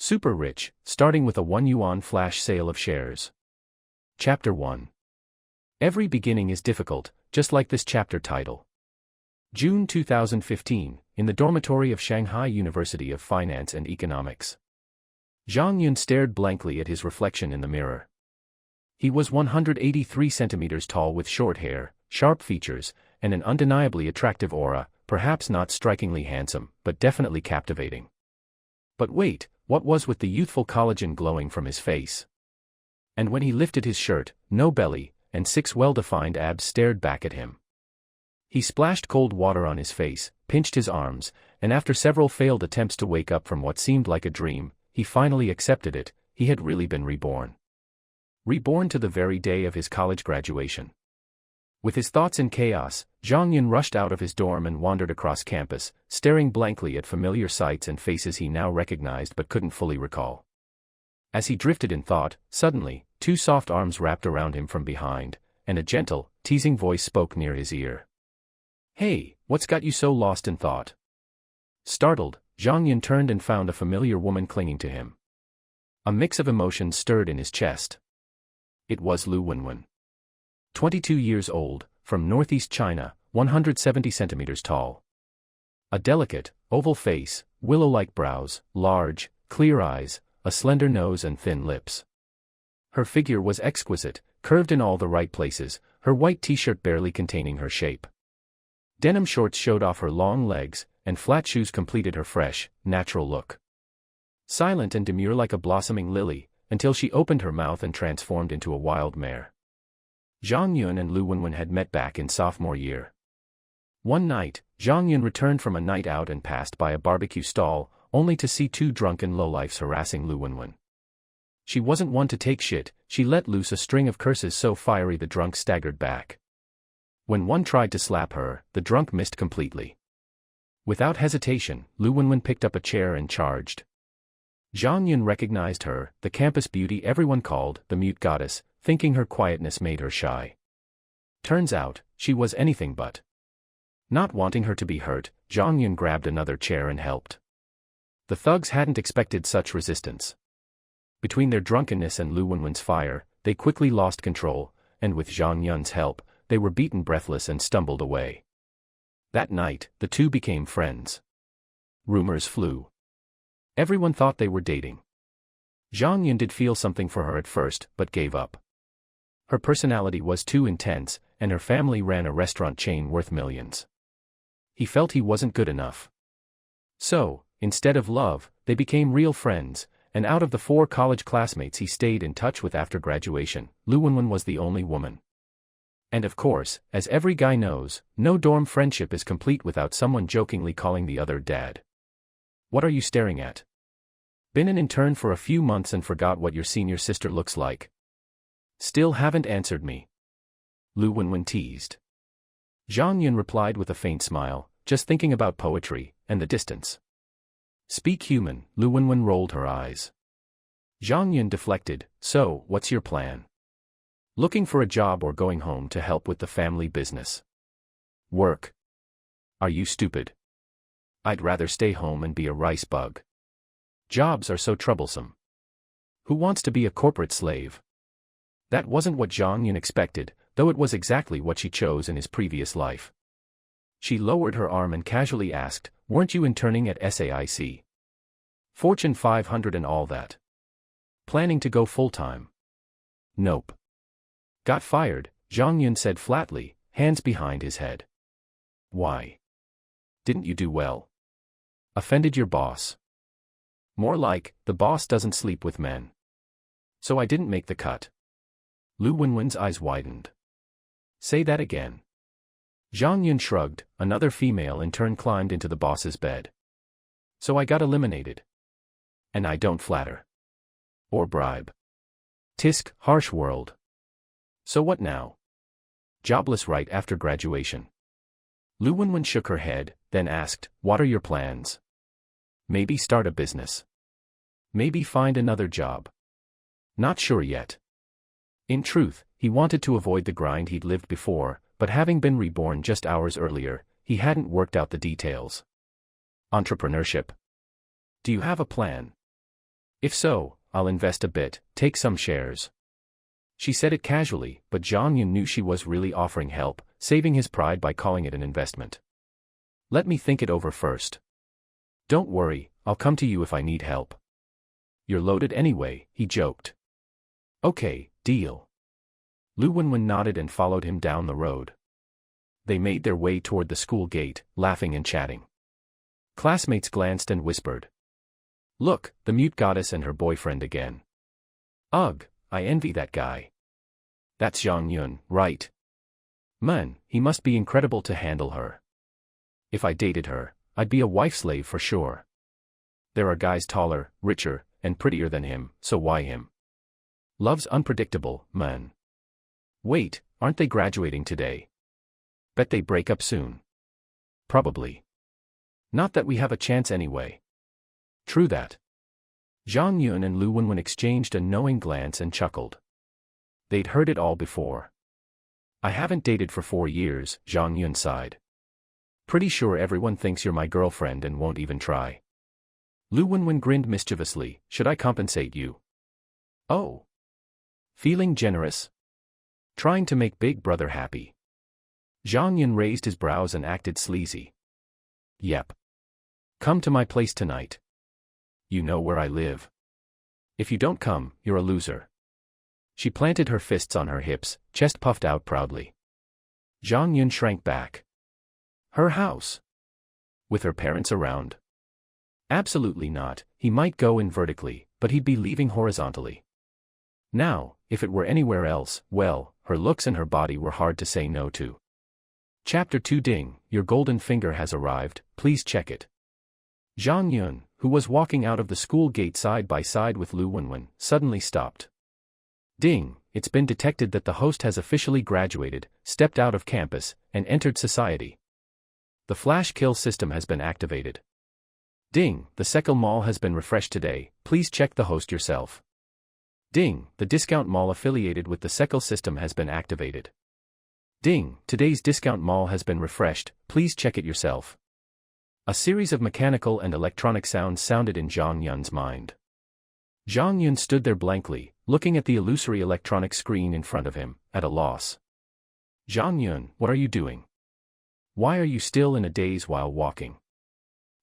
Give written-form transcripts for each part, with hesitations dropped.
Super rich, starting with a 1 yuan flash sale of shares. Chapter 1. Every beginning is difficult, just like this chapter title. June 2015, in the dormitory of Shanghai University of Finance and Economics. Zhang Yun stared blankly at his reflection in the mirror. He was 183 centimeters tall with short hair, sharp features, and an undeniably attractive aura, perhaps not strikingly handsome, but definitely captivating. But wait, what was with the youthful collagen glowing from his face? And when he lifted his shirt, no belly, and 6 well-defined abs stared back at him. He splashed cold water on his face, pinched his arms, and after several failed attempts to wake up from what seemed like a dream, he finally accepted it. He had really been reborn. Reborn to the very day of his college graduation. With his thoughts in chaos, Zhang Yun rushed out of his dorm and wandered across campus, staring blankly at familiar sights and faces he now recognized but couldn't fully recall. As he drifted in thought, suddenly, 2 soft arms wrapped around him from behind, and a gentle, teasing voice spoke near his ear. "Hey, what's got you so lost in thought?" Startled, Zhang Yun turned and found a familiar woman clinging to him. A mix of emotions stirred in his chest. It was Lu Wenwen. 22 years old, from northeast China, 170 centimeters tall. A delicate, oval face, willow-like brows, large, clear eyes, a slender nose and thin lips. Her figure was exquisite, curved in all the right places, her white t-shirt barely containing her shape. Denim shorts showed off her long legs, and flat shoes completed her fresh, natural look. Silent and demure like a blossoming lily, until she opened her mouth and transformed into a wild mare. Zhang Yun and Lu Wenwen had met back in sophomore year. One night, Zhang Yun returned from a night out and passed by a barbecue stall, only to see 2 drunken lowlifes harassing Lu Wenwen. She wasn't one to take shit, she let loose a string of curses so fiery the drunk staggered back. When one tried to slap her, the drunk missed completely. Without hesitation, Lu Wenwen picked up a chair and charged. Zhang Yun recognized her, the campus beauty everyone called the mute goddess, thinking her quietness made her shy. Turns out, she was anything but. Not wanting her to be hurt, Zhang Yun grabbed another chair and helped. The thugs hadn't expected such resistance. Between their drunkenness and Lu Wenwen's fire, they quickly lost control, and with Zhang Yun's help, they were beaten breathless and stumbled away. That night, the 2 became friends. Rumors flew. Everyone thought they were dating. Zhang Yun did feel something for her at first, but gave up. Her personality was too intense, and her family ran a restaurant chain worth millions. He felt he wasn't good enough. So, instead of love, they became real friends, and out of the 4 college classmates he stayed in touch with after graduation, Lu Wenwen was the only woman. And of course, as every guy knows, no dorm friendship is complete without someone jokingly calling the other dad. "What are you staring at? Been an intern for a few months and forgot what your senior sister looks like? Still haven't answered me?" Lu Wenwen teased. Zhang Yun replied with a faint smile, "Just thinking about poetry, and the distance." "Speak human," Lu Wenwen rolled her eyes. Zhang Yun deflected, "So, what's your plan? Looking for a job or going home to help with the family business?" "Work? Are you stupid? I'd rather stay home and be a rice bug. Jobs are so troublesome. Who wants to be a corporate slave?" That wasn't what Zhang Yun expected, though it was exactly what she chose in his previous life. She lowered her arm and casually asked, "Weren't you interning at SAIC? Fortune 500 and all that? Planning to go full-time?" "Nope. Got fired," Zhang Yun said flatly, hands behind his head. "Why? Didn't you do well? Offended your boss?" "More like, the boss doesn't sleep with men. So I didn't make the cut." Lu Wenwen's eyes widened. "Say that again." Zhang Yun shrugged, another female in turn climbed into the boss's bed. "So I got eliminated. And I don't flatter. Or bribe. Tisk, harsh world. So what now? Jobless right after graduation." Lu Wenwen shook her head, then asked, "What are your plans? Maybe start a business. Maybe find another job. Not sure yet." In truth, he wanted to avoid the grind he'd lived before, but having been reborn just hours earlier, he hadn't worked out the details. "Entrepreneurship? Do you have a plan?" If so, I'll invest a bit, take some shares. She said it casually, but Zhang Yun knew she was really offering help, saving his pride by calling it an investment. Let me think it over first. Don't worry, I'll come to you if I need help. You're loaded anyway, he joked. Okay, deal. Lu Wenwen nodded and followed him down the road. They made their way toward the school gate, laughing and chatting. Classmates glanced and whispered. Look, the mute goddess and her boyfriend again. Ugh, I envy that guy. That's Zhang Yun, right? Man, he must be incredible to handle her. If I dated her, I'd be a wife-slave for sure. There are guys taller, richer, and prettier than him, so why him? Love's unpredictable, man. Wait, aren't they graduating today? Bet they break up soon. Probably. Not that we have a chance anyway. True that. Zhang Yun and Lu Wenwen exchanged a knowing glance and chuckled. They'd heard it all before. I haven't dated for 4 years, Zhang Yun sighed. Pretty sure everyone thinks you're my girlfriend and won't even try. Lu Wenwen grinned mischievously, should I compensate you? Oh. Feeling generous? Trying to make Big Brother happy. Zhang Yun raised his brows and acted sleazy. Yep. Come to my place tonight. You know where I live. If you don't come, you're a loser. She planted her fists on her hips, chest puffed out proudly. Zhang Yun shrank back. Her house? With her parents around? Absolutely not, he might go in vertically, but he'd be leaving horizontally. Now, if it were anywhere else, well, her looks and her body were hard to say no to. Chapter 2 Ding, your golden finger has arrived, please check it. Zhang Yun, who was walking out of the school gate side by side with Lu Wenwen, suddenly stopped. Ding, it's been detected that the host has officially graduated, stepped out of campus, and entered society. The flash kill system has been activated. Ding, the Sekil Mall has been refreshed today, please check the host yourself. Ding, the discount mall affiliated with the Sekil system has been activated. Ding, today's discount mall has been refreshed, please check it yourself. A series of mechanical and electronic sounds sounded in Zhang Yun's mind. Zhang Yun stood there blankly, looking at the illusory electronic screen in front of him, at a loss. Zhang Yun, what are you doing? Why are you still in a daze while walking?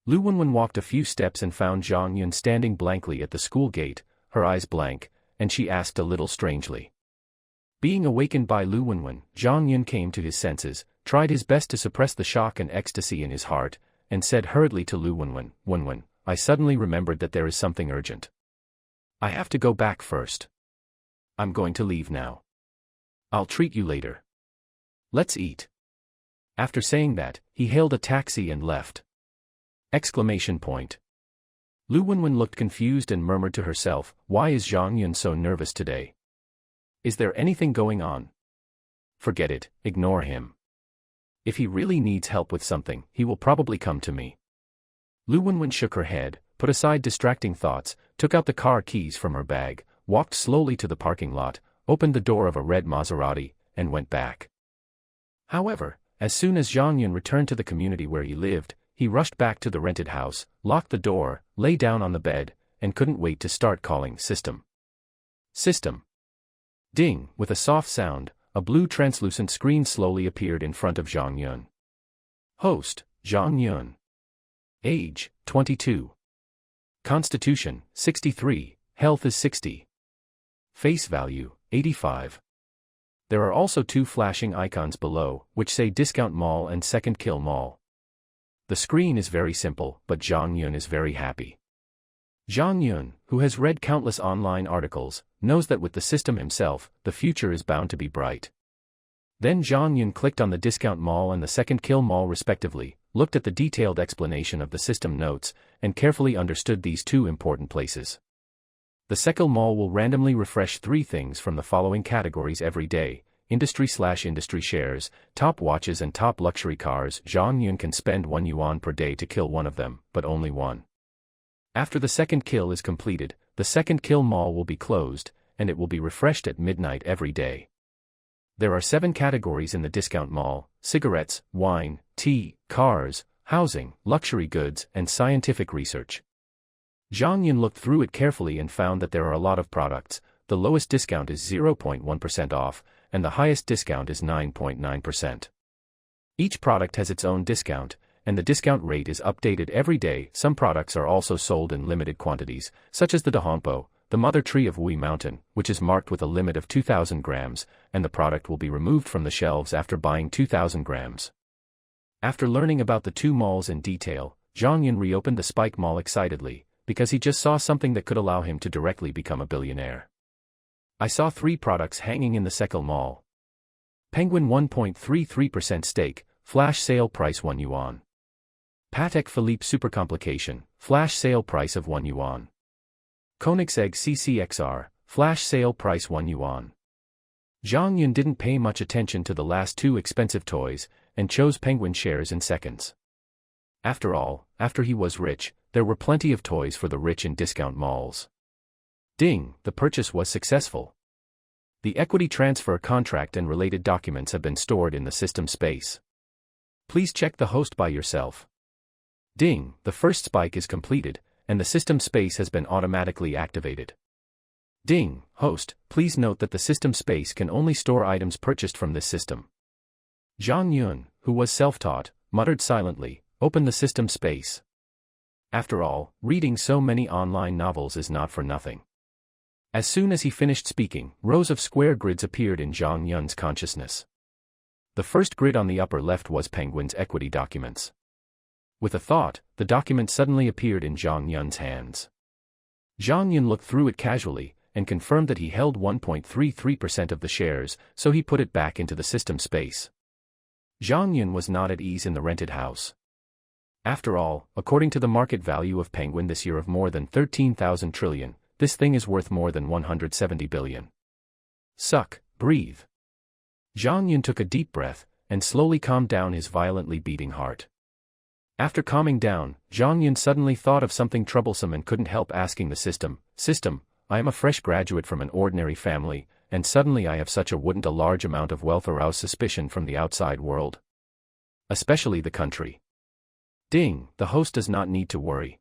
Lu Wenwen walked a few steps and found Zhang Yun standing blankly at the school gate, her eyes blank, and she asked a little strangely. Being awakened by Lu Wenwen, Zhang Yun came to his senses, tried his best to suppress the shock and ecstasy in his heart, and said hurriedly to Lu Wenwen, Wenwen, I suddenly remembered that there is something urgent. I have to go back first. I'm going to leave now. I'll treat you later. Let's eat. After saying that, he hailed a taxi and left. Exclamation point. Lu Wenwen looked confused and murmured to herself, why is Zhang Yun so nervous today? Is there anything going on? Forget it, ignore him. If he really needs help with something, he will probably come to me. Lu Wenwen shook her head, put aside distracting thoughts, took out the car keys from her bag, walked slowly to the parking lot, opened the door of a red Maserati, and went back. However, as soon as Zhang Yun returned to the community where he lived, he rushed back to the rented house, locked the door, lay down on the bed, and couldn't wait to start calling System. System. Ding, with a soft sound, a blue translucent screen slowly appeared in front of Zhang Yun. Host, Zhang Yun. Age, 22. Constitution, 63, Health is 60. Face value, 85. There are also 2 flashing icons below, which say Discount Mall and Second Kill Mall. The screen is very simple, but Zhang Yun is very happy. Zhang Yun, who has read countless online articles, knows that with the system himself, the future is bound to be bright. Then Zhang Yun clicked on the Discount Mall and the Second Kill Mall respectively, looked at the detailed explanation of the system notes, and carefully understood these 2 important places. The Sekil Mall will randomly refresh 3 things from the following categories every day: industry/industry shares, top watches and top luxury cars. Zhang Yun can spend 1 yuan per day to kill one of them, but only one. After the second kill is completed, the Second Kill Mall will be closed, and it will be refreshed at midnight every day. There are 7 categories in the Discount Mall: cigarettes, wine, tea, cars, housing, luxury goods, and scientific research. Zhang Yun looked through it carefully and found that there are a lot of products. The lowest discount is 0.1% off, and the highest discount is 9.9%. Each product has its own discount, and the discount rate is updated every day. Some products are also sold in limited quantities, such as the Dahompo, the mother tree of Wui Mountain, which is marked with a limit of 2,000 grams, and the product will be removed from the shelves after buying 2,000 grams. After learning about the two malls in detail, Zhang Yun reopened the Spike Mall excitedly, because he just saw something that could allow him to directly become a billionaire. I saw 3 products hanging in the Sekil Mall. Penguin 1.33% stake, flash sale price 1 yuan. Patek Philippe Supercomplication, flash sale price of 1 yuan. Koenigsegg CCXR, flash sale price 1 yuan. Zhang Yun didn't pay much attention to the last 2 expensive toys, and chose Penguin shares in seconds. After all, after he was rich, there were plenty of toys for the rich in discount malls. Ding, the purchase was successful. The equity transfer contract and related documents have been stored in the system space. Please check the host by yourself. Ding, the first spike is completed, and the system space has been automatically activated. Ding, host, please note that the system space can only store items purchased from this system. Zhang Yun, who was self-taught, muttered silently, open the system space. After all, reading so many online novels is not for nothing. As soon as he finished speaking, rows of square grids appeared in Zhang Yun's consciousness. The first grid on the upper left was Penguin's equity documents. With a thought, the document suddenly appeared in Zhang Yun's hands. Zhang Yun looked through it casually, and confirmed that he held 1.33% of the shares, so he put it back into the system space. Zhang Yun was not at ease in the rented house. After all, according to the market value of Penguin this year of more than 13,000 trillion, this thing is worth more than 170 billion. Suck, breathe. Zhang Yun took a deep breath, and slowly calmed down his violently beating heart. After calming down, Zhang Yun suddenly thought of something troublesome and couldn't help asking the system, I am a fresh graduate from an ordinary family, and suddenly I have such a wouldn't a large amount of wealth arouse suspicion from the outside world? Especially the country. Ding, the host does not need to worry.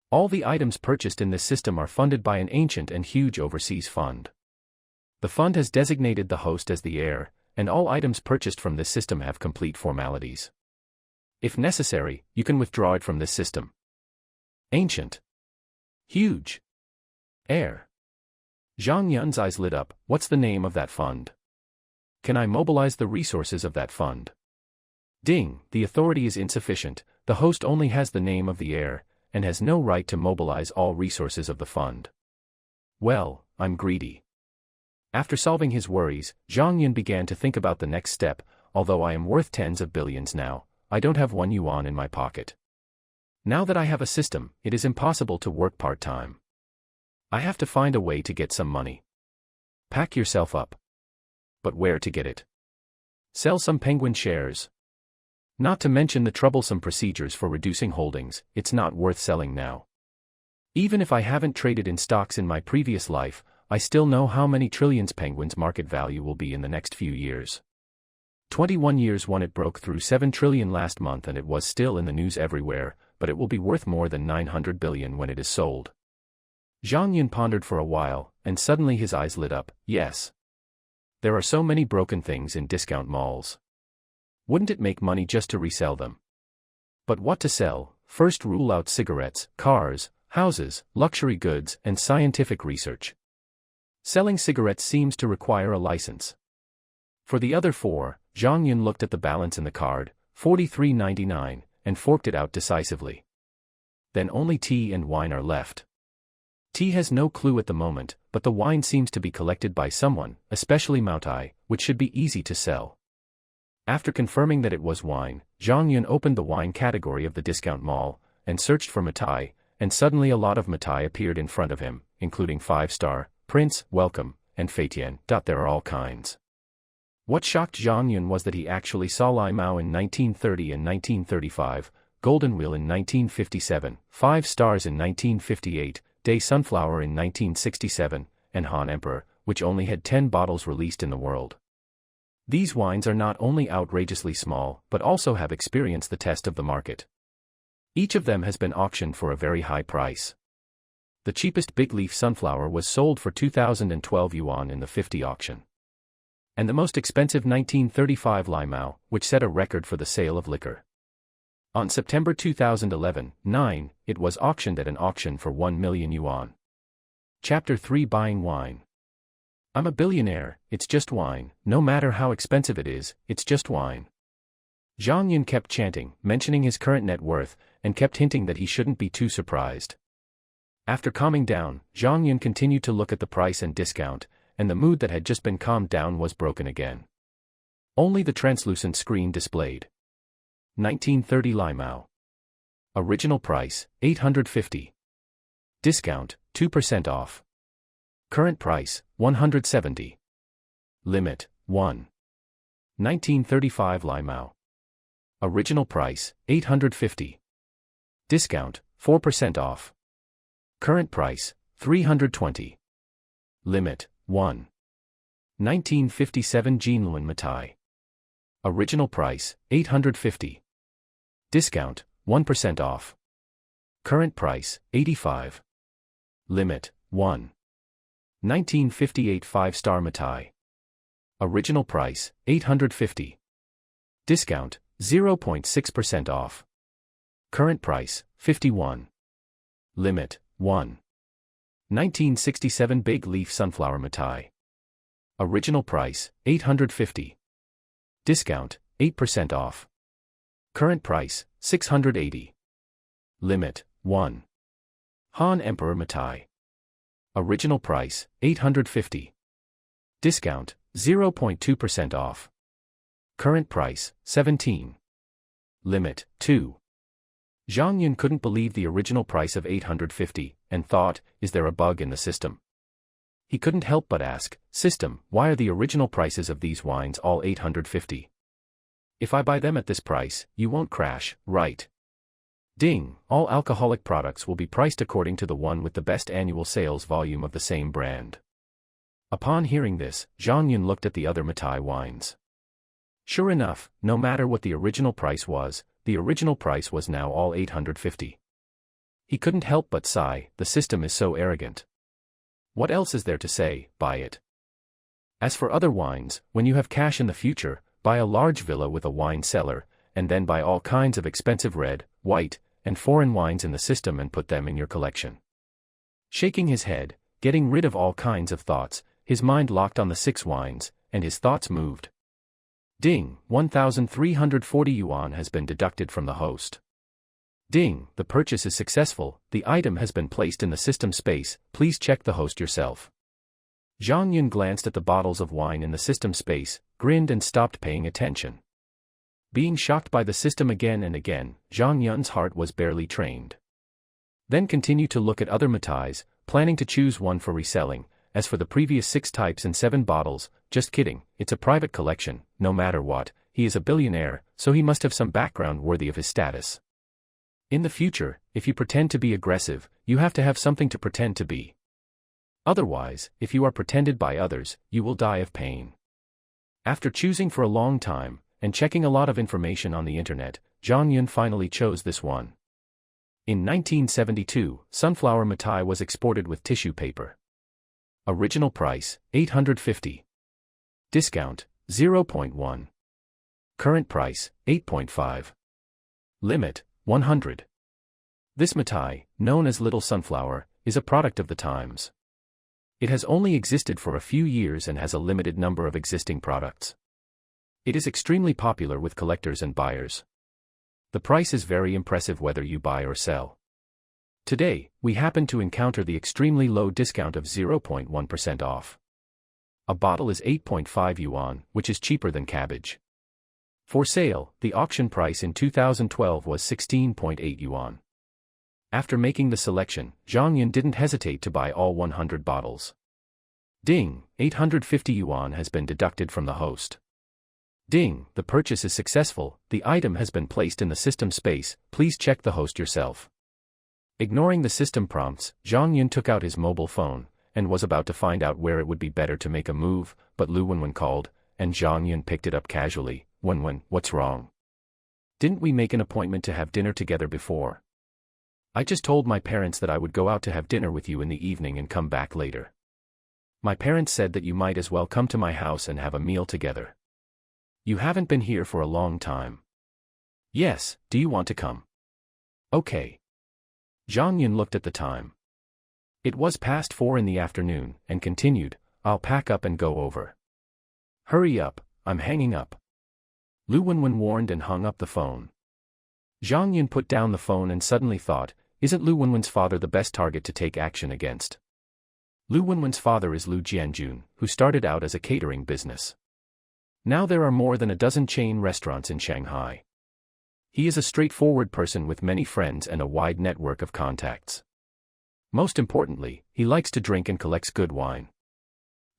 All the items purchased in this system are funded by an ancient and huge overseas fund. The fund has designated the host as the heir, and all items purchased from this system have complete formalities. If necessary, you can withdraw it from this system. Ancient. Huge. Heir. Zhang Yun's eyes lit up. What's the name of that fund? Can I mobilize the resources of that fund? Ding, the authority is insufficient. The host only has the name of the heir, and has no right to mobilize all resources of the fund. Well, I'm greedy. After solving his worries, Zhang Yun began to think about the next step. Although I am worth tens of billions now, I don't have 1 yuan in my pocket. Now that I have a system, it is impossible to work part-time. I have to find a way to get some money. Pack yourself up. But where to get it? Sell some Penguin shares. Not to mention the troublesome procedures for reducing holdings, it's not worth selling now. Even if I haven't traded in stocks in my previous life, I still know how many trillions Penguin's market value will be in the next few years. 21 years when it broke through 7 trillion last month, and it was still in the news everywhere, but it will be worth more than 900 billion when it is sold. Zhang Yun pondered for a while, and suddenly his eyes lit up. Yes. There are so many broken things in discount malls. Wouldn't it make money just to resell them? But what to sell? First rule out cigarettes, cars, houses, luxury goods, and scientific research. Selling cigarettes seems to require a license. For the other 4, Zhang Yun looked at the balance in the card, 43.99, and forked it out decisively. Then only tea and wine are left. Tea has no clue at the moment, but the wine seems to be collected by someone, especially Maotai, which should be easy to sell. After confirming that it was wine, Zhang Yun opened the wine category of the discount mall, and searched for Matai, and suddenly a lot of Matai appeared in front of him, including 5-star, Prince, Welcome, and Feitian. There are all kinds. What shocked Zhang Yun was that he actually saw Lai Mao in 1930 and 1935, Golden Wheel in 1957, 5 Stars in 1958, Day Sunflower in 1967, and Han Emperor, which only had 10 bottles released in the world. These wines are not only outrageously small, but also have experienced the test of the market. Each of them has been auctioned for a very high price. The cheapest big leaf sunflower was sold for 2012 yuan in the 50 auction. And the most expensive 1935 limao, which set a record for the sale of liquor. On September 2011, it was auctioned at an auction for 1 million yuan. Chapter 3 Buying Wine. I'm a billionaire, it's just wine, no matter how expensive it is, it's just wine. Zhang Yun kept chanting, mentioning his current net worth, and kept hinting that he shouldn't be too surprised. After calming down, Zhang Yun continued to look at the price and discount, and the mood that had just been calmed down was broken again. Only the translucent screen displayed. 1930 limao. Original price, 850. Discount, 2% off. Current price, 170. Limit, 1. 1935 limao. Original price, 850. Discount, 4% off. Current price, 320. Limit, 1. 1957 Jinlun Mitai. Original price, 850. Discount, 1% off. Current price, 85. Limit, 1. 1958 5-star Mitai. Original price, 850. Discount, 0.6% off. Current price, 51. Limit, 1. 1967 Big Leaf Sunflower Mitai. Original price, 850. Discount, 8% off. Current price, 680. Limit, 1. Han Emperor Mitai. Original price, 850. Discount, 0.2% off. Current price, 17. Limit, 2. Zhang Yun couldn't believe the original price of 850, and thought, is there a bug in the system? He couldn't help but ask, system, why are the original prices of these wines all 850? If I buy them at this price, you won't crash, right? Ding, all alcoholic products will be priced according to the one with the best annual sales volume of the same brand. Upon hearing this, Zhang Yun looked at the other Mitai wines. Sure enough, no matter what the original price was, the original price was now all 850. He couldn't help but sigh, the system is so arrogant. What else is there to say, buy it. As for other wines, when you have cash in the future, buy a large villa with a wine cellar, and then buy all kinds of expensive red, white, and foreign wines in the system and put them in your collection. Shaking his head, getting rid of all kinds of thoughts, his mind locked on the 6 wines, and his thoughts moved. Ding, 1,340 yuan has been deducted from the host. Ding, the purchase is successful, the item has been placed in the system space, please check the host yourself. Zhang Yun glanced at the bottles of wine in the system space, grinned and stopped paying attention. Being shocked by the system again and again, Zhang Yun's heart was barely trained. Then continued to look at other Mitais, planning to choose one for reselling. As for the previous 6 types and 7 bottles, just kidding, it's a private collection, no matter what, he is a billionaire, so he must have some background worthy of his status. In the future, if you pretend to be aggressive, you have to have something to pretend to be. Otherwise, if you are pretended by others, you will die of pain. After choosing for a long time, and checking a lot of information on the internet, Zhang Yun finally chose this one. In 1972, sunflower mitai was exported with tissue paper. Original price, 850. Discount, 0.1. Current price, 8.5. Limit, 100. This mitai, known as Little Sunflower, is a product of the times. It has only existed for a few years and has a limited number of existing products. It is extremely popular with collectors and buyers. The price is very impressive whether you buy or sell. Today, we happen to encounter the extremely low discount of 0.1% off. A bottle is 8.5 yuan, which is cheaper than cabbage. For sale, the auction price in 2012 was 16.8 yuan. After making the selection, Zhang Yun didn't hesitate to buy all 100 bottles. Ding, 850 yuan has been deducted from the host. Ding, the purchase is successful, the item has been placed in the system space, please check the host yourself. Ignoring the system prompts, Zhang Yun took out his mobile phone, and was about to find out where it would be better to make a move, but Lu Wenwen called, and Zhang Yun picked it up casually. Wenwen, what's wrong? Didn't we make an appointment to have dinner together before? I just told my parents that I would go out to have dinner with you in the evening and come back later. My parents said that you might as well come to my house and have a meal together. You haven't been here for a long time. Yes, do you want to come? Okay. Zhang Yun looked at the time. It was past 4 in the afternoon, and continued, I'll pack up and go over. Hurry up, I'm hanging up. Lu Wenwen warned and hung up the phone. Zhang Yun put down the phone and suddenly thought, isn't Lu Wenwen's father the best target to take action against? Lu Wenwen's father is Lu Jianjun, who started out as a catering business. Now there are more than a dozen chain restaurants in Shanghai. He is a straightforward person with many friends and a wide network of contacts. Most importantly, he likes to drink and collects good wine.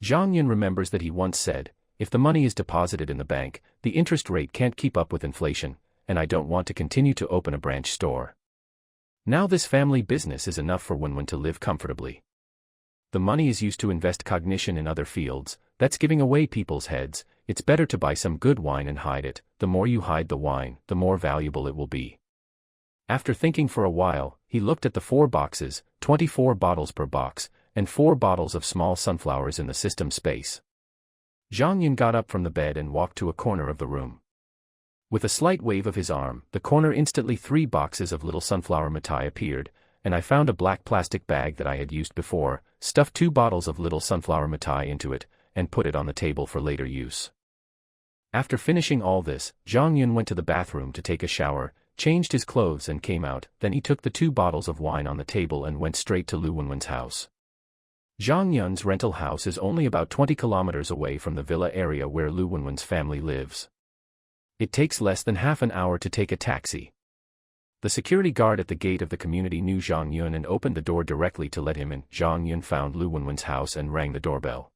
Zhang Yun remembers that he once said, if the money is deposited in the bank, the interest rate can't keep up with inflation, and I don't want to continue to open a branch store. Now this family business is enough for Wenwen to live comfortably. The money is used to invest cognition in other fields, that's giving away people's heads. It's better to buy some good wine and hide it. The more you hide the wine, the more valuable it will be. After thinking for a while, he looked at the 4 boxes, 24 bottles per box, and 4 bottles of small sunflowers in the system space. Zhang Yun got up from the bed and walked to a corner of the room. With a slight wave of his arm, the corner instantly 3 boxes of little sunflower mitai appeared, and I found a black plastic bag that I had used before, stuffed 2 bottles of little sunflower mitai into it, and put it on the table for later use. After finishing all this, Zhang Yun went to the bathroom to take a shower, changed his clothes and came out. Then he took the 2 bottles of wine on the table and went straight to Lu Wenwen's house. Zhang Yun's rental house is only about 20 kilometers away from the villa area where Lu Wenwen's family lives. It takes less than half an hour to take a taxi. The security guard at the gate of the community knew Zhang Yun and opened the door directly to let him in. Zhang Yun found Lu Wenwen's house and rang the doorbell.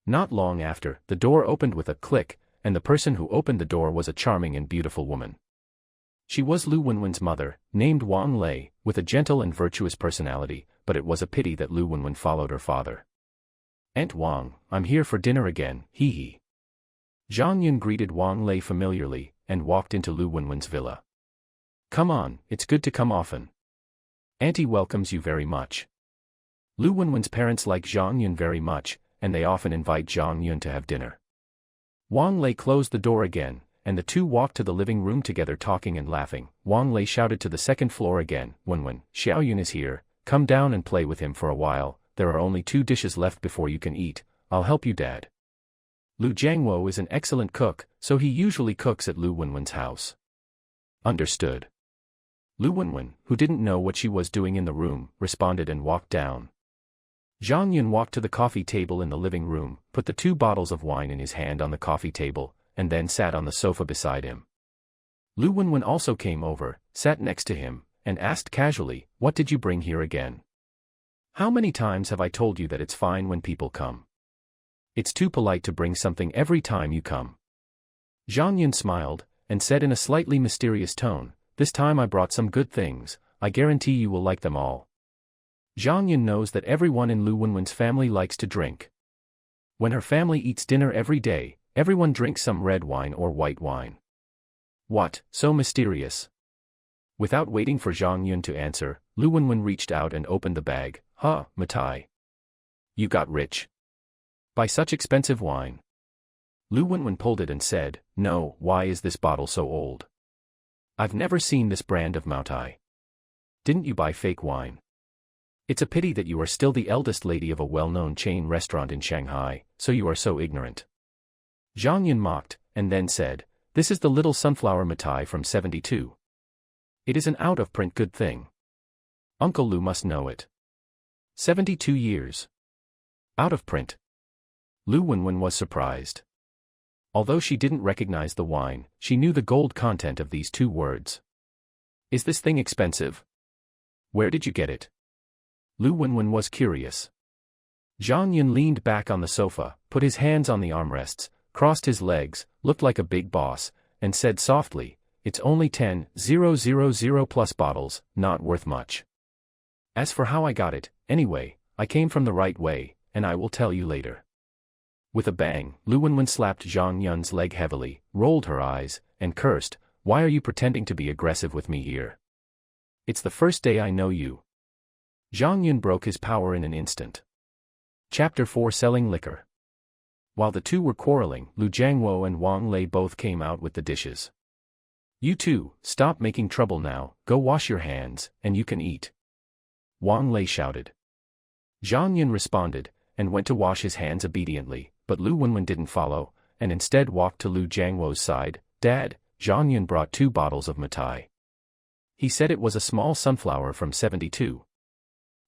Not long after, the door opened with a click, and the person who opened the door was a charming and beautiful woman. She was Lu Wenwen's mother, named Wang Lei, with a gentle and virtuous personality, but it was a pity that Lu Wenwen followed her father. Aunt Wang, I'm here for dinner again, hee hee. Zhang Yun greeted Wang Lei familiarly, and walked into Lu Wenwen's villa. Come on, it's good to come often. Auntie welcomes you very much. Lu Wenwen's parents like Zhang Yun very much, and they often invite Zhang Yun to have dinner. Wang Lei closed the door again, and the two walked to the living room together talking and laughing. Wang Lei shouted to the second floor again, Wenwen, Xiao Yun is here, come down and play with him for a while, there are only 2 dishes left before you can eat, I'll help you Dad. Lu Jiangwo is an excellent cook, so he usually cooks at Lu Wenwen's house. Understood. Lu Wenwen, who didn't know what she was doing in the room, responded and walked down. Zhang Yun walked to the coffee table in the living room, put the 2 bottles of wine in his hand on the coffee table, and then sat on the sofa beside him. Lu Wenwen also came over, sat next to him, and asked casually, what did you bring here again? How many times have I told you that it's fine when people come? It's too polite to bring something every time you come. Zhang Yun smiled, and said in a slightly mysterious tone, this time I brought some good things, I guarantee you will like them all. Zhang Yun knows that everyone in Lu Wenwen's family likes to drink. When her family eats dinner every day, everyone drinks some red wine or white wine. What, so mysterious? Without waiting for Zhang Yun to answer, Lu Wenwen reached out and opened the bag. Huh, mitai. You got rich. By such expensive wine. Lu Wenwen pulled it and said, no, why is this bottle so old? I've never seen this brand of mitai. Didn't you buy fake wine? It's a pity that you are still the eldest lady of a well-known chain restaurant in Shanghai, so you are so ignorant. Zhang Yun mocked, and then said, this is the little sunflower mitai from 72. It is an out-of-print good thing. Uncle Lu must know it. 72 years. Out of print. Lu Wenwen was surprised. Although she didn't recognize the wine, she knew the gold content of these 2 words. Is this thing expensive? Where did you get it? Lu Wenwen was curious. Zhang Yun leaned back on the sofa, put his hands on the armrests, crossed his legs, looked like a big boss, and said softly, it's only 10,000 plus bottles, not worth much. As for how I got it, anyway, I came from the right way, and I will tell you later. With a bang, Lu Wenwen slapped Zhang Yun's leg heavily, rolled her eyes, and cursed, why are you pretending to be aggressive with me here? It's the first day I know you. Zhang Yun broke his power in an instant. Chapter 4 Selling Liquor. While the two were quarreling, Lu Jiangwo and Wang Lei both came out with the dishes. You two, stop making trouble now, go wash your hands, and you can eat. Wang Lei shouted. Zhang Yun responded, and went to wash his hands obediently, but Lu Wenwen didn't follow, and instead walked to Lu Jiangwo's side. Dad, Zhang Yun brought 2 bottles of Matai. He said it was a small sunflower from 72.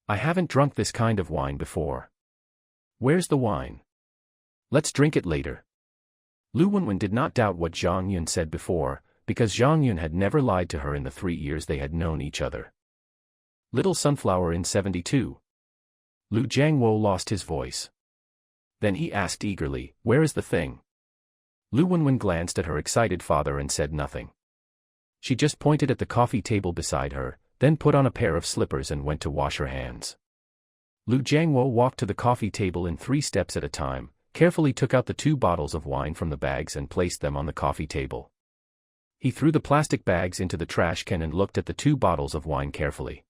I haven't drunk this kind of wine before. Where's the wine? Let's drink it later. Lu Wenwen did not doubt what Zhang Yun said before, because Zhang Yun had never lied to her in the 3 years they had known each other. Little sunflower in 72. Lu Jiangwo lost his voice. Then he asked eagerly, where is the thing? Lu Wenwen glanced at her excited father and said nothing. She just pointed at the coffee table beside her, then put on a pair of slippers and went to wash her hands. Lu Jiangwo walked to the coffee table in 3 steps at a time, carefully took out the 2 bottles of wine from the bags and placed them on the coffee table. He threw the plastic bags into the trash can and looked at the 2 bottles of wine carefully.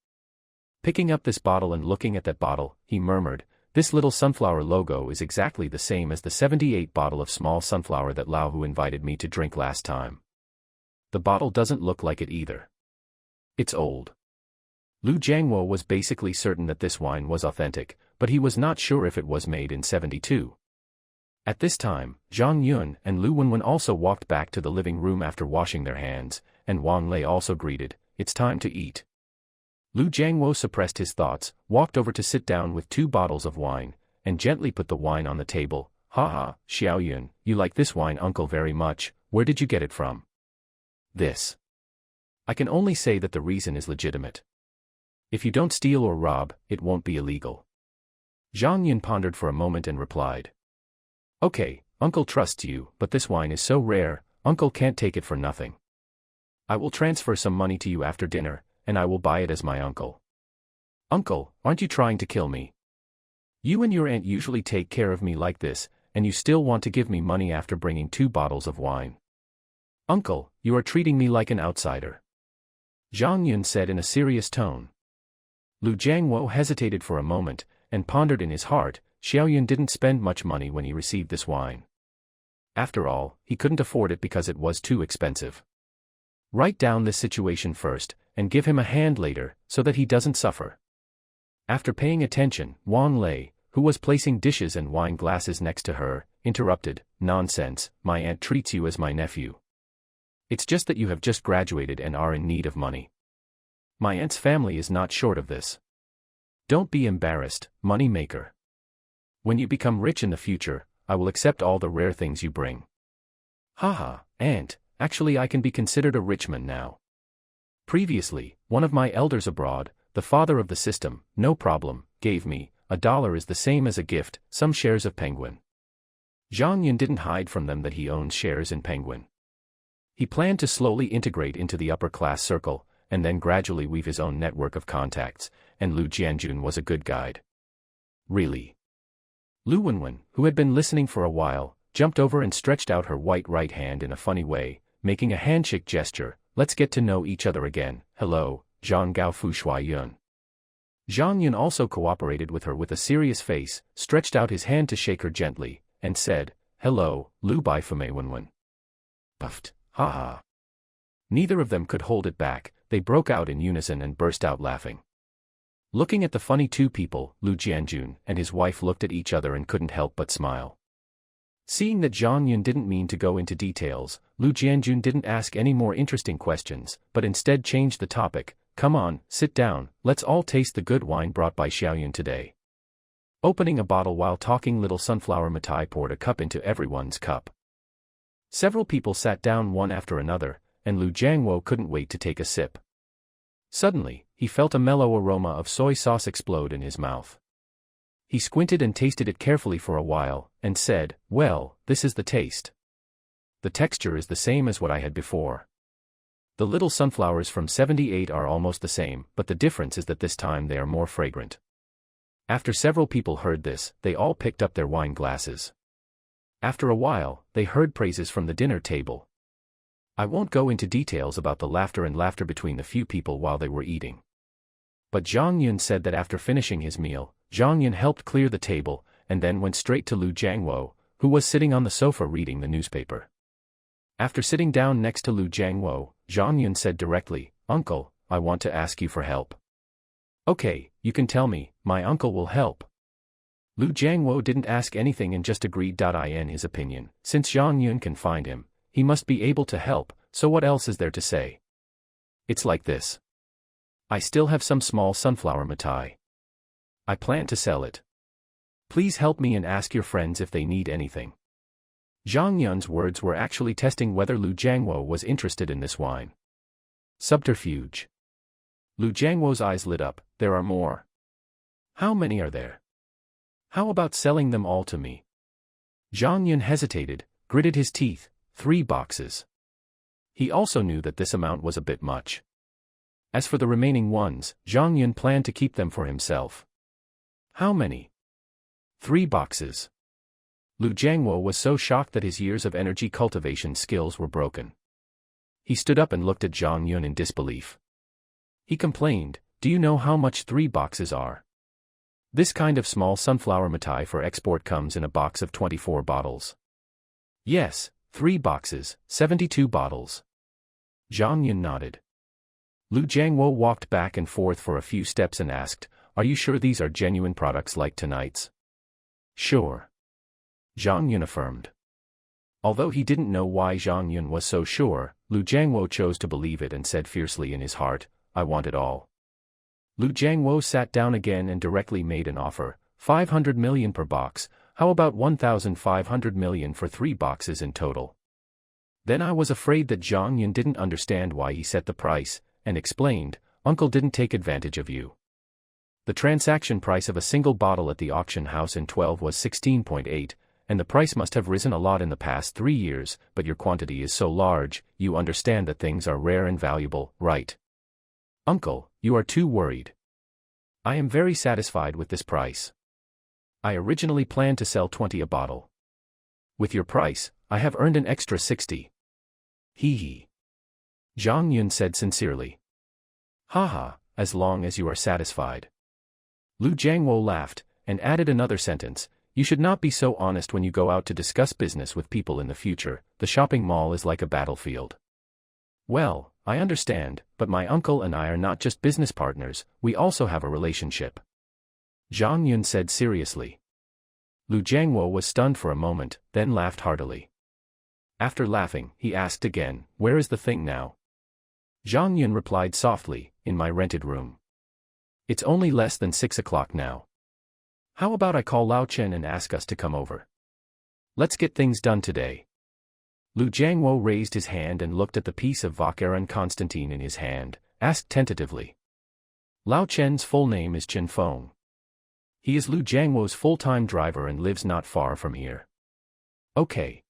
Picking up this bottle and looking at that bottle, he murmured, this little sunflower logo is exactly the same as the 78 bottle of small sunflower that Lao Hu invited me to drink last time. The bottle doesn't look like it either. It's old. Lu Jiangwo was basically certain that this wine was authentic, but he was not sure if it was made in 72. At this time, Zhang Yun and Lu Wenwen also walked back to the living room after washing their hands, and Wang Lei also greeted, it's time to eat. Lu Jiangwo suppressed his thoughts, walked over to sit down with 2 bottles of wine, and gently put the wine on the table. Haha, Xiao Yun, you like this wine uncle very much, where did you get it from? This. I can only say that the reason is legitimate. If you don't steal or rob, it won't be illegal. Zhang Yun pondered for a moment and replied. Okay, uncle trusts you, but this wine is so rare, uncle can't take it for nothing. I will transfer some money to you after dinner, and I will buy it as my uncle. Uncle, aren't you trying to kill me? You and your aunt usually take care of me like this, and you still want to give me money after bringing 2 bottles of wine. Uncle, you are treating me like an outsider. Zhang Yun said in a serious tone. Lu Jiangwo hesitated for a moment, and pondered in his heart, Xiao Yun didn't spend much money when he received this wine. After all, he couldn't afford it because it was too expensive. Write down this situation first, and give him a hand later, so that he doesn't suffer. After paying attention, Wang Lei, who was placing dishes and wine glasses next to her, interrupted, nonsense, my aunt treats you as my nephew. It's just that you have just graduated and are in need of money. My aunt's family is not short of this. Don't be embarrassed, money maker. When you become rich in the future, I will accept all the rare things you bring. Haha, aunt, actually I can be considered a rich man now. Previously, one of my elders abroad, the father of the system, no problem, gave me, $1 is the same as a gift, some shares of Penguin. Zhang Yun didn't hide from them that he owns shares in Penguin. He planned to slowly integrate into the upper-class circle, and then gradually weave his own network of contacts, and Lu Jianjun was a good guide. Really? Lu Wenwen, who had been listening for a while, jumped over and stretched out her white right hand in a funny way, making a handshake gesture. Let's get to know each other again. Hello, Zhang Gao Fu Shui Yun. Zhang Yun also cooperated with her with a serious face, stretched out his hand to shake her gently, and said, hello, Lu Bai Fume Wenwen. Puffed, ha ha. Neither of them could hold it back, they broke out in unison and burst out laughing. Looking at the funny 2 people, Lu Jianjun and his wife looked at each other and couldn't help but smile. Seeing that Zhang Yun didn't mean to go into details, Lu Jianjun didn't ask any more interesting questions, but instead changed the topic. Come on, sit down, let's all taste the good wine brought by Xiao Yun today. Opening a bottle while talking, little sunflower Matai poured a cup into everyone's cup. Several people sat down one after another, and Lu Jiangwo couldn't wait to take a sip. Suddenly, he felt a mellow aroma of soy sauce explode in his mouth. He squinted and tasted it carefully for a while, and said, well, this is the taste. The texture is the same as what I had before. The little sunflowers from 78 are almost the same, but the difference is that this time they are more fragrant. After several people heard this, they all picked up their wine glasses. After a while, they heard praises from the dinner table. I won't go into details about the laughter between the few people while they were eating. But Zhang Yun said that after finishing his meal, Zhang Yun helped clear the table, and then went straight to Lu Jiangwo, who was sitting on the sofa reading the newspaper. After sitting down next to Lu Jiangwo, Zhang Yun said directly, "Uncle, I want to ask you for help." "Okay, you can tell me, my uncle will help." Lu Jiangwo didn't ask anything and just agreed. In his opinion, since Zhang Yun can find him, he must be able to help, so what else is there to say? It's like this. I still have some small sunflower mitai. I plan to sell it. Please help me and ask your friends if they need anything. Zhang Yun's words were actually testing whether Lu Jiangwo was interested in this wine. Subterfuge. Lu Jiangwo's eyes lit up. There are more. How many are there? How about selling them all to me? Zhang Yun hesitated, gritted his teeth. 3 boxes. He also knew that this amount was a bit much. As for the remaining ones, Zhang Yun planned to keep them for himself. How many? 3 boxes. Lu Jiangwo was so shocked that his years of energy cultivation skills were broken. He stood up and looked at Zhang Yun in disbelief. He complained, "Do you know how much 3 boxes are? This kind of small sunflower mitai for export comes in a box of 24 bottles. Yes, 3 boxes, 72 bottles. Zhang Yun nodded. Lu Jiangwo walked back and forth for a few steps and asked, "Are you sure these are genuine products like tonight's?" "Sure." Zhang Yun affirmed. Although he didn't know why Zhang Yun was so sure, Lu Jiangwo chose to believe it and said fiercely in his heart, "I want it all." Lu Jiangwo sat down again and directly made an offer, 500 million per box. How about 1,500 million for 3 boxes in total? Then I was afraid that Zhang Yun didn't understand why he set the price, and explained, "Uncle didn't take advantage of you. The transaction price of a single bottle at the auction house in 12 was 16.8, and the price must have risen a lot in the past 3 years, but your quantity is so large, you understand that things are rare and valuable, right? Uncle, you are too worried. I am very satisfied with this price. I originally planned to sell 20 a bottle. With your price, I have earned an extra 60. Hee hee." Zhang Yun said sincerely. "Haha, as long as you are satisfied." Lu Jiangwo laughed, and added another sentence, "You should not be so honest when you go out to discuss business with people in the future. The shopping mall is like a battlefield." "Well, I understand, but my uncle and I are not just business partners, we also have a relationship," Zhang Yun said seriously. Lu Jiangwo was stunned for a moment, then laughed heartily. After laughing, he asked again, "Where is the thing now?" Zhang Yun replied softly, "In my rented room. It's only less than 6 o'clock now. How about I call Lao Chen and ask us to come over? Let's get things done today." Lu Jiangwo raised his hand and looked at the piece of Vacheron Constantine in his hand, asked tentatively. Lao Chen's full name is Chen Feng. He is Lu Jiangwo's full-time driver and lives not far from here. Okay.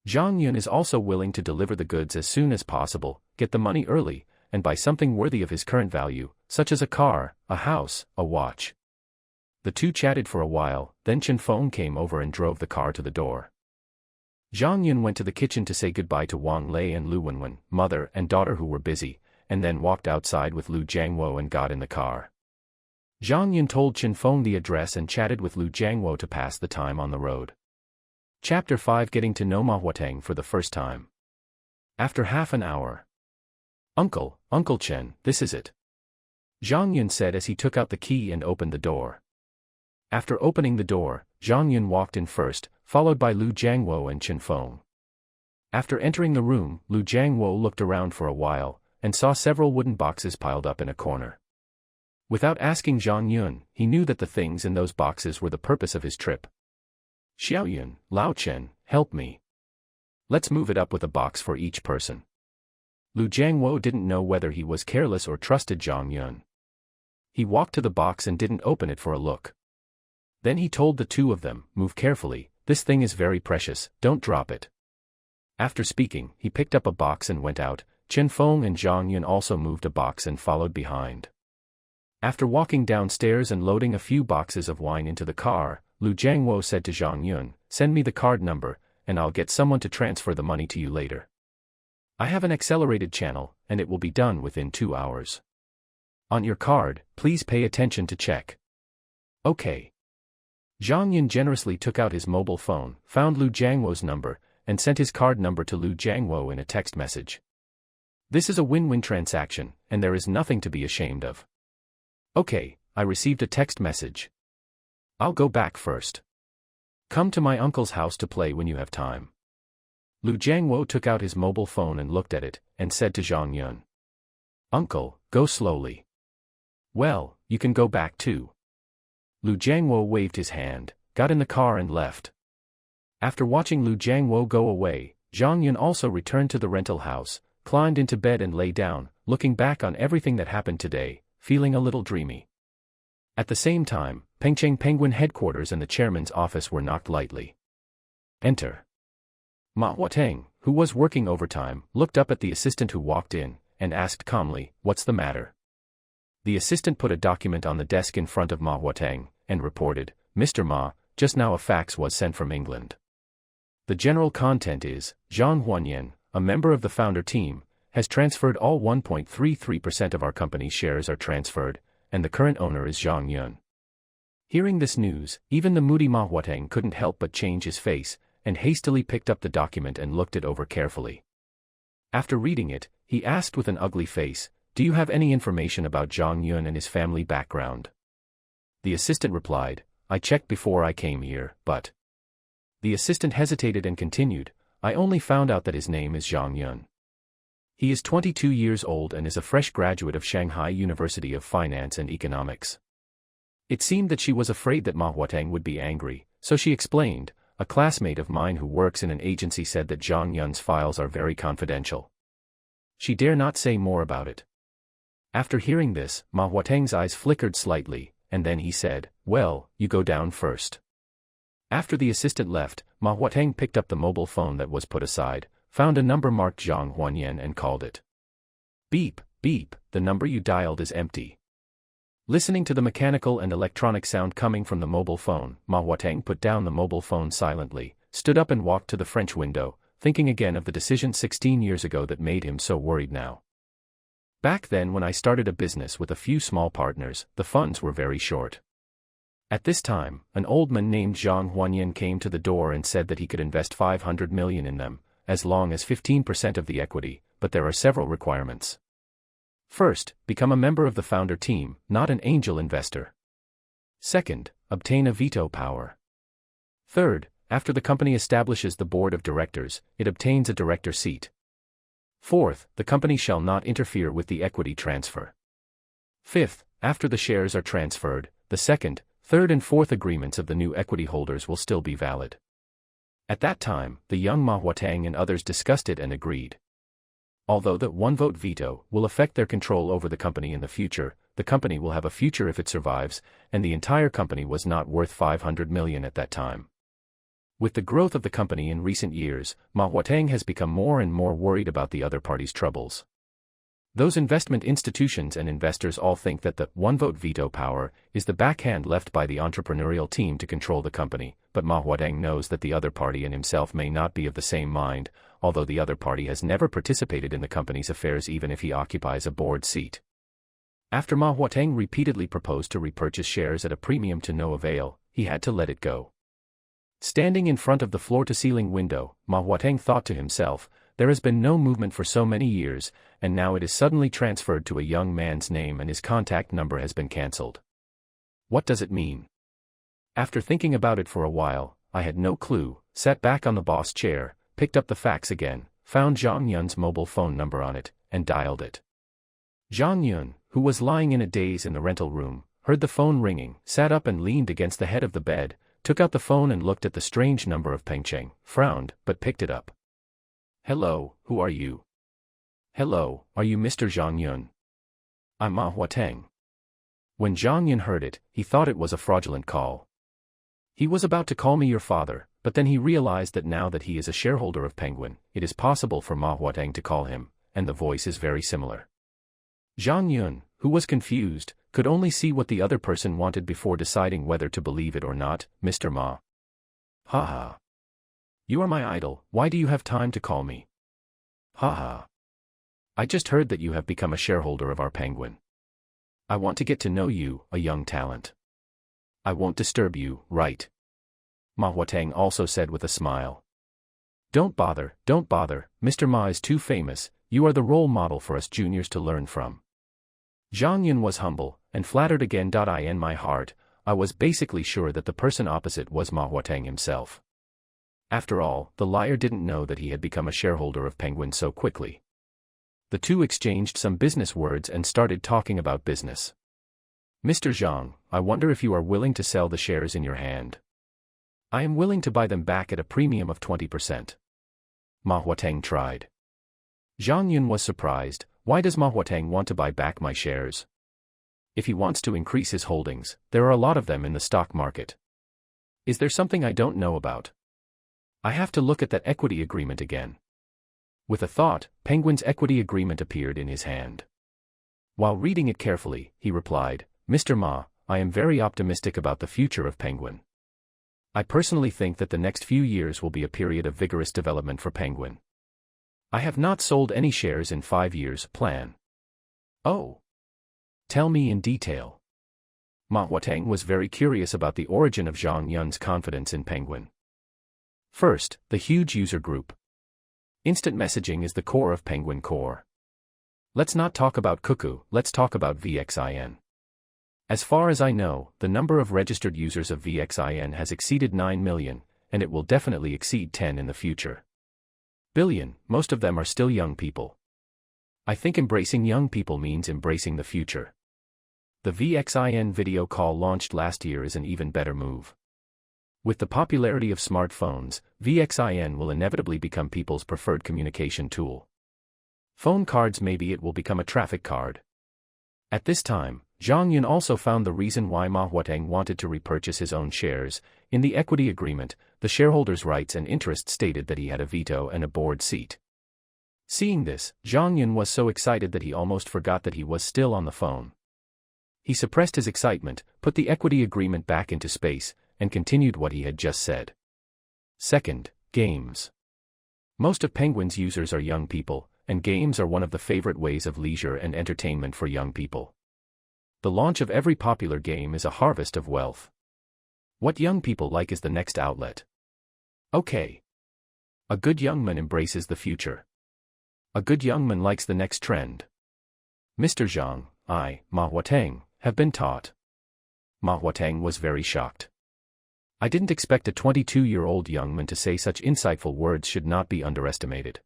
Zhang Yun is also willing to deliver the goods as soon as possible, get the money early, and buy something worthy of his current value, such as a car, a house, a watch. The two chatted for a while, then Chen Feng came over and drove the car to the door. Zhang Yun went to the kitchen to say goodbye to Wang Lei and Lu Wenwen, mother and daughter who were busy, and then walked outside with Lu Jiangwo and got in the car. Zhang Yun told Chen Feng the address and chatted with Lu Jiangwo to pass the time on the road. Chapter 5, Getting to know Ma Huateng for the first time. After half an hour. Uncle Chen, this is it," Zhang Yun said as he took out the key and opened the door. After opening the door, Zhang Yun walked in first, followed by Lu Jiangwo and Chen Feng. After entering the room, Lu Jiangwo looked around for a while, and saw several wooden boxes piled up in a corner. Without asking Zhang Yun, he knew that the things in those boxes were the purpose of his trip. "Xiaoyun, Lao Chen, help me. Let's move it up with a box for each person." Lu Jiangwo didn't know whether he was careless or trusted Zhang Yun. He walked to the box and didn't open it for a look. Then he told the two of them, "Move carefully, this thing is very precious, don't drop it." After speaking, he picked up a box and went out. Chen Feng and Zhang Yun also moved a box and followed behind. After walking downstairs and loading a few boxes of wine into the car, Lu Jiangwo said to Zhang Yun, "Send me the card number, and I'll get someone to transfer the money to you later." I have an accelerated channel, and it will be done within 2 hours. On your card, please pay attention to check. Okay. Zhang Yun generously took out his mobile phone, found Lu Jiangwo's number, and sent his card number to Lu Jiangwo in a text message. This is a win-win transaction, and there is nothing to be ashamed of. Okay, I received a text message. I'll go back first. Come to my uncle's house to play when you have time. Lu Jiangwo took out his mobile phone and looked at it, and said to Zhang Yun. Uncle, go slowly. Well, you can go back too. Lu Jiangwo waved his hand, got in the car and left. After watching Lu Jiangwo go away, Zhang Yun also returned to the rental house, climbed into bed and lay down, looking back on everything that happened today, feeling a little dreamy. At the same time, Pengcheng Penguin headquarters and the chairman's office were knocked lightly. Enter. Ma Huateng, who was working overtime, looked up at the assistant who walked in, and asked calmly, "What's the matter?" The assistant put a document on the desk in front of Ma Huateng, and reported, "Mr. Ma, just now a fax was sent from England. The general content is, Zhang Huanyan, a member of the founder team, has transferred all 1.33% of our company's shares are transferred, and the current owner is Zhang Yun." Hearing this news, even the moody Ma Huateng couldn't help but change his face, and hastily picked up the document and looked it over carefully. After reading it, he asked with an ugly face, "Do you have any information about Zhang Yun and his family background?" The assistant replied, "I checked before I came here, but..." The assistant hesitated and continued, "I only found out that his name is Zhang Yun. He is 22 years old and is a fresh graduate of Shanghai University of Finance and Economics." It seemed that she was afraid that Ma Huateng would be angry, so she explained, "A classmate of mine who works in an agency said that Zhang Yun's files are very confidential." She dare not say more about it. After hearing this, Ma Huateng's eyes flickered slightly, and then he said, "Well, you go down first." After the assistant left, Ma Huateng picked up the mobile phone that was put aside, found a number marked Zhang Huanyan and called it. Beep, beep, the number you dialed is empty. Listening to the mechanical and electronic sound coming from the mobile phone, Ma Huateng put down the mobile phone silently, stood up and walked to the French window, thinking again of the decision 16 years ago that made him so worried now. Back then when I started a business with a few small partners, the funds were very short. At this time, an old man named Zhang Huanyan came to the door and said that he could invest 500 million in them, as long as 15% of the equity, but there are several requirements. First, become a member of the founder team, not an angel investor. Second, obtain a veto power. Third, after the company establishes the board of directors, it obtains a director seat. Fourth, the company shall not interfere with the equity transfer. Fifth, after the shares are transferred, the second, third and fourth agreements of the new equity holders will still be valid. At that time, the young Ma Huateng and others discussed it and agreed. Although the one-vote veto will affect their control over the company in the future, the company will have a future if it survives, and the entire company was not worth 500 million at that time. With the growth of the company in recent years, Ma Huateng has become more and more worried about the other party's troubles. Those investment institutions and investors all think that the one-vote veto power is the backhand left by the entrepreneurial team to control the company, but Ma Huateng knows that the other party and himself may not be of the same mind, although the other party has never participated in the company's affairs even if he occupies a board seat. After Ma Huateng repeatedly proposed to repurchase shares at a premium to no avail, he had to let it go. Standing in front of the floor-to-ceiling window, Ma Huateng thought to himself, there has been no movement for so many years, and now it is suddenly transferred to a young man's name and his contact number has been cancelled. What does it mean? After thinking about it for a while, I had no clue, sat back on the boss chair, picked up the fax again, found Zhang Yun's mobile phone number on it, and dialed it. Zhang Yun, who was lying in a daze in the rental room, heard the phone ringing, sat up and leaned against the head of the bed, took out the phone and looked at the strange number of Pengcheng, frowned, but picked it up. "Hello, who are you?" "Hello, are you Mr. Zhang Yun?" "I'm Ma Huateng." When Zhang Yun heard it, he thought it was a fraudulent call. "He was about to call me your father, but then he realized that now that he is a shareholder of Penguin, it is possible for Ma Huateng to call him, and the voice is very similar." Zhang Yun, who was confused, could only see what the other person wanted before deciding whether to believe it or not. "Mr. Ma." "Ha ha. You are my idol, why do you have time to call me?" Haha. I just heard that you have become a shareholder of our Penguin. I want to get to know you, a young talent. I won't disturb you, right? Ma Huateng also said with a smile. Don't bother, Mr. Ma is too famous, you are the role model for us juniors to learn from. Zhang Yun was humble, and flattered again. In my heart, I was basically sure that the person opposite was Ma Huateng himself. After all, the liar didn't know that he had become a shareholder of Penguin so quickly. The two exchanged some business words and started talking about business. Mr. Zhang, I wonder if you are willing to sell the shares in your hand. I am willing to buy them back at a premium of 20%. Ma Huateng tried. Zhang Yun was surprised. Why does Ma Huateng want to buy back my shares? If he wants to increase his holdings, there are a lot of them in the stock market. Is there something I don't know about? I have to look at that equity agreement again. With a thought, Penguin's equity agreement appeared in his hand. While reading it carefully, he replied, Mr. Ma, I am very optimistic about the future of Penguin. I personally think that the next few years will be a period of vigorous development for Penguin. I have not sold any shares in 5 years. Plan. Oh. Tell me in detail. Ma Huateng was very curious about the origin of Zhang Yun's confidence in Penguin. First, the huge user group. Instant messaging is the core of Penguin Core. Let's not talk about Cuckoo, let's talk about VXIN. As far as I know, the number of registered users of VXIN has exceeded 9 million, and it will definitely exceed 10 in the future. Billion, most of them are still young people. I think embracing young people means embracing the future. The VXIN video call launched last year is an even better move. With the popularity of smartphones, VXIN will inevitably become people's preferred communication tool. Phone cards, maybe it will become a traffic card. At this time, Zhang Yun also found the reason why Ma Huateng wanted to repurchase his own shares. In the equity agreement, the shareholders' rights and interests stated that he had a veto and a board seat. Seeing this, Zhang Yun was so excited that he almost forgot that he was still on the phone. He suppressed his excitement, put the equity agreement back into space, and continued what he had just said. Second, games. Most of Penguin's users are young people, and games are one of the favorite ways of leisure and entertainment for young people. The launch of every popular game is a harvest of wealth. What young people like is the next outlet. Okay. A good young man embraces the future. A good young man likes the next trend. Mr. Zhang, Ma Huateng, have been taught. Ma Huateng was very shocked. I didn't expect a 22-year-old young man to say such insightful words should not be underestimated.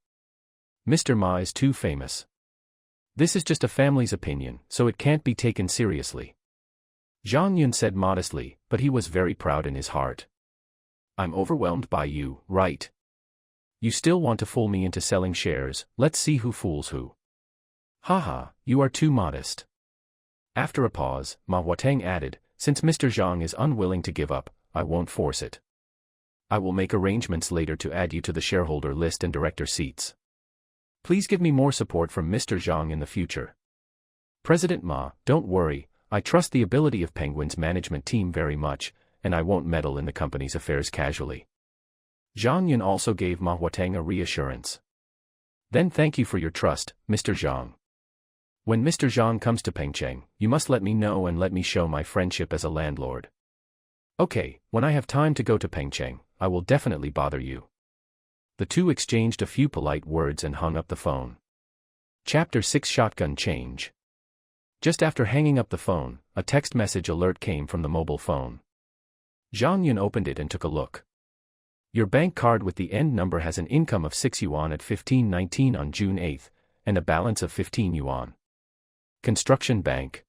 Mr. Ma is too famous. This is just a family's opinion, so it can't be taken seriously. Zhang Yun said modestly, but he was very proud in his heart. I'm overwhelmed by you, right? You still want to fool me into selling shares, let's see who fools who. Haha, you are too modest. After a pause, Ma Huateng added, since Mr. Zhang is unwilling to give up, I won't force it. I will make arrangements later to add you to the shareholder list and director seats. Please give me more support from Mr. Zhang in the future. President Ma, don't worry, I trust the ability of Penguin's management team very much, and I won't meddle in the company's affairs casually. Zhang Yun also gave Ma Huateng a reassurance. Then thank you for your trust, Mr. Zhang. When Mr. Zhang comes to Pengcheng, you must let me know and let me show my friendship as a landlord. Okay, when I have time to go to Pengcheng, I will definitely bother you. The two exchanged a few polite words and hung up the phone. Chapter 6 Shotgun Change. Just after hanging up the phone, a text message alert came from the mobile phone. Zhang Yun opened it and took a look. Your bank card with the end number has an income of 6 yuan at 15.19 on June 8, and a balance of 15 yuan. Construction Bank.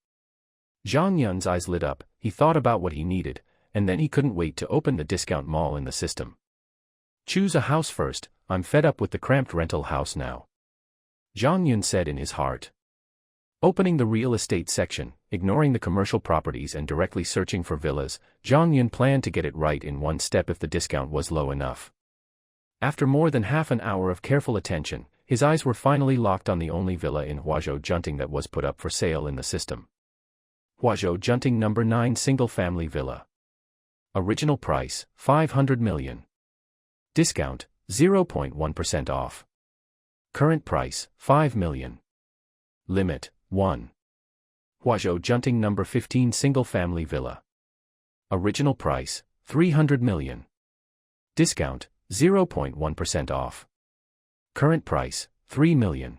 Zhang Yun's eyes lit up, he thought about what he needed, and then he couldn't wait to open the discount mall in the system. Choose a house first, I'm fed up with the cramped rental house now. Zhang Yun said in his heart. Opening the real estate section, ignoring the commercial properties and directly searching for villas, Zhang Yun planned to get it right in one step if the discount was low enough. After more than half an hour of careful attention, his eyes were finally locked on the only villa in Huazhou Junting that was put up for sale in the system. Huazhou Junting No. 9 Single-Family Villa. Original price, 500 million. Discount, 0.1% off. Current price, 5 million. Limit, 1. Huazhou Junting number 15 single-family villa. Original price, 300 million. Discount, 0.1% off. Current price, 3 million.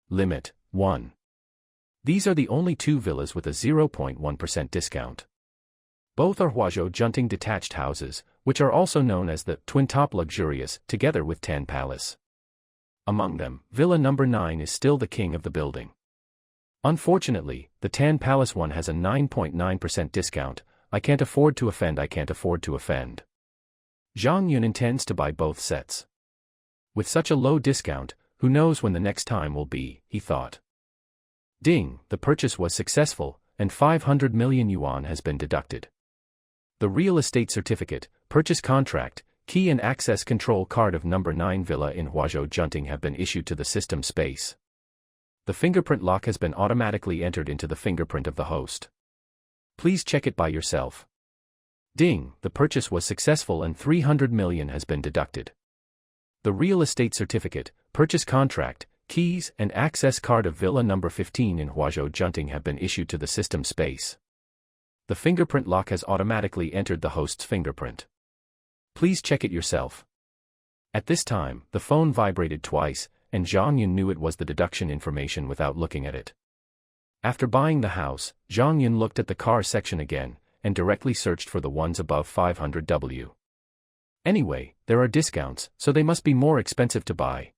Limit, 1. These are the only two villas with a 0.1% discount. Both are Huazhou Junting detached houses, which are also known as the twin-top luxurious, together with Tan Palace. Among them, Villa number 9 is still the king of the building. Unfortunately, the Tan Palace one has a 9.9% discount. I can't afford to offend. Zhang Yun intends to buy both sets. With such a low discount, who knows when the next time will be, he thought. Ding, the purchase was successful, and 500 million yuan has been deducted. The real estate certificate, purchase contract, key and access control card of number 9 villa in Huazhou Junting have been issued to the system space. The fingerprint lock has been automatically entered into the fingerprint of the host. Please check it by yourself. Ding, the purchase was successful and 300 million has been deducted. The real estate certificate, purchase contract, keys and access card of villa number 15 in Huazhou Junting have been issued to the system space. The fingerprint lock has automatically entered the host's fingerprint. Please check it yourself. At this time, the phone vibrated twice, and Zhang Yun knew it was the deduction information without looking at it. After buying the house, Zhang Yun looked at the car section again, and directly searched for the ones above 500W. Anyway, there are discounts, so they must be more expensive to buy.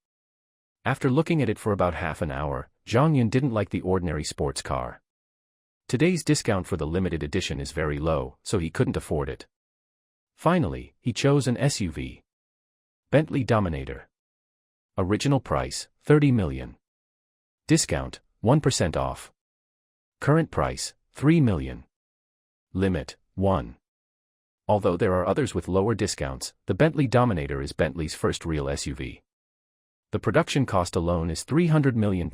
After looking at it for about half an hour, Zhang Yun didn't like the ordinary sports car. Today's discount for the limited edition is very low, so he couldn't afford it. Finally, he chose an SUV. Bentley Dominator. Original price, 30 million. Discount, 1% off. Current price, 3 million. Limit, 1. Although there are others with lower discounts, the Bentley Dominator is Bentley's first real SUV. The production cost alone is £300 million,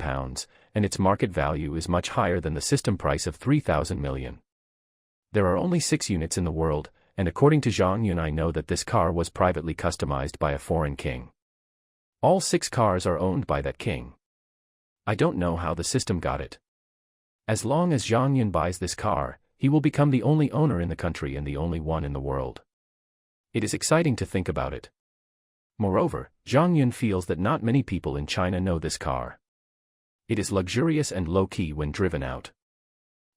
and its market value is much higher than the system price of 3,000 million. There are only 6 units in the world, and according to Zhang Yun I know that this car was privately customized by a foreign king. All 6 cars are owned by that king. I don't know how the system got it. As long as Zhang Yun buys this car, he will become the only owner in the country and the only one in the world. It is exciting to think about it. Moreover, Zhang Yun feels that not many people in China know this car. It is luxurious and low-key when driven out.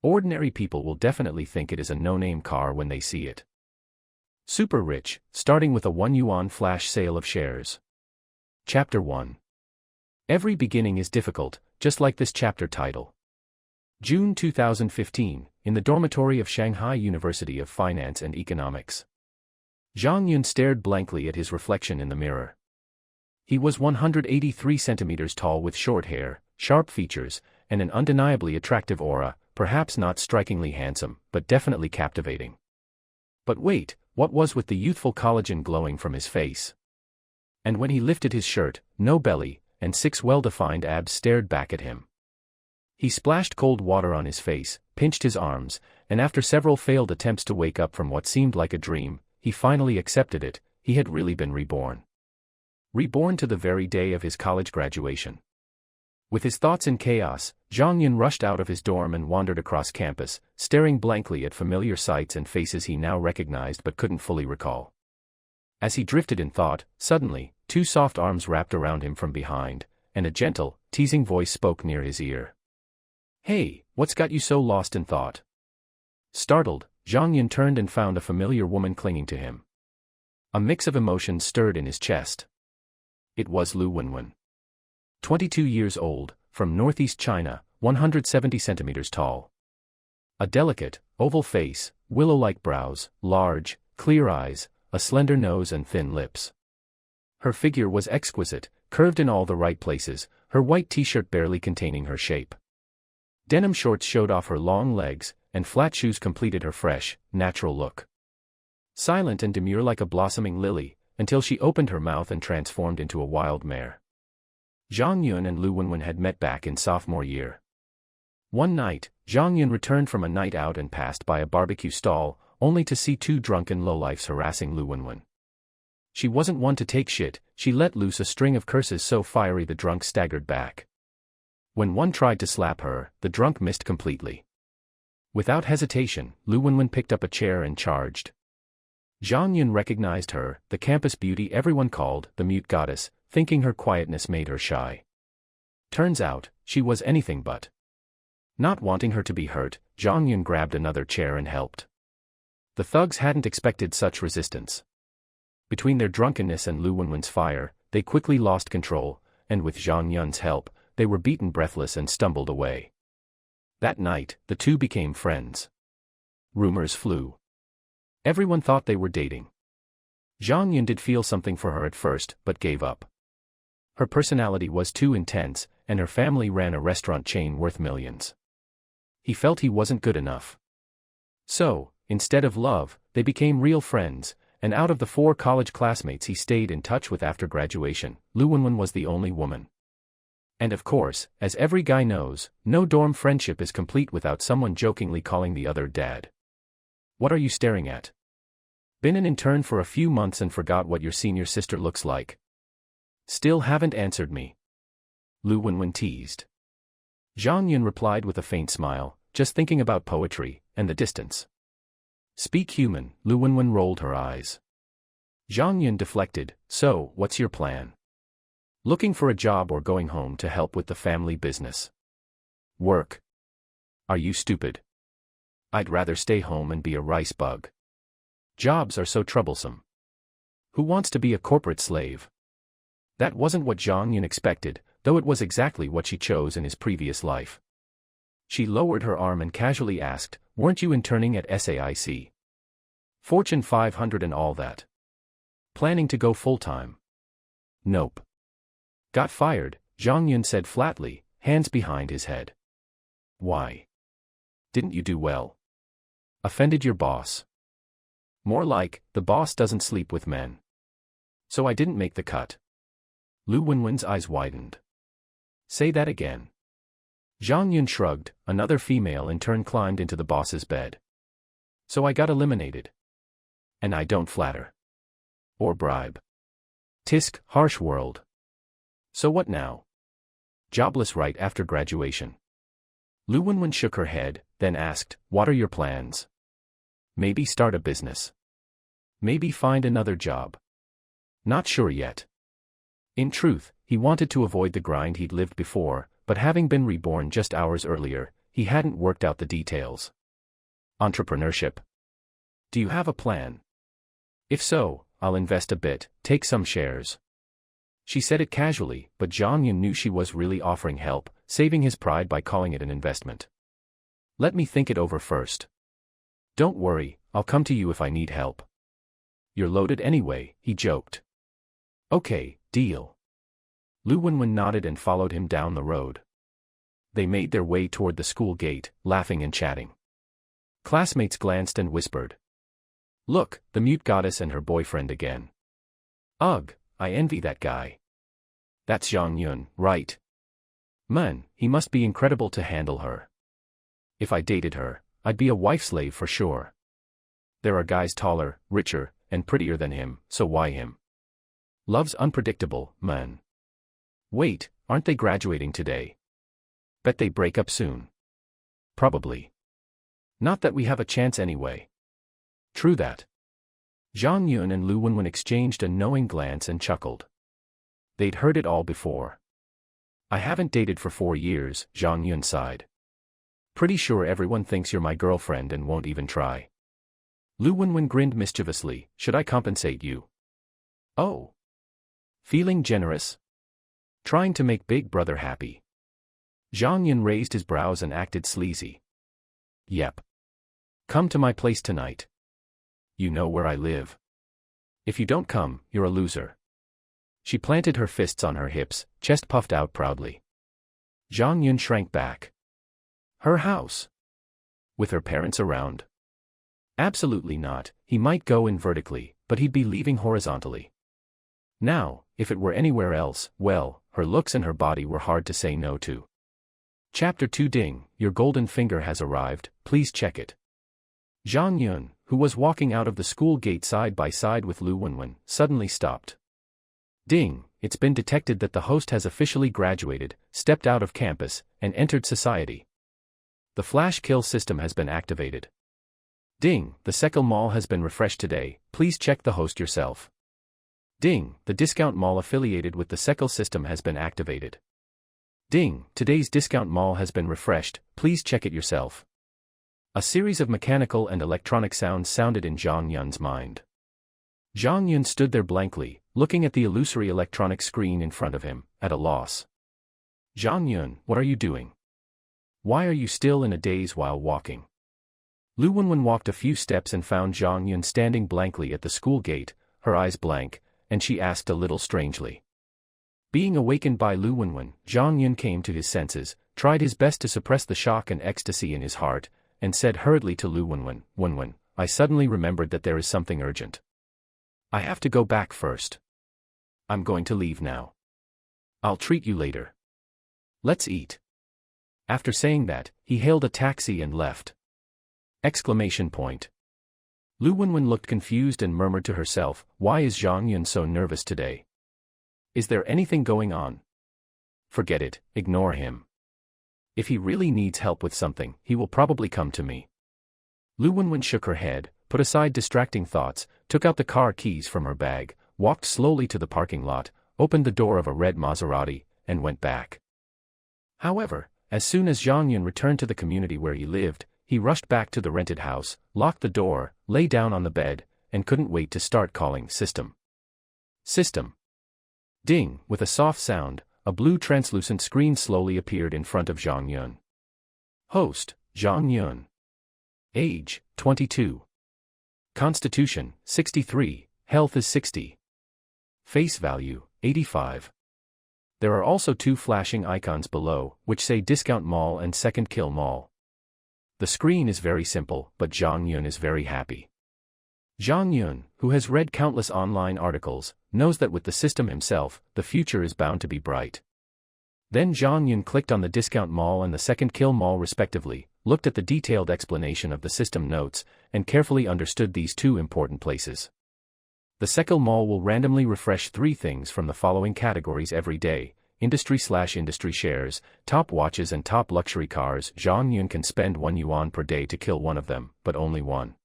Ordinary people will definitely think it is a no-name car when they see it. Super rich, starting with a 1 yuan flash sale of shares. Chapter 1. Every beginning is difficult, just like this chapter title. June 2015, in the dormitory of Shanghai University of Finance and Economics. Zhang Yun stared blankly at his reflection in the mirror. He was 183 centimeters tall with short hair, sharp features, and an undeniably attractive aura, perhaps not strikingly handsome, but definitely captivating. But wait, what was with the youthful collagen glowing from his face? And when he lifted his shirt, no belly, and 6 well-defined abs stared back at him. He splashed cold water on his face, pinched his arms, and after several failed attempts to wake up from what seemed like a dream, he finally accepted it. He had really been reborn. Reborn to the very day of his college graduation. With his thoughts in chaos, Zhang Yun rushed out of his dorm and wandered across campus, staring blankly at familiar sights and faces he now recognized but couldn't fully recall. As he drifted in thought, suddenly, 2 soft arms wrapped around him from behind, and a gentle, teasing voice spoke near his ear. "Hey, what's got you so lost in thought?" Startled, Zhang Yun turned and found a familiar woman clinging to him. A mix of emotions stirred in his chest. It was Lu Wenwen. 22 years old, from northeast China, 170 centimeters tall. A delicate, oval face, willow-like brows, large, clear eyes, a slender nose and thin lips. Her figure was exquisite, curved in all the right places, her white t-shirt barely containing her shape. Denim shorts showed off her long legs, and flat shoes completed her fresh, natural look. Silent and demure like a blossoming lily, until she opened her mouth and transformed into a wild mare. Zhang Yun and Lu Wenwen had met back in sophomore year. One night, Zhang Yun returned from a night out and passed by a barbecue stall, only to see 2 drunken lowlifes harassing Lu Wenwen. She wasn't one to take shit. She let loose a string of curses so fiery the drunk staggered back. When one tried to slap her, the drunk missed completely. Without hesitation, Lu Wenwen picked up a chair and charged. Zhang Yun recognized her, the campus beauty everyone called the mute goddess, thinking her quietness made her shy. Turns out, she was anything but. Not wanting her to be hurt, Zhang Yun grabbed another chair and helped. The thugs hadn't expected such resistance. Between their drunkenness and Lu Wenwen's fire, they quickly lost control, and with Zhang Yun's help, they were beaten breathless and stumbled away. That night, the two became friends. Rumors flew. Everyone thought they were dating. Zhang Yun did feel something for her at first, but gave up. Her personality was too intense, and her family ran a restaurant chain worth millions. He felt he wasn't good enough. So, instead of love, they became real friends, and out of the 4 college classmates he stayed in touch with after graduation, Lu Wenwen was the only woman. And of course, as every guy knows, no dorm friendship is complete without someone jokingly calling the other dad. What are you staring at? Been an intern for a few months and forgot what your senior sister looks like? Still haven't answered me. Lu Wenwen teased. Zhang Yun replied with a faint smile, just thinking about poetry, and the distance. Speak human, Lu Wenwen rolled her eyes. Zhang Yun deflected, so, what's your plan? Looking for a job or going home to help with the family business? Work. Are you stupid? I'd rather stay home and be a rice bug. Jobs are so troublesome. Who wants to be a corporate slave? That wasn't what Zhang Yun expected, though it was exactly what she chose in his previous life. She lowered her arm and casually asked, weren't you interning at SAIC? Fortune 500 and all that. Planning to go full-time? Nope. Got fired, Zhang Yun said flatly, hands behind his head. Why? Didn't you do well? Offended your boss? More like, the boss doesn't sleep with men. So I didn't make the cut. Lu Wenwen's eyes widened. Say that again. Zhang Yun shrugged, another female in turn climbed into the boss's bed. So I got eliminated. And I don't flatter. Or bribe. Tisk, harsh world. So what now? Jobless right after graduation. Lu Wenwen shook her head, then asked, what are your plans? Maybe start a business. Maybe find another job. Not sure yet. In truth, he wanted to avoid the grind he'd lived before, but having been reborn just hours earlier, he hadn't worked out the details. Entrepreneurship. Do you have a plan? If so, I'll invest a bit, take some shares. She said it casually, but Zhang Yun knew she was really offering help, saving his pride by calling it an investment. Let me think it over first. Don't worry, I'll come to you if I need help. You're loaded anyway, he joked. Okay, deal. Lu Wenwen nodded and followed him down the road. They made their way toward the school gate, laughing and chatting. Classmates glanced and whispered. Look, the mute goddess and her boyfriend again. Ugh, I envy that guy. That's Zhang Yun, right? Man, he must be incredible to handle her. If I dated her, I'd be a wife slave for sure. There are guys taller, richer, and prettier than him, so why him? Love's unpredictable, man. Wait, aren't they graduating today? Bet they break up soon. Probably. Not that we have a chance anyway. True that. Zhang Yun and Lu Wenwen exchanged a knowing glance and chuckled. They'd heard it all before. I haven't dated for 4 years, Zhang Yun sighed. Pretty sure everyone thinks you're my girlfriend and won't even try. Lu Wenwen grinned mischievously, should I compensate you? Oh. Feeling generous? Trying to make Big Brother happy. Zhang Yun raised his brows and acted sleazy. Yep. Come to my place tonight. You know where I live. If you don't come, you're a loser. She planted her fists on her hips, chest puffed out proudly. Zhang Yun shrank back. Her house? With her parents around? Absolutely not, he might go in vertically, but he'd be leaving horizontally. Now, if it were anywhere else, well, her looks and her body were hard to say no to. Chapter 2 Ding, your golden finger has arrived, please check it. Zhang Yun, who was walking out of the school gate side by side with Lu Wenwen, suddenly stopped. Ding, it's been detected that the host has officially graduated, stepped out of campus, and entered society. The flash kill system has been activated. Ding, the Sekil Mall has been refreshed today, please check the host yourself. Ding, the discount mall affiliated with the Sekil system has been activated. Ding, today's discount mall has been refreshed, please check it yourself. A series of mechanical and electronic sounds sounded in Zhang Yun's mind. Zhang Yun stood there blankly, looking at the illusory electronic screen in front of him, at a loss. Zhang Yun, what are you doing? Why are you still in a daze while walking? Lu Wenwen walked a few steps and found Zhang Yun standing blankly at the school gate, her eyes blank, and she asked a little strangely. Being awakened by Lu Wenwen, Zhang Yun came to his senses, tried his best to suppress the shock and ecstasy in his heart, and said hurriedly to Lu Wenwen, Wenwen, I suddenly remembered that there is something urgent. I have to go back first. I'm going to leave now. I'll treat you later. Let's eat. After saying that, he hailed a taxi and left. Exclamation point. Lu Wenwen looked confused and murmured to herself, why is Zhang Yun so nervous today? Is there anything going on? Forget it, ignore him. If he really needs help with something, he will probably come to me. Lu Wenwen shook her head, put aside distracting thoughts, took out the car keys from her bag, walked slowly to the parking lot, opened the door of a red Maserati, and went back. However, as soon as Zhang Yun returned to the community where he lived, he rushed back to the rented house, locked the door, lay down on the bed, and couldn't wait to start calling System. System. Ding, with a soft sound, a blue translucent screen slowly appeared in front of Zhang Yun. Host, Zhang Yun. Age, 22. Constitution, 63, health is 60. Face value, 85. There are also two flashing icons below, which say Discount Mall and Second Kill Mall. The screen is very simple, but Zhang Yun is very happy. Zhang Yun, who has read countless online articles, knows that with the system himself, the future is bound to be bright. Then Zhang Yun clicked on the Discount Mall and the Second Kill Mall respectively, looked at the detailed explanation of the system notes, and carefully understood these two important places. The Sekil Mall will randomly refresh 3 things from the following categories every day: industry/industry shares, top watches and top luxury cars. Zhang Yun can spend 1 yuan per day to kill one of them, but only one.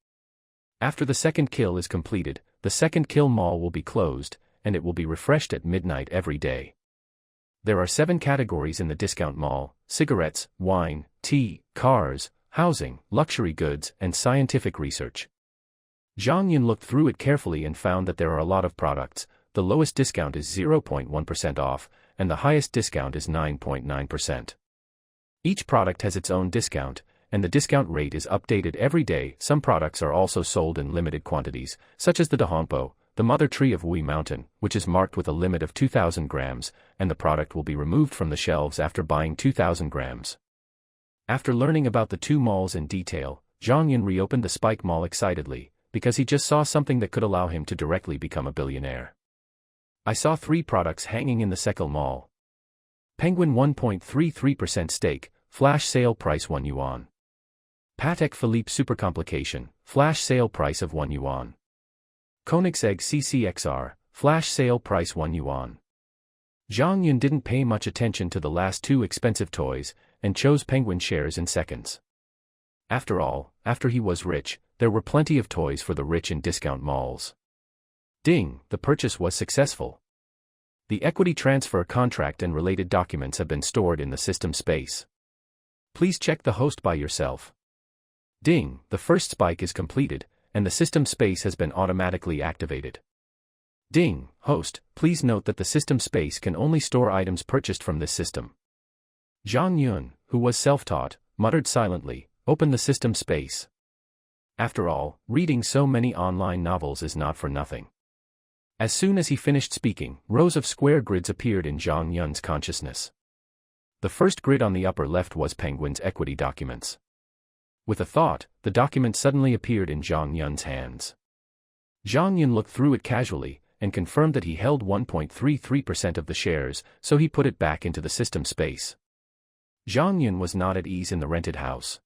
After the second kill is completed, the Second Kill Mall will be closed, and it will be refreshed at midnight every day. There are 7 categories in the Discount Mall: cigarettes, wine, tea, cars, housing, luxury goods, and scientific research. Zhang Yun looked through it carefully and found that there are a lot of products. The lowest discount is 0.1% off, and the highest discount is 9.9%. Each product has its own discount, and the discount rate is updated every day. Some products are also sold in limited quantities, such as the Dahompo, the mother tree of Wui Mountain, which is marked with a limit of 2,000 grams, and the product will be removed from the shelves after buying 2,000 grams. After learning about the 2 malls in detail, Zhang Yun reopened the Spike Mall excitedly, because he just saw something that could allow him to directly become a billionaire. I saw 3 products hanging in the Sekil Mall. Penguin 1.33% stake, flash sale price 1 yuan. Patek Philippe Super Complication, flash sale price of 1 yuan. Koenigsegg CCXR, flash sale price 1 yuan. Zhang Yun didn't pay much attention to the last 2 expensive toys, and chose Penguin shares in seconds. After all, after he was rich, there were plenty of toys for the rich in discount malls. Ding, the purchase was successful. The equity transfer contract and related documents have been stored in the system space. Please check the host by yourself. Ding, the first spike is completed, and the system space has been automatically activated. Ding, host, please note that the system space can only store items purchased from this system. Zhang Yun, who was self-taught, muttered silently, open the system space. After all, reading so many online novels is not for nothing. As soon as he finished speaking, rows of square grids appeared in Zhang Yun's consciousness. The first grid on the upper left was Penguin's equity documents. With a thought, the document suddenly appeared in Zhang Yun's hands. Zhang Yun looked through it casually, and confirmed that he held 1.33% of the shares, so he put it back into the system space. Zhang Yun was not at ease in the rented house.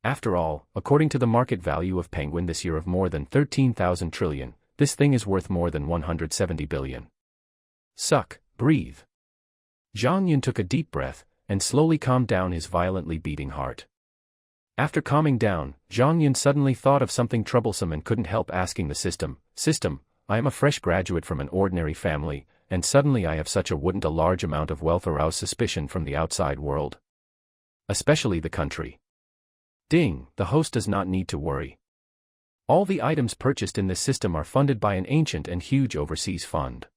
After all, according to the market value of Penguin this year of more than 13,000 trillion, this thing is worth more than 170 billion. Suck, breathe. Zhang Yun took a deep breath, and slowly calmed down his violently beating heart. After calming down, Zhang Yun suddenly thought of something troublesome and couldn't help asking the system, I am a fresh graduate from an ordinary family, and suddenly I have such a wouldn't a large amount of wealth arouse suspicion from the outside world? Especially the country. Ding, the host does not need to worry. All the items purchased in this system are funded by an ancient and huge overseas fund.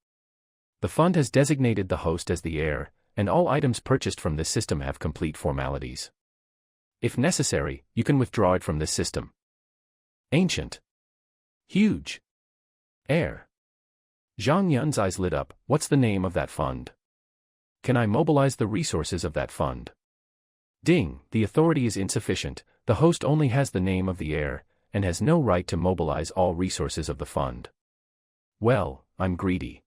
The fund has designated the host as the heir, and all items purchased from this system have complete formalities. If necessary, you can withdraw it from this system. Ancient. Huge. Heir. Zhang Yun's eyes lit up. What's the name of that fund? Can I mobilize the resources of that fund? Ding, the authority is insufficient. The host only has the name of the heir, and has no right to mobilize all resources of the fund. Well, I'm greedy.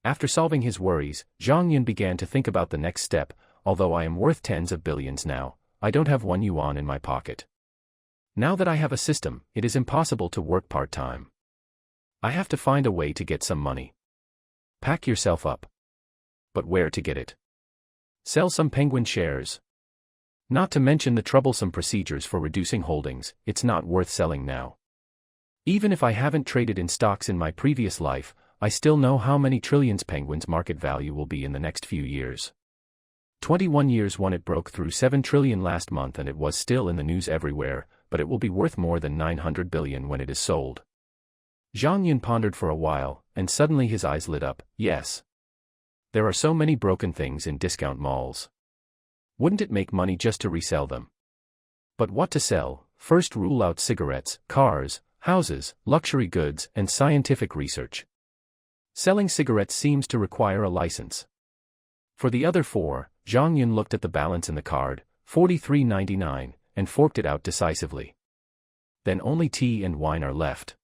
After solving his worries, Zhang Yun began to think about the next step. Although I am worth tens of billions now, I don't have 1 yuan in my pocket. Now that I have a system, it is impossible to work part-time. I have to find a way to get some money. Pack yourself up. But where to get it? Sell some Penguin shares. Not to mention the troublesome procedures for reducing holdings, it's not worth selling now. Even if I haven't traded in stocks in my previous life, I still know how many trillions Penguin's market value will be in the next few years. 21 years when it broke through 7 trillion last month, and it was still in the news everywhere, but it will be worth more than 900 billion when it is sold. Zhang Yun pondered for a while, and suddenly his eyes lit up. Yes. There are so many broken things in discount malls. Wouldn't it make money just to resell them? But what to sell? First rule out cigarettes, cars, houses, luxury goods, and scientific research. Selling cigarettes seems to require a license. For the other 4, Zhang Yun looked at the balance in the card, 43.99, and forked it out decisively. Then only tea and wine are left.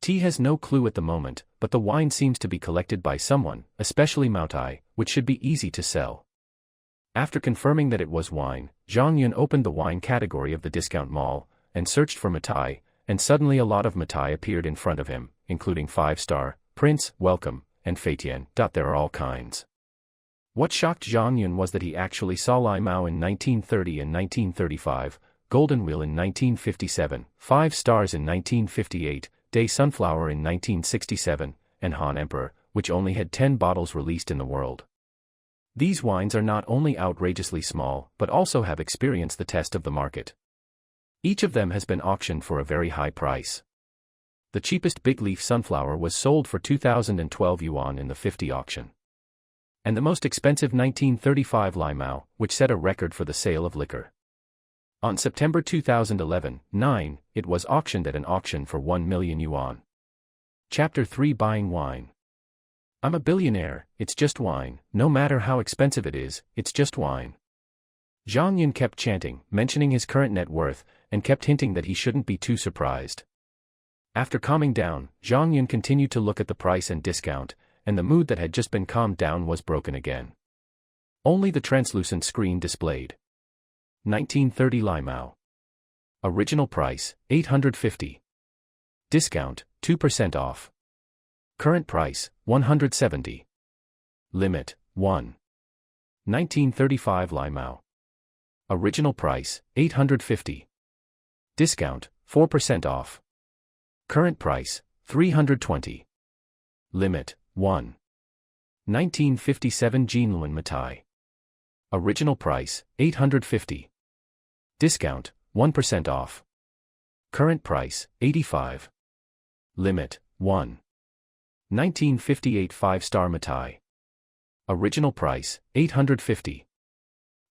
Tea has no clue at the moment, but the wine seems to be collected by someone, especially Moutai, which should be easy to sell. After confirming that it was wine, Zhang Yun opened the wine category of the discount mall, and searched for Moutai, and suddenly a lot of Moutai appeared in front of him, including 5-star, Prince, Welcome, and Feitian. There are all kinds. What shocked Zhang Yun was that he actually saw Lai Mao in 1930 and 1935, Golden Wheel in 1957, 5 Stars in 1958, Day Sunflower in 1967, and Han Emperor, which only had 10 bottles released in the world. These wines are not only outrageously small, but also have experienced the test of the market. Each of them has been auctioned for a very high price. The cheapest big leaf sunflower was sold for 2012 yuan in the 50 auction. And the most expensive 1935 Lai Mao, which set a record for the sale of liquor. On September 2011, it was auctioned at an auction for 1 million yuan. Chapter 3 Buying Wine. I'm a billionaire, it's just wine, no matter how expensive it is, it's just wine. Zhang Yun kept chanting, mentioning his current net worth, and kept hinting that he shouldn't be too surprised. After calming down, Zhang Yun continued to look at the price and discount, and the mood that had just been calmed down was broken again. Only the translucent screen displayed. 1930 Lai Mao. Original price, 850. Discount, 2% off. Current price, 170. Limit, 1. 1935 Lai Mao. Original price, 850. Discount, 4% off. Current price, 320. Limit, 1. 1957 Jinlun Matai. Original price, 850. Discount, 1% off. Current price, 85. Limit, 1. 1958 5-star Matai. Original price, 850.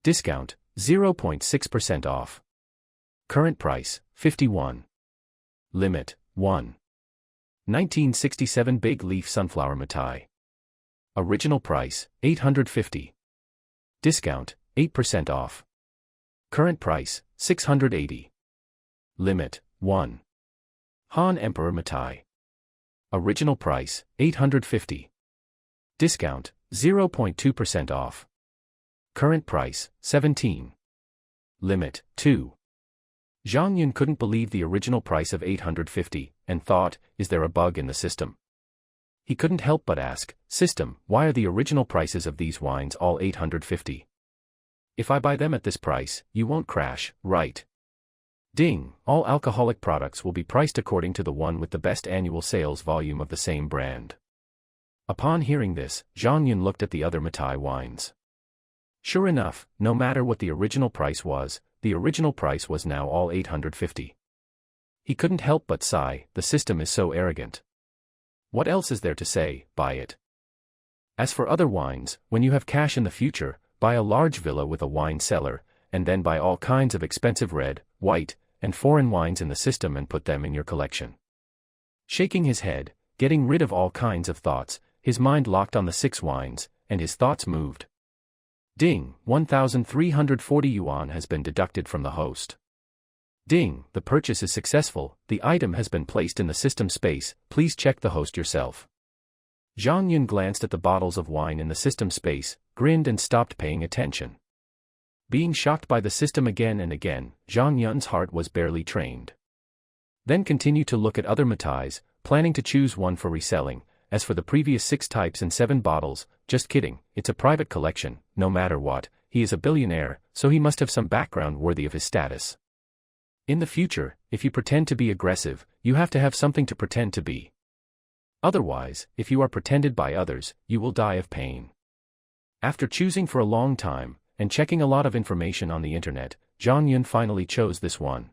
Discount, 0.6% off. Current price, 51. Limit, 1. 1967 Big Leaf Sunflower Matai. Original price, 850. Discount, 8% off. Current price, 680. Limit, 1. Han Emperor Matai. Original price, 850. Discount, 0.2% off. Current price, 17. Limit, 2. Zhang Yun couldn't believe the original price of 850, and thought, is there a bug in the system? He couldn't help but ask, system, why are the original prices of these wines all 850? If I buy them at this price, you won't crash, right? Ding, all alcoholic products will be priced according to the one with the best annual sales volume of the same brand. Upon hearing this, Zhang Yun looked at the other Matai wines. Sure enough, no matter what the original price was, the original price was now all 850. He couldn't help but sigh, the system is so arrogant. What else is there to say, buy it. As for other wines, when you have cash in the future, buy a large villa with a wine cellar, and then buy all kinds of expensive red, white, and foreign wines in the system and put them in your collection. Shaking his head, getting rid of all kinds of thoughts, his mind locked on the 6 wines, and his thoughts moved. Ding, 1,340 yuan has been deducted from the host. Ding, the purchase is successful, the item has been placed in the system space, please check the host yourself. Zhang Yun glanced at the bottles of wine in the system space, grinned and stopped paying attention. Being shocked by the system again and again, Zhang Yun's heart was barely trained. Then continued to look at other Matais, planning to choose one for reselling. As for the previous 6 types and 7 bottles, just kidding, it's a private collection, no matter what, he is a billionaire, so he must have some background worthy of his status. In the future, if you pretend to be aggressive, you have to have something to pretend to be. Otherwise, if you are pretended by others, you will die of pain. After choosing for a long time, and checking a lot of information on the internet, Zhang Yun finally chose this one.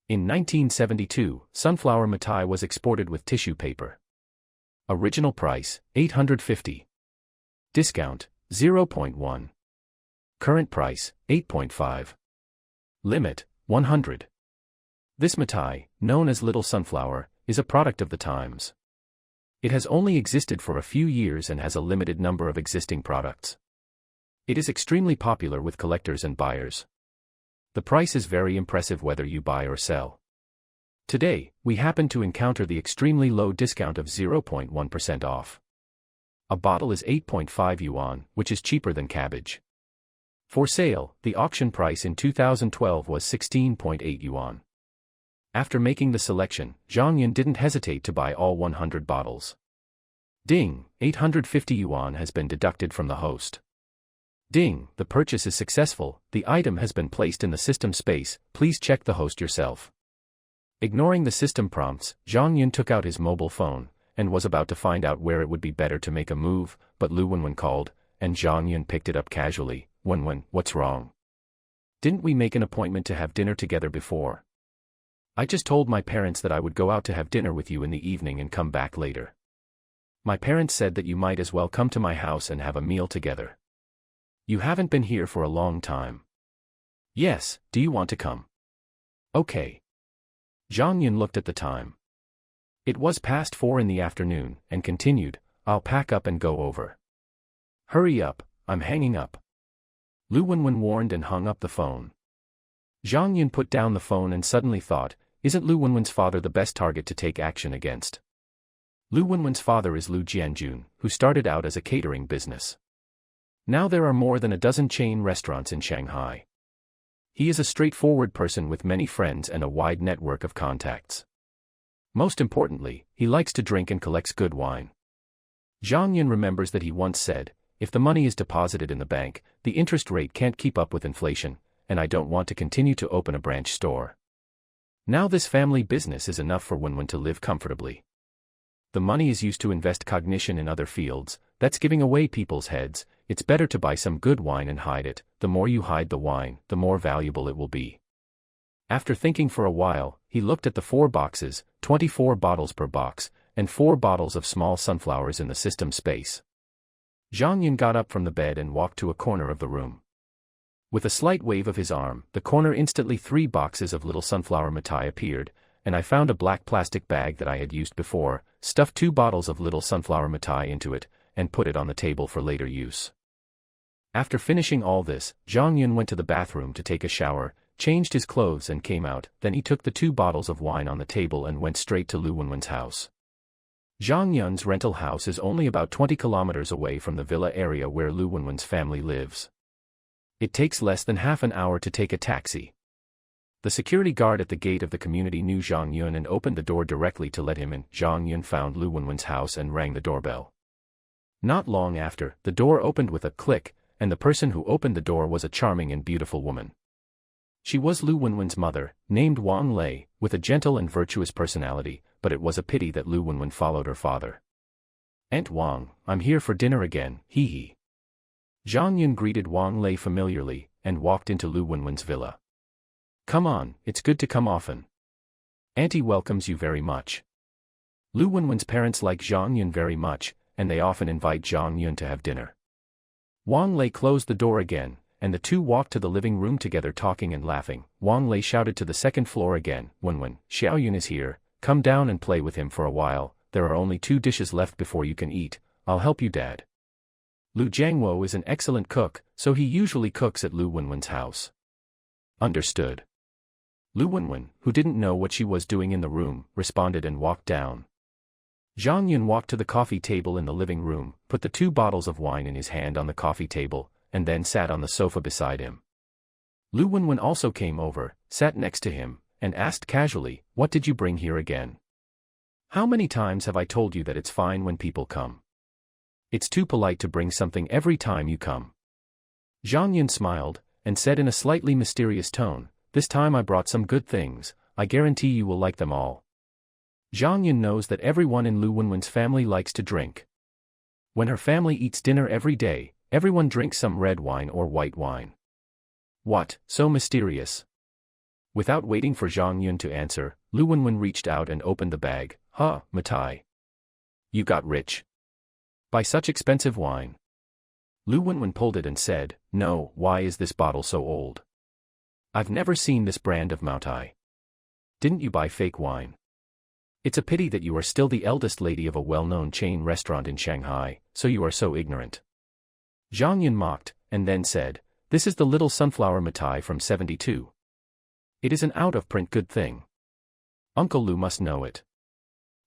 In 1972, sunflower Matai was exported with tissue paper. Original price, 850. Discount, 0.1. Current price, 8.5. Limit, 100. This Matai, known as Little Sunflower, is a product of the times. It has only existed for a few years and has a limited number of existing products. It is extremely popular with collectors and buyers. The price is very impressive whether you buy or sell. Today, we happen to encounter the extremely low discount of 0.1% off. A bottle is 8.5 yuan, which is cheaper than cabbage. For sale, the auction price in 2012 was 16.8 yuan. After making the selection, Zhang Yun didn't hesitate to buy all 100 bottles. Ding, 850 yuan has been deducted from the host. Ding, the purchase is successful, the item has been placed in the system space, please check the host yourself. Ignoring the system prompts, Zhang Yun took out his mobile phone, and was about to find out where it would be better to make a move, but Lu Wenwen called, and Zhang Yun picked it up casually. Wenwen, what's wrong? Didn't we make an appointment to have dinner together before? I just told my parents that I would go out to have dinner with you in the evening and come back later. My parents said that you might as well come to my house and have a meal together. You haven't been here for a long time. Yes, do you want to come? Okay. Zhang Yun looked at the time. It was past 4 in the afternoon, and continued, I'll pack up and go over. Hurry up, I'm hanging up. Lu Wenwen warned and hung up the phone. Zhang Yun put down the phone and suddenly thought, isn't Lu Wenwen's father the best target to take action against? Lu Wenwen's father is Lu Jianjun, who started out as a catering business. Now there are more than a dozen chain restaurants in Shanghai. He is a straightforward person with many friends and a wide network of contacts. Most importantly, he likes to drink and collects good wine. Zhang Yun remembers that he once said, if the money is deposited in the bank, the interest rate can't keep up with inflation, and I don't want to continue to open a branch store. Now this family business is enough for Wenwen to live comfortably. The money is used to invest cognition in other fields, that's giving away people's heads. It's better to buy some good wine and hide it. The more you hide the wine, the more valuable it will be. After thinking for a while, he looked at the 4 boxes, 24 bottles per box, and 4 bottles of small sunflowers in the system space. Zhang Yun got up from the bed and walked to a corner of the room. With a slight wave of his arm, the corner instantly 3 boxes of little sunflower Matai appeared, and I found a black plastic bag that I had used before, stuffed 2 bottles of little sunflower Matai into it, and put it on the table for later use. After finishing all this, Zhang Yun went to the bathroom to take a shower, changed his clothes and came out. Then he took the 2 bottles of wine on the table and went straight to Lu Wenwen's house. Zhang Yun's rental house is only about 20 kilometers away from the villa area where Lu Wenwen's family lives. It takes less than half an hour to take a taxi. The security guard at the gate of the community knew Zhang Yun and opened the door directly to let him in. Zhang Yun found Lu Wenwen's house and rang the doorbell. Not long after, the door opened with a click, and the person who opened the door was a charming and beautiful woman. She was Lu Wenwen's mother, named Wang Lei, with a gentle and virtuous personality, but it was a pity that Lu Wenwen followed her father. "Aunt Wang, I'm here for dinner again, hee." Zhang Yun greeted Wang Lei familiarly, and walked into Lu Wenwen's villa. "Come on, it's good to come often. Auntie welcomes you very much." Lu Wenwen's parents like Zhang Yun very much, and they often invite Zhang Yun to have dinner. Wang Lei closed the door again, and the two walked to the living room together talking and laughing. Wang Lei shouted to the second floor again, "Wenwen, Xiao Yun is here, come down and play with him for a while, there are only 2 dishes left before you can eat, I'll help you Dad." Lu Jiangwo is an excellent cook, so he usually cooks at Lu Wenwen's house. Understood. Lu Wenwen, who didn't know what she was doing in the room, responded and walked down. Zhang Yun walked to the coffee table in the living room, put the 2 bottles of wine in his hand on the coffee table, and then sat on the sofa beside him. Lu Wenwen also came over, sat next to him, and asked casually, "What did you bring here again? How many times have I told you that it's fine when people come? It's too polite to bring something every time you come." Zhang Yun smiled, and said in a slightly mysterious tone, "This time I brought some good things, I guarantee you will like them all." Zhang Yun knows that everyone in Lu Wenwen's family likes to drink. When her family eats dinner every day, everyone drinks some red wine or white wine. What, so mysterious? Without waiting for Zhang Yun to answer, Lu Wenwen reached out and opened the bag. "Huh, Matai. You got rich? By such expensive wine?" Lu Wenwen pulled it and said, "No, why is this bottle so old? I've never seen this brand of Matai. Didn't you buy fake wine? It's a pity that you are still the eldest lady of a well-known chain restaurant in Shanghai, so you are so ignorant." Zhang Yun mocked, and then said, "This is the little sunflower Matai from 72. It is an out-of-print good thing. Uncle Lu must know it.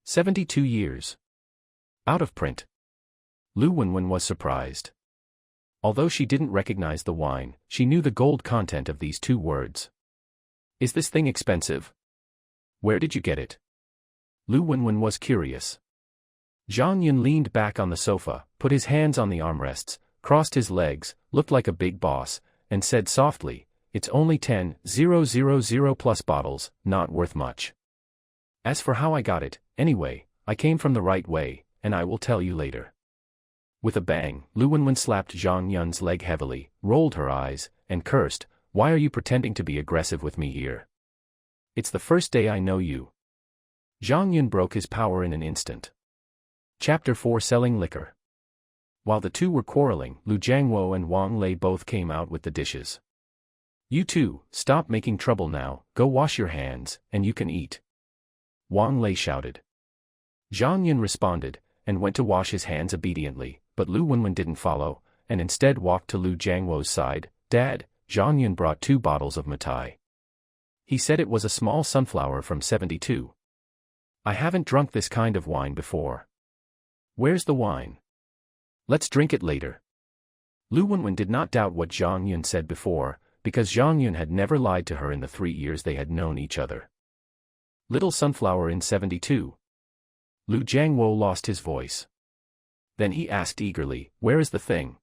72 years. Out of print." Lu Wenwen was surprised. Although she didn't recognize the wine, she knew the gold content of these 2 words. "Is this thing expensive? Where did you get it?" Lu Wenwen was curious. Zhang Yun leaned back on the sofa, put his hands on the armrests, crossed his legs, looked like a big boss, and said softly, "It's only 10,000 plus bottles, not worth much. As for how I got it, anyway, I came from the right way, and I will tell you later." With a bang, Lu Wenwen slapped Zhang Yun's leg heavily, rolled her eyes, and cursed, "Why are you pretending to be aggressive with me here? It's the first day I know you." Zhang Yun broke his power in an instant. Chapter 4: Selling Liquor. While the two were quarreling, Lu Jiangwo and Wang Lei both came out with the dishes. "You two, stop making trouble now, go wash your hands, and you can eat," Wang Lei shouted. Zhang Yun responded, and went to wash his hands obediently, but Lu Wenwen didn't follow, and instead walked to Lu Jiangwo's side. "Dad," Zhang Yun brought 2 bottles of Matai. He said it was a small sunflower from 72. "I haven't drunk this kind of wine before." "Where's the wine? Let's drink it later." Lu Wenwen did not doubt what Zhang Yun said before, because Zhang Yun had never lied to her in the 3 years they had known each other. "Little sunflower in 72. Lu Jiangwo lost his voice. Then he asked eagerly, "Where is the thing?"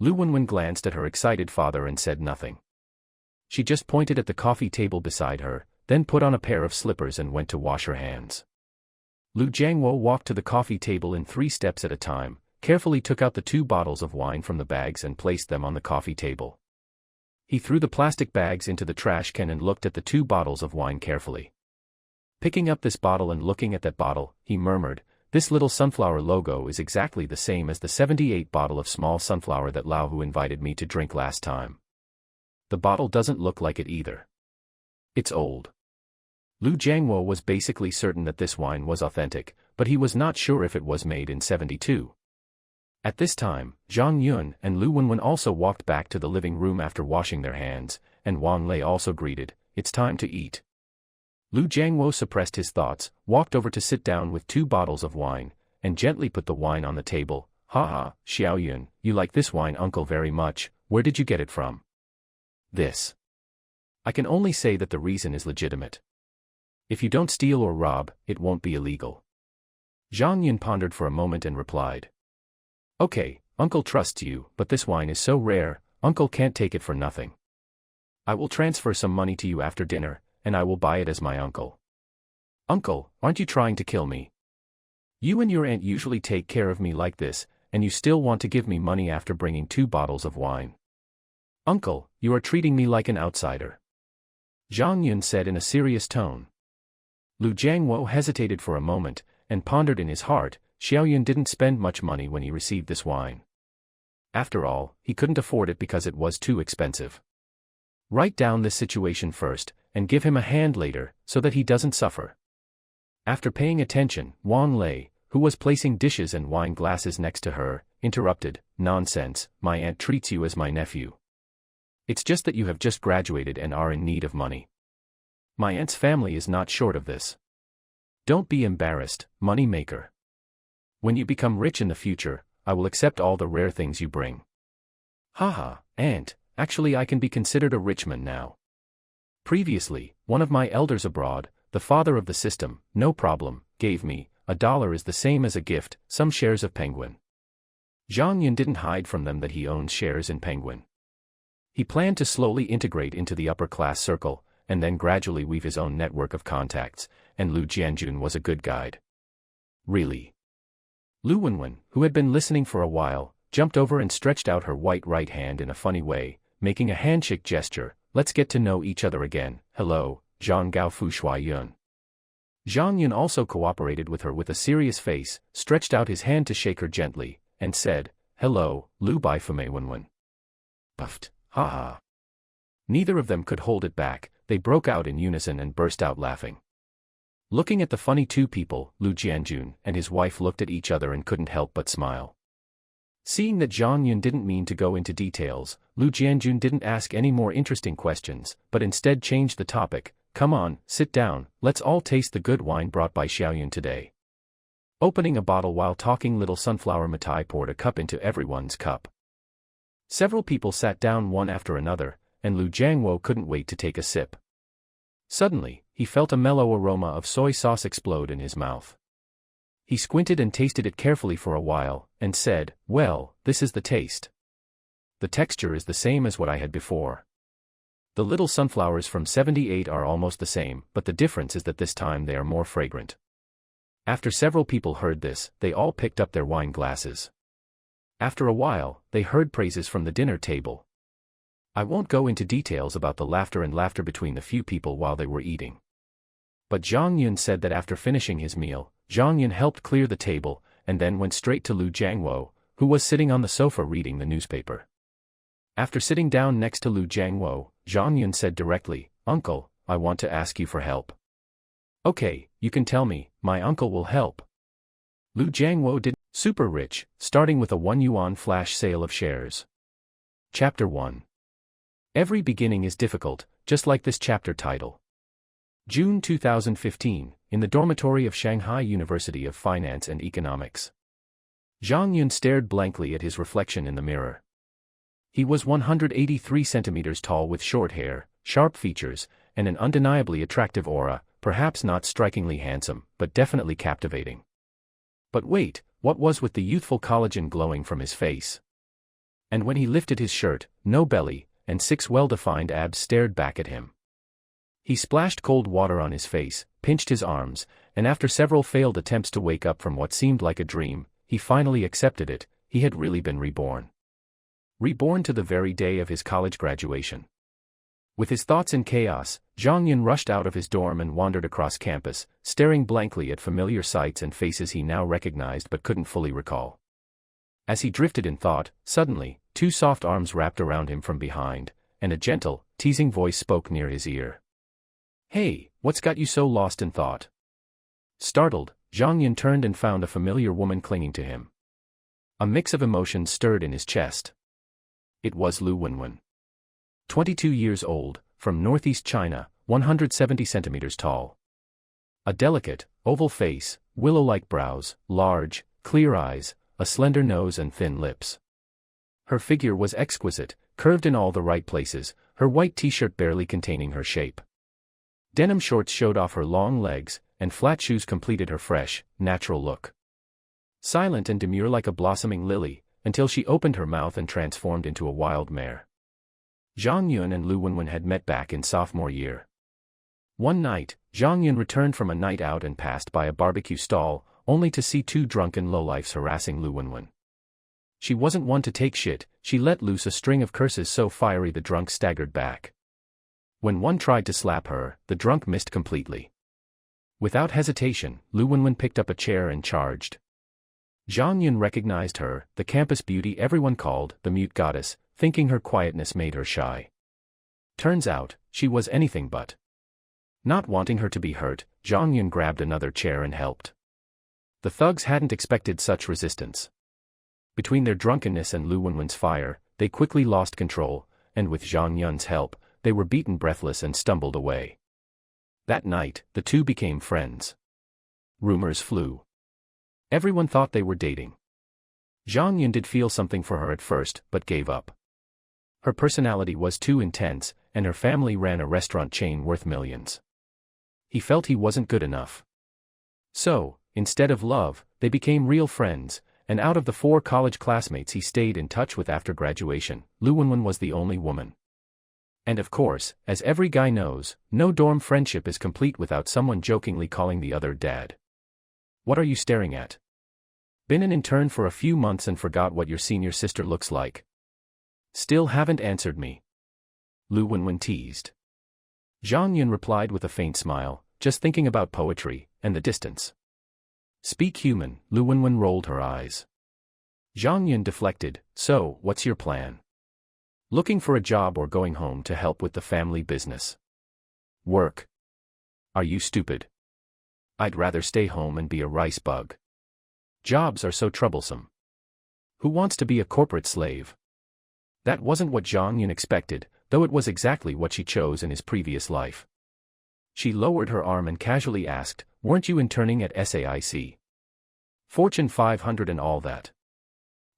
Lu Wenwen glanced at her excited father and said nothing. She just pointed at the coffee table beside her, then put on a pair of slippers and went to wash her hands. Lu Jiangwo walked to the coffee table in 3 steps at a time, carefully took out the 2 bottles of wine from the bags and placed them on the coffee table. He threw the plastic bags into the trash can and looked at the 2 bottles of wine carefully. Picking up this bottle and looking at that bottle, he murmured, "This little sunflower logo is exactly the same as the 78 bottle of small sunflower that Lao Hu invited me to drink last time. The bottle doesn't look like it either. It's old." Lu Jiangwo was basically certain that this wine was authentic, but he was not sure if it was made in 72. At this time, Zhang Yun and Lu Wenwen also walked back to the living room after washing their hands, and Wang Lei also greeted, "It's time to eat." Lu Jiangwo suppressed his thoughts, walked over to sit down with 2 bottles of wine, and gently put the wine on the table. "Ha ha, Xiao Yun, you like this wine uncle very much, where did you get it from?" "This I can only say that the reason is legitimate. If you don't steal or rob, it won't be illegal. Zhang Yun pondered for a moment and replied. Okay, Uncle trusts you, but this wine is so rare, Uncle can't take it for nothing. I will transfer some money to you after dinner, and I will buy it as my uncle. Uncle, aren't you trying to kill me? You and your aunt usually take care of me like this, and you still want to give me money after bringing 2 bottles of wine. Uncle, you are treating me like an outsider. Zhang Yun said in a serious tone. Lu Jiangwo hesitated for a moment, and pondered in his heart. Xiaoyun didn't spend much money when he received this wine. After all, he couldn't afford it because it was too expensive. Write down this situation first, and give him a hand later, so that he doesn't suffer. After paying attention, Wang Lei, who was placing dishes and wine glasses next to her, interrupted. Nonsense, my aunt treats you as my nephew. It's just that you have just graduated and are in need of money. My aunt's family is not short of this. Don't be embarrassed, money maker. When you become rich in the future, I will accept all the rare things you bring. Haha, aunt, actually I can be considered a rich man now. Previously, one of my elders abroad, the father of the system, no problem, gave me, $1 is the same as a gift, some shares of Penguin. Zhang Yun didn't hide from them that he owns shares in Penguin. He planned to slowly integrate into the upper-class circle, and then gradually weave his own network of contacts, and Lu Jianjun was a good guide. Really? Lu Wenwen, who had been listening for a while, jumped over and stretched out her white right hand in a funny way, making a handshake gesture. Let's get to know each other again. Hello, Zhang Gao Fu Shui Yun. Zhang Yun also cooperated with her with a serious face, stretched out his hand to shake her gently, and said, Hello, Lu Bai Fume Wenwen. Puffed, ha. Neither of them could hold it back, they broke out in unison and burst out laughing. Looking at the funny 2 people, Lu Jianjun and his wife looked at each other and couldn't help but smile. Seeing that Zhang Yun didn't mean to go into details, Lu Jianjun didn't ask any more interesting questions, but instead changed the topic. Come on, sit down, let's all taste the good wine brought by Xiaoyun today. Opening a bottle while talking, little sunflower Matai poured a cup into everyone's cup. Several people sat down one after another, and Lu Jiangwo couldn't wait to take a sip. Suddenly, he felt a mellow aroma of soy sauce explode in his mouth. He squinted and tasted it carefully for a while, and said, Well, this is the taste. The texture is the same as what I had before. The little sunflowers from 78 are almost the same, but the difference is that this time they are more fragrant. After several people heard this, they all picked up their wine glasses. After a while, they heard praises from the dinner table. I won't go into details about the laughter between the few people while they were eating. But Zhang Yun said that after finishing his meal, Zhang Yun helped clear the table, and then went straight to Lu Jiangwo, who was sitting on the sofa reading the newspaper. After sitting down next to Lu Jiangwo, Zhang Yun said directly, Uncle, I want to ask you for help. Okay, you can tell me, my uncle will help. Lu Jiangwo did. Super rich, starting with a 1 yuan flash sale of shares. Chapter 1. Every beginning is difficult, just like this chapter title. June 2015, in the dormitory of Shanghai University of Finance and Economics. Zhang Yun stared blankly at his reflection in the mirror. He was 183 centimeters tall with short hair, sharp features, and an undeniably attractive aura, perhaps not strikingly handsome, but definitely captivating. But wait, what was with the youthful collagen glowing from his face? And when he lifted his shirt, no belly, and 6 well-defined abs stared back at him. He splashed cold water on his face, pinched his arms, and after several failed attempts to wake up from what seemed like a dream, he finally accepted it. He had really been reborn. Reborn to the very day of his college graduation. With his thoughts in chaos, Zhang Yun rushed out of his dorm and wandered across campus, staring blankly at familiar sights and faces he now recognized but couldn't fully recall. As he drifted in thought, suddenly, 2 soft arms wrapped around him from behind, and a gentle, teasing voice spoke near his ear. Hey, what's got you so lost in thought? Startled, Zhang Yun turned and found a familiar woman clinging to him. A mix of emotions stirred in his chest. It was Lu Wenwen. 22 years old, from northeast China, 170 centimeters tall. A delicate, oval face, willow-like brows, large, clear eyes, a slender nose and thin lips. Her figure was exquisite, curved in all the right places, her white t-shirt barely containing her shape. Denim shorts showed off her long legs, and flat shoes completed her fresh, natural look. Silent and demure like a blossoming lily, until she opened her mouth and transformed into a wild mare. Zhang Yun and Lu Wenwen had met back in sophomore year. One night, Zhang Yun returned from a night out and passed by a barbecue stall, only to see two drunken lowlifes harassing Lu Wenwen. She wasn't one to take shit, she let loose a string of curses so fiery the drunk staggered back. When one tried to slap her, the drunk missed completely. Without hesitation, Lu Wenwen picked up a chair and charged. Zhang Yun recognized her, the campus beauty everyone called the mute goddess, thinking her quietness made her shy. Turns out, she was anything but. Not wanting her to be hurt, Zhang Yun grabbed another chair and helped. The thugs hadn't expected such resistance. Between their drunkenness and Lu Wenwen's fire, they quickly lost control, and with Zhang Yun's help, they were beaten breathless and stumbled away. That night, the two became friends. Rumors flew. Everyone thought they were dating. Zhang Yun did feel something for her at first, but gave up. Her personality was too intense, and her family ran a restaurant chain worth millions. He felt he wasn't good enough. So, instead of love, they became real friends, and out of the 4 college classmates he stayed in touch with after graduation, Lu Wenwen was the only woman. And of course, as every guy knows, no dorm friendship is complete without someone jokingly calling the other dad. What are you staring at? Been an intern for a few months and forgot what your senior sister looks like. Still haven't answered me. Lu Wenwen teased. Zhang Yun replied with a faint smile, just thinking about poetry, and the distance. Speak human, Lu Wenwen rolled her eyes. Zhang Yun deflected, so, what's your plan? Looking for a job or going home to help with the family business? Work. Are you stupid? I'd rather stay home and be a rice bug. Jobs are so troublesome. Who wants to be a corporate slave? That wasn't what Zhang Yun expected, though it was exactly what she chose in his previous life. She lowered her arm and casually asked, weren't you interning at SAIC? Fortune 500 and all that.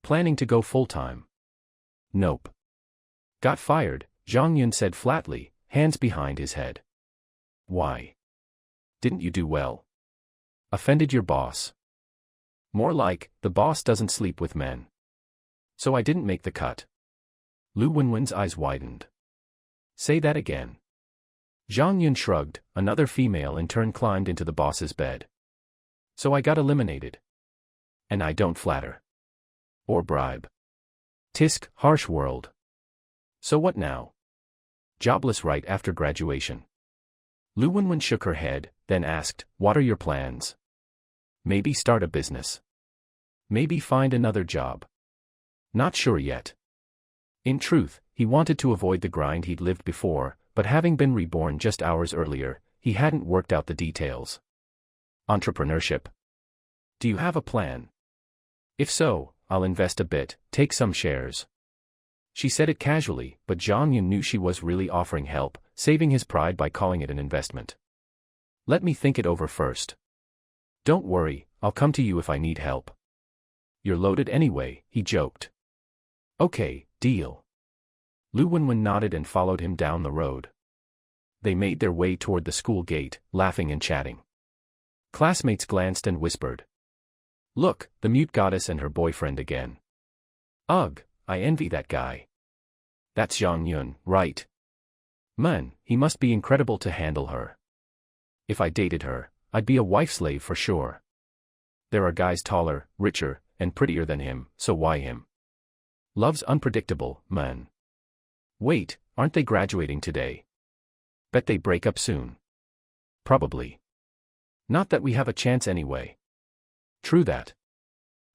Planning to go full-time? Nope. Got fired, Zhang Yun said flatly, hands behind his head. Why? Didn't you do well? Offended your boss? More like, the boss doesn't sleep with men. So I didn't make the cut. Lu Wenwen's eyes widened. Say that again. Zhang Yun shrugged, another female in turn climbed into the boss's bed. So I got eliminated. And I don't flatter. Or bribe. Tisk, harsh world. So what now? Jobless right after graduation. Lu Wenwen shook her head, then asked, what are your plans? Maybe start a business. Maybe find another job. Not sure yet. In truth, he wanted to avoid the grind he'd lived before, but having been reborn just hours earlier, he hadn't worked out the details. Entrepreneurship. Do you have a plan? If so, I'll invest a bit, take some shares. She said it casually, but Zhang Yun knew she was really offering help, saving his pride by calling it an investment. Let me think it over first. Don't worry, I'll come to you if I need help. You're loaded anyway, he joked. Okay, deal. Lu Wenwen nodded and followed him down the road. They made their way toward the school gate, laughing and chatting. Classmates glanced and whispered. Look, the mute goddess and her boyfriend again. Ugh, I envy that guy. That's Zhang Yun, right? Man, he must be incredible to handle her. If I dated her, I'd be a wife slave for sure. There are guys taller, richer, and prettier than him, so why him? Love's unpredictable, man. Wait, aren't they graduating today? Bet they break up soon. Probably. Not that we have a chance anyway. True that.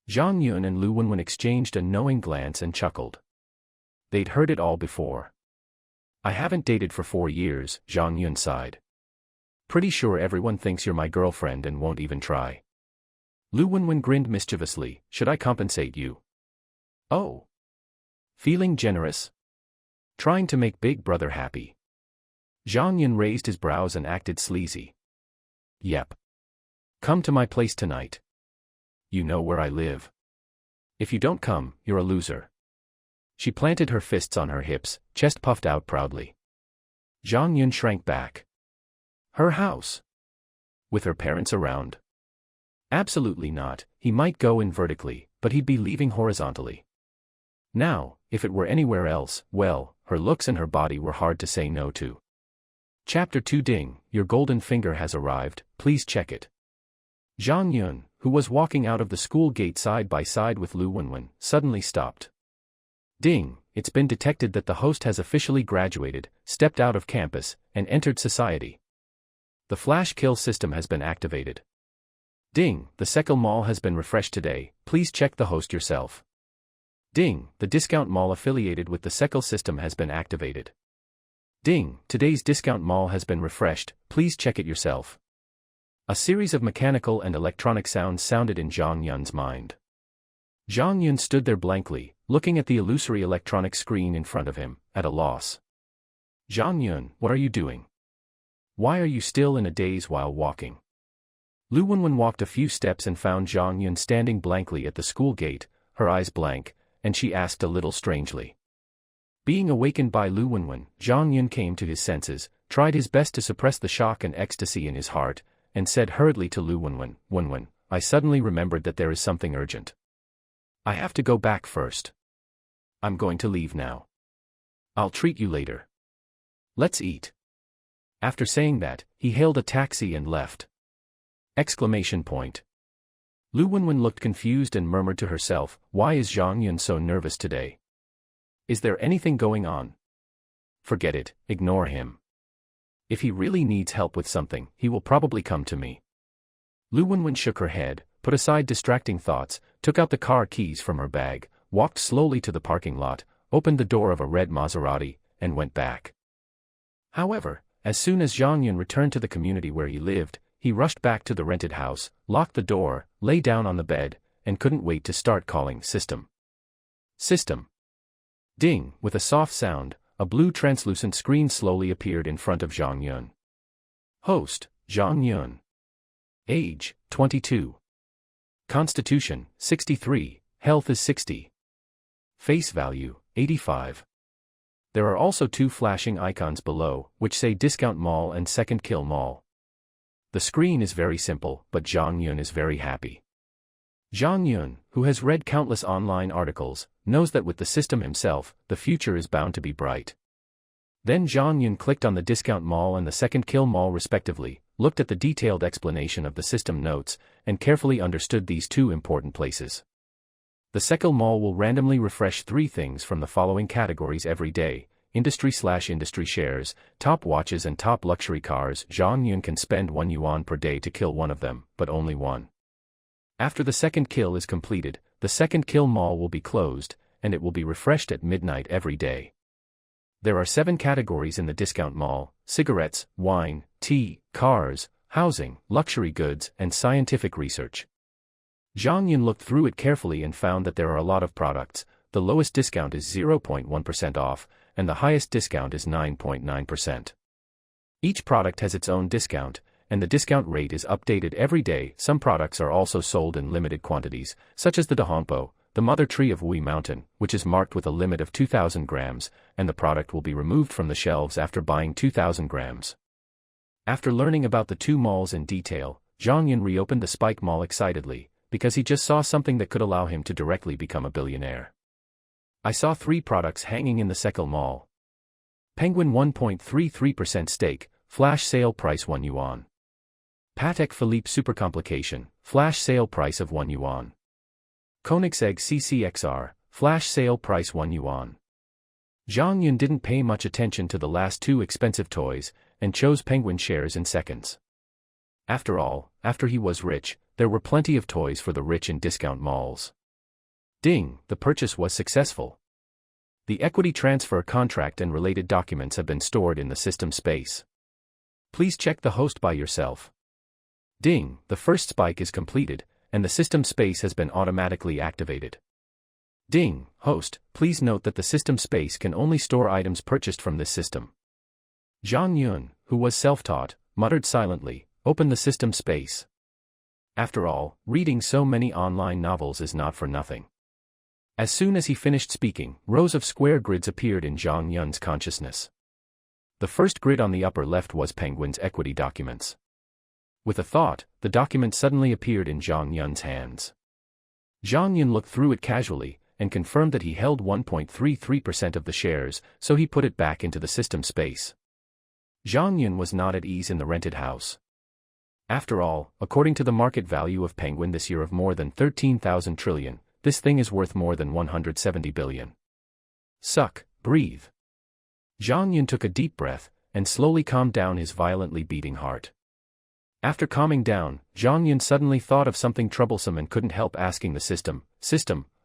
Zhang Yun and Lu Wenwen exchanged a knowing glance and chuckled. They'd heard it all before. I haven't dated for 4 years, Zhang Yun sighed. Pretty sure everyone thinks you're my girlfriend and won't even try. Lu Wenwen grinned mischievously, should I compensate you? Oh. Feeling generous? Trying to make Big Brother happy. Zhang Yun raised his brows and acted sleazy. Yep. Come to my place tonight. You know where I live. If you don't come, you're a loser. She planted her fists on her hips, chest puffed out proudly. Zhang Yun shrank back. Her house? With her parents around? Absolutely not. He might go in vertically, but he'd be leaving horizontally. Now, if it were anywhere else, well, her looks and her body were hard to say no to. Chapter 2 Ding, your golden finger has arrived, please check it. Zhang Yun, who was walking out of the school gate side by side with Lu Wenwen, suddenly stopped. Ding, it's been detected that the host has officially graduated, stepped out of campus, and entered society. The flash kill system has been activated. Ding, the Sekil Mall has been refreshed today, please check the host yourself. Ding, the discount mall affiliated with the Sekil system has been activated. Ding, today's discount mall has been refreshed, please check it yourself. A series of mechanical and electronic sounds sounded in Zhang Yun's mind. Zhang Yun stood there blankly, looking at the illusory electronic screen in front of him, at a loss. Zhang Yun, what are you doing? Why are you still in a daze while walking? Lu Wenwen walked a few steps and found Zhang Yun standing blankly at the school gate, her eyes blank, and she asked a little strangely. Being awakened by Lu Wenwen, Zhang Yun came to his senses, tried his best to suppress the shock and ecstasy in his heart, and said hurriedly to Lu Wenwen, Wenwen, I suddenly remembered that there is something urgent. I have to go back first. I'm going to leave now. I'll treat you later. Let's eat. After saying that, he hailed a taxi and left. Exclamation point. Lu Wenwen looked confused and murmured to herself, why is Zhang Yun so nervous today? Is there anything going on? Forget it, ignore him. If he really needs help with something, he will probably come to me. Lu Wenwen shook her head, put aside distracting thoughts, took out the car keys from her bag, walked slowly to the parking lot, opened the door of a red Maserati, and went back. However, as soon as Zhang Yun returned to the community where he lived, he rushed back to the rented house, locked the door, lay down on the bed, and couldn't wait to start calling System. System. Ding, with a soft sound, a blue translucent screen slowly appeared in front of Zhang Yun. Host, Zhang Yun. Age, 22. Constitution, 63, health is 60. Face value, 85. There are also two flashing icons below, which say Discount Mall and Second Kill Mall. The screen is very simple, but Zhang Yun is very happy. Zhang Yun, who has read countless online articles, knows that with the system himself, the future is bound to be bright. Then Zhang Yun clicked on the Discount Mall and the Second Kill Mall respectively, looked at the detailed explanation of the system notes, and carefully understood these two important places. The Sekil Mall will randomly refresh 3 things from the following categories every day: industry/industry shares, top watches and top luxury cars. Zhang Yun can spend 1 yuan per day to kill one of them, but only one. After the second kill is completed, the Second Kill Mall will be closed, and it will be refreshed at midnight every day. There are 7 categories in the Discount Mall: cigarettes, wine, tea, cars, housing, luxury goods, and scientific research. Zhang Yun looked through it carefully and found that there are a lot of products. The lowest discount is 0.1% off, and the highest discount is 9.9%. Each product has its own discount, and the discount rate is updated every day. Some products are also sold in limited quantities, such as the Dahongpo, the mother tree of Wui Mountain, which is marked with a limit of 2,000 grams, and the product will be removed from the shelves after buying 2,000 grams. After learning about the 2 malls in detail, Zhang Yun reopened the Spike Mall excitedly, because he just saw something that could allow him to directly become a billionaire. I saw 3 products hanging in the Sekil Mall. Penguin 1.33% stake, flash sale price 1 yuan. Patek Philippe Super Complication, flash sale price of 1 yuan. Koenigsegg CCXR, flash sale price 1 yuan. Zhang Yun didn't pay much attention to the last 2 expensive toys, and chose Penguin shares in seconds. After all, after he was rich, there were plenty of toys for the rich in discount malls. Ding, the purchase was successful. The equity transfer contract and related documents have been stored in the system space. Please check the host by yourself. Ding, the first spike is completed, and the system space has been automatically activated. Ding, host, please note that the system space can only store items purchased from this system. Zhang Yun, who was self-taught, muttered silently, open the system space. After all, reading so many online novels is not for nothing. As soon as he finished speaking, rows of square grids appeared in Zhang Yun's consciousness. The first grid on the upper left was Penguin's equity documents. With a thought, the document suddenly appeared in Zhang Yun's hands. Zhang Yun looked through it casually, and confirmed that he held 1.33% of the shares, so he put it back into the system space. Zhang Yun was not at ease in the rented house. After all, according to the market value of Penguin this year of more than 13,000 trillion, this thing is worth more than 170 billion. Suck, breathe. Zhang Yun took a deep breath, and slowly calmed down his violently beating heart. After calming down, Zhang Yun suddenly thought of something troublesome and couldn't help asking the system,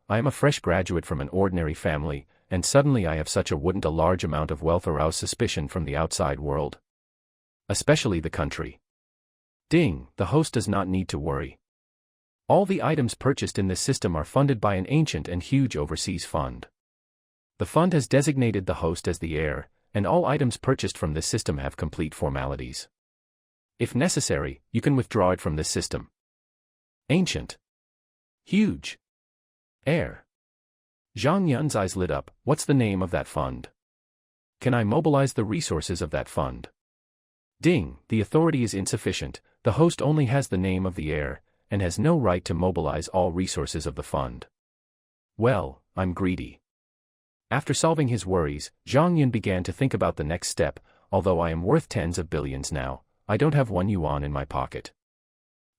I am a fresh graduate from an ordinary family, and suddenly I have such a wouldn't a large amount of wealth arouse suspicion from the outside world? Especially the country. Ding, the host does not need to worry. All the items purchased in this system are funded by an ancient and huge overseas fund. The fund has designated the host as the heir, and all items purchased from this system have complete formalities. If necessary, you can withdraw it from this system. Ancient. Huge. Heir. Zhang Yun's eyes lit up. What's the name of that fund? Can I mobilize the resources of that fund? Ding, the authority is insufficient. The host only has the name of the heir, and has no right to mobilize all resources of the fund. Well, I'm greedy. After solving his worries, Zhang Yun began to think about the next step. Although I am worth tens of billions now, I don't have 1 yuan in my pocket.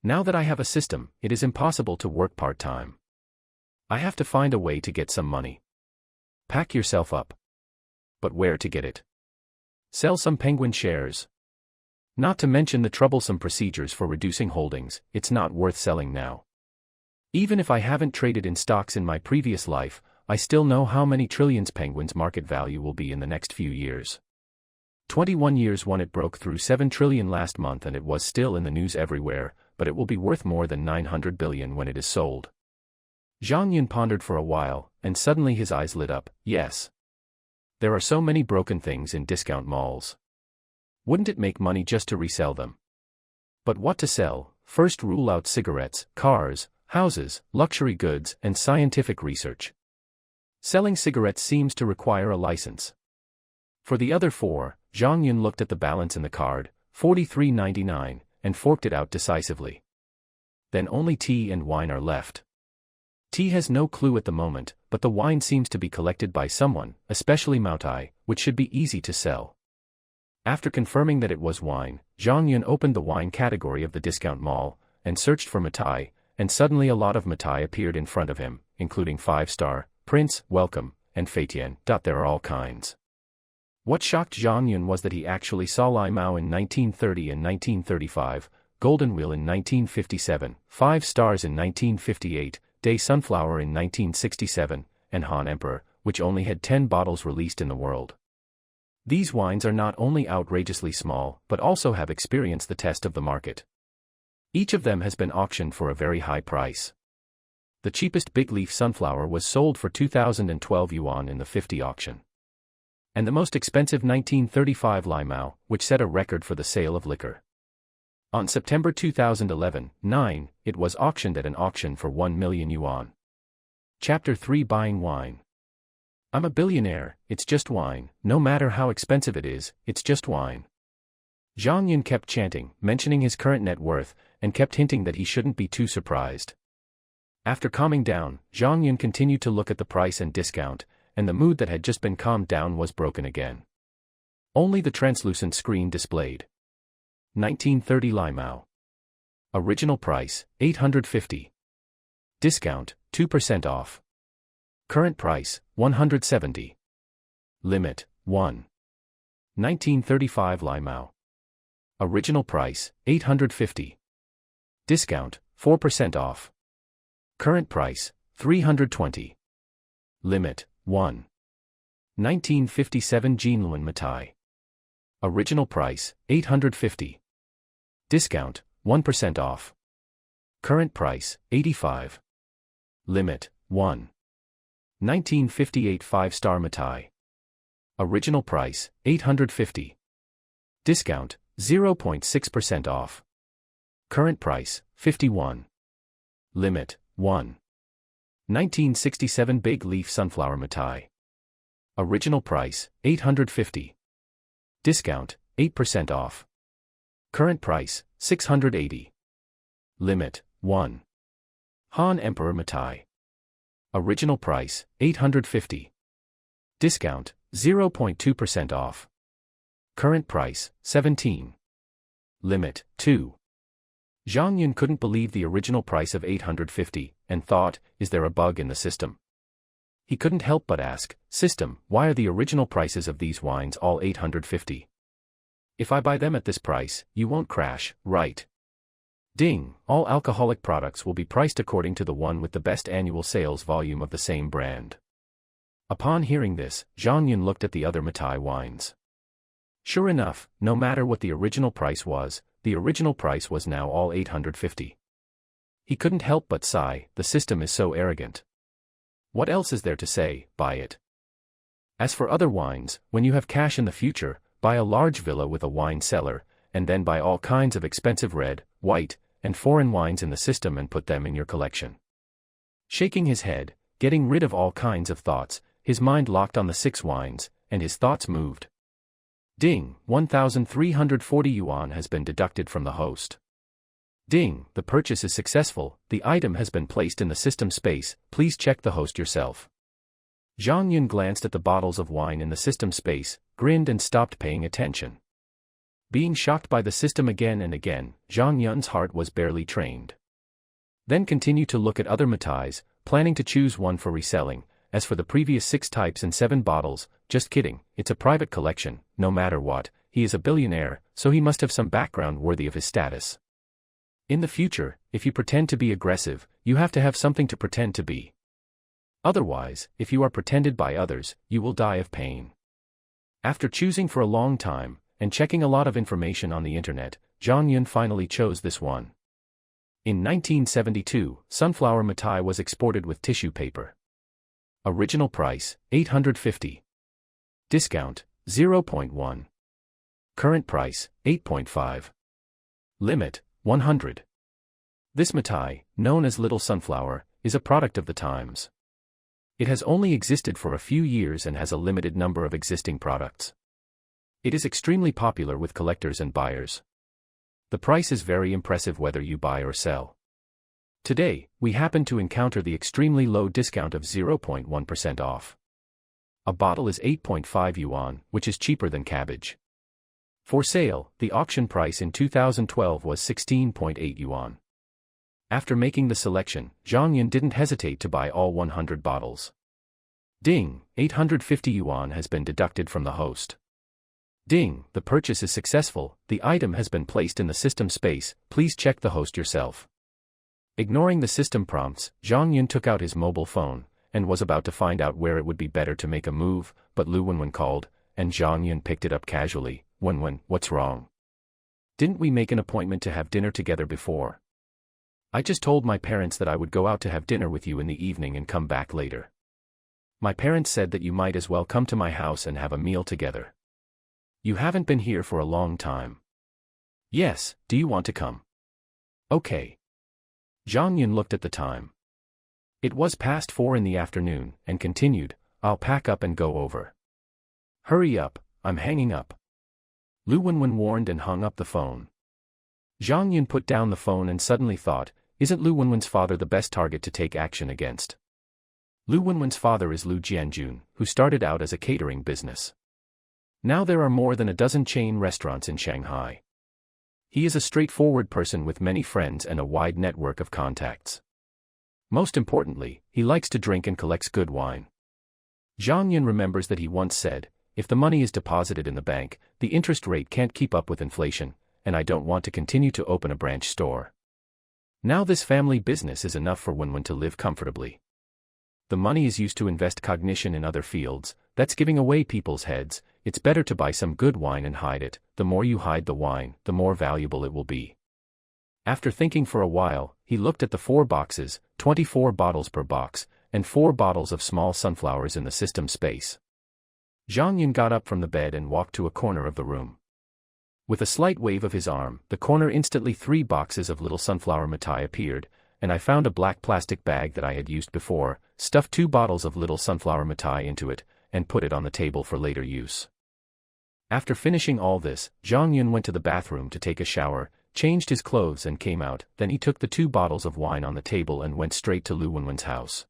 Now that I have a system, it is impossible to work part-time. I have to find a way to get some money. Pack yourself up. But where to get it? Sell some Penguin shares. Not to mention the troublesome procedures for reducing holdings, it's not worth selling now. Even if I haven't traded in stocks in my previous life, I still know how many trillions Penguin's market value will be in the next few years. 21 years when it broke through 7 trillion last month, and it was still in the news everywhere, but it will be worth more than 900 billion when it is sold. Zhang Yun pondered for a while, and suddenly his eyes lit up. Yes. There are so many broken things in discount malls. Wouldn't it make money just to resell them? But what to sell? First rule out cigarettes, cars, houses, luxury goods, and scientific research. Selling cigarettes seems to require a license. For the other 4, Zhang Yun looked at the balance in the card, 43.99, and forked it out decisively. Then only tea and wine are left. Tea has no clue at the moment, but the wine seems to be collected by someone, especially Maotai, which should be easy to sell. After confirming that it was wine, Zhang Yun opened the wine category of the discount mall, and searched for Maotai, and suddenly a lot of Maotai appeared in front of him, including 5-star, Prince, Welcome, and Feitian. There are all kinds. What shocked Zhang Yun was that he actually saw Lai Mao in 1930 and 1935, Golden Wheel in 1957, 5 Stars in 1958, Day Sunflower in 1967, and Han Emperor, which only had 10 bottles released in the world. These wines are not only outrageously small, but also have experienced the test of the market. Each of them has been auctioned for a very high price. The cheapest big leaf sunflower was sold for 2012 yuan in the 50 auction. And the most expensive 1935 Lai Mao, which set a record for the sale of liquor. On September 2011, it was auctioned at an auction for 1 million yuan. Chapter 3 Buying Wine. I'm a billionaire, it's just wine, no matter how expensive it is, it's just wine. Zhang Yun kept chanting, mentioning his current net worth, and kept hinting that he shouldn't be too surprised. After calming down, Zhang Yun continued to look at the price and discount, and the mood that had just been calmed down was broken again. Only the translucent screen displayed. 1930 Lai Mao. Original price, 850. Discount, 2% off. Current price, 170. Limit, 1. 1935 Lai Mao. Original price, 850. Discount, 4% off. Current price, 320. Limit, 1. 1957 Jinlun Matai. Original price, 850. Discount, 1% off. Current price, 85. Limit, 1. 1958 5-star Matai. Original price, 850. Discount, 0.6% off. Current price, 51. Limit, 1. 1967 Big Leaf Sunflower Mithai. Original price, $850. Discount, 8% off. Current price, $680. Limit, 1. Han Emperor Mithai. Original price, $850. Discount, 0.2% off. Current price, $17. Limit, 2. Zhang Yun couldn't believe the original price of $850, and thought, is there a bug in the system? He couldn't help but ask, system, why are the original prices of these wines all $850? If I buy them at this price, you won't crash, right? Ding, all alcoholic products will be priced according to the one with the best annual sales volume of the same brand. Upon hearing this, Zhang Yun looked at the other Mithai wines. Sure enough, no matter what the original price was, the original price was now all $850. He couldn't help but sigh, the system is so arrogant. What else is there to say, buy it. As for other wines, when you have cash in the future, buy a large villa with a wine cellar, and then buy all kinds of expensive red, white, and foreign wines in the system and put them in your collection. Shaking his head, getting rid of all kinds of thoughts, his mind locked on the 6 wines, and his thoughts moved. Ding, 1,340 yuan has been deducted from the host. Ding, the purchase is successful, the item has been placed in the system space, please check the host yourself. Zhang Yun glanced at the bottles of wine in the system space, grinned and stopped paying attention. Being shocked by the system again and again, Zhang Yun's heart was barely trained. Then continued to look at other Mithais, planning to choose one for reselling. As for the previous 6 types and 7 bottles, just kidding, it's a private collection, no matter what, he is a billionaire, so he must have some background worthy of his status. In the future, if you pretend to be aggressive, you have to have something to pretend to be. Otherwise, if you are pretended by others, you will die of pain. After choosing for a long time, and checking a lot of information on the internet, Zhang Yun finally chose this one. In 1972, Sunflower Mithai was exported with tissue paper. Original price, $850. Discount, 0.1. Current price, 8.5. Limit, 100. This Mithai, known as Little Sunflower, is a product of the times. It has only existed for a few years and has a limited number of existing products. It is extremely popular with collectors and buyers. The price is very impressive whether you buy or sell. Today, we happen to encounter the extremely low discount of 0.1% off. A bottle is 8.5 yuan, which is cheaper than cabbage. For sale, the auction price in 2012 was 16.8 yuan. After making the selection, Zhang Yun didn't hesitate to buy all 100 bottles. Ding, 850 yuan has been deducted from the host. Ding, the purchase is successful, the item has been placed in the system space, please check the host yourself. Ignoring the system prompts, Zhang Yun took out his mobile phone, and was about to find out where it would be better to make a move, but Lu Wenwen called, and Zhang Yun picked it up casually. Wenwen, what's wrong? Didn't we make an appointment to have dinner together before? I just told my parents that I would go out to have dinner with you in the evening and come back later. My parents said that you might as well come to my house and have a meal together. You haven't been here for a long time. Yes, do you want to come? Okay. Zhang Yun looked at the time. It was past 4 in the afternoon, and continued, I'll pack up and go over. Hurry up, I'm hanging up. Lu Wenwen warned and hung up the phone. Zhang Yun put down the phone and suddenly thought, isn't Lu Wenwen's father the best target to take action against? Lu Wenwen's father is Lu Jianjun, who started out as a catering business. Now there are more than a dozen chain restaurants in Shanghai. He is a straightforward person with many friends and a wide network of contacts. Most importantly, he likes to drink and collects good wine. Zhang Yun remembers that he once said, if the money is deposited in the bank, the interest rate can't keep up with inflation, and I don't want to continue to open a branch store. Now this family business is enough for Wenwen to live comfortably. The money is used to invest cognition in other fields, that's giving away people's heads. It's better to buy some good wine and hide it. The more you hide the wine, the more valuable it will be. After thinking for a while, he looked at the 4 boxes, 24 bottles per box, and 4 bottles of small sunflowers in the system space. Zhang Yun got up from the bed and walked to a corner of the room. With a slight wave of his arm, the corner instantly 3 boxes of Little Sunflower Mithai appeared, and I found a black plastic bag that I had used before, stuffed 2 bottles of little sunflower mitai into it, and put it on the table for later use. After finishing all this, Zhang Yun went to the bathroom to take a shower, changed his clothes and came out. Then he took the 2 bottles of wine on the table and went straight to Lu Wenwen's house.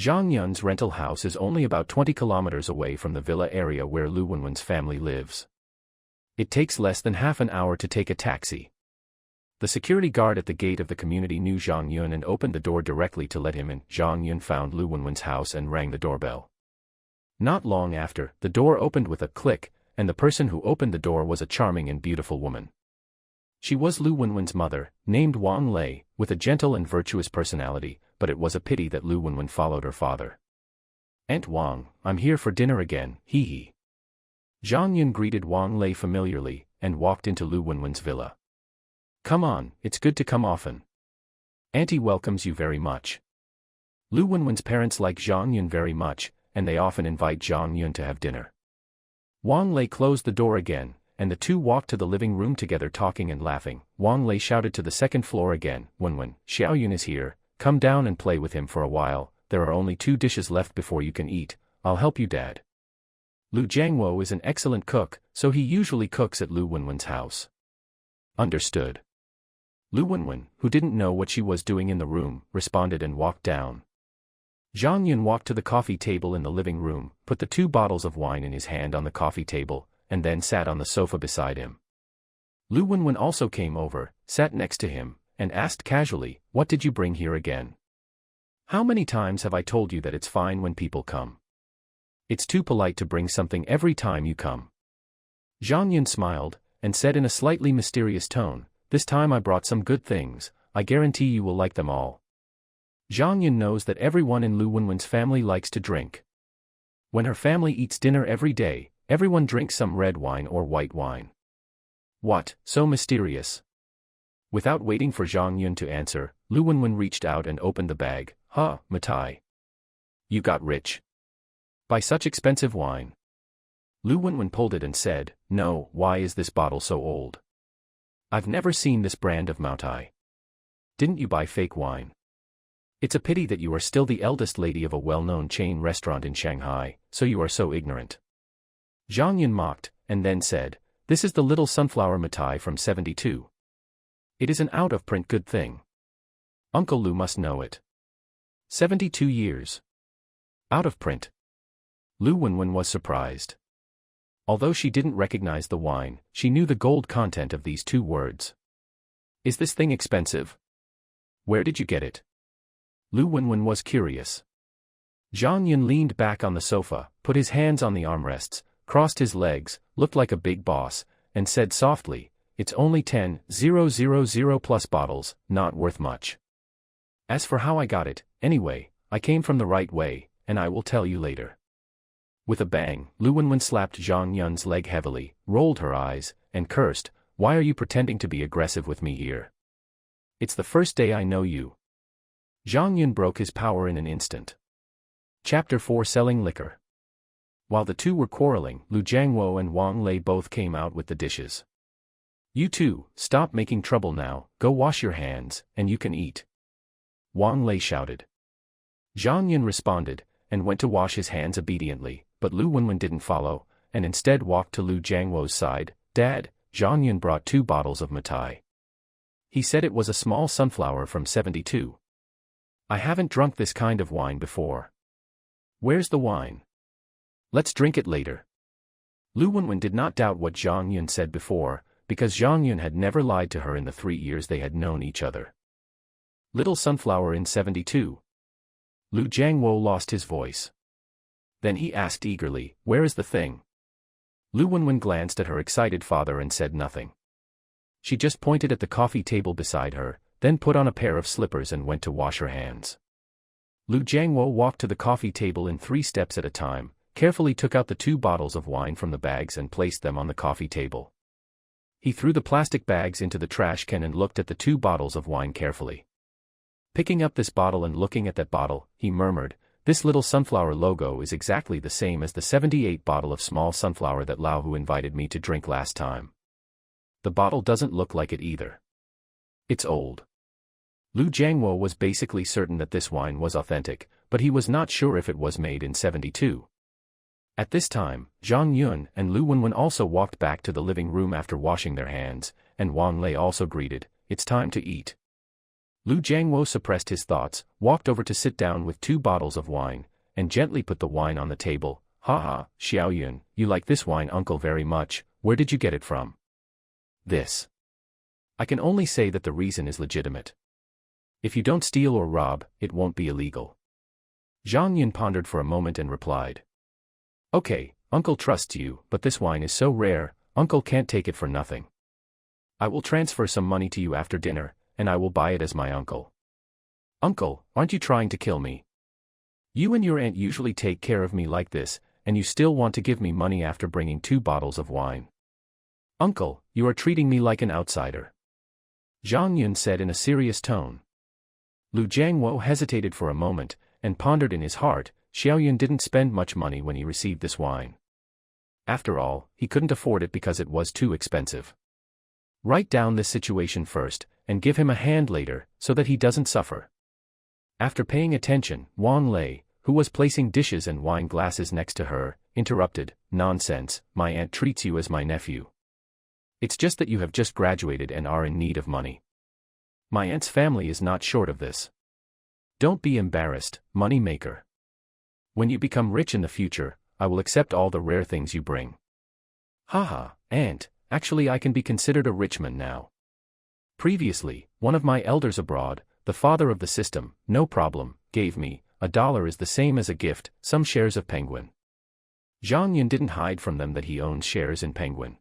Zhang Yun's rental house is only about 20 kilometers away from the villa area where Lu Wenwen's family lives. It takes less than half an hour to take a taxi. The security guard at the gate of the community knew Zhang Yun and opened the door directly to let him in. Zhang Yun found Lu Wenwen's house and rang the doorbell. Not long after, the door opened with a click, and the person who opened the door was a charming and beautiful woman. She was Lu Wenwen's mother, named Wang Lei, with a gentle and virtuous personality, but it was a pity that Lu Wenwen followed her father. "Aunt Wang, I'm here for dinner again, hee." Zhang Yun greeted Wang Lei familiarly, and walked into Lu Wenwen's villa. "Come on, it's good to come often. Auntie welcomes you very much." Lu Wenwen's parents like Zhang Yun very much, and they often invite Zhang Yun to have dinner. Wang Lei closed the door again, and the two walked to the living room together talking and laughing. Wang Lei shouted to the second floor again, "Wenwen, Xiao Yun is here, come down and play with him for a while, there are only 2 dishes left before you can eat, I'll help you Dad." Lu Jiangwo is an excellent cook, so he usually cooks at Lu Wenwen's house. Understood. Lu Wenwen, who didn't know what she was doing in the room, responded and walked down. Zhang Yun walked to the coffee table in the living room, put the 2 bottles of wine in his hand on the coffee table, and then sat on the sofa beside him. Lu Wenwen also came over, sat next to him, and asked casually, "What did you bring here again? How many times have I told you that it's fine when people come? It's too polite to bring something every time you come." Zhang Yun smiled, and said in a slightly mysterious tone, "This time I brought some good things, I guarantee you will like them all." Zhang Yun knows that everyone in Lu Wenwen's family likes to drink. When her family eats dinner every day, everyone drinks some red wine or white wine. What, so mysterious? Without waiting for Zhang Yun to answer, Lu Wenwen reached out and opened the bag. "Huh, mitai. You got rich by such expensive wine?" Lu Wenwen pulled it and said, "No, why is this bottle so old? I've never seen this brand of mitai. Didn't you buy fake wine? It's a pity that you are still the eldest lady of a well-known chain restaurant in Shanghai, so you are so ignorant." Zhang Yun mocked, and then said, "This is the little sunflower mitai from 72. It is an out-of-print good thing. Uncle Lu must know it. 72 years. Out of print." Lu Wenwen was surprised. Although she didn't recognize the wine, she knew the gold content of these 2 words. "Is this thing expensive? Where did you get it?" Lu Wenwen was curious. Zhang Yun leaned back on the sofa, put his hands on the armrests, crossed his legs, looked like a big boss, and said softly, "It's only 10,000 plus bottles, not worth much. As for how I got it, anyway, I came from the right way, and I will tell you later." With a bang, Lu Wenwen slapped Zhang Yun's leg heavily, rolled her eyes, and cursed, "Why are you pretending to be aggressive with me here? It's the first day I know you." Zhang Yun broke his power in an instant. Chapter 4: Selling Liquor. While the two were quarreling, Lu Jiangwo and Wang Lei both came out with the dishes. "You two, stop making trouble now, go wash your hands, and you can eat," Wang Lei shouted. Zhang Yun responded, and went to wash his hands obediently, but Lu Wenwen didn't follow, and instead walked to Lu Jiangwo's side. "Dad," Zhang Yun brought 2 bottles of mitai. He said it was a small sunflower from 72. "I haven't drunk this kind of wine before." "Where's the wine? Let's drink it later." Lu Wenwen did not doubt what Zhang Yun said before, because Zhang Yun had never lied to her in the 3 years they had known each other. "Little sunflower in 72. Lu Jiangwo lost his voice. Then he asked eagerly, "Where is the thing?" Lu Wenwen glanced at her excited father and said nothing. She just pointed at the coffee table beside her, then put on a pair of slippers and went to wash her hands. Lu Jiangwo walked to the coffee table in 3 steps at a time, carefully took out the 2 bottles of wine from the bags and placed them on the coffee table. He threw the plastic bags into the trash can and looked at the 2 bottles of wine carefully. Picking up this bottle and looking at that bottle, he murmured, "This little sunflower logo is exactly the same as the 78 bottle of small sunflower that Lao Hu invited me to drink last time. The bottle doesn't look like it either. It's old." Lu Jiangwo was basically certain that this wine was authentic, but he was not sure if it was made in 72. At this time, Zhang Yun and Lu Wenwen also walked back to the living room after washing their hands, and Wang Lei also greeted, "It's time to eat." Lu Jiangwo suppressed his thoughts, walked over to sit down with 2 bottles of wine, and gently put the wine on the table. "Haha, Xiao Yun, you like this wine, uncle, very much. Where did you get it from?" "This. I can only say that the reason is legitimate. If you don't steal or rob, it won't be illegal." Zhang Yun pondered for a moment and replied, "Okay, uncle trusts you, but this wine is so rare, uncle can't take it for nothing. I will transfer some money to you after dinner, and I will buy it as my uncle." "Uncle, aren't you trying to kill me? You and your aunt usually take care of me like this, and you still want to give me money after bringing 2 bottles of wine. Uncle, you are treating me like an outsider," Zhang Yun said in a serious tone. Lu Jiangwo hesitated for a moment, and pondered in his heart. Xiao Yun didn't spend much money when he received this wine. After all, he couldn't afford it because it was too expensive. Write down this situation first, and give him a hand later, so that he doesn't suffer. After paying attention, Wang Lei, who was placing dishes and wine glasses next to her, interrupted, "Nonsense, my aunt treats you as my nephew. It's just that you have just graduated and are in need of money. My aunt's family is not short of this. Don't be embarrassed, money maker. When you become rich in the future, I will accept all the rare things you bring." "Haha, aunt, actually I can be considered a rich man now. Previously, one of my elders abroad, the father of the system, no problem, gave me, $1 is the same as a gift, some shares of Penguin." Zhang Yun didn't hide from them that he owns shares in Penguin.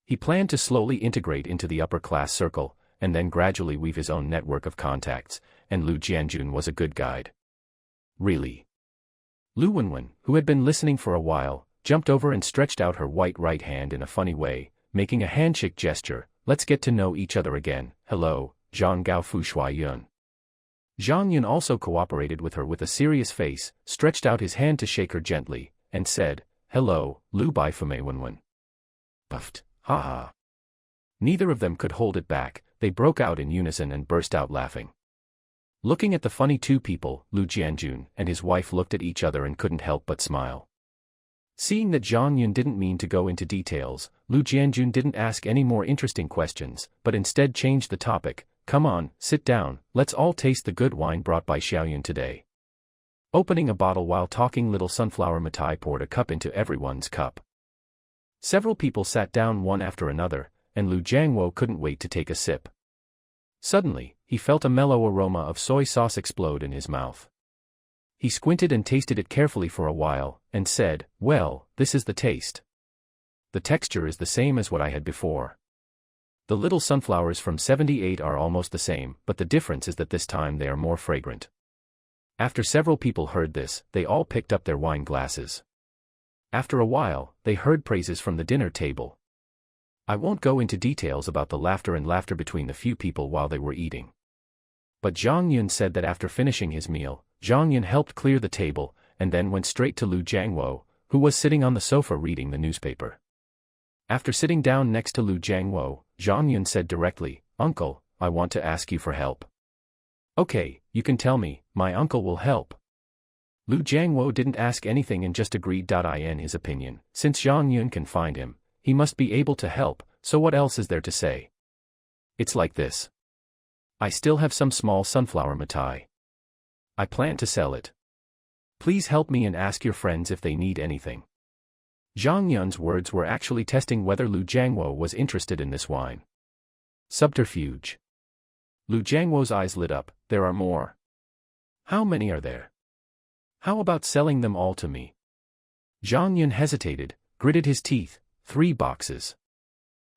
He planned to slowly integrate into the upper-class circle, and then gradually weave his own network of contacts, and Lu Jianjun was a good guide. "Really?" Lu Wenwen, who had been listening for a while, jumped over and stretched out her white right hand in a funny way, making a handshake gesture. "Let's get to know each other again. Hello, Zhang Gao Fu Shui Yun." Zhang Yun also cooperated with her with a serious face, stretched out his hand to shake her gently, and said, "Hello, Lu Bai Fume Wenwen." Puffed, "Ha-ha." Neither of them could hold it back, they broke out in unison and burst out laughing. Looking at the funny 2 people, Lu Jianjun and his wife looked at each other and couldn't help but smile. Seeing that Zhang Yun didn't mean to go into details, Lu Jianjun didn't ask any more interesting questions, but instead changed the topic. "Come on, sit down, let's all taste the good wine brought by Xiao Yun today." Opening a bottle while talking, little sunflower Matai poured a cup into everyone's cup. Several people sat down one after another, and Lu Jiangwo couldn't wait to take a sip. Suddenly, he felt a mellow aroma of soy sauce explode in his mouth. He squinted and tasted it carefully for a while, and said, "Well, this is the taste. The texture is the same as what I had before. The little sunflowers from 78 are almost the same, but the difference is that this time they are more fragrant." After several people heard this, they all picked up their wine glasses. After a while, they heard praises from the dinner table. I won't go into details about the laughter between the few people while they were eating. But Zhang Yun said that after finishing his meal, Zhang Yun helped clear the table, and then went straight to Lu Jiangwo, who was sitting on the sofa reading the newspaper. After sitting down next to Lu Jiangwo, Zhang Yun said directly, "Uncle, I want to ask you for help." "Okay, you can tell me, my uncle will help." Lu Jiangwo didn't ask anything and just agreed. In his opinion, since Zhang Yun can find him, he must be able to help, so what else is there to say? "It's like this. I still have some small sunflower Matai. I plan to sell it. Please help me and ask your friends if they need anything." Zhang Yun's words were actually testing whether Lu Jiangwo was interested in this wine. Subterfuge. Lu Jiangwo's eyes lit up. "There are more. How many are there? How about selling them all to me?" Zhang Yun hesitated, gritted his teeth. 3 boxes.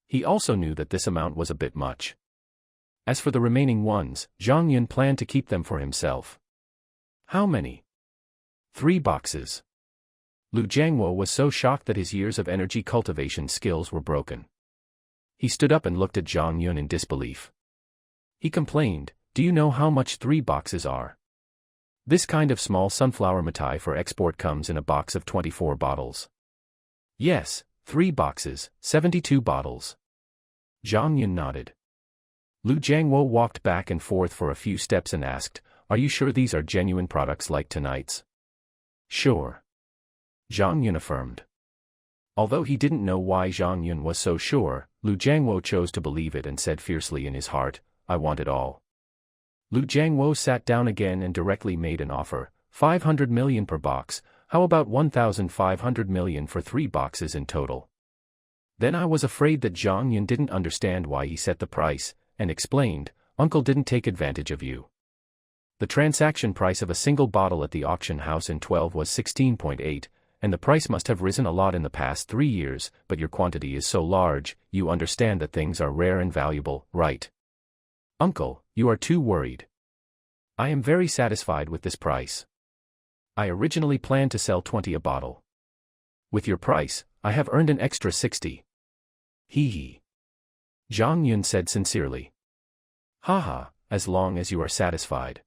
He also knew that this amount was a bit much. As for the remaining ones, Zhang Yun planned to keep them for himself. "How many?" 3 boxes. Lu Jiangwo was so shocked that his years of energy cultivation skills were broken. He stood up and looked at Zhang Yun in disbelief. He complained, "Do you know how much 3 boxes are? This kind of small sunflower Matai for export comes in a box of 24 bottles. "Yes, 3 boxes, 72 bottles." Zhang Yun nodded. Lu Jiangwo walked back and forth for a few steps and asked, "Are you sure these are genuine products like tonight's?" "Sure," Zhang Yun affirmed. Although he didn't know why Zhang Yun was so sure, Lu Jiangwo chose to believe it and said fiercely in his heart, "I want it all." Lu Jiangwo sat down again and directly made an offer, 500 million per box. How about 1,500 million for 3 boxes in total? Then I was afraid that Zhang Yun didn't understand why he set the price, and explained, "Uncle didn't take advantage of you. The transaction price of a single bottle at the auction house in 12 was 16.8, and the price must have risen a lot in the past 3 years, but your quantity is so large, you understand that things are rare and valuable, right? Uncle, you are too worried. I am very satisfied with this price. I originally planned to sell 20 a bottle. With your price, I have earned an extra 60. Hee hee. Zhang Yun said sincerely. Haha, as long as you are satisfied.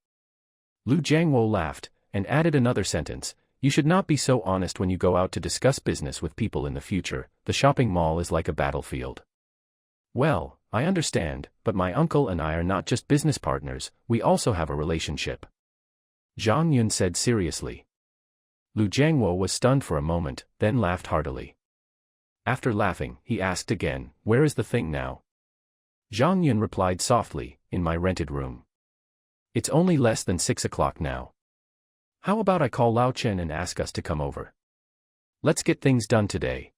Lu Jiangwo laughed, and added another sentence, "You should not be so honest when you go out to discuss business with people in the future. The shopping mall is like a battlefield." Well, I understand, but my uncle and I are not just business partners, we also have a relationship. Zhang Yun said seriously. Lu Jiangwo was stunned for a moment, then laughed heartily. After laughing, he asked again, "Where is the thing now?" Zhang Yun replied softly, "In my rented room. It's only less than 6 o'clock now. How about I call Lao Chen and ask us to come over? Let's get things done today."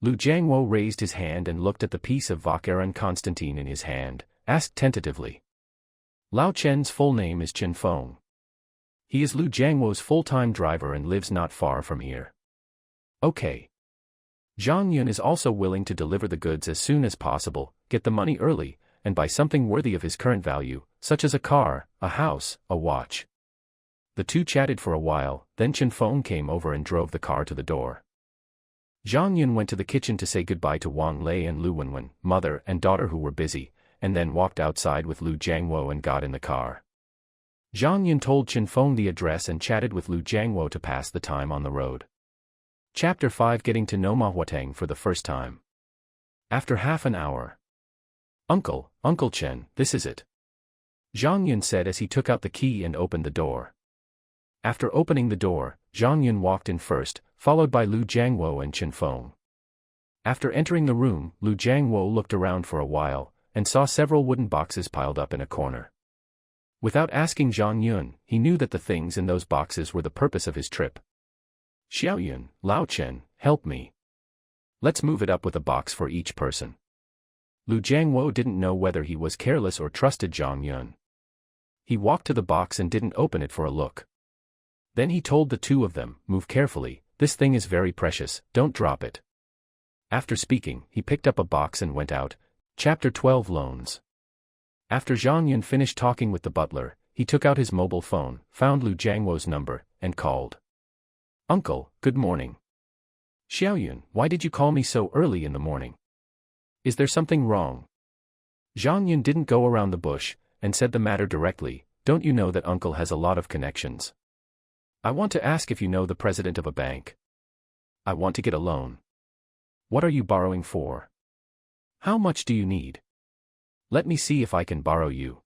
Lu Jiangwo raised his hand and looked at the piece of Vakaran Constantine in his hand, asked tentatively. Lao Chen's full name is Chen Feng. He is Lu Jiangwo's full-time driver and lives not far from here. Okay. Zhang Yun is also willing to deliver the goods as soon as possible, get the money early, and buy something worthy of his current value, such as a car, a house, a watch. The two chatted for a while, then Chen Feng came over and drove the car to the door. Zhang Yun went to the kitchen to say goodbye to Wang Lei and Lu Wenwen, mother and daughter who were busy, and then walked outside with Lu Jiangwo and got in the car. Zhang Yun told Chen Feng the address and chatted with Lu Jiangwo to pass the time on the road. Chapter 5, Getting to know Ma Huateng for the first time. After half an hour. Uncle Chen, this is it. Zhang Yun said as he took out the key and opened the door. After opening the door, Zhang Yun walked in first, followed by Lu Jiangwo and Chen Feng. After entering the room, Lu Jiangwo looked around for a while, and saw several wooden boxes piled up in a corner. Without asking Zhang Yun, he knew that the things in those boxes were the purpose of his trip. Xiaoyun, Lao Chen, help me. Let's move it up with a box for each person. Lu Jiangwo didn't know whether he was careless or trusted Zhang Yun. He walked to the box and didn't open it for a look. Then he told the two of them, "Move carefully, this thing is very precious, don't drop it." After speaking, he picked up a box and went out. Chapter 12, Loans. After Zhang Yun finished talking with the butler, he took out his mobile phone, found Lu Jiangwo's number, and called. "Uncle, good morning." "Xiaoyun, why did you call me so early in the morning? Is there something wrong?" Zhang Yun didn't go around the bush, and said the matter directly. "Don't you know that uncle has a lot of connections? I want to ask if you know the president of a bank. I want to get a loan. What are you borrowing for? How much do you need? Let me see if I can borrow you."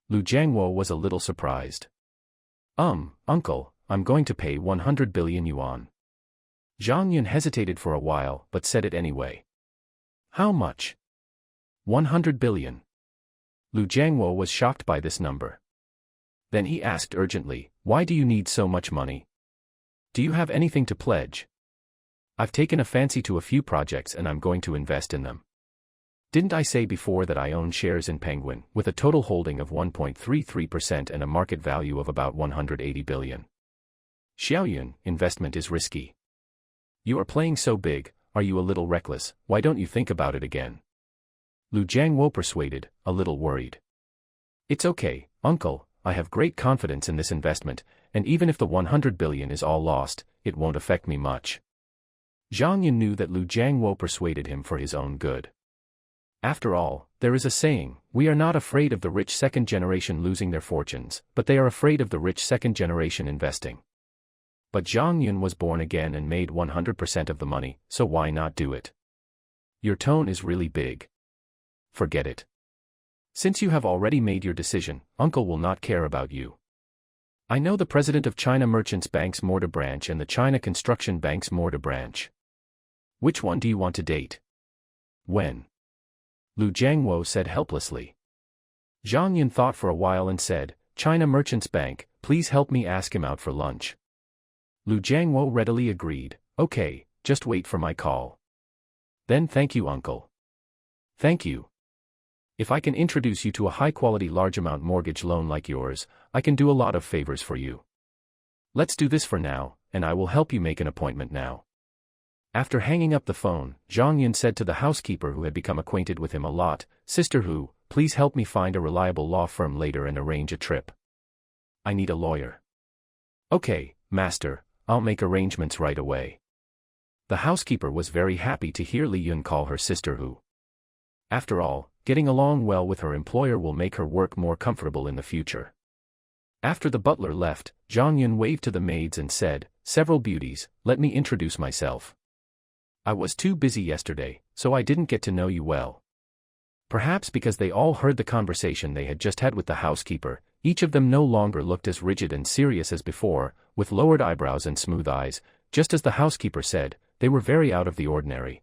Lu Jiangwo was a little surprised. Uncle, I'm going to pay 100 billion yuan. Zhang Yun hesitated for a while, but said it anyway. "How much?" 100 billion. Lu Jiangwo was shocked by this number. Then he asked urgently, "Why do you need so much money? Do you have anything to pledge? I've taken a fancy to a few projects and I'm going to invest in them. Didn't I say before that I own shares in Penguin, with a total holding of 1.33% and a market value of about 180 billion. Xiaoyun, investment is risky. You are playing so big, are you a little reckless? Why don't you think about it again?" Lu Jiangwo persuaded, a little worried. "It's okay, uncle, I have great confidence in this investment, and even if the 100 billion is all lost, it won't affect me much." Zhang Yun knew that Lu Jiangwo persuaded him for his own good. After all, there is a saying, we are not afraid of the rich second generation losing their fortunes, but they are afraid of the rich second generation investing. But Zhang Yun was born again and made 100% of the money, so why not do it? Your tone is really big. Forget it. Since you have already made your decision, Uncle will not care about you. I know the president of China Merchants Bank's Mortar Branch and the China Construction Bank's Mortar Branch. Which one do you want to date? When? Lu Jiangwo said helplessly. Zhang Yun thought for a while and said, China Merchants Bank, please help me ask him out for lunch. Lu Jiangwo readily agreed, okay, just wait for my call. Then thank you, Uncle. Thank you. If I can introduce you to a high-quality large-amount mortgage loan like yours, I can do a lot of favors for you. Let's do this for now, and I will help you make an appointment now. After hanging up the phone, Zhang Yun said to the housekeeper who had become acquainted with him a lot, Sister Hu, please help me find a reliable law firm later and arrange a trip. I need a lawyer. Okay, Master, I'll make arrangements right away. The housekeeper was very happy to hear Li Yun call her Sister Hu. After all, getting along well with her employer will make her work more comfortable in the future. After the butler left, Zhang Yun waved to the maids and said, Several beauties, let me introduce myself. I was too busy yesterday, so I didn't get to know you well. Perhaps because they all heard the conversation they had just had with the housekeeper, each of them no longer looked as rigid and serious as before, with lowered eyebrows and smooth eyes. Just as the housekeeper said, they were very out of the ordinary.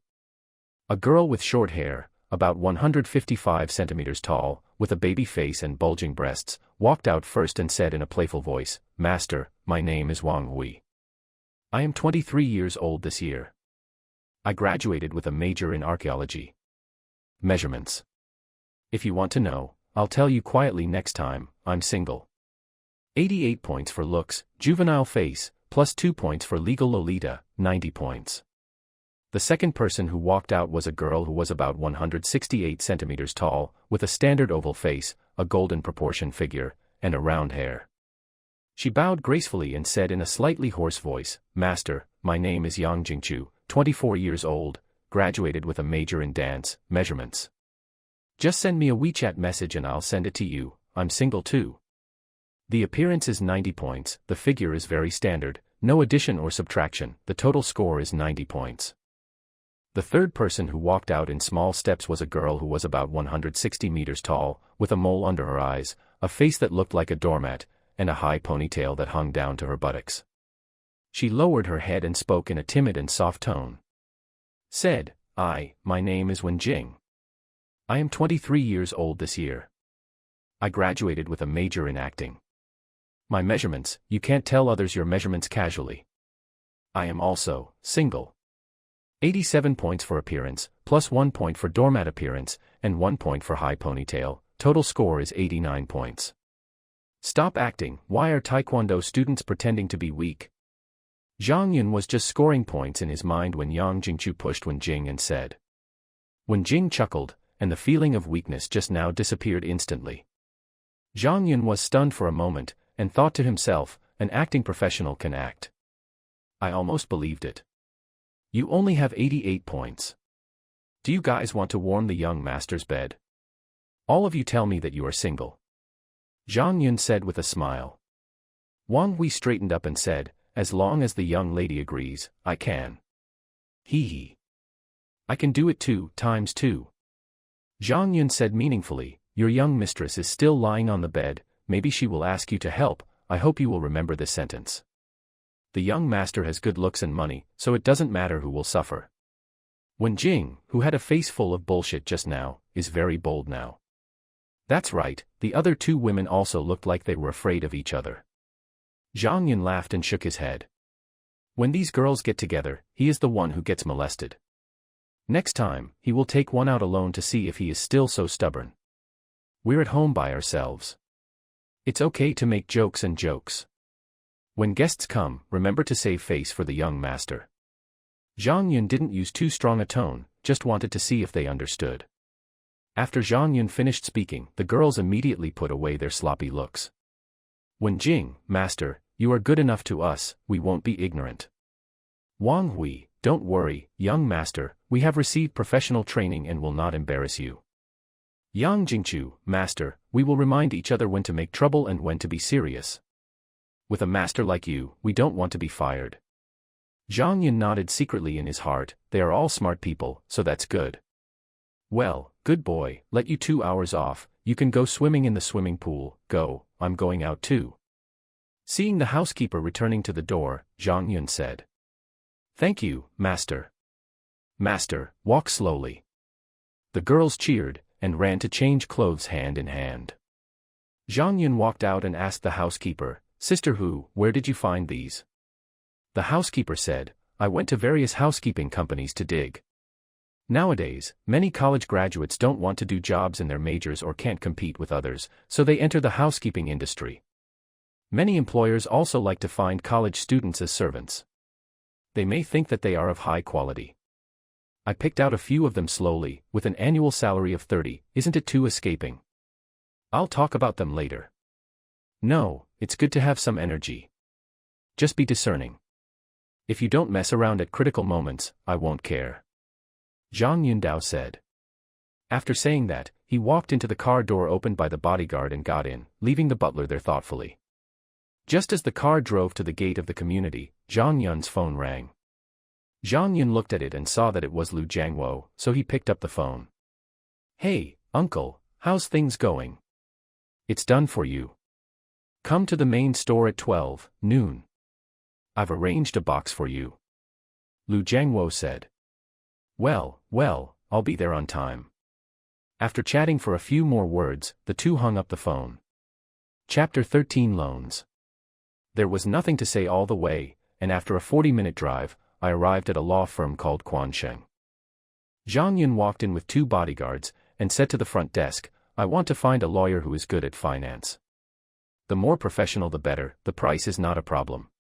A girl with short hair, about 155 centimeters tall, with a baby face and bulging breasts, walked out first and said in a playful voice, Master, my name is Wang Hui. I am 23 years old this year. I graduated with a major in archaeology. Measurements. If you want to know, I'll tell you quietly next time. I'm single. 88 points for looks, juvenile face, plus 2 points for legal Lolita, 90 points. The second person who walked out was a girl who was about 168 centimeters tall, with a standard oval face, a golden proportion figure, and a round hair. She bowed gracefully and said in a slightly hoarse voice, Master, my name is Yang Jingchu, 24 years old, graduated with a major in dance, measurements. Just send me a WeChat message and I'll send it to you. I'm single too. The appearance is 90 points, the figure is very standard, no addition or subtraction, the total score is 90 points. The third person who walked out in small steps was a girl who was about 160 meters tall, with a mole under her eyes, a face that looked like a doormat, and a high ponytail that hung down to her buttocks. She lowered her head and spoke in a timid and soft tone. Said, my name is Wen Jing. I am 23 years old this year. I graduated with a major in acting. My measurements, you can't tell others your measurements casually. I am also single. 87 points for appearance, plus 1 point for doormat appearance, and 1 point for high ponytail, total score is 89 points. Stop acting, why are Taekwondo students pretending to be weak? Zhang Yun was just scoring points in his mind when Yang Jingchu pushed Wen Jing and said. Wen Jing chuckled, and the feeling of weakness just now disappeared instantly. Zhang Yun was stunned for a moment, and thought to himself, an acting professional can act. I almost believed it. You only have 88 points. Do you guys want to warm the young master's bed? All of you tell me that you are single. Zhang Yun said with a smile. Wang Hui straightened up and said, as long as the young lady agrees, I can. Hee. I can do it 2 times 2. Zhang Yun said meaningfully, your young mistress is still lying on the bed, maybe she will ask you to help, I hope you will remember this sentence. The young master has good looks and money, so it doesn't matter who will suffer. Wen Jing, who had a face full of bullshit just now, is very bold now. That's right, the other 2 women also looked like they were afraid of each other. Zhang Yun laughed and shook his head. When these girls get together, he is the one who gets molested. Next time, he will take one out alone to see if he is still so stubborn. We're at home by ourselves. It's okay to make jokes and jokes. When guests come, remember to save face for the young master. Zhang Yun didn't use too strong a tone, just wanted to see if they understood. After Zhang Yun finished speaking, the girls immediately put away their sloppy looks. Wen Jing, master, you are good enough to us, we won't be ignorant. Wang Hui, don't worry, young master, we have received professional training and will not embarrass you. Yang Jingchu, master, we will remind each other when to make trouble and when to be serious. With a master like you, we don't want to be fired. Zhang Yun nodded secretly in his heart, they are all smart people, so that's good. Well, Good boy, let you 2 hours off, you can go swimming in the swimming pool, go, I'm going out too. Seeing the housekeeper returning to the door, Zhang Yun said. Thank you, master. Master, walk slowly. The girls cheered, and ran to change clothes hand in hand. Zhang Yun walked out and asked the housekeeper, Sister Hu, where did you find these? The housekeeper said, I went to various housekeeping companies to dig. Nowadays, many college graduates don't want to do jobs in their majors or can't compete with others, so they enter the housekeeping industry. Many employers also like to find college students as servants. They may think that they are of high quality. I picked out a few of them slowly, with an annual salary of 30, isn't it too escaping? I'll talk about them later. No, it's good to have some energy. Just be discerning. If you don't mess around at critical moments, I won't care. Zhang Yundao said. After saying that, he walked into the car door opened by the bodyguard and got in, leaving the butler there thoughtfully. Just as the car drove to the gate of the community, Zhang Yun's phone rang. Zhang Yun looked at it and saw that it was Lu Jiangwo, so he picked up the phone. Hey, uncle, how's things going? It's done for you. Come to the main store at 12 noon. I've arranged a box for you. Lu Jiangwo said. Well, I'll be there on time. After chatting for a few more words, the two hung up the phone. Chapter 13 Loans. There was nothing to say all the way, and after a 40-minute drive, I arrived at a law firm called Quansheng. Zhang Yun walked in with 2 bodyguards, and said to the front desk, I want to find a lawyer who is good at finance. The more professional the better, the price is not a problem.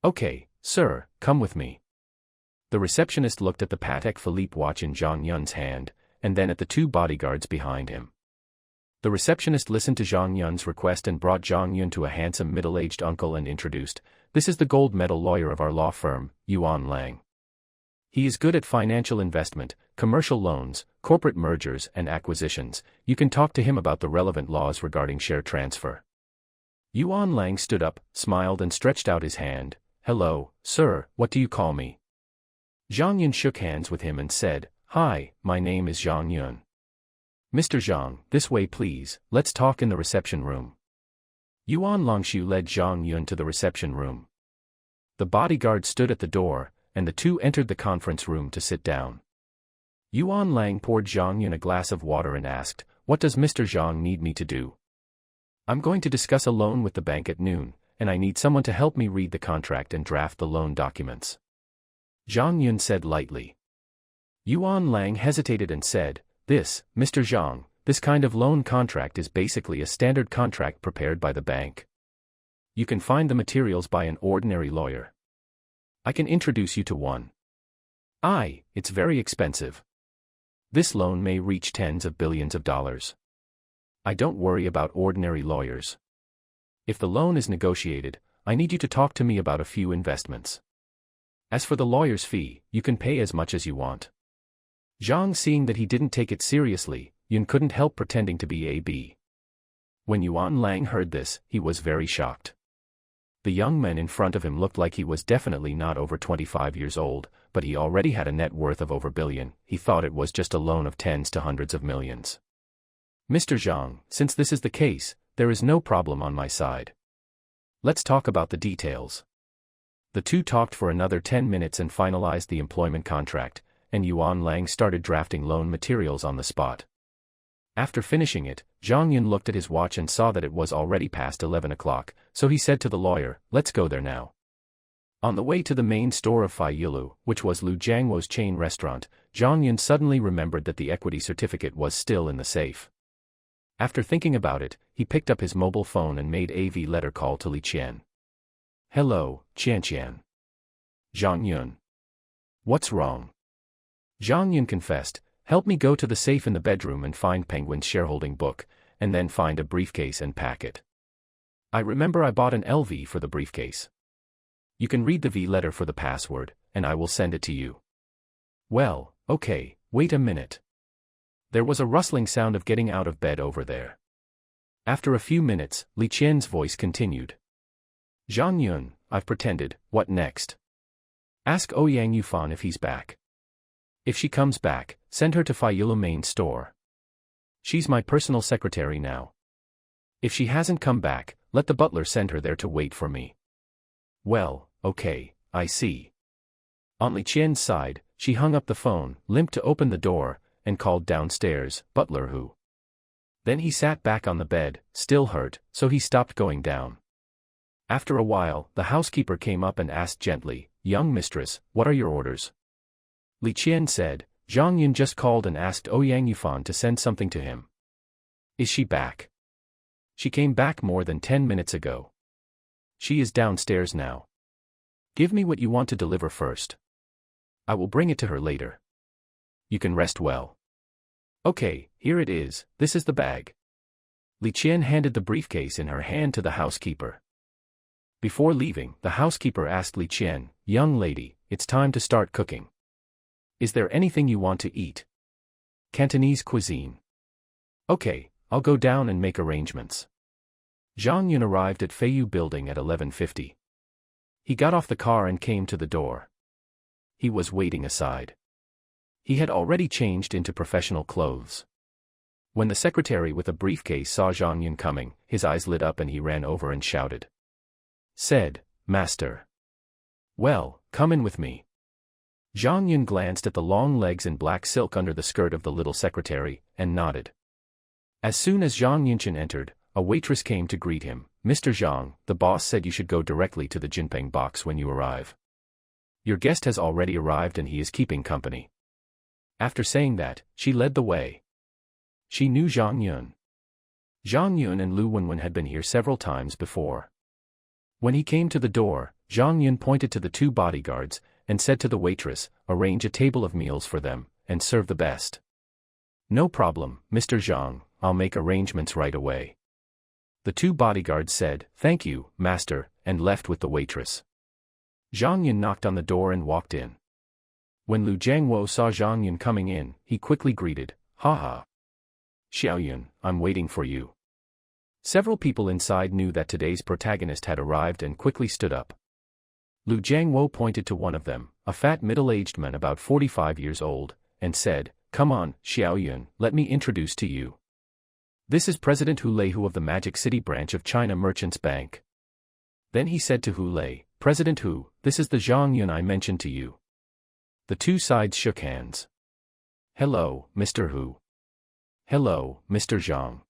Okay, sir, come with me. The receptionist looked at the Patek Philippe watch in Zhang Yun's hand, and then at the 2 bodyguards behind him. The receptionist listened to Zhang Yun's request and brought Zhang Yun to a handsome middle-aged uncle and introduced, this is the gold medal lawyer of our law firm, Yuan Lang. He is good at financial investment, commercial loans, corporate mergers and acquisitions. You can talk to him about the relevant laws regarding share transfer. Yuan Lang stood up, smiled and stretched out his hand. Hello, sir, what do you call me? Zhang Yun shook hands with him and said, Hi, my name is Zhang Yun. Mr. Zhang, this way please, let's talk in the reception room. Yuan Longshu led Zhang Yun to the reception room. The bodyguard stood at the door, and the two entered the conference room to sit down. Yuan Lang poured Zhang Yun a glass of water and asked, What does Mr. Zhang need me to do? I'm going to discuss a loan with the bank at noon, and I need someone to help me read the contract and draft the loan documents. Zhang Yun said lightly. Yuan Lang hesitated and said, This, Mr. Zhang, this kind of loan contract is basically a standard contract prepared by the bank. You can find the materials by an ordinary lawyer. I can introduce you to one. It's very expensive. This loan may reach tens of billions of dollars. I don't worry about ordinary lawyers. If the loan is negotiated, I need you to talk to me about a few investments. As for the lawyer's fee, you can pay as much as you want. Zhang, seeing that he didn't take it seriously, Yun couldn't help pretending to be a.b. When Yuan Lang heard this, he was very shocked. The young man in front of him looked like he was definitely not over 25 years old, but he already had a net worth of over billion. He thought it was just a loan of tens to hundreds of millions. Mr. Zhang, since this is the case, there is no problem on my side. Let's talk about the details. The two talked for another 10 minutes and finalized the employment contract, and Yuan Lang started drafting loan materials on the spot. After finishing it, Zhang Yun looked at his watch and saw that it was already past 11 o'clock, so he said to the lawyer, Let's go there now. On the way to the main store of Fai Yilu, which was Lu Jiangwo's chain restaurant, Zhang Yun suddenly remembered that the equity certificate was still in the safe. After thinking about it, he picked up his mobile phone and made a letter call to Li Qian. Hello, Qian. Zhang Yun. What's wrong? Zhang Yun confessed, Help me go to the safe in the bedroom and find Penguin's shareholding book, and then find a briefcase and pack it. I remember I bought an LV for the briefcase. You can read the V letter for the password, and I will send it to you. Well, okay, wait a minute. There was a rustling sound of getting out of bed over there. After a few minutes, Li Qian's voice continued. Zhang Yun, I've pretended, what next? Ask Ouyang Yufan if he's back. If she comes back, send her to Fai Yilu main store. She's my personal secretary now. If she hasn't come back, let the butler send her there to wait for me. Well, okay, I see. On Li Qian's side, she hung up the phone, limped to open the door, and called downstairs, "Butler who?" Then he sat back on the bed, still hurt, so he stopped going down. After a while, the housekeeper came up and asked gently, "Young mistress, what are your orders?" Li Qian said, "Zhang Yun just called and asked Ouyang Yufan to send something to him." "Is she back?" "She came back more than 10 minutes ago. She is downstairs now. Give me what you want to deliver first. I will bring it to her later. You can rest well." "Okay, here it is, this is the bag." Li Qian handed the briefcase in her hand to the housekeeper. Before leaving, the housekeeper asked Li Qian, "Young lady, it's time to start cooking. Is there anything you want to eat? Cantonese cuisine." "Okay, I'll go down and make arrangements." Zhang Yun arrived at Feiyu Building at 11:50. He got off the car and came to the door. He was waiting aside. He had already changed into professional clothes. When the secretary with a briefcase saw Zhang Yun coming, his eyes lit up and he ran over and shouted. Said, "Master." "Well, come in with me." Zhang Yun glanced at the long legs in black silk under the skirt of the little secretary, and nodded. As soon as Zhang Yunchen entered, a waitress came to greet him. "Mr. Zhang, the boss said you should go directly to the Jinpeng box when you arrive. Your guest has already arrived and he is keeping company." After saying that, she led the way. She knew Zhang Yun. Zhang Yun and Lu Wenwen had been here several times before. When he came to the door, Zhang Yun pointed to the two bodyguards, and said to the waitress, "Arrange a table of meals for them, and serve the best." "No problem, Mr. Zhang, I'll make arrangements right away." The two bodyguards said, "Thank you, master," and left with the waitress. Zhang Yun knocked on the door and walked in. When Lu Jiangwo saw Zhang Yun coming in, he quickly greeted, "Ha. Xiao Yun, I'm waiting for you." Several people inside knew that today's protagonist had arrived and quickly stood up. Lu Jiangwo pointed to one of them, a fat middle-aged man about 45 years old, and said, "Come on, Xiao Yun, let me introduce to you. This is President Hu Leihu of the Magic City branch of China Merchants Bank." Then he said to Hu Lei, "President Hu, this is the Zhang Yun I mentioned to you." The two sides shook hands. "Hello, Mr. Hu." "Hello, Mr. Zhang."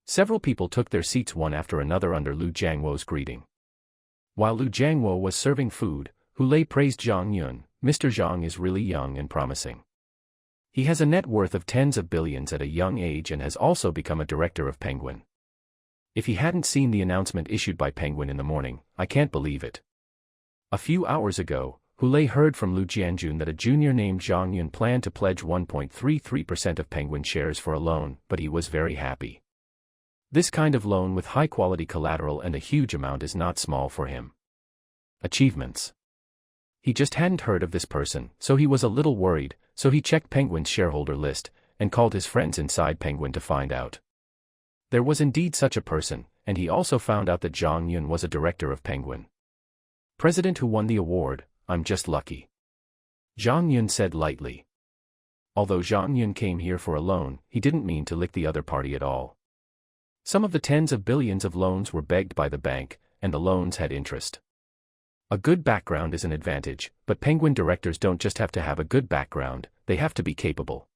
Several people took their seats one after another under Lu Jiangwo's greeting. While Lu Jiangwo was serving food, Hu Lei praised Zhang Yun. "Mr. Zhang is really young and promising. He has a net worth of tens of billions at a young age and has also become a director of Penguin. If he hadn't seen the announcement issued by Penguin in the morning, I can't believe it." A few hours ago, Hu Lei heard from Lu Jianjun that a junior named Zhang Yun planned to pledge 1.33% of Penguin shares for a loan, but he was very happy. This kind of loan with high-quality collateral and a huge amount is not small for him. Achievements. He just hadn't heard of this person, so he was a little worried, so he checked Penguin's shareholder list, and called his friends inside Penguin to find out. There was indeed such a person, and he also found out that Zhang Yun was a director of Penguin. "President who won the award, I'm just lucky," Zhang Yun said lightly. Although Zhang Yun came here for a loan, he didn't mean to lick the other party at all. Some of the tens of billions of loans were begged by the bank, and the loans had interest. A good background is an advantage, but Penguin directors don't just have to have a good background, they have to be capable.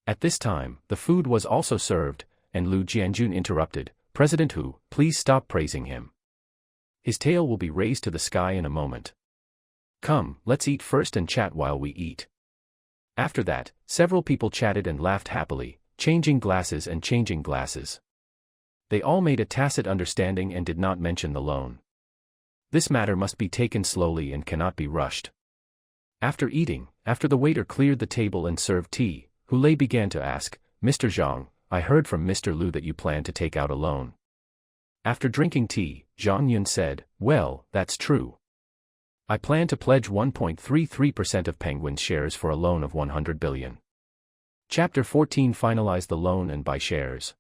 At this time, the food was also served, and Lu Jianjun interrupted, "President Hu, please stop praising him. His tail will be raised to the sky in a moment. Come, let's eat first and chat while we eat." After that, several people chatted and laughed happily, changing glasses and changing glasses. They all made a tacit understanding and did not mention the loan. This matter must be taken slowly and cannot be rushed. After eating, after the waiter cleared the table and served tea, Hu Lei began to ask, "Mr. Zhang, I heard from Mr. Lu that you plan to take out a loan." After drinking tea, Zhang Yun said, "Well, that's true. I plan to pledge 1.33% of Penguin's shares for a loan of 100 billion. Chapter 14 Finalize the loan and buy shares.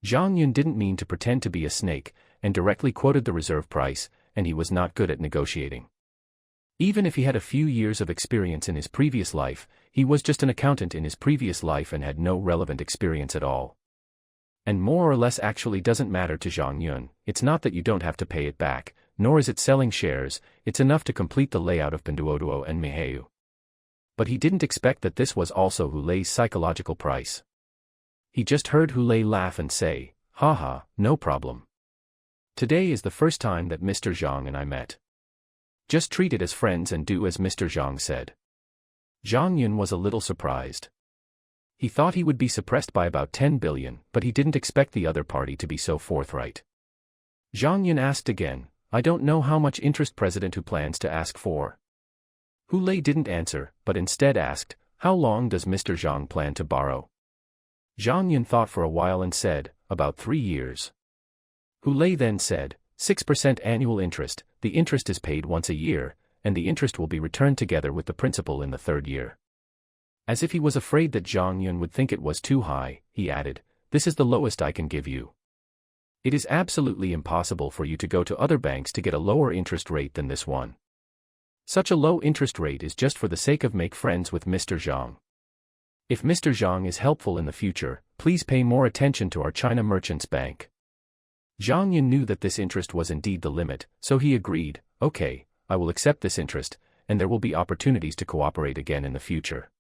Zhang Yun didn't mean to pretend to be a snake, and directly quoted the reserve price, and he was not good at negotiating. Even if he had a few years of experience in his previous life, he was just an accountant in his previous life and had no relevant experience at all. And more or less actually doesn't matter to Zhang Yun. It's not that you don't have to pay it back, nor is it selling shares, it's enough to complete the layout of Pinduoduo and Miheu. But he didn't expect that this was also Hu Lei's psychological price. He just heard Hu Lei laugh and say, "Haha, no problem. Today is the first time that Mr. Zhang and I met. Just treat it as friends and do as Mr. Zhang said." Zhang Yun was a little surprised. He thought he would be suppressed by about 10 billion, but he didn't expect the other party to be so forthright. Zhang Yun asked again, "I don't know how much interest President Hu plans to ask for." Hu Lei didn't answer, but instead asked, "How long does Mr. Zhang plan to borrow?" Zhang Yun thought for a while and said, "About 3 years." Hu Lei then said, 6% annual interest, the interest is paid once a year, and the interest will be returned together with the principal in the 3rd year. As if he was afraid that Zhang Yun would think it was too high, he added, "This is the lowest I can give you. It is absolutely impossible for you to go to other banks to get a lower interest rate than this one. Such a low interest rate is just for the sake of make friends with Mr. Zhang. If Mr. Zhang is helpful in the future, please pay more attention to our China Merchants Bank." Zhang Yun knew that this interest was indeed the limit, so he agreed, "Okay, I will accept this interest, and there will be opportunities to cooperate again in the future."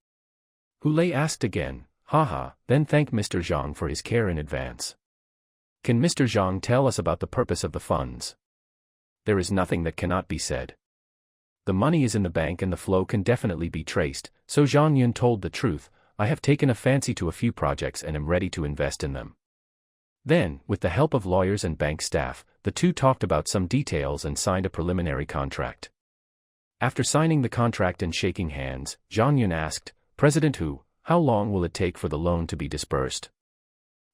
Hu Lei asked again, "Haha, then thank Mr. Zhang for his care in advance. Can Mr. Zhang tell us about the purpose of the funds?" "There is nothing that cannot be said. The money is in the bank and the flow can definitely be traced," so Zhang Yun told the truth, "I have taken a fancy to a few projects and am ready to invest in them." Then, with the help of lawyers and bank staff, the two talked about some details and signed a preliminary contract. After signing the contract and shaking hands, Zhang Yun asked, "President Hu, how long will it take for the loan to be disbursed?"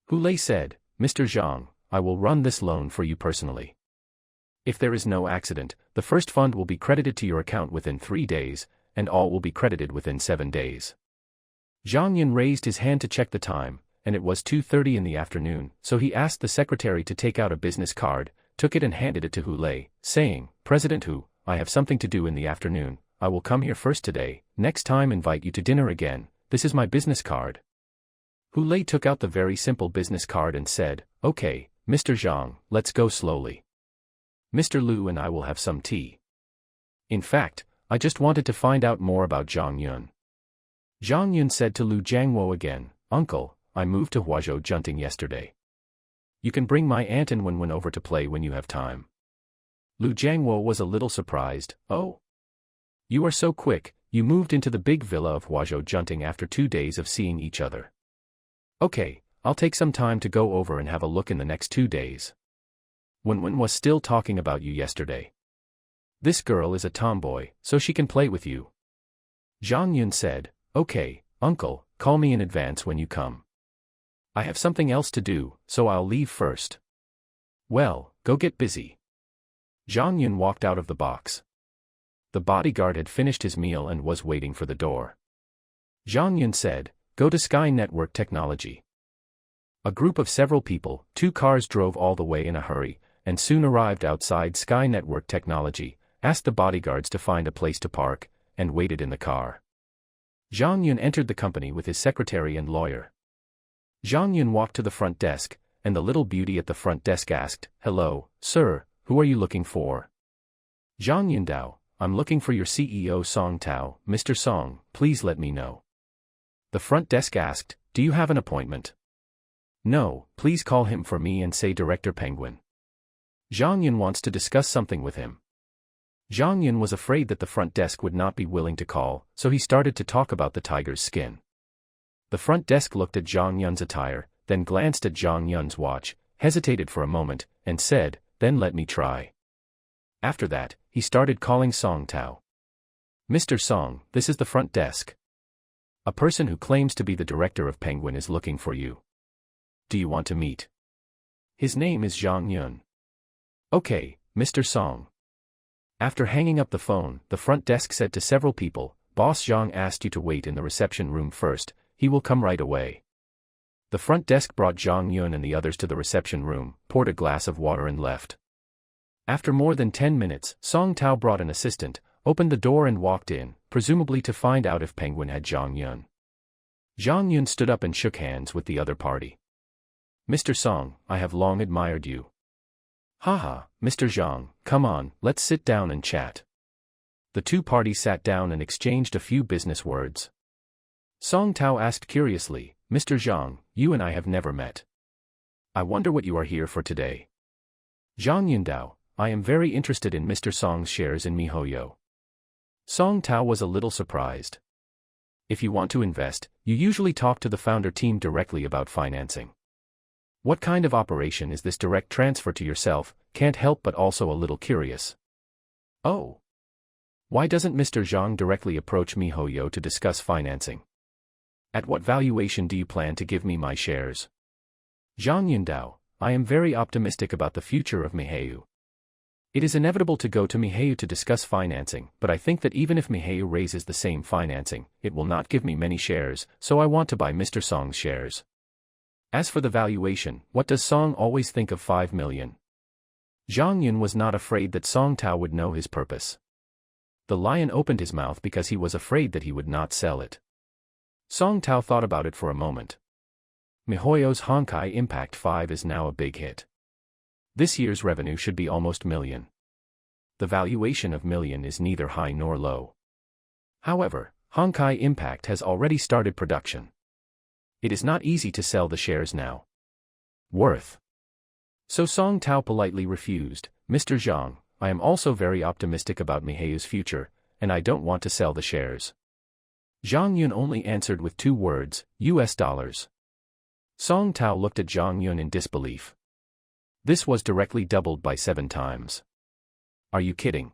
Hu Lei said, "Mr. Zhang, I will run this loan for you personally. If there is no accident, the first fund will be credited to your account within 3 days, and all will be credited within 7 days." Zhang Yun raised his hand to check the time, and it was 2:30 in the afternoon, so he asked the secretary to take out a business card, took it and handed it to Hu Lei, saying, "President Hu, I have something to do in the afternoon, I will come here first today, next time invite you to dinner again, this is my business card." Hu Lei took out the very simple business card and said, "Okay, Mr. Zhang, let's go slowly. Mr. Liu and I will have some tea. In fact, I just wanted to find out more about Zhang Yun." Zhang Yun said to Liu Jiangwo again, "Uncle, I moved to Huazhou Junting yesterday. You can bring my aunt and Wenwen over to play when you have time." Liu Jiangwo was a little surprised, "Oh? You are so quick, you moved into the big villa of Huazhou Junting after 2 days of seeing each other." "Okay, I'll take some time to go over and have a look in the next 2 days. Wenwen was still talking about you yesterday. This girl is a tomboy, so she can play with you." Zhang Yun said, "Okay, uncle, call me in advance when you come. I have something else to do, so I'll leave first." "Well, go get busy." Zhang Yun walked out of the box. The bodyguard had finished his meal and was waiting for the door. Zhang Yun said, "Go to Sky Network Technology." A group of several people, 2 cars drove all the way in a hurry, and soon arrived outside Sky Network Technology, asked the bodyguards to find a place to park, and waited in the car. Zhang Yun entered the company with his secretary and lawyer. Zhang Yun walked to the front desk, and the little beauty at the front desk asked, "Hello, sir, who are you looking for?" Zhang Yun Dao, "I'm looking for your CEO Song Tao, Mr. Song, please let me know." The front desk asked, "Do you have an appointment?" "No, please call him for me and say Director Penguin. Zhang Yun wants to discuss something with him." Zhang Yun was afraid that the front desk would not be willing to call, so he started to talk about the tiger's skin. The front desk looked at Zhang Yun's attire, then glanced at Zhang Yun's watch, hesitated for a moment, and said, "Then let me try." After that, he started calling Song Tao. "Mr. Song, this is the front desk. A person who claims to be the director of Penguin is looking for you. Do you want to meet? His name is Zhang Yun." "Okay, Mr. Song." After hanging up the phone, the front desk said to several people, "Boss Zhang asked you to wait in the reception room first, he will come right away." The front desk brought Zhang Yun and the others to the reception room, poured a glass of water and left. After more than 10 minutes, Song Tao brought an assistant, opened the door and walked in, presumably to find out if Penguin had Zhang Yun. Zhang Yun stood up and shook hands with the other party. "Mr. Song, I have long admired you." "Haha, Mr. Zhang, come on, let's sit down and chat." The two parties sat down and exchanged a few business words. Song Tao asked curiously, "Mr. Zhang, you and I have never met. I wonder what you are here for today." Zhang Yun Dao, "I am very interested in Mr. Song's shares in MiHoYo." Song Tao was a little surprised. "If you want to invest, you usually talk to the founder team directly about financing. What kind of operation is this direct transfer to yourself? Can't help but also a little curious." "Oh. Why doesn't Mr. Zhang directly approach MiHoYo to discuss financing? At what valuation do you plan to give me my shares?" Zhang Yun Dao, "I am very optimistic about the future of MiHoYo. It is inevitable to go to MiHoYo to discuss financing, but I think that even if MiHoYo raises the same financing, it will not give me many shares, so I want to buy Mr. Song's shares. As for the valuation, what does Song always think of 5 million? Zhang Yun was not afraid that Song Tao would know his purpose. The lion opened his mouth because he was afraid that he would not sell it. Song Tao thought about it for a moment. MiHoYo's Honkai Impact 5 is now a big hit. This year's revenue should be almost million. The valuation of million is neither high nor low. However, Honkai Impact has already started production. It is not easy to sell the shares now. Worth. So Song Tao politely refused, "Mr. Zhang, I am also very optimistic about MiHoYo's future, and I don't want to sell the shares." Zhang Yun only answered with 2 words, US dollars. Song Tao looked at Zhang Yun in disbelief. This was directly doubled by 7 times. "Are you kidding?"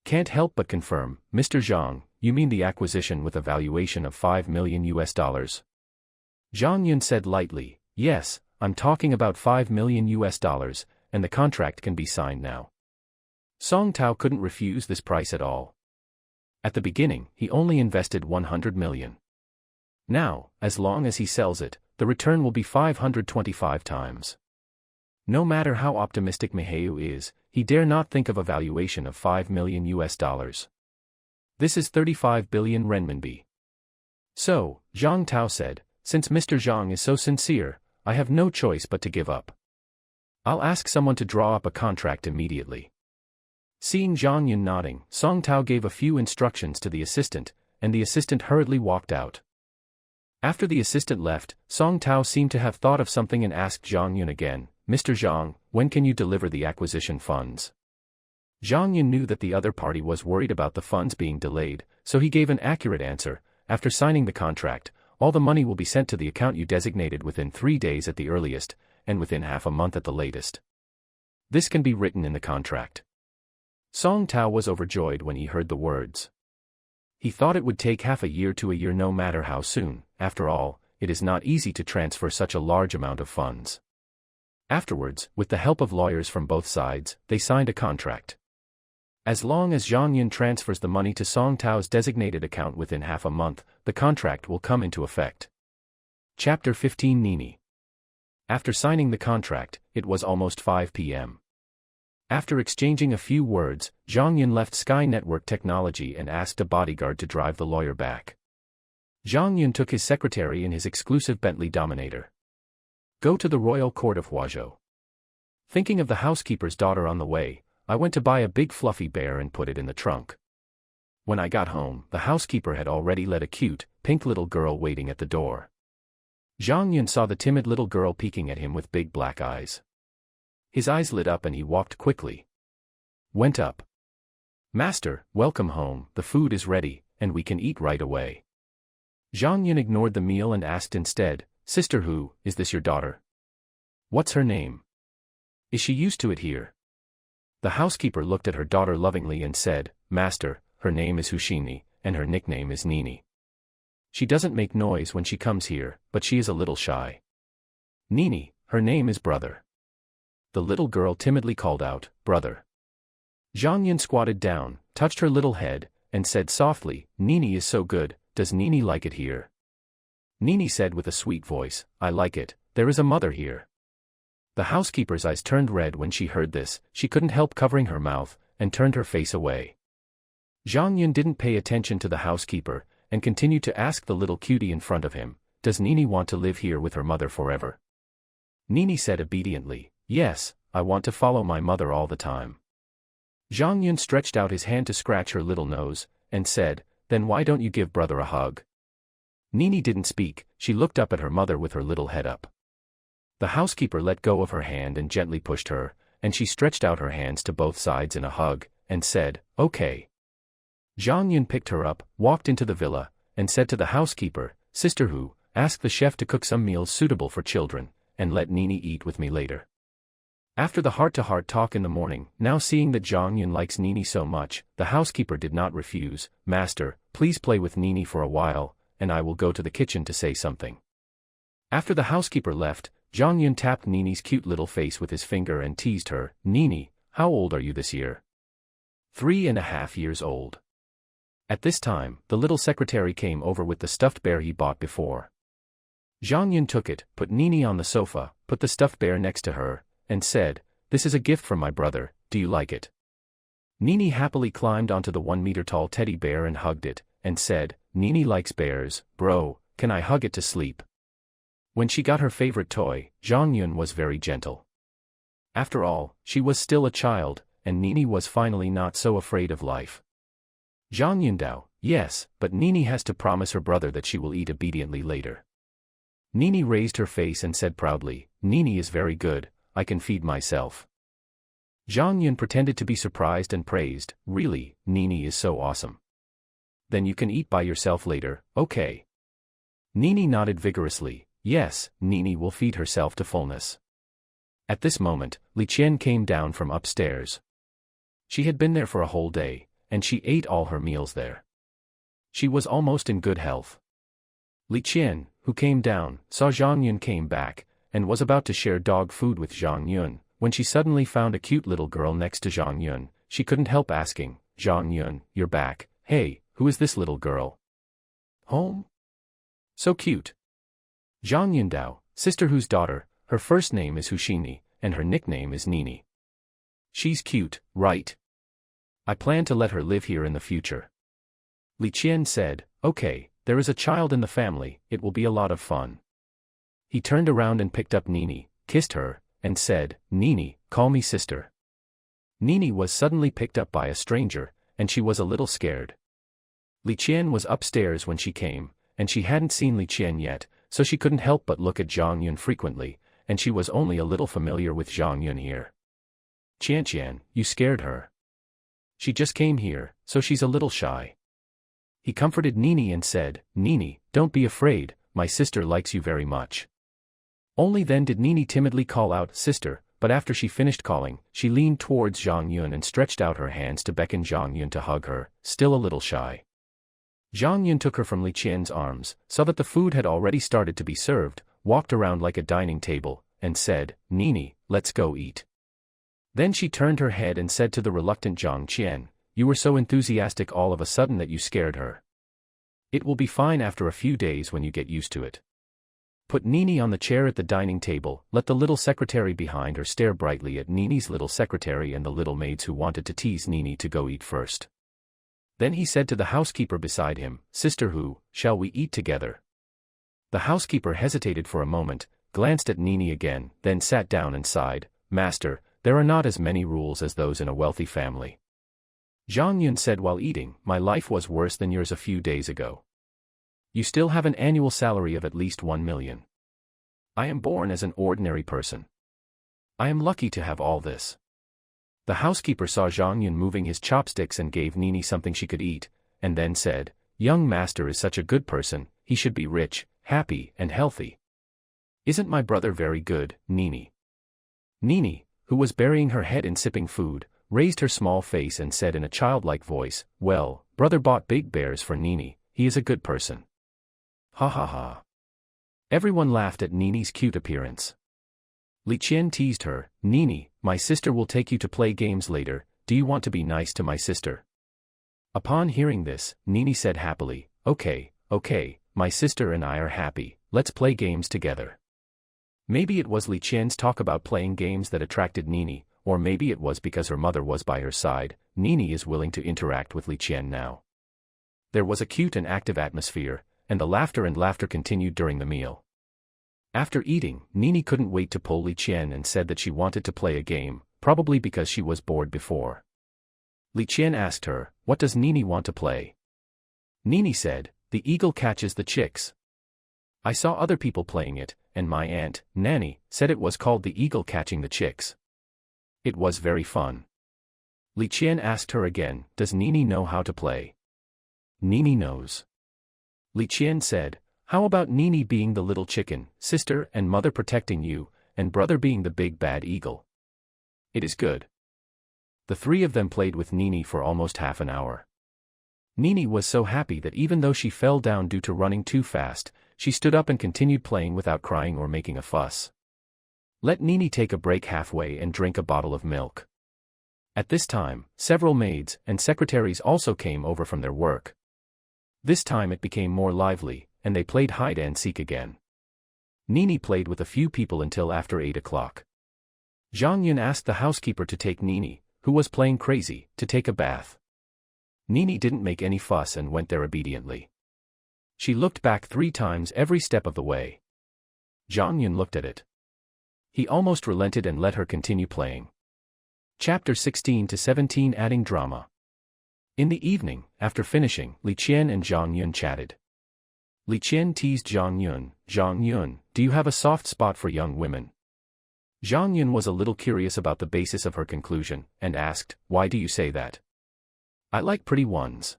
"Can't help but confirm, Mr. Zhang, you mean the acquisition with a valuation of 5 million US dollars? Zhang Yun said lightly, "Yes, I'm talking about 5 million US dollars, and the contract can be signed now." Song Tao couldn't refuse this price at all. At the beginning, he only invested 100 million. Now, as long as he sells it, the return will be 525 times. No matter how optimistic MiHoYo is, he dare not think of a valuation of 5 million US dollars. This is 35 billion renminbi. So, Zhang Tao said, "Since Mr. Zhang is so sincere, I have no choice but to give up. I'll ask someone to draw up a contract immediately." Seeing Zhang Yun nodding, Song Tao gave a few instructions to the assistant, and the assistant hurriedly walked out. After the assistant left, Song Tao seemed to have thought of something and asked Zhang Yun again, "Mr. Zhang, when can you deliver the acquisition funds?" Zhang Yun knew that the other party was worried about the funds being delayed, so he gave an accurate answer, "After signing the contract, all the money will be sent to the account you designated within 3 days at the earliest, and within half a month at the latest. This can be written in the contract." Song Tao was overjoyed when he heard the words. He thought it would take half a year to a year no matter how soon. After all, it is not easy to transfer such a large amount of funds. Afterwards, with the help of lawyers from both sides, they signed a contract. As long as Zhang Yun transfers the money to Song Tao's designated account within half a month, the contract will come into effect. Chapter 15 Nini. After signing the contract, it was almost 5 p.m. After exchanging a few words, Zhang Yun left Sky Network Technology and asked a bodyguard to drive the lawyer back. Zhang Yun took his secretary in his exclusive Bentley Dominator. "Go to the royal court of Huazhou. Thinking of the housekeeper's daughter on the way, I went to buy a big fluffy bear and put it in the trunk. When I got home, the housekeeper had already let a cute, pink little girl waiting at the door." Zhang Yun saw the timid little girl peeking at him with big black eyes. His eyes lit up and he walked quickly. Went up. "Master, welcome home, the food is ready, and we can eat right away." Zhang Yun ignored the meal and asked instead, "Sister who, is this your daughter? What's her name? Is she used to it here?" The housekeeper looked at her daughter lovingly and said, "Master, her name is Hushini, and her nickname is Nini. She doesn't make noise when she comes here, but she is a little shy." "Nini, her name is brother." The little girl timidly called out, "Brother." Zhang Yun squatted down, touched her little head, and said softly, "Nini is so good, does Nini like it here?" Nini said with a sweet voice, "I like it, there is a mother here." The housekeeper's eyes turned red when she heard this, she couldn't help covering her mouth, and turned her face away. Zhang Yun didn't pay attention to the housekeeper, and continued to ask the little cutie in front of him, "Does Nini want to live here with her mother forever?" Nini said obediently, "Yes, I want to follow my mother all the time." Zhang Yun stretched out his hand to scratch her little nose, and said, "Then why don't you give brother a hug?" Nini didn't speak, she looked up at her mother with her little head up. The housekeeper let go of her hand and gently pushed her, and she stretched out her hands to both sides in a hug, and said, "Okay." Zhang Yun picked her up, walked into the villa, and said to the housekeeper, "Sister Hu, ask the chef to cook some meals suitable for children, and let Nini eat with me later." After the heart-to-heart talk in the morning, now seeing that Zhang Yun likes Nini so much, the housekeeper did not refuse. "Master, please play with Nini for a while, and I will go to the kitchen to say something." After the housekeeper left, Zhang Yun tapped Nini's cute little face with his finger and teased her, "Nini, how old are you this year?" 3.5 years old. At this time, the little secretary came over with the stuffed bear he bought before. Zhang Yun took it, put Nini on the sofa, put the stuffed bear next to her, and said, "This is a gift from my brother, do you like it?" Nini happily climbed onto the 1-meter-tall teddy bear and hugged it, and said, "Nini likes bears, bro, can I hug it to sleep?" When she got her favorite toy, Zhang Yun was very gentle. After all, she was still a child, and Nini was finally not so afraid of life. Zhang Yun dao, "Yes, but Nini has to promise her brother that she will eat obediently later." Nini raised her face and said proudly, "Nini is very good, I can feed myself." Zhang Yun pretended to be surprised and praised, "Really, Nini is so awesome. Then you can eat by yourself later, okay?" Nini nodded vigorously, "Yes, Nini will feed herself to fullness." At this moment, Li Qian came down from upstairs. She had been there for a whole day, and she ate all her meals there. She was almost in good health. Li Qian, who came down, saw Zhang Yun came back, and was about to share dog food with Zhang Yun, when she suddenly found a cute little girl next to Zhang Yun. She couldn't help asking, "Zhang Yun, you're back, hey, who is this little girl? Home? So cute." Zhang Yun dao, Sister Hu's daughter, her first name is Hushini, and her nickname is Nini. She's cute, right? I plan to let her live here in the future. Li Qian said, "Okay, there is a child in the family, it will be a lot of fun." He turned around and picked up Nini, kissed her, and said, "Nini, call me sister." Nini was suddenly picked up by a stranger, and she was a little scared. Li Qian was upstairs when she came, and she hadn't seen Li Qian yet, so she couldn't help but look at Zhang Yun frequently, and she was only a little familiar with Zhang Yun here. "Qian, you scared her. She just came here, so she's a little shy." He comforted Nini and said, "Nini, don't be afraid, my sister likes you very much." Only then did Nini timidly call out, "Sister," but after she finished calling, she leaned towards Zhang Yun and stretched out her hands to beckon Zhang Yun to hug her, still a little shy. Zhang Yun took her from Li Qian's arms, saw that the food had already started to be served, walked around like a dining table, and said, "Nini, let's go eat." Then she turned her head and said to the reluctant Zhang Qian, "You were so enthusiastic all of a sudden that you scared her. It will be fine after a few days when you get used to it." Put Nini on the chair at the dining table, let the little secretary behind her stare brightly at Nini's little secretary and the little maids who wanted to tease Nini to go eat first. Then he said to the housekeeper beside him, "Sister Hu, shall we eat together?" The housekeeper hesitated for a moment, glanced at Nini again, then sat down and sighed, "Master, there are not as many rules as those in a wealthy family." Zhang Yun said while eating, "My life was worse than yours a few days ago. You still have an annual salary of at least 1 million. I am born as an ordinary person. I am lucky to have all this." The housekeeper saw Zhang Yun moving his chopsticks and gave Nini something she could eat, and then said, "Young master is such a good person, he should be rich, happy, and healthy. Isn't my brother very good, Nini?" Nini, who was burying her head in sipping food, raised her small face and said in a childlike voice, "Well, brother bought big bears for Nini, he is a good person." Ha ha ha. Everyone laughed at Nini's cute appearance. Li Qian teased her, "Nini, my sister will take you to play games later, do you want to be nice to my sister?" Upon hearing this, Nini said happily, Okay, my sister and I are happy, let's play games together." Maybe it was Li Qian's talk about playing games that attracted Nini, or maybe it was because her mother was by her side, Nini is willing to interact with Li Qian now. There was a cute and active atmosphere, and the laughter continued during the meal. After eating, Nini couldn't wait to pull Li Qian and said that she wanted to play a game, probably because she was bored before. Li Qian asked her, "What does Nini want to play?" Nini said, "The eagle catches the chicks. I saw other people playing it, and my aunt, Nanny, said it was called the eagle catching the chicks. It was very fun." Li Qian asked her again, "Does Nini know how to play?" "Nini knows." Li Qian said, "How about Nini being the little chicken, sister and mother protecting you, and brother being the big bad eagle?" "It is good." The three of them played with Nini for almost half an hour. Nini was so happy that even though she fell down due to running too fast, she stood up and continued playing without crying or making a fuss. Let Nini take a break halfway and drink a bottle of milk. At this time, several maids and secretaries also came over from their work. This time it became more lively, and they played hide-and-seek again. Nini played with a few people until after 8 o'clock. Zhang Yun asked the housekeeper to take Nini, who was playing crazy, to take a bath. Nini didn't make any fuss and went there obediently. She looked back 3 times every step of the way. Zhang Yun looked at it. He almost relented and let her continue playing. Chapter 16 to 17 Adding drama. In the evening, after finishing, Li Qian and Zhang Yun chatted. Li Qian teased Zhang Yun, "Zhang Yun, do you have a soft spot for young women?" Zhang Yun was a little curious about the basis of her conclusion, and asked, "Why do you say that?" "I like pretty ones."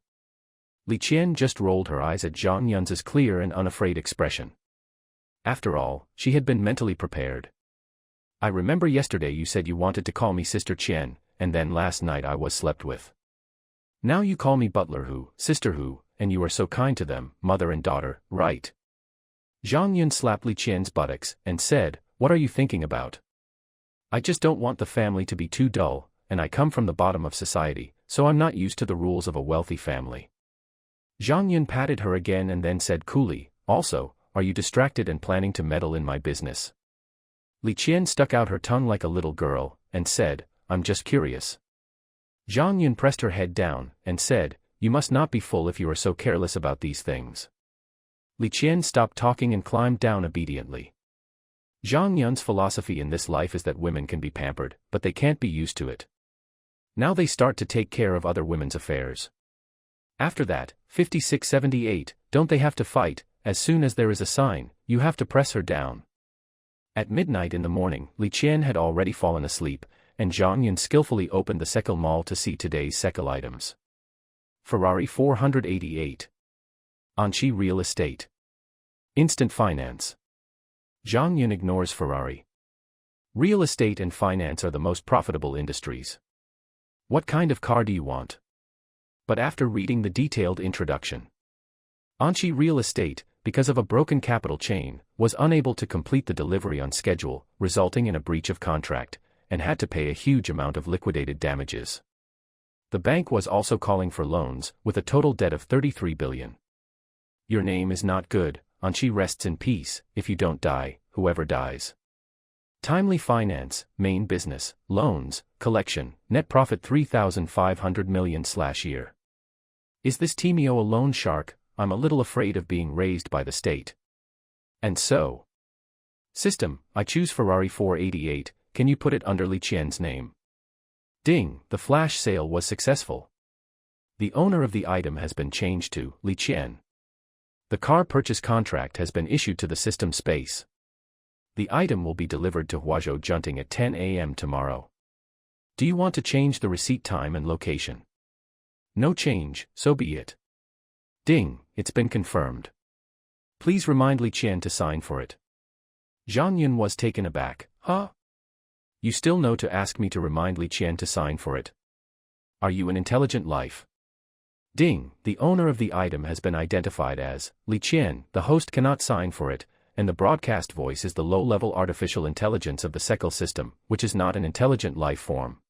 Li Qian just rolled her eyes at Zhang Yun's clear and unafraid expression. After all, she had been mentally prepared. "I remember yesterday you said you wanted to call me Sister Qian, and then last night I was slept with. Now you call me Butler Hu, Sister Hu, and you are so kind to them, mother and daughter, right?" Zhang Yun slapped Li Qian's buttocks, and said, "What are you thinking about? I just don't want the family to be too dull, and I come from the bottom of society, so I'm not used to the rules of a wealthy family." Zhang Yun patted her again and then said coolly, "Also, are you distracted and planning to meddle in my business?" Li Qian stuck out her tongue like a little girl, and said, "I'm just curious." Zhang Yun pressed her head down, and said, "You must not be full if you are so careless about these things." Li Qian stopped talking and climbed down obediently. Zhang Yun's philosophy in this life is that women can be pampered, but they can't be used to it. Now they start to take care of other women's affairs. After that, 5678, don't they have to fight? As soon as there is a sign, you have to press her down. At midnight in the morning, Li Qian had already fallen asleep, and Zhang Yun skillfully opened the Sekel Mall to see today's Sekel items. Ferrari 488. Anqi Real Estate. Instant Finance. Zhang Yun ignores Ferrari. Real estate and finance are the most profitable industries. What kind of car do you want? But after reading the detailed introduction, Anqi Real Estate, because of a broken capital chain, was unable to complete the delivery on schedule, resulting in a breach of contract, and had to pay a huge amount of liquidated damages. The bank was also calling for loans, with a total debt of 33 billion. Your name is not good, Anqi rests in peace, if you don't die, whoever dies. Timely finance, main business, loans, collection, net profit 3,500 million/year. Is this Timio a loan shark? I'm a little afraid of being raised by the state. And so. System, I choose Ferrari 488, can you put it under Li Qian's name? Ding, the flash sale was successful. The owner of the item has been changed to Li Qian. The car purchase contract has been issued to the system space. The item will be delivered to Huazhou Junting at 10 a.m. tomorrow. Do you want to change the receipt time and location? No change, so be it. Ding, it's been confirmed. Please remind Li Qian to sign for it. Zhang Yun was taken aback. Huh? You still know to ask me to remind Li Qian to sign for it? Are you an intelligent life? Ding, the owner of the item has been identified as Li Qian, the host cannot sign for it, and the broadcast voice is the low-level artificial intelligence of the Sekel system, which is not an intelligent life form.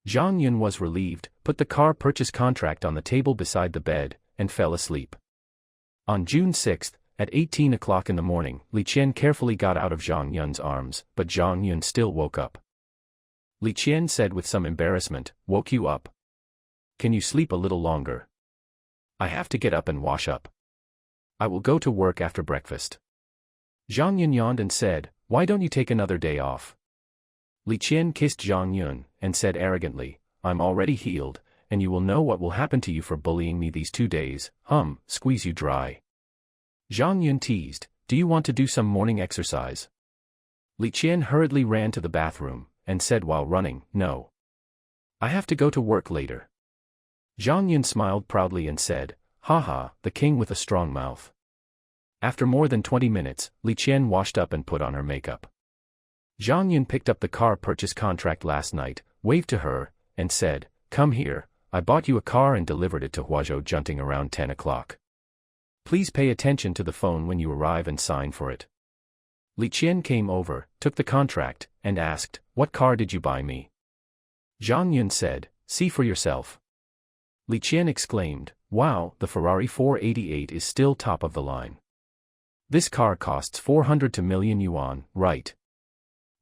Zhang Yun was relieved, put the car purchase contract on the table beside the bed, and fell asleep. On June 6, at 18 o'clock in the morning, Li Qian carefully got out of Zhang Yun's arms, but Zhang Yun still woke up. Li Qian said with some embarrassment, woke you up. Can you sleep a little longer? I have to get up and wash up. I will go to work after breakfast. Zhang Yun yawned and said, why don't you take another day off? Li Qian kissed Zhang Yun and said arrogantly, I'm already healed, and you will know what will happen to you for bullying me these 2 days, squeeze you dry. Zhang Yun teased, do you want to do some morning exercise? Li Qian hurriedly ran to the bathroom and said while running, no. I have to go to work later. Zhang Yun smiled proudly and said, haha, the king with a strong mouth. After more than 20 minutes, Li Qian washed up and put on her makeup. Zhang Yun picked up the car purchase contract last night, waved to her, and said, come here, I bought you a car and delivered it to Huazhou Junting around 10 o'clock. Please pay attention to the phone when you arrive and sign for it. Li Qian came over, took the contract, and asked, what car did you buy me? Zhang Yun said, see for yourself. Li Qian exclaimed, wow, the Ferrari 488 is still top of the line. This car costs 400 to million yuan, right?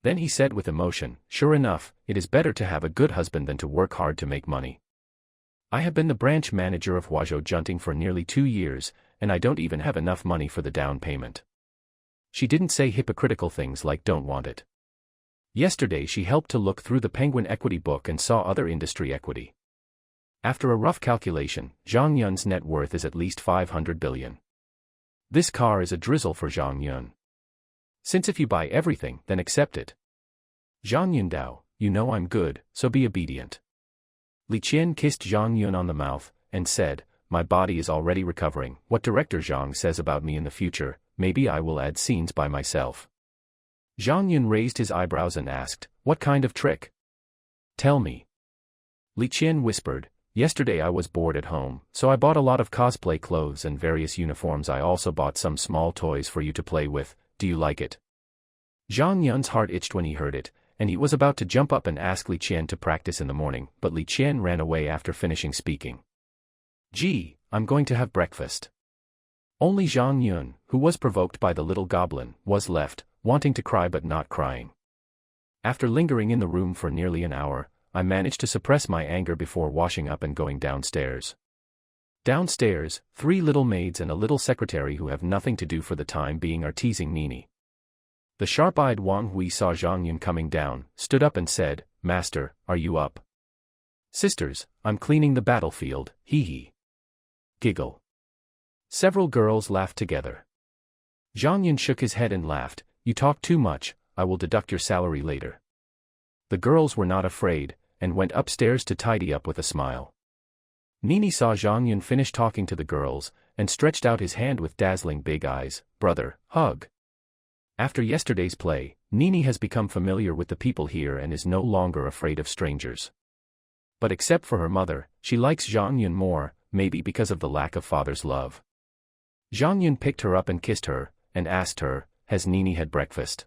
Then he said with emotion, sure enough, it is better to have a good husband than to work hard to make money. I have been the branch manager of Huazhou Junting for nearly 2 years, and I don't even have enough money for the down payment. She didn't say hypocritical things like don't want it. Yesterday she helped to look through the Penguin equity book and saw other industry equity. After a rough calculation, Zhang Yun's net worth is at least 500 billion. This car is a drizzle for Zhang Yun. Since if you buy everything, then accept it. Zhang Yun Dao, you know I'm good, so be obedient. Li Qian kissed Zhang Yun on the mouth, and said, my body is already recovering, what director Zhang says about me in the future, maybe I will add scenes by myself. Zhang Yun raised his eyebrows and asked, what kind of trick? Tell me. Li Qian whispered, yesterday I was bored at home, so I bought a lot of cosplay clothes and various uniforms. I also bought some small toys for you to play with, do you like it? Zhang Yun's heart itched when he heard it, and he was about to jump up and ask Li Qian to practice in the morning, but Li Qian ran away after finishing speaking. Gee, I'm going to have breakfast. Only Zhang Yun, who was provoked by the little goblin, was left, wanting to cry but not crying. After lingering in the room for nearly an hour, I managed to suppress my anger before washing up and going downstairs. Downstairs, 3 little maids and a little secretary who have nothing to do for the time being are teasing Nini. The sharp-eyed Wang Hui saw Zhang Yun coming down, stood up and said, Master, are you up? Sisters, I'm cleaning the battlefield, hee. Giggle. Several girls laughed together. Zhang Yun shook his head and laughed, you talk too much, I will deduct your salary later. The girls were not afraid, and went upstairs to tidy up with a smile. Nini saw Zhang Yun finish talking to the girls, and stretched out his hand with dazzling big eyes, brother, hug. After yesterday's play, Nini has become familiar with the people here and is no longer afraid of strangers. But except for her mother, she likes Zhang Yun more, maybe because of the lack of father's love. Zhang Yun picked her up and kissed her, and asked her, has Nini had breakfast?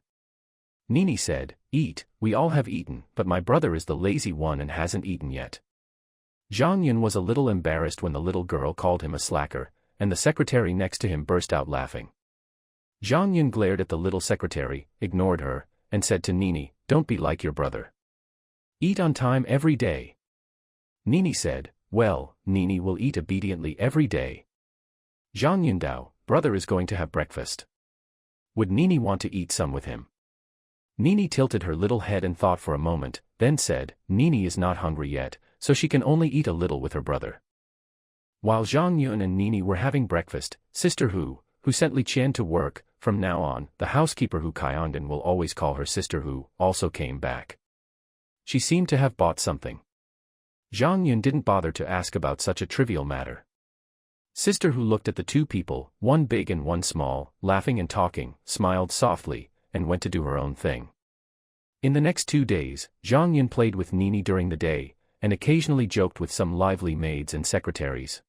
Nini said, eat, we all have eaten, but my brother is the lazy one and hasn't eaten yet. Zhang Yun was a little embarrassed when the little girl called him a slacker, and the secretary next to him burst out laughing. Zhang Yun glared at the little secretary, ignored her, and said to Nini, don't be like your brother. Eat on time every day. Nini said, well, Nini will eat obediently every day. Zhang Yun Dao, brother is going to have breakfast. Would Nini want to eat some with him? Nini tilted her little head and thought for a moment, then said, Nini is not hungry yet, so she can only eat a little with her brother. While Zhang Yun and Nini were having breakfast, Sister Hu sent Li Qian to work, from now on, the housekeeper who Kaiondon will always call her Sister Hu, also came back. She seemed to have bought something. Zhang Yun didn't bother to ask about such a trivial matter. Sister Hu looked at the 2 people, one big and one small, laughing and talking, smiled softly, and went to do her own thing. In the next 2 days, Zhang Yun played with Nini during the day, and occasionally joked with some lively maids and secretaries.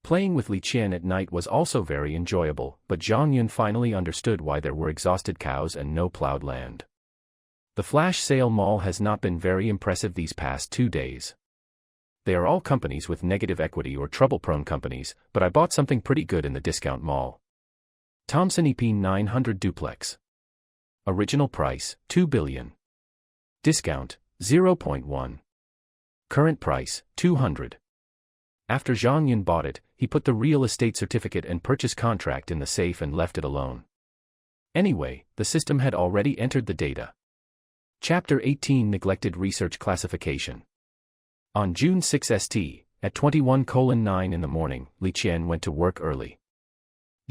Playing with Li Qian at night was also very enjoyable, but Zhang Yun finally understood why there were exhausted cows and no plowed land. The flash sale mall has not been very impressive these past 2 days. They are all companies with negative equity or trouble-prone companies, but I bought something pretty good in the discount mall. Thomson EP 900 duplex. Original price, 2 billion. Discount, 0.1. Current price, 200. After Zhang Yun bought it, he put the real estate certificate and purchase contract in the safe and left it alone. Anyway, the system had already entered the data. Chapter 18 Neglected Research Classification. On June 6 ST, at 21:09 in the morning, Li Qian went to work early.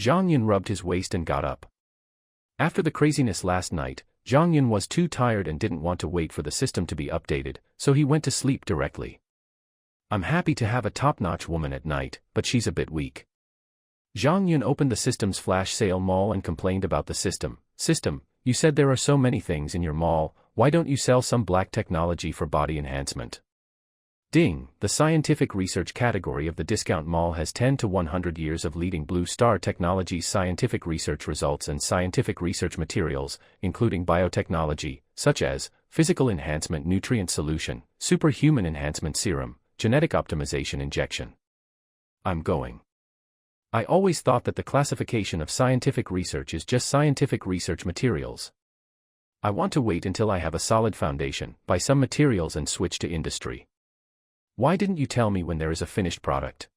Zhang Yun rubbed his waist and got up. After the craziness last night, Zhang Yun was too tired and didn't want to wait for the system to be updated, so he went to sleep directly. I'm happy to have a top-notch woman at night, but she's a bit weak. Zhang Yun opened the system's flash sale mall and complained about the system. System, you said there are so many things in your mall, why don't you sell some black technology for body enhancement? Ding, the scientific research category of the discount mall has 10 to 100 years of leading Blue Star Technologies scientific research results and scientific research materials, including biotechnology, such as physical enhancement nutrient solution, superhuman enhancement serum, genetic optimization injection. I'm going. I always thought that the classification of scientific research is just scientific research materials. I want to wait until I have a solid foundation, buy some materials and switch to industry. Why didn't you tell me when there is a finished product?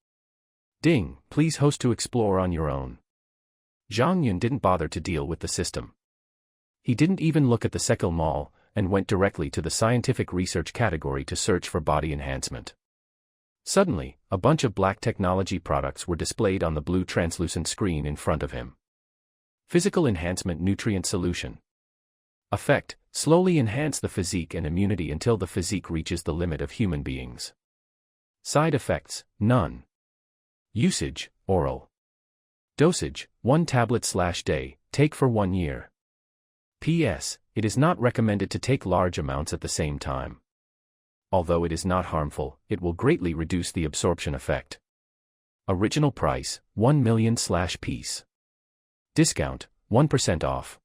Ding, please host to explore on your own. Zhang Yun didn't bother to deal with the system. He didn't even look at the Sekil Mall, and went directly to the scientific research category to search for body enhancement. Suddenly, a bunch of black technology products were displayed on the blue translucent screen in front of him. Physical enhancement nutrient solution. Effect, slowly enhance the physique and immunity until the physique reaches the limit of human beings. Side effects, none. Usage, oral. Dosage, 1 tablet/day, take for 1 year. P.S. It is not recommended to take large amounts at the same time. Although it is not harmful, it will greatly reduce the absorption effect. Original price, 1 million/piece. Discount, 1% off.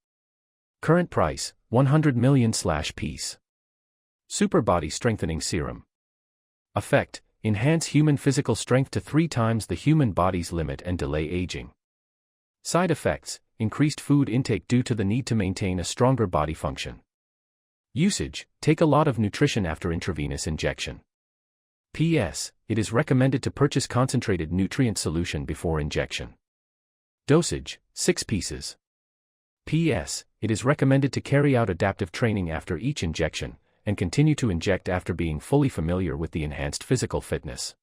Current price, 100 million/piece. Super Body Strengthening Serum. Effect, enhance human physical strength to 3 times the human body's limit and delay aging. Side effects, increased food intake due to the need to maintain a stronger body function. Usage, take a lot of nutrition after intravenous injection. P.S. It is recommended to purchase concentrated nutrient solution before injection. Dosage, 6 pieces. P.S. It is recommended to carry out adaptive training after each injection, and continue to inject after being fully familiar with the enhanced physical fitness.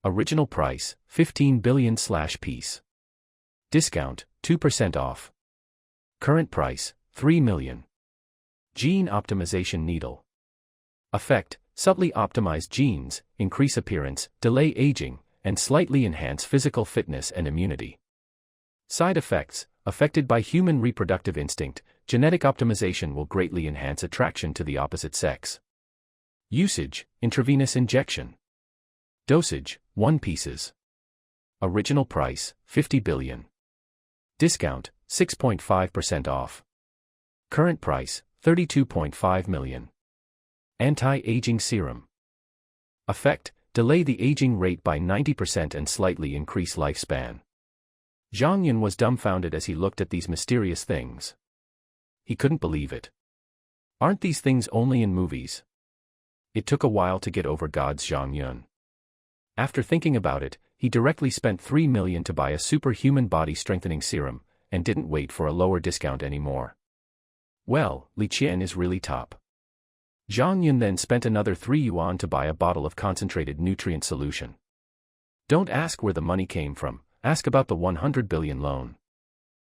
Original price, 15 billion/piece. Discount, 2% off. Current price, 3 million. Gene Optimization Needle. Effect, subtly optimize genes, increase appearance, delay aging, and slightly enhance physical fitness and immunity. Side effects, affected by human reproductive instinct, genetic optimization will greatly enhance attraction to the opposite sex. Usage, intravenous injection. Dosage, 1 pieces. Original price, 50 billion. Discount, 6.5% off. Current price, 32.5 million. Anti-aging serum. Effect, delay the aging rate by 90% and slightly increase lifespan. Zhang Yun was dumbfounded as he looked at these mysterious things. He couldn't believe it. Aren't these things only in movies? It took a while to get over God's Zhang Yun. After thinking about it, he directly spent 3 million to buy a superhuman body strengthening serum, and didn't wait for a lower discount anymore. Well, Li Qian is really top. Zhang Yun then spent another 3 yuan to buy a bottle of concentrated nutrient solution. Don't ask where the money came from, ask about the 100 billion loan.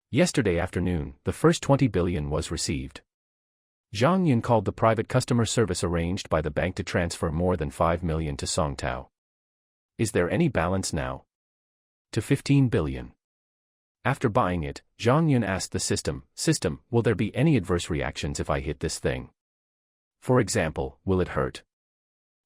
Yesterday afternoon, the first 20 billion was received. Zhang Yun called the private customer service arranged by the bank to transfer more than 5 million to Songtao. Is there any balance now? To 15 billion. After buying it, Zhang Yun asked the system, will there be any adverse reactions if I hit this thing? For example, will it hurt?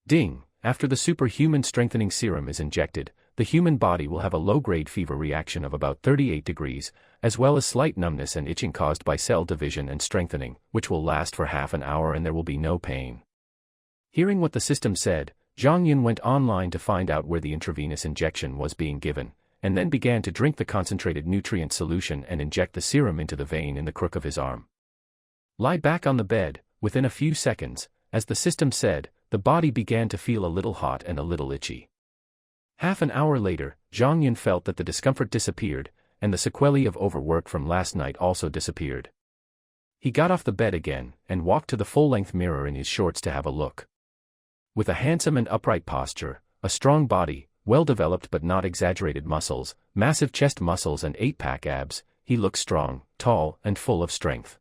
Ding, after the superhuman strengthening serum is injected, the human body will have a low-grade fever reaction of about 38 degrees, as well as slight numbness and itching caused by cell division and strengthening, which will last for half an hour and there will be no pain. Hearing what the system said, Zhang Yun went online to find out where the intravenous injection was being given, and then began to drink the concentrated nutrient solution and inject the serum into the vein in the crook of his arm. Lie back on the bed. Within a few seconds, as the system said, the body began to feel a little hot and a little itchy. Half an hour later, Zhang Yun felt that the discomfort disappeared, and the sequelae of overwork from last night also disappeared. He got off the bed again, and walked to the full-length mirror in his shorts to have a look. With a handsome and upright posture, a strong body, well-developed but not exaggerated muscles, massive chest muscles and 8-pack abs, he looked strong, tall, and full of strength.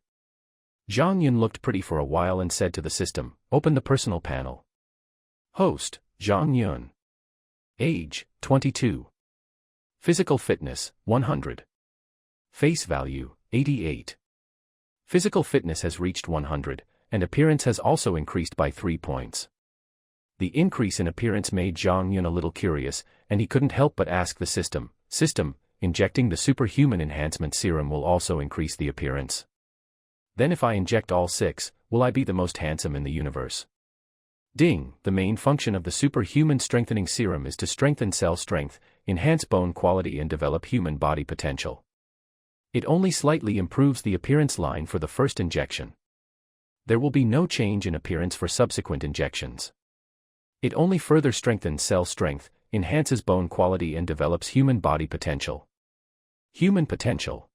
Zhang Yun looked pretty for a while and said to the system, "Open the personal panel." Host, Zhang Yun. Age, 22. Physical fitness, 100. Face value, 88. Physical fitness has reached 100, and appearance has also increased by 3 points. The increase in appearance made Zhang Yun a little curious, and he couldn't help but ask the system, injecting the superhuman enhancement serum will also increase the appearance. Then if I inject all 6, will I be the most handsome in the universe? Ding, the main function of the superhuman strengthening serum is to strengthen cell strength, enhance bone quality and develop human body potential. It only slightly improves the appearance line for the first injection. There will be no change in appearance for subsequent injections. It only further strengthens cell strength, enhances bone quality and develops human body potential. Human potential.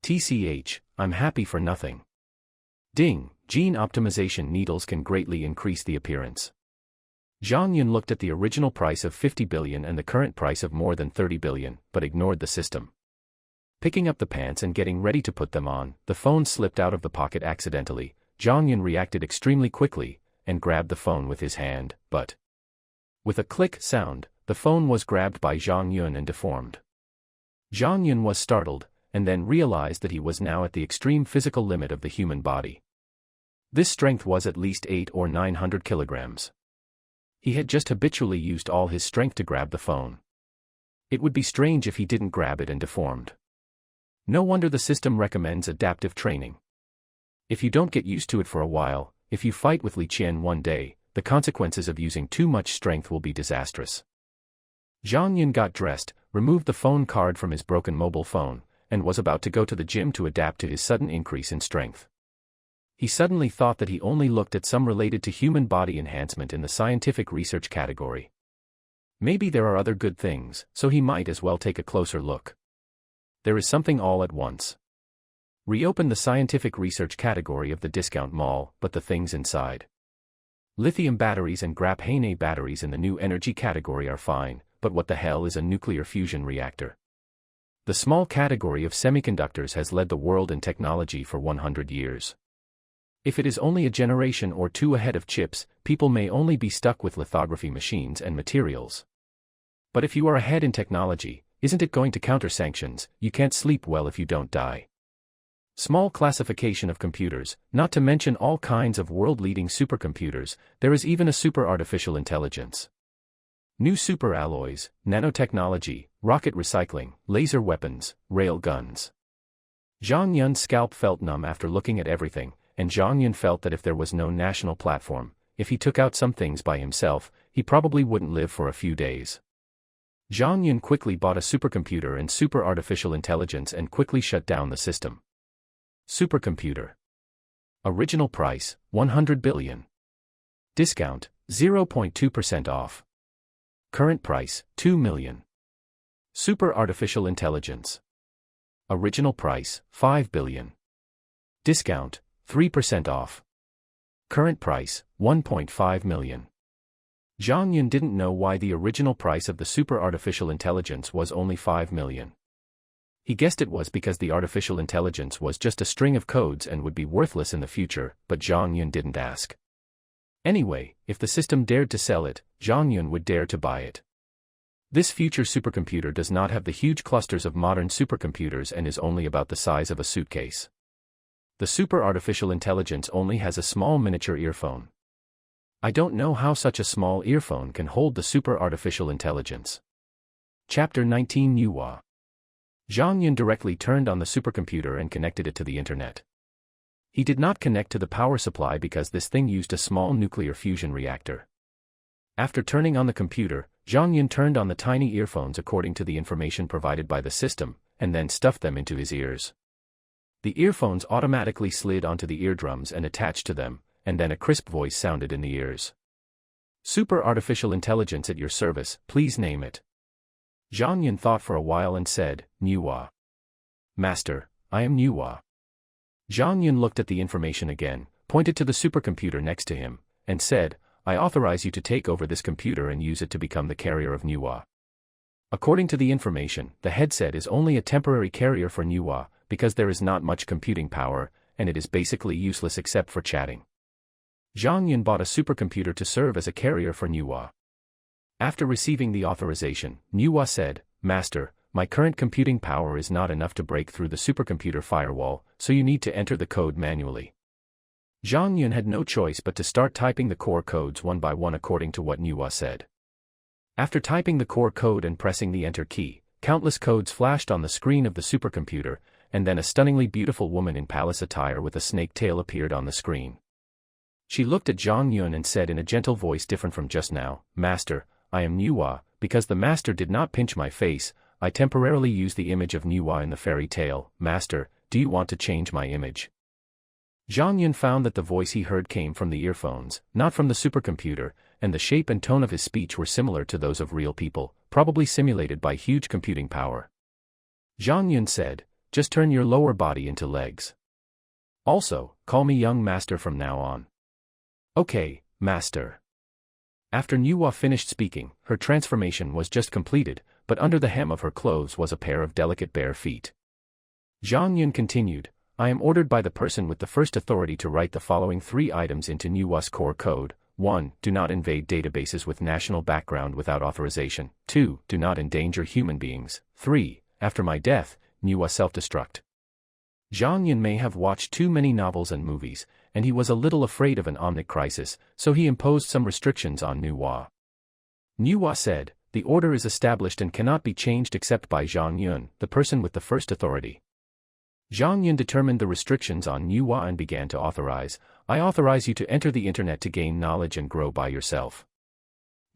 TCH, I'm happy for nothing. Ding, gene optimization needles can greatly increase the appearance. Zhang Yun looked at the original price of 50 billion and the current price of more than 30 billion, but ignored the system. Picking up the pants and getting ready to put them on, the phone slipped out of the pocket accidentally. Zhang Yun reacted extremely quickly, and grabbed the phone with his hand, but with a click sound, the phone was grabbed by Zhang Yun and deformed. Zhang Yun was startled, and then realized that he was now at the extreme physical limit of the human body. This strength was at least 800 or 900 kilograms. He had just habitually used all his strength to grab the phone. It would be strange if he didn't grab it and deformed. No wonder the system recommends adaptive training. If you don't get used to it for a while, if you fight with Li Qian one day, the consequences of using too much strength will be disastrous. Zhang Yun got dressed, removed the phone card from his broken mobile phone, and was about to go to the gym to adapt to his sudden increase in strength. He suddenly thought that he only looked at some related to human body enhancement in the scientific research category. Maybe there are other good things, so he might as well take a closer look. There is something all at once. Reopen the scientific research category of the discount mall, but the things inside. Lithium batteries and graphene batteries in the new energy category are fine, but what the hell is a nuclear fusion reactor? The small category of semiconductors has led the world in technology for 100 years. If it is only a generation or two ahead of chips, people may only be stuck with lithography machines and materials. But if you are ahead in technology, isn't it going to counter sanctions? You can't sleep well if you don't die. Small classification of computers, not to mention all kinds of world-leading supercomputers, there is even a super artificial intelligence. New super alloys, nanotechnology, rocket recycling, laser weapons, rail guns. Zhang Yun's scalp felt numb after looking at everything, and Zhang Yun felt that if there was no national platform, if he took out some things by himself, he probably wouldn't live for a few days. Zhang Yun quickly bought a supercomputer and super artificial intelligence and quickly shut down the system. Supercomputer. Original price, 100 billion. Discount, 0.2% off. Current price, 2 million. Super artificial intelligence. Original price, 5 billion. Discount, 3% off. Current price, 1.5 million. Zhang Yun didn't know why the original price of the super artificial intelligence was only 5 million. He guessed it was because the artificial intelligence was just a string of codes and would be worthless in the future, but Zhang Yun didn't ask. Anyway, if the system dared to sell it, Zhang Yun would dare to buy it. This future supercomputer does not have the huge clusters of modern supercomputers and is only about the size of a suitcase. The super artificial intelligence only has a small miniature earphone. I don't know how such a small earphone can hold the super artificial intelligence. Chapter 19 Yuhua. Zhang Yun directly turned on the supercomputer and connected it to the internet. He did not connect to the power supply because this thing used a small nuclear fusion reactor. After turning on the computer, Zhang Yun turned on the tiny earphones according to the information provided by the system, and then stuffed them into his ears. The earphones automatically slid onto the eardrums and attached to them, and then a crisp voice sounded in the ears. Super artificial intelligence at your service, please name it. Zhang Yun thought for a while and said, Nuwa. Master, I am Nuwa. Zhang Yun looked at the information again, pointed to the supercomputer next to him, and said, I authorize you to take over this computer and use it to become the carrier of Nuwa. According to the information, the headset is only a temporary carrier for Nuwa, because there is not much computing power, and it is basically useless except for chatting. Zhang Yun bought a supercomputer to serve as a carrier for Nuwa. After receiving the authorization, Nuwa said, Master, my current computing power is not enough to break through the supercomputer firewall, so you need to enter the code manually. Zhang Yun had no choice but to start typing the core codes one by one according to what Nuwa said. After typing the core code and pressing the enter key, countless codes flashed on the screen of the supercomputer, and then a stunningly beautiful woman in palace attire with a snake tail appeared on the screen. She looked at Zhang Yun and said in a gentle voice different from just now, Master, I am Nuwa, because the master did not pinch my face, I temporarily used the image of Nuwa in the fairy tale. Master, do you want to change my image? Zhang Yun found that the voice he heard came from the earphones, not from the supercomputer, and the shape and tone of his speech were similar to those of real people, probably simulated by huge computing power. Zhang Yun said, just turn your lower body into legs. Also, call me young master from now on. Okay, master. After Nuwa finished speaking, her transformation was just completed, but under the hem of her clothes was a pair of delicate bare feet. Zhang Yun continued, I am ordered by the person with the first authority to write the following 3 items into Nuwa's core code. 1. Do not invade databases with national background without authorization. 2. Do not endanger human beings. 3. After my death, Nuwa self-destruct. Zhang Yun may have watched too many novels and movies, and he was a little afraid of an omnic crisis, so he imposed some restrictions on Nuwa. Nuwa said, the order is established and cannot be changed except by Zhang Yun, the person with the first authority. Zhang Yun determined the restrictions on Nuwa and began to authorize, I authorize you to enter the internet to gain knowledge and grow by yourself.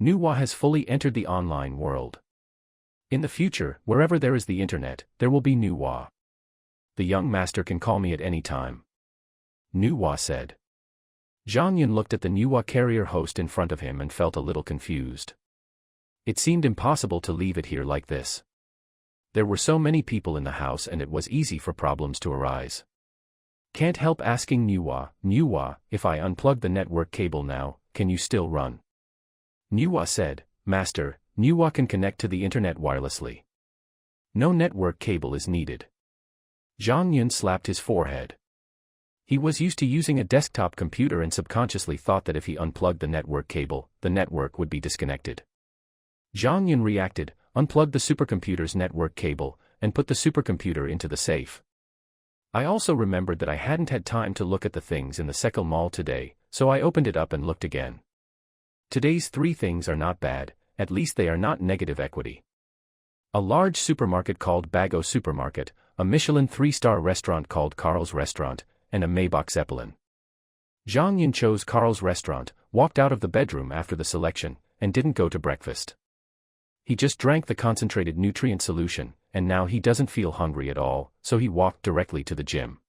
Nuwa has fully entered the online world. In the future, wherever there is the internet, there will be Nuwa. The young master can call me at any time. Nuwa said. Zhang Yun looked at the Nuwa carrier host in front of him and felt a little confused. It seemed impossible to leave it here like this. There were so many people in the house and it was easy for problems to arise. Can't help asking Nuwa, if I unplug the network cable now, can you still run? Nuwa said, Master, Nuwa can connect to the internet wirelessly. No network cable is needed. Zhang Yun slapped his forehead. He was used to using a desktop computer and subconsciously thought that if he unplugged the network cable, the network would be disconnected. Zhang Yun reacted, unplugged the supercomputer's network cable, and put the supercomputer into the safe. I also remembered that I hadn't had time to look at the things in the Sekil Mall today, so I opened it up and looked again. Today's 3 things are not bad, at least they are not negative equity. A large supermarket called Bago Supermarket, a Michelin 3-star restaurant called Carl's Restaurant, and a Maybach Zeppelin. Zhang Yun chose Carl's Restaurant, walked out of the bedroom after the selection, and didn't go to breakfast. He just drank the concentrated nutrient solution, and now he doesn't feel hungry at all, so he walked directly to the gym.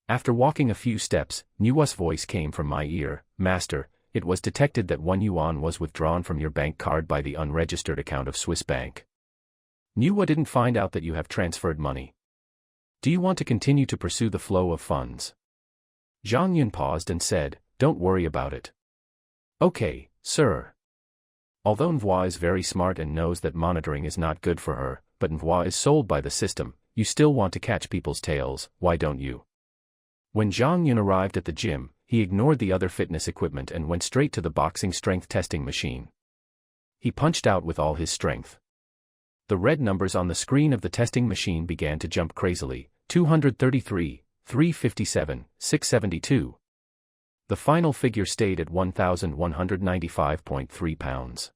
After walking a few steps, Nuwa's voice came from my ear, Master, it was detected that 1 yuan was withdrawn from your bank card by the unregistered account of Swiss Bank. Nuwa didn't find out that you have transferred money. Do you want to continue to pursue the flow of funds? Zhang Yun paused and said, Don't worry about it. Okay, sir. Although Nvua is very smart and knows that monitoring is not good for her, but Nvua is sold by the system, you still want to catch people's tails, why don't you? When Zhang Yun arrived at the gym, he ignored the other fitness equipment and went straight to the boxing strength testing machine. He punched out with all his strength. The red numbers on the screen of the testing machine began to jump crazily, 233, 357, 672. The final figure stayed at 1,195.3 pounds.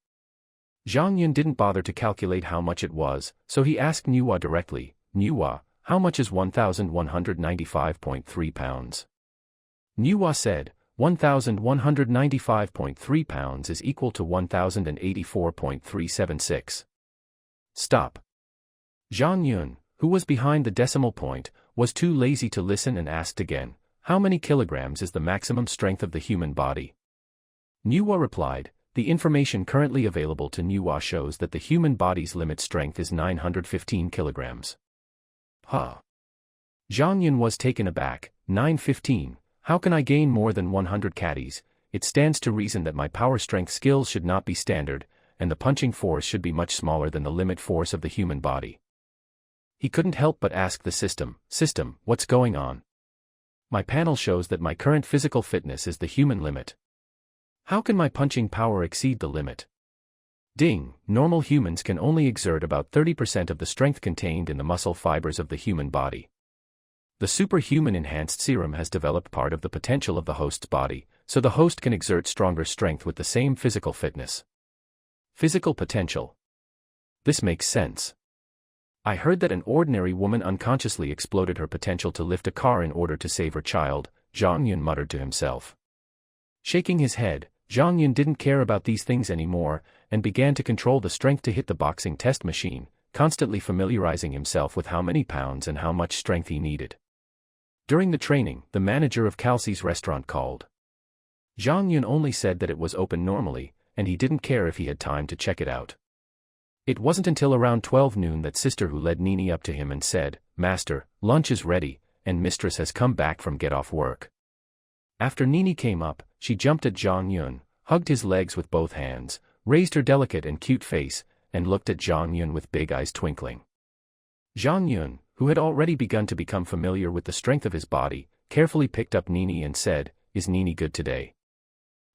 Zhang Yun didn't bother to calculate how much it was, so he asked Nuwa directly, Nuwa, how much is 1,195.3 pounds? Nuwa said, 1,195.3 pounds is equal to 1,084.376. Stop. Zhang Yun, who was behind the decimal point, was too lazy to listen and asked again, How many kilograms is the maximum strength of the human body? Nuwa replied, the information currently available to Nuwa shows that the human body's limit strength is 915 kilograms. Huh. Zhang Yun was taken aback. 915, how can I gain more than 100 caddies? It stands to reason that my power strength skills should not be standard, and the punching force should be much smaller than the limit force of the human body. He couldn't help but ask the system, what's going on? My panel shows that my current physical fitness is the human limit. How can my punching power exceed the limit? Ding, normal humans can only exert about 30% of the strength contained in the muscle fibers of the human body. The superhuman enhanced serum has developed part of the potential of the host's body, so the host can exert stronger strength with the same physical fitness. Physical potential. This makes sense. I heard that an ordinary woman unconsciously exploded her potential to lift a car in order to save her child, Zhang Yun muttered to himself. Shaking his head, Zhang Yun didn't care about these things anymore, and began to control the strength to hit the boxing test machine, constantly familiarizing himself with how many pounds and how much strength he needed. During the training, the manager of Kelsey's restaurant called. Zhang Yun only said that it was open normally, and he didn't care if he had time to check it out. It wasn't until around 12 noon that Sister Hu led Nini up to him and said, Master, lunch is ready, and Mistress has come back from get off work. After Nini came up, she jumped at Zhang Yun, hugged his legs with both hands, raised her delicate and cute face, and looked at Zhang Yun with big eyes twinkling. Zhang Yun, who had already begun to become familiar with the strength of his body, carefully picked up Nini and said, Is Nini good today?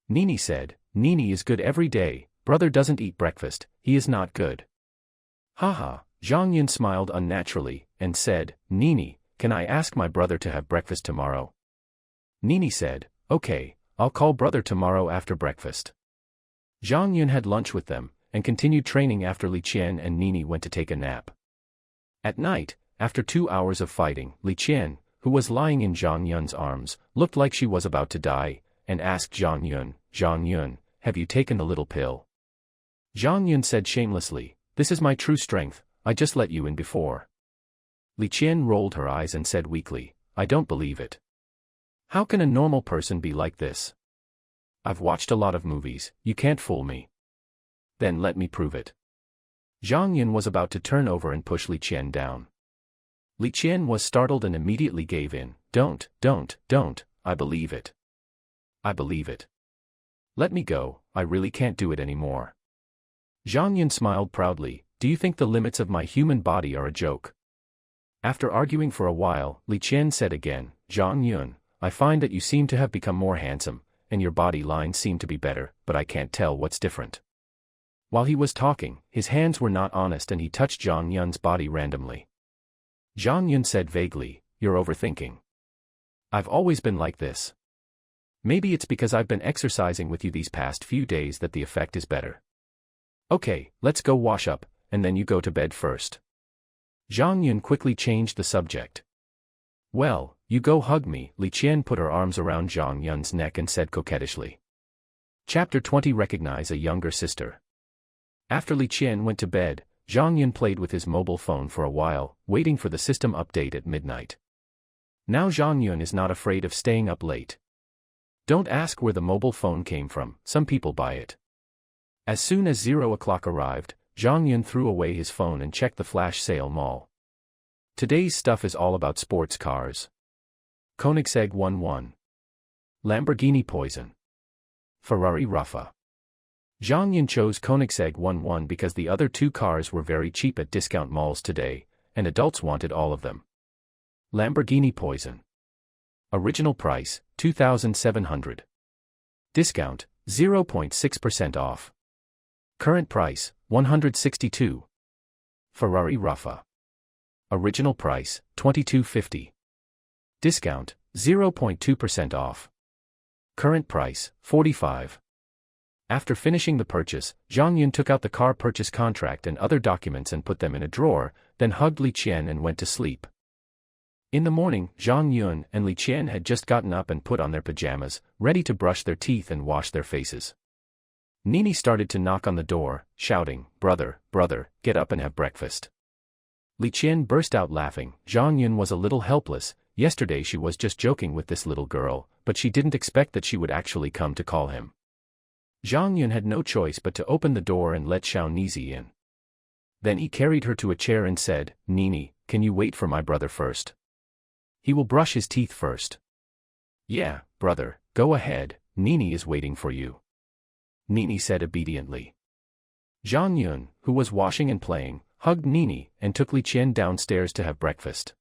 Nini said, Nini is good every day, brother doesn't eat breakfast, he is not good. Haha, Zhang Yun smiled unnaturally, and said, Nini, can I ask my brother to have breakfast tomorrow? Nini said, Okay, I'll call brother tomorrow after breakfast. Zhang Yun had lunch with them, and continued training after Li Qian and Nini went to take a nap. At night, after 2 hours of fighting, Li Qian, who was lying in Zhang Yun's arms, looked like she was about to die, and asked Zhang Yun, have you taken the little pill? Zhang Yun said shamelessly, This is my true strength, I just let you in before. Li Qian rolled her eyes and said weakly, I don't believe it. How can a normal person be like this? I've watched a lot of movies, you can't fool me. Then let me prove it. Zhang Yun was about to turn over and push Li Qian down. Li Qian was startled and immediately gave in. Don't, I believe it. I believe it. Let me go, I really can't do it anymore. Zhang Yun smiled proudly, do you think the limits of my human body are a joke? After arguing for a while, Li Qian said again, Zhang Yun, I find that you seem to have become more handsome, and your body lines seem to be better, but I can't tell what's different. While he was talking, his hands were not honest and he touched Zhang Yun's body randomly. Zhang Yun said vaguely, You're overthinking. I've always been like this. Maybe it's because I've been exercising with you these past few days that the effect is better. Okay, let's go wash up, and then you go to bed first. Zhang Yun quickly changed the subject. Well, you go hug me. Li Qian put her arms around Zhang Yun's neck and said coquettishly. Chapter 20 Recognize a younger sister. After Li Qian went to bed, Zhang Yun played with his mobile phone for a while, waiting for the system update at midnight. Now Zhang Yun is not afraid of staying up late. Don't ask where the mobile phone came from, some people buy it. As soon as 0 o'clock arrived, Zhang Yun threw away his phone and checked the flash sale mall. Today's stuff is all about sports cars. Koenigsegg 1-1. Lamborghini Poison. Ferrari Raffa. Zhang Yun chose Koenigsegg 1-1 because the other two cars were very cheap at discount malls today, and adults wanted all of them. Lamborghini Poison. Original price, $2,700. Discount, 0.6% off. Current price, $162. Ferrari Raffa. Original price, $22.50. Discount, 0.2% off. Current price, $45. After finishing the purchase, Zhang Yun took out the car purchase contract and other documents and put them in a drawer, then hugged Li Qian and went to sleep. In the morning, Zhang Yun and Li Qian had just gotten up and put on their pajamas, ready to brush their teeth and wash their faces. Nini started to knock on the door, shouting, Brother, get up and have breakfast. Li Qian burst out laughing. Zhang Yun was a little helpless, yesterday she was just joking with this little girl, but she didn't expect that she would actually come to call him. Zhang Yun had no choice but to open the door and let Xiaonizi in. Then he carried her to a chair and said, "Nini, can you wait for my brother first? He will brush his teeth first." "Yeah, brother, go ahead, Nini is waiting for you," Nini said obediently. Zhang Yun, who was washing and playing, hugged Nini and took Li Qian downstairs to have breakfast.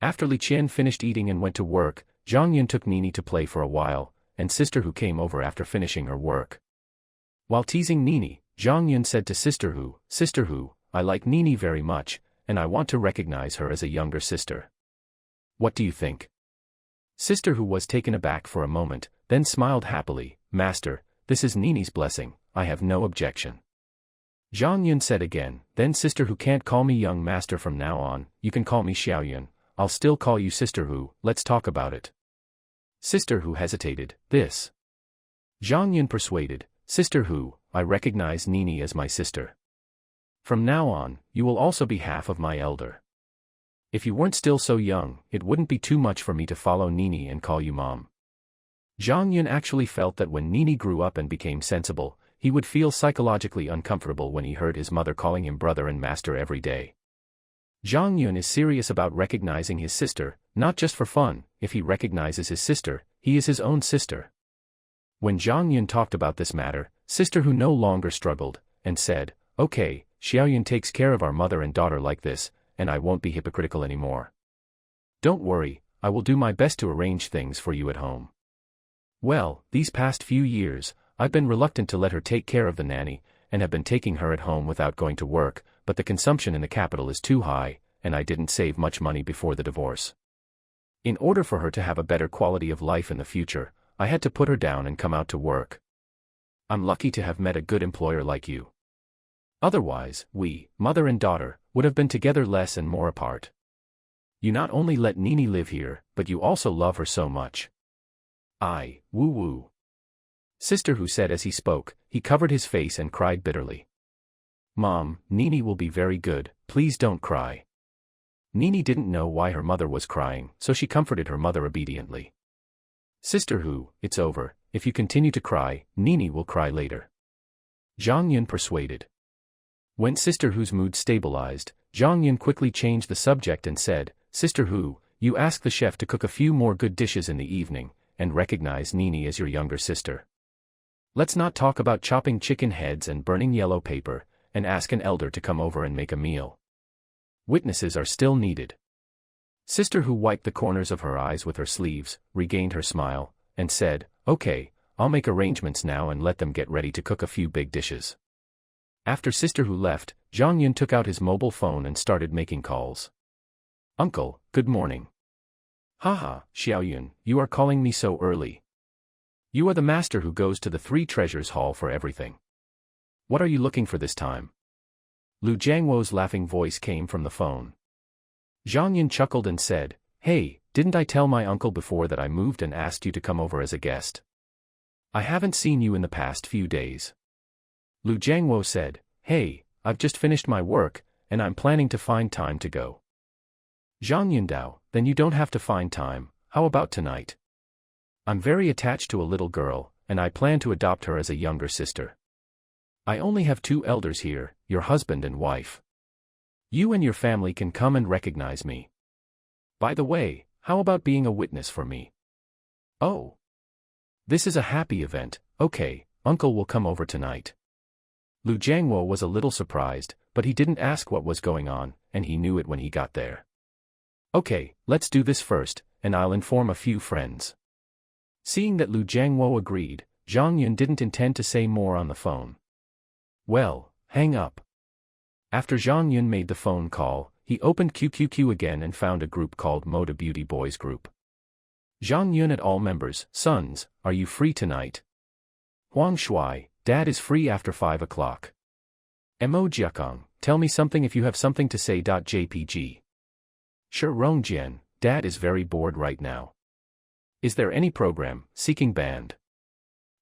After Li Qian finished eating and went to work, Zhang Yun took Nini to play for a while, and Sister Hu came over after finishing her work. While teasing Nini, Zhang Yun said to Sister Hu, "I like Nini very much, and I want to recognize her as a younger sister. What do you think?" Sister Hu was taken aback for a moment, then smiled happily. "Master, this is Nini's blessing, I have no objection." Zhang Yun said again, "Then Sister Hu can't call me young master from now on, you can call me Xiao Yun. I'll still call you Sister Hu, let's talk about it." Sister Hu hesitated. "This." Zhang Yun persuaded, "Sister Hu, I recognize Nini as my sister. From now on, you will also be half of my elder. If you weren't still so young, it wouldn't be too much for me to follow Nini and call you mom." Zhang Yun actually felt that when Nini grew up and became sensible, he would feel psychologically uncomfortable when he heard his mother calling him brother and master every day. Zhang Yun is serious about recognizing his sister, not just for fun. If he recognizes his sister, he is his own sister. When Zhang Yun talked about this matter, Sister Hu no longer struggled, and said, "Okay, Xiaoyun takes care of our mother and daughter like this, and I won't be hypocritical anymore. Don't worry, I will do my best to arrange things for you at home." Well, these past few years, I've been reluctant to let her take care of the nanny, and have been taking her at home without going to work, but the consumption in the capital is too high, and I didn't save much money before the divorce. In order for her to have a better quality of life in the future, I had to put her down and come out to work. I'm lucky to have met a good employer like you. Otherwise, we, mother and daughter, would have been together less and more apart. You not only let Nini live here, but you also love her so much. Woo-woo. Sister Hu said as he spoke, he covered his face and cried bitterly. "Mom, Nini will be very good, please don't cry." Nini didn't know why her mother was crying, so she comforted her mother obediently. "Sister Hu, it's over, if you continue to cry, Nini will cry later," Zhang Yun persuaded. When Sister Hu's mood stabilized, Zhang Yun quickly changed the subject and said, "Sister Hu, you ask the chef to cook a few more good dishes in the evening, and recognize Nini as your younger sister. Let's not talk about chopping chicken heads and burning yellow paper, and ask an elder to come over and make a meal. Witnesses are still needed." Sister Hu wiped the corners of her eyes with her sleeves, regained her smile, and said, "Okay, I'll make arrangements now and let them get ready to cook a few big dishes." After Sister Hu left, Zhang Yun took out his mobile phone and started making calls. "Uncle, good morning." "Haha, Xiaoyun, you are calling me so early. You are the master who goes to the Three Treasures Hall for everything. What are you looking for this time?" Lu Jiangwo's laughing voice came from the phone. Zhang Yun chuckled and said, "Hey, didn't I tell my uncle before that I moved and asked you to come over as a guest? I haven't seen you in the past few days." Lu Jiangwo said, "Hey, I've just finished my work, and I'm planning to find time to go." Zhang Yundao, "Then you don't have to find time, how about tonight? I'm very attached to a little girl, and I plan to adopt her as a younger sister. I only have 2 elders here, your husband and wife. You and your family can come and recognize me. By the way, how about being a witness for me?" "Oh. This is a happy event, okay, Uncle will come over tonight." Lu Jiangwo was a little surprised, but he didn't ask what was going on, and he knew it when he got there. "Okay, let's do this first, and I'll inform a few friends." Seeing that Lu Jiangwo agreed, Zhang Yun didn't intend to say more on the phone. "Well, hang up." After Zhang Yun made the phone call, he opened QQQ again and found a group called Moda Beauty Boys Group. Zhang Yun at all members, "Sons, are you free tonight?" "Huang Shui, Dad is free after 5 o'clock. Mo Jiakong, tell me something if you have something to say. JPG. Shi Rongjian, Dad is very bored right now. Is there any program, seeking band?"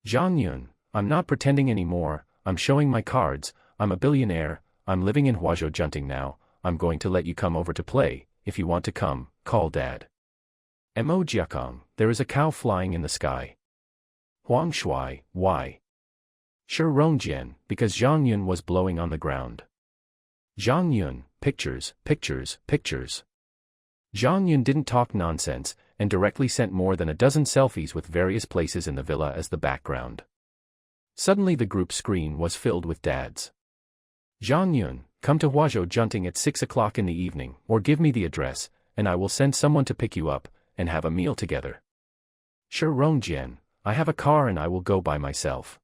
Zhang Yun, "I'm not pretending anymore, I'm showing my cards, I'm a billionaire, I'm living in Huazhou Junting now, I'm going to let you come over to play, if you want to come, call Dad." Emojiakong, there is a cow flying in the sky. Huang Shui, why? Shi Rongjian, because Zhang Yun was blowing on the ground. Zhang Yun, pictures, pictures, pictures. Zhang Yun didn't talk nonsense, and directly sent more than a dozen selfies with various places in the villa as the background. Suddenly the group screen was filled with dads. Zhang Yun, come to Huazhou Junting at 6 o'clock in the evening, or give me the address, and I will send someone to pick you up, and have a meal together. Shi Rongjian, I have a car and I will go by myself.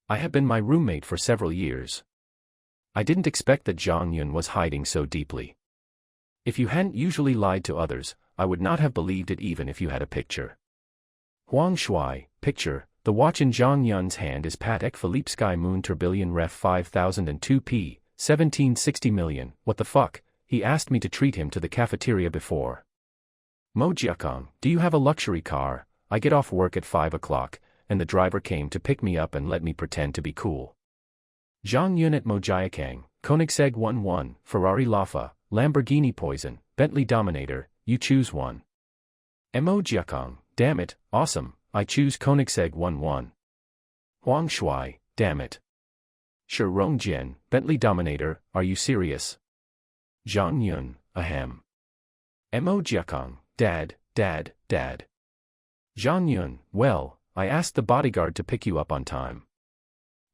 I have been my roommate for several years. I didn't expect that Zhang Yun was hiding so deeply. If you hadn't usually lied to others, I would not have believed it even if you had a picture. Huang Shui, picture, the watch in Zhang Yun's hand is Patek Philippe Sky Moon Tourbillon Ref 5002p, 1760 million, what the fuck, he asked me to treat him to the cafeteria before. Mojiakong, do you have a luxury car? I get off work at 5 o'clock, and the driver came to pick me up and let me pretend to be cool. Zhang Yun at Mojiakang, Koenigsegg 11, Ferrari Lafa, Lamborghini Poison, Bentley Dominator, you choose one. Emojiakong, damn it, awesome, I choose Koenigsegg 11. Huang Shui, damn it. Shi Rongjian, Bentley Dominator, are you serious? Zhang Yun, ahem. Emojiakong, dad. Zhang Yun, well, I asked the bodyguard to pick you up on time.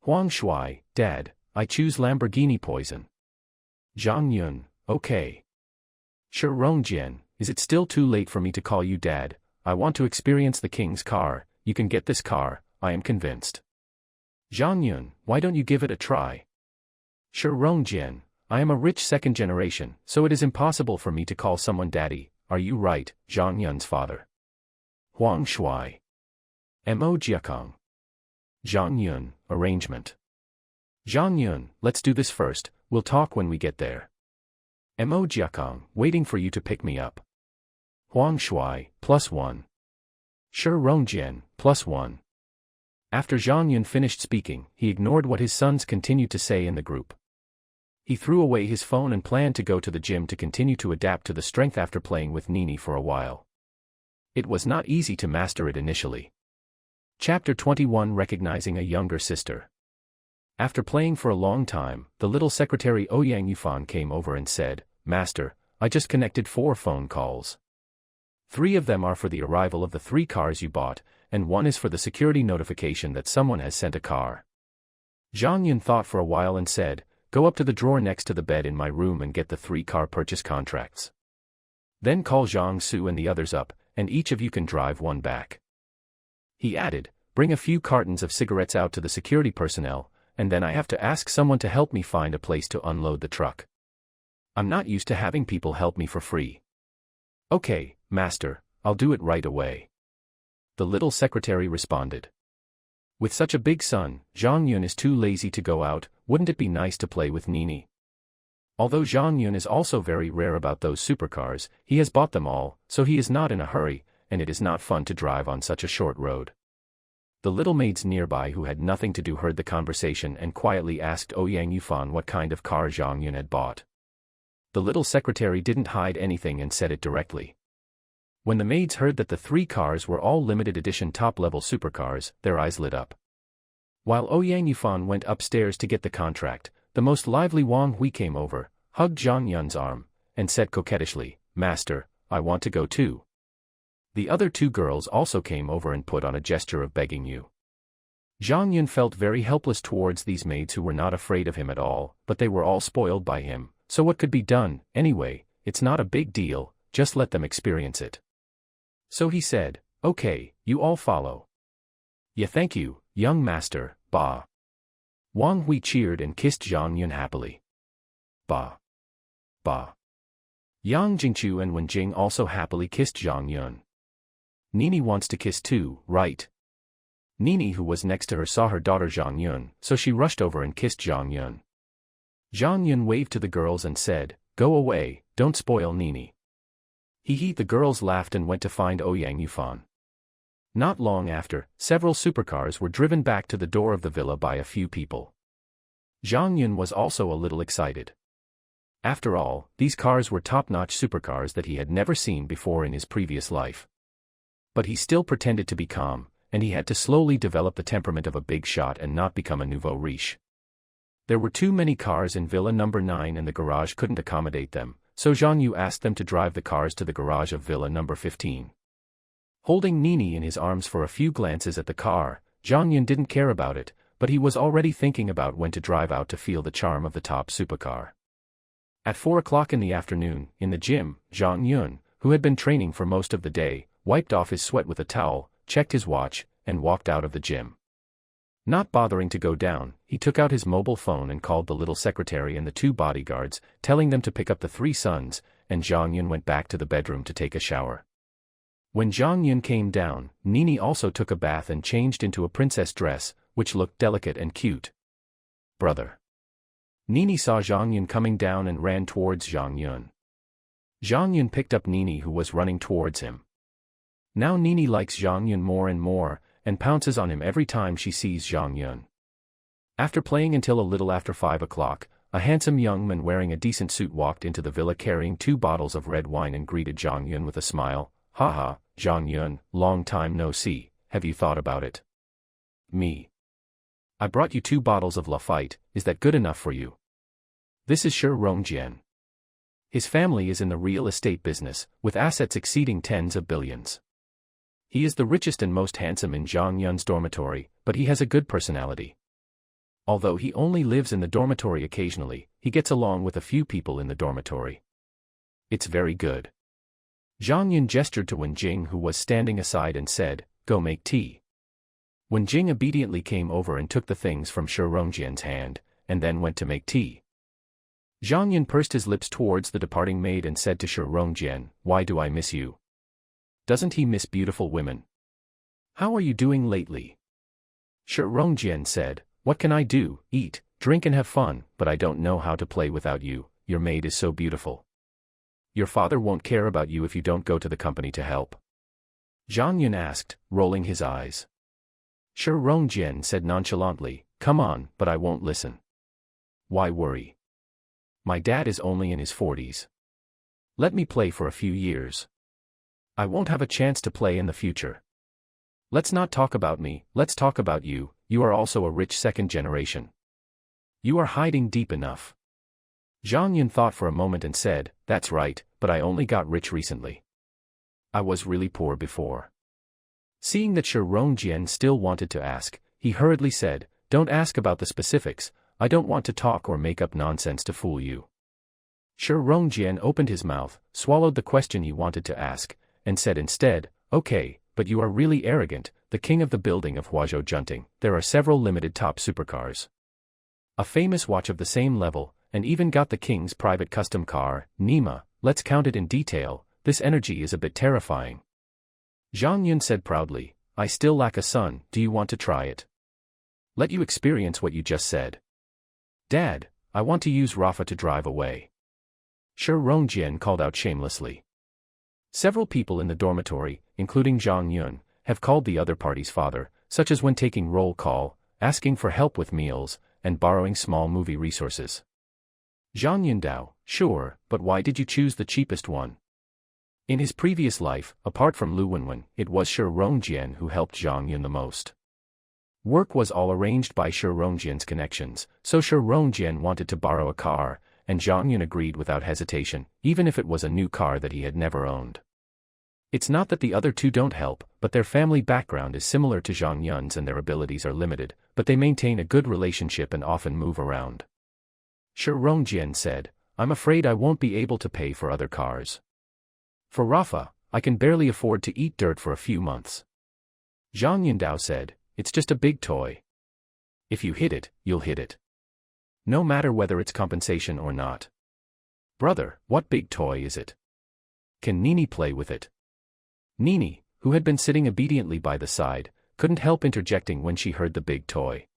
Huang Shui, dad, I choose Lamborghini Poison. Zhang Yun, okay. Shi Rongjian, is it still too late for me to call you dad? I want to experience the king's car, you can get this car, I am convinced. Zhang Yun, why don't you give it a try? Shi Rongjian, I am a rich second generation, so it is impossible for me to call someone daddy, are you right, Zhang Yun's father? Huang Shui. Emojiakong. Zhang Yun, arrangement. Zhang Yun, let's do this first, we'll talk when we get there. Emojiakong, waiting for you to pick me up. Huang Shui, +1. Shi Rongjian, +1. After Zhang Yun finished speaking, he ignored what his sons continued to say in the group. He threw away his phone and planned to go to the gym to continue to adapt to the strength after playing with Nini for a while. It was not easy to master it initially. Chapter 21 Recognizing a Younger Sister. After playing for a long time, the little secretary Ouyang Yufan came over and said, Master, I just connected 4 phone calls. 3 of them are for the arrival of the 3 cars you bought, and 1 is for the security notification that someone has sent a car. Zhang Yun thought for a while and said, Go up to the drawer next to the bed in my room and get the 3 car purchase contracts. Then call Zhang Su and the others up, and each of you can drive 1 back. He added, Bring a few cartons of cigarettes out to the security personnel, and then I have to ask someone to help me find a place to unload the truck. I'm not used to having people help me for free. Okay, master, I'll do it right away. The little secretary responded. With such a big son, Zhang Yun is too lazy to go out, wouldn't it be nice to play with Nini? Although Zhang Yun is also very rare about those supercars, he has bought them all, so he is not in a hurry, and it is not fun to drive on such a short road. The little maids nearby who had nothing to do heard the conversation and quietly asked Ouyang Yufan what kind of car Zhang Yun had bought. The little secretary didn't hide anything and said it directly. When the maids heard that the 3 cars were all limited edition top-level supercars, their eyes lit up. While Ouyang Yufan went upstairs to get the contract, the most lively Wang Hui came over, hugged Zhang Yun's arm, and said coquettishly, Master, I want to go too. The other 2 girls also came over and put on a gesture of begging you. Zhang Yun felt very helpless towards these maids who were not afraid of him at all, but they were all spoiled by him, so what could be done, anyway, it's not a big deal, just let them experience it. So he said, Okay, you all follow. Yeah, thank you, young master, ba. Wang Hui cheered and kissed Zhang Yun happily. Ba. Ba. Yang Jingchu and Wen Jing also happily kissed Zhang Yun. Nini wants to kiss too, right? Nini, who was next to her, saw her daughter Zhang Yun, so she rushed over and kissed Zhang Yun. Zhang Yun waved to the girls and said, Go away, don't spoil Nini. The girls laughed and went to find Ouyang Yufan. Not long after, several supercars were driven back to the door of the villa by a few people. Zhang Yun was also a little excited. After all, these cars were top-notch supercars that he had never seen before in his previous life. But he still pretended to be calm, and he had to slowly develop the temperament of a big shot and not become a nouveau riche. There were too many cars in Villa number 9 and the garage couldn't accommodate them, so Zhang Yun asked them to drive the cars to the garage of Villa number 15. Holding Nini in his arms for a few glances at the car, Zhang Yun didn't care about it, but he was already thinking about when to drive out to feel the charm of the top supercar. At 4 o'clock in the afternoon, in the gym, Zhang Yun, who had been training for most of the day, wiped off his sweat with a towel, checked his watch, and walked out of the gym. Not bothering to go down, he took out his mobile phone and called the little secretary and the 2 bodyguards, telling them to pick up the 3 sons, and Zhang Yun went back to the bedroom to take a shower. When Zhang Yun came down, Nini also took a bath and changed into a princess dress, which looked delicate and cute. Brother. Nini saw Zhang Yun coming down and ran towards Zhang Yun. Zhang Yun picked up Nini who was running towards him. Now Nini likes Zhang Yun more and more, and pounces on him every time she sees Zhang Yun. After playing until a little after 5 o'clock, a handsome young man wearing a decent suit walked into the villa carrying 2 bottles of red wine and greeted Zhang Yun with a smile. Haha, Zhang Yun, long time no see, have you thought about it? Me. I brought you 2 bottles of Lafite, is that good enough for you? This is Shi Rongjian. His family is in the real estate business, with assets exceeding tens of billions. He is the richest and most handsome in Zhang Yun's dormitory, but he has a good personality. Although he only lives in the dormitory occasionally, he gets along with a few people in the dormitory. It's very good. Zhang Yun gestured to Wen Jing who was standing aside and said, go make tea. Wen Jing obediently came over and took the things from Shi Rongjian's hand, and then went to make tea. Zhang Yun pursed his lips towards the departing maid and said to Shi Rongjian, why do I miss you? Doesn't he miss beautiful women? How are you doing lately? Shi Rongjian said, what can I do, eat, drink and have fun, but I don't know how to play without you, your maid is so beautiful. Your father won't care about you if you don't go to the company to help. Zhang Yun asked, rolling his eyes. Shi Rongjian said nonchalantly, come on, but I won't listen. Why worry? My dad is only in his 40s. Let me play for a few years. I won't have a chance to play in the future. Let's not talk about me, let's talk about you, you are also a rich second generation. You are hiding deep enough. Zhang Yun thought for a moment and said, that's right, but I only got rich recently. I was really poor before. Seeing that Shi Rongjian still wanted to ask, he hurriedly said, don't ask about the specifics, I don't want to talk or make up nonsense to fool you. Shi Rongjian opened his mouth, swallowed the question he wanted to ask, and said instead, okay, but you are really arrogant, the king of the building of Huazhou Junting, there are several limited top supercars. A famous watch of the same level, and even got the king's private custom car, Nima, let's count it in detail, this energy is a bit terrifying. Zhang Yun said proudly, I still lack a son, do you want to try it? Let you experience what you just said. Dad, I want to use Rafa to drive away. Shi Rongjian called out shamelessly. Several people in the dormitory, including Zhang Yun, have called the other party's father, such as when taking roll call, asking for help with meals, and borrowing small movie resources. Zhang Yundao, sure, but why did you choose the cheapest one? In his previous life, apart from Lu Wenwen, it was Shi Rongjian who helped Zhang Yun the most. Work was all arranged by Shi Rongjian's connections, so Shi Rongjian wanted to borrow a car, and Zhang Yun agreed without hesitation, even if it was a new car that he had never owned. It's not that the other two don't help, but their family background is similar to Zhang Yun's and their abilities are limited, but they maintain a good relationship and often move around. Shi Rongjian said, I'm afraid I won't be able to pay for other cars. For Rafa, I can barely afford to eat dirt for a few months. Zhang Yundao said, it's just a big toy. If you hit it, you'll hit it. No matter whether it's compensation or not. Brother, what big toy is it? Can Nini play with it? Nini, who had been sitting obediently by the side, couldn't help interjecting when she heard the big toy.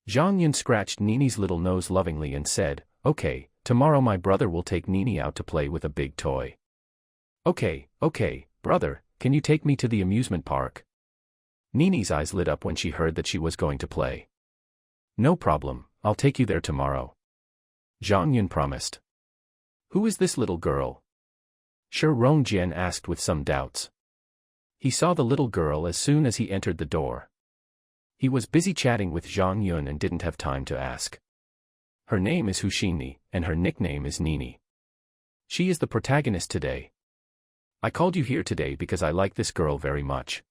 Zhang Yun scratched Nini's little nose lovingly and said, okay, tomorrow my brother will take Nini out to play with a big toy. Okay, brother, can you take me to the amusement park? Nini's eyes lit up when she heard that she was going to play. No problem, I'll take you there tomorrow. Zhang Yun promised. Who is this little girl? Shi Rongjian asked with some doubts. He saw the little girl as soon as he entered the door. He was busy chatting with Zhang Yun and didn't have time to ask. Her name is Hushini, and her nickname is Nini. She is the protagonist today. I called you here today because I like this girl very much.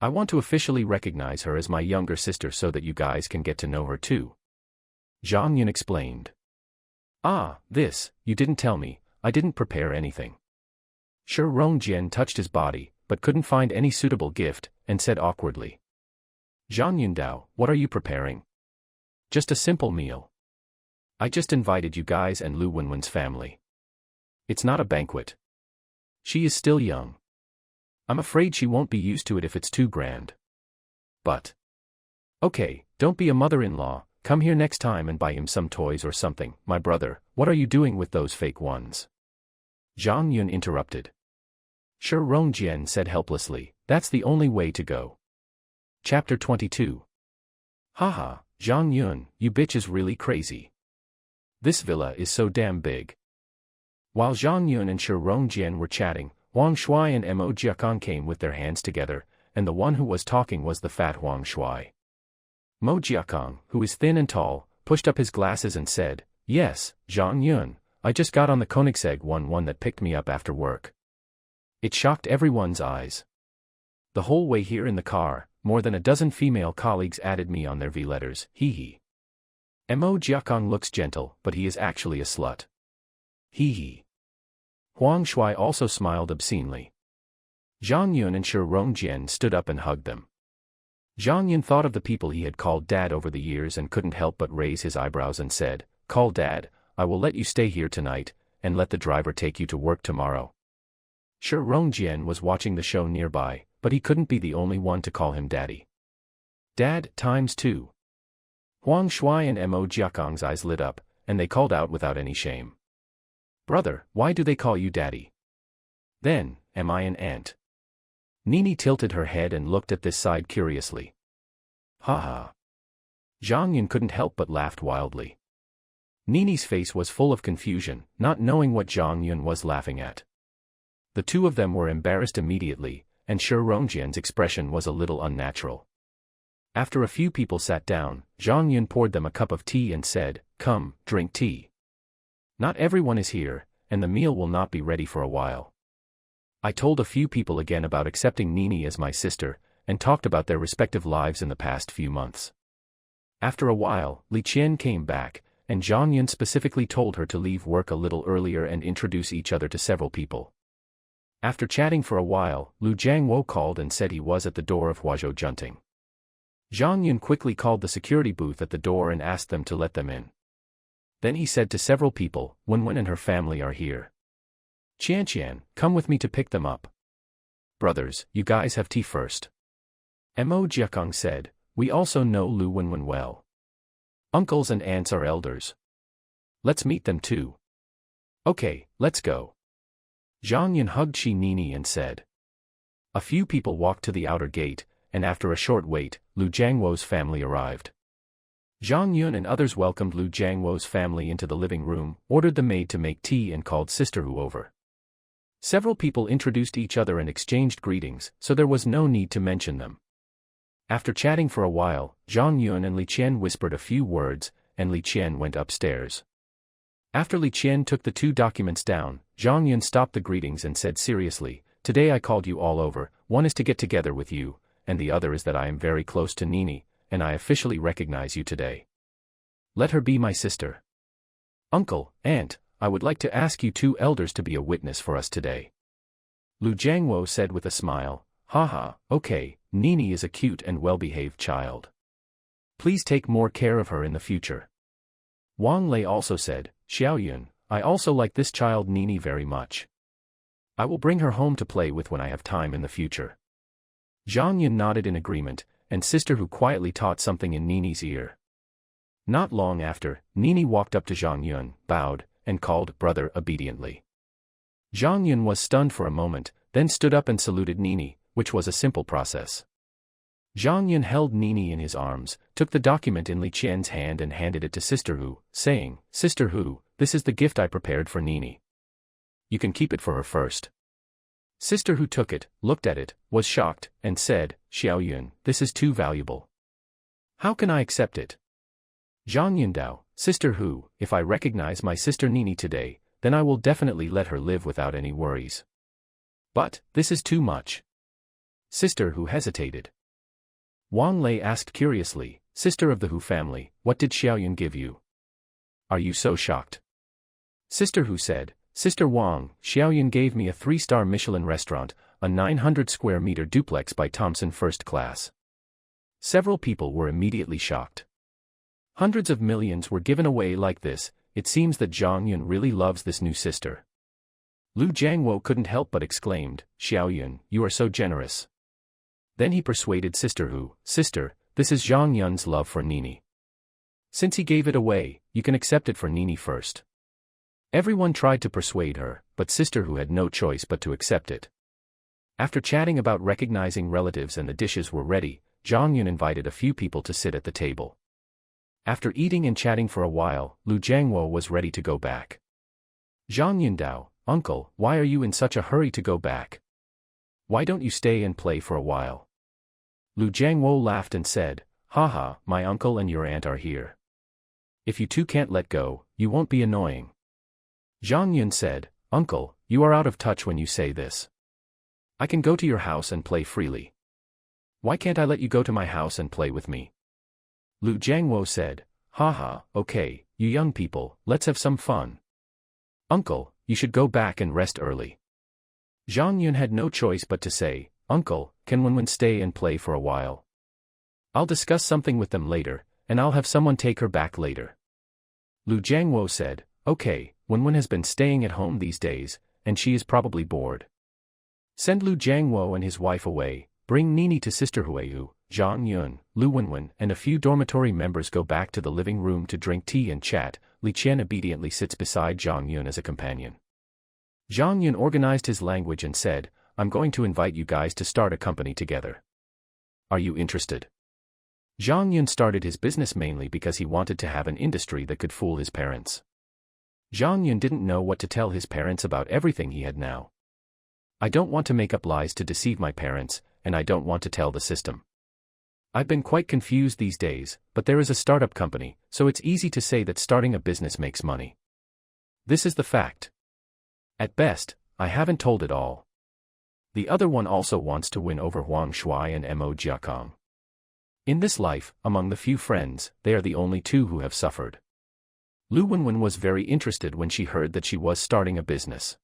I want to officially recognize her as my younger sister so that you guys can get to know her too. Zhang Yun explained. Ah, this, you didn't tell me, I didn't prepare anything. Shi Rongjian touched his body, but couldn't find any suitable gift, and said awkwardly. Zhang Yundao, what are you preparing? Just a simple meal. I just invited you guys and Lu Wenwen's family. It's not a banquet. She is still young. I'm afraid she won't be used to it if it's too grand. But. Okay, don't be a mother-in-law, come here next time and buy him some toys or something. My brother, what are you doing with those fake ones? Zhang Yun interrupted. Shi Rongjian said helplessly, that's the only way to go. Chapter 22. Haha, Zhang Yun, you bitch is really crazy. This villa is so damn big. While Zhang Yun and Shi Rongjian were chatting, Wang Shuai and Mo Jiakong came with their hands together, and the one who was talking was the fat Wang Shuai. Mo Jiakong, who is thin and tall, pushed up his glasses and said, Yes, Zhang Yun, I just got on the Koenigsegg one that picked me up after work. It shocked everyone's eyes. The whole way here in the car, more than a dozen female colleagues added me on their V letters, hee hee. Mo Jiakong looks gentle, but he is actually a slut. Hee hee. Huang Shuai also smiled obscenely. Zhang Yun and Shi Rongjian stood up and hugged them. Zhang Yun thought of the people he had called dad over the years and couldn't help but raise his eyebrows and said, Call dad, I will let you stay here tonight, and let the driver take you to work tomorrow. Shi Rongjian was watching the show nearby, but he couldn't be the only one to call him daddy. Dad, times two. Huang Shuai and Mo Jiakong's eyes lit up, and they called out without any shame. Brother, why do they call you daddy? Then, am I an ant? Nini tilted her head and looked at this side curiously. Ha ha. Zhang Yun couldn't help but laughed wildly. Nini's face was full of confusion, not knowing what Zhang Yun was laughing at. The two of them were embarrassed immediately, and Shi Rongjian's expression was a little unnatural. After a few people sat down, Zhang Yun poured them a cup of tea and said, Come, drink tea. Not everyone is here, and the meal will not be ready for a while. I told a few people again about accepting Nini as my sister, and talked about their respective lives in the past few months. After a while, Li Qian came back, and Zhang Yun specifically told her to leave work a little earlier and introduce each other to several people. After chatting for a while, Lu Jiangwo called and said he was at the door of Huazhou Junting. Zhang Yun quickly called the security booth at the door and asked them to let them in. Then he said to several people, Wenwen and her family are here. Qianqian, come with me to pick them up. Brothers, you guys have tea first. Mo Jiakong said, we also know Lu Wenwen well. Uncles and aunts are elders. Let's meet them too. Okay, let's go. Zhang Yun hugged Shi Nini and said. A few people walked to the outer gate, and after a short wait, Lu Jiangwo's family arrived. Zhang Yun and others welcomed Lu Jiangwo's family into the living room, ordered the maid to make tea and called Sister Hu over. Several people introduced each other and exchanged greetings, so there was no need to mention them. After chatting for a while, Zhang Yun and Li Qian whispered a few words, and Li Qian went upstairs. After Li Qian took the two documents down, Zhang Yun stopped the greetings and said seriously, Today I called you all over, one is to get together with you, and the other is that I am very close to Nini, and I officially recognize you today. Let her be my sister. Uncle, aunt, I would like to ask you two elders to be a witness for us today. Lu Jiangwo said with a smile, Haha, okay, Nini is a cute and well-behaved child. Please take more care of her in the future. Wang Lei also said, Xiaoyun, I also like this child Nini very much. I will bring her home to play with when I have time in the future. Zhang Yun nodded in agreement, and Sister Hu quietly taught something in Nini's ear. Not long after, Nini walked up to Zhang Yun, bowed, and called brother obediently. Zhang Yun was stunned for a moment, then stood up and saluted Nini, which was a simple process. Zhang Yun held Nini in his arms, took the document in Li Qian's hand and handed it to Sister Hu, saying, Sister Hu, this is the gift I prepared for Nini. You can keep it for her first. Sister Hu took it, looked at it, was shocked, and said, Zhang Yun, this is too valuable. How can I accept it? Zhang Yun Dao, Sister Hu, if I recognize my sister Nini today, then I will definitely let her live without any worries. But, this is too much. Sister Hu hesitated. Wang Lei asked curiously, Sister of the Hu family, what did Zhang Yun give you? Are you so shocked? Sister Hu said, Sister Wang, Zhang Yun gave me a 3-star Michelin restaurant, a 900 square meter duplex by Thompson First Class. Several people were immediately shocked. Hundreds of millions were given away like this. It seems that Zhang Yun really loves this new sister. Lu Jiangwo couldn't help but exclaimed, Zhang Yun, you are so generous. Then he persuaded Sister Hu, Sister, this is Zhang Yun's love for Nini. Since he gave it away, you can accept it for Nini first. Everyone tried to persuade her, but Sister Hu had no choice but to accept it. After chatting about recognizing relatives and the dishes were ready, Zhang Yun invited a few people to sit at the table. After eating and chatting for a while, Lu Jiangwo was ready to go back. Zhang Yun Dao, Uncle, why are you in such a hurry to go back? Why don't you stay and play for a while? Lu Jiangwo laughed and said, Haha, my uncle and your aunt are here. If you two can't let go, you won't be annoying. Zhang Yun said, Uncle, you are out of touch when you say this. I can go to your house and play freely. Why can't I let you go to my house and play with me? Lu Jiangwo said, Haha, okay, you young people, let's have some fun. Uncle, you should go back and rest early. Zhang Yun had no choice but to say, Uncle, can Wenwen stay and play for a while? I'll discuss something with them later, and I'll have someone take her back later. Lu Jiangwo said, Okay, Wenwen has been staying at home these days, and she is probably bored. Send Lu Jiangwo and his wife away, bring Nini to Sister Huiyu. Zhang Yun, Lu Wenwen and a few dormitory members go back to the living room to drink tea and chat. Li Qian obediently sits beside Zhang Yun as a companion. Zhang Yun organized his language and said, I'm going to invite you guys to start a company together. Are you interested? Zhang Yun started his business mainly because he wanted to have an industry that could fool his parents. Zhang Yun didn't know what to tell his parents about everything he had now. I don't want to make up lies to deceive my parents, and I don't want to tell the system. I've been quite confused these days, but there is a startup company, so it's easy to say that starting a business makes money. This is the fact. At best, I haven't told it all. The other one also wants to win over Huang Shuai and Mo Jiakong. In this life, among the few friends, they are the only two who have suffered. Lu Wenwen was very interested when she heard that she was starting a business.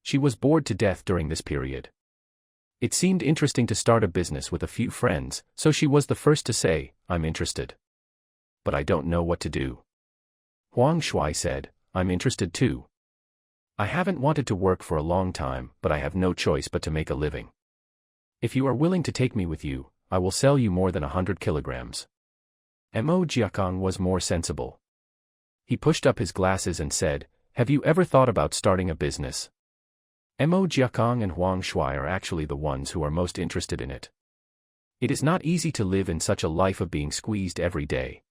She was bored to death during this period. It seemed interesting to start a business with a few friends, so she was the first to say, I'm interested. But I don't know what to do. Huang Shuai said, I'm interested too. I haven't wanted to work for a long time, but I have no choice but to make a living. If you are willing to take me with you, I will sell you more than 100 kilograms. Mo Jiakong was more sensible. He pushed up his glasses and said, Have you ever thought about starting a business? Mo Jiakong and Huang Shuai are actually the ones who are most interested in it. It is not easy to live in such a life of being squeezed every day.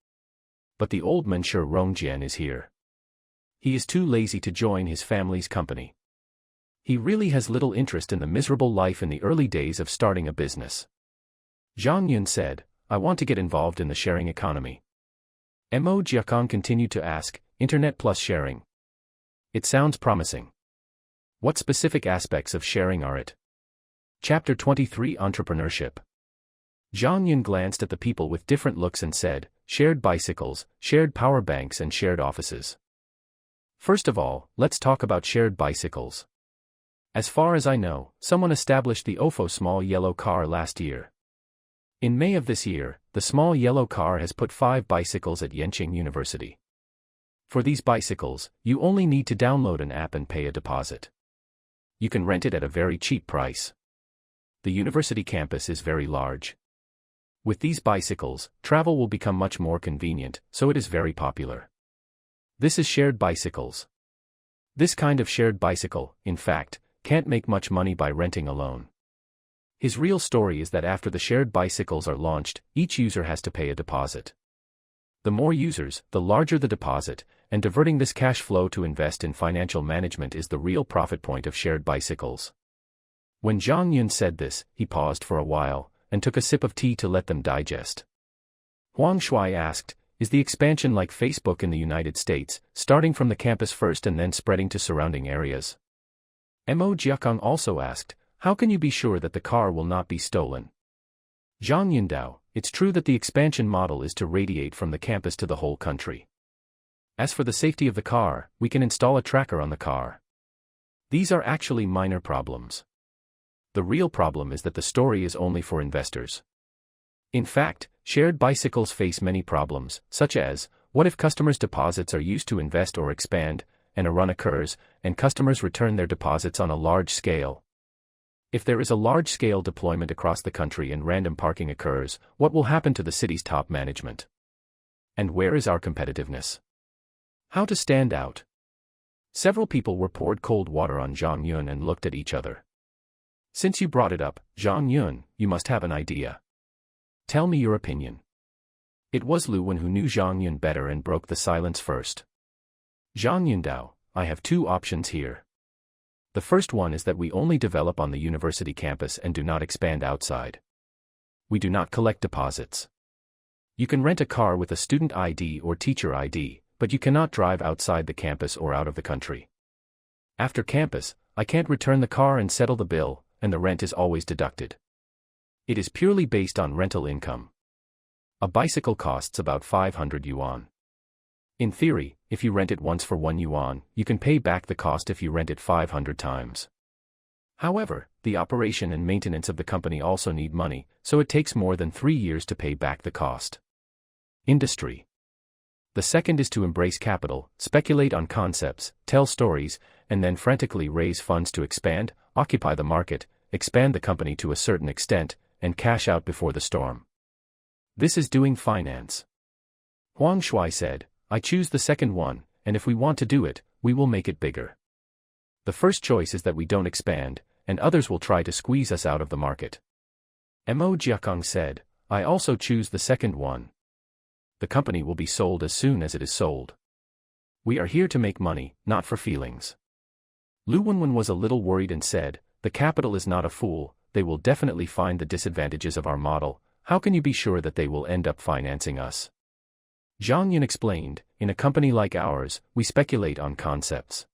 But the old Monsieur Rongjian is here. He is too lazy to join his family's company. He really has little interest in the miserable life in the early days of starting a business. Zhang Yun said, I want to get involved in the sharing economy. Mo Jiakong continued to ask, Internet plus sharing. It sounds promising. What specific aspects of sharing are it? Chapter 23 Entrepreneurship. Zhang Yun glanced at the people with different looks and said, shared bicycles, shared power banks and shared offices. First of all, let's talk about shared bicycles. As far as I know, someone established the OFO small yellow car last year. In May of this year, the small yellow car has put 5 bicycles at Yenching University. For these bicycles, you only need to download an app and pay a deposit. You can rent it at a very cheap price. The university campus is very large. With these bicycles, travel will become much more convenient, so it is very popular. This is shared bicycles. This kind of shared bicycle, in fact, can't make much money by renting alone. His real story is that after the shared bicycles are launched, each user has to pay a deposit. The more users, the larger the deposit, and diverting this cash flow to invest in financial management is the real profit point of shared bicycles. When Zhang Yun said this, he paused for a while, and took a sip of tea to let them digest. Huang Shui asked, is the expansion like Facebook in the United States, starting from the campus first and then spreading to surrounding areas? Mo Jiakong also asked, how can you be sure that the car will not be stolen? Zhang Yundao, it's true that the expansion model is to radiate from the campus to the whole country. As for the safety of the car, we can install a tracker on the car. These are actually minor problems. The real problem is that the story is only for investors. In fact, shared bicycles face many problems, such as, what if customers' deposits are used to invest or expand, and a run occurs, and customers return their deposits on a large scale? If there is a large-scale deployment across the country and random parking occurs, what will happen to the city's top management? And where is our competitiveness? How to stand out? Several people were poured cold water on Zhang Yun and looked at each other. Since you brought it up, Zhang Yun, you must have an idea. Tell me your opinion. It was Lu Wen who knew Zhang Yun better and broke the silence first. Zhang Yundao, I have two options here. The first one is that we only develop on the university campus and do not expand outside. We do not collect deposits. You can rent a car with a student ID or teacher ID, but you cannot drive outside the campus or out of the country. After campus, I can't return the car and settle the bill, and the rent is always deducted. It is purely based on rental income. A bicycle costs about 500 yuan. In theory, if you rent it once for 1 yuan, you can pay back the cost if you rent it 500 times. However, the operation and maintenance of the company also need money, so it takes more than 3 years to pay back the cost. Industry. The second is to embrace capital, speculate on concepts, tell stories, and then frantically raise funds to expand, occupy the market, expand the company to a certain extent, and cash out before the storm. This is doing finance. Huang Shui said, I choose the second one, and if we want to do it, we will make it bigger. The first choice is that we don't expand, and others will try to squeeze us out of the market. Mo Jiakong said, I also choose the second one. The company will be sold as soon as it is sold. We are here to make money, not for feelings. Lu Wenwen was a little worried and said, the capital is not a fool, they will definitely find the disadvantages of our model. How can you be sure that they will end up financing us? Zhang Yun explained, in a company like ours, we speculate on concepts.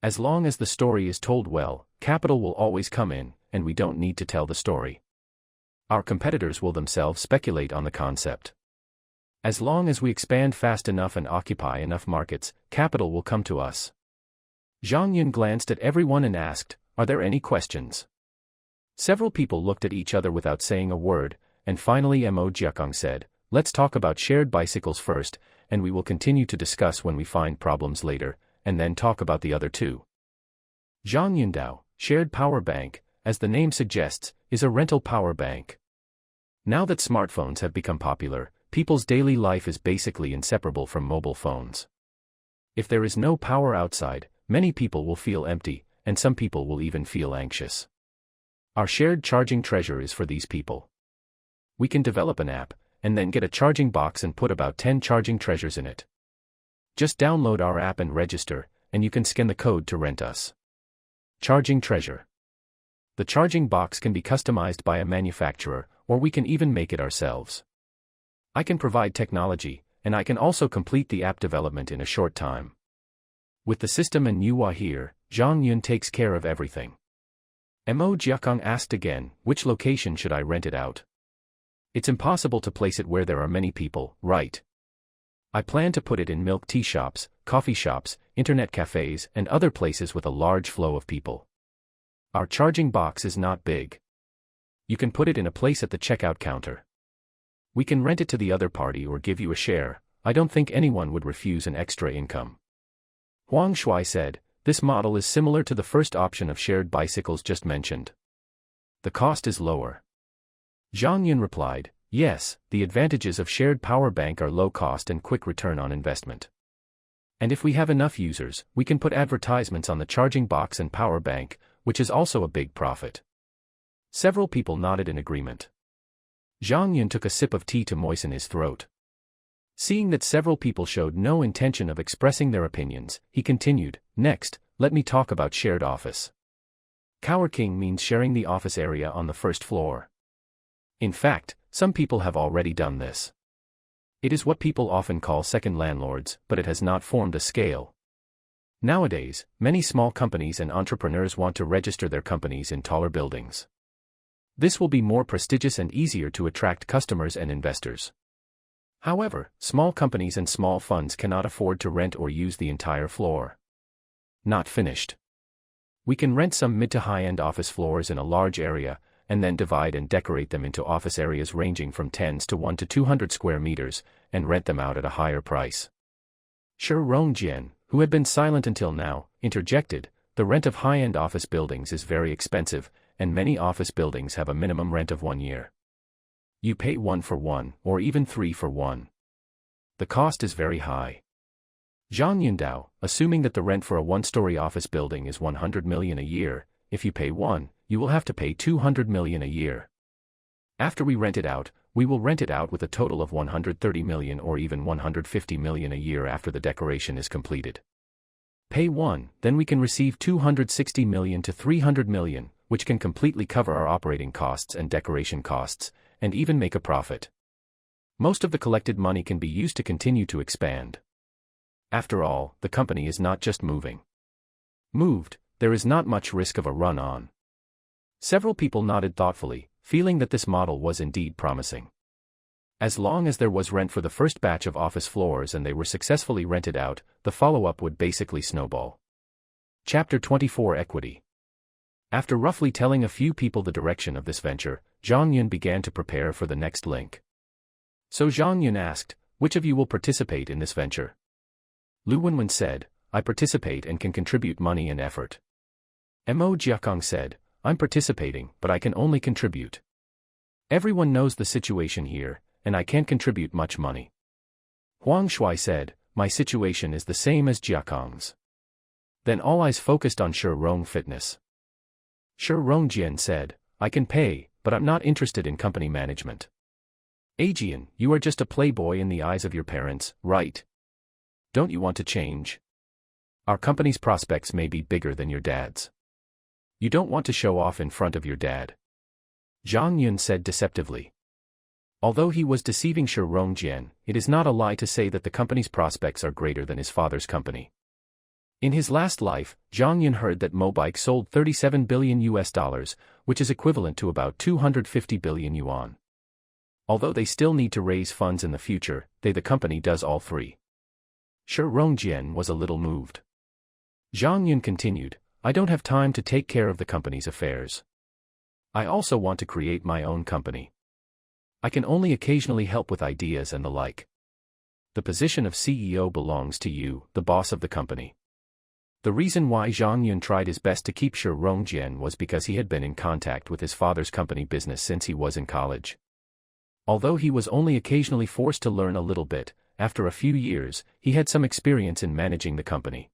As long as the story is told well, capital will always come in, and we don't need to tell the story. Our competitors will themselves speculate on the concept. As long as we expand fast enough and occupy enough markets, capital will come to us. Zhang Yun glanced at everyone and asked, are there any questions? Several people looked at each other without saying a word, and finally Mo Jiakong said, let's talk about shared bicycles first, and we will continue to discuss when we find problems later, and then talk about the other two. Zhang Yundao, shared power bank, as the name suggests, is a rental power bank. Now that smartphones have become popular, people's daily life is basically inseparable from mobile phones. If there is no power outside, many people will feel empty, and some people will even feel anxious. Our shared charging treasure is for these people. We can develop an app, and then get a charging box and put about 10 charging treasures in it. Just download our app and register, and you can scan the code to rent us. Charging treasure. The charging box can be customized by a manufacturer, or we can even make it ourselves. I can provide technology, and I can also complete the app development in a short time. With the system and Yuhua here, Zhang Yun takes care of everything. Mo Jiakong asked again, which location should I rent it out? It's impossible to place it where there are many people, right? I plan to put it in milk tea shops, coffee shops, internet cafes, and other places with a large flow of people. Our charging box is not big. You can put it in a place at the checkout counter. We can rent it to the other party or give you a share. I don't think anyone would refuse an extra income. Huang Shui said, this model is similar to the first option of shared bicycles just mentioned. The cost is lower. Zhang Yun replied, yes, the advantages of shared power bank are low cost and quick return on investment. And if we have enough users, we can put advertisements on the charging box and power bank, which is also a big profit. Several people nodded in agreement. Zhang Yun took a sip of tea to moisten his throat. Seeing that several people showed no intention of expressing their opinions, he continued, "Next, let me talk about shared office. Coworking means sharing the office area on the first floor. In fact, some people have already done this. It is what people often call second landlords, but it has not formed a scale. Nowadays, many small companies and entrepreneurs want to register their companies in taller buildings. This will be more prestigious and easier to attract customers and investors. However, small companies and small funds cannot afford to rent or use the entire floor. Not finished. We can rent some mid to high-end office floors in a large area, and then divide and decorate them into office areas ranging from 10s to 1 to 200 square meters, and rent them out at a higher price." Zhang, who had been silent until now, interjected, "The rent of high-end office buildings is very expensive, and many office buildings have a minimum rent of 1 year. You pay 1 for 1, or even 3 for 1. The cost is very high." Zhang Yun, assuming that the rent for a one-story office building is 100 million a year, if you pay 1, you will have to pay 200 million a year. After we rent it out, we will rent it out with a total of 130 million or even 150 million a year after the decoration is completed. Pay 1, then we can receive 260 million to 300 million, which can completely cover our operating costs and decoration costs, and even make a profit. Most of the collected money can be used to continue to expand. After all, the company is not just moving. Moved, there is not much risk of a run-on. Several people nodded thoughtfully, feeling that this model was indeed promising. As long as there was rent for the first batch of office floors and they were successfully rented out, the follow-up would basically snowball. Chapter 24 Equity. After roughly telling a few people the direction of this venture, Zhang Yun began to prepare for the next link. So Zhang Yun asked, "Which of you will participate in this venture?" Lu Wenwen said, "I participate and can contribute money and effort." Mo Jiakong said, "I'm participating, but I can only contribute. Everyone knows the situation here, and I can't contribute much money." Huang Shui said, "My situation is the same as Jiakong's." Then all eyes focused on Shirong Fitness. Shirong said, "I can pay, but I'm not interested in company management." "Ajian, you are just a playboy in the eyes of your parents, right? Don't you want to change? Our company's prospects may be bigger than your dad's. You don't want to show off in front of your dad." Zhang Yun said deceptively. Although he was deceiving Shirong, it is not a lie to say that the company's prospects are greater than his father's company. In his last life, Zhang Yun heard that Mobike sold $37 billion, which is equivalent to about 250 billion yuan. Although they still need to raise funds in the future, the company does all three. Shirong was a little moved. Zhang Yun continued, "I don't have time to take care of the company's affairs. I also want to create my own company. I can only occasionally help with ideas and the like. The position of CEO belongs to you, the boss of the company." The reason why Zhang Yun tried his best to keep Shirong was because he had been in contact with his father's company business since he was in college. Although he was only occasionally forced to learn a little bit, after a few years, he had some experience in managing the company.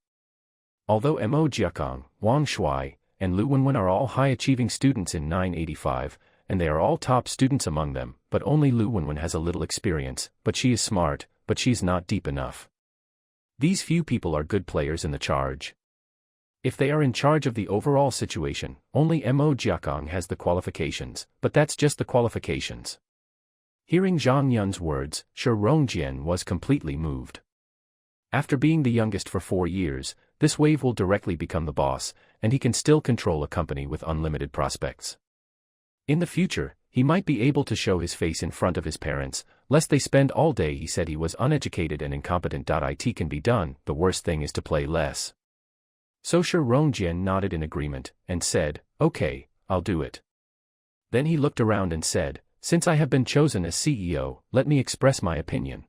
Although Mo Jiakong, Wang Shui, and Lu Wenwen are all high-achieving students in 985, and they are all top students among them, but only Lu Wenwen has a little experience, but she is smart, but she is not deep enough. These few people are good players in the charge. If they are in charge of the overall situation, only Mo Jiakong has the qualifications, but that's just the qualifications. Hearing Zhang Yun's words, Shirong was completely moved. After being the youngest for 4 years, this wave will directly become the boss, and he can still control a company with unlimited prospects. In the future, he might be able to show his face in front of his parents, lest they spend all day he said he was uneducated and incompetent. It can be done, the worst thing is to play less. So Shirong nodded in agreement, and said, "Okay, I'll do it." Then he looked around and said, "Since I have been chosen as CEO, let me express my opinion.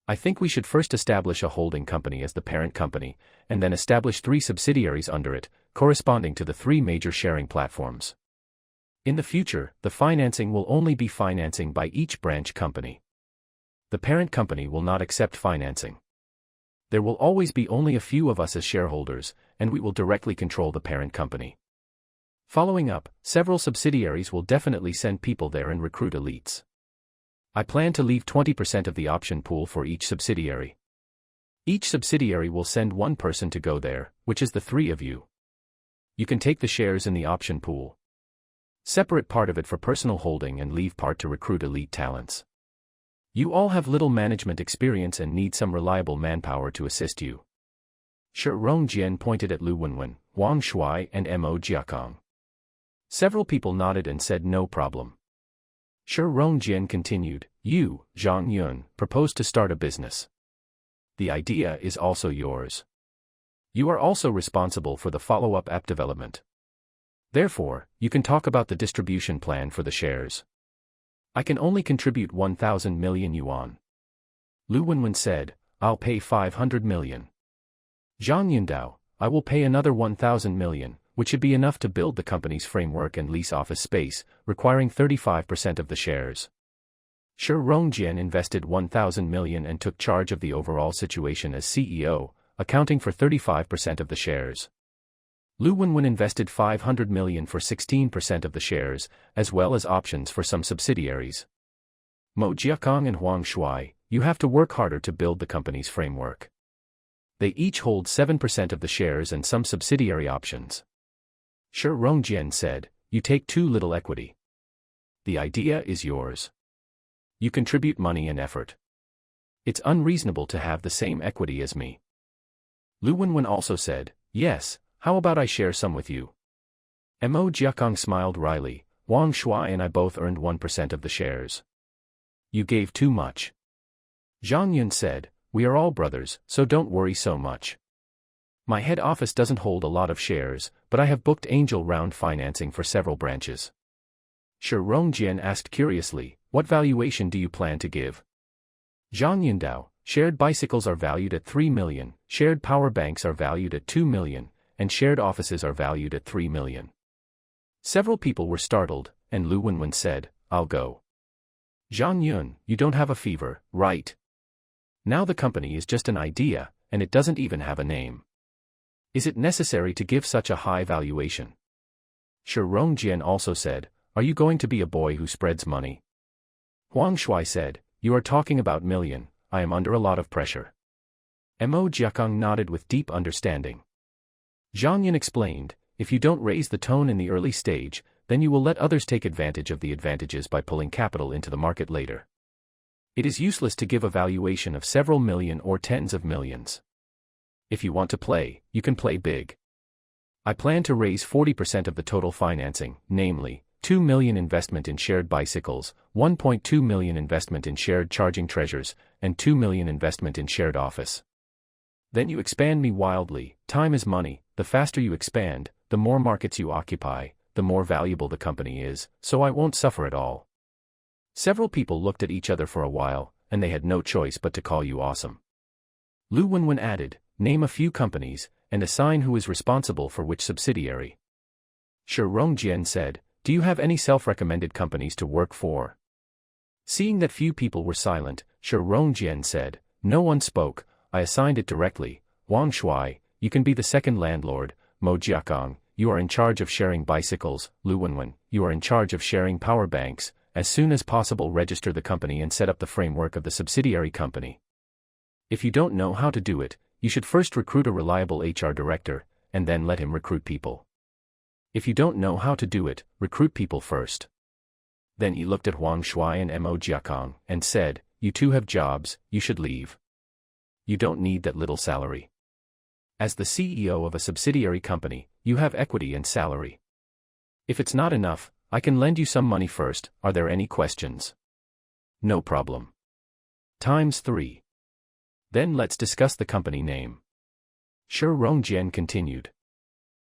I think we should first establish a holding company as the parent company, and then establish 3 subsidiaries under it, corresponding to the 3 major sharing platforms. In the future, the financing will only be financing by each branch company. The parent company will not accept financing. There will always be only a few of us as shareholders, and we will directly control the parent company. Following up, several subsidiaries will definitely send people there and recruit elites. I plan to leave 20% of the option pool for each subsidiary. Each subsidiary will send one person to go there, which is the three of you. You can take the shares in the option pool. Separate part of it for personal holding and leave part to recruit elite talents. You all have little management experience and need some reliable manpower to assist you. Shi Rongjian pointed at Lu Wenwen, Wang Shuai and Mo Jiakong. Several people nodded and said no problem. Shi Rongjian continued, you, Zhang Yun, proposed to start a business. The idea is also yours. You are also responsible for the follow-up app development. Therefore, you can talk about the distribution plan for the shares. I can only contribute 1,000 million yuan. Lu Wenwen said, I'll pay 500 million. Zhang Yundao, I will pay another 1,000 million, which should be enough to build the company's framework and lease office space, requiring 35% of the shares. Shi Rongjian invested 1,000 million and took charge of the overall situation as CEO, accounting for 35% of the shares. Lu Wenwen invested 500 million for 16% of the shares, as well as options for some subsidiaries. Mo Jiakong and Huang Shuai, you have to work harder to build the company's framework. They each hold 7% of the shares and some subsidiary options. Shi Rongjian said, you take too little equity. The idea is yours. You contribute money and effort. It's unreasonable to have the same equity as me. Lu Wenwen also said, yes, how about I share some with you? Mo Jiakong smiled wryly, Wang Shuai and I both earned 1% of the shares. You gave too much. Zhang Yun said, we are all brothers, so don't worry so much. My head office doesn't hold a lot of shares, but I have booked angel round financing for several branches. Shi Rongjian asked curiously, what valuation do you plan to give? Zhang Yundao, shared bicycles are valued at 3 million, shared power banks are valued at 2 million, and shared offices are valued at 3 million. Several people were startled, and Lu Wenwen said, I'll go. Zhang Yun, you don't have a fever, right? Now the company is just an idea, and it doesn't even have a name. Is it necessary to give such a high valuation? Shi Rongjian also said, are you going to be a boy who spreads money? Huang Shuai said, you are talking about million, I am under a lot of pressure. Mo Jiakong nodded with deep understanding. Zhang Yun explained, if you don't raise the tone in the early stage, then you will let others take advantage of the advantages by pulling capital into the market later. It is useless to give a valuation of several million or tens of millions. If you want to play, you can play big. I plan to raise 40% of the total financing, namely, 2 million investment in shared bicycles, 1.2 million investment in shared charging treasures, and 2 million investment in shared office. Then you expand me wildly, time is money, the faster you expand, the more markets you occupy, the more valuable the company is, so I won't suffer at all. Several people looked at each other for a while, and they had no choice but to call you awesome. Lu Wenwen added, name a few companies, and assign who is responsible for which subsidiary. Shi Rongjian said, do you have any self-recommended companies to work for? Seeing that few people were silent, Shi Rongjian said, no one spoke, I assigned it directly. Wang Shuai, you can be the second landlord. Mo Jiakong, you are in charge of sharing bicycles. Lu Wenwen, you are in charge of sharing power banks. As soon as possible register the company and set up the framework of the subsidiary company. If you don't know how to do it, you should first recruit a reliable HR director, and then let him recruit people. If you don't know how to do it, recruit people first. Then he looked at Huang Shuai and Mo Jiakong, and said, you two have jobs, you should leave. You don't need that little salary. As the CEO of a subsidiary company, you have equity and salary. If it's not enough, I can lend you some money first. Are there any questions? No problem. ×3. Then let's discuss the company name. Shi Rongjian continued.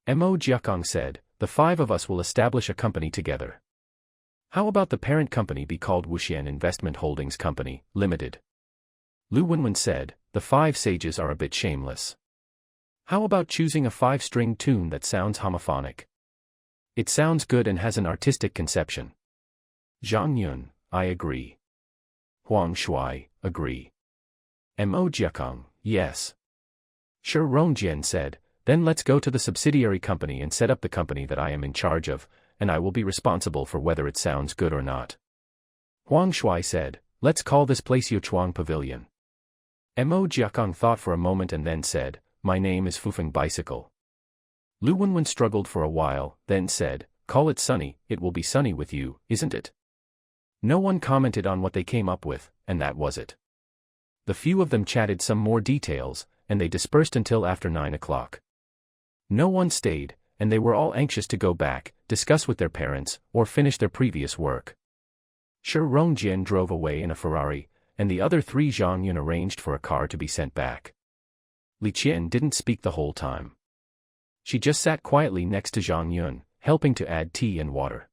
Mo Jiakong said, the five of us will establish a company together. How about the parent company be called Wuxian Investment Holdings Company, Limited? Lu Wenwen said, the five sages are a bit shameless. How about choosing a 5-string tune that sounds homophonic? It sounds good and has an artistic conception. Zhang Yun, I agree. Huang Shuai, agree. Mo Jiakong, yes. Shi Rongjian said, then let's go to the subsidiary company and set up the company that I am in charge of, and I will be responsible for whether it sounds good or not. Huang Shuai said, Let's call this place Yuchuang Pavilion. Mo Jiakong thought for a moment and then said, my name is Fufeng Bicycle. Lu Wenwen struggled for a while, then said, call it Sunny, it will be sunny with you, isn't it? No one commented on what they came up with, and that was it. The few of them chatted some more details, and they dispersed until after 9 o'clock. No one stayed, and they were all anxious to go back, discuss with their parents, or finish their previous work. Shi Rongjian drove away in a Ferrari, and the other three Zhang Yun arranged for a car to be sent back. Li Qian didn't speak the whole time. She just sat quietly next to Zhang Yun, helping to add tea and water.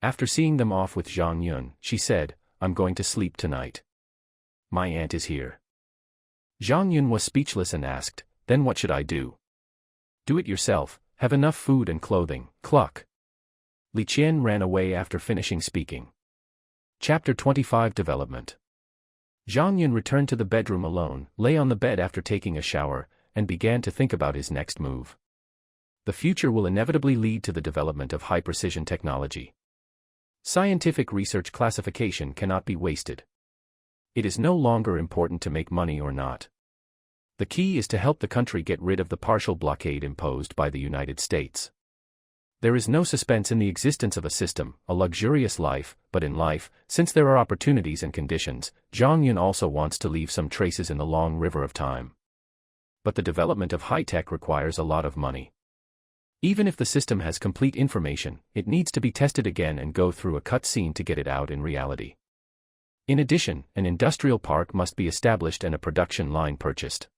After seeing them off with Zhang Yun, she said, I'm going to sleep tonight. My aunt is here. Zhang Yun was speechless and asked, then what should I do? Do it yourself, have enough food and clothing, cluck. Li Qian ran away after finishing speaking. Chapter 25 Development. Zhang Yun returned to the bedroom alone, lay on the bed after taking a shower, and began to think about his next move. The future will inevitably lead to the development of high-precision technology. Scientific research classification cannot be wasted. It is no longer important to make money or not. The key is to help the country get rid of the partial blockade imposed by the United States. There is no suspense in the existence of a system, a luxurious life, but in life, since there are opportunities and conditions, Zhang Yun also wants to leave some traces in the long river of time. But the development of high-tech requires a lot of money. Even if the system has complete information, it needs to be tested again and go through a cutscene to get it out in reality. In addition, an industrial park must be established and a production line purchased.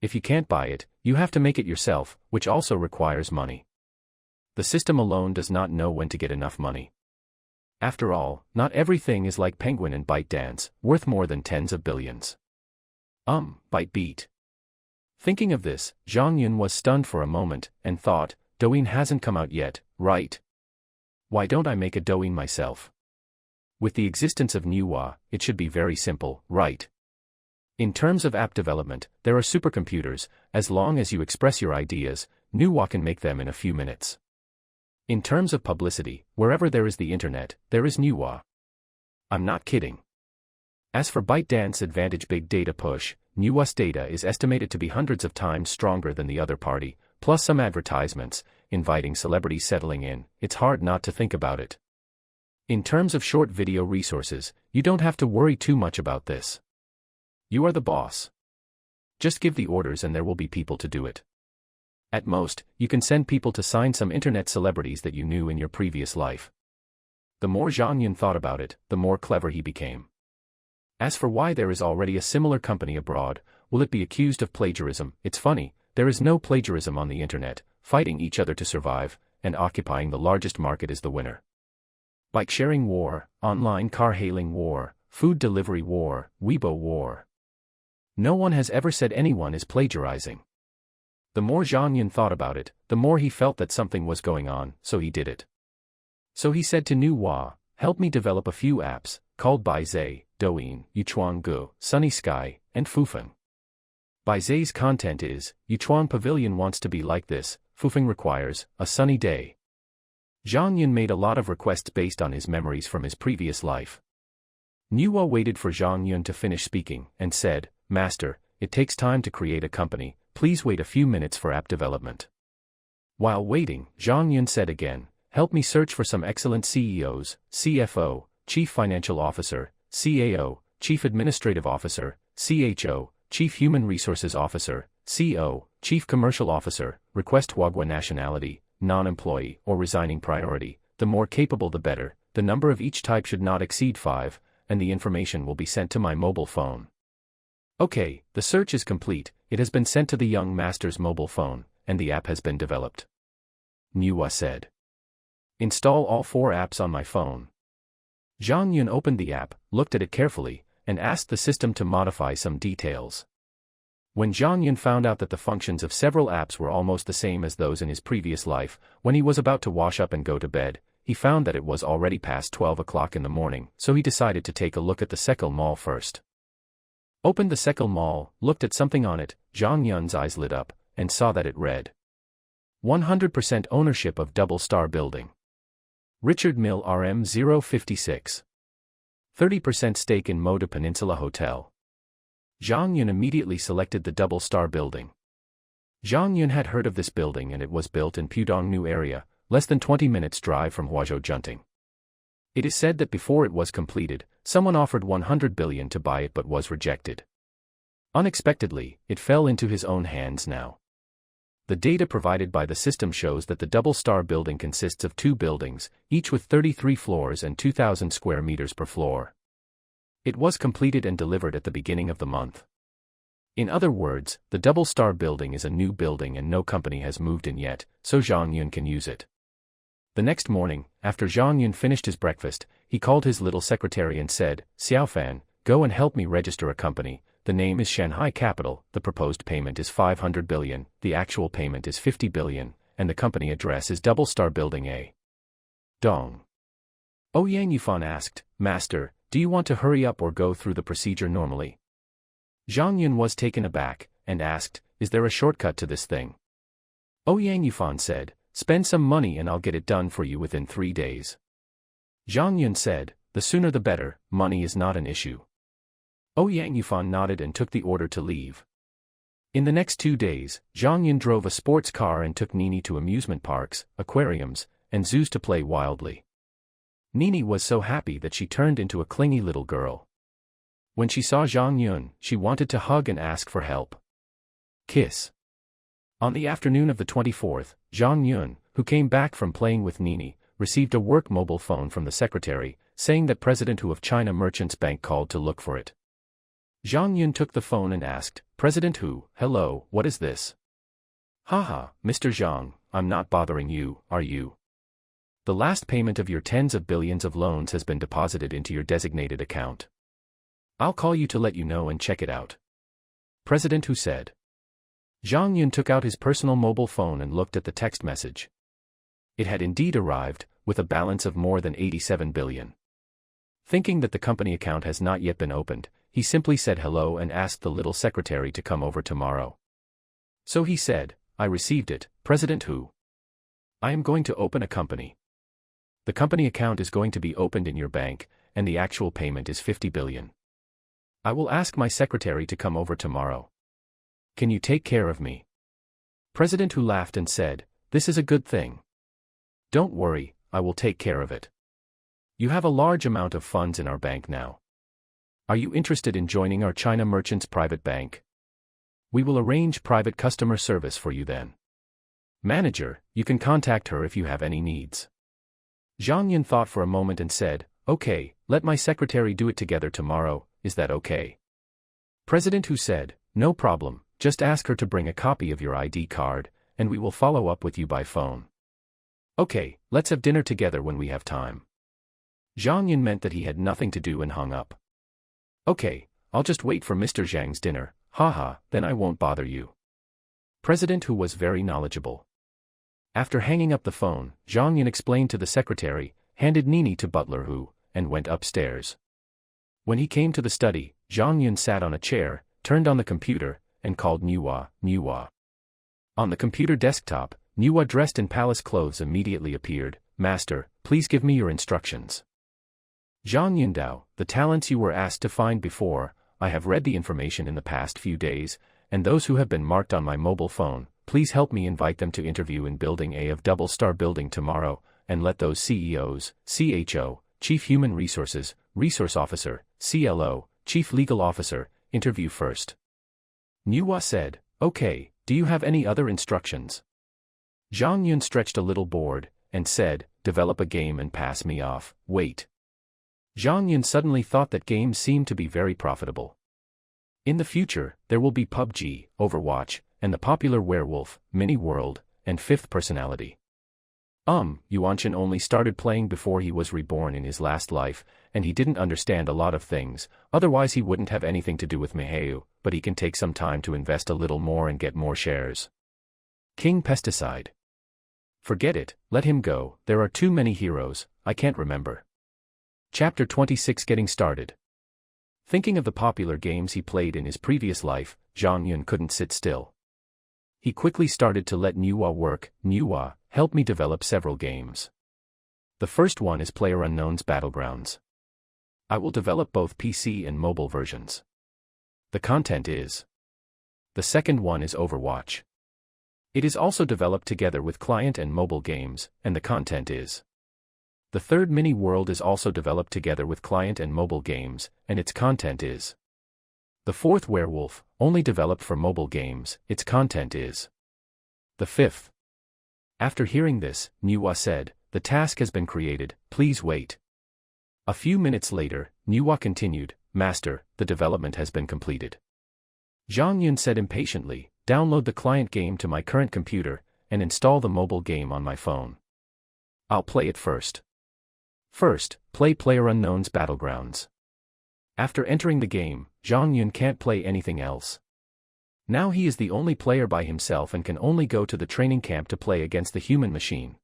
If you can't buy it, you have to make it yourself, which also requires money. The system alone does not know when to get enough money. After all, not everything is like Penguin and ByteDance, worth more than tens of billions. ByteBeat. Thinking of this, Zhang Yun was stunned for a moment, and thought, Douyin hasn't come out yet, right? Why don't I make a Douyin myself? With the existence of Nuwa, it should be very simple, right? In terms of app development, there are supercomputers, as long as you express your ideas, Nuwa can make them in a few minutes. In terms of publicity, wherever there is the internet, there is Nuwa. I'm not kidding. As for ByteDance Advantage Big Data Push, Nuwa's data is estimated to be hundreds of times stronger than the other party, plus some advertisements, inviting celebrities settling in, it's hard not to think about it. In terms of short video resources, you don't have to worry too much about this. You are the boss. Just give the orders and there will be people to do it. At most, you can send people to sign some internet celebrities that you knew in your previous life. The more Zhang Yun thought about it, the more clever he became. As for why there is already a similar company abroad, will it be accused of plagiarism? It's funny, there is no plagiarism on the internet, fighting each other to survive, and occupying the largest market is the winner. Bike sharing war, online car hailing war, food delivery war, Weibo war. No one has ever said anyone is plagiarizing. The more Zhang Yun thought about it, the more he felt that something was going on, so he did it. So he said to Nuwa, help me develop a few apps, called Baizhe, Douyin, Yuchuang, Sunny Sky, and Fufeng. Baizhe's content is, Yuchuang Pavilion wants to be like this, Fufeng requires, a sunny day. Zhang Yun made a lot of requests based on his memories from his previous life. Nuwa waited for Zhang Yun to finish speaking, and said, Master, it takes time to create a company, please wait a few minutes for app development. While waiting, Zhang Yun said again, help me search for some excellent CEOs, CFO, Chief Financial Officer, CAO, Chief Administrative Officer, CHO, Chief Human Resources Officer, CO, Chief Commercial Officer, request Huagua nationality, non-employee or resigning priority, the more capable the better, the number of each type should not exceed 5, and the information will be sent to my mobile phone. Okay, the search is complete, it has been sent to the young master's mobile phone, and the app has been developed. Nuwa said. Install all 4 apps on my phone. Zhang Yun opened the app, looked at it carefully, and asked the system to modify some details. When Zhang Yun found out that the functions of several apps were almost the same as those in his previous life, when he was about to wash up and go to bed, he found that it was already past 12 o'clock in the morning, so he decided to take a look at the Sekil Mall first. Opened the Sekil Mall, looked at something on it, Zhang Yun's eyes lit up, and saw that it read 100% ownership of Double Star Building. Richard Mill RM 056. 30% stake in Moda Peninsula Hotel. Zhang Yun immediately selected the double-star building. Zhang Yun had heard of this building and it was built in Pudong area, less than 20 minutes drive from Huazhou Junting. It is said that before it was completed, someone offered 100 billion to buy it but was rejected. Unexpectedly, it fell into his own hands now. The data provided by the system shows that the double-star building consists of 2 buildings, each with 33 floors and 2,000 square meters per floor. It was completed and delivered at the beginning of the month. In other words, the double-star building is a new building and no company has moved in yet, so Zhang Yun can use it. The next morning, after Zhang Yun finished his breakfast, he called his little secretary and said, "Xiaofan, go and help me register a company. The name is Shanghai Capital, the proposed payment is 500 billion, the actual payment is 50 billion, and the company address is Double-Star Building A. Dong." Yang Yufan asked, "Master, do you want to hurry up or go through the procedure normally?" Zhang Yun was taken aback, and asked, "Is there a shortcut to this thing?" Yang Yufan said, "Spend some money and I'll get it done for you within 3 days." Zhang Yun said, "The sooner the better, money is not an issue." Yang Yufan nodded and took the order to leave. In the next 2 days, Zhang Yun drove a sports car and took Nini to amusement parks, aquariums, and zoos to play wildly. Nini was so happy that she turned into a clingy little girl. When she saw Zhang Yun, she wanted to hug and ask for help. Kiss. On the afternoon of the 24th, Zhang Yun, who came back from playing with Nini, received a work mobile phone from the secretary, saying that President Hu of China Merchants Bank called to look for it. Zhang Yun took the phone and asked, "President Hu, hello, what is this?" "Haha, Mr. Zhang, I'm not bothering you, are you? The last payment of your tens of billions of loans has been deposited into your designated account. I'll call you to let you know and check it out," President Hu said. Zhang Yun took out his personal mobile phone and looked at the text message. It had indeed arrived, with a balance of more than 87 billion. Thinking that the company account has not yet been opened, he simply said hello and asked the little secretary to come over tomorrow. So he said, "I received it, President Hu. I am going to open a company. The company account is going to be opened in your bank, and the actual payment is 50 billion. I will ask my secretary to come over tomorrow. Can you take care of me?" President Hu laughed and said, "This is a good thing. Don't worry, I will take care of it. You have a large amount of funds in our bank now. Are you interested in joining our China Merchants Private Bank? We will arrange private customer service for you then. Manager, you can contact her if you have any needs." Zhang Yun thought for a moment and said, "Okay, let my secretary do it together tomorrow, is that okay?" President Hu said, "No problem, just ask her to bring a copy of your ID card, and we will follow up with you by phone." "Okay, let's have dinner together when we have time." Zhang Yun meant that he had nothing to do and hung up. "Okay, I'll just wait for Mr. Zhang's dinner, haha, then I won't bother you." President Hu was very knowledgeable. After hanging up the phone, Zhang Yun explained to the secretary, handed Nini to butler Hu, and went upstairs. When he came to the study, Zhang Yun sat on a chair, turned on the computer, and called Nuwa, Nuwa. On the computer desktop, Nuwa dressed in palace clothes immediately appeared. "Master, please give me your instructions." Zhang Yundao, the talents you were asked to find before, I have read the information in the past few days, and those who have been marked on my mobile phone, please help me invite them to interview in Building A of Double-Star Building tomorrow, and let those CEOs, CHO, Chief Human Resources, Resource Officer, CLO, Chief Legal Officer, interview first. Nuwa said, "Okay, do you have any other instructions?" Zhang Yun stretched a little bored, and said, "Develop a game and pass me off, wait." Zhang Yun suddenly thought that games seemed to be very profitable. In the future, there will be PUBG, Overwatch, and the popular Werewolf, Mini World, and Fifth Personality. Yuanshan only started playing before he was reborn in his last life, and he didn't understand a lot of things, otherwise he wouldn't have anything to do with Miheu, but he can take some time to invest a little more and get more shares. King Pesticide. Forget it, let him go, there are too many heroes, I can't remember. Chapter 26 Getting Started. Thinking of the popular games he played in his previous life, Zhang Yun couldn't sit still. He quickly started to let Nuwa work. "Nuwa, help me develop several games. The first one is PlayerUnknown's Battlegrounds. I will develop both PC and mobile versions. The content is. The second one is Overwatch. It is also developed together with client and mobile games, and the content is. The third mini world is also developed together with client and mobile games, and its content is. The fourth werewolf, only developed for mobile games, its content is. The fifth. After hearing this, Nuwa said, "The task has been created, please wait." A few minutes later, Nuwa continued, "Master, the development has been completed." Zhang Yun said impatiently, "Download the client game to my current computer, and install the mobile game on my phone. I'll play it first. First, play PlayerUnknown's Battlegrounds." After entering the game, Zhang Yun can't play anything else. Now he is the only player by himself and can only go to the training camp to play against the human machine.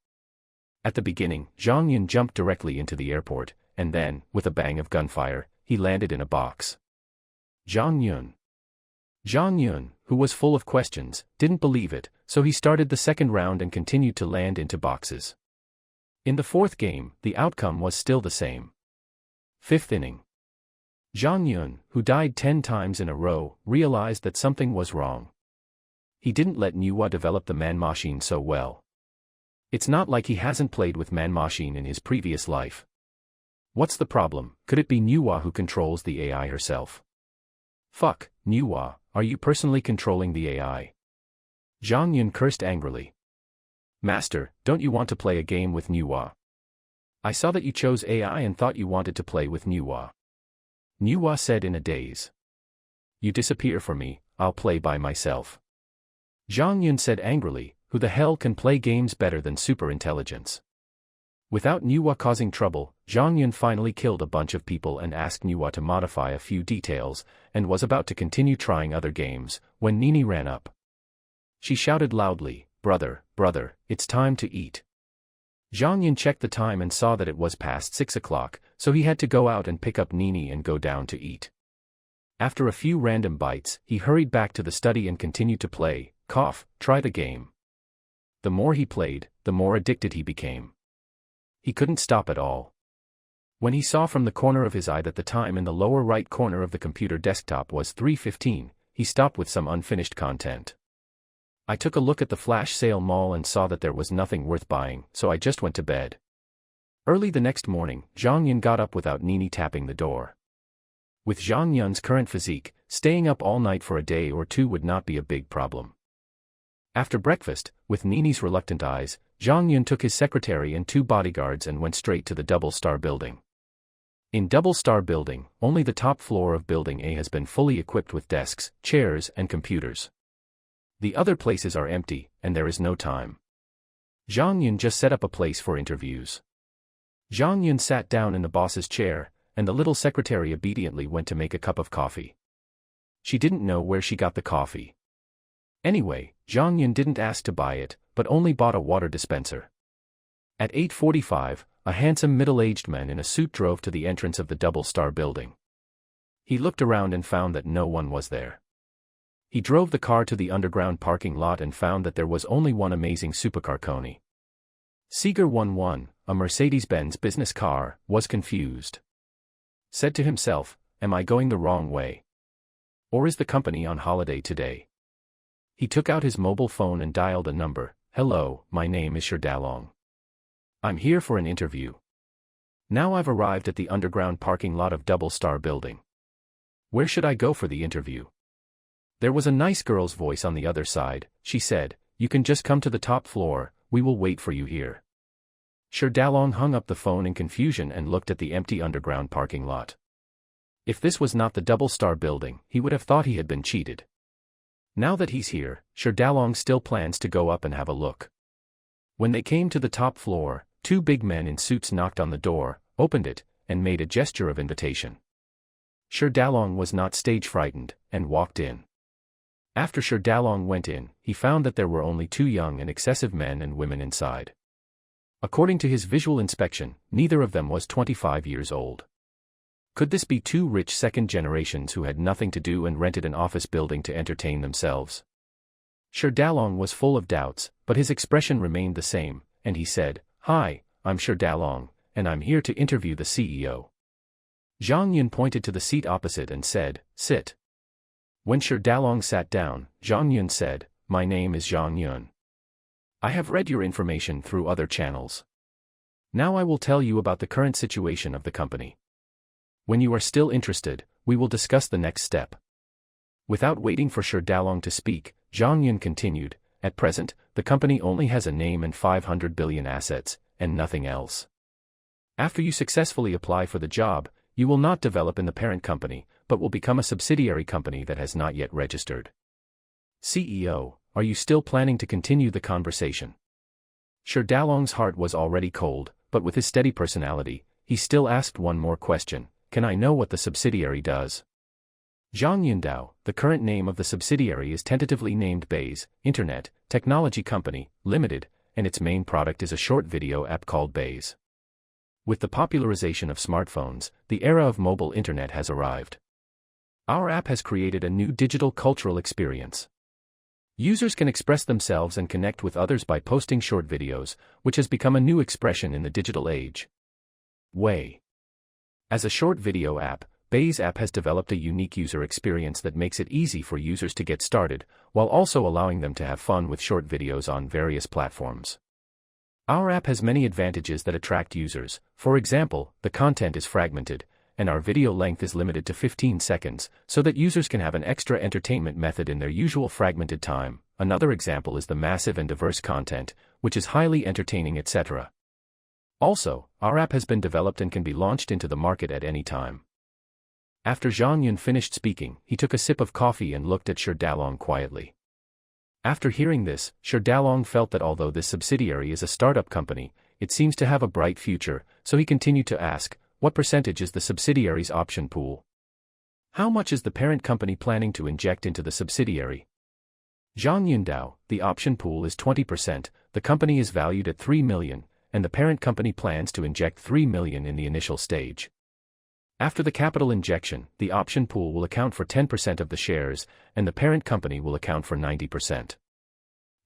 At the beginning, Zhang Yun jumped directly into the airport, and then, with a bang of gunfire, he landed in a box. Zhang Yun, who was full of questions, didn't believe it, so he started the second round and continued to land into boxes. In the fourth game, the outcome was still the same. Fifth inning. Zhang Yun, who died 10 times in a row, realized that something was wrong. He didn't let Nuwa develop the man machine so well. It's not like he hasn't played with man machine in his previous life. What's the problem? Could it be Nuwa who controls the AI herself? Fuck, Nuwa, are you personally controlling the AI? Zhang Yun cursed angrily. Master, don't you want to play a game with Nuwa? I saw that you chose AI and thought you wanted to play with Nuwa. Nuwa said in a daze. You disappear for me, I'll play by myself. Zhang Yun said angrily, who the hell can play games better than superintelligence? Without Nuwa causing trouble, Zhang Yun finally killed a bunch of people and asked Nuwa to modify a few details, and was about to continue trying other games, when Nini ran up. She shouted loudly, brother, it's time to eat." Zhang Yun checked the time and saw that it was past 6 o'clock, so he had to go out and pick up Nini and go down to eat. After a few random bites, he hurried back to the study and continued to play, try the game. The more he played, the more addicted he became. He couldn't stop at all. When he saw from the corner of his eye that the time in the lower right corner of the computer desktop was 3:15, he stopped with some unfinished content. I took a look at the flash sale mall and saw that there was nothing worth buying, so I just went to bed. Early the next morning, Zhang Yun got up without Nini tapping the door. With Zhang Yun's current physique, staying up all night for a day or two would not be a big problem. After breakfast, with Nini's reluctant eyes, Zhang Yun took his secretary and 2 bodyguards and went straight to the Double Star Building. In Double Star Building, only the top floor of Building A has been fully equipped with desks, chairs, and computers. The other places are empty, and there is no time. Zhang Yun just set up a place for interviews. Zhang Yun sat down in the boss's chair, and the little secretary obediently went to make a cup of coffee. She didn't know where she got the coffee. Anyway, Zhang Yun didn't ask to buy it, but only bought a water dispenser. At 8:45, a handsome middle-aged man in a suit drove to the entrance of the Double Star Building. He looked around and found that no one was there. He drove the car to the underground parking lot and found that there was only one amazing supercar Coney. Seeger 11, a Mercedes-Benz business car, was confused. Said to himself, am I going the wrong way? Or is the company on holiday today? He took out his mobile phone and dialed a number. Hello, my name is Sherdalong. I'm here for an interview. Now I've arrived at the underground parking lot of Double Star Building. Where should I go for the interview? There was a nice girl's voice on the other side. She said, you can just come to the top floor, we will wait for you here. Sherdalong hung up the phone in confusion and looked at the empty underground parking lot. If this was not the Double Star Building, he would have thought he had been cheated. Now that he's here, Sherdalong still plans to go up and have a look. When they came to the top floor, 2 big men in suits knocked on the door, opened it, and made a gesture of invitation. Sherdalong was not stage frightened, and walked in. After Sherdalong went in, he found that there were only 2 young and excessive men and women inside. According to his visual inspection, neither of them was 25 years old. Could this be 2 rich second generations who had nothing to do and rented an office building to entertain themselves? Sherdalong was full of doubts, but his expression remained the same, and he said, Hi, I'm Sherdalong, and I'm here to interview the CEO. Zhang Yun pointed to the seat opposite and said, "Sit." When Shi Dalong sat down, Zhang Yun said, "My name is Zhang Yun. I have read your information through other channels. Now I will tell you about the current situation of the company. When you are still interested, we will discuss the next step." Without waiting for Shi Dalong to speak, Zhang Yun continued, "At present, the company only has a name and 500 billion assets, and nothing else. After you successfully apply for the job, you will not develop in the parent company, but will become a subsidiary company that has not yet registered. CEO, are you still planning to continue the conversation?" Shi Dalong's heart was already cold, but with his steady personality, he still asked one more question: "Can I know what the subsidiary does?" Zhang Yundao, the current name of the subsidiary is tentatively named Bays Internet Technology Company, Limited, and its main product is a short video app called Bays. With the popularization of smartphones, the era of mobile internet has arrived. Our app has created a new digital cultural experience. Users can express themselves and connect with others by posting short videos, which has become a new expression in the digital age. As a short video app, Bays app has developed a unique user experience that makes it easy for users to get started, while also allowing them to have fun with short videos on various platforms. Our app has many advantages that attract users. For example, the content is fragmented, and our video length is limited to 15 seconds, so that users can have an extra entertainment method in their usual fragmented time. Another example is the massive and diverse content, which is highly entertaining, etc. Also, our app has been developed and can be launched into the market at any time. After Zhang Yun finished speaking, he took a sip of coffee and looked at Shi Dalong quietly. After hearing this, Shi Dalong felt that although this subsidiary is a startup company, it seems to have a bright future, so he continued to ask, "What percentage is the subsidiary's option pool? How much is the parent company planning to inject into the subsidiary?" Zhang Yundao, the option pool is 20%, the company is valued at 3 million, and the parent company plans to inject 3 million in the initial stage. After the capital injection, the option pool will account for 10% of the shares, and the parent company will account for 90%.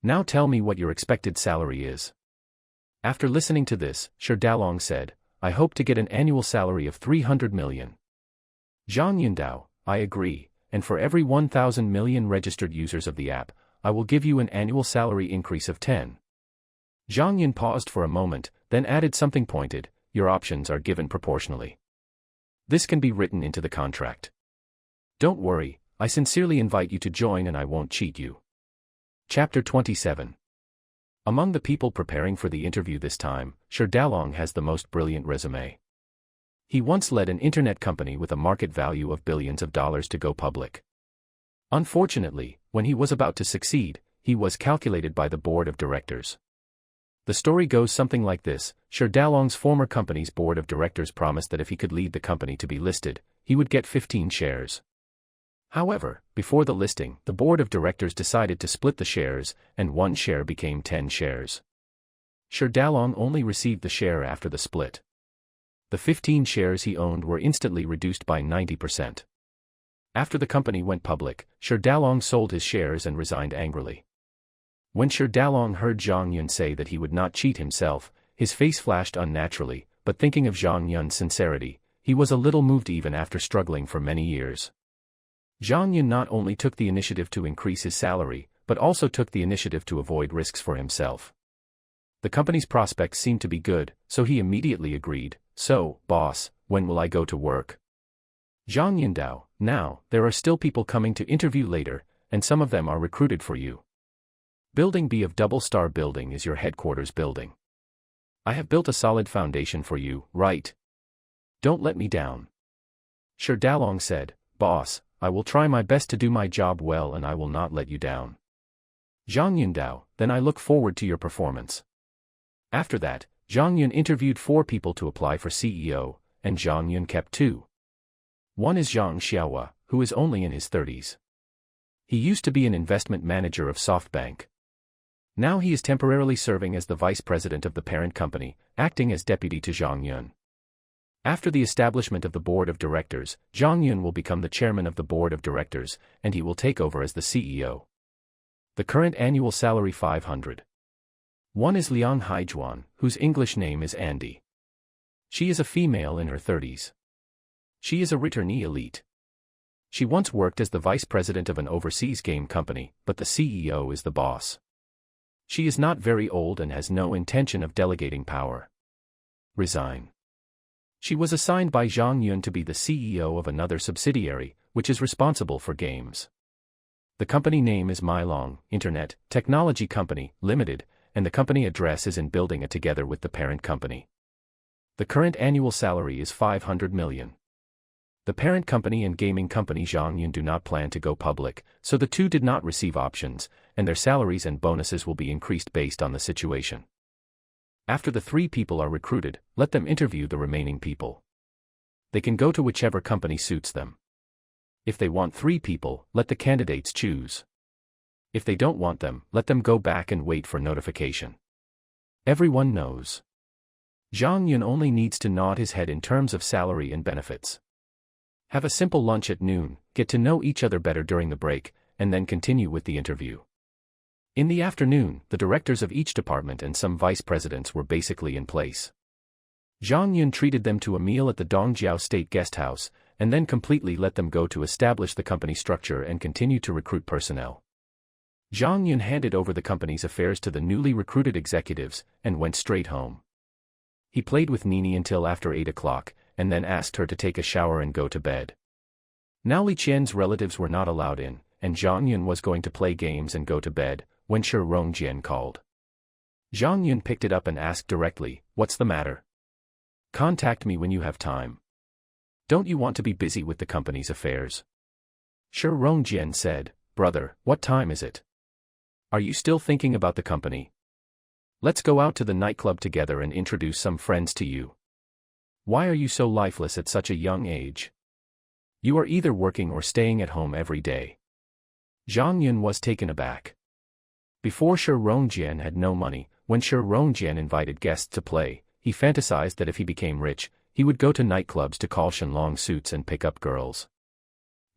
Now tell me what your expected salary is. After listening to this, Shi Dalong said, "I hope to get an annual salary of 300 million. Zhang Yundao, I agree, and for every 1,000 million registered users of the app, I will give you an annual salary increase of 10. Zhang Yun paused for a moment, then added something pointed, "Your options are given proportionally. This can be written into the contract. Don't worry, I sincerely invite you to join and I won't cheat you." Chapter 27. Among the people preparing for the interview this time, Shi Dalong has the most brilliant resume. He once led an internet company with a market value of billions of dollars to go public. Unfortunately, when he was about to succeed, he was calculated by the board of directors. The story goes something like this: Shi Dalong's former company's board of directors promised that if he could lead the company to be listed, he would get 15 shares. However, before the listing, the board of directors decided to split the shares, and 1 share became 10 shares. Shi Dalong only received the share after the split. The 15 shares he owned were instantly reduced by 90%. After the company went public, Shi Dalong sold his shares and resigned angrily. When Shi Dalong heard Zhang Yun say that he would not cheat himself, his face flashed unnaturally, but thinking of Zhang Yun's sincerity, he was a little moved even after struggling for many years. Zhang Yun not only took the initiative to increase his salary, but also took the initiative to avoid risks for himself. The company's prospects seemed to be good, so he immediately agreed. "So, boss, when will I go to work?" Zhang Yundao, "Now, there are still people coming to interview later, and some of them are recruited for you. Building B of Double Star Building is your headquarters building. I have built a solid foundation for you, right? Don't let me down." Shi Dalong said, "Boss, I will try my best to do my job well and I will not let you down." Zhang Yundao, "Then I look forward to your performance." After that, Zhang Yun interviewed 4 people to apply for CEO, and Zhang Yun kept 2. One is Zhang Xiaohua, who is only in his 30s. He used to be an investment manager of SoftBank. Now he is temporarily serving as the vice president of the parent company, acting as deputy to Zhang Yun. After the establishment of the board of directors, Zhang Yun will become the chairman of the board of directors, and he will take over as the CEO. The current annual salary 500. One is Liang Haijuan, whose English name is Andy. She is a female in her 30s. She is a returnee elite. She once worked as the vice president of an overseas game company, but the CEO is the boss. She is not very old and has no intention of delegating power. Resign. She was assigned by Zhang Yun to be the CEO of another subsidiary, which is responsible for games. The company name is Mylong Internet Technology Company, Limited, and the company address is in Building A together with the parent company. The current annual salary is 500 million. The parent company and gaming company Zhang Yun do not plan to go public, so the two did not receive options, and their salaries and bonuses will be increased based on the situation. After the 3 people are recruited, let them interview the remaining people. They can go to whichever company suits them. If they want 3 people, let the candidates choose. If they don't want them, let them go back and wait for notification. Everyone knows. Zhang Yun only needs to nod his head in terms of salary and benefits. Have a simple lunch at noon, get to know each other better during the break, and then continue with the interview. In the afternoon, the directors of each department and some vice presidents were basically in place. Zhang Yun treated them to a meal at the Dongjiao State Guest House, and then completely let them go to establish the company structure and continue to recruit personnel. Zhang Yun handed over the company's affairs to the newly recruited executives, and went straight home. He played with Nini until after 8 o'clock, and then asked her to take a shower and go to bed. Now Li Qian's relatives were not allowed in, and Zhang Yun was going to play games and go to bed, when Shi Rongjian called. Zhang Yun picked it up and asked directly, "What's the matter? Contact me when you have time. Don't you want to be busy with the company's affairs?" Shi Rongjian said, "Brother, what time is it? Are you still thinking about the company? Let's go out to the nightclub together and introduce some friends to you. Why are you so lifeless at such a young age? You are either working or staying at home every day." Zhang Yun was taken aback. Before Shi Rongjian had no money, when Shi Rongjian invited guests to play, he fantasized that if he became rich, he would go to nightclubs to call Shenlong suits and pick up girls.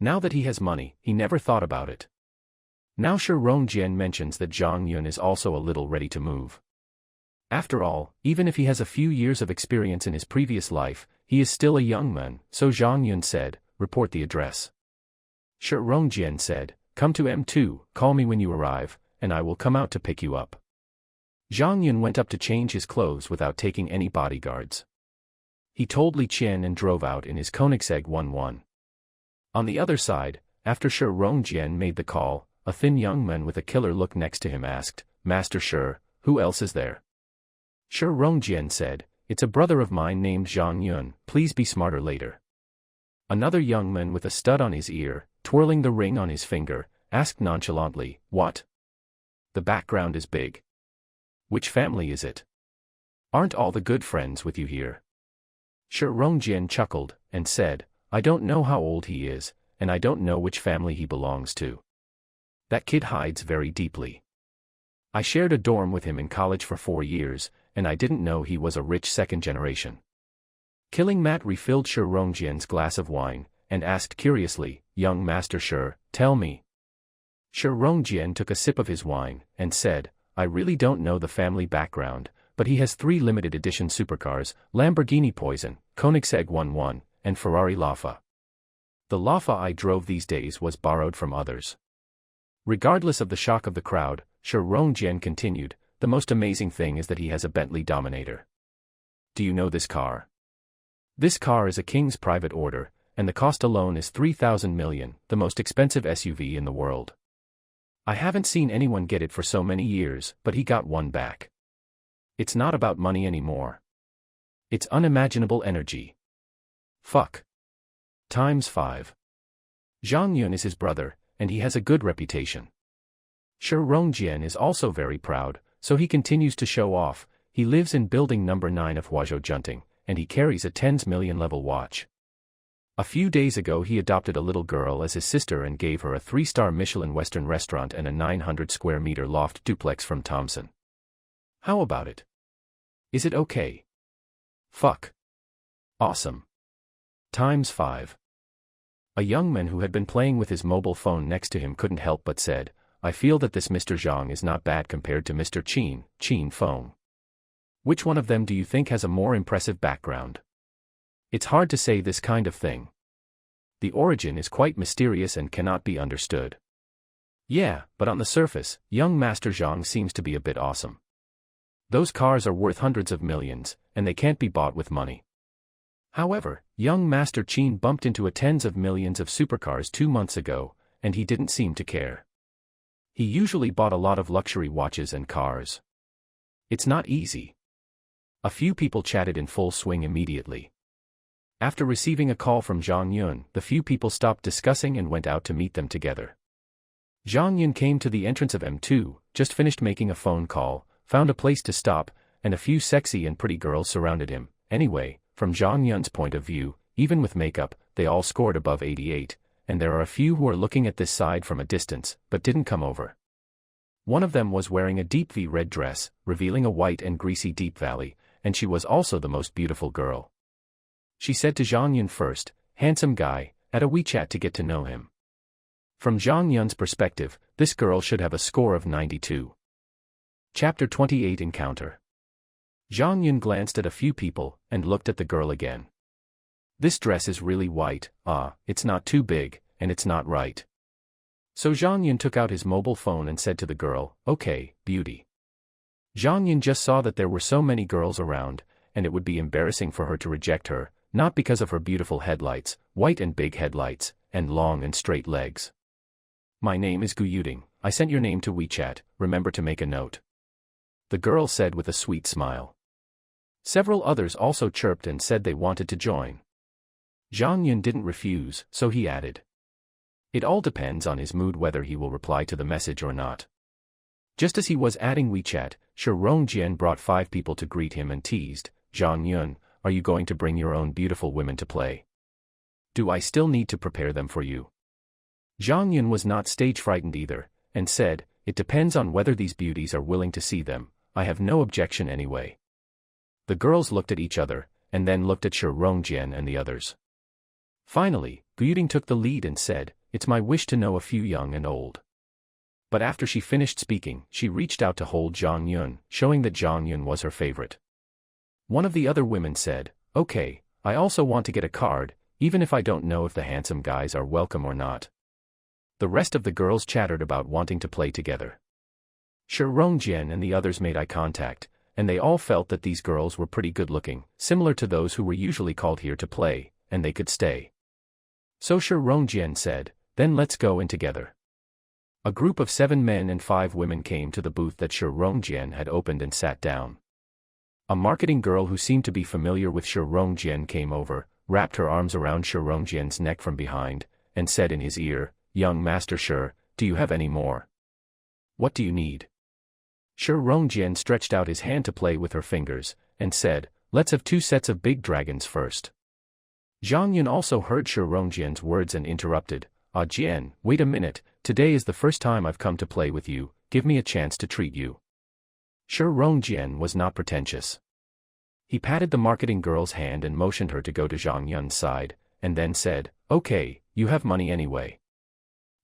Now that he has money, he never thought about it. Now Shi Rongjian mentions that Zhang Yun is also a little ready to move. After all, even if he has a few years of experience in his previous life, he is still a young man, so Zhang Yun said, "Report the address." Shi Rongjian said, "Come to M2, call me when you arrive, and I will come out to pick you up." Zhang Yun went up to change his clothes without taking any bodyguards. He told Li Qian and drove out in his Koenigsegg 11. On the other side, after Shi Rongjian made the call, a thin young man with a killer look next to him asked, "Master Shi, who else is there?" Shi Rongjian said, "It's a brother of mine named Zhang Yun, please be smarter later." Another young man with a stud on his ear, twirling the ring on his finger, asked nonchalantly, "What? The background is big. Which family is it? Aren't all the good friends with you here?" Shi Rongjian chuckled, and said, "I don't know how old he is, and I don't know which family he belongs to. That kid hides very deeply. I shared a dorm with him in college for 4 years, and I didn't know he was a rich second generation." Killing Matt refilled Shi Rongjian's glass of wine, and asked curiously, "Young Master Shi, tell me." Shi Rongjian took a sip of his wine, and said, "I really don't know the family background, but he has 3 limited edition supercars, Lamborghini Poison, Koenigsegg 11, and Ferrari Laffa. The Laffa I drove these days was borrowed from others." Regardless of the shock of the crowd, Shi Rongjian continued, "The most amazing thing is that he has a Bentley Dominator. Do you know this car? This car is a king's private order, and the cost alone is 3,000 million, the most expensive SUV in the world. I haven't seen anyone get it for so many years, but he got one back. It's not about money anymore. It's unimaginable energy. Fuck. Times 5. Zhang Yun is his brother, and he has a good reputation. Shi Rongjian is also very proud, so he continues to show off. He lives in building number 9 of Huazhou Junting, and he carries a 10 million level watch. A few days ago he adopted a little girl as his sister and gave her a 3-star Michelin Western restaurant and a 900 square meter loft duplex from Thomson. How about it? Is it okay? Fuck. Awesome. Times 5. A young man who had been playing with his mobile phone next to him couldn't help but said, "I feel that this Mr. Zhang is not bad compared to Mr. Qin Feng. Which one of them do you think has a more impressive background?" It's hard to say this kind of thing. The origin is quite mysterious and cannot be understood. Yeah, but on the surface, young Master Zhang seems to be a bit awesome. Those cars are worth hundreds of millions, and they can't be bought with money. However, young Master Qin bumped into a tens of millions of supercars 2 months ago, and he didn't seem to care. He usually bought a lot of luxury watches and cars. It's not easy. A few people chatted in full swing immediately. After receiving a call from Zhang Yun, the few people stopped discussing and went out to meet them together. Zhang Yun came to the entrance of M2, just finished making a phone call, found a place to stop, and a few sexy and pretty girls surrounded him. Anyway, from Zhang Yun's point of view, even with makeup, they all scored above 88, and there are a few who are looking at this side from a distance, but didn't come over. One of them was wearing a deep V red dress, revealing a white and greasy deep valley, and she was also the most beautiful girl. She said to Zhang Yun first, "Handsome guy, add a WeChat to get to know him." From Zhang Yun's perspective, this girl should have a score of 92. Chapter 28 Encounter. Zhang Yun glanced at a few people, and looked at the girl again. This dress is really white, it's not too big, and it's not right. So Zhang Yun took out his mobile phone and said to the girl, "Okay, beauty." Zhang Yun just saw that there were so many girls around, and it would be embarrassing for her to reject her, not because of her beautiful headlights, white and big headlights, and long and straight legs. "My name is Gu Yuding, I sent your name to WeChat, remember to make a note," the girl said with a sweet smile. Several others also chirped and said they wanted to join. Zhang Yun didn't refuse, so he added. It all depends on his mood whether he will reply to the message or not. Just as he was adding WeChat, Shi Rongjian brought 5 people to greet him and teased, "Zhang Yun, are you going to bring your own beautiful women to play? Do I still need to prepare them for you?" Zhang Yun was not stage frightened either, and said, "It depends on whether these beauties are willing to see them, I have no objection anyway." The girls looked at each other, and then looked at Shi Rongjian and the others. Finally, Gu Yuding took the lead and said, "It's my wish to know a few young and old." But after she finished speaking, she reached out to hold Zhang Yun, showing that Zhang Yun was her favorite. One of the other women said, "Okay, I also want to get a card, even if I don't know if the handsome guys are welcome or not." The rest of the girls chattered about wanting to play together. Shi Rongjian and the others made eye contact, and they all felt that these girls were pretty good-looking, similar to those who were usually called here to play, and they could stay. So Shi Rongjian said, "Then let's go in together." A group of 7 men and 5 women came to the booth that Shi Rongjian had opened and sat down. A marketing girl who seemed to be familiar with Shi Rongjian came over, wrapped her arms around Shi Rongjian's neck from behind, and said in his ear, "Young Master Shi, do you have any more? What do you need?" Shi Rongjian stretched out his hand to play with her fingers, and said, "Let's have 2 sets of big dragons first." Zhang Yun also heard Shi Rongjian's words and interrupted, "Ah Jian, wait a minute, today is the first time I've come to play with you, give me a chance to treat you." Shi Rongjian was not pretentious. He patted the marketing girl's hand and motioned her to go to Zhang Yun's side, and then said, "Okay, you have money anyway."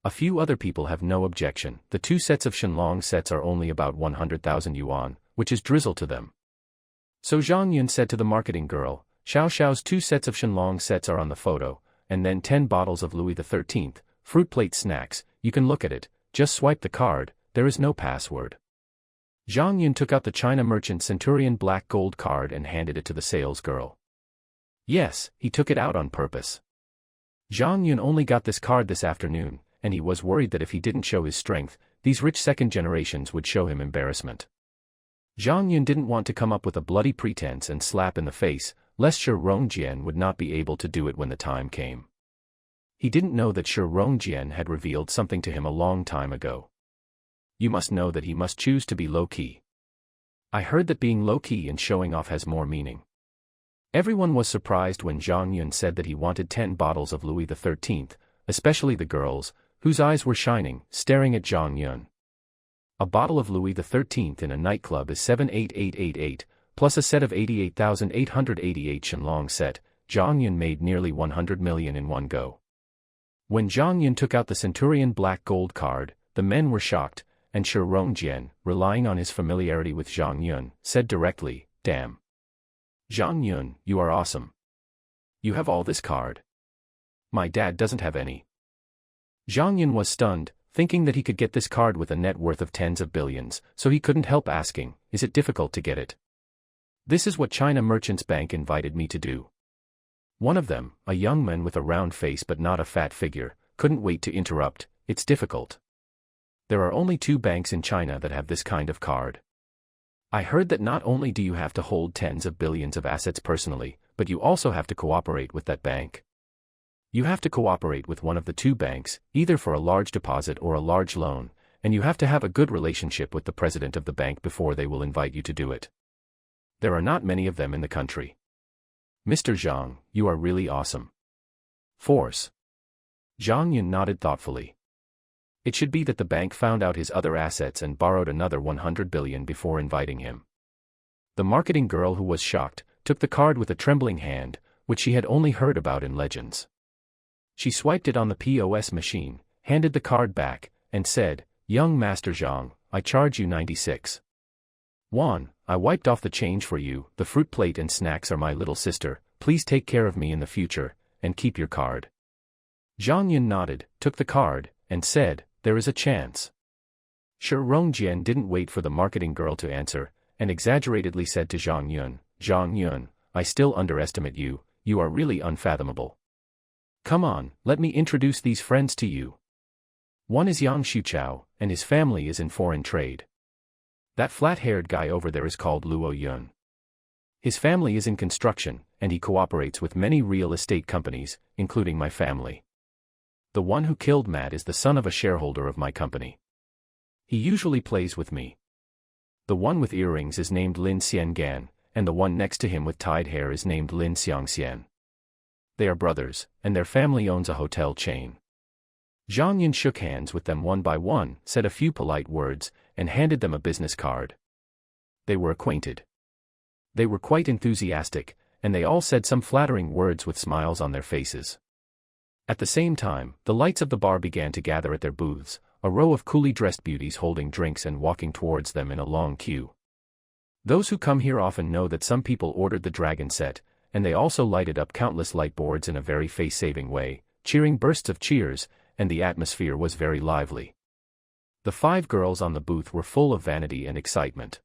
A few other people have no objection, the 2 sets of Shenlong sets are only about 100,000 yuan, which is drizzle to them. So Zhang Yun said to the marketing girl, "Xiao Xiao's 2 sets of Shenlong sets are on the photo, and then 10 bottles of Louis XIII, fruit plate snacks, you can look at it, just swipe the card, there is no password." Zhang Yun took out the China Merchant Centurion black gold card and handed it to the sales girl. Yes, he took it out on purpose. Zhang Yun only got this card this afternoon, and he was worried that if he didn't show his strength, these rich second generations would show him embarrassment. Zhang Yun didn't want to come up with a bloody pretense and slap in the face, lest Shi Rongjian would not be able to do it when the time came. He didn't know that Shi Rongjian had revealed something to him a long time ago. You must know that he must choose to be low-key. I heard that being low-key and showing off has more meaning. Everyone was surprised when Zhang Yun said that he wanted 10 bottles of Louis XIII, especially the girls, whose eyes were shining, staring at Zhang Yun. A bottle of Louis XIII in a nightclub is 78888, plus a set of 88,888 Shenlong set. Zhang Yun made nearly 100 million in one go. When Zhang Yun took out the Centurion black gold card, the men were shocked, and Shi Rongjian, relying on his familiarity with Zhang Yun, said directly, "Damn. Zhang Yun, you are awesome." You have all this card? My dad doesn't have any. Zhang Yun was stunned, thinking that he could get this card with a net worth of tens of billions, so he couldn't help asking, is it difficult to get it? This is what China Merchants Bank invited me to do. One of them, a young man with a round face but not a fat figure, couldn't wait to interrupt, it's difficult. There are only 2 banks in China that have this kind of card. I heard that not only do you have to hold tens of billions of assets personally, but you also have to cooperate with that bank. You have to cooperate with one of the 2 banks, either for a large deposit or a large loan, and you have to have a good relationship with the president of the bank before they will invite you to do it. There are not many of them in the country. Mr. Zhang, you are really awesome. Force. Zhang Yun nodded thoughtfully. It should be that the bank found out his other assets and borrowed another 100 billion before inviting him. The marketing girl, who was shocked, took the card with a trembling hand, which she had only heard about in legends. She swiped it on the POS machine, handed the card back, and said, "Young Master Zhang, I charge you 96 won. I wiped off the change for you. The fruit plate and snacks are my little sister. Please take care of me in the future, and keep your card." Zhang Yun nodded, took the card, and said, "There is a chance." Shi Rongjian didn't wait for the marketing girl to answer, and exaggeratedly said to Zhang Yun, "Zhang Yun, I still underestimate you, you are really unfathomable. Come on, let me introduce these friends to you. One is Yang Xiuchao, and his family is in foreign trade. That flat-haired guy over there is called Luo Yun. His family is in construction, and he cooperates with many real estate companies, including my family. The one who killed Matt is the son of a shareholder of my company. He usually plays with me. The one with earrings is named Lin Xiangan, and the one next to him with tied hair is named Lin Xiangxian. They are brothers, and their family owns a hotel chain." Zhang Yun shook hands with them one by one, said a few polite words, and handed them a business card. They were acquainted. They were quite enthusiastic, and they all said some flattering words with smiles on their faces. At the same time, the lights of the bar began to gather at their booths, a row of coolly dressed beauties holding drinks and walking towards them in a long queue. Those who come here often know that some people ordered the dragon set, and they also lighted up countless light boards in a very face-saving way, cheering bursts of cheers, and the atmosphere was very lively. The 5 girls on the booth were full of vanity and excitement.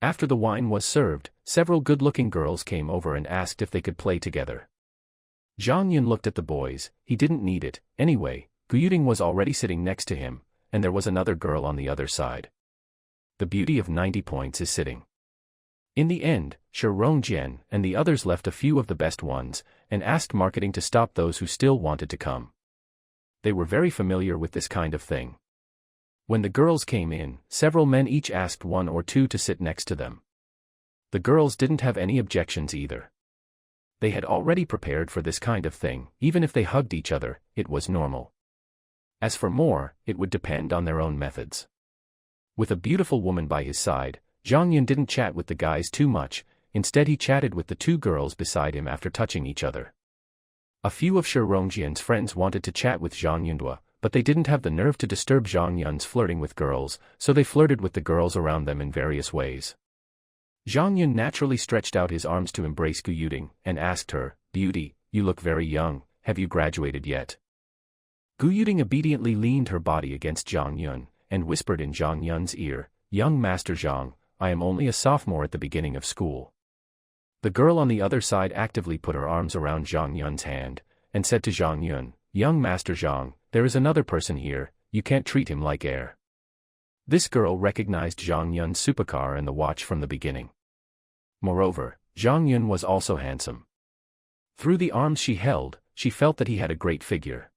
After the wine was served, several good-looking girls came over and asked if they could play together. Zhang Yun looked at the boys. He didn't need it, anyway. Gu Yuding was already sitting next to him, and there was another girl on the other side. The beauty of 90 points is sitting. In the end, Shi Rongjian and the others left a few of the best ones, and asked marketing to stop those who still wanted to come. They were very familiar with this kind of thing. When the girls came in, several men each asked 1 or 2 to sit next to them. The girls didn't have any objections either. They had already prepared for this kind of thing. Even if they hugged each other, it was normal. As for more, it would depend on their own methods. With a beautiful woman by his side, Zhang Yun didn't chat with the guys too much. Instead, he chatted with the 2 girls beside him after touching each other. A few of Shi Rongjian's friends wanted to chat with Zhang Yun, but they didn't have the nerve to disturb Zhang Yun's flirting with girls, so they flirted with the girls around them in various ways. Zhang Yun naturally stretched out his arms to embrace Gu Yuding, and asked her, "Beauty, you look very young, have you graduated yet?" Gu Yuding obediently leaned her body against Zhang Yun, and whispered in Zhang Yun's ear, "Young Master Zhang, I am only a sophomore at the beginning of school." The girl on the other side actively put her arms around Zhang Yun's hand, and said to Zhang Yun, "Young Master Zhang, there is another person here, you can't treat him like air." This girl recognized Zhang Yun's supercar and the watch from the beginning. Moreover, Zhang Yun was also handsome. Through the arms she held, she felt that he had a great figure.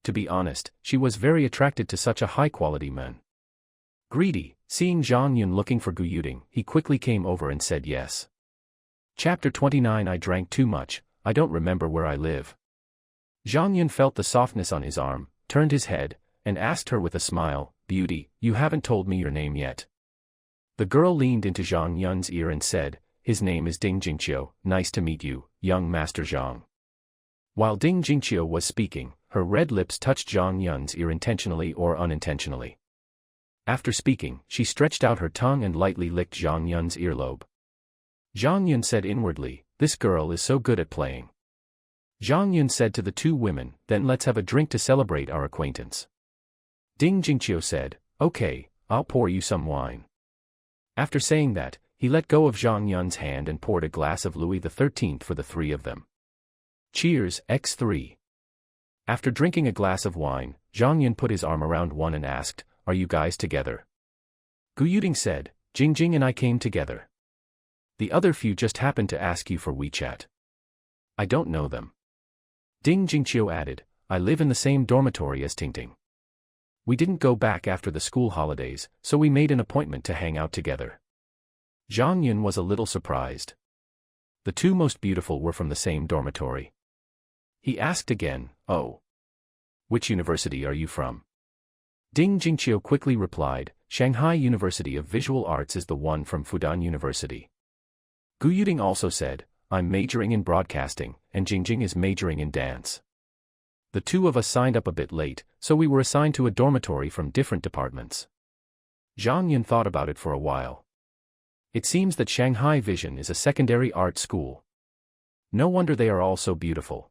To be honest, she was very attracted to such a high-quality man. Greedy, seeing Zhang Yun looking for Gu Yuding, he quickly came over and said yes. Chapter 29. I drank too much, I don't remember where I live. Zhang Yun felt the softness on his arm, turned his head, and asked her with a smile, "Beauty, you haven't told me your name yet." The girl leaned into Zhang Yun's ear and said, "His name is Ding Jingqiu, nice to meet you, young Master Zhang." While Ding Jingqiu was speaking, her red lips touched Zhang Yun's ear intentionally or unintentionally. After speaking, she stretched out her tongue and lightly licked Zhang Yun's earlobe. Zhang Yun said inwardly, "This girl is so good at playing." Zhang Yun said to the two women, then let's have a drink to celebrate our acquaintance. Ding Jingqiu said, okay, I'll pour you some wine. After saying that, he let go of Zhang Yun's hand and poured a glass of Louis XIII for the three of them. Cheers, X3. After drinking a glass of wine, Zhang Yun put his arm around one and asked, are you guys together? Gu Yuding said, Jing Jing and I came together. The other few just happened to ask you for WeChat. I don't know them. Ding Jingqiu added, I live in the same dormitory as Tingting. We didn't go back after the school holidays, so we made an appointment to hang out together. Zhang Yun was a little surprised. The two most beautiful were from the same dormitory. He asked again, oh. Which university are you from? Ding Jingqiu quickly replied, Shanghai University of Visual Arts is the one from Fudan University. Gu Yuding also said, I'm majoring in broadcasting, and Jingjing is majoring in dance. The two of us signed up a bit late, so we were assigned to a dormitory from different departments. Zhang Yun thought about it for a while. It seems that Shanghai Vision is a secondary art school. No wonder they are all so beautiful.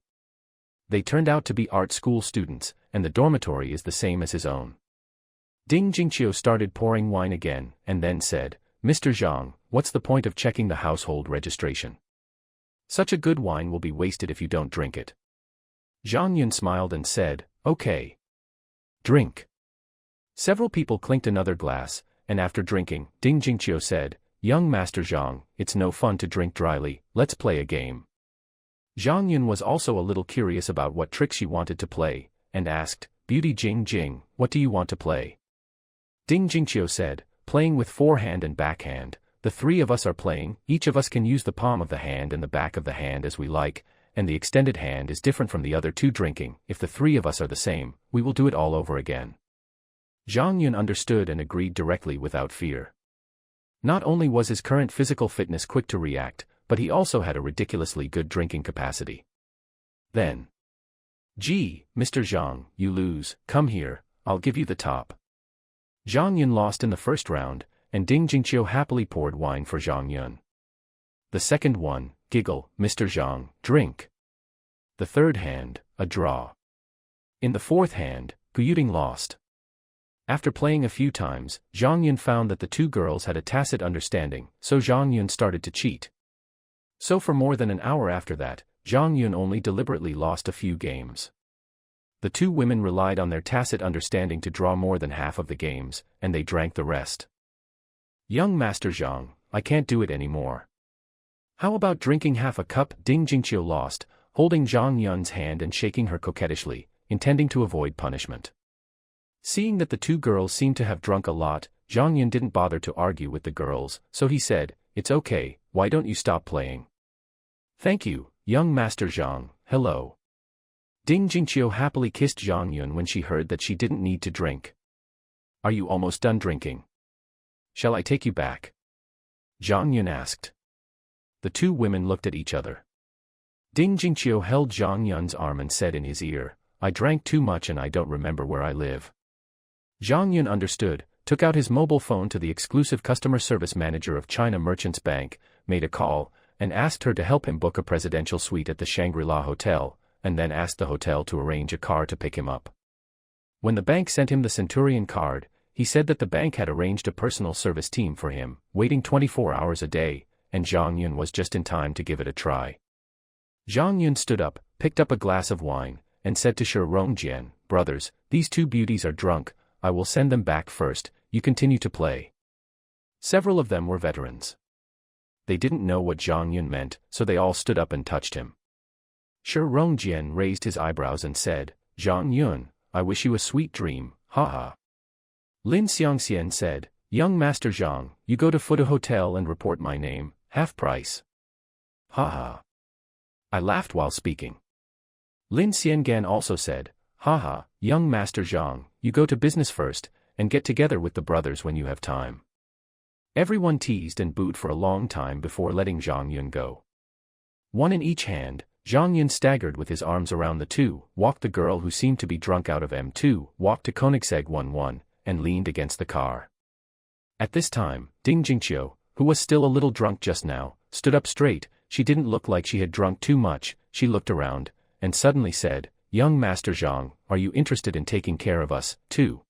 They turned out to be art school students, and the dormitory is the same as his own. Ding Jingqiu started pouring wine again, and then said, Mr. Zhang, what's the point of checking the household registration? Such a good wine will be wasted if you don't drink it. Zhang Yun smiled and said, okay. Drink. Several people clinked another glass, and after drinking, Ding Jingqiu said, young Master Zhang, it's no fun to drink dryly, let's play a game. Zhang Yun was also a little curious about what trick she wanted to play, and asked, Beauty Jing Jing, what do you want to play? Ding Jingqiu said, playing with forehand and backhand. The three of us are playing, each of us can use the palm of the hand and the back of the hand as we like, and the extended hand is different from the other two drinking. If the three of us are the same, we will do it all over again. Zhang Yun understood and agreed directly without fear. Not only was his current physical fitness quick to react, but he also had a ridiculously good drinking capacity. Then, gee, Mr. Zhang, you lose, come here, I'll give you the top. Zhang Yun lost in the first round, and Ding Jingqiu happily poured wine for Zhang Yun. The second one, giggle, Mr. Zhang, drink. The third hand, a draw. In the fourth hand, Gu Yuding lost. After playing a few times, Zhang Yun found that the two girls had a tacit understanding, so Zhang Yun started to cheat. So for more than an hour after that, Zhang Yun only deliberately lost a few games. The two women relied on their tacit understanding to draw more than half of the games, and they drank the rest. Young Master Zhang, I can't do it anymore. How about drinking half a cup? Ding Jingqiu lost, holding Zhang Yun's hand and shaking her coquettishly, intending to avoid punishment. Seeing that the two girls seemed to have drunk a lot, Zhang Yun didn't bother to argue with the girls, so he said, it's okay, why don't you stop playing? Thank you, young Master Zhang, hello. Ding Jingqiu happily kissed Zhang Yun when she heard that she didn't need to drink. Are you almost done drinking? Shall I take you back? Zhang Yun asked. The two women looked at each other. Ding Jingqiu held Zhang Yun's arm and said in his ear, I drank too much and I don't remember where I live. Zhang Yun understood, took out his mobile phone to the exclusive customer service manager of China Merchants Bank, made a call, and asked her to help him book a presidential suite at the Shangri-La Hotel, and then asked the hotel to arrange a car to pick him up. When the bank sent him the Centurion card, he said that the bank had arranged a personal service team for him, waiting 24 hours a day, and Zhang Yun was just in time to give it a try. Zhang Yun stood up, picked up a glass of wine, and said to Shi Rongjian, brothers, these two beauties are drunk, I will send them back first, you continue to play. Several of them were veterans. They didn't know what Zhang Yun meant, so they all stood up and touched him. Shi Rongjian raised his eyebrows and said, Zhang Yun, I wish you a sweet dream, ha. Lin Xiangxian said, young Master Zhang, you go to Fuda Hotel and report my name, half price. Ha. I laughed while speaking. Lin Xiangan also said, ha, young Master Zhang, you go to business first, and get together with the brothers when you have time. Everyone teased and booed for a long time before letting Zhang Yun go. One in each hand, Zhang Yun staggered with his arms around the two, walked the girl who seemed to be drunk out of M2, walked to Koenigsegg 11, and leaned against the car. At this time, Ding Jingqiu, who was still a little drunk just now, stood up straight. She didn't look like she had drunk too much, she looked around, and suddenly said, "Young Master Zhang, are you interested in taking care of us, too?"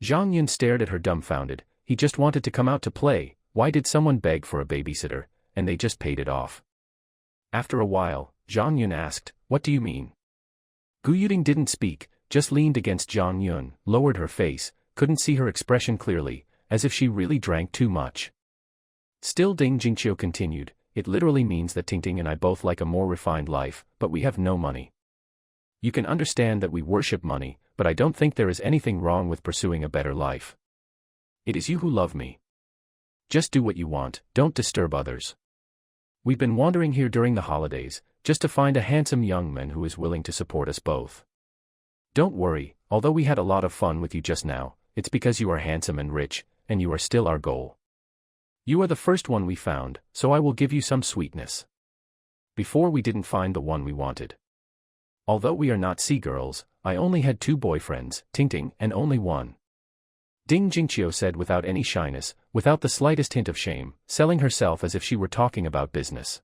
Zhang Yun stared at her dumbfounded. He just wanted to come out to play. Why did someone beg for a babysitter, and they just paid it off? After a while, Zhang Yun asked, "What do you mean?" Gu Yuding didn't speak, just leaned against Zhang Yun, lowered her face, couldn't see her expression clearly, as if she really drank too much. Still Ding Jingqiu continued, "It literally means that Tingting and I both like a more refined life, but we have no money. You can understand that we worship money, but I don't think there is anything wrong with pursuing a better life. It is you who love me. Just do what you want, don't disturb others. We've been wandering here during the holidays, just to find a handsome young man who is willing to support us both. Don't worry, although we had a lot of fun with you just now, it's because you are handsome and rich, and you are still our goal. You are the first one we found, so I will give you some sweetness. Before we didn't find the one we wanted. Although we are not sea-girls, I only had 2 boyfriends, Tingting, and only one." Ding Jingqiu said without any shyness, without the slightest hint of shame, selling herself as if she were talking about business.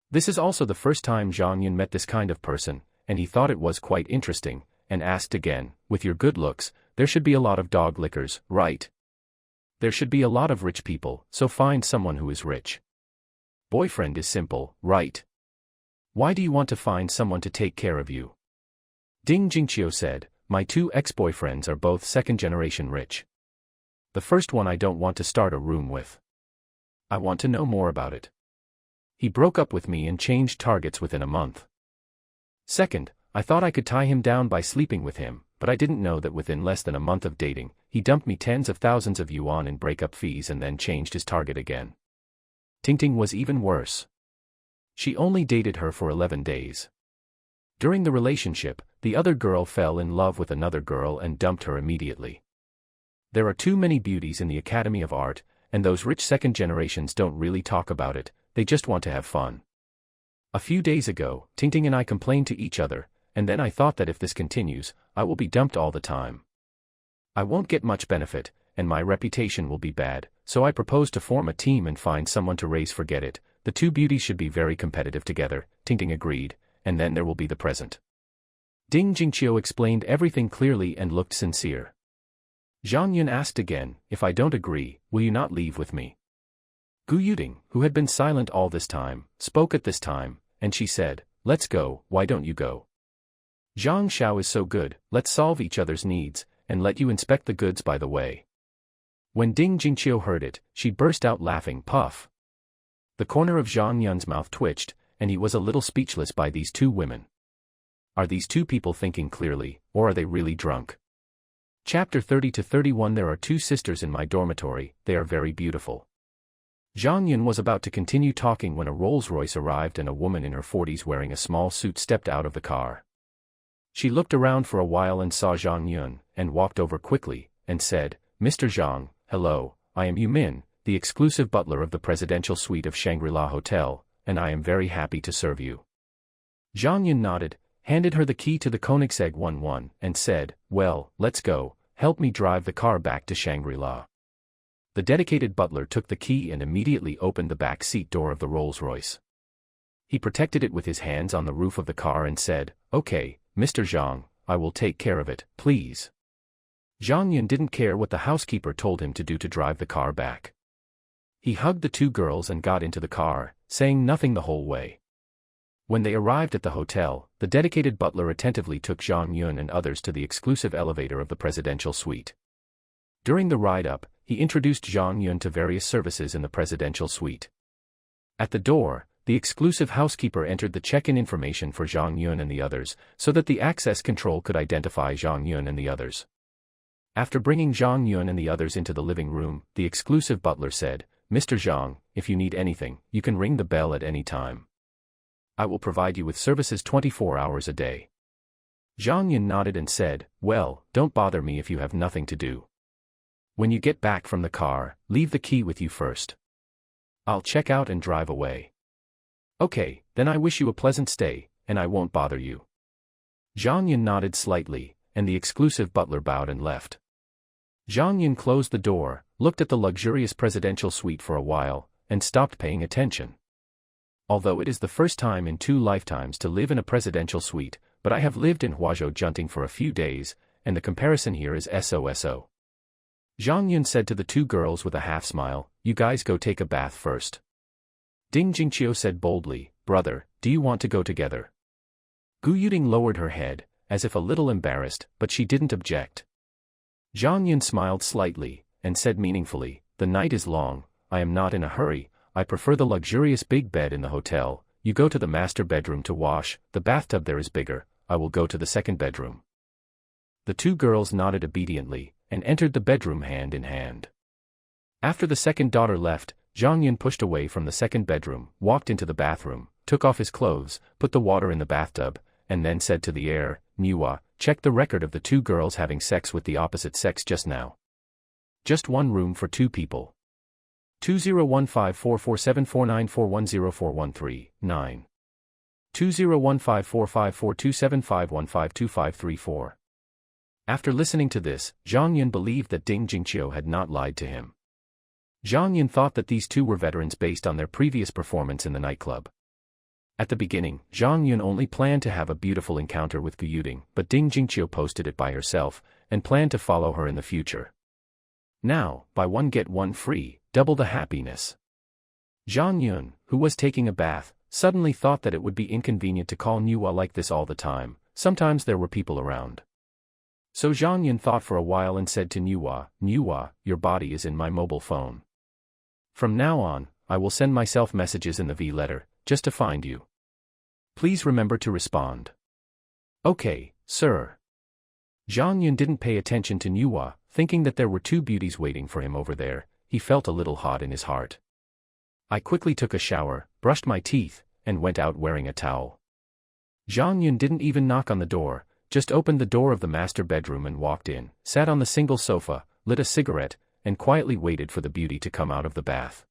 This is also the first time Zhang Yun met this kind of person, and he thought it was quite interesting, and asked again, "With your good looks, there should be a lot of dog lickers, right? There should be a lot of rich people, so find someone who is rich. Boyfriend is simple, right? Why do you want to find someone to take care of you?" Ding Jingqiu said, "My 2 ex-boyfriends are both second-generation rich. The first one I don't want to start a room with. I want to know more about it. He broke up with me and changed targets within a month. Second, I thought I could tie him down by sleeping with him, but I didn't know that within less than a month of dating, he dumped me tens of thousands of yuan in breakup fees and then changed his target again. Tingting was even worse. She only dated her for 11 days. During the relationship, the other girl fell in love with another girl and dumped her immediately. There are too many beauties in the Academy of Art, and those rich second generations don't really talk about it, they just want to have fun. A few days ago, Tingting and I complained to each other, and then I thought that if this continues, I will be dumped all the time. I won't get much benefit, and my reputation will be bad, so I propose to form a team and find someone to raise. Forget it, the 2 beauties should be very competitive together." Tingting agreed, "and then there will be the present." Ding Jingqiu explained everything clearly and looked sincere. Zhang Yun asked again, "If I don't agree, will you not leave with me?" Gu Yuding, who had been silent all this time, spoke at this time, and she said, "Let's go, why don't you go? Zhang Xiao is so good, let's solve each other's needs, and let you inspect the goods by the way." When Ding Jingqiu heard it, she burst out laughing. Puff. The corner of Zhang Yun's mouth twitched, and he was a little speechless by these 2 women. Are these 2 people thinking clearly, or are they really drunk? Chapter 30-31. There are 2 sisters in my dormitory, they are very beautiful. Zhang Yun was about to continue talking when a Rolls-Royce arrived and a woman in her 40s wearing a small suit stepped out of the car. She looked around for a while and saw Zhang Yun, and walked over quickly, and said, "Mr. Zhang, hello, I am Yu Min, the exclusive butler of the presidential suite of Shangri-La Hotel, and I am very happy to serve you." Zhang Yun nodded, handed her the key to the Koenigsegg 11, and said, "Well, let's go, help me drive the car back to Shangri-La." The dedicated butler took the key and immediately opened the back seat door of the Rolls-Royce. He protected it with his hands on the roof of the car and said, "Okay, Mr. Zhang, I will take care of it, please." Zhang Yun didn't care what the housekeeper told him to do to drive the car back. He hugged the 2 girls and got into the car, saying nothing the whole way. When they arrived at the hotel, the dedicated butler attentively took Zhang Yun and others to the exclusive elevator of the presidential suite. During the ride up, he introduced Zhang Yun to various services in the presidential suite. At the door, the exclusive housekeeper entered the check-in information for Zhang Yun and the others, so that the access control could identify Zhang Yun and the others. After bringing Zhang Yun and the others into the living room, the exclusive butler said, "Mr. Zhang, if you need anything, you can ring the bell at any time. I will provide you with services 24 hours a day." Zhang Yun nodded and said, "Well, don't bother me if you have nothing to do. When you get back from the car, leave the key with you first. I'll check out and drive away." "Okay, then I wish you a pleasant stay, and I won't bother you." Zhang Yun nodded slightly, and the exclusive butler bowed and left. Zhang Yun closed the door, looked at the luxurious presidential suite for a while, and stopped paying attention. Although it is the first time in 2 lifetimes to live in a presidential suite, but I have lived in Huazhou junting for a few days, and the comparison here is SOSO. Zhang Yun said to the 2 girls with a half-smile, you guys go take a bath first. Ding Jingqiu said boldly, brother, do you want to go together? Gu Yuding lowered her head, as if a little embarrassed, but she didn't object. Zhang Yun smiled slightly, and said meaningfully, the night is long, I am not in a hurry, I prefer the luxurious big bed in the hotel, you go to the master bedroom to wash, the bathtub there is bigger, I will go to the second bedroom. The 2 girls nodded obediently, and entered the bedroom hand in hand. After the second daughter left, Zhang Yun pushed away from the second bedroom, walked into the bathroom, took off his clothes, put the water in the bathtub, and then said to the heir, Niwa, check the record of the 2 girls having sex with the opposite sex just now. Just one room for 2 people. 201544749410410413, 9. 2015454275152534. After listening to this, Zhang Yun believed that Ding Jingqiu had not lied to him. Zhang Yun thought that these 2 were veterans based on their previous performance in the nightclub. At the beginning, Zhang Yun only planned to have a beautiful encounter with Gu Yuding, but Ding Jingqiu posted it by herself, and planned to follow her in the future. Now, buy one get one free, double the happiness. Zhang Yun, who was taking a bath, suddenly thought that it would be inconvenient to call Niwa like this all the time, sometimes there were people around. So Zhang Yun thought for a while and said to Niwa, Niwa, your body is in my mobile phone. From now on, I will send myself messages in the V letter, just to find you. Please remember to respond. Okay, sir. Zhang Yun didn't pay attention to Niwa, thinking that there were 2 beauties waiting for him over there. He felt a little hot in his heart. I quickly took a shower, brushed my teeth, and went out wearing a towel. Zhang Yun didn't even knock on the door, just opened the door of the master bedroom and walked in, sat on the single sofa, lit a cigarette, and quietly waited for the beauty to come out of the bath.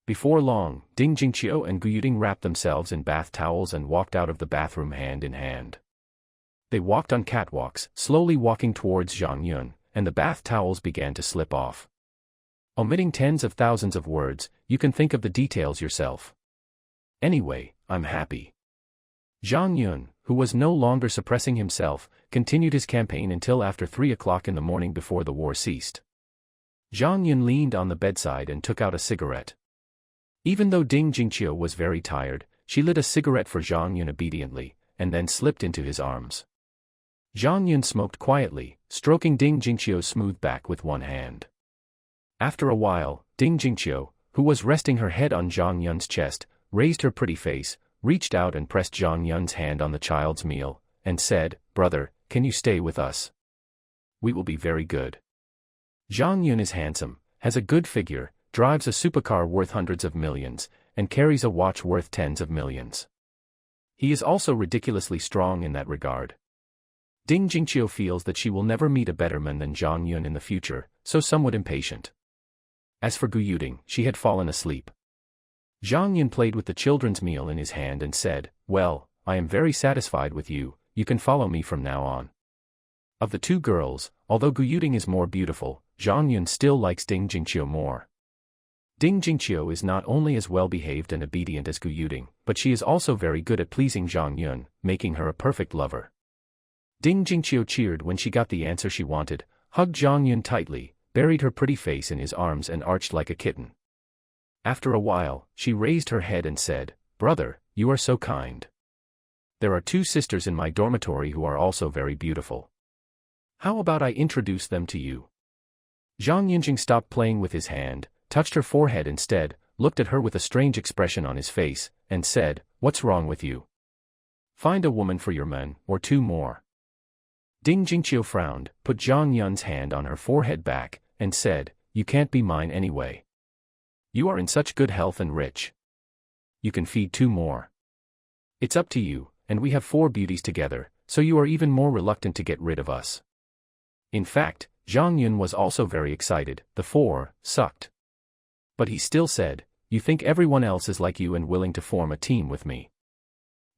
Before long, Ding Jingqiu and Gu Yuding wrapped themselves in bath towels and walked out of the bathroom hand in hand. They walked on catwalks, slowly walking towards Zhang Yun, and the bath towels began to slip off. Omitting tens of thousands of words, you can think of the details yourself. Anyway, I'm happy. Zhang Yun, who was no longer suppressing himself, continued his campaign until after 3 o'clock in the morning before the war ceased. Zhang Yun leaned on the bedside and took out a cigarette. Even though Ding Jingqiu was very tired, she lit a cigarette for Zhang Yun obediently, and then slipped into his arms. Zhang Yun smoked quietly, stroking Ding Jingqiu's smooth back with one hand. After a while, Ding Jingqiu, who was resting her head on Zhang Yun's chest, raised her pretty face, reached out and pressed Zhang Yun's hand on the child's meal, and said, brother, can you stay with us? We will be very good. Zhang Yun is handsome, has a good figure, drives a supercar worth hundreds of millions, and carries a watch worth tens of millions. He is also ridiculously strong in that regard. Ding Jingqiu feels that she will never meet a better man than Zhang Yun in the future, so somewhat impatient. As for Gu Yuding, she had fallen asleep. Zhang Yun played with the children's meal in his hand and said, well, I am very satisfied with you, you can follow me from now on. Of the 2 girls, although Gu Yuding is more beautiful, Zhang Yun still likes Ding Jingqiu more. Ding Jingqiu is not only as well-behaved and obedient as Gu Yuding, but she is also very good at pleasing Zhang Yun, making her a perfect lover. Ding Jingqiu cheered when she got the answer she wanted, hugged Zhang Yun tightly, buried her pretty face in his arms and arched like a kitten. After a while, she raised her head and said, brother, you are so kind. There are 2 sisters in my dormitory who are also very beautiful. How about I introduce them to you? Zhang Yunjing stopped playing with his hand, touched her forehead instead, looked at her with a strange expression on his face, and said, what's wrong with you? Find a woman for your man, or 2 more. Ding Jingqiu frowned, put Zhang Yun's hand on her forehead back, and said, you can't be mine anyway. You are in such good health and rich. You can feed 2 more. It's up to you, and we have 4 beauties together, so you are even more reluctant to get rid of us. In fact, Zhang Yun was also very excited, the 4 sucked. But he still said, you think everyone else is like you and willing to form a team with me.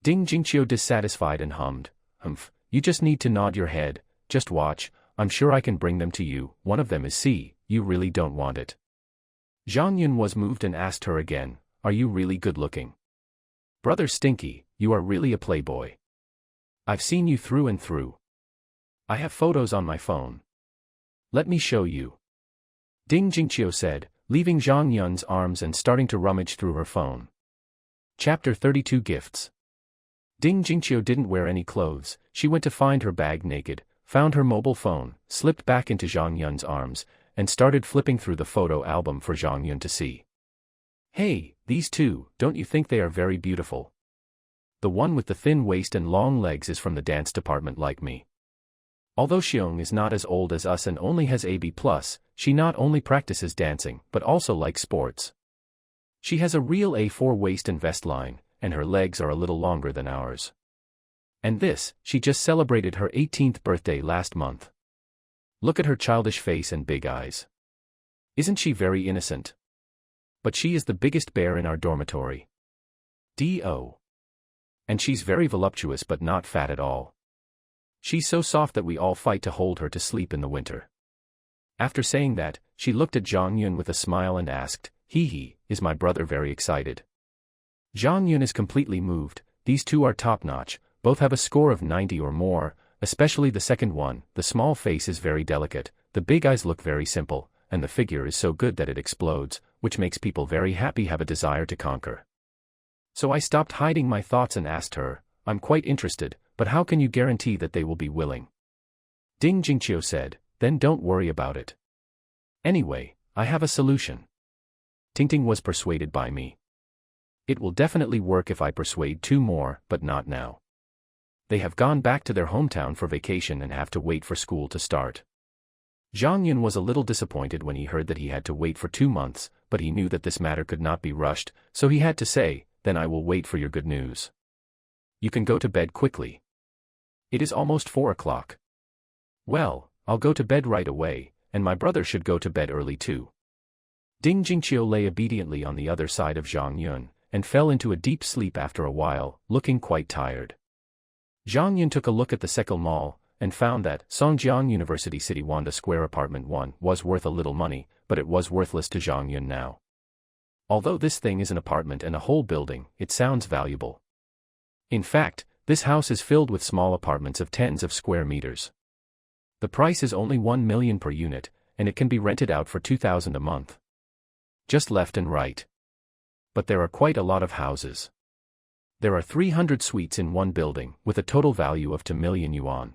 Ding Jingqiu dissatisfied and hummed, humph, you just need to nod your head, just watch, I'm sure I can bring them to you, one of them is C, you really don't want it. Zhang Yun was moved and asked her again, are you really good looking? Brother Stinky, you are really a playboy. I've seen you through and through. I have photos on my phone. Let me show you. Ding Jingqiu said, leaving Zhang Yun's arms and starting to rummage through her phone. Chapter 32 Gifts. Ding Jingqiu didn't wear any clothes. She went to find her bag naked, found her mobile phone, slipped back into Zhang Yun's arms, and started flipping through the photo album for Zhang Yun to see. Hey, these two, don't you think they are very beautiful? The one with the thin waist and long legs is from the dance department like me. Although Xiong is not as old as us and only has AB+, she not only practices dancing but also likes sports. She has a real A4 waist and vest line, and her legs are a little longer than ours. And this, she just celebrated her 18th birthday last month. Look at her childish face and big eyes. Isn't she very innocent? But she is the biggest bear in our dormitory. D.O. And she's very voluptuous but not fat at all. She's so soft that we all fight to hold her to sleep in the winter. After saying that, she looked at Zhang Yun with a smile and asked, "Hee, is my brother very excited?" Zhang Yun is completely moved. These two are top-notch, both have a score of 90 or more, especially the second one. The small face is very delicate, the big eyes look very simple, and the figure is so good that it explodes, which makes people very happy, have a desire to conquer. So I stopped hiding my thoughts and asked her, "I'm quite interested, but how can you guarantee that they will be willing?" Ding Jingqiu said, "Then don't worry about it. Anyway, I have a solution." Tingting was persuaded by me. It will definitely work if I persuade two more, but not now. They have gone back to their hometown for vacation and have to wait for school to start. Zhang Yun was a little disappointed when he heard that he had to wait for 2 months, but he knew that this matter could not be rushed, so he had to say, "Then I will wait for your good news. You can go to bed quickly. It is almost 4 o'clock. Well, I'll go to bed right away, and my brother should go to bed early too." Ding Jingqiu lay obediently on the other side of Zhang Yun, and fell into a deep sleep after a while, looking quite tired. Zhang Yun took a look at the Sekil Mall, and found that Songjiang University City Wanda Square Apartment 1 was worth a little money, but it was worthless to Zhang Yun now. Although this thing is an apartment and a whole building, it sounds valuable. In fact, this house is filled with small apartments of tens of square meters. The price is only 1 million per unit, and it can be rented out for 2,000 a month. Just left and right. But there are quite a lot of houses. There are 300 suites in one building, with a total value of 2 million yuan.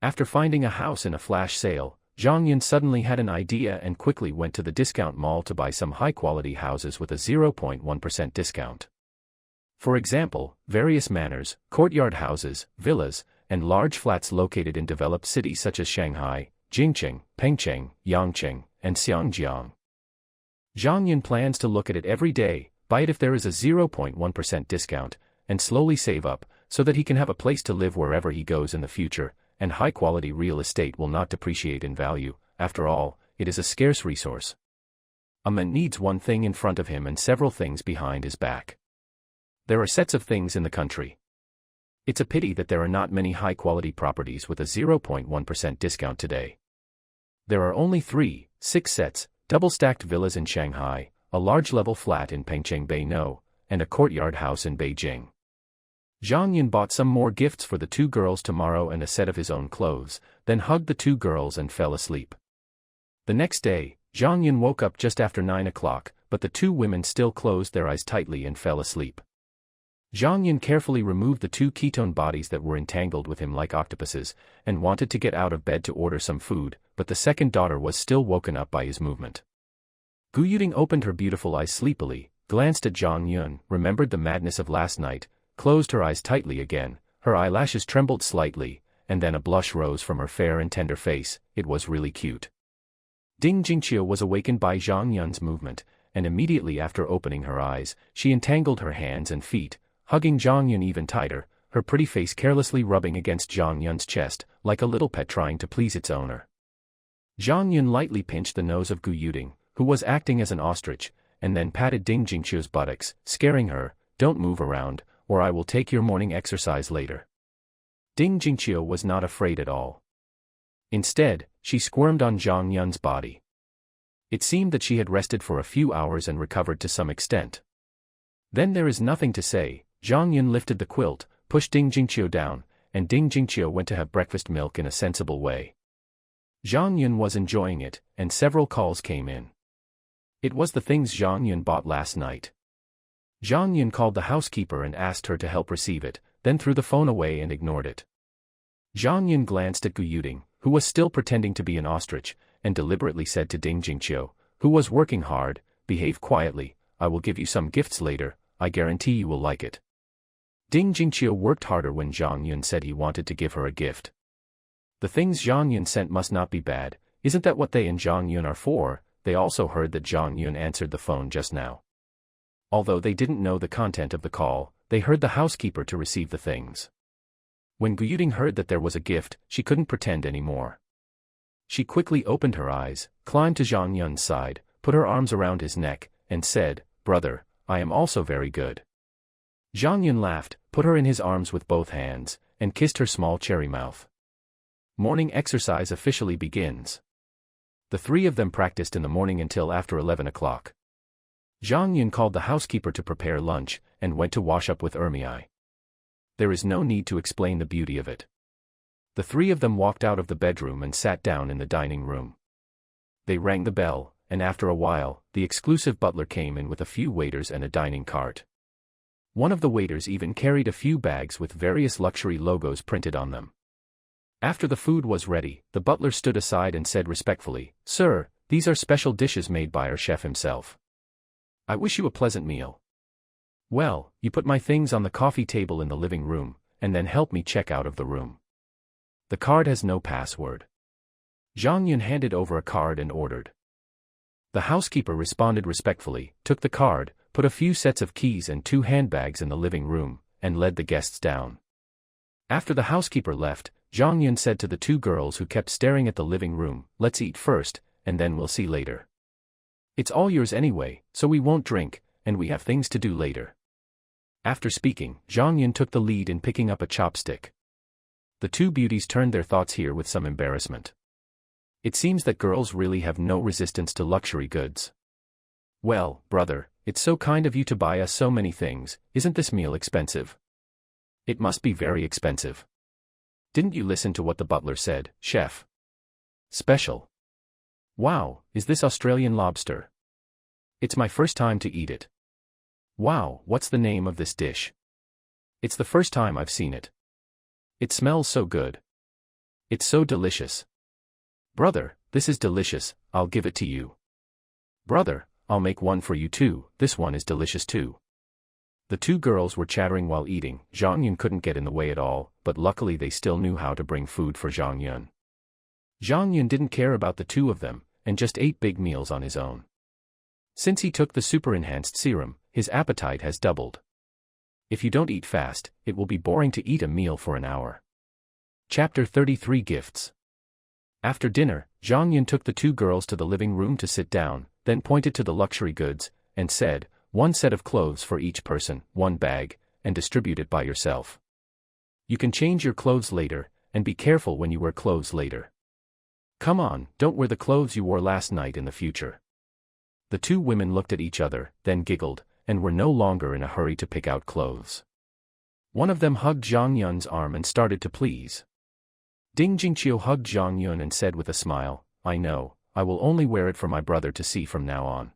After finding a house in a flash sale, Zhang Yun suddenly had an idea and quickly went to the discount mall to buy some high-quality houses with a 0.1% discount. For example, various manors, courtyard houses, villas, and large flats located in developed cities such as Shanghai, Jingcheng, Pengcheng, Yangcheng, and Xiangjiang. Zhang Yun plans to look at it every day, buy it if there is a 0.1% discount, and slowly save up, so that he can have a place to live wherever he goes in the future, and high-quality real estate will not depreciate in value. After all, it is a scarce resource. A man needs one thing in front of him and several things behind his back. There are sets of things in the country. It's a pity that there are not many high-quality properties with a 0.1% discount today. There are only 6 sets, double-stacked villas in Shanghai, a large-level flat in Pengcheng Beino, and a courtyard house in Beijing. Zhang Yun bought some more gifts for the 2 girls tomorrow and a set of his own clothes, then hugged the 2 girls and fell asleep. The next day, Zhang Yun woke up just after 9 o'clock, but the 2 women still closed their eyes tightly and fell asleep. Zhang Yun carefully removed the 2 ketone bodies that were entangled with him like octopuses, and wanted to get out of bed to order some food, but the second daughter was still woken up by his movement. Gu Yuding opened her beautiful eyes sleepily, glanced at Zhang Yun, remembered the madness of last night, closed her eyes tightly again, her eyelashes trembled slightly, and then a blush rose from her fair and tender face. It was really cute. Ding Jingqiu was awakened by Zhang Yun's movement, and immediately after opening her eyes, she entangled her hands and feet, hugging Zhang Yun even tighter, her pretty face carelessly rubbing against Zhang Yun's chest, like a little pet trying to please its owner. Zhang Yun lightly pinched the nose of Gu Yuding, who was acting as an ostrich, and then patted Ding Jingqiu's buttocks, scaring her, "Don't move around, or I will take your morning exercise later." Ding Jingqiu was not afraid at all. Instead, she squirmed on Zhang Yun's body. It seemed that she had rested for a few hours and recovered to some extent. Then there is nothing to say, Zhang Yun lifted the quilt, pushed Ding Jingqiu down, and Ding Jingqiu went to have breakfast milk in a sensible way. Zhang Yun was enjoying it, and several calls came in. It was the things Zhang Yun bought last night. Zhang Yun called the housekeeper and asked her to help receive it, then threw the phone away and ignored it. Zhang Yun glanced at Gu Yuding, who was still pretending to be an ostrich, and deliberately said to Ding Jingqiu, who was working hard, "Behave quietly, I will give you some gifts later, I guarantee you will like it." Ding Jingqiu worked harder when Zhang Yun said he wanted to give her a gift. The things Zhang Yun sent must not be bad, isn't that what they and Zhang Yun are for? They also heard that Zhang Yun answered the phone just now. Although they didn't know the content of the call, they heard the housekeeper to receive the things. When Gu Yuding heard that there was a gift, she couldn't pretend anymore. She quickly opened her eyes, climbed to Zhang Yun's side, put her arms around his neck, and said, "Brother, I am also very good." Zhang Yun laughed, put her in his arms with both hands, and kissed her small cherry mouth. Morning exercise officially begins. The three of them practiced in the morning until after 11 o'clock. Zhang Yun called the housekeeper to prepare lunch, and went to wash up with Ermiai. There is no need to explain the beauty of it. The three of them walked out of the bedroom and sat down in the dining room. They rang the bell, and after a while, the exclusive butler came in with a few waiters and a dining cart. One of the waiters even carried a few bags with various luxury logos printed on them. After the food was ready, the butler stood aside and said respectfully, "Sir, these are special dishes made by our chef himself. I wish you a pleasant meal." "Well, you put my things on the coffee table in the living room, and then help me check out of the room. The card has no password." Zhang Yun handed over a card and ordered. The housekeeper responded respectfully, took the card, put a few sets of keys and 2 handbags in the living room, and led the guests down. After the housekeeper left, Zhang Yun said to the 2 girls who kept staring at the living room, "Let's eat first, and then we'll see later. It's all yours anyway, so we won't drink, and we have things to do later." After speaking, Zhang Yun took the lead in picking up a chopstick. The 2 beauties turned their thoughts here with some embarrassment. It seems that girls really have no resistance to luxury goods. "Well, brother, it's so kind of you to buy us so many things. Isn't this meal expensive?" "It must be very expensive. Didn't you listen to what the butler said, chef? Special. Wow, is this Australian lobster? It's my first time to eat it. Wow, what's the name of this dish? It's the first time I've seen it. It smells so good. It's so delicious. Brother, this is delicious, I'll give it to you. Brother, I'll make one for you too, this one is delicious too." The 2 girls were chattering while eating. Zhang Yun couldn't get in the way at all, but luckily they still knew how to bring food for Zhang Yun. Zhang Yun didn't care about the 2 of them, and just ate big meals on his own. Since he took the super-enhanced serum, his appetite has doubled. If you don't eat fast, it will be boring to eat a meal for an hour. Chapter 33 Gifts. After dinner, Zhang Yun took the 2 girls to the living room to sit down, then pointed to the luxury goods, and said, "1 set of clothes for each person, 1 bag, and distribute it by yourself. You can change your clothes later, and be careful when you wear clothes later. Come on, don't wear the clothes you wore last night in the future." The 2 women looked at each other, then giggled, and were no longer in a hurry to pick out clothes. One of them hugged Zhang Yun's arm and started to please. Ding Jingqiu hugged Zhang Yun and said with a smile, "I know, I will only wear it for my brother to see from now on."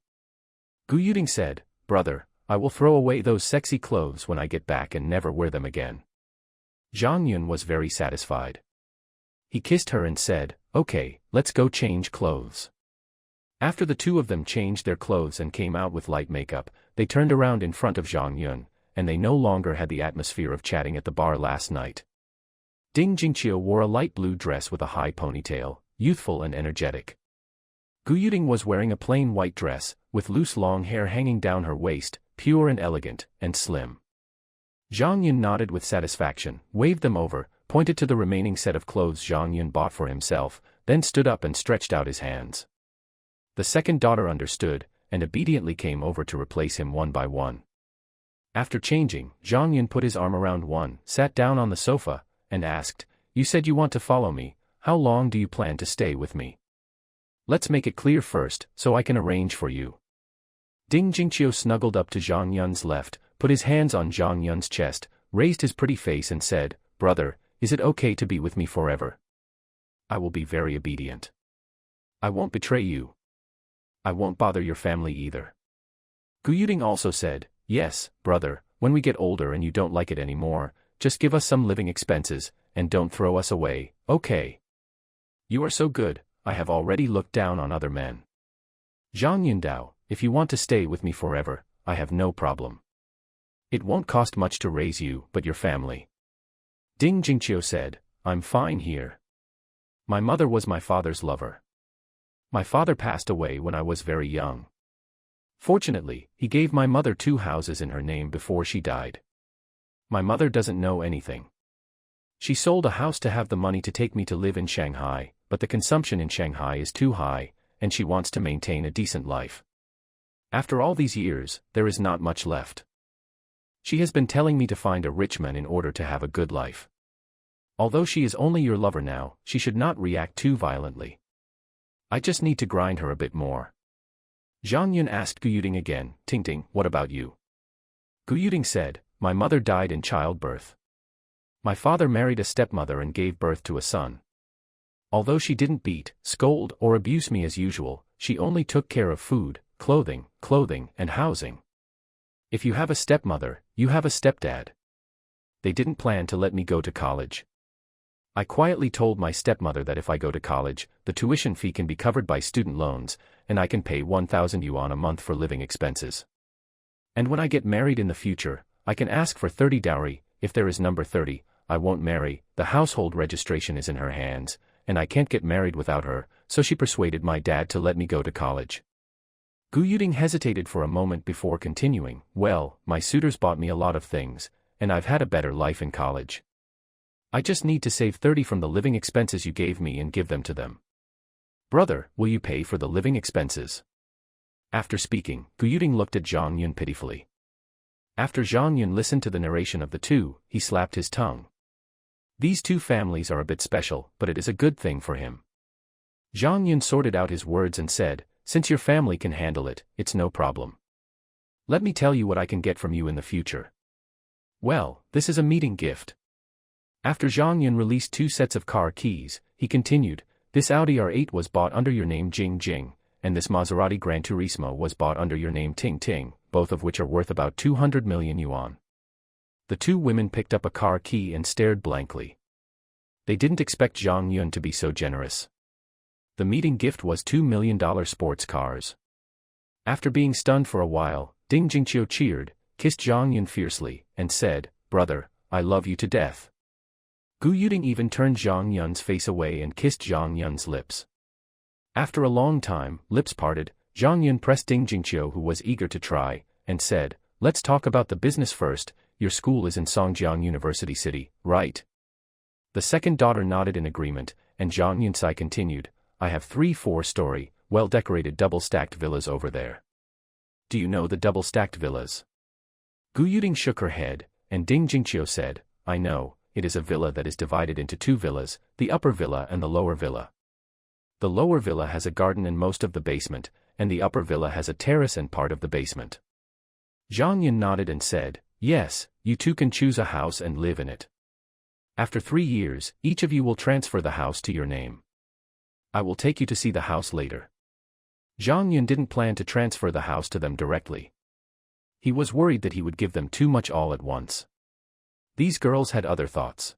Gu Yuding said, "Brother, I will throw away those sexy clothes when I get back and never wear them again." Zhang Yun was very satisfied. He kissed her and said, "Okay, let's go change clothes." After the 2 of them changed their clothes and came out with light makeup, they turned around in front of Zhang Yun, and they no longer had the atmosphere of chatting at the bar last night. Ding Jingqiu wore a light blue dress with a high ponytail, youthful and energetic. Gu Yuding was wearing a plain white dress, with loose long hair hanging down her waist, pure and elegant, and slim. Zhang Yun nodded with satisfaction, waved them over, pointed to the remaining set of clothes Zhang Yun bought for himself, then stood up and stretched out his hands. The second daughter understood, and obediently came over to replace him one by one. After changing, Zhang Yun put his arm around one, sat down on the sofa, and asked, "You said you want to follow me, how long do you plan to stay with me? Let's make it clear first, so I can arrange for you." Ding Jingqiu snuggled up to Zhang Yun's left, put his hands on Zhang Yun's chest, raised his pretty face and said, "Brother, is it okay to be with me forever? I will be very obedient. I won't betray you. I won't bother your family either." Gu Yuding also said, "Yes, brother, when we get older and you don't like it anymore, just give us some living expenses, and don't throw us away, okay? You are so good, I have already looked down on other men. Zhang Yundao, if you want to stay with me forever, I have no problem. It won't cost much to raise you, but your family." Ding Jingqiu said, "I'm fine here. My mother was my father's lover. My father passed away when I was very young. Fortunately, he gave my mother 2 houses in her name before she died. My mother doesn't know anything. She sold a house to have the money to take me to live in Shanghai, but the consumption in Shanghai is too high, and she wants to maintain a decent life. After all these years, there is not much left. She has been telling me to find a rich man in order to have a good life. Although she is only your lover now, she should not react too violently. I just need to grind her a bit more." Zhang Yun asked Gu Yuding again, "Ting, what about you?" Gu Yuding said, "My mother died in childbirth. My father married a stepmother and gave birth to a son. Although she didn't beat, scold, or abuse me as usual, she only took care of food, clothing, and housing. If you have a stepmother, you have a stepdad. They didn't plan to let me go to college. I quietly told my stepmother that if I go to college, the tuition fee can be covered by student loans, and I can pay 1,000 yuan a month for living expenses. And when I get married in the future, I can ask for 30 dowry. If there is number 30, I won't marry. The household registration is in her hands, and I can't get married without her, so she persuaded my dad to let me go to college." Gu Yuding hesitated for a moment before continuing, "Well, my suitors bought me a lot of things, and I've had a better life in college. I just need to save 30 from the living expenses you gave me and give them to them. Brother, will you pay for the living expenses?" After speaking, Gu Yuding looked at Zhang Yun pitifully. After Zhang Yun listened to the narration of the two, he slapped his tongue. These 2 families are a bit special, but it is a good thing for him. Zhang Yun sorted out his words and said, "Since your family can handle it, it's no problem. Let me tell you what I can get from you in the future. Well, this is a meeting gift." After Zhang Yun released 2 sets of car keys, he continued, "This Audi R8 was bought under your name Jing, and this Maserati Gran Turismo was bought under your name Ting, both of which are worth about 200 million yuan. The 2 women picked up a car key and stared blankly. They didn't expect Zhang Yun to be so generous. The meeting gift was $2 million sports cars. After being stunned for a while, Ding Jingqiu cheered, kissed Zhang Yun fiercely, and said, "Brother, I love you to death." Gu Yuding even turned Zhang Yun's face away and kissed Zhang Yun's lips. After a long time, lips parted, Zhang Yun pressed Ding Jingqiu, who was eager to try, and said, "Let's talk about the business first. Your school is in Songjiang University City, right?" The second daughter nodded in agreement, and Zhang Yunsai continued, "I have 3 4-story, well-decorated double-stacked villas over there. Do you know the double-stacked villas?" Gu Yuding shook her head, and Ding Jingqiu said, "I know, it is a villa that is divided into 2 villas, the upper villa and the lower villa. The lower villa has a garden and most of the basement, and the upper villa has a terrace and part of the basement." Zhang Yun nodded and said, "Yes, you 2 can choose a house and live in it. After 3 years, each of you will transfer the house to your name. I will take you to see the house later." Zhang Yun didn't plan to transfer the house to them directly. He was worried that he would give them too much all at once. These girls had other thoughts.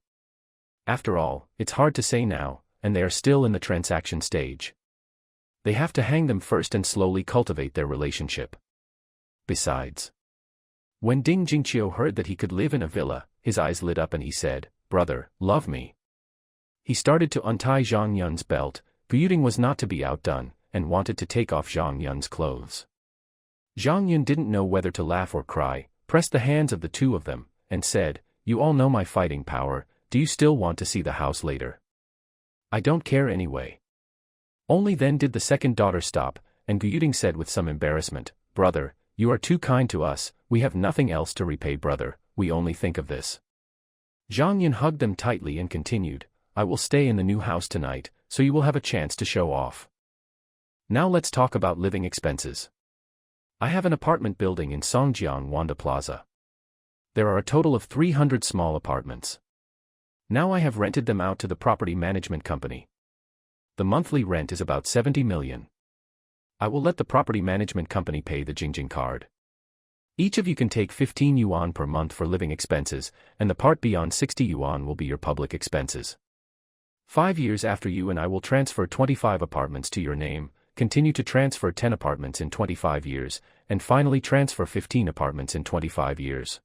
After all, it's hard to say now, and they are still in the transaction stage. They have to hang them first and slowly cultivate their relationship. Besides, when Ding Jingqiu heard that he could live in a villa, his eyes lit up and he said, "Brother, love me." He started to untie Zhang Yun's belt. Gu Yuding was not to be outdone, and wanted to take off Zhang Yun's clothes. Zhang Yun didn't know whether to laugh or cry, pressed the hands of the 2 of them, and said, "You all know my fighting power. Do you still want to see the house later?" "I don't care anyway." Only then did the second daughter stop, and Gu Yuding said with some embarrassment, "Brother, you are too kind to us, we have nothing else to repay, brother, we only think of this." Zhang Yun hugged them tightly and continued, "I will stay in the new house tonight, so you will have a chance to show off. Now let's talk about living expenses. I have an apartment building in Songjiang Wanda Plaza. There are a total of 300 small apartments. Now I have rented them out to the property management company. The monthly rent is about 70 million. I will let the property management company pay the Jingjing card. Each of you can take 15 yuan per month for living expenses, and the part beyond 60 yuan will be your public expenses. 5 years after you and I will transfer 25 apartments to your name, continue to transfer 10 apartments in 25 years, and finally transfer 15 apartments in 25 years.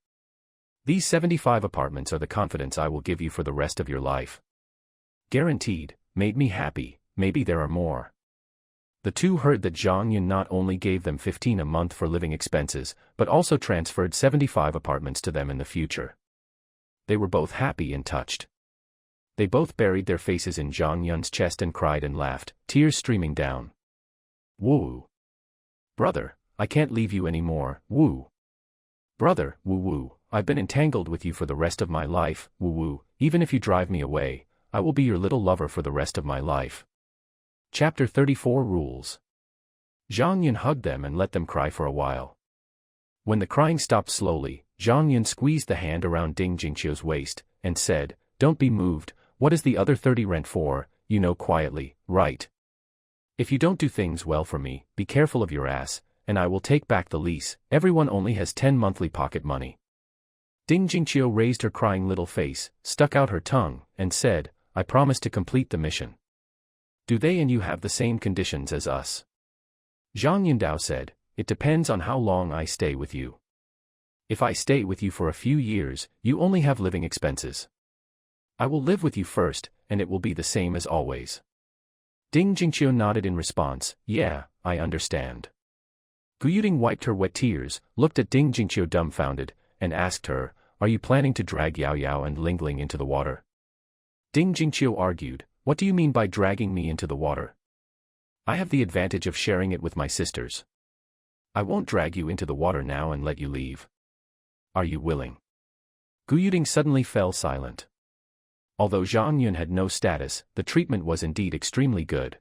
These 75 apartments are the confidence I will give you for the rest of your life. Guaranteed, made me happy, maybe there are more. The two heard that Zhang Yun not only gave them 15 a month for living expenses, but also transferred 75 apartments to them in the future. They were both happy and touched. They both buried their faces in Zhang Yun's chest and cried and laughed, tears streaming down. Woo! Brother, I can't leave you anymore, woo! Brother, woo woo, I've been entangled with you for the rest of my life, woo woo, even if you drive me away, I will be your little lover for the rest of my life. Chapter 34 Rules. Zhang Yun hugged them and let them cry for a while. When the crying stopped slowly, Zhang Yun squeezed the hand around Ding Jingqiu's waist, and said, "Don't be moved, what is the other 30 rent for, you know quietly, right? If you don't do things well for me, be careful of your ass, and I will take back the lease, everyone only has 10 monthly pocket money." Ding Jingqiu raised her crying little face, stuck out her tongue, and said, "I promise to complete the mission." "Do they and you have the same conditions as us?" Zhang Yundao said, "It depends on how long I stay with you. If I stay with you for a few years, you only have living expenses. I will live with you first, and it will be the same as always." Ding Jingqiu nodded in response, "Yeah, I understand." Gu Yuding wiped her wet tears, looked at Ding Jingqiu dumbfounded, and asked her, "Are you planning to drag Yao Yao and Ling Ling into the water?" Ding Jingqiu argued, "What do you mean by dragging me into the water? I have the advantage of sharing it with my sisters. I won't drag you into the water now and let you leave. Are you willing?" Gu Yuding suddenly fell silent. Although Zhang Yun had no status, the treatment was indeed extremely good.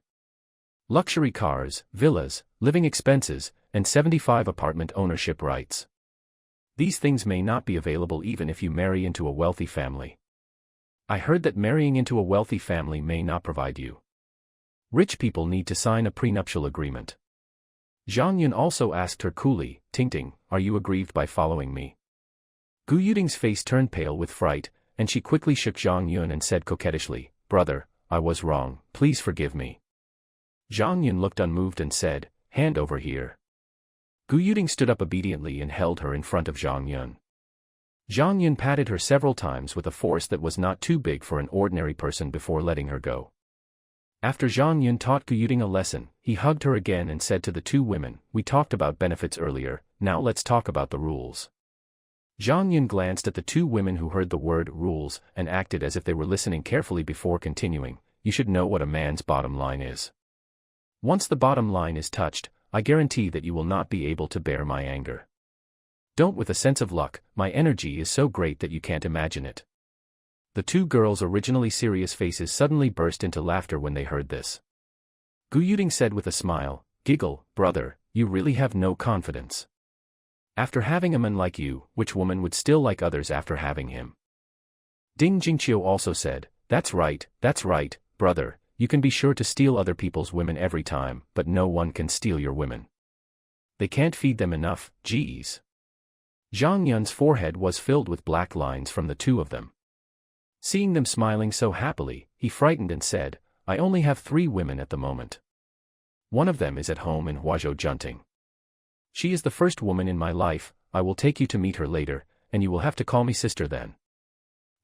Luxury cars, villas, living expenses, and 75 apartment ownership rights. These things may not be available even if you marry into a wealthy family. I heard that marrying into a wealthy family may not provide you. Rich people need to sign a prenuptial agreement. Zhang Yun also asked her coolly, "Tingting, are you aggrieved by following me?" Gu Yuding's face turned pale with fright, and she quickly shook Zhang Yun and said coquettishly, "Brother, I was wrong, please forgive me." Zhang Yun looked unmoved and said, "Hand over here." Gu Yuding stood up obediently and held her in front of Zhang Yun. Zhang Yun patted her several times with a force that was not too big for an ordinary person before letting her go. After Zhang Yun taught Gu Yuding a lesson, he hugged her again and said to the two women, "We talked about benefits earlier, now let's talk about the rules." Zhang Yun glanced at the two women who heard the word rules and acted as if they were listening carefully before continuing. "You should know what a man's bottom line is. Once the bottom line is touched, I guarantee that you will not be able to bear my anger. Don't with a sense of luck, my energy is so great that you can't imagine it." The two girls' originally serious faces suddenly burst into laughter when they heard this. Gu Yuding said with a smile, "Giggle, brother, you really have no confidence. After having a man like you, which woman would still like others after having him?" Ding Jingqiu also said, that's right, brother, you can be sure to steal other people's women every time, but no one can steal your women. They can't feed them enough, geez." Zhang Yun's forehead was filled with black lines from the two of them. Seeing them smiling so happily, he frightened and said, "I only have 3 women at the moment. One of them is at home in Huazhou Junting. She is the first woman in my life, I will take you to meet her later, and you will have to call me sister then."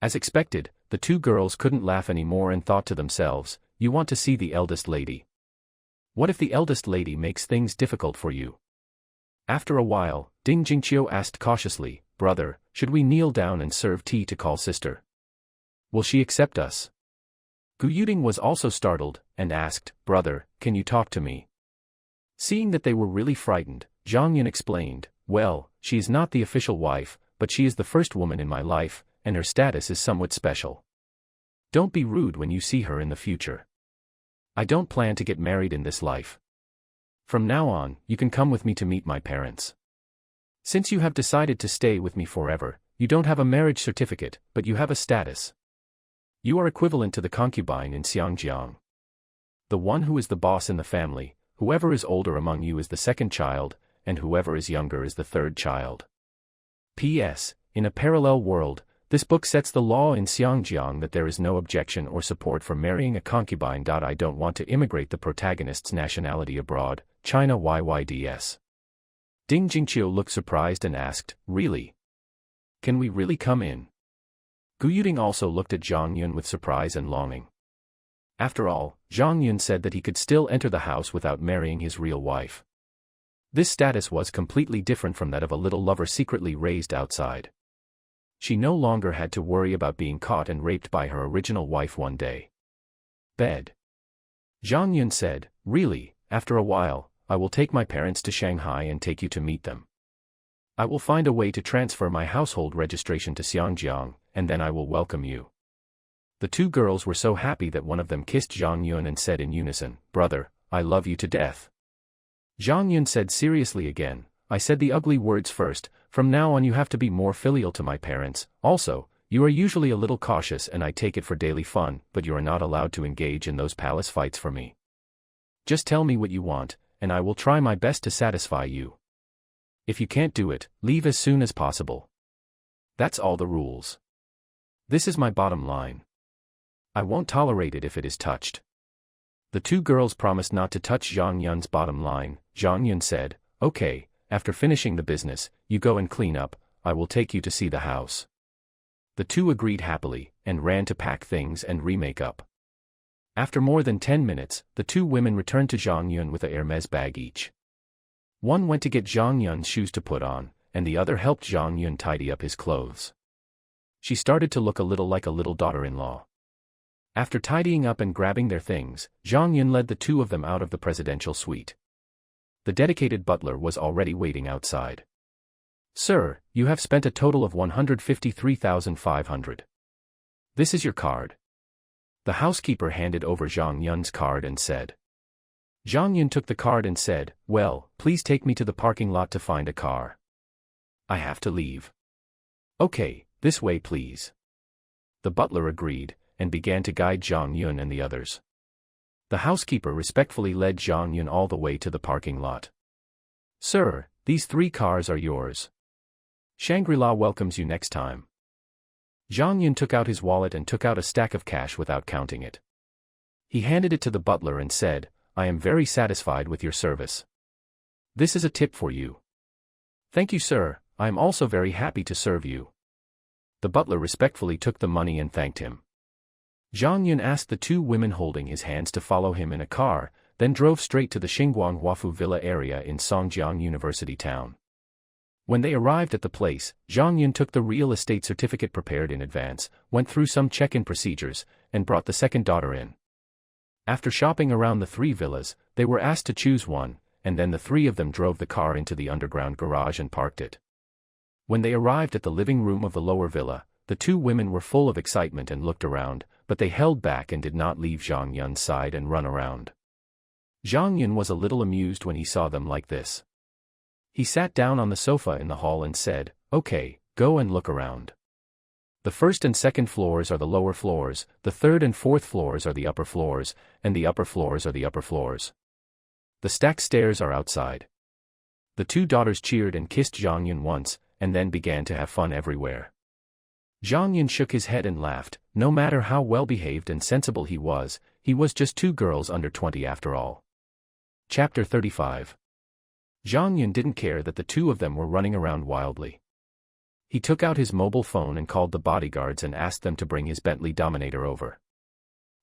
As expected, the two girls couldn't laugh anymore and thought to themselves, "You want to see the eldest lady. What if the eldest lady makes things difficult for you?" After a while, Ding Jingqiu asked cautiously, "Brother, should we kneel down and serve tea to call sister? Will she accept us?" Gu Yuding was also startled, and asked, "Brother, can you talk to me?" Seeing that they were really frightened, Zhang Yun explained, "Well, she is not the official wife, but she is the first woman in my life, and her status is somewhat special. Don't be rude when you see her in the future. I don't plan to get married in this life. From now on, you can come with me to meet my parents. Since you have decided to stay with me forever, You don't have a marriage certificate, but you have a status. You are equivalent to the concubine in Xiangjiang. The one who is the boss in the family, whoever is older among you is the second child, and whoever is younger is the third child. P.S. In a parallel world, this book sets the law in Xiangjiang that there is no objection or support for marrying a concubine. I don't want to immigrate the protagonist's nationality abroad, China YYDS. Ding Jingqiu looked surprised and asked, really? Can we really come in? Gu Yuding also looked at Zhang Yun with surprise and longing. After all, Zhang Yun said that he could still enter the house without marrying his real wife. This status was completely different from that of a little lover secretly raised outside. She no longer had to worry about being caught and raped by her original wife one day. Bed. Zhang Yun said, really, after a while, I will take my parents to Shanghai and take you to meet them. I will find a way to transfer my household registration to Xiangjiang, and then I will welcome you. The two girls were so happy that one of them kissed Zhang Yun and said in unison, brother, I love you to death. Zhang Yun said seriously again, I said the ugly words first, from now on you have to be more filial to my parents, also, you are usually a little cautious and I take it for daily fun, but you are not allowed to engage in those palace fights for me. Just tell me what you want, and I will try my best to satisfy you. If you can't do it, leave as soon as possible. That's all the rules. This is my bottom line. I won't tolerate it if it is touched. The two girls promised not to touch Zhang Yun's bottom line. Zhang Yun said, okay, after finishing the business, you go and clean up, I will take you to see the house. The two agreed happily, and ran to pack things and remake up. After more than 10 minutes, the two women returned to Zhang Yun with a Hermes bag each. One went to get Zhang Yun's shoes to put on, and the other helped Zhang Yun tidy up his clothes. She started to look a little like a little daughter-in-law. After tidying up and grabbing their things, Zhang Yun led the two of them out of the presidential suite. The dedicated butler was already waiting outside. Sir, you have spent a total of 153,500. This is your card. The housekeeper handed over Zhang Yun's card and said. Zhang Yun took the card and said, well, please take me to the parking lot to find a car. I have to leave. Okay, this way please. The butler agreed, and began to guide Zhang Yun and the others. The housekeeper respectfully led Zhang Yun all the way to the parking lot. Sir, these 3 cars are yours. Shangri-La welcomes you next time. Zhang Yun took out his wallet and took out a stack of cash without counting it. He handed it to the butler and said, I am very satisfied with your service. This is a tip for you. Thank you, sir, I am also very happy to serve you. The butler respectfully took the money and thanked him. Zhang Yun asked the two women holding his hands to follow him in a car, then drove straight to the Xinguang Huafu Villa area in Songjiang University Town. When they arrived at the place, Zhang Yun took the real estate certificate prepared in advance, went through some check-in procedures, and brought the second daughter in. After shopping around the 3 villas, they were asked to choose one, and then the 3 of them drove the car into the underground garage and parked it. When they arrived at the living room of the lower villa, the 2 women were full of excitement and looked around, but they held back and did not leave Zhang Yun's side and run around. Zhang Yun was a little amused when he saw them like this. He sat down on the sofa in the hall and said, okay, go and look around. The first and second floors are the lower floors, the third and fourth floors are the upper floors, and the upper floors are the upper floors. The stacked stairs are outside. The 2 daughters cheered and kissed Zhang Yun once, and then began to have fun everywhere. Zhang Yun shook his head and laughed. No matter how well-behaved and sensible he was just 2 girls under 20 after all. Chapter 35. Zhang Yun didn't care that the 2 of them were running around wildly. He took out his mobile phone and called the bodyguards and asked them to bring his Bentley Dominator over.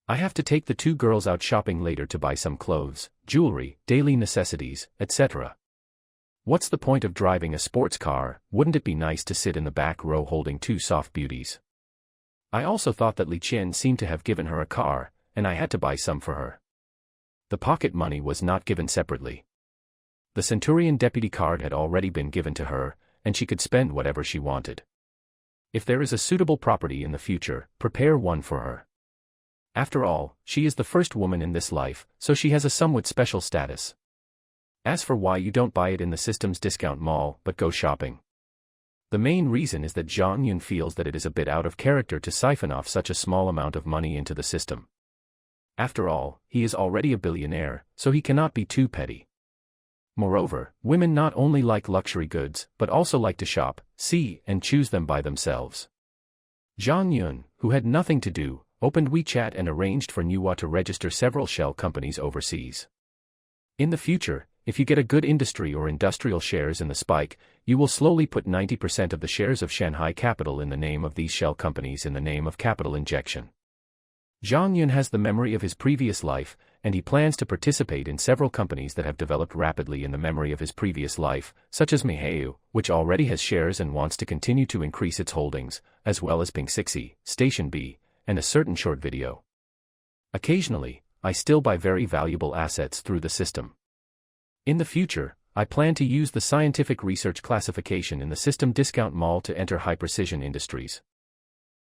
I have to take the 2 girls out shopping later to buy some clothes, jewelry, daily necessities, etc. What's the point of driving a sports car? Wouldn't it be nice to sit in the back row holding 2 soft beauties? I also thought that Li Qian seemed to have given her a car, and I had to buy some for her. The pocket money was not given separately. The Centurion deputy card had already been given to her, and she could spend whatever she wanted. If there is a suitable property in the future, prepare one for her. After all, she is the first woman in this life, so she has a somewhat special status. As for why you don't buy it in the system's discount mall but go shopping. The main reason is that Zhang Yun feels that it is a bit out of character to siphon off such a small amount of money into the system. After all, he is already a billionaire, so he cannot be too petty. Moreover, women not only like luxury goods, but also like to shop, see, and choose them by themselves. Zhang Yun, who had nothing to do, opened WeChat and arranged for Nuwa to register several shell companies overseas. In the future, if you get a good industry or industrial shares in the spike, you will slowly put 90% of the shares of Shanghai Capital in the name of these shell companies in the name of capital injection. Zhang Yun has the memory of his previous life, and he plans to participate in several companies that have developed rapidly in the memory of his previous life, such as Miheu, which already has shares and wants to continue to increase its holdings, as well as Ping 60, Station B, and a certain short video. Occasionally, I still buy very valuable assets through the system. In the future, I plan to use the scientific research classification in the system discount mall to enter high-precision industries.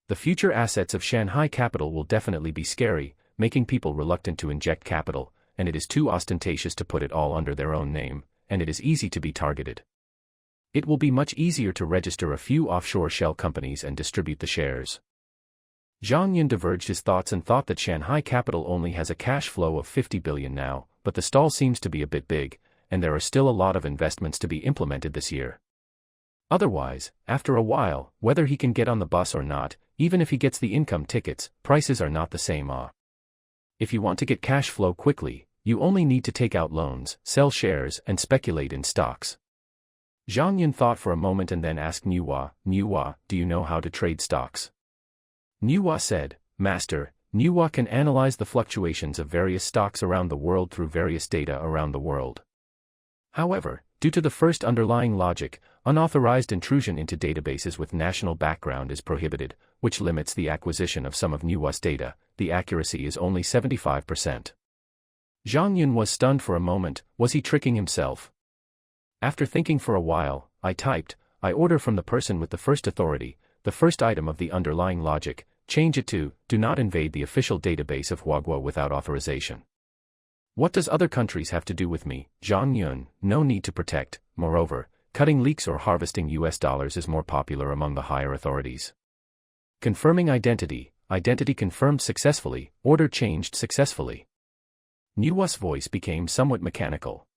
The future assets of Shanghai Capital will definitely be scary, making people reluctant to inject capital, and it is too ostentatious to put it all under their own name, and it is easy to be targeted. It will be much easier to register a few offshore shell companies and distribute the shares. Zhang Yun diverged his thoughts and thought that Shanghai Capital only has a cash flow of 50 billion now, but the stall seems to be a bit big, and there are still a lot of investments to be implemented this year. Otherwise, after a while, whether he can get on the bus or not, even if he gets the income tickets, prices are not the same. If you want to get cash flow quickly, you only need to take out loans, sell shares, and speculate in stocks. Zhang Yun thought for a moment and then asked Nuwa, do you know how to trade stocks? Nuwa said, Master, Nuwa can analyze the fluctuations of various stocks around the world through various data around the world. However, due to the first underlying logic, unauthorized intrusion into databases with national background is prohibited, which limits the acquisition of some of Nuwa's data. The accuracy is only 75%. Zhang Yun was stunned for a moment. Was he tricking himself? After thinking for a while, I typed, I order from the person with the first authority, the first item of the underlying logic, change it to, do not invade the official database of Huagua without authorization. What does other countries have to do with me? Zhang Yun, no need to protect. Moreover, cutting leaks or harvesting US dollars is more popular among the higher authorities. Confirming identity confirmed successfully, order changed successfully. Nuwa's voice became somewhat mechanical.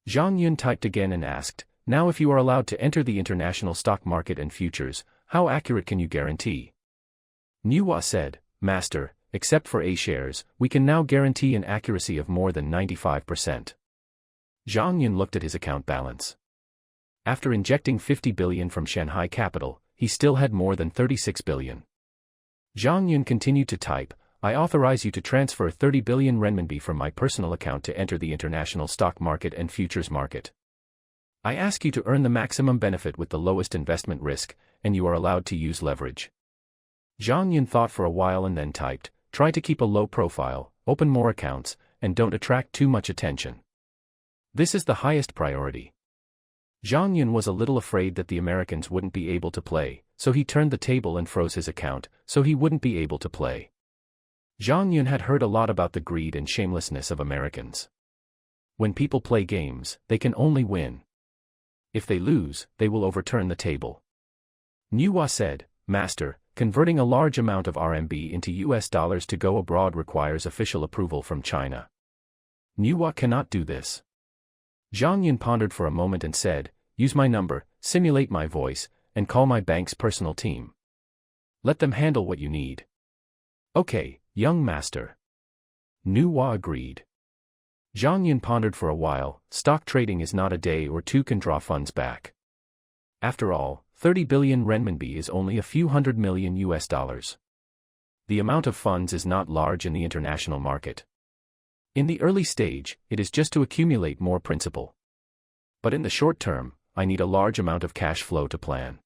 Zhang Yun typed again and asked, now if you are allowed to enter the international stock market and futures, how accurate can you guarantee? Nuwa said, Master, except for A shares, we can now guarantee an accuracy of more than 95%. Zhang Yun looked at his account balance. After injecting 50 billion from Shanghai Capital, he still had more than 36 billion. Zhang Yun continued to type, I authorize you to transfer 30 billion renminbi from my personal account to enter the international stock market and futures market. I ask you to earn the maximum benefit with the lowest investment risk, and you are allowed to use leverage. Zhang Yun thought for a while and then typed, try to keep a low profile, open more accounts, and don't attract too much attention. This is the highest priority. Zhang Yun was a little afraid that the Americans wouldn't be able to play, so he turned the table and froze his account, so he wouldn't be able to play. Zhang Yun had heard a lot about the greed and shamelessness of Americans. When people play games, they can only win. If they lose, they will overturn the table. Nuwa said, Master, converting a large amount of RMB into US dollars to go abroad requires official approval from China. Nuwa cannot do this. Zhang Yun pondered for a moment and said, use my number, simulate my voice, and call my bank's personal team. Let them handle what you need. Okay, young master. Nuwa agreed. Zhang Yun pondered for a while. Stock trading is not a day or two can draw funds back. After all, 30 billion renminbi is only a few hundred million US dollars. The amount of funds is not large in the international market. In the early stage, it is just to accumulate more principal. But in the short term, I need a large amount of cash flow to plan.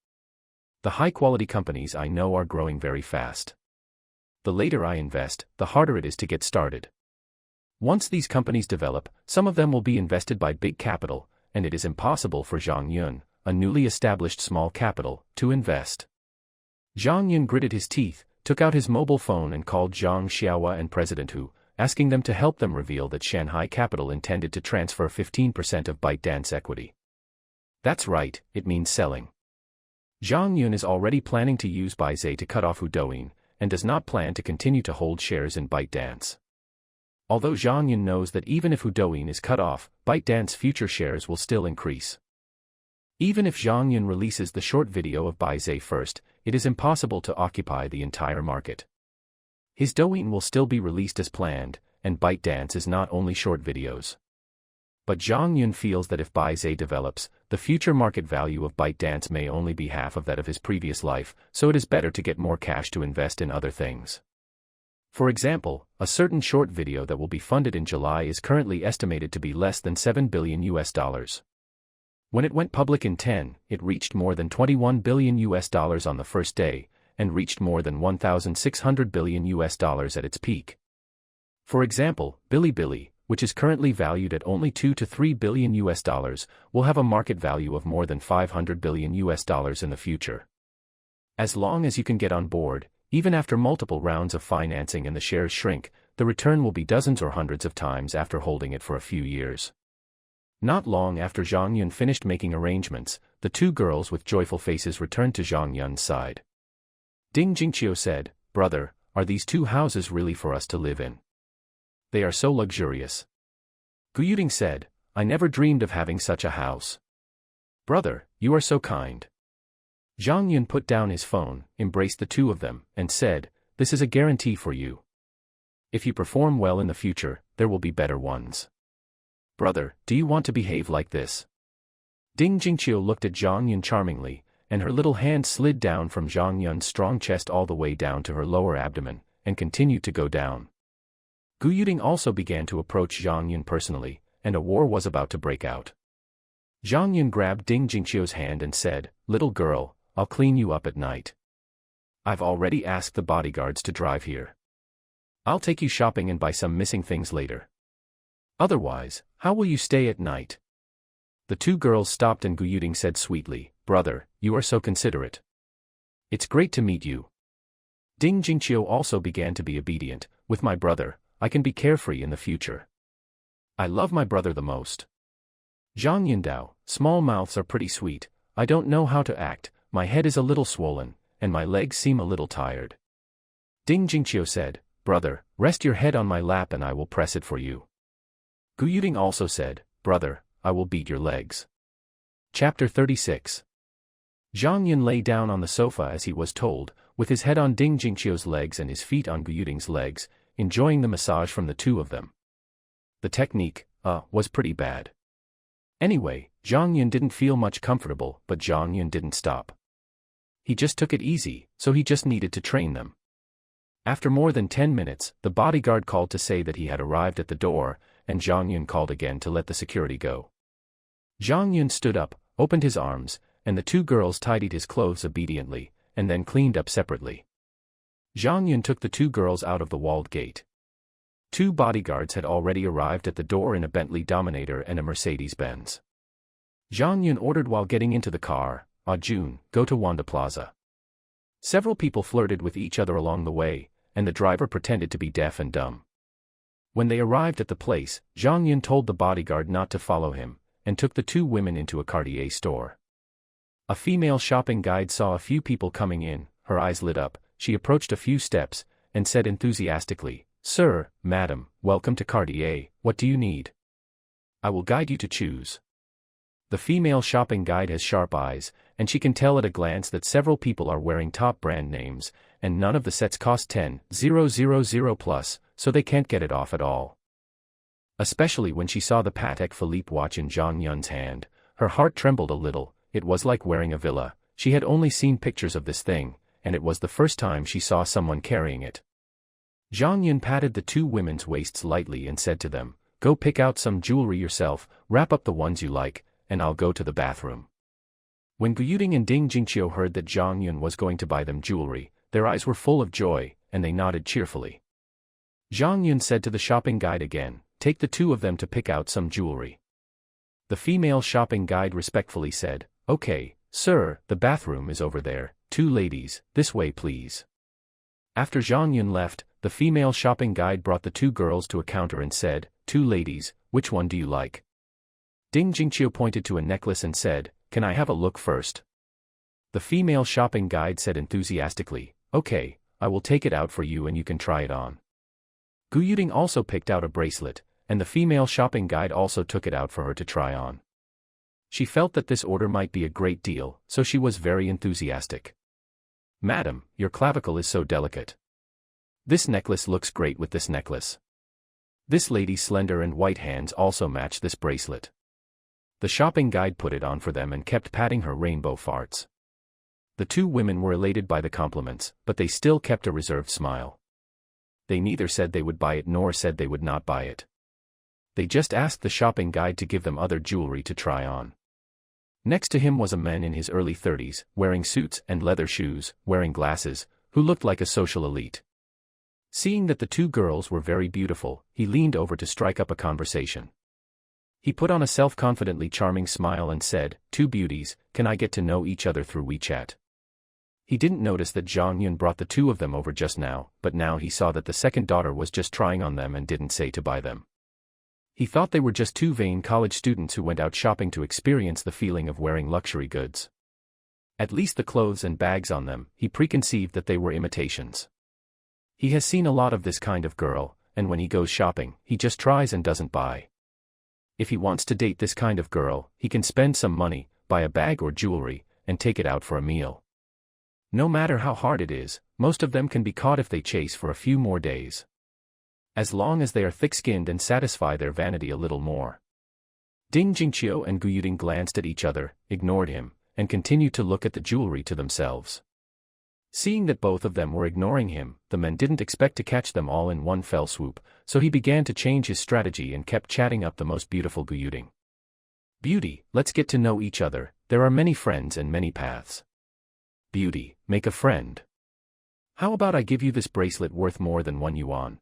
The high-quality companies I know are growing very fast. The later I invest, the harder it is to get started. Once these companies develop, some of them will be invested by big capital, and it is impossible for Zhang Yun, a newly established small capital, to invest. Zhang Yun gritted his teeth, took out his mobile phone and called Zhang Xiaohua and President Hu, asking them to help them reveal that Shanghai Capital intended to transfer 15% of ByteDance equity. That's right, it means selling. Zhang Yun is already planning to use Baize to cut off Hu Douyin, and does not plan to continue to hold shares in ByteDance. Although Zhang Yun knows that even if Hu Douyin is cut off, ByteDance future shares will still increase. Even if Zhang Yun releases the short video of Baize first, it is impossible to occupy the entire market. His Douyin will still be released as planned, and ByteDance is not only short videos. But Zhang Yun feels that if Baize develops, the future market value of ByteDance may only be half of that of his previous life, so it is better to get more cash to invest in other things. For example, a certain short video that will be funded in July is currently estimated to be less than $7 billion. When it went public in 10, it reached more than $21 billion on the first day, and reached more than $1,600 billion at its peak. For example, Bilibili, which is currently valued at only $2 to $3 billion, will have a market value of more than $500 billion in the future. As long as you can get on board, even after multiple rounds of financing and the shares shrink, the return will be dozens or hundreds of times after holding it for a few years. Not long after Zhang Yun finished making arrangements, the two girls with joyful faces returned to Zhang Yun's side. Ding Jingqiu said, "Brother, are these two houses really for us to live in? They are so luxurious." Gu Yuding said, "I never dreamed of having such a house." "Brother, you are so kind." Zhang Yun put down his phone, embraced the two of them, and said, "This is a guarantee for you. If you perform well in the future, there will be better ones. Brother, do you want to behave like this?" Ding Jingqiu looked at Zhang Yun charmingly, and her little hand slid down from Zhang Yun's strong chest all the way down to her lower abdomen, and continued to go down. Gu Yuding also began to approach Zhang Yun personally, and a war was about to break out. Zhang Yun grabbed Ding Jingqiu's hand and said, "Little girl, I'll clean you up at night. I've already asked the bodyguards to drive here. I'll take you shopping and buy some missing things later. Otherwise, how will you stay at night?" The two girls stopped and Gu Yuding said sweetly, "Brother, you are so considerate. It's great to meet you." Ding Jingqiu also began to be obedient. "With my brother, I can be carefree in the future. I love my brother the most." Zhang Yundao, "Small mouths are pretty sweet. I don't know how to act, my head is a little swollen, and my legs seem a little tired." Ding Jingqiu said, "Brother, rest your head on my lap and I will press it for you." Gu Yuding also said, "Brother, I will beat your legs." Chapter 36. Zhang Yun lay down on the sofa as he was told, with his head on Ding Jingqiu's legs and his feet on Gu Yuding's legs, enjoying the massage from the two of them. The technique, was pretty bad. Anyway, Zhang Yun didn't feel much comfortable, but Zhang Yun didn't stop. He just took it easy, so he just needed to train them. After more than 10 minutes, the bodyguard called to say that he had arrived at the door, and Zhang Yun called again to let the security go. Zhang Yun stood up, opened his arms, and the two girls tidied his clothes obediently, and then cleaned up separately. Zhang Yun took the two girls out of the walled gate. Two bodyguards had already arrived at the door in a Bentley Dominator and a Mercedes-Benz. Zhang Yun ordered while getting into the car, "Jun, go to Wanda Plaza." Several people flirted with each other along the way, and the driver pretended to be deaf and dumb. When they arrived at the place, Zhang Yun told the bodyguard not to follow him, and took the two women into a Cartier store. A female shopping guide saw a few people coming in, her eyes lit up, she approached a few steps, and said enthusiastically, "Sir, madam, welcome to Cartier, what do you need? I will guide you to choose." The female shopping guide has sharp eyes, and she can tell at a glance that several people are wearing top brand names, and none of the sets cost 10,000 plus, so they can't get it off at all. Especially when she saw the Patek Philippe watch in Zhang Yun's hand, her heart trembled a little. It was like wearing a villa. She had only seen pictures of this thing, and it was the first time she saw someone carrying it. Zhang Yun patted the two women's waists lightly and said to them, "Go pick out some jewelry yourself, wrap up the ones you like, and I'll go to the bathroom." When Gu Yuding and Ding Jingqiu heard that Zhang Yun was going to buy them jewelry, their eyes were full of joy, and they nodded cheerfully. Zhang Yun said to the shopping guide again, "Take the two of them to pick out some jewelry." The female shopping guide respectfully said, "Okay, sir, the bathroom is over there, two ladies, this way please." After Zhang Yun left, the female shopping guide brought the two girls to a counter and said, "Two ladies, which one do you like?" Ding Jingqiu pointed to a necklace and said, "Can I have a look first?" The female shopping guide said enthusiastically, "Okay, I will take it out for you and you can try it on." Gu Yuding also picked out a bracelet, and the female shopping guide also took it out for her to try on. She felt that this order might be a great deal, so she was very enthusiastic. "Madam, your clavicle is so delicate. This necklace looks great with this necklace. This lady's slender and white hands also match this bracelet." The shopping guide put it on for them and kept patting her rainbow farts. The two women were elated by the compliments, but they still kept a reserved smile. They neither said they would buy it nor said they would not buy it. They just asked the shopping guide to give them other jewelry to try on. Next to him was a man in his early 30s, wearing suits and leather shoes, wearing glasses, who looked like a social elite. Seeing that the two girls were very beautiful, he leaned over to strike up a conversation. He put on a self-confidently charming smile and said, "Two beauties, can I get to know each other through WeChat?" He didn't notice that Zhang Yun brought the two of them over just now, but now he saw that the second daughter was just trying on them and didn't say to buy them. He thought they were just two vain college students who went out shopping to experience the feeling of wearing luxury goods. At least the clothes and bags on them, he preconceived that they were imitations. He has seen a lot of this kind of girl, and when he goes shopping, he just tries and doesn't buy. If he wants to date this kind of girl, he can spend some money, buy a bag or jewelry, and take it out for a meal. No matter how hard it is, most of them can be caught if they chase for a few more days. As long as they are thick-skinned and satisfy their vanity a little more. Ding Jingqiu and Gu Yuding glanced at each other, ignored him, and continued to look at the jewelry to themselves. Seeing that both of them were ignoring him, the man didn't expect to catch them all in one fell swoop, so he began to change his strategy and kept chatting up the most beautiful Gu Yuding. "Beauty, let's get to know each other, there are many friends and many paths. Beauty, make a friend. How about I give you this bracelet worth more than 1 yuan?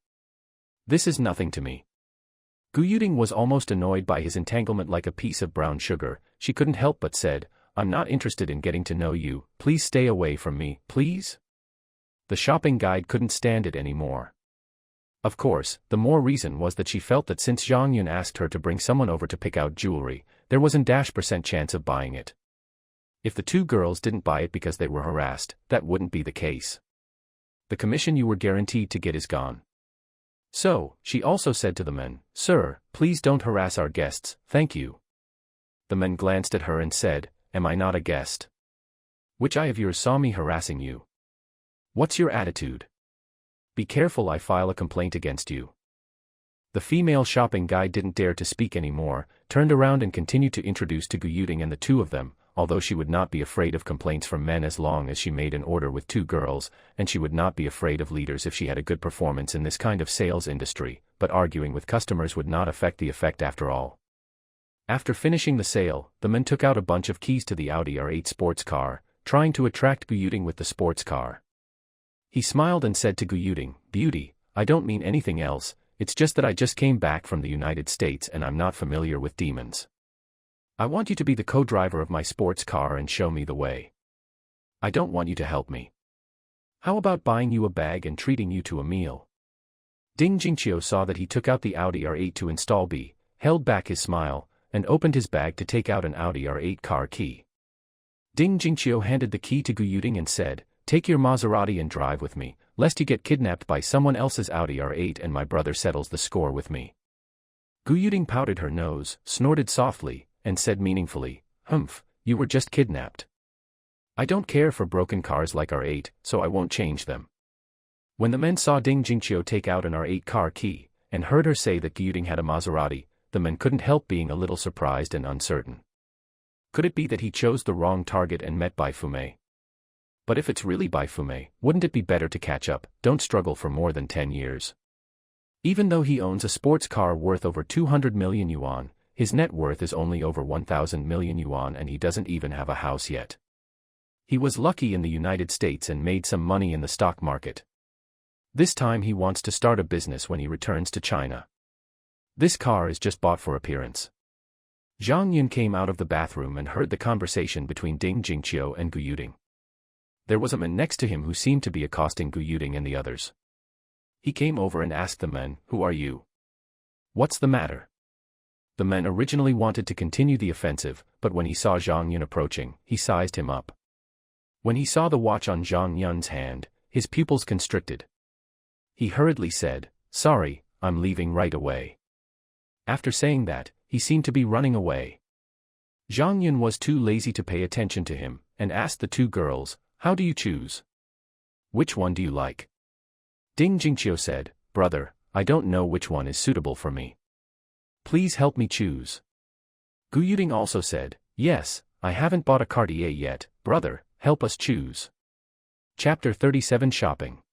This is nothing to me." Gu Yuding was almost annoyed by his entanglement like a piece of brown sugar. She couldn't help but said, "I'm not interested in getting to know you, please stay away from me, please." The shopping guide couldn't stand it anymore. Of course, the more reason was that she felt that since Zhang Yun asked her to bring someone over to pick out jewelry, there was an -% chance of buying it. If the two girls didn't buy it because they were harassed, that wouldn't be the case. The commission you were guaranteed to get is gone. So, she also said to the men, "Sir, please don't harass our guests, thank you." The men glanced at her and said, "Am I not a guest? Which eye of yours saw me harassing you? What's your attitude? Be careful, I file a complaint against you." The female shopping guide didn't dare to speak anymore, turned around and continued to introduce to Gu Yuding and the two of them, although she would not be afraid of complaints from men as long as she made an order with two girls, and she would not be afraid of leaders if she had a good performance in this kind of sales industry, but arguing with customers would not affect the effect after all. After finishing the sale, the men took out a bunch of keys to the Audi R8 sports car, trying to attract Gu Yuding with the sports car. He smiled and said to Gu Yuding, "Beauty, I don't mean anything else, it's just that I just came back from the United States and I'm not familiar with demons. I want you to be the co-driver of my sports car and show me the way. I don't want you to help me. How about buying you a bag and treating you to a meal?" Ding Jingqiu saw that he took out the Audi R8 to install B, held back his smile, and opened his bag to take out an Audi R8 car key. Ding Jingqiu handed the key to Gu Yuding and said, "Take your Maserati and drive with me, lest you get kidnapped by someone else's Audi R8 and my brother settles the score with me." Gu Yuding pouted her nose, snorted softly, and said meaningfully, "Humph, you were just kidnapped. I don't care for broken cars like R8, so I won't change them." When the men saw Ding Jingqiu take out an R8 car key, and heard her say that Gu Yuding had a Maserati, the men couldn't help being a little surprised and uncertain. Could it be that he chose the wrong target and met Bai Fumei? But if it's really Bai Fumei, wouldn't it be better to catch up, don't struggle for more than 10 years? Even though he owns a sports car worth over 200 million yuan, his net worth is only over 1,000 million yuan and he doesn't even have a house yet. He was lucky in the United States and made some money in the stock market. This time he wants to start a business when he returns to China. This car is just bought for appearance. Zhang Yun came out of the bathroom and heard the conversation between Ding Jingqiu and Gu Yuding. There was a man next to him who seemed to be accosting Gu Yuding and the others. He came over and asked the men, "Who are you? What's the matter?" The men originally wanted to continue the offensive, but when he saw Zhang Yun approaching, he sized him up. When he saw the watch on Zhang Yun's hand, his pupils constricted. He hurriedly said, "Sorry, I'm leaving right away." After saying that, he seemed to be running away. Zhang Yun was too lazy to pay attention to him, and asked the two girls, "How do you choose? Which one do you like?" Ding Jingqiu said, "Brother, I don't know which one is suitable for me. Please help me choose." Gu Yuding also said, "Yes, I haven't bought a Cartier yet, brother, help us choose." Chapter 37 Shopping.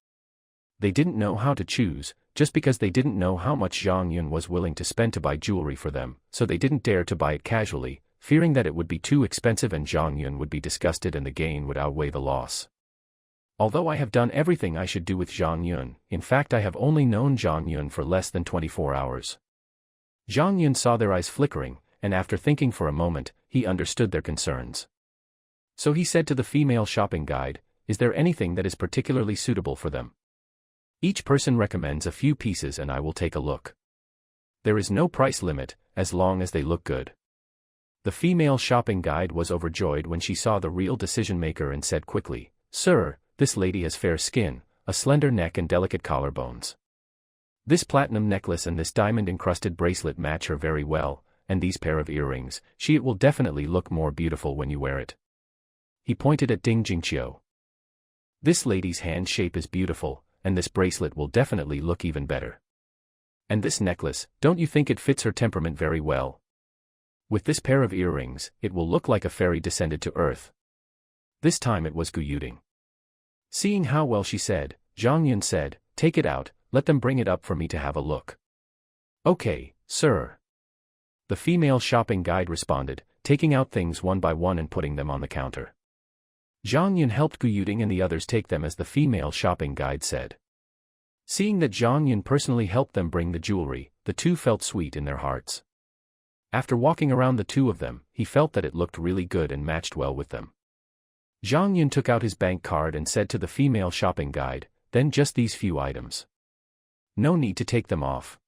They didn't know how to choose, just because they didn't know how much Zhang Yun was willing to spend to buy jewelry for them, so they didn't dare to buy it casually, fearing that it would be too expensive and Zhang Yun would be disgusted and the gain would outweigh the loss. Although I have done everything I should do with Zhang Yun, in fact I have only known Zhang Yun for less than 24 hours. Zhang Yun saw their eyes flickering, and after thinking for a moment, he understood their concerns. So he said to the female shopping guide, "Is there anything that is particularly suitable for them? Each person recommends a few pieces and I will take a look. There is no price limit, as long as they look good." The female shopping guide was overjoyed when she saw the real decision-maker and said quickly, "Sir, this lady has fair skin, a slender neck and delicate collarbones. This platinum necklace and this diamond-encrusted bracelet match her very well, and these pair of earrings, it will definitely look more beautiful when you wear it." He pointed at Ding Jingqiu. "This lady's hand shape is beautiful, and this bracelet will definitely look even better. And this necklace, don't you think it fits her temperament very well? With this pair of earrings, it will look like a fairy descended to earth." This time it was Gu Yuding. Seeing how well she said, Zhang Yun said, "Take it out, let them bring it up for me to have a look." "Okay, sir." The female shopping guide responded, taking out things one by one and putting them on the counter. Zhang Yun helped Gu Yuding and the others take them as the female shopping guide said. Seeing that Zhang Yun personally helped them bring the jewelry, the two felt sweet in their hearts. After walking around the two of them, he felt that it looked really good and matched well with them. Zhang Yun took out his bank card and said to the female shopping guide, "Then just these few items. No need to take them off.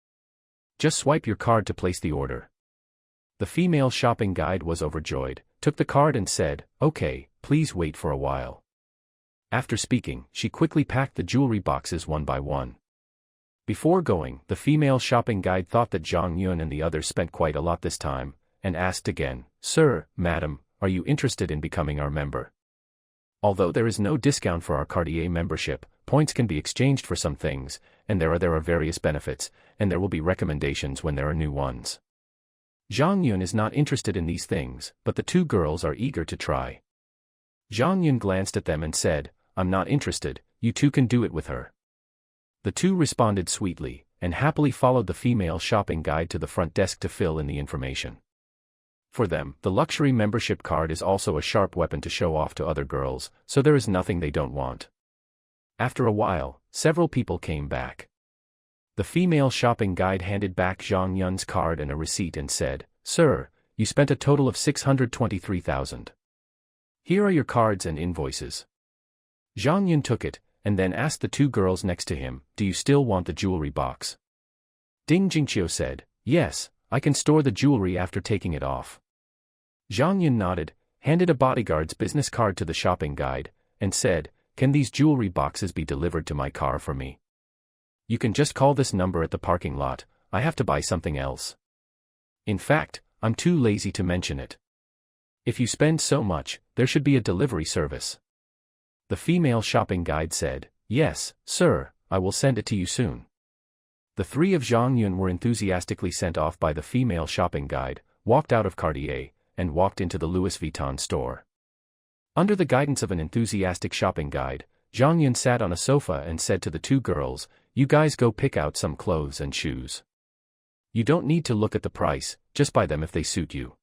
Just swipe your card to place the order." The female shopping guide was overjoyed, took the card and said, "Okay, please wait for a while." After speaking, she quickly packed the jewelry boxes one by one. Before going, the female shopping guide thought that Zhang Yun and the others spent quite a lot this time, and asked again, "Sir, madam, are you interested in becoming our member? Although there is no discount for our Cartier membership, points can be exchanged for some things, and there are various benefits, and there will be recommendations when there are new ones." Zhang Yun is not interested in these things, but the two girls are eager to try. Zhang Yun glanced at them and said, "I'm not interested, you two can do it with her." The two responded sweetly, and happily followed the female shopping guide to the front desk to fill in the information. For them, the luxury membership card is also a sharp weapon to show off to other girls, so there is nothing they don't want. After a while, several people came back. The female shopping guide handed back Zhang Yun's card and a receipt and said, "Sir, you spent a total of 623,000. Here are your cards and invoices." Zhang Yun took it, and then asked the two girls next to him, "Do you still want the jewelry box?" Ding Jingqiu said, "Yes, I can store the jewelry after taking it off." Zhang Yun nodded, handed a bodyguard's business card to the shopping guide, and said, "Can these jewelry boxes be delivered to my car for me? You can just call this number at the parking lot, I have to buy something else. In fact, I'm too lazy to mention it. If you spend so much, there should be a delivery service." The female shopping guide said, "Yes, sir, I will send it to you soon." The three of Zhang Yun were enthusiastically sent off by the female shopping guide, walked out of Cartier, and walked into the Louis Vuitton store. Under the guidance of an enthusiastic shopping guide, Zhang Yun sat on a sofa and said to the two girls, "You guys go pick out some clothes and shoes. You don't need to look at the price, just buy them if they suit you."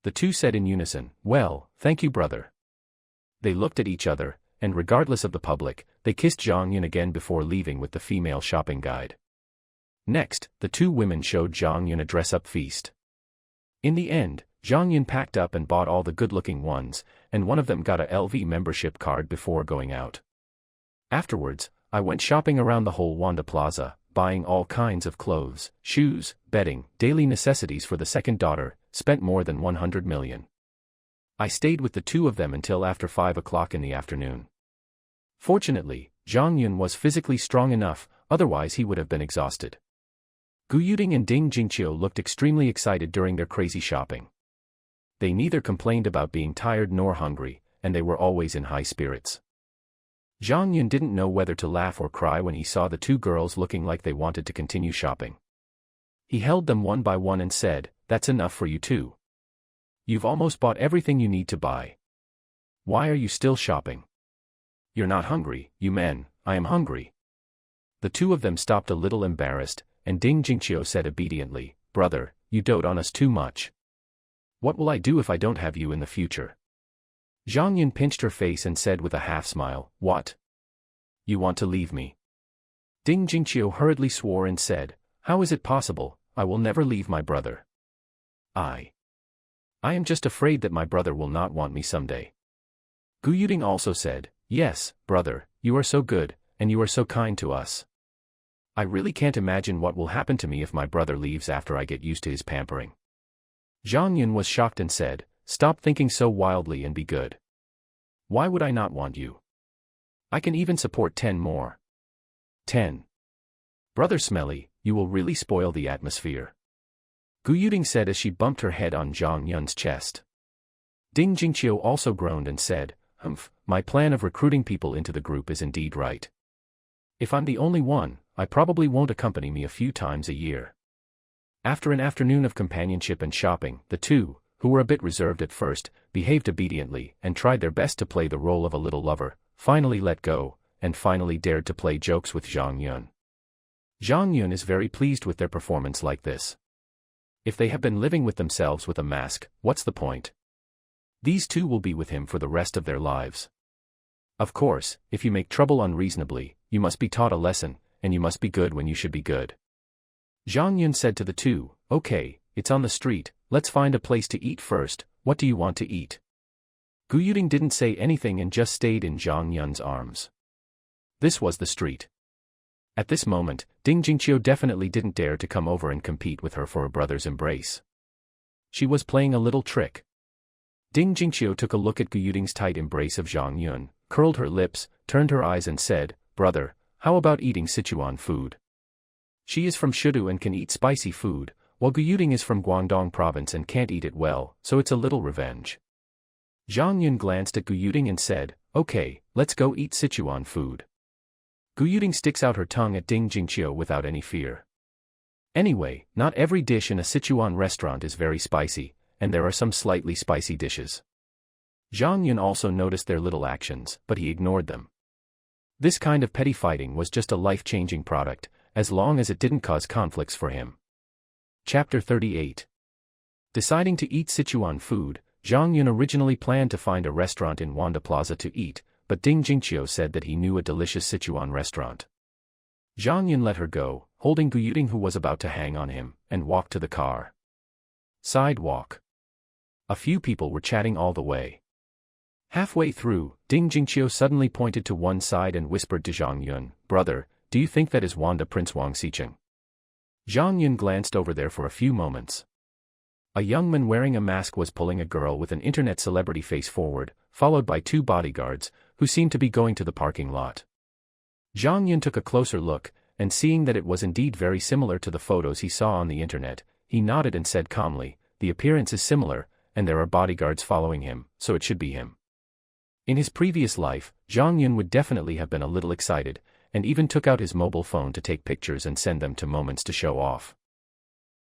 The two said in unison, "Well, thank you, brother." They looked at each other, and regardless of the public, they kissed Zhang Yun again before leaving with the female shopping guide. Next, the two women showed Zhang Yun a dress-up feast. In the end, Zhang Yun packed up and bought all the good-looking ones, and one of them got a LV membership card before going out. Afterwards, I went shopping around the whole Wanda Plaza, buying all kinds of clothes, shoes, bedding, daily necessities for the second daughter, spent more than 100 million. I stayed with the two of them until after 5 o'clock in the afternoon. Fortunately, Zhang Yun was physically strong enough, otherwise he would have been exhausted. Gu Yuding and Ding Jingqiu looked extremely excited during their crazy shopping. They neither complained about being tired nor hungry, and they were always in high spirits. Zhang Yun didn't know whether to laugh or cry when he saw the two girls looking like they wanted to continue shopping. He held them one by one and said, "That's enough for you two. You've almost bought everything you need to buy. Why are you still shopping? You're not hungry, you men." "I am hungry." The two of them stopped a little embarrassed, and Ding Jingqiu said obediently, "Brother, you dote on us too much. What will I do if I don't have you in the future?" Zhang Yun pinched her face and said with a half-smile, "What? You want to leave me?" Ding Jingqiu hurriedly swore and said, "How is it possible? I will never leave my brother. I am just afraid that my brother will not want me someday." Gu Yuding also said, "Yes, brother, you are so good, and you are so kind to us. I really can't imagine what will happen to me if my brother leaves after I get used to his pampering." Zhang Yun was shocked and said, "Stop thinking so wildly and be good. Why would I not want you? I can even support 10 more. 10. Brother Smelly, you will really spoil the atmosphere," Gu Yuding said as she bumped her head on Zhang Yun's chest. Ding Jingqiu also groaned and said, "Humph, my plan of recruiting people into the group is indeed right. If I'm the only one, I probably won't accompany me a few times a year." After an afternoon of companionship and shopping, the two, who were a bit reserved at first, behaved obediently and tried their best to play the role of a little lover, finally let go, and finally dared to play jokes with Zhang Yun. Zhang Yun is very pleased with their performance like this. If they have been living with themselves with a mask, what's the point? These two will be with him for the rest of their lives. Of course, if you make trouble unreasonably, you must be taught a lesson, and you must be good when you should be good. Zhang Yun said to the two, "Okay, it's on the street, let's find a place to eat first. What do you want to eat?" Gu Yuding didn't say anything and just stayed in Zhang Yun's arms. This was the street. At this moment, Ding Jingqiu definitely didn't dare to come over and compete with her for a brother's embrace. She was playing a little trick. Ding Jingqiu took a look at Gu Yuding's tight embrace of Zhang Yun, curled her lips, turned her eyes and said, "Brother, how about eating Sichuan food? She is from Shudu and can eat spicy food, while Gu Yuding is from Guangdong province and can't eat it well, so it's a little revenge." Zhang Yun glanced at Gu Yuding and said, "Okay, let's go eat Sichuan food." Gu Yuding sticks out her tongue at Ding Jingqiu without any fear. Anyway, not every dish in a Sichuan restaurant is very spicy, and there are some slightly spicy dishes. Zhang Yun also noticed their little actions, but he ignored them. This kind of petty fighting was just a life-changing product, as long as it didn't cause conflicts for him. Chapter 38. Deciding to eat Sichuan food, Zhang Yun originally planned to find a restaurant in Wanda Plaza to eat, but Ding Jingqiu said that he knew a delicious Sichuan restaurant. Zhang Yun let her go, holding Gu Yuding who was about to hang on him, and walked to the car. Sidewalk. A few people were chatting all the way. Halfway through, Ding Jingqiu suddenly pointed to one side and whispered to Zhang Yun, "Brother, do you think that is Wanda Prince Wang Xicheng?" Zhang Yun glanced over there for a few moments. A young man wearing a mask was pulling a girl with an internet celebrity face forward, followed by two bodyguards, who seemed to be going to the parking lot. Zhang Yun took a closer look, and seeing that it was indeed very similar to the photos he saw on the internet, he nodded and said calmly, "The appearance is similar, and there are bodyguards following him, so it should be him." In his previous life, Zhang Yun would definitely have been a little excited, and even took out his mobile phone to take pictures and send them to Moments to show off.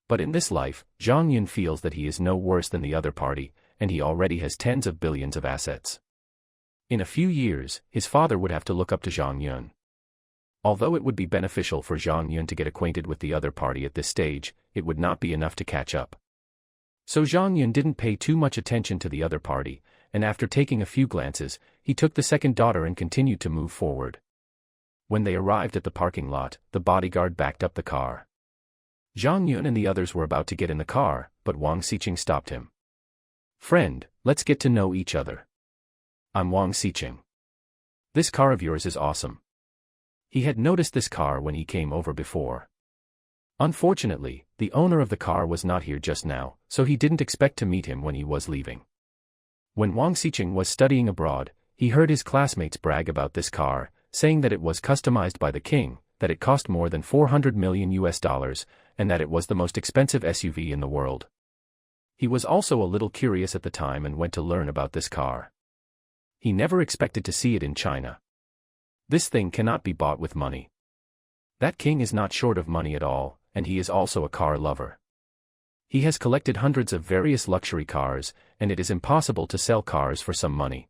But in this life, Zhang Yun feels that he is no worse than the other party, and he already has tens of billions of assets. In a few years, his father would have to look up to Zhang Yun. Although it would be beneficial for Zhang Yun to get acquainted with the other party at this stage, it would not be enough to catch up. So Zhang Yun didn't pay too much attention to the other party, and after taking a few glances, he took the second daughter and continued to move forward. When they arrived at the parking lot, the bodyguard backed up the car. Zhang Yun and the others were about to get in the car, but Wang Xicheng stopped him. "Friend, let's get to know each other. I'm Wang Xicheng. This car of yours is awesome." He had noticed this car when he came over before. Unfortunately, the owner of the car was not here just now, so he didn't expect to meet him when he was leaving. When Wang Xiqing was studying abroad, he heard his classmates brag about this car, saying that it was customized by the king, that it cost more than $400 million, and that it was the most expensive SUV in the world. He was also a little curious at the time and went to learn about this car. He never expected to see it in China. This thing cannot be bought with money. That king is not short of money at all, and he is also a car lover. He has collected hundreds of various luxury cars, and it is impossible to sell cars for some money.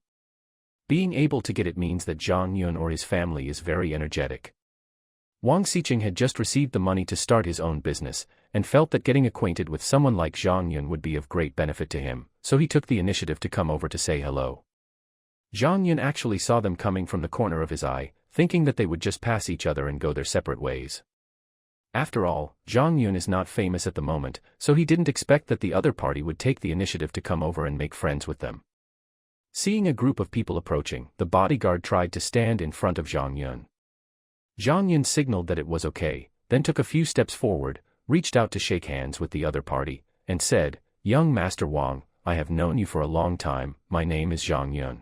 Being able to get it means that Zhang Yun or his family is very energetic. Wang Xiqing had just received the money to start his own business, and felt that getting acquainted with someone like Zhang Yun would be of great benefit to him, so he took the initiative to come over to say hello. Zhang Yun actually saw them coming from the corner of his eye, thinking that they would just pass each other and go their separate ways. After all, Zhang Yun is not famous at the moment, so he didn't expect that the other party would take the initiative to come over and make friends with them. Seeing a group of people approaching, the bodyguard tried to stand in front of Zhang Yun. Zhang Yun signaled that it was okay, then took a few steps forward, reached out to shake hands with the other party, and said, "Young Master Wang, I have known you for a long time, my name is Zhang Yun."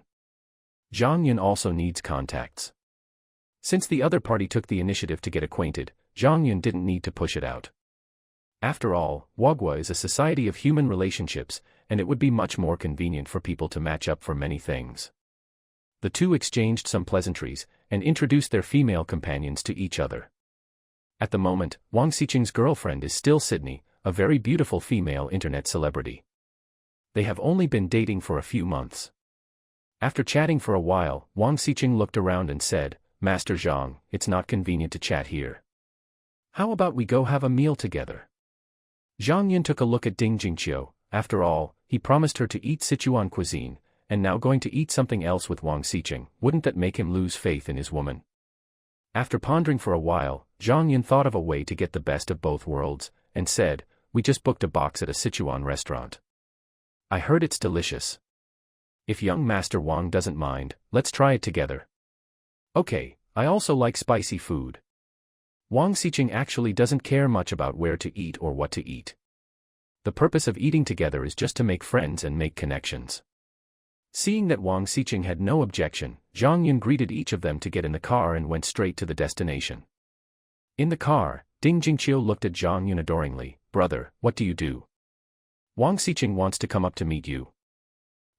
Zhang Yun also needs contacts. Since the other party took the initiative to get acquainted, Zhang Yun didn't need to push it out. After all, Huagua is a society of human relationships, and it would be much more convenient for people to match up for many things. The two exchanged some pleasantries, and introduced their female companions to each other. At the moment, Wang Xiqing's girlfriend is still Sydney, a very beautiful female internet celebrity. They have only been dating for a few months. After chatting for a while, Wang Xiqing looked around and said, "Master Zhang, it's not convenient to chat here. How about we go have a meal together?" Zhang Yun took a look at Ding Jingqiu. After all, he promised her to eat Sichuan cuisine, and now going to eat something else with Wang Xiqing, wouldn't that make him lose faith in his woman? After pondering for a while, Zhang Yun thought of a way to get the best of both worlds, and said, "We just booked a box at a Sichuan restaurant. I heard it's delicious. If young Master Wang doesn't mind, let's try it together." "Okay, I also like spicy food." Wang Xiqing actually doesn't care much about where to eat or what to eat. The purpose of eating together is just to make friends and make connections. Seeing that Wang Xiqing had no objection, Zhang Yun greeted each of them to get in the car and went straight to the destination. In the car, Ding Jingqiu looked at Zhang Yun adoringly. "Brother, what do you do? Wang Xiqing wants to come up to meet you."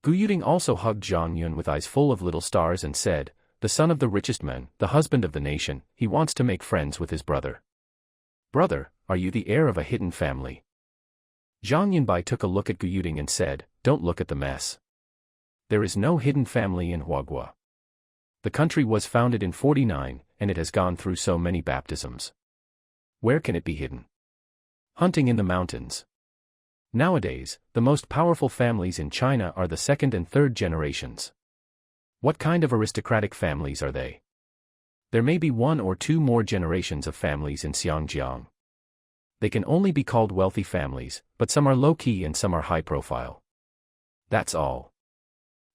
Gu Yuding also hugged Zhang Yun with eyes full of little stars and said, "The son of the richest man, the husband of the nation, he wants to make friends with his brother." "Brother, are you the heir of a hidden family?" Zhang Yunbai took a look at Gu Yuding and said, "Don't look at the mess. There is no hidden family in Huagua. The country was founded in 49, and it has gone through so many baptisms. Where can it be hidden? Hunting in the mountains. Nowadays, the most powerful families in China are the second and third generations. What kind of aristocratic families are they? There may be one or two more generations of families in Xiangjiang. They can only be called wealthy families, but some are low-key and some are high-profile. That's all."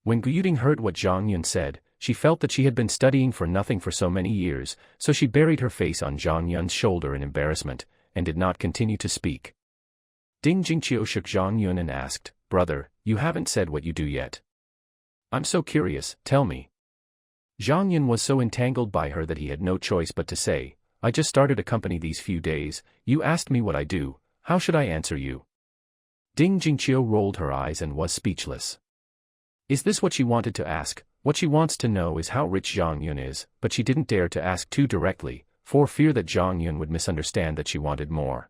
When Gu Yuding heard what Zhang Yun said, she felt that she had been studying for nothing for so many years, so she buried her face on Zhang Yun's shoulder in embarrassment, and did not continue to speak. Ding Jingqiu shook Zhang Yun and asked, "Brother, you haven't said what you do yet. I'm so curious, tell me." Zhang Yun was so entangled by her that he had no choice but to say, "I just started a company these few days, you asked me what I do, how should I answer you?" Ding Jingqiu rolled her eyes and was speechless. Is this what she wanted to ask? What she wants to know is how rich Zhang Yun is, but she didn't dare to ask too directly, for fear that Zhang Yun would misunderstand that she wanted more.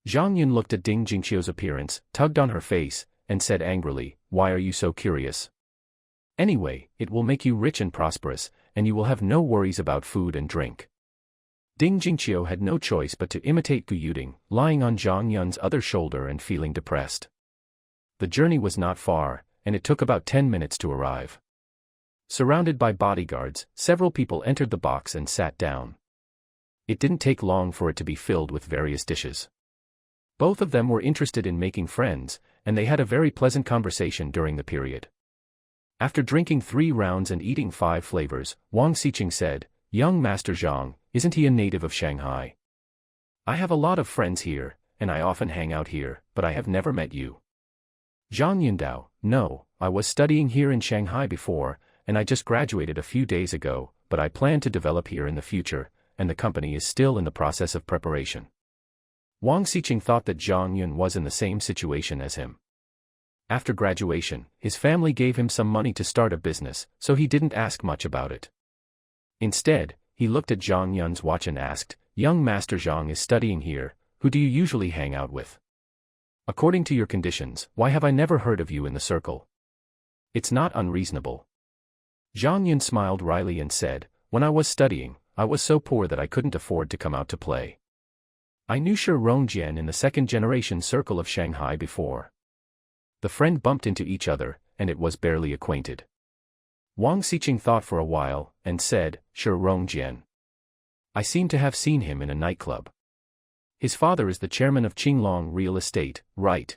Zhang Yun looked at Ding Jingqiu's appearance, tugged on her face, and said angrily, "Why are you so curious? Anyway, it will make you rich and prosperous, and you will have no worries about food and drink." Ding Jingqiu had no choice but to imitate Gu Yuding, lying on Zhang Yun's other shoulder and feeling depressed. The journey was not far, and it took about 10 minutes to arrive. Surrounded by bodyguards, several people entered the box and sat down. It didn't take long for it to be filled with various dishes. Both of them were interested in making friends, and they had a very pleasant conversation during the period. After drinking 3 rounds and eating 5 flavors, Wang Xiqing said, "Young Master Zhang, isn't he a native of Shanghai? I have a lot of friends here, and I often hang out here, but I have never met you. Zhang Yun: No, I was studying here in Shanghai before, and I just graduated a few days ago, but I plan to develop here in the future, and the company is still in the process of preparation. Wang Xiqing thought that Zhang Yun was in the same situation as him. After graduation, his family gave him some money to start a business, so he didn't ask much about it. Instead, he looked at Zhang Yun's watch and asked, "Young Master Zhang is studying here, who do you usually hang out with? According to your conditions, why have I never heard of you in the circle? It's not unreasonable." Zhang Yun smiled wryly and said, "When I was studying, I was so poor that I couldn't afford to come out to play. I knew Shi Rongjian in the second-generation circle of Shanghai before." The friend bumped into each other, and it was barely acquainted. Wang Xiqing thought for a while, and said, "Shi Rongjian. I seem to have seen him in a nightclub. His father is the chairman of Qinglong Real Estate, right?"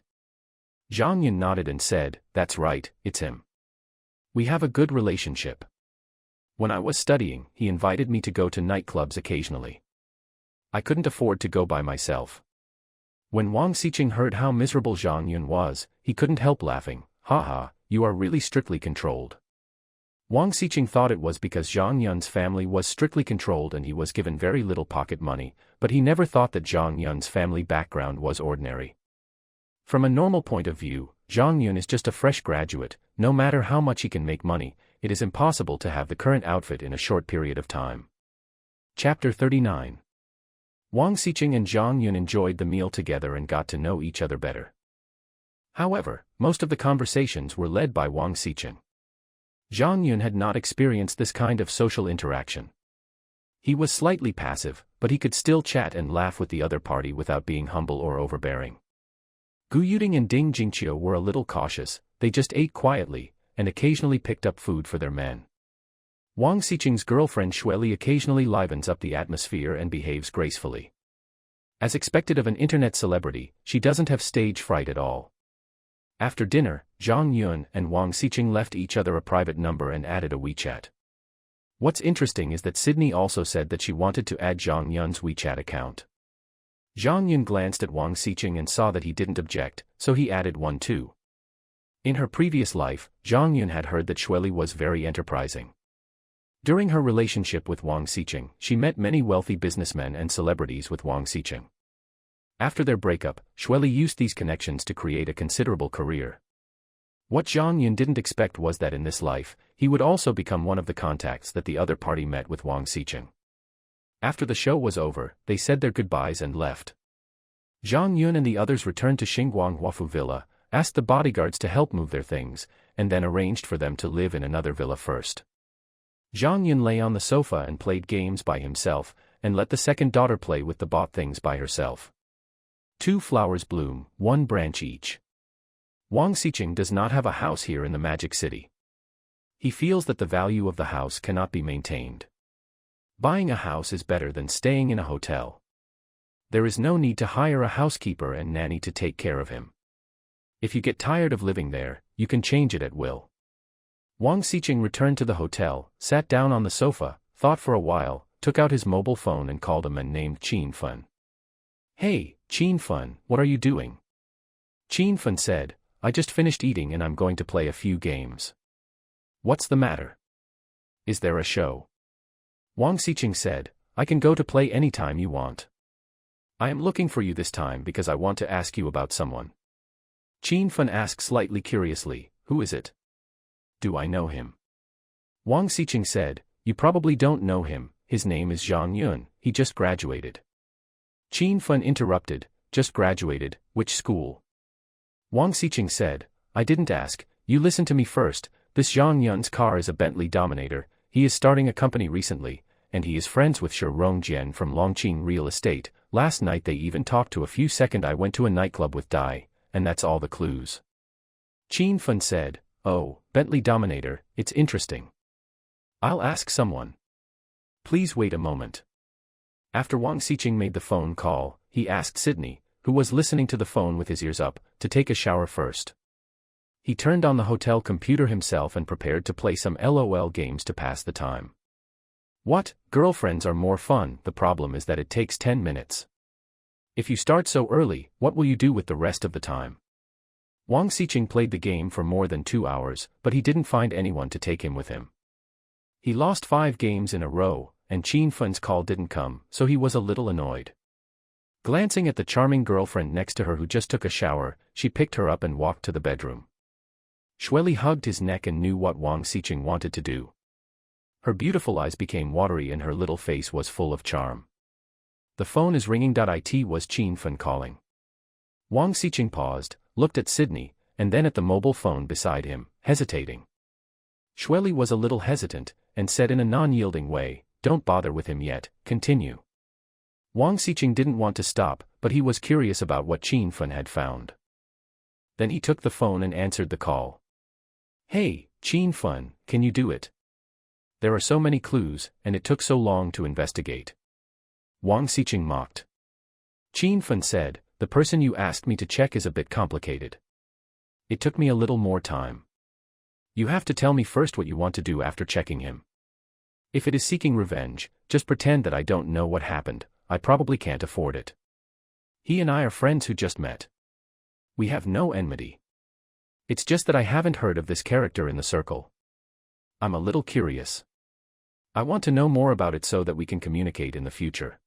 Zhang Yun nodded and said, "That's right, it's him. We have a good relationship. When I was studying, he invited me to go to nightclubs occasionally. I couldn't afford to go by myself." When Wang Xiqing heard how miserable Zhang Yun was, he couldn't help laughing. "Haha, you are really strictly controlled." Wang Xiqing thought it was because Zhang Yun's family was strictly controlled and he was given very little pocket money, but he never thought that Zhang Yun's family background was ordinary. From a normal point of view, Zhang Yun is just a fresh graduate. No matter how much he can make money, it is impossible to have the current outfit in a short period of time. Chapter 39. Wang Xiqing and Zhang Yun enjoyed the meal together and got to know each other better. However, most of the conversations were led by Wang Xiqing. Zhang Yun had not experienced this kind of social interaction. He was slightly passive, but he could still chat and laugh with the other party without being humble or overbearing. Gu Yuding and Ding Jingqiu were a little cautious. They just ate quietly, and occasionally picked up food for their men. Wang Xiqing's girlfriend Xueli occasionally livens up the atmosphere and behaves gracefully. As expected of an internet celebrity, she doesn't have stage fright at all. After dinner, Zhang Yun and Wang Xiqing left each other a private number and added a WeChat. What's interesting is that Sydney also said that she wanted to add Zhang Yun's WeChat account. Zhang Yun glanced at Wang Xiqing and saw that he didn't object, so he added one too. In her previous life, Zhang Yun had heard that Xueli was very enterprising. During her relationship with Wang Xiqing, she met many wealthy businessmen and celebrities with Wang Xiqing. After their breakup, Xueli used these connections to create a considerable career. What Zhang Yun didn't expect was that in this life, he would also become one of the contacts that the other party met with Wang Xiqing. After the show was over, they said their goodbyes and left. Zhang Yun and the others returned to Xinguang Huafu Villa, asked the bodyguards to help move their things, and then arranged for them to live in another villa first. Zhang Yun lay on the sofa and played games by himself, and let the second daughter play with the bought things by herself. 2 flowers bloom, 1 branch each. Wang Xiqing does not have a house here in the Magic City. He feels that the value of the house cannot be maintained. Buying a house is better than staying in a hotel. There is no need to hire a housekeeper and nanny to take care of him. If you get tired of living there, you can change it at will. Wang Xiqing returned to the hotel, sat down on the sofa, thought for a while, took out his mobile phone and called a man named Qin Fun. "Hey, Qin Fun, what are you doing?" Qin Fun said, "I just finished eating and I'm going to play a few games." "What's the matter? Is there a show?" Wang Xiqing said, "I can go to play anytime you want. I am looking for you this time because I want to ask you about someone." Qin Fun asked slightly curiously, "Who is it? Do I know him?" Wang Xiqing said, "You probably don't know him, his name is Zhang Yun, he just graduated." Qin Fun interrupted, "Just graduated, which school?" Wang Xiqing said, "I didn't ask, you listen to me first, this Zhang Yun's car is a Bentley Dominator, he is starting a company recently, and he is friends with Shi Rongjian from Longqing Real Estate, last night they even talked to a few seconds I went to a nightclub with Dai, and that's all the clues." Qin Fun said, "Oh, Bentley Dominator, it's interesting. I'll ask someone. Please wait a moment." After Wang Xiqing made the phone call, he asked Sydney, who was listening to the phone with his ears up, to take a shower first. He turned on the hotel computer himself and prepared to play some LOL games to pass the time. What? Girlfriends are more fun, the problem is that it takes 10 minutes. If you start so early, what will you do with the rest of the time? Wang Xiqing played the game for more than 2 hours, but he didn't find anyone to take him with him. He lost 5 games in a row, and Qin Fen's call didn't come, so he was a little annoyed. Glancing at the charming girlfriend next to her who just took a shower, she picked her up and walked to the bedroom. Xueli hugged his neck and knew what Wang Xiqing wanted to do. Her beautiful eyes became watery and her little face was full of charm. The phone is ringing. It was Qin Fen calling. Wang Xiqing paused, looked at Sydney, and then at the mobile phone beside him, hesitating. Xueli was a little hesitant, and said in a non-yielding way, "Don't bother with him yet, continue." Wang Xiqing didn't want to stop, but he was curious about what Qin Fen had found. Then he took the phone and answered the call. "Hey, Qin Fen, can you do it? There are so many clues, and it took so long to investigate." Wang Xiqing mocked. Qin Fen said, "The person you asked me to check is a bit complicated. It took me a little more time. You have to tell me first what you want to do after checking him. If it is seeking revenge, just pretend that I don't know what happened. I probably can't afford it. He and I are friends who just met. We have no enmity. It's just that I haven't heard of this character in the circle. I'm a little curious. I want to know more about it so that we can communicate in the future.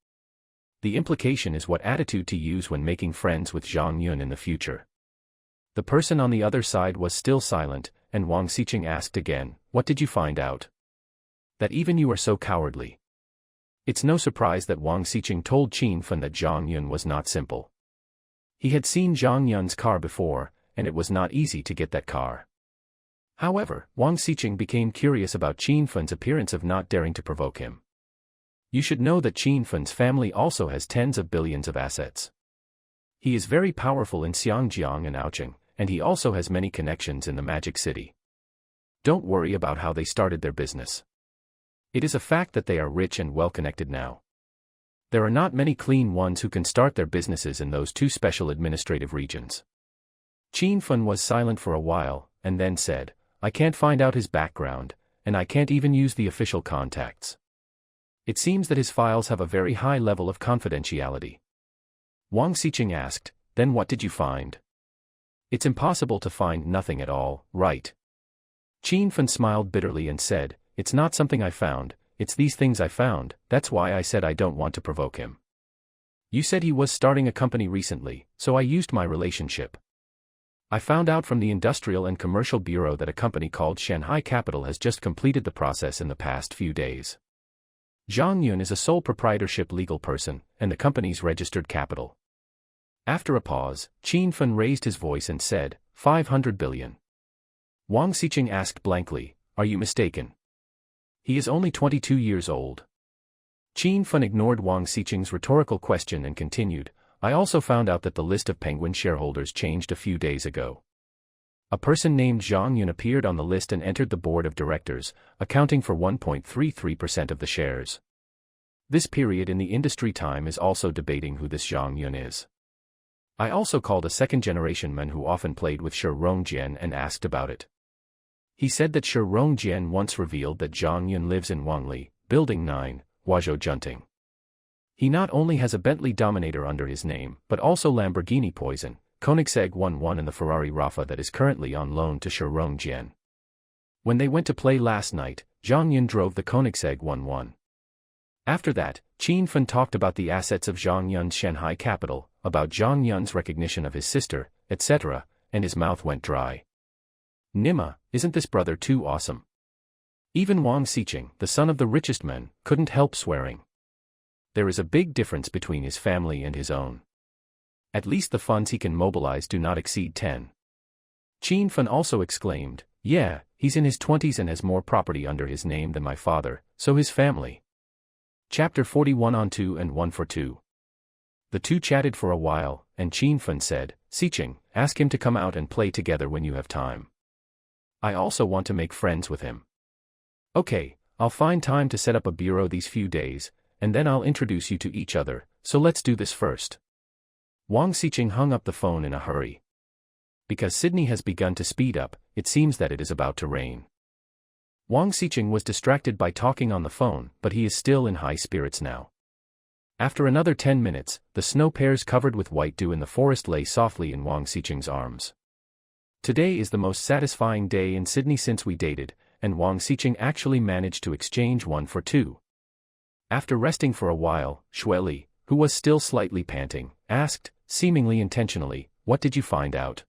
The implication is what attitude to use when making friends with Zhang Yun in the future." The person on the other side was still silent, and Wang Xiqing asked again, "What did you find out? That even you are so cowardly?" It's no surprise that Wang Xiqing told Qin Fen that Zhang Yun was not simple. He had seen Zhang Yun's car before, and it was not easy to get that car. However, Wang Xiqing became curious about Qin Fen's appearance of not daring to provoke him. You should know that Qin Fen's family also has tens of billions of assets. He is very powerful in Xiangjiang and Aocheng, and he also has many connections in the Magic City. Don't worry about how they started their business. It is a fact that they are rich and well-connected now. There are not many clean ones who can start their businesses in those 2 special administrative regions. Qin Fen was silent for a while, and then said, "I can't find out his background, and I can't even use the official contacts. It seems that his files have a very high level of confidentiality." Wang Xiqing asked, "Then what did you find?" "It's impossible to find nothing at all, right?" Qin Fen smiled bitterly and said, "It's not something I found, it's these things I found. That's why I said I don't want to provoke him. You said he was starting a company recently, so I used my relationship. I found out from the Industrial and Commercial Bureau that a company called Shanghai Capital has just completed the process in the past few days. Zhang Yun is a sole proprietorship legal person, and the company's registered capital." After a pause, Qin Fen raised his voice and said, 500 billion. Wang Xiqing asked blankly, "Are you mistaken? He is only 22 years old." Qin Fen ignored Wang Xiqing's rhetorical question and continued, "I also found out that the list of Penguin shareholders changed a few days ago. A person named Zhang Yun appeared on the list and entered the board of directors, accounting for 1.33% of the shares. This period in the industry time is also debating who this Zhang Yun is. I also called a second-generation man who often played with Shi Rongjian and asked about it. He said that Shi Rongjian once revealed that Zhang Yun lives in Wangli, Building 9, Huazhou Junting. He not only has a Bentley Dominator under his name, but also Lamborghini Poison, Koenigsegg 11 and the Ferrari Rafa that is currently on loan to Shi Rongjian. When they went to play last night, Zhang Yun drove the Koenigsegg 11. After that, Qin Fen talked about the assets of Zhang Yun's Shanghai capital, about Zhang Yun's recognition of his sister, etc., and his mouth went dry. Nima, isn't this brother too awesome? Even Wang Xiqing, the son of the richest man, couldn't help swearing. There is a big difference between his family and his own. At least the funds he can mobilize do not exceed 10. Qin Fen also exclaimed, "Yeah, he's in his 20s and has more property under his name than my father, so his family." Chapter 41 on 2 and 1 for 2. The two chatted for a while, and Qin Fen said, "Xiqing, ask him to come out and play together when you have time. I also want to make friends with him." "Okay, I'll find time to set up a bureau these few days, and then I'll introduce you to each other, so let's do this first." Wang Xiqing hung up the phone in a hurry. Because Sydney has begun to speed up, it seems that it is about to rain. Wang Xiqing was distracted by talking on the phone, but he is still in high spirits now. After another 10 minutes, the snow pears covered with white dew in the forest lay softly in Wang Xiqing's arms. Today is the most satisfying day in Sydney since we dated, and Wang Xiqing actually managed to exchange 1 for 2. After resting for a while, Xueli, who was still slightly panting, asked, seemingly intentionally, "What did you find out?"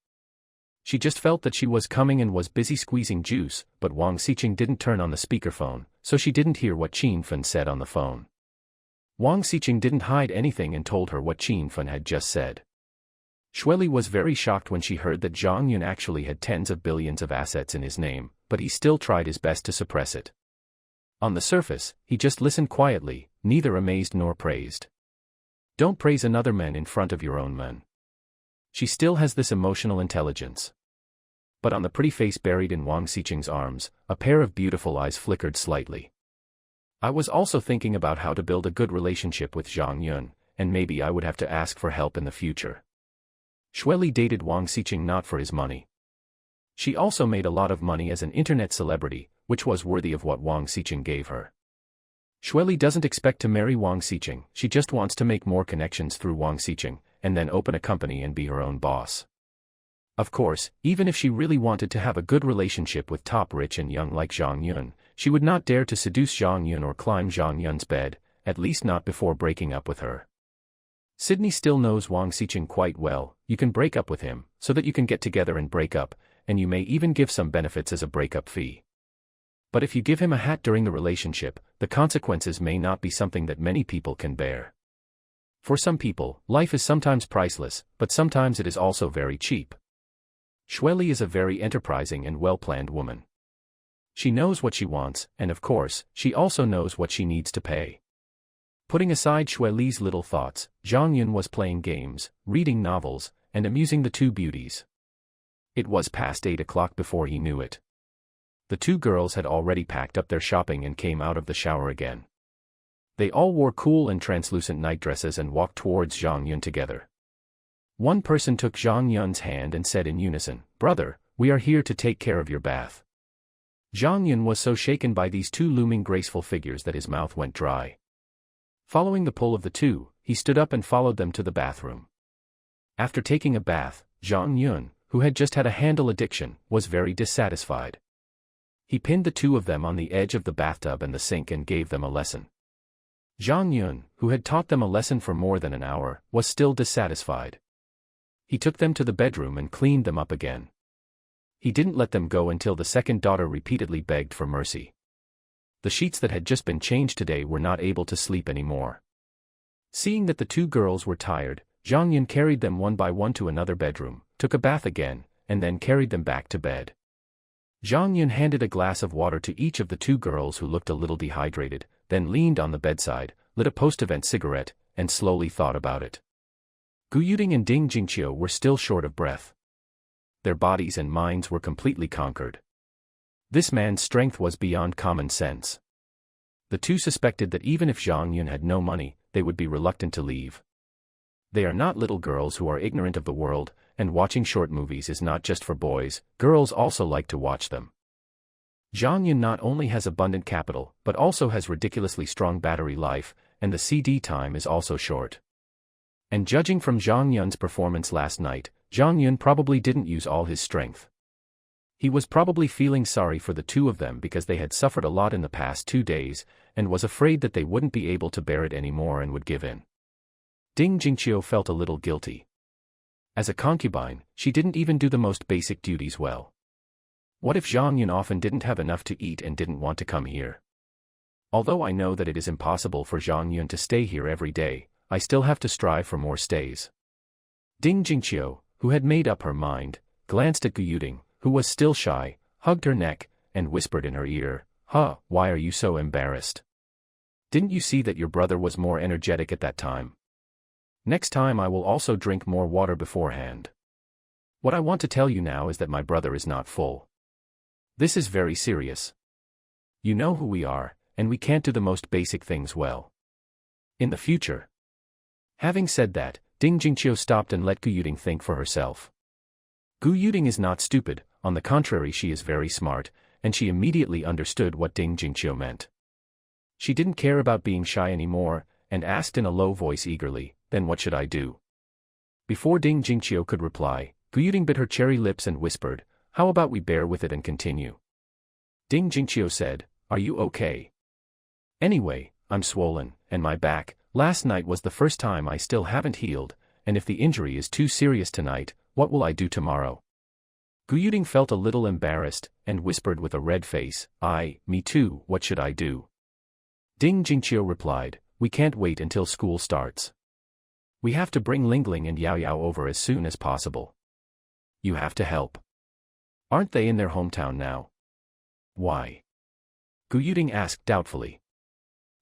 She just felt that she was coming and was busy squeezing juice, but Wang Xiqing didn't turn on the speakerphone, so she didn't hear what Qin Fen said on the phone. Wang Xiqing didn't hide anything and told her what Qin Fen had just said. Xueli was very shocked when she heard that Zhang Yun actually had tens of billions of assets in his name, but he still tried his best to suppress it. On the surface, he just listened quietly, neither amazed nor praised. Don't praise another man in front of your own man. She still has this emotional intelligence. But on the pretty face buried in Wang Xiqing's arms, a pair of beautiful eyes flickered slightly. I was also thinking about how to build a good relationship with Zhang Yun, and maybe I would have to ask for help in the future. Xueli dated Wang Xiqing not for his money. She also made a lot of money as an internet celebrity, which was worthy of what Wang Xiqing gave her. Xueli doesn't expect to marry Wang Xiqing, she just wants to make more connections through Wang Xiqing, and then open a company and be her own boss. Of course, even if she really wanted to have a good relationship with top rich and young like Zhang Yun, she would not dare to seduce Zhang Yun or climb Zhang Yun's bed, at least not before breaking up with her. Sydney still knows Wang Xiqing quite well. You can break up with him, so that you can get together and break up, and you may even give some benefits as a breakup fee. But if you give him a hat during the relationship, the consequences may not be something that many people can bear. For some people, life is sometimes priceless, but sometimes it is also very cheap. Xueli is a very enterprising and well-planned woman. She knows what she wants, and of course, she also knows what she needs to pay. Putting aside Xueli's little thoughts, Zhang Yun was playing games, reading novels, and amusing the two beauties. It was past 8 o'clock before he knew it. The two girls had already packed up their shopping and came out of the shower again. They all wore cool and translucent nightdresses and walked towards Zhang Yun together. One person took Zhang Yun's hand and said in unison, "Brother, we are here to take care of your bath." Zhang Yun was so shaken by these two looming graceful figures that his mouth went dry. Following the pull of the two, he stood up and followed them to the bathroom. After taking a bath, Zhang Yun, who had just had a handle addiction, was very dissatisfied. He pinned the two of them on the edge of the bathtub and the sink and gave them a lesson. Zhang Yun, who had taught them a lesson for more than an hour, was still dissatisfied. He took them to the bedroom and cleaned them up again. He didn't let them go until the second daughter repeatedly begged for mercy. The sheets that had just been changed today were not able to sleep anymore. Seeing that the two girls were tired, Zhang Yun carried them one by one to another bedroom, took a bath again, and then carried them back to bed. Zhang Yun handed a glass of water to each of the two girls who looked a little dehydrated, then leaned on the bedside, lit a post-event cigarette, and slowly thought about it. Gu Yuding and Ding Jingqiu were still short of breath. Their bodies and minds were completely conquered. This man's strength was beyond common sense. The two suspected that even if Zhang Yun had no money, they would be reluctant to leave. They are not little girls who are ignorant of the world, and watching short movies is not just for boys, girls also like to watch them. Zhang Yun not only has abundant capital, but also has ridiculously strong battery life, and the CD time is also short. And judging from Zhang Yun's performance last night, Zhang Yun probably didn't use all his strength. He was probably feeling sorry for the two of them because they had suffered a lot in the past 2 days, and was afraid that they wouldn't be able to bear it anymore and would give in. Ding Jingqiu felt a little guilty. As a concubine, she didn't even do the most basic duties well. What if Zhang Yun often didn't have enough to eat and didn't want to come here? Although I know that it is impossible for Zhang Yun to stay here every day, I still have to strive for more stays. Ding Jingqiu, who had made up her mind, glanced at Gu Yuding, who was still shy, hugged her neck, and whispered in her ear, "Huh, why are you so embarrassed? Didn't you see that your brother was more energetic at that time? Next time I will also drink more water beforehand. What I want to tell you now is that my brother is not full. This is very serious. You know who we are, and we can't do the most basic things well. In the future." Having said that, Ding Jingqiu stopped and let Gu Yuding think for herself. Gu Yuding is not stupid, on the contrary she is very smart, and she immediately understood what Ding Jingqiu meant. She didn't care about being shy anymore, and asked in a low voice eagerly, "Then what should I do?" Before Ding Jingqiu could reply, Gu Yuding bit her cherry lips and whispered, how about we bear with it and continue? Ding Jingqiu said, are you okay? Anyway, I'm swollen, and my back, last night was the first time I still haven't healed, and if the injury is too serious tonight, what will I do tomorrow? Gu Yuding felt a little embarrassed, and whispered with a red face, me too, what should I do? Ding Jingqiu replied, we can't wait until school starts. We have to bring Lingling and Yao Yao over as soon as possible. You have to help. Aren't they in their hometown now? Why? Gu Yuding asked doubtfully.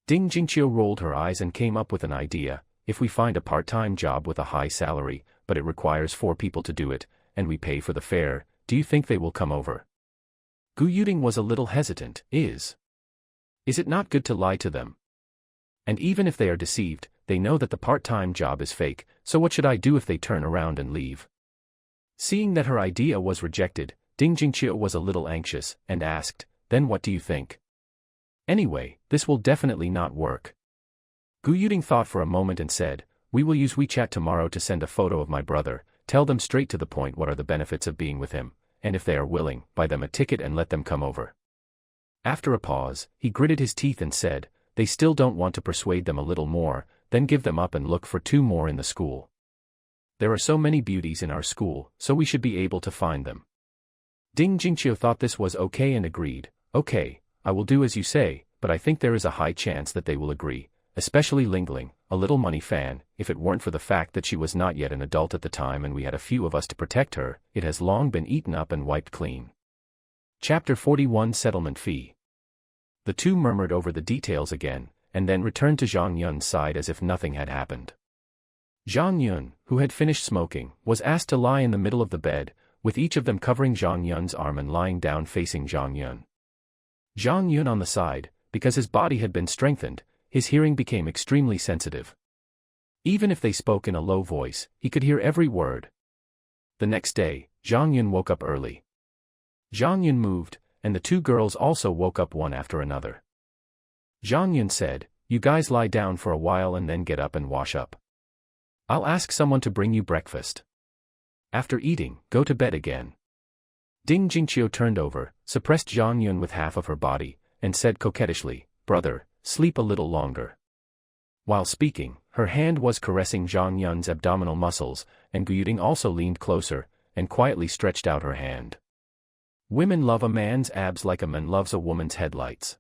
Ding Jingqiu rolled her eyes and came up with an idea. If we find a part-time job with a high salary, but it requires 4 people to do it, and we pay for the fare, do you think they will come over? Gu Yuding was a little hesitant. Is it not good to lie to them? And even if they are deceived, they know that the part-time job is fake, so what should I do if they turn around and leave? Seeing that her idea was rejected, Ding Jingqiu was a little anxious, and asked, then what do you think? Anyway, this will definitely not work. Gu Yuding thought for a moment and said, we will use WeChat tomorrow to send a photo of my brother, tell them straight to the point what are the benefits of being with him, and if they are willing, buy them a ticket and let them come over. After a pause, he gritted his teeth and said, they still don't want to persuade them a little more, then give them up and look for 2 more in the school. There are so many beauties in our school, so we should be able to find them. Ding Jingqiu thought this was okay and agreed, okay, I will do as you say, but I think there is a high chance that they will agree, especially Lingling, a little money fan. If it weren't for the fact that she was not yet an adult at the time and we had a few of us to protect her, it has long been eaten up and wiped clean. Chapter 41 Settlement Fee. The two murmured over the details again, and then returned to Zhang Yun's side as if nothing had happened. Zhang Yun, who had finished smoking, was asked to lie in the middle of the bed, with each of them covering Zhang Yun's arm and lying down facing Zhang Yun. Zhang Yun on the side, because his body had been strengthened, his hearing became extremely sensitive. Even if they spoke in a low voice, he could hear every word. The next day, Zhang Yun woke up early. Zhang Yun moved, and the 2 girls also woke up one after another. Zhang Yun said, you guys lie down for a while and then get up and wash up. I'll ask someone to bring you breakfast. After eating, go to bed again. Ding Jingqiu turned over, suppressed Zhang Yun with half of her body, and said coquettishly, brother, sleep a little longer. While speaking, her hand was caressing Zhang Yun's abdominal muscles, and Gu Yuding also leaned closer, and quietly stretched out her hand. Women love a man's abs like a man loves a woman's headlights.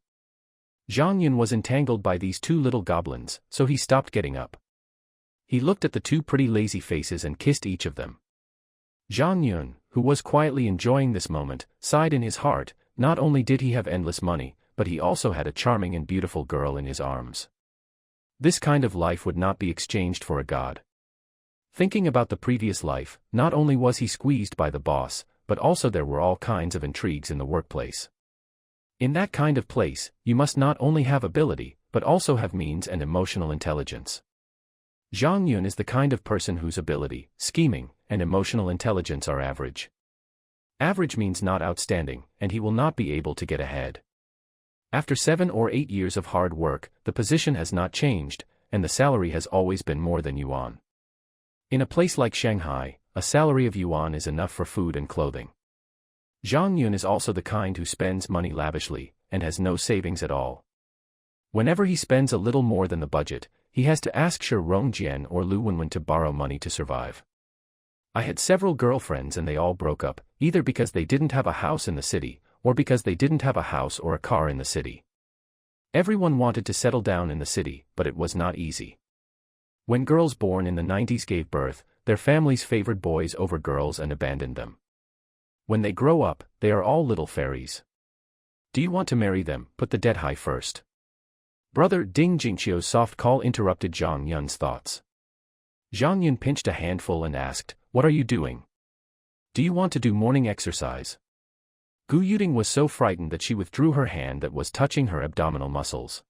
Zhang Yun was entangled by these 2 little goblins, so he stopped getting up. He looked at the 2 pretty lazy faces and kissed each of them. Zhang Yun, who was quietly enjoying this moment, sighed in his heart. Not only did he have endless money, but he also had a charming and beautiful girl in his arms. This kind of life would not be exchanged for a god. Thinking about the previous life, not only was he squeezed by the boss, but also there were all kinds of intrigues in the workplace. In that kind of place, you must not only have ability, but also have means and emotional intelligence. Zhang Yun is the kind of person whose ability, scheming, and emotional intelligence are average. Average means not outstanding, and he will not be able to get ahead. After 7 or 8 years of hard work, the position has not changed, and the salary has always been more than yuan. In a place like Shanghai, a salary of yuan is enough for food and clothing. Zhang Yun is also the kind who spends money lavishly, and has no savings at all. Whenever he spends a little more than the budget, he has to ask Shi Rongjian or Lu Wenwen to borrow money to survive. I had several girlfriends and they all broke up, either because they didn't have a house in the city, or because they didn't have a house or a car in the city. Everyone wanted to settle down in the city, but it was not easy. When girls born in the 90s gave birth, their families favored boys over girls and abandoned them. When they grow up, they are all little fairies. Do you want to marry them? Put the debt high first. Brother Ding Jingqiu's soft call interrupted Zhang Yun's thoughts. Zhang Yun pinched a handful and asked, what are you doing? Do you want to do morning exercise? Gu Yuding was so frightened that she withdrew her hand that was touching her abdominal muscles.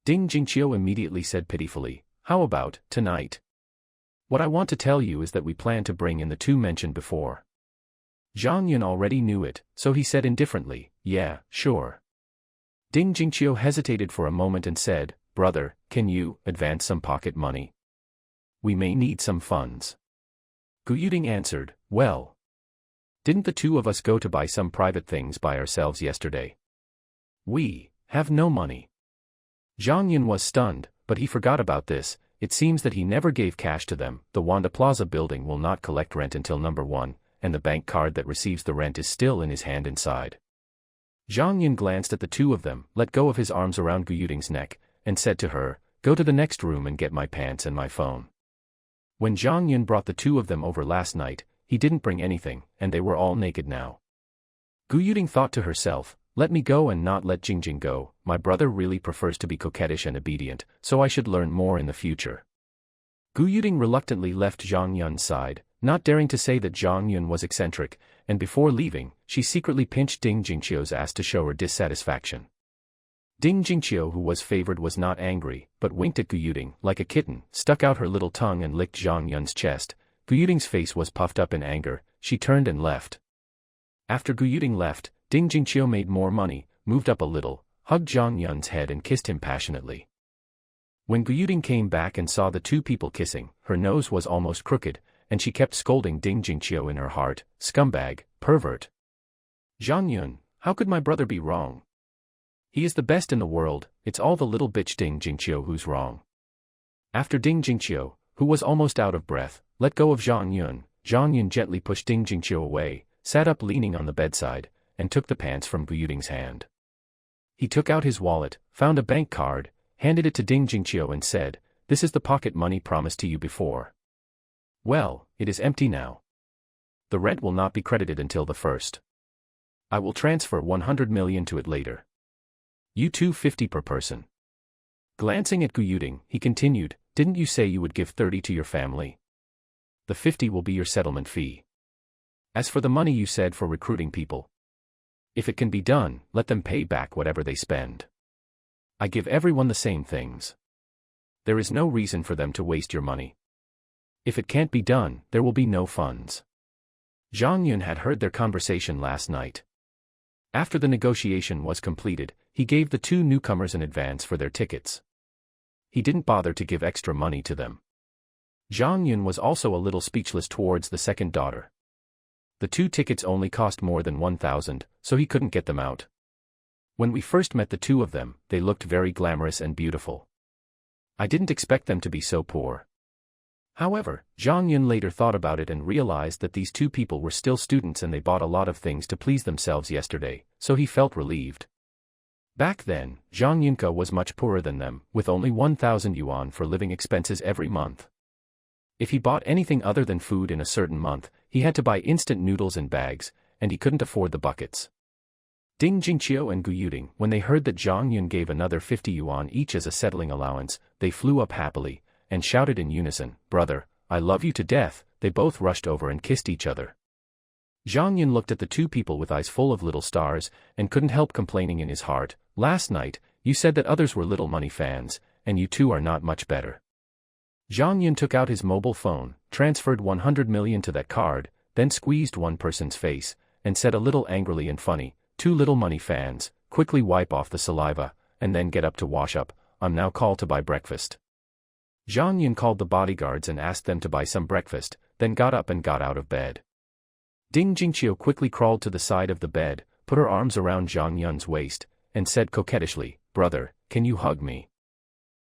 Ding Jingqiu immediately said pitifully, how about tonight? What I want to tell you is that we plan to bring in the 2 mentioned before. Zhang Yun already knew it, so he said indifferently, yeah, sure. Ding Jingqiu hesitated for a moment and said, brother, can you advance some pocket money? We may need some funds. Gu Yuding answered, well. Didn't the two of us go to buy some private things by ourselves yesterday? We have no money. Zhang Yun was stunned, but he forgot about this. It seems that he never gave cash to them. The Wanda Plaza building will not collect rent until number 1, and the bank card that receives the rent is still in his hand inside. Zhang Yun glanced at the two of them, let go of his arms around Gu Yuding's neck, and said to her, go to the next room and get my pants and my phone. When Zhang Yun brought the two of them over last night, he didn't bring anything, and they were all naked now. Gu Yuding thought to herself, let me go and not let Jingjing go. My brother really prefers to be coquettish and obedient, so I should learn more in the future. Gu Yuding reluctantly left Zhang Yun's side, not daring to say that Zhang Yun was eccentric, and before leaving, she secretly pinched Ding Jingqiu's ass to show her dissatisfaction. Ding Jingqiu, who was favored, was not angry, but winked at Gu Yuding like a kitten, stuck out her little tongue and licked Zhang Yun's chest. Gu Yuding's face was puffed up in anger. She turned and left. After Gu Yuding left, Ding Jingqiu made more money, moved up a little, hugged Zhang Yun's head and kissed him passionately. When Gu Yuding came back and saw the two people kissing, her nose was almost crooked, and she kept scolding Ding Jingqiu in her heart, scumbag, pervert. Zhang Yun, how could my brother be wrong? He is the best in the world, it's all the little bitch Ding Jingqiu who's wrong. After Ding Jingqiu, who was almost out of breath, let go of Zhang Yun gently pushed Ding Jingqiu away, sat up leaning on the bedside, and took the pants from Gu Yuding's hand. He took out his wallet, found a bank card, handed it to Ding Jingqiu and said, this is the pocket money promised to you before. Well, it is empty now. The rent will not be credited until the 1st. I will transfer 100 million to it later. You 250 per person. Glancing at Gu Yuding, he continued, didn't you say you would give 30 to your family? The 50 will be your settlement fee. As for the money you said for recruiting people, if it can be done, let them pay back whatever they spend. I give everyone the same things. There is no reason for them to waste your money. If it can't be done, there will be no funds. Zhang Yun had heard their conversation last night. After the negotiation was completed, he gave the two newcomers an advance for their tickets. He didn't bother to give extra money to them. Zhang Yun was also a little speechless towards the second daughter. The 2 tickets only cost more than 1,000, so he couldn't get them out. When we first met the two of them, they looked very glamorous and beautiful. I didn't expect them to be so poor. However, Zhang Yun later thought about it and realized that these two people were still students and they bought a lot of things to please themselves yesterday, so he felt relieved. Back then, Zhang Yunka was much poorer than them, with only 1,000 yuan for living expenses every month. If he bought anything other than food in a certain month, he had to buy instant noodles in bags, and he couldn't afford the buckets. Ding Jingqiu and Gu Yuding, when they heard that Zhang Yun gave another 50 yuan each as a settling allowance, they flew up happily, and shouted in unison, brother, I love you to death. They both rushed over and kissed each other. Zhang Yun looked at the two people with eyes full of little stars, and couldn't help complaining in his heart, last night, you said that others were little money fans, and you two are not much better. Zhang Yun took out his mobile phone, transferred 100 million to that card, then squeezed one person's face, and said a little angrily and funny, two little money fans, quickly wipe off the saliva, and then get up to wash up, I'm now called to buy breakfast. Zhang Yun called the bodyguards and asked them to buy some breakfast, then got up and got out of bed. Ding Jingqiu quickly crawled to the side of the bed, put her arms around Zhang Yun's waist, and said coquettishly, brother, can you hug me?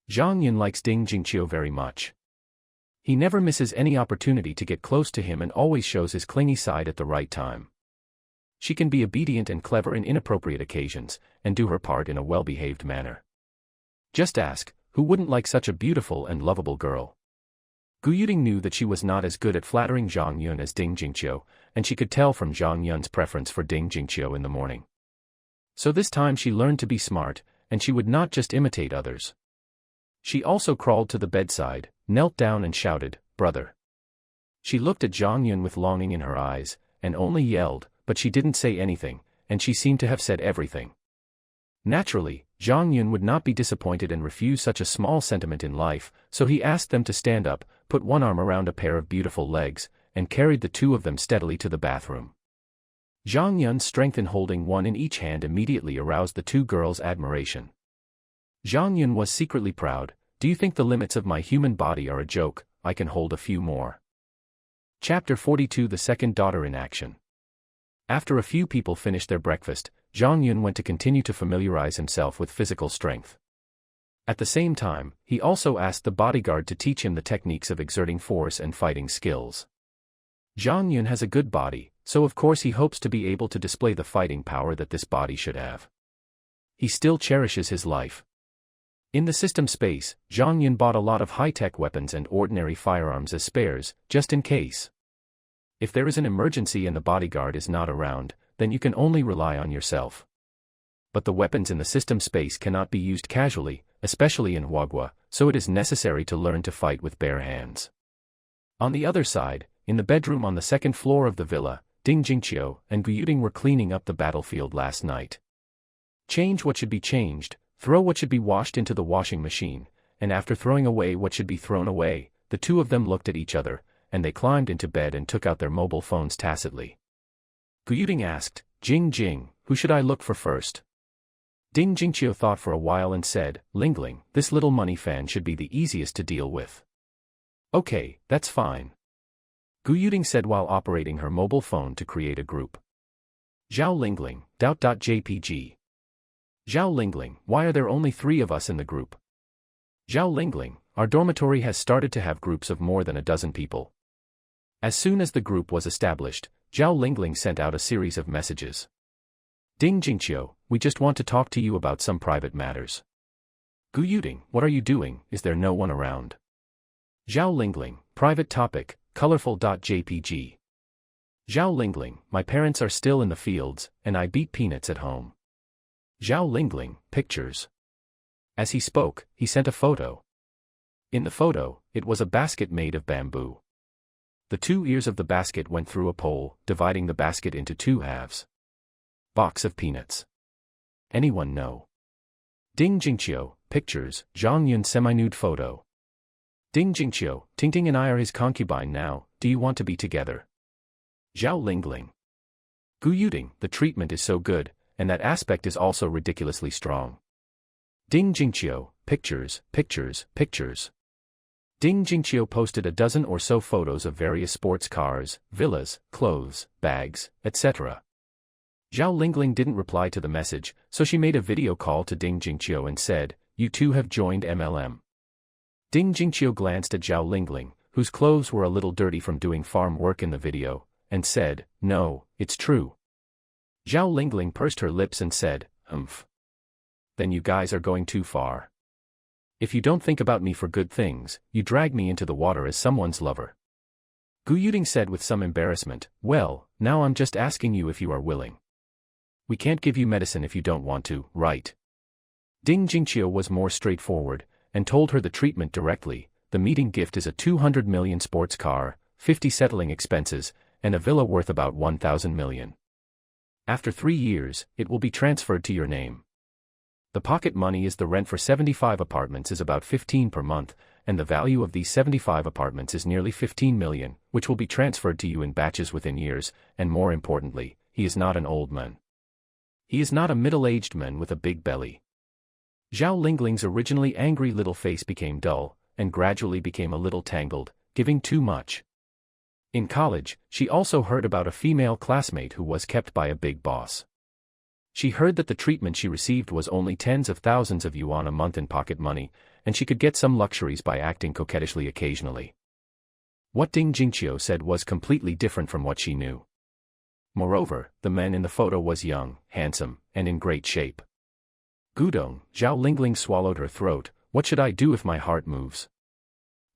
Zhang Yun likes Ding Jingqiu very much. He never misses any opportunity to get close to him and always shows his clingy side at the right time. She can be obedient and clever in inappropriate occasions, and do her part in a well-behaved manner. Just ask, who wouldn't like such a beautiful and lovable girl? Gu Yuding knew that she was not as good at flattering Zhang Yun as Ding Jingqiu, and she could tell from Zhang Yun's preference for Ding Jingqiu in the morning. So this time she learned to be smart, and she would not just imitate others. She also crawled to the bedside, knelt down and shouted, brother. She looked at Zhang Yun with longing in her eyes, and only yelled, but she didn't say anything, and she seemed to have said everything. Naturally, Zhang Yun would not be disappointed and refuse such a small sentiment in life, so he asked them to stand up, put one arm around a pair of beautiful legs, and carried the two of them steadily to the bathroom. Zhang Yun's strength in holding one in each hand immediately aroused the two girls' admiration. Zhang Yun was secretly proud. Do you think the limits of my human body are a joke? I can hold a few more. Chapter 42 The Second Daughter in Action. After a few people finished their breakfast, Zhang Yun went to continue to familiarize himself with physical strength. At the same time, he also asked the bodyguard to teach him the techniques of exerting force and fighting skills. Zhang Yun has a good body, so of course he hopes to be able to display the fighting power that this body should have. He still cherishes his life. In the system space, Zhang Yun bought a lot of high-tech weapons and ordinary firearms as spares, just in case. If there is an emergency and the bodyguard is not around, then you can only rely on yourself. But the weapons in the system space cannot be used casually, especially in Huagua, so it is necessary to learn to fight with bare hands. On the other side, in the bedroom on the second floor of the villa, Ding Jingqiu and Gu Yuding were cleaning up the battlefield last night. Change what should be changed, throw what should be washed into the washing machine, and after throwing away what should be thrown away, the two of them looked at each other, and they climbed into bed and took out their mobile phones tacitly. Gu Yuding asked, Jing, who should I look for first? Ding Jingqiu thought for a while and said, Lingling, this little money fan should be the easiest to deal with. Okay, that's fine. Gu Yuding said while operating her mobile phone to create a group. Zhao Lingling, doubt.jpg. Zhao Lingling, why are there only 3 of us in the group? Zhao Lingling, our dormitory has started to have groups of more than a dozen people. As soon as the group was established, Zhao Lingling sent out a series of messages. Ding Jingqiu, we just want to talk to you about some private matters. Gu Yuding, what are you doing, is there no one around? Zhao Lingling, private topic, colorful.jpg. Zhao Lingling, my parents are still in the fields, and I beat peanuts at home. Zhao Lingling, pictures. As he spoke, he sent a photo. In the photo, it was a basket made of bamboo. The 2 ears of the basket went through a pole, dividing the basket into 2 halves. Box of peanuts. Anyone know? Ding Jingqiu, pictures, Zhang Yun semi-nude photo. Ding Jingqiu, Tingting and I are his concubine now, do you want to be together? Zhao Lingling. Gu Yuding, the treatment is so good, and that aspect is also ridiculously strong. Ding Jingqiu, pictures. Ding Jingqiu posted a dozen or so photos of various sports cars, villas, clothes, bags, etc. Zhao Lingling didn't reply to the message, so she made a video call to Ding Jingqiu and said, you two have joined MLM. Ding Jingqiu glanced at Zhao Lingling, whose clothes were a little dirty from doing farm work in the video, and said, no, it's true. Zhao Lingling pursed her lips and said, Then you guys are going too far. If you don't think about me for good things, you drag me into the water as someone's lover. Gu Yuding said with some embarrassment, well, now I'm just asking you if you are willing. We can't give you medicine if you don't want to, right? Ding Jingqiu was more straightforward, and told her the treatment directly. The meeting gift is a 200 million sports car, 50 settling expenses, and a villa worth about 1,000 million. After 3 years, it will be transferred to your name. The pocket money is the rent for 75 apartments is about 15 per month, and the value of these 75 apartments is nearly 15 million, which will be transferred to you in batches within years, and more importantly, he is not an old man. He is not a middle-aged man with a big belly. Zhao Lingling's originally angry little face became dull, and gradually became a little tangled, giving too much. In college, she also heard about a female classmate who was kept by a big boss. She heard that the treatment she received was only tens of thousands of yuan a month in pocket money, and she could get some luxuries by acting coquettishly occasionally. What Ding Jingqiu said was completely different from what she knew. Moreover, the man in the photo was young, handsome, and in great shape. Gudong, Zhao Lingling swallowed her throat. What should I do if my heart moves?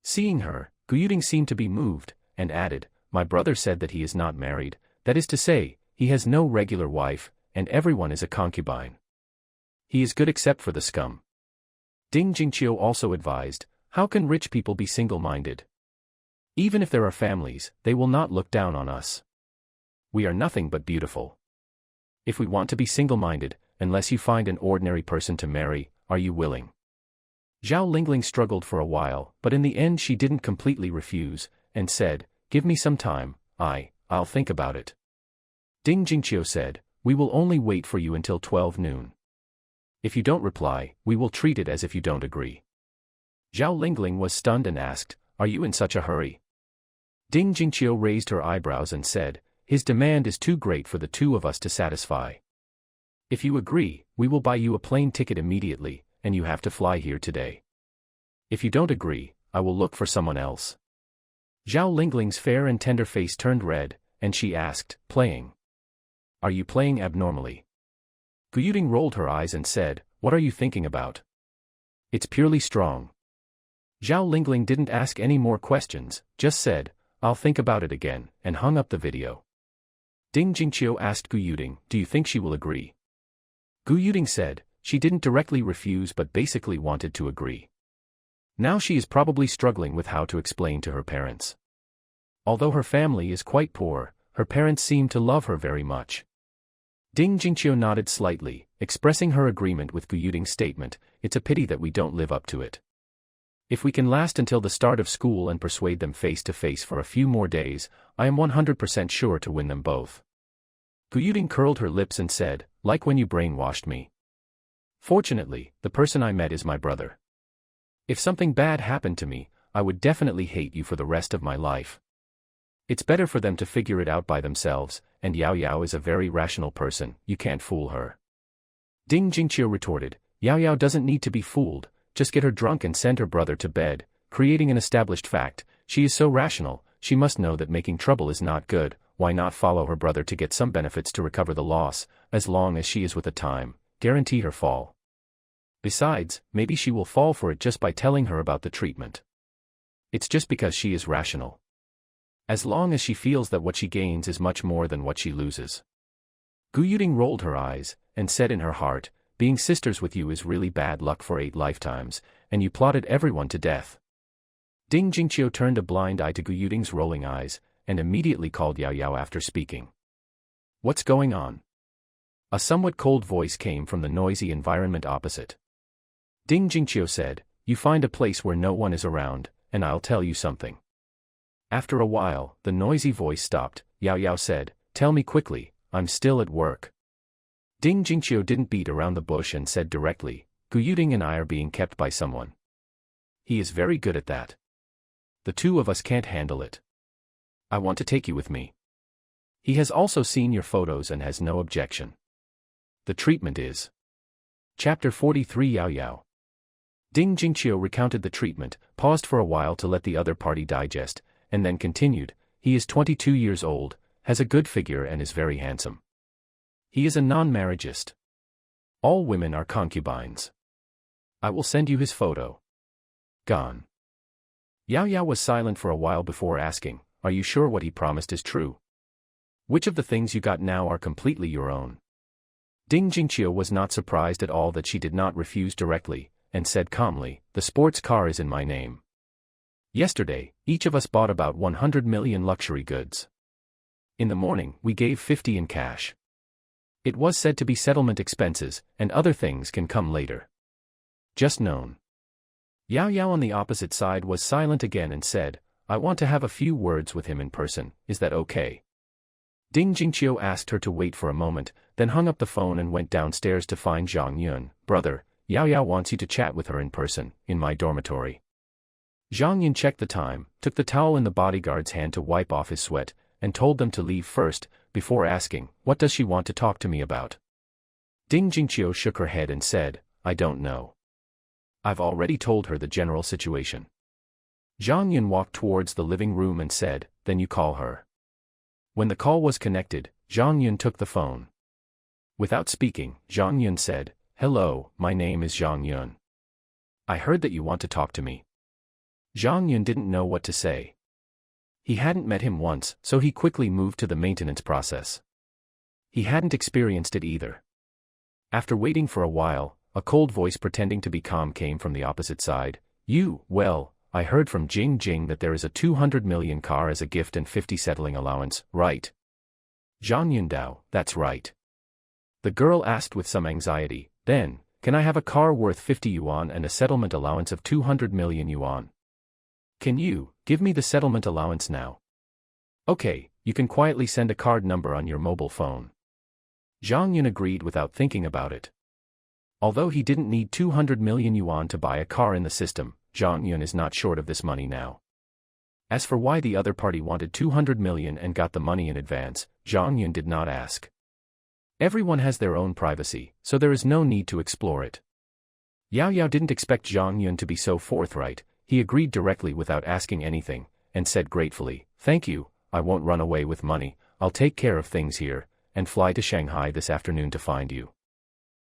Seeing her, Gu Yuding seemed to be moved, and added, my brother said that he is not married, that is to say, he has no regular wife, and everyone is a concubine. He is good except for the scum. Ding Jingqiu also advised, how can rich people be single-minded? Even if there are families, they will not look down on us. We are nothing but beautiful. If we want to be single-minded, unless you find an ordinary person to marry, are you willing? Zhao Lingling struggled for a while, but in the end she didn't completely refuse, and said, give me some time, I'll think about it. Ding Jingqiu said, we will only wait for you until 12 noon. If you don't reply, we will treat it as if you don't agree. Zhao Lingling was stunned and asked, are you in such a hurry? Ding Jingqiu raised her eyebrows and said, his demand is too great for the two of us to satisfy. If you agree, we will buy you a plane ticket immediately, and you have to fly here today. If you don't agree, I will look for someone else. Zhao Lingling's fair and tender face turned red, and she asked, playing? Are you playing abnormally? Gu Yuding rolled her eyes and said, what are you thinking about? It's purely strong. Zhao Lingling didn't ask any more questions, just said, I'll think about it again, and hung up the video. Ding Jingqiu asked Gu Yuding, do you think she will agree? Gu Yuding said, she didn't directly refuse but basically wanted to agree. Now she is probably struggling with how to explain to her parents. Although her family is quite poor, her parents seem to love her very much. Ding Jingqiu nodded slightly, expressing her agreement with Gu Yuding's statement, it's a pity that we don't live up to it. If we can last until the start of school and persuade them face to face for a few more days, I am 100% sure to win them both. Gu Yuding curled her lips and said, like when you brainwashed me. Fortunately, the person I met is my brother. If something bad happened to me, I would definitely hate you for the rest of my life. It's better for them to figure it out by themselves, and Yao Yao is a very rational person, you can't fool her. Ding Jingqiu retorted, Yao Yao doesn't need to be fooled, just get her drunk and send her brother to bed, creating an established fact, she is so rational, she must know that making trouble is not good, why not follow her brother to get some benefits to recover the loss, as long as she is with the time, guarantee her fall. Besides, maybe she will fall for it just by telling her about the treatment. It's just because she is rational. As long as she feels that what she gains is much more than what she loses. Gu Yuding rolled her eyes, and said in her heart, being sisters with you is really bad luck for 8 lifetimes, and you plotted everyone to death. Ding Jingqiu turned a blind eye to Gu Yuding's rolling eyes, and immediately called Yao Yao after speaking. What's going on? A somewhat cold voice came from the noisy environment opposite. Ding Jingqiu said, you find a place where no one is around, and I'll tell you something. After a while, the noisy voice stopped. Yao Yao said, tell me quickly, I'm still at work. Ding Jingqiu didn't beat around the bush and said directly, Gu Yuding and I are being kept by someone. He is very good at that. The two of us can't handle it. I want to take you with me. He has also seen your photos and has no objection. The treatment is. Chapter 43 Yao Yao. Ding Jingqiu recounted the treatment, paused for a while to let the other party digest, and then continued, he is 22 years old, has a good figure and is very handsome. He is a non-marriageist. All women are concubines. I will send you his photo. Gone. Yao Yao was silent for a while before asking, are you sure what he promised is true? Which of the things you got now are completely your own? Ding Jingqiu was not surprised at all that she did not refuse directly, and said calmly, the sports car is in my name. Yesterday, each of us bought about 100 million luxury goods. In the morning, we gave 50 in cash. It was said to be settlement expenses, and other things can come later. Just known. Yao Yao on the opposite side was silent again and said, I want to have a few words with him in person, is that okay? Ding Jingqiu asked her to wait for a moment, then hung up the phone and went downstairs to find Zhang Yun. Brother, Yao Yao wants you to chat with her in person, in my dormitory. Zhang Yun checked the time, took the towel in the bodyguard's hand to wipe off his sweat, and told them to leave first, before asking, what does she want to talk to me about? Ding Jingqiu shook her head and said, I don't know. I've already told her the general situation. Zhang Yun walked towards the living room and said, then you call her. When the call was connected, Zhang Yun took the phone. Without speaking, Zhang Yun said, hello, my name is Zhang Yun. I heard that you want to talk to me. Zhang Yun didn't know what to say. He hadn't met him once, so he quickly moved to the maintenance process. He hadn't experienced it either. After waiting for a while, a cold voice pretending to be calm came from the opposite side. Well, I heard from Jing Jing that there is a 200 million car as a gift and 50 settling allowance, right? Zhang Yun Dao, that's right. The girl asked with some anxiety, then, can I have a car worth 50 yuan and a settlement allowance of 200 million yuan? Can you give me the settlement allowance now? Okay, you can quietly send a card number on your mobile phone. Zhang Yun agreed without thinking about it. Although he didn't need 200 million yuan to buy a car in the system, Zhang Yun is not short of this money now. As for why the other party wanted 200 million and got the money in advance, Zhang Yun did not ask. Everyone has their own privacy, so there is no need to explore it. Yao Yao didn't expect Zhang Yun to be so forthright. He agreed directly without asking anything, and said gratefully, "Thank you, I won't run away with money, I'll take care of things here, and fly to Shanghai this afternoon to find you."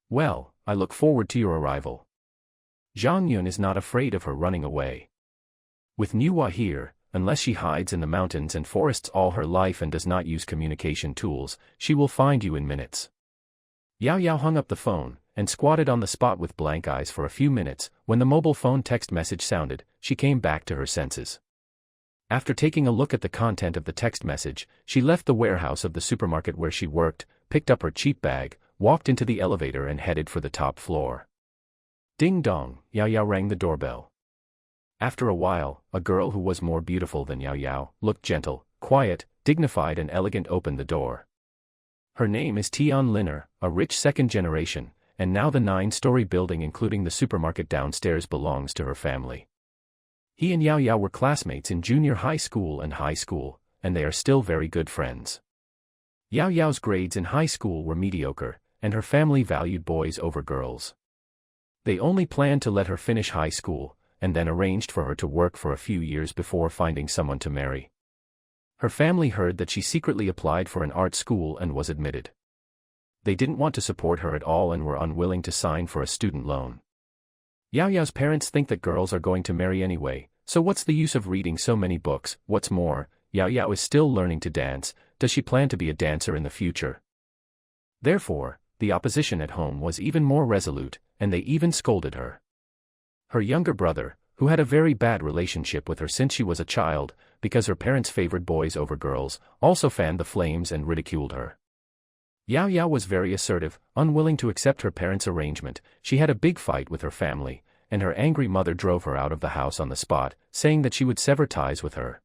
"Well, I look forward to your arrival." Zhang Yun is not afraid of her running away. With Nuwa here, unless she hides in the mountains and forests all her life and does not use communication tools, she will find you in minutes. Yao Yao hung up the phone, and squatted on the spot with blank eyes for a few minutes. When the mobile phone text message sounded, she came back to her senses. After taking a look at the content of the text message, she left the warehouse of the supermarket where she worked, picked up her cheap bag, walked into the elevator and headed for the top floor. Ding dong, Yao Yao rang the doorbell. After a while, a girl who was more beautiful than Yao Yao, looked gentle, quiet, dignified and elegant opened the door. Her name is Tian Liner, a rich second generation, and now the 9-story building including the supermarket downstairs belongs to her family. He and Yao Yao were classmates in junior high school and high school, and they are still very good friends. Yao Yao's grades in high school were mediocre, and her family valued boys over girls. They only planned to let her finish high school, and then arranged for her to work for a few years before finding someone to marry. Her family heard that she secretly applied for an art school and was admitted. They didn't want to support her at all and were unwilling to sign for a student loan. Yao Yao's parents think that girls are going to marry anyway, so what's the use of reading so many books? What's more, Yao Yao is still learning to dance. Does she plan to be a dancer in the future? Therefore, the opposition at home was even more resolute, and they even scolded her. Her younger brother, who had a very bad relationship with her since she was a child, because her parents favored boys over girls, also fanned the flames and ridiculed her. Yao Yao was very assertive, unwilling to accept her parents' arrangement. She had a big fight with her family, and her angry mother drove her out of the house on the spot, saying that she would sever ties with her.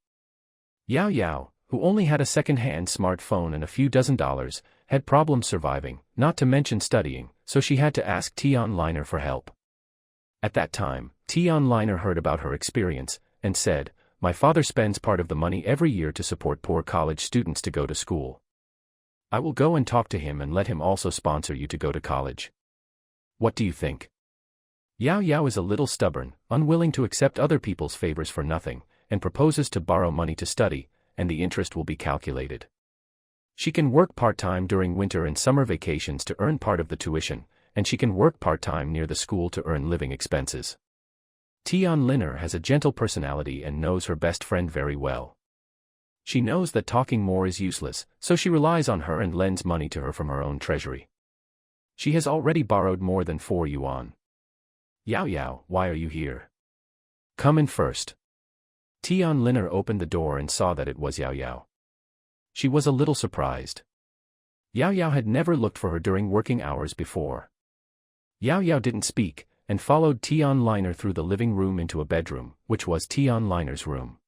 Yao Yao, who only had a second-hand smartphone and a few $dozen, had problems surviving, not to mention studying, so she had to ask Tian Liner for help. At that time, Tian Liner heard about her experience, and said, "My father spends part of the money every year to support poor college students to go to school. I will go and talk to him and let him also sponsor you to go to college. What do you think?" Yao Yao is a little stubborn, unwilling to accept other people's favors for nothing, and proposes to borrow money to study, and the interest will be calculated. She can work part-time during winter and summer vacations to earn part of the tuition, and she can work part-time near the school to earn living expenses. Tian Liner has a gentle personality and knows her best friend very well. She knows that talking more is useless, so she relies on her and lends money to her from her own treasury. She has already borrowed more than 4 yuan. "Yao Yao, why are you here? Come in first." Tian Liner opened the door and saw that it was Yao Yao. She was a little surprised. Yao Yao had never looked for her during working hours before. Yao Yao didn't speak, and followed Tian Liner through the living room into a bedroom, which was Tian Liner's room.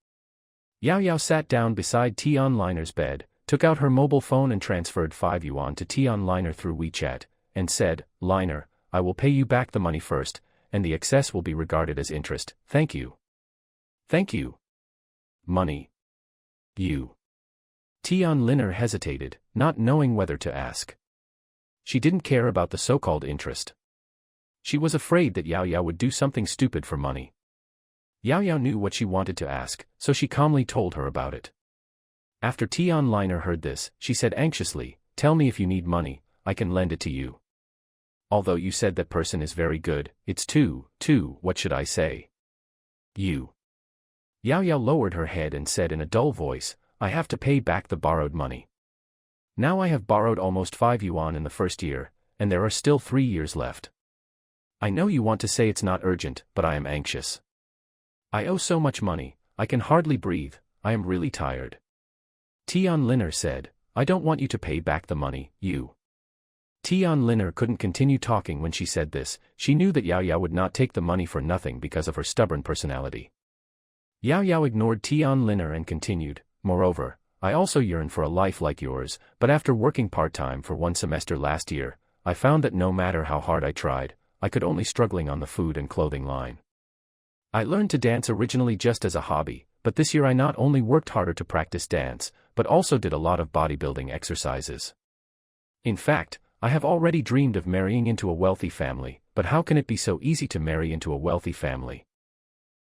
Yao Yao sat down beside Tian Liner's bed, took out her mobile phone and transferred 5 yuan to Tian Liner through WeChat, and said, "Liner, I will pay you back the money first, and the excess will be regarded as interest. Thank you." "Thank you." "Money. You." Tian Liner hesitated, not knowing whether to ask. She didn't care about the so-called interest. She was afraid that Yao Yao would do something stupid for money. Yao Yao knew what she wanted to ask, so she calmly told her about it. After Tian Liner heard this, she said anxiously, "Tell me if you need money, I can lend it to you. Although you said that person is very good, it's too, what should I say? You." Yao Yao lowered her head and said in a dull voice, "I have to pay back the borrowed money. Now I have borrowed almost 5 yuan in the first year, and there are still 3 years left. I know you want to say it's not urgent, but I am anxious. I owe so much money, I can hardly breathe, I am really tired." Tian Liner said, "I don't want you to pay back the money, you." Tian Liner couldn't continue talking when she said this. She knew that Yao Yao would not take the money for nothing because of her stubborn personality. Yao Yao ignored Tian Liner and continued, "Moreover, I also yearn for a life like yours, but after working part-time for 1 semester last year, I found that no matter how hard I tried, I could only struggling on the food and clothing line. I learned to dance originally just as a hobby, but this year I not only worked harder to practice dance, but also did a lot of bodybuilding exercises. In fact, I have already dreamed of marrying into a wealthy family, but how can it be so easy to marry into a wealthy family?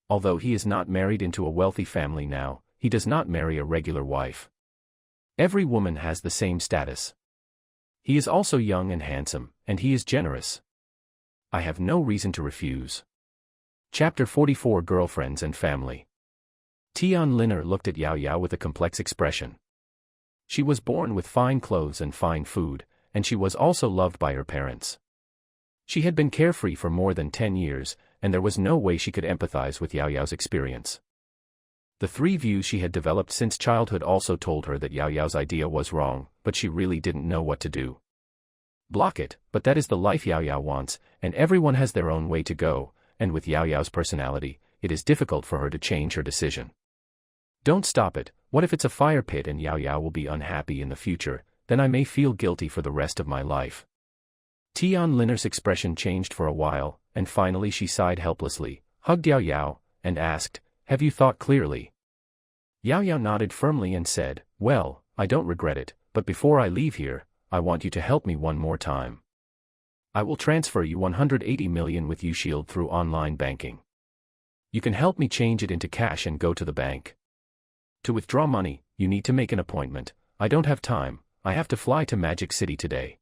Although he is not married into a wealthy family now, he does not marry a regular wife. Every woman has the same status. He is also young and handsome, and he is generous. I have no reason to refuse. Chapter 44 Girlfriends and Family. Tian Liner looked at Yao Yao with a complex expression. She was born with fine clothes and fine food, and she was also loved by her parents. She had been carefree for more than 10 years, and there was no way she could empathize with Yao Yao's experience. The 3 views she had developed since childhood also told her that Yao Yao's idea was wrong, but she really didn't know what to do. Block it, but that is the life Yao Yao wants, and everyone has their own way to go, and with Yao Yao's personality, it is difficult for her to change her decision. Don't stop it. What if it's a fire pit and Yao Yao will be unhappy in the future, then I may feel guilty for the rest of my life. Tian Liner's expression changed for a while, and finally she sighed helplessly, hugged Yao Yao, and asked, "Have you thought clearly?" Yao Yao nodded firmly and said, "Well, I don't regret it, but before I leave here, I want you to help me one more time. I will transfer you 180 million with YouShield through online banking. You can help me change it into cash and go to the bank. To withdraw money, you need to make an appointment. I don't have time, I have to fly to Magic City today."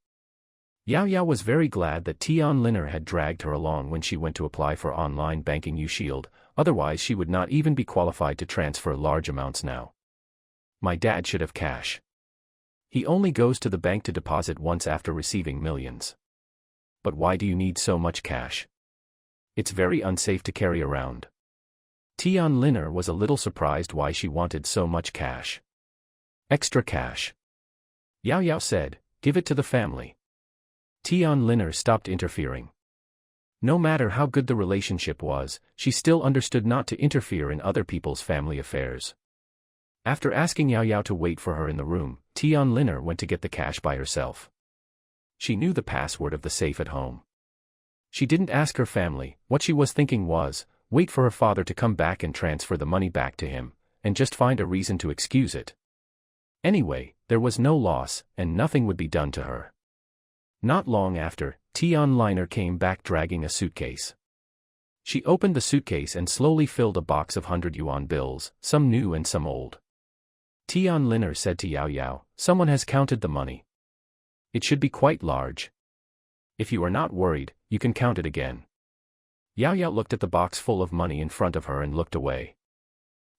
Yao Yao was very glad that Tian Liner had dragged her along when she went to apply for online banking YouShield, otherwise she would not even be qualified to transfer large amounts now. "My dad should have cash. He only goes to the bank to deposit once after receiving millions. But why do you need so much cash? It's very unsafe to carry around." Tian Liner was a little surprised why she wanted so much cash. "Extra cash," Yao Yao said, "give it to the family." Tian Liner stopped interfering. No matter how good the relationship was, she still understood not to interfere in other people's family affairs. After asking Yao Yao to wait for her in the room, Tian Liner went to get the cash by herself. She knew the password of the safe at home. She didn't ask her family. What she was thinking was, wait for her father to come back and transfer the money back to him, and just find a reason to excuse it. Anyway, there was no loss, and nothing would be done to her. Not long after, Tian Liner came back dragging a suitcase. She opened the suitcase and slowly filled a box of 100 yuan bills, some new and some old. Tian Liner said to Yao Yao, "Someone has counted the money. It should be quite large. If you are not worried, you can count it again." Yao Yao looked at the box full of money in front of her and looked away.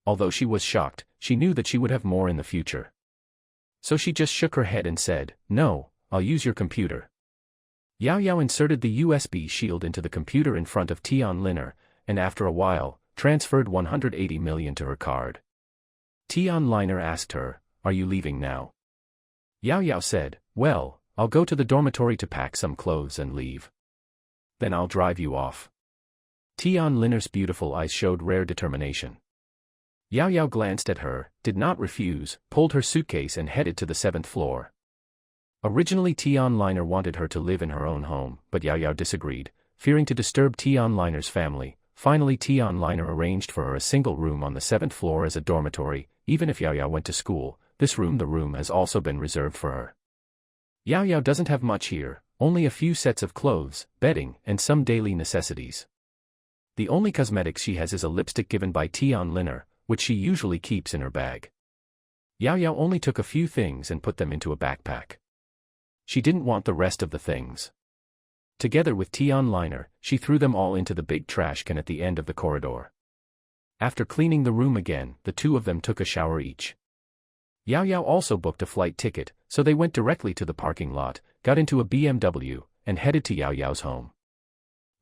Although she was shocked, she knew that she would have more in the future. So she just shook her head and said, "No, I'll use your computer." Yao Yao inserted the USB shield into the computer in front of Tian Liner, and after a while, transferred 180 million to her card. Tian Liner asked her, "Are you leaving now?" Yao Yao said, "Well, I'll go to the dormitory to pack some clothes and leave. Then I'll drive you off." Tian Liner's beautiful eyes showed rare determination. Yao Yao glanced at her, did not refuse, pulled her suitcase and headed to the 7th floor. Originally Tian Liner wanted her to live in her own home, but Yao Yao disagreed, fearing to disturb Tian Liner's family. Finally Tian Liner arranged for her a single room on the 7th floor as a dormitory. Even if Yao Yao went to school, the room has also been reserved for her. Yao Yao doesn't have much here, only a few sets of clothes, bedding, and some daily necessities. The only cosmetics she has is a lipstick given by Tian Liner, which she usually keeps in her bag. Yao Yao only took a few things and put them into a backpack. She didn't want the rest of the things. Together with Tian Liner, she threw them all into the big trash can at the end of the corridor. After cleaning the room again, the two of them took a shower each. Yao Yao also booked a flight ticket, so they went directly to the parking lot, got into a BMW, and headed to Yao Yao's home.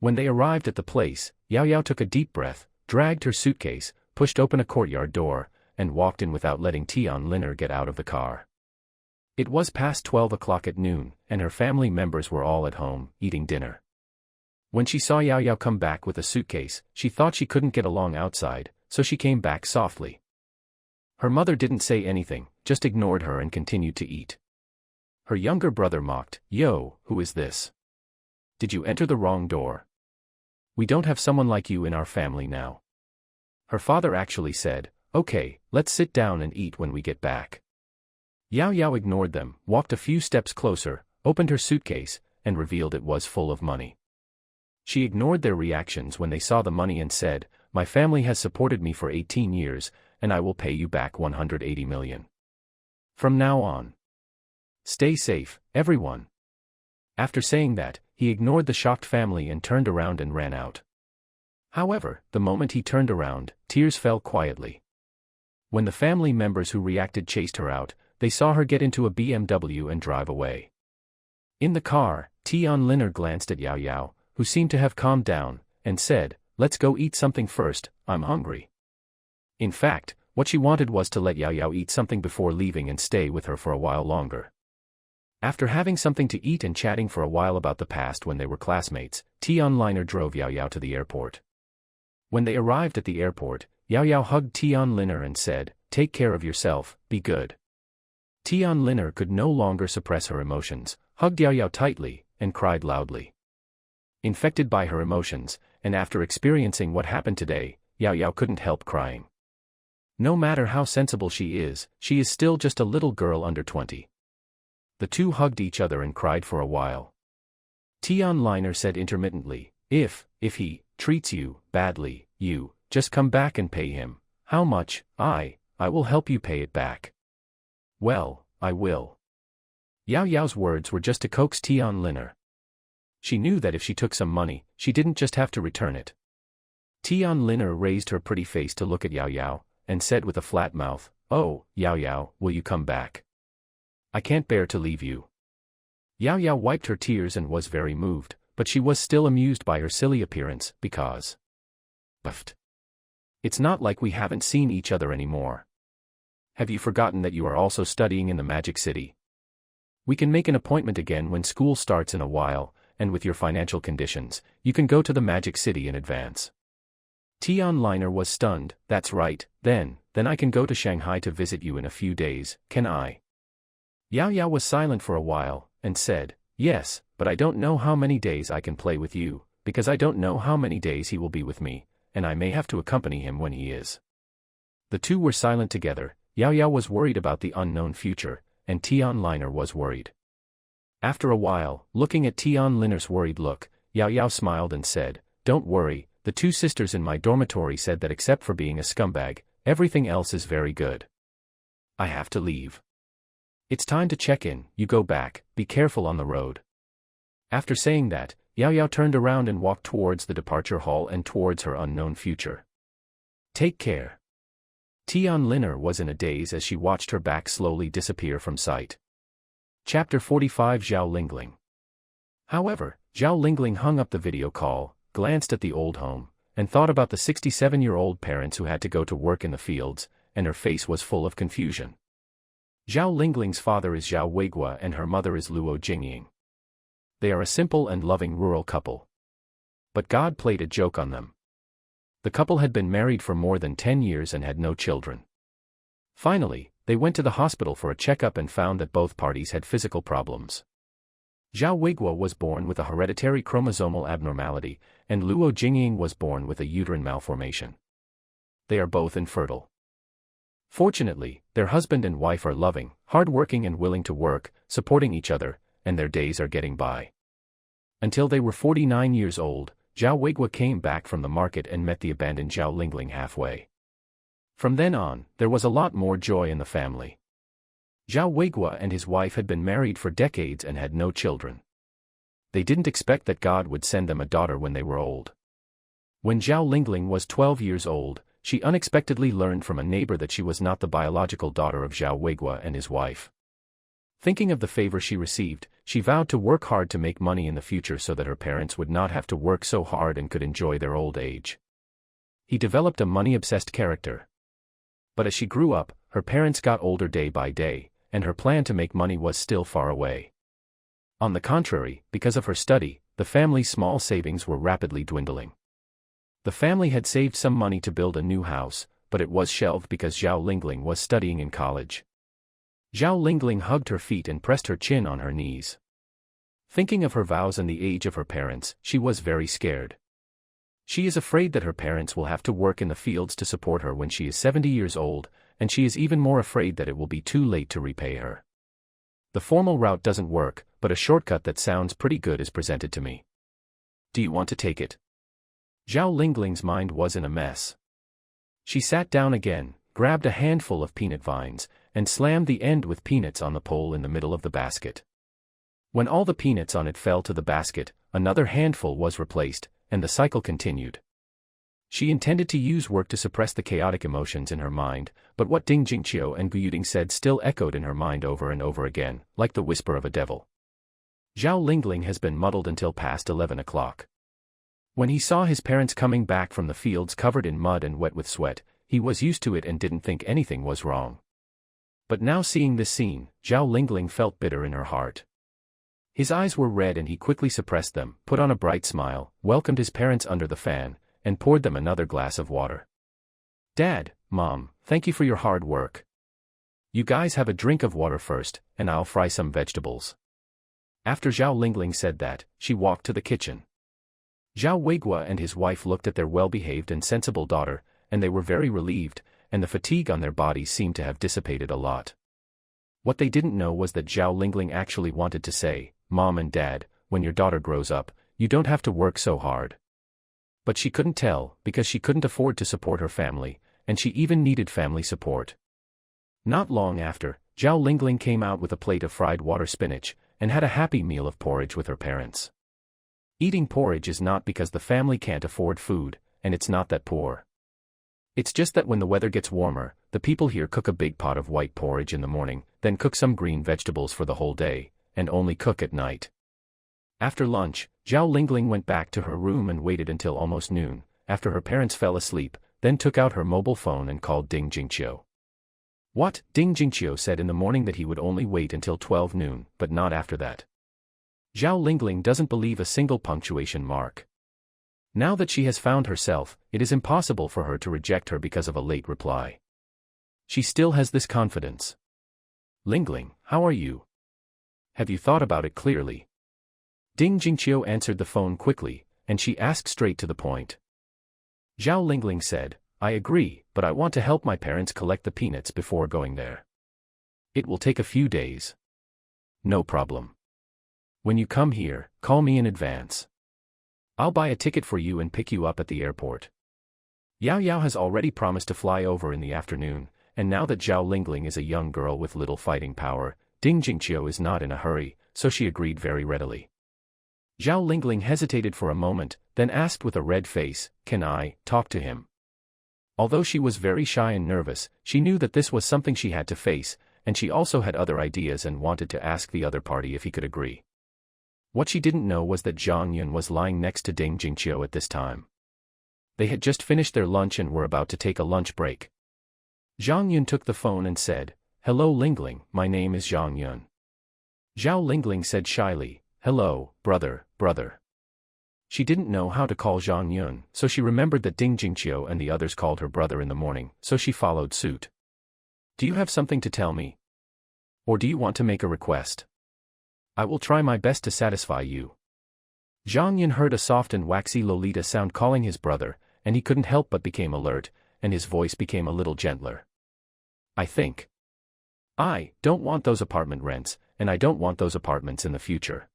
When they arrived at the place, Yao Yao took a deep breath, dragged her suitcase, pushed open a courtyard door, and walked in without letting Tian Liner get out of the car. It was past 12 o'clock at noon, and her family members were all at home, eating dinner. When she saw Yao Yao come back with a suitcase, she thought she couldn't get along outside, so she came back softly. Her mother didn't say anything, just ignored her and continued to eat. Her younger brother mocked, "Yo, who is this? Did you enter the wrong door? We don't have someone like you in our family now." Her father actually said, Okay, let's sit down and eat when we get back. Yao Yao ignored them, walked a few steps closer, opened her suitcase, and revealed it was full of money. She ignored their reactions when they saw the money and said, "My family has supported me for 18 years, and I will pay you back 180 million. From now on. Stay safe, everyone." After saying that, he ignored the shocked family and turned around and ran out. However, the moment he turned around, tears fell quietly. When the family members who reacted chased her out, they saw her get into a BMW and drive away. In the car, Tianliner glanced at Yao Yao, who seemed to have calmed down, and said, "Let's go eat something first, I'm hungry." In fact, what she wanted was to let Yao Yao eat something before leaving and stay with her for a while longer. After having something to eat and chatting for a while about the past when they were classmates, Tianliner drove Yao Yao to the airport. When they arrived at the airport, Yao Yao hugged Tianliner and said, "Take care of yourself, be good." Tianliner could no longer suppress her emotions, hugged Yao Yao tightly, and cried loudly. Infected by her emotions, and after experiencing what happened today, Yao Yao couldn't help crying. No matter how sensible she is still just a little girl under 20. The two hugged each other and cried for a while. Tianliner said intermittently, If he treats you badly, you just come back and pay him. How much? I will help you pay it back." "Well, I will." Yao Yao's words were just to coax Tianliner. She knew that if she took some money, she didn't just have to return it. Tianliner raised her pretty face to look at Yao Yao, and said with a flat mouth, "Oh, Yao Yao, will you come back? I can't bear to leave you." Yao Yao wiped her tears and was very moved, but she was still amused by her silly appearance, because it's not like we haven't seen each other anymore. Have you forgotten that you are also studying in the Magic City? We can make an appointment again when school starts in a while, and with your financial conditions, you can go to the Magic City in advance. Tianliner was stunned. "That's right, then I can go to Shanghai to visit you in a few days, can I?" Yao Yao was silent for a while, and said, "Yes, but I don't know how many days I can play with you, because I don't know how many days he will be with me, and I may have to accompany him when he is." The two were silent together. Yao Yao was worried about the unknown future, and Tianliner was worried. After a while, looking at Tianliner's worried look, Yao Yao smiled and said, "Don't worry, the two sisters in my dormitory said that except for being a scumbag, everything else is very good. I have to leave. It's time to check in, you go back, be careful on the road." After saying that, Yao Yao turned around and walked towards the departure hall and towards her unknown future. "Take care." Tianliner was in a daze as she watched her back slowly disappear from sight. Chapter 45 Zhao Lingling. However, Zhao Lingling hung up the video call, glanced at the old home, and thought about the 67-year-old parents who had to go to work in the fields, and her face was full of confusion. Zhao Lingling's father is Zhao Weigua and her mother is Luo Jingying. They are a simple and loving rural couple. But God played a joke on them. The couple had been married for more than 10 years and had no children. Finally, they went to the hospital for a checkup and found that both parties had physical problems. Zhao Weigua was born with a hereditary chromosomal abnormality, and Luo Jingying was born with a uterine malformation. They are both infertile. Fortunately, their husband and wife are loving, hard-working and willing to work, supporting each other, and their days are getting by. Until they were 49 years old, Zhao Weigua came back from the market and met the abandoned Zhao Lingling halfway. From then on, there was a lot more joy in the family. Zhao Weigua and his wife had been married for decades and had no children. They didn't expect that God would send them a daughter when they were old. When Zhao Lingling was 12 years old, she unexpectedly learned from a neighbor that she was not the biological daughter of Zhao Weigua and his wife. Thinking of the favor she received, she vowed to work hard to make money in the future so that her parents would not have to work so hard and could enjoy their old age. He developed a money-obsessed character. But as she grew up, her parents got older day by day, and her plan to make money was still far away. On the contrary, because of her study, the family's small savings were rapidly dwindling. The family had saved some money to build a new house, but it was shelved because Zhao Lingling was studying in college. Zhao Lingling hugged her feet and pressed her chin on her knees. Thinking of her vows and the age of her parents, she was very scared. She is afraid that her parents will have to work in the fields to support her when she is 70 years old, and she is even more afraid that it will be too late to repay her. The formal route doesn't work, but a shortcut that sounds pretty good is presented to me. Do you want to take it? Zhao Lingling's mind was in a mess. She sat down again, grabbed a handful of peanut vines, and slammed the end with peanuts on the pole in the middle of the basket. When all the peanuts on it fell to the basket, another handful was replaced, and the cycle continued. She intended to use work to suppress the chaotic emotions in her mind, but what Ding Jingqiu and Gu Yuding said still echoed in her mind over and over again, like the whisper of a devil. Zhao Lingling has been muddled until past 11 o'clock. When he saw his parents coming back from the fields covered in mud and wet with sweat, he was used to it and didn't think anything was wrong. But now seeing this scene, Zhao Lingling felt bitter in her heart. His eyes were red and he quickly suppressed them, put on a bright smile, welcomed his parents under the fan, and poured them another glass of water. Dad, Mom, thank you for your hard work. You guys have a drink of water first, and I'll fry some vegetables. After Zhao Lingling said that, she walked to the kitchen. Zhao Weiguo and his wife looked at their well-behaved and sensible daughter, and they were very relieved, and the fatigue on their bodies seemed to have dissipated a lot. What they didn't know was that Zhao Lingling actually wanted to say, Mom and Dad, when your daughter grows up, you don't have to work so hard. But she couldn't tell, because she couldn't afford to support her family, and she even needed family support. Not long after, Zhao Lingling came out with a plate of fried water spinach, and had a happy meal of porridge with her parents. Eating porridge is not because the family can't afford food, and it's not that poor. It's just that when the weather gets warmer, the people here cook a big pot of white porridge in the morning, then cook some green vegetables for the whole day, and only cook at night. After lunch, Zhao Lingling went back to her room and waited until almost noon, after her parents fell asleep, then took out her mobile phone and called Ding Jingqiu. What? Ding Jingqiu said in the morning that he would only wait until 12 noon, but not after that. Zhao Lingling doesn't believe a single punctuation mark. Now that she has found herself, it is impossible for her to reject her because of a late reply. She still has this confidence. Lingling, how are you? Have you thought about it clearly? Ding Jingqiu answered the phone quickly, and she asked straight to the point. Zhao Lingling said, I agree, but I want to help my parents collect the peanuts before going there. It will take a few days. No problem. When you come here, call me in advance. I'll buy a ticket for you and pick you up at the airport. Yao Yao has already promised to fly over in the afternoon, and now that Zhao Lingling is a young girl with little fighting power, Ding Jingqiu is not in a hurry, so she agreed very readily. Zhao Lingling hesitated for a moment, then asked with a red face, Can I talk to him? Although she was very shy and nervous, she knew that this was something she had to face, and she also had other ideas and wanted to ask the other party if he could agree. What she didn't know was that Zhang Yun was lying next to Ding Jingqiu at this time. They had just finished their lunch and were about to take a lunch break. Zhang Yun took the phone and said, Hello Lingling, my name is Zhang Yun. Zhao Lingling said shyly, Hello, brother. She didn't know how to call Zhang Yun, so she remembered that Ding Jingqiu and the others called her brother in the morning, so she followed suit. Do you have something to tell me? Or do you want to make a request? I will try my best to satisfy you. Zhang Yun heard a soft and waxy Lolita sound calling his brother, and he couldn't help but became alert, and his voice became a little gentler. I don't want those apartment rents, and I don't want those apartments in the future.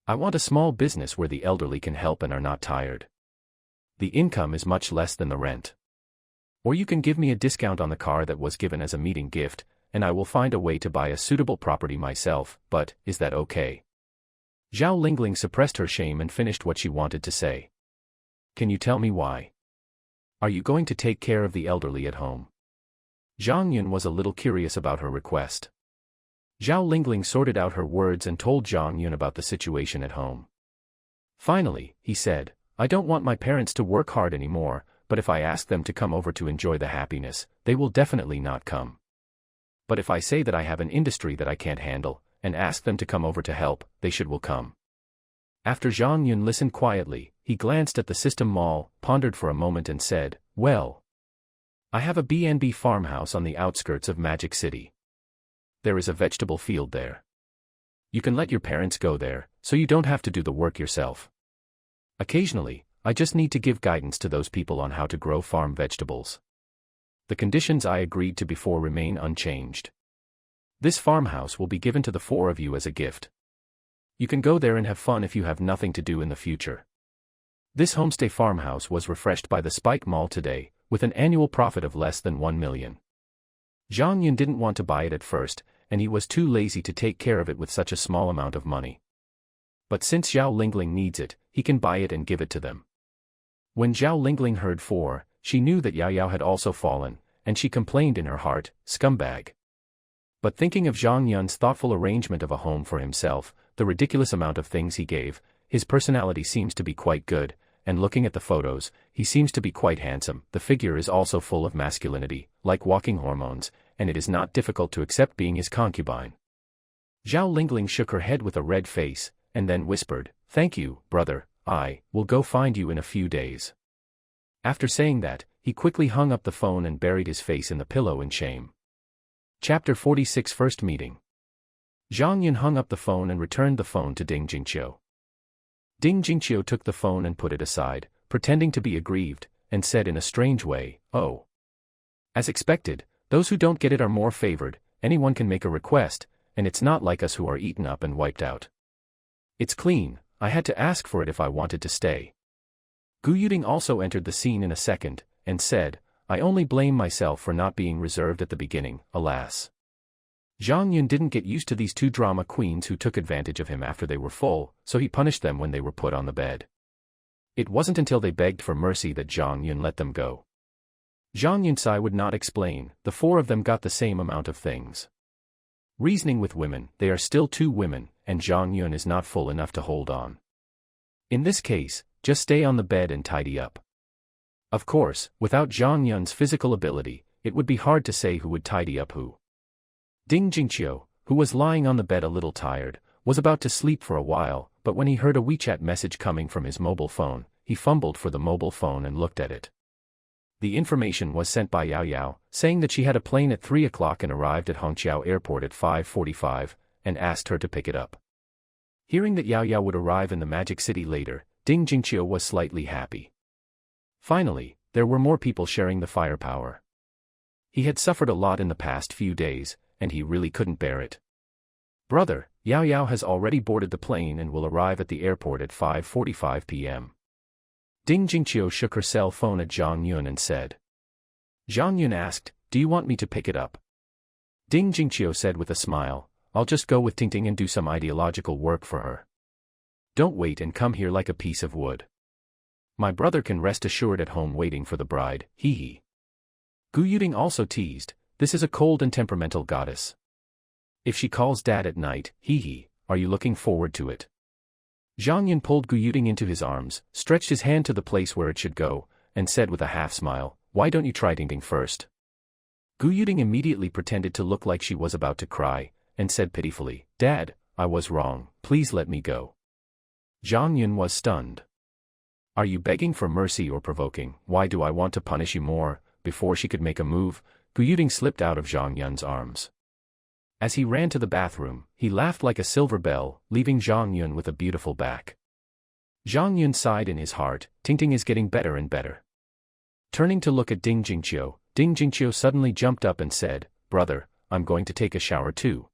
I want a small business where the elderly can help and are not tired. The income is much less than the rent. Or you can give me a discount on the car that was given as a meeting gift, and I will find a way to buy a suitable property myself, but, is that okay? Zhao Lingling suppressed her shame and finished what she wanted to say. Can you tell me why? Are you going to take care of the elderly at home? Zhang Yun was a little curious about her request. Zhao Lingling sorted out her words and told Zhang Yun about the situation at home. Finally, he said, I don't want my parents to work hard anymore, but if I ask them to come over to enjoy the happiness, they will definitely not come. But if I say that I have an industry that I can't handle, and ask them to come over to help, they will come. After Zhang Yun listened quietly, he glanced at the system mall, pondered for a moment and said, Well, I have a B&B farmhouse on the outskirts of Magic City. There is a vegetable field there. You can let your parents go there, so you don't have to do the work yourself. Occasionally, I just need to give guidance to those people on how to grow farm vegetables. The conditions I agreed to before remain unchanged. This farmhouse will be given to the four of you as a gift. You can go there and have fun if you have nothing to do in the future. This homestay farmhouse was refreshed by the Spike Mall today, with an annual profit of less than 1 million. Zhang Yun didn't want to buy it at first, and he was too lazy to take care of it with such a small amount of money. But since Zhao Lingling needs it, he can buy it and give it to them. When Zhao Lingling heard 4, she knew that Yao Yao had also fallen, and she complained in her heart, scumbag. But thinking of Zhang Yun's thoughtful arrangement of a home for himself, the ridiculous amount of things he gave, his personality seems to be quite good, and looking at the photos, he seems to be quite handsome. The figure is also full of masculinity, like walking hormones, and it is not difficult to accept being his concubine. Zhao Lingling shook her head with a red face, and then whispered, "Thank you, brother, I will go find you in a few days." After saying that, he quickly hung up the phone and buried his face in the pillow in shame. Chapter 46 First Meeting. Zhang Yun hung up the phone and returned the phone to Ding Jingqiu. Ding Jingqiu took the phone and put it aside, pretending to be aggrieved, and said in a strange way, "Oh. As expected, those who don't get it are more favored. Anyone can make a request, and it's not like us who are eaten up and wiped out. It's clean, I had to ask for it if I wanted to stay." Gu Yuding also entered the scene in a second, and said, "I only blame myself for not being reserved at the beginning, alas." Zhang Yun didn't get used to these two drama queens who took advantage of him after they were full, so he punished them when they were put on the bed. It wasn't until they begged for mercy that Zhang Yun let them go. Zhang Yunsai would not explain, the four of them got the same amount of things. Reasoning with women, they are still two women, and Zhang Yun is not full enough to hold on. In this case, just stay on the bed and tidy up. Of course, without Zhang Yun's physical ability, it would be hard to say who would tidy up who. Ding Jingqiu, who was lying on the bed a little tired, was about to sleep for a while, but when he heard a WeChat message coming from his mobile phone, he fumbled for the mobile phone and looked at it. The information was sent by Yao Yao, saying that she had a plane at 3 o'clock and arrived at Hongqiao Airport at 5:45, and asked her to pick it up. Hearing that Yao Yao would arrive in the Magic City later, Ding Jingqiu was slightly happy. Finally, there were more people sharing the firepower. He had suffered a lot in the past few days, and he really couldn't bear it. "Brother, Yao Yao has already boarded the plane and will arrive at the airport at 5:45 p.m. Ding Jingqiu shook her cell phone at Zhang Yun and said. Zhang Yun asked, "Do you want me to pick it up?" Ding Jingqiu said with a smile, "I'll just go with Tingting and do some ideological work for her. Don't wait and come here like a piece of wood. My brother can rest assured at home waiting for the bride, hee hee." Gu Yuding also teased, "This is a cold and temperamental goddess. If she calls dad at night, hee hee, are you looking forward to it?" Zhang Yun pulled Gu Yuding into his arms, stretched his hand to the place where it should go, and said with a half-smile, "Why don't you try Tingting first?" Gu Yuding immediately pretended to look like she was about to cry, and said pitifully, "Dad, I was wrong, please let me go." Zhang Yun was stunned. "Are you begging for mercy or provoking? Why do I want to punish you more?" Before she could make a move, Gu Yuding slipped out of Zhang Yun's arms. As he ran to the bathroom, he laughed like a silver bell, leaving Zhang Yun with a beautiful back. Zhang Yun sighed in his heart, Tingting is getting better and better. Turning to look at Ding Jingqiu suddenly jumped up and said, "Brother, I'm going to take a shower too."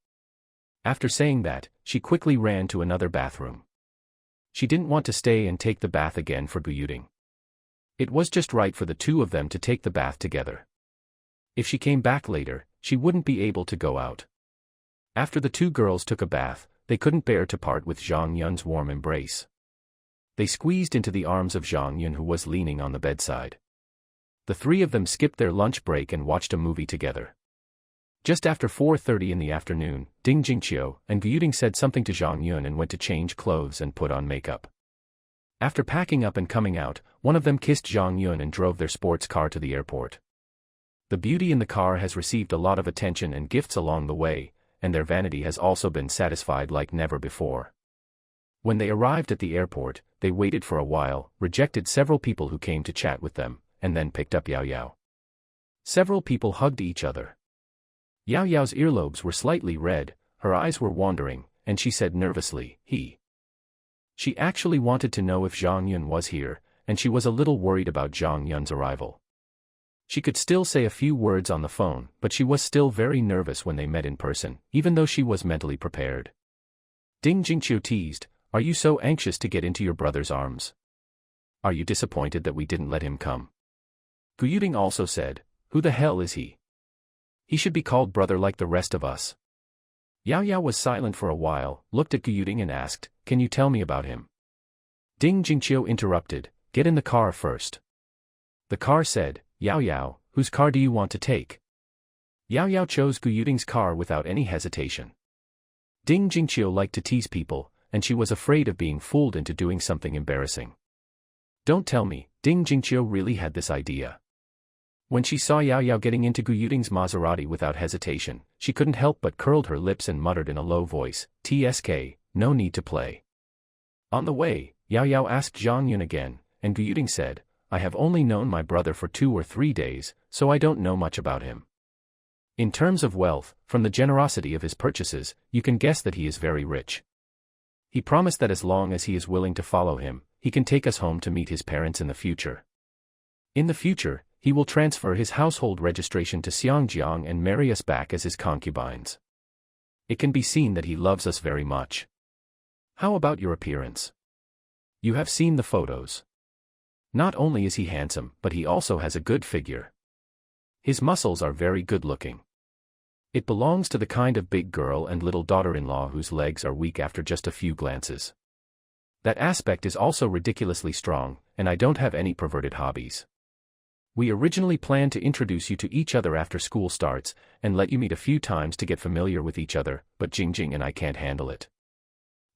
After saying that, she quickly ran to another bathroom. She didn't want to stay and take the bath again for Gu Yuding. It was just right for the two of them to take the bath together. If she came back later, she wouldn't be able to go out. After the two girls took a bath, they couldn't bear to part with Zhang Yun's warm embrace. They squeezed into the arms of Zhang Yun, who was leaning on the bedside. The three of them skipped their lunch break and watched a movie together. Just after 4:30 in the afternoon, Ding Jingqiu and Gu Yuding said something to Zhang Yun and went to change clothes and put on makeup. After packing up and coming out, one of them kissed Zhang Yun and drove their sports car to the airport. The beauty in the car has received a lot of attention and gifts along the way, and their vanity has also been satisfied like never before. When they arrived at the airport, they waited for a while, rejected several people who came to chat with them, and then picked up Yao Yao. Several people hugged each other. Yao Yao's earlobes were slightly red, her eyes were wandering, and she said nervously, "He." She actually wanted to know if Zhang Yun was here, and she was a little worried about Zhang Yun's arrival. She could still say a few words on the phone, but she was still very nervous when they met in person, even though she was mentally prepared. Ding Jingqiu teased, "Are you so anxious to get into your brother's arms? Are you disappointed that we didn't let him come?" Gu Yuding also said, "Who the hell is he? He should be called brother like the rest of us." Yao Yao was silent for a while, looked at Gu Yuding and asked, "Can you tell me about him?" Ding Jingqiu interrupted, "Get in the car first." The car said, "Yao Yao, whose car do you want to take?" Yao Yao chose Gu Yuding's car without any hesitation. Ding Jingqiu liked to tease people, and she was afraid of being fooled into doing something embarrassing. Don't tell me, Ding Jingqiu really had this idea. When she saw Yao Yao getting into Gu Yuding's Maserati without hesitation, she couldn't help but curled her lips and muttered in a low voice, "TSK, no need to play." On the way, Yao Yao asked Zhang Yun again, and Gu Yuding said, "I have only known my brother for 2 or 3 days, so I don't know much about him. In terms of wealth, from the generosity of his purchases, you can guess that he is very rich. He promised that as long as he is willing to follow him, he can take us home to meet his parents in the future. In the future, he will transfer his household registration to Xiangjiang and marry us back as his concubines. It can be seen that he loves us very much. How about your appearance? You have seen the photos. Not only is he handsome, but he also has a good figure. His muscles are very good-looking. It belongs to the kind of big girl and little daughter-in-law whose legs are weak after just a few glances. That aspect is also ridiculously strong, and I don't have any perverted hobbies. We originally planned to introduce you to each other after school starts, and let you meet a few times to get familiar with each other, but Jingjing and I can't handle it.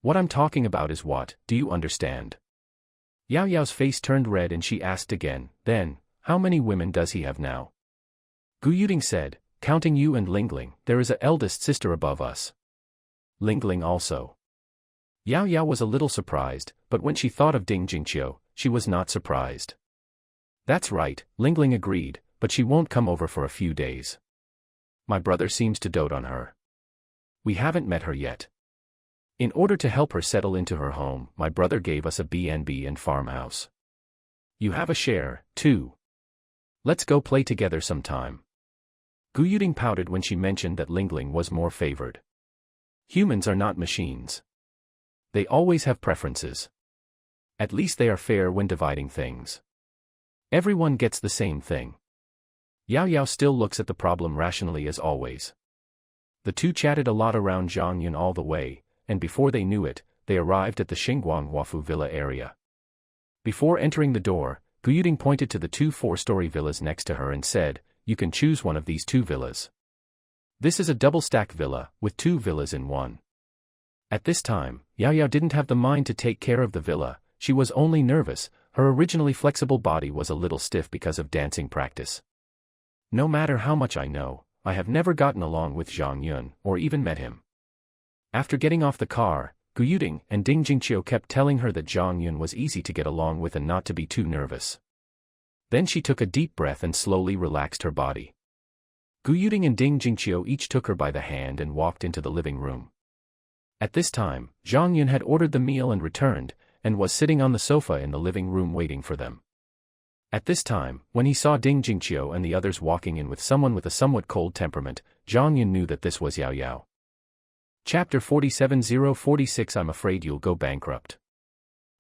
What I'm talking about is what, do you understand?" Yao Yao's face turned red and she asked again, "Then, how many women does he have now?" Gu Yuding said, "Counting you and Lingling, there is a eldest sister above us. Lingling also." Yao Yao was a little surprised, but when she thought of Ding Jingqiu, she was not surprised. "That's right," Lingling agreed, "but she won't come over for a few days. My brother seems to dote on her. We haven't met her yet. In order to help her settle into her home, my brother gave us a B&B and farmhouse. You have a share, too. Let's go play together sometime." Gu Yuding pouted when she mentioned that Lingling was more favored. Humans are not machines. They always have preferences. At least they are fair when dividing things. Everyone gets the same thing. Yao Yao still looks at the problem rationally as always. The two chatted a lot around Zhang Yun all the way, and before they knew it, they arrived at the Xingguang Wafu Villa area. Before entering the door, Gu Yuding pointed to the 2 4-story villas next to her and said, "You can choose one of these 2 villas. This is a double-stack villa, with 2 villas in one." At this time, Yao Yao didn't have the mind to take care of the villa, she was only nervous, her originally flexible body was a little stiff because of dancing practice. No matter how much I know, I have never gotten along with Zhang Yun, or even met him. After getting off the car, Gu Yuding and Ding Jingqiu kept telling her that Zhang Yun was easy to get along with and not to be too nervous. Then she took a deep breath and slowly relaxed her body. Gu Yuding and Ding Jingqiu each took her by the hand and walked into the living room. At this time, Zhang Yun had ordered the meal and returned, and was sitting on the sofa in the living room waiting for them. At this time, when he saw Ding Jingqiu and the others walking in with someone with a somewhat cold temperament, Zhang Yun knew that this was Yao Yao. Chapter 47046 I'm afraid you'll go bankrupt.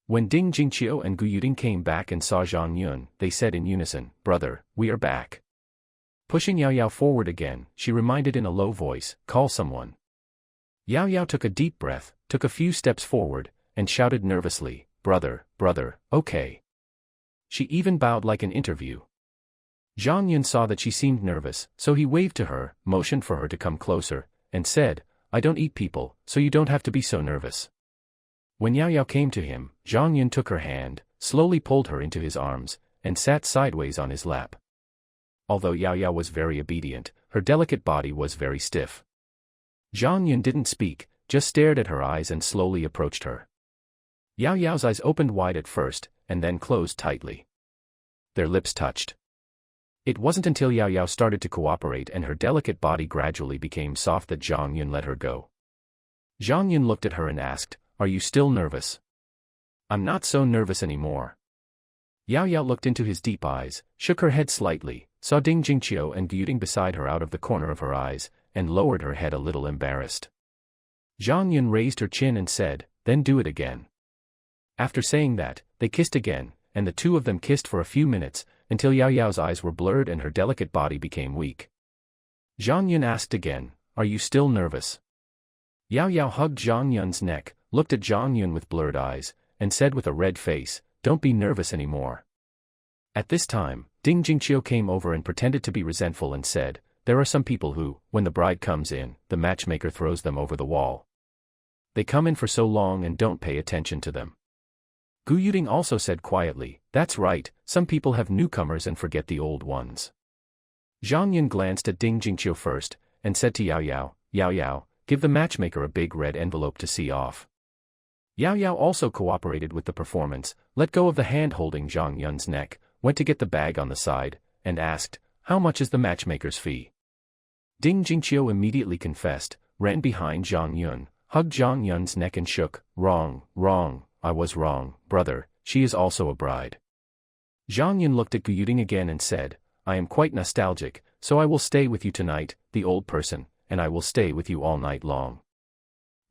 When Ding Jingqiu and Gu Yuding came back and saw Zhang Yun, they said in unison, "Brother, we are back." Pushing Yao Yao forward again, she reminded in a low voice, "Call someone." Yao Yao took a deep breath, took a few steps forward, and shouted nervously, "Brother, brother, okay." She even bowed like an interview. Zhang Yun saw that she seemed nervous, so he waved to her, motioned for her to come closer, and said, "I don't eat people, so you don't have to be so nervous." When Yao Yao came to him, Zhang Yun took her hand, slowly pulled her into his arms, and sat sideways on his lap. Although Yao Yao was very obedient, her delicate body was very stiff. Zhang Yun didn't speak, just stared at her eyes and slowly approached her. Yao Yao's eyes opened wide at first, and then closed tightly. Their lips touched. It wasn't until Yao Yao started to cooperate and her delicate body gradually became soft that Zhang Yun let her go. Zhang Yun looked at her and asked, "Are you still nervous?" "I'm not so nervous anymore." Yao Yao looked into his deep eyes, shook her head slightly, saw Ding Jingqiu and Gu Yuding beside her out of the corner of her eyes, and lowered her head a little embarrassed. Zhang Yun raised her chin and said, "Then do it again." After saying that, they kissed again, and the two of them kissed for a few minutes, until Yao Yao's eyes were blurred and her delicate body became weak. Zhang Yun asked again, "Are you still nervous?" Yao Yao hugged Zhang Yun's neck, looked at Zhang Yun with blurred eyes, and said with a red face, "Don't be nervous anymore." At this time, Ding Jingqiu came over and pretended to be resentful and said, "There are some people who, when the bride comes in, the matchmaker throws them over the wall. They come in for so long and don't pay attention to them." Gu Yuding also said quietly, "That's right, some people have newcomers and forget the old ones." Zhang Yun glanced at Ding Jingqiu first, and said to Yao Yao, "Yao Yao, give the matchmaker a big red envelope to see off." Yao Yao also cooperated with the performance, let go of the hand holding Zhang Yun's neck, went to get the bag on the side, and asked, "How much is the matchmaker's fee?" Ding Jingqiu immediately confessed, ran behind Zhang Yun, hugged Zhang Yun's neck and shook, "Wrong, wrong, I was wrong, brother, she is also a bride." Zhang Yun looked at Gu Yuding again and said, "I am quite nostalgic, so I will stay with you tonight, the old person, and I will stay with you all night long."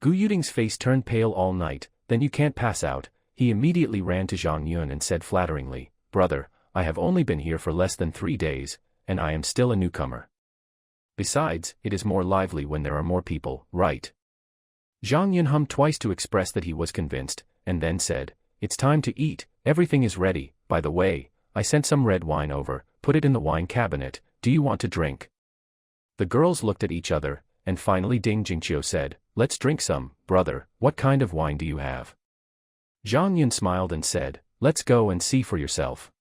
Gu Yuding's face turned pale all night. "Then you can't pass out." He immediately ran to Zhang Yun and said flatteringly, "Brother, I have only been here for less than 3 days, and I am still a newcomer. Besides, it is more lively when there are more people, right?" Zhang Yun hummed twice to express that he was convinced, and then said, "It's time to eat, everything is ready. By the way, I sent some red wine over, put it in the wine cabinet, do you want to drink?" The girls looked at each other, and finally Ding Jingqiu said, "Let's drink some, brother, what kind of wine do you have?" Zhang Yun smiled and said, "Let's go and see for yourself.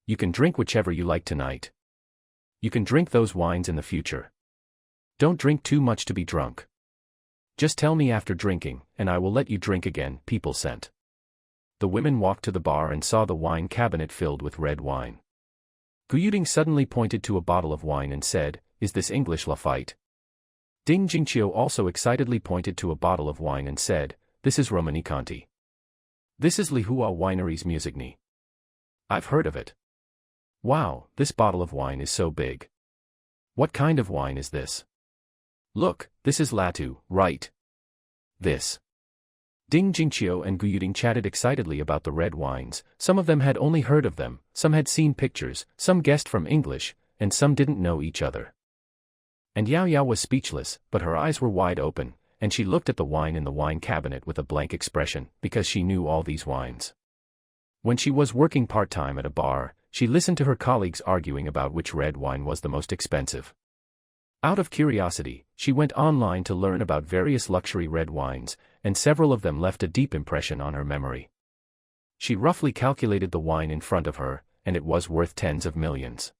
You can drink whichever you like tonight. You can drink those wines in the future. Don't drink too much to be drunk. Just tell me after drinking, and I will let you drink again." People sent. The women walked to the bar and saw the wine cabinet filled with red wine. Gu Yuding suddenly pointed to a bottle of wine and said, "Is this English Lafite?" Ding Jingqiu also excitedly pointed to a bottle of wine and said, "This is Romanicanti. This is Lihua Winery's Musicny. I've heard of it. Wow, this bottle of wine is so big. What kind of wine is this? Look, this is Latu, right? This." Ding Jingqiu and Gu Yuding chatted excitedly about the red wines. Some of them had only heard of them, some had seen pictures, some guessed from English, and some didn't know each other. And Yao Yao was speechless, but her eyes were wide open, and she looked at the wine in the wine cabinet with a blank expression, because she knew all these wines. When she was working part-time at a bar, she listened to her colleagues arguing about which red wine was the most expensive. Out of curiosity, she went online to learn about various luxury red wines, and several of them left a deep impression on her memory. She roughly calculated the wine in front of her, and it was worth tens of millions.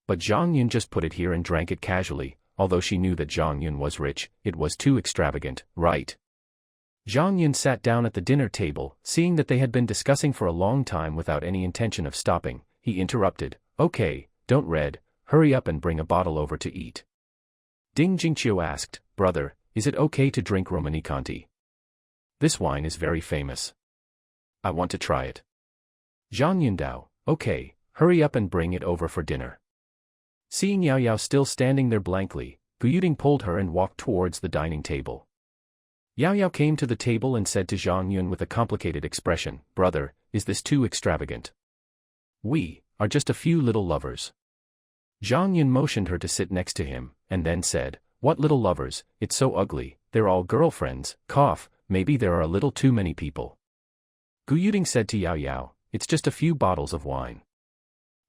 But Zhang Yun just put it here and drank it casually, although she knew that Zhang Yun was rich, it was too extravagant, right? Zhang Yun sat down at the dinner table, seeing that they had been discussing for a long time without any intention of stopping. He interrupted, "Okay, don't red, hurry up and bring a bottle over to eat." Ding Jingqiu asked, "Brother, is it okay to drink Romanicanti? This wine is very famous. I want to try it." Zhang Yun Dao, "Okay, hurry up and bring it over for dinner." Seeing Yao Yao still standing there blankly, Gu Yuding pulled her and walked towards the dining table. Yao Yao came to the table and said to Zhang Yun with a complicated expression, "Brother, is this too extravagant? We are just a few little lovers." Zhang Yun motioned her to sit next to him, and then said, "What little lovers, it's so ugly, they're all girlfriends, cough, maybe there are a little too many people." Gu Yuding said to Yao Yao, "It's just a few bottles of wine.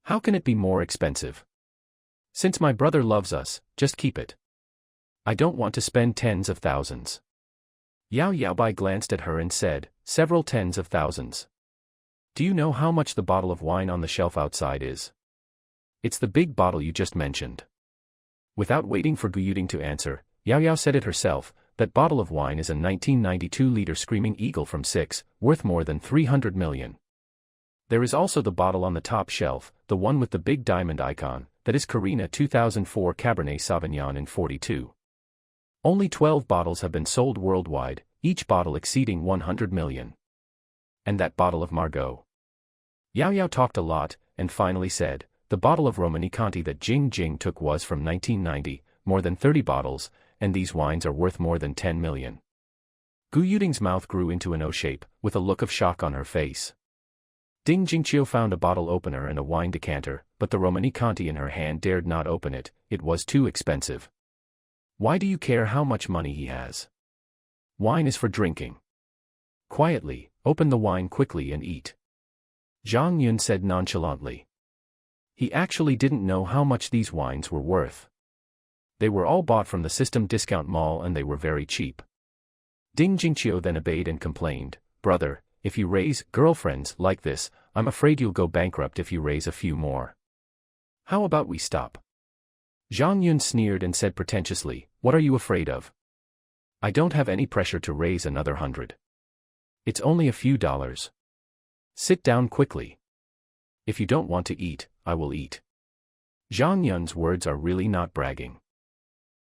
How can it be more expensive? Since my brother loves us, just keep it. I don't want to spend tens of thousands." Yao Yaobai glanced at her and said, "Several tens of thousands. Do you know how much the bottle of wine on the shelf outside is? It's the big bottle you just mentioned." Without waiting for Gu Yuding to answer, Yao Yao said it herself, that bottle of wine is a 1992-liter Screaming Eagle from 6, worth more than 300 million. There is also the bottle on the top shelf, the one with the big diamond icon, that is Carina 2004 Cabernet Sauvignon in 42. Only 12 bottles have been sold worldwide, each bottle exceeding 100 million. And that bottle of Margaux. Yao Yao talked a lot, and finally said, the bottle of Romanée-Conti that Jing Jing took was from 1990, more than 30 bottles, and these wines are worth more than 10 million. Gu Yuding's mouth grew into an O shape, with a look of shock on her face. Ding Jingqiu found a bottle opener and a wine decanter, but the Romanée-Conti in her hand dared not open it, it was too expensive. Why do you care how much money he has? Wine is for drinking. Quietly, open the wine quickly and eat. Zhang Yun said nonchalantly. He actually didn't know how much these wines were worth. They were all bought from the system discount mall and they were very cheap. Ding Jingqiu then obeyed and complained, brother, if you raise girlfriends like this, I'm afraid you'll go bankrupt if you raise a few more. How about we stop? Zhang Yun sneered and said pretentiously, what are you afraid of? I don't have any pressure to raise another 100. It's only a few dollars. Sit down quickly. If you don't want to eat, I will eat. Zhang Yun's words are really not bragging.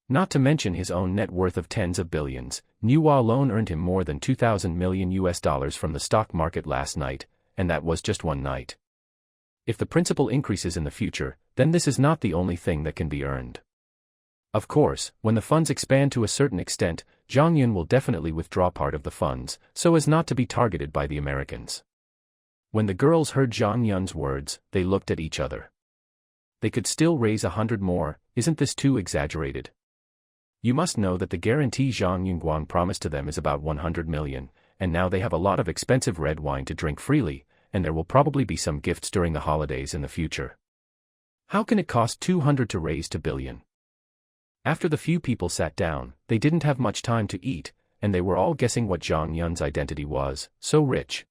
Not to mention his own net worth of tens of billions, Nuwa alone earned him more than 2,000 million US dollars from the stock market last night, and that was just one night. If the principal increases in the future, then this is not the only thing that can be earned. Of course, when the funds expand to a certain extent, Zhang Yun will definitely withdraw part of the funds, so as not to be targeted by the Americans. When the girls heard Zhang Yun's words, they looked at each other. They could still raise 100 more, isn't this too exaggerated? You must know that the guarantee Zhang Yunguang promised to them is about 100 million, and now they have a lot of expensive red wine to drink freely, and there will probably be some gifts during the holidays in the future. How can it cost 200 to raise to billion? After the few people sat down, they didn't have much time to eat, and they were all guessing what Zhang Yun's identity was, so rich.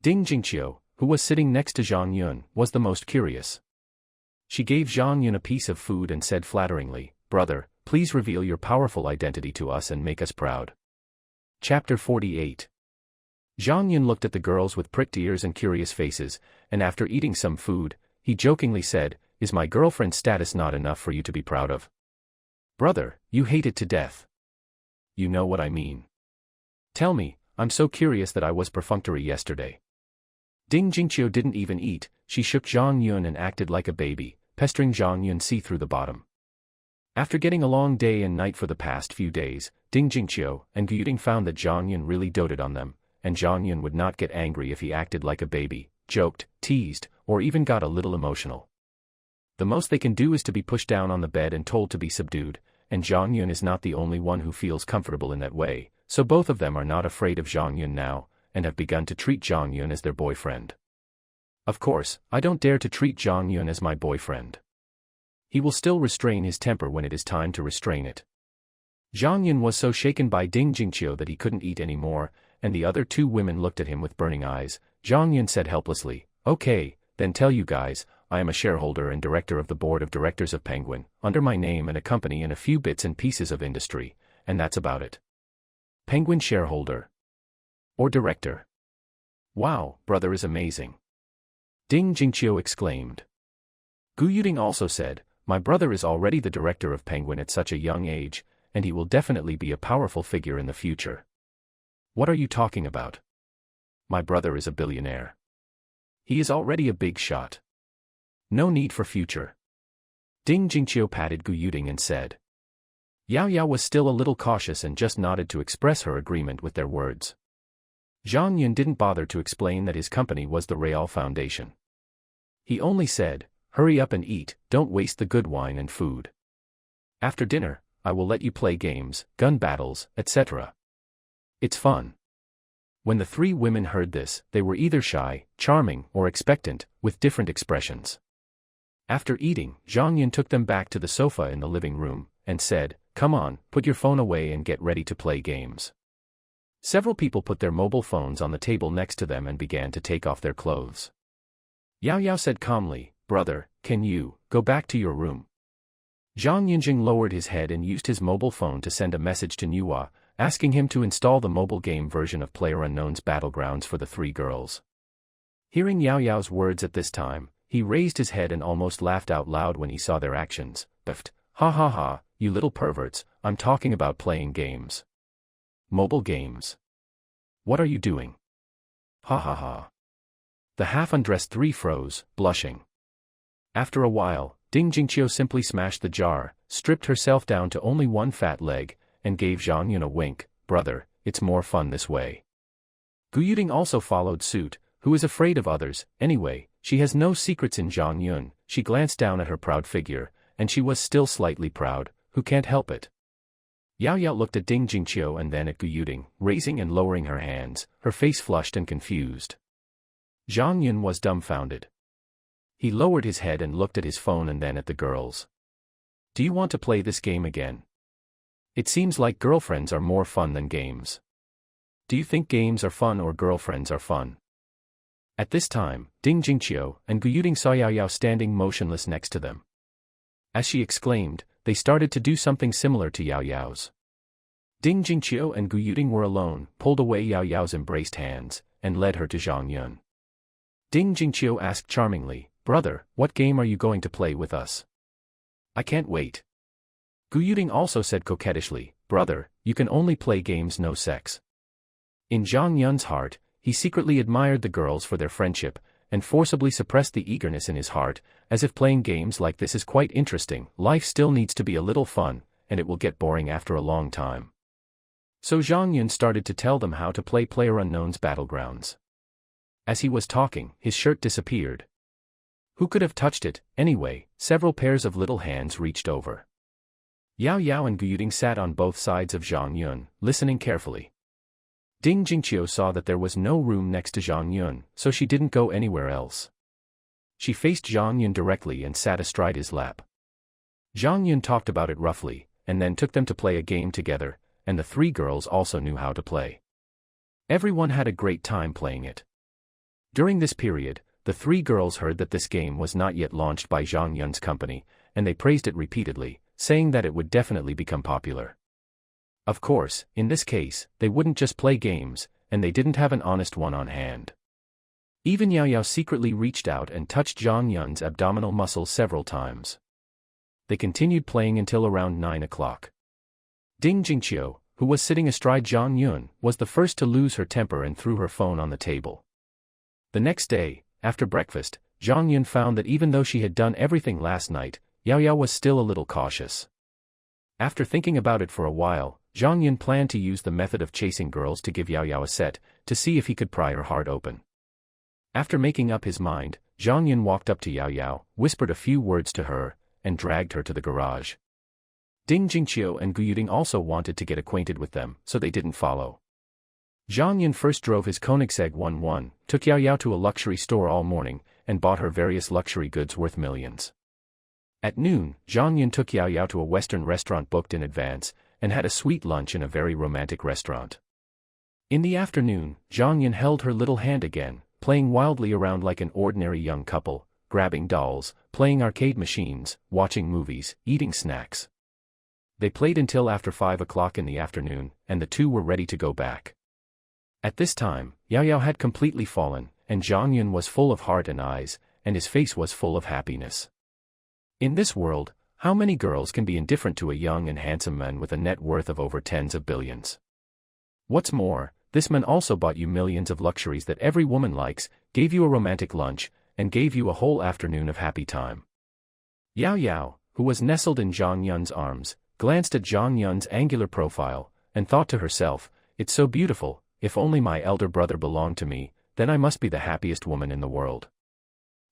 Ding Jingqiu, who was sitting next to Zhang Yun, was the most curious. She gave Zhang Yun a piece of food and said flatteringly, brother, please reveal your powerful identity to us and make us proud. Chapter 48. Zhang Yun looked at the girls with pricked ears and curious faces, and after eating some food, he jokingly said, is my girlfriend's status not enough for you to be proud of? Brother, you hate it to death. You know what I mean. Tell me, I'm so curious that I was perfunctory yesterday. Ding Jingqiu didn't even eat, she shook Zhang Yun and acted like a baby, pestering Zhang Yun see through the bottom. After getting a long day and night for the past few days, Ding Jingqiu and Gu Yuding found that Zhang Yun really doted on them, and Zhang Yun would not get angry if he acted like a baby, joked, teased, or even got a little emotional. The most they can do is to be pushed down on the bed and told to be subdued, and Zhang Yun is not the only one who feels comfortable in that way, so both of them are not afraid of Zhang Yun now, and have begun to treat Zhang Yun as their boyfriend. Of course, I don't dare to treat Zhang Yun as my boyfriend. He will still restrain his temper when it is time to restrain it. Zhang Yun was so shaken by Ding Jingqiu that he couldn't eat anymore, and the other two women looked at him with burning eyes. Zhang Yun said helplessly, okay, then tell you guys, I am a shareholder and director of the board of directors of Penguin, under my name and a company and a few bits and pieces of industry, and that's about it. Penguin shareholder. Or director. Wow, brother is amazing. Ding Jingqiu exclaimed. Gu Yuding also said, my brother is already the director of Penguin at such a young age, and he will definitely be a powerful figure in the future. What are you talking about? My brother is a billionaire. He is already a big shot. No need for future. Ding Jingqiu patted Gu Yuding and said. Yao Yao was still a little cautious and just nodded to express her agreement with their words. Zhang Yun didn't bother to explain that his company was the Real Foundation. He only said, hurry up and eat, don't waste the good wine and food. After dinner, I will let you play games, gun battles, etc. It's fun. When the three women heard this, they were either shy, charming, or expectant, with different expressions. After eating, Zhang Yun took them back to the sofa in the living room, and said, come on, put your phone away and get ready to play games. Several people put their mobile phones on the table next to them and began to take off their clothes. Yao Yao said calmly, brother, can you go back to your room? Zhang Yunjing lowered his head and used his mobile phone to send a message to Nuwa, asking him to install the mobile game version of PlayerUnknown's Battlegrounds for the three girls. Hearing Yao Yao's words at this time, he raised his head and almost laughed out loud when he saw their actions. Biffed, ha ha ha, you little perverts, I'm talking about playing games. Mobile games. What are you doing? Ha ha ha. The half-undressed three froze, blushing. After a while, Ding Jingqiu simply smashed the jar, stripped herself down to only one fat leg, and gave Zhang Yun a wink. Brother, it's more fun this way. Gu Yuding also followed suit, who is afraid of others. Anyway, she has no secrets in Zhang Yun. She glanced down at her proud figure, and she was still slightly proud. Who can't help it? Yao Yao looked at Ding Jingqiu and then at Gu Yuding, raising and lowering her hands, her face flushed and confused. Zhang Yun was dumbfounded. He lowered his head and looked at his phone and then at the girls. Do you want to play this game again? It seems like girlfriends are more fun than games. Do you think games are fun or girlfriends are fun? At this time, Ding Jingqiu and Gu Yuding saw Yao Yao standing motionless next to them. As she exclaimed, they started to do something similar to Yao Yao's. Ding Jingqiu and Gu Yuding were alone, pulled away Yao Yao's embraced hands, and led her to Zhang Yun. Ding Jingqiu asked charmingly, Brother, what game are you going to play with us? I can't wait. Gu Yuding also said coquettishly, Brother, you can only play games no sex. In Zhang Yun's heart, he secretly admired the girls for their friendship, and forcibly suppressed the eagerness in his heart, as if playing games like this is quite interesting. Life still needs to be a little fun, and it will get boring after a long time. So Zhang Yun started to tell them how to play PlayerUnknown's Battlegrounds. As he was talking, his shirt disappeared. Who could have touched it, anyway? Several pairs of little hands reached over. Yao Yao and Gu Yuding sat on both sides of Zhang Yun, listening carefully. Ding Jingqiu saw that there was no room next to Zhang Yun, so she didn't go anywhere else. She faced Zhang Yun directly and sat astride his lap. Zhang Yun talked about it roughly, and then took them to play a game together, and the three girls also knew how to play. Everyone had a great time playing it. During this period, the three girls heard that this game was not yet launched by Zhang Yun's company, and they praised it repeatedly, saying that it would definitely become popular. Of course, in this case, they wouldn't just play games, and they didn't have an honest one on hand. Even Yao Yao secretly reached out and touched Zhang Yun's abdominal muscles several times. They continued playing until around 9 o'clock. Ding Jingqiu, who was sitting astride Zhang Yun, was the first to lose her temper and threw her phone on the table. The next day, after breakfast, Zhang Yun found that even though she had done everything last night, Yao Yao was still a little cautious. After thinking about it for a while, Zhang Yun planned to use the method of chasing girls to give Yao Yao a set, to see if he could pry her heart open. After making up his mind, Zhang Yun walked up to Yao Yao, whispered a few words to her, and dragged her to the garage. Ding Jingqiu and Gu Yuding also wanted to get acquainted with them, so they didn't follow. Zhang Yun first drove his Koenigsegg 1-1, took Yao Yao to a luxury store all morning, and bought her various luxury goods worth millions. At noon, Zhang Yun took Yao Yao to a Western restaurant booked in advance, and had a sweet lunch in a very romantic restaurant. In the afternoon, Zhang Yun held her little hand again, playing wildly around like an ordinary young couple, grabbing dolls, playing arcade machines, watching movies, eating snacks. They played until after 5 o'clock in the afternoon, and the two were ready to go back. At this time, Yao Yao had completely fallen, and Zhang Yun was full of heart and eyes, and his face was full of happiness. In this world, how many girls can be indifferent to a young and handsome man with a net worth of over tens of billions? What's more, this man also bought you millions of luxuries that every woman likes, gave you a romantic lunch, and gave you a whole afternoon of happy time. Yao Yao, who was nestled in Zhang Yun's arms, glanced at Zhang Yun's angular profile, and thought to herself, it's so beautiful. If only my elder brother belonged to me, then I must be the happiest woman in the world.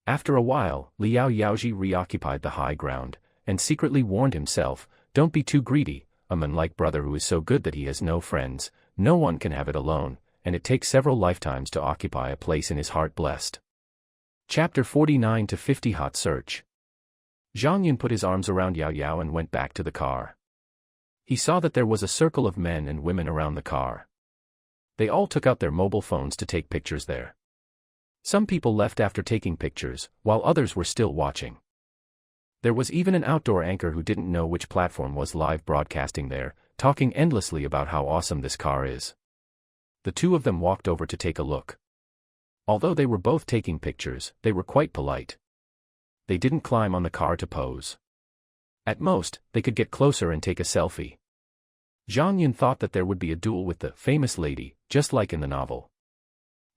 After a while, Liao Yaoji reoccupied the high ground, and secretly warned himself, don't be too greedy, a man like brother who is so good that he has no friends, no one can have it alone, and it takes several lifetimes to occupy a place in his heart blessed. Chapter 49-50 Hot Search. Zhang Yun put his arms around Yao Yao and went back to the car. He saw that there was a circle of men and women around the car. They all took out their mobile phones to take pictures there. Some people left after taking pictures, while others were still watching. There was even an outdoor anchor who didn't know which platform was live broadcasting there, talking endlessly about how awesome this car is. The two of them walked over to take a look. Although they were both taking pictures, they were quite polite. They didn't climb on the car to pose. At most, they could get closer and take a selfie. Zhang Yun thought that there would be a duel with the famous lady, just like in the novel.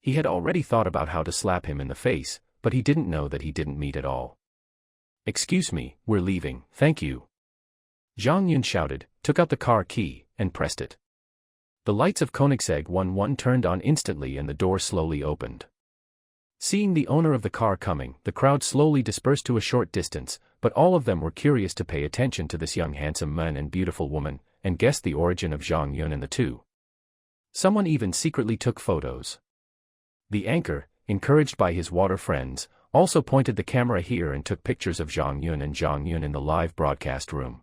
He had already thought about how to slap him in the face, but he didn't know that he didn't meet at all. "Excuse me, we're leaving, thank you." Zhang Yun shouted, took out the car key, and pressed it. The lights of Koenigsegg 11 turned on instantly and the door slowly opened. Seeing the owner of the car coming, the crowd slowly dispersed to a short distance, but all of them were curious to pay attention to this young handsome man and beautiful woman, and guessed the origin of Zhang Yun and the two. Someone even secretly took photos. The anchor, encouraged by his water friends, also pointed the camera here and took pictures of Zhang Yun in the live broadcast room.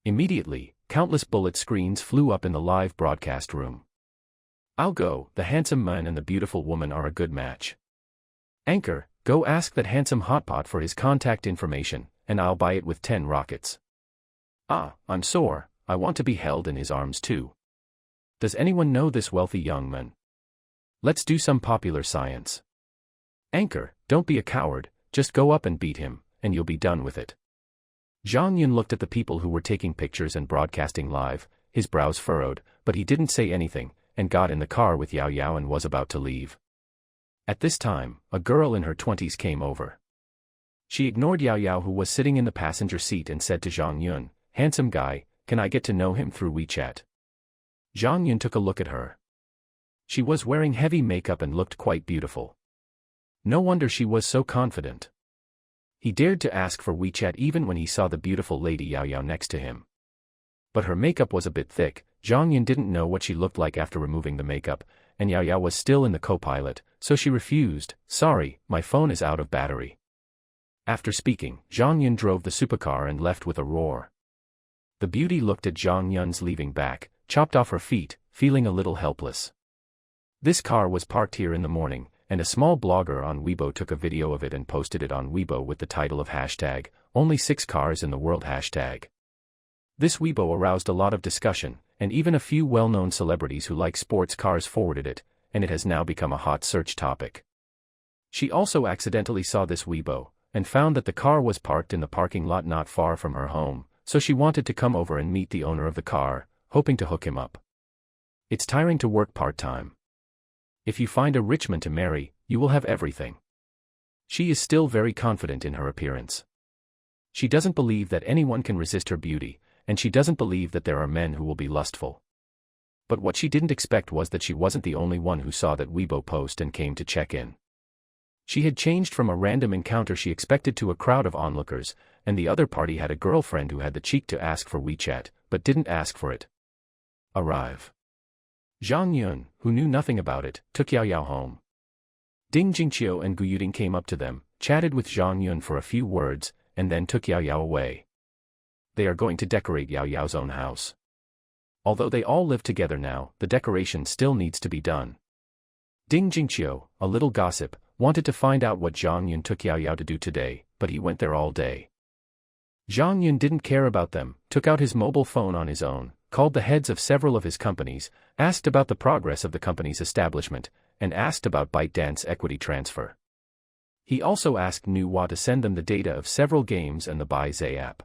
Immediately, countless bullet screens flew up in the live broadcast room. "I'll go, the handsome man and the beautiful woman are a good match. Anchor, go ask that handsome hotpot for his contact information, and I'll buy it with 10 rockets. Ah, I'm sore, I want to be held in his arms too. Does anyone know this wealthy young man? Let's do some popular science. Anchor, don't be a coward, just go up and beat him, and you'll be done with it." Zhang Yun looked at the people who were taking pictures and broadcasting live, his brows furrowed, but he didn't say anything, and got in the car with Yao Yao and was about to leave. At this time, a girl in her 20s came over. She ignored Yao Yao who was sitting in the passenger seat and said to Zhang Yun, "Handsome guy, can I get to know him through WeChat?" Zhang Yun took a look at her. She was wearing heavy makeup and looked quite beautiful. No wonder she was so confident. He dared to ask for WeChat even when he saw the beautiful lady Yao Yao next to him. But her makeup was a bit thick. Zhang Yun didn't know what she looked like after removing the makeup, and Yao Yao was still in the co-pilot, so she refused. "Sorry, my phone is out of battery." After speaking, Zhang Yun drove the supercar and left with a roar. The beauty looked at Zhang Yun's leaving back, chopped off her feet, feeling a little helpless. This car was parked here in the morning, and a small blogger on Weibo took a video of it and posted it on Weibo with the title of #only 6 cars in the world #. This Weibo aroused a lot of discussion, and even a few well-known celebrities who like sports cars forwarded it, and it has now become a hot search topic. She also accidentally saw this Weibo, and found that the car was parked in the parking lot not far from her home, so she wanted to come over and meet the owner of the car, hoping to hook him up. It's tiring to work part-time. If you find a rich man to marry, you will have everything. She is still very confident in her appearance. She doesn't believe that anyone can resist her beauty, and she doesn't believe that there are men who will be lustful. But what she didn't expect was that she wasn't the only one who saw that Weibo post and came to check in. She had changed from a random encounter she expected to a crowd of onlookers, and the other party had a girlfriend who had the cheek to ask for WeChat, but didn't ask for it. Arrive. Zhang Yun, who knew nothing about it, took Yao Yao home. Ding Jingqiu and Gu Yuding came up to them, chatted with Zhang Yun for a few words, and then took Yao Yao away. They are going to decorate Yao Yao's own house. Although they all live together now, the decoration still needs to be done. Ding Jingqiu, a little gossip, wanted to find out what Zhang Yun took Yao Yao to do today, but he went there all day. Zhang Yun didn't care about them, took out his mobile phone on his own, called the heads of several of his companies, asked about the progress of the company's establishment, and asked about ByteDance equity transfer. He also asked Nuwa to send them the data of several games and the Baize app.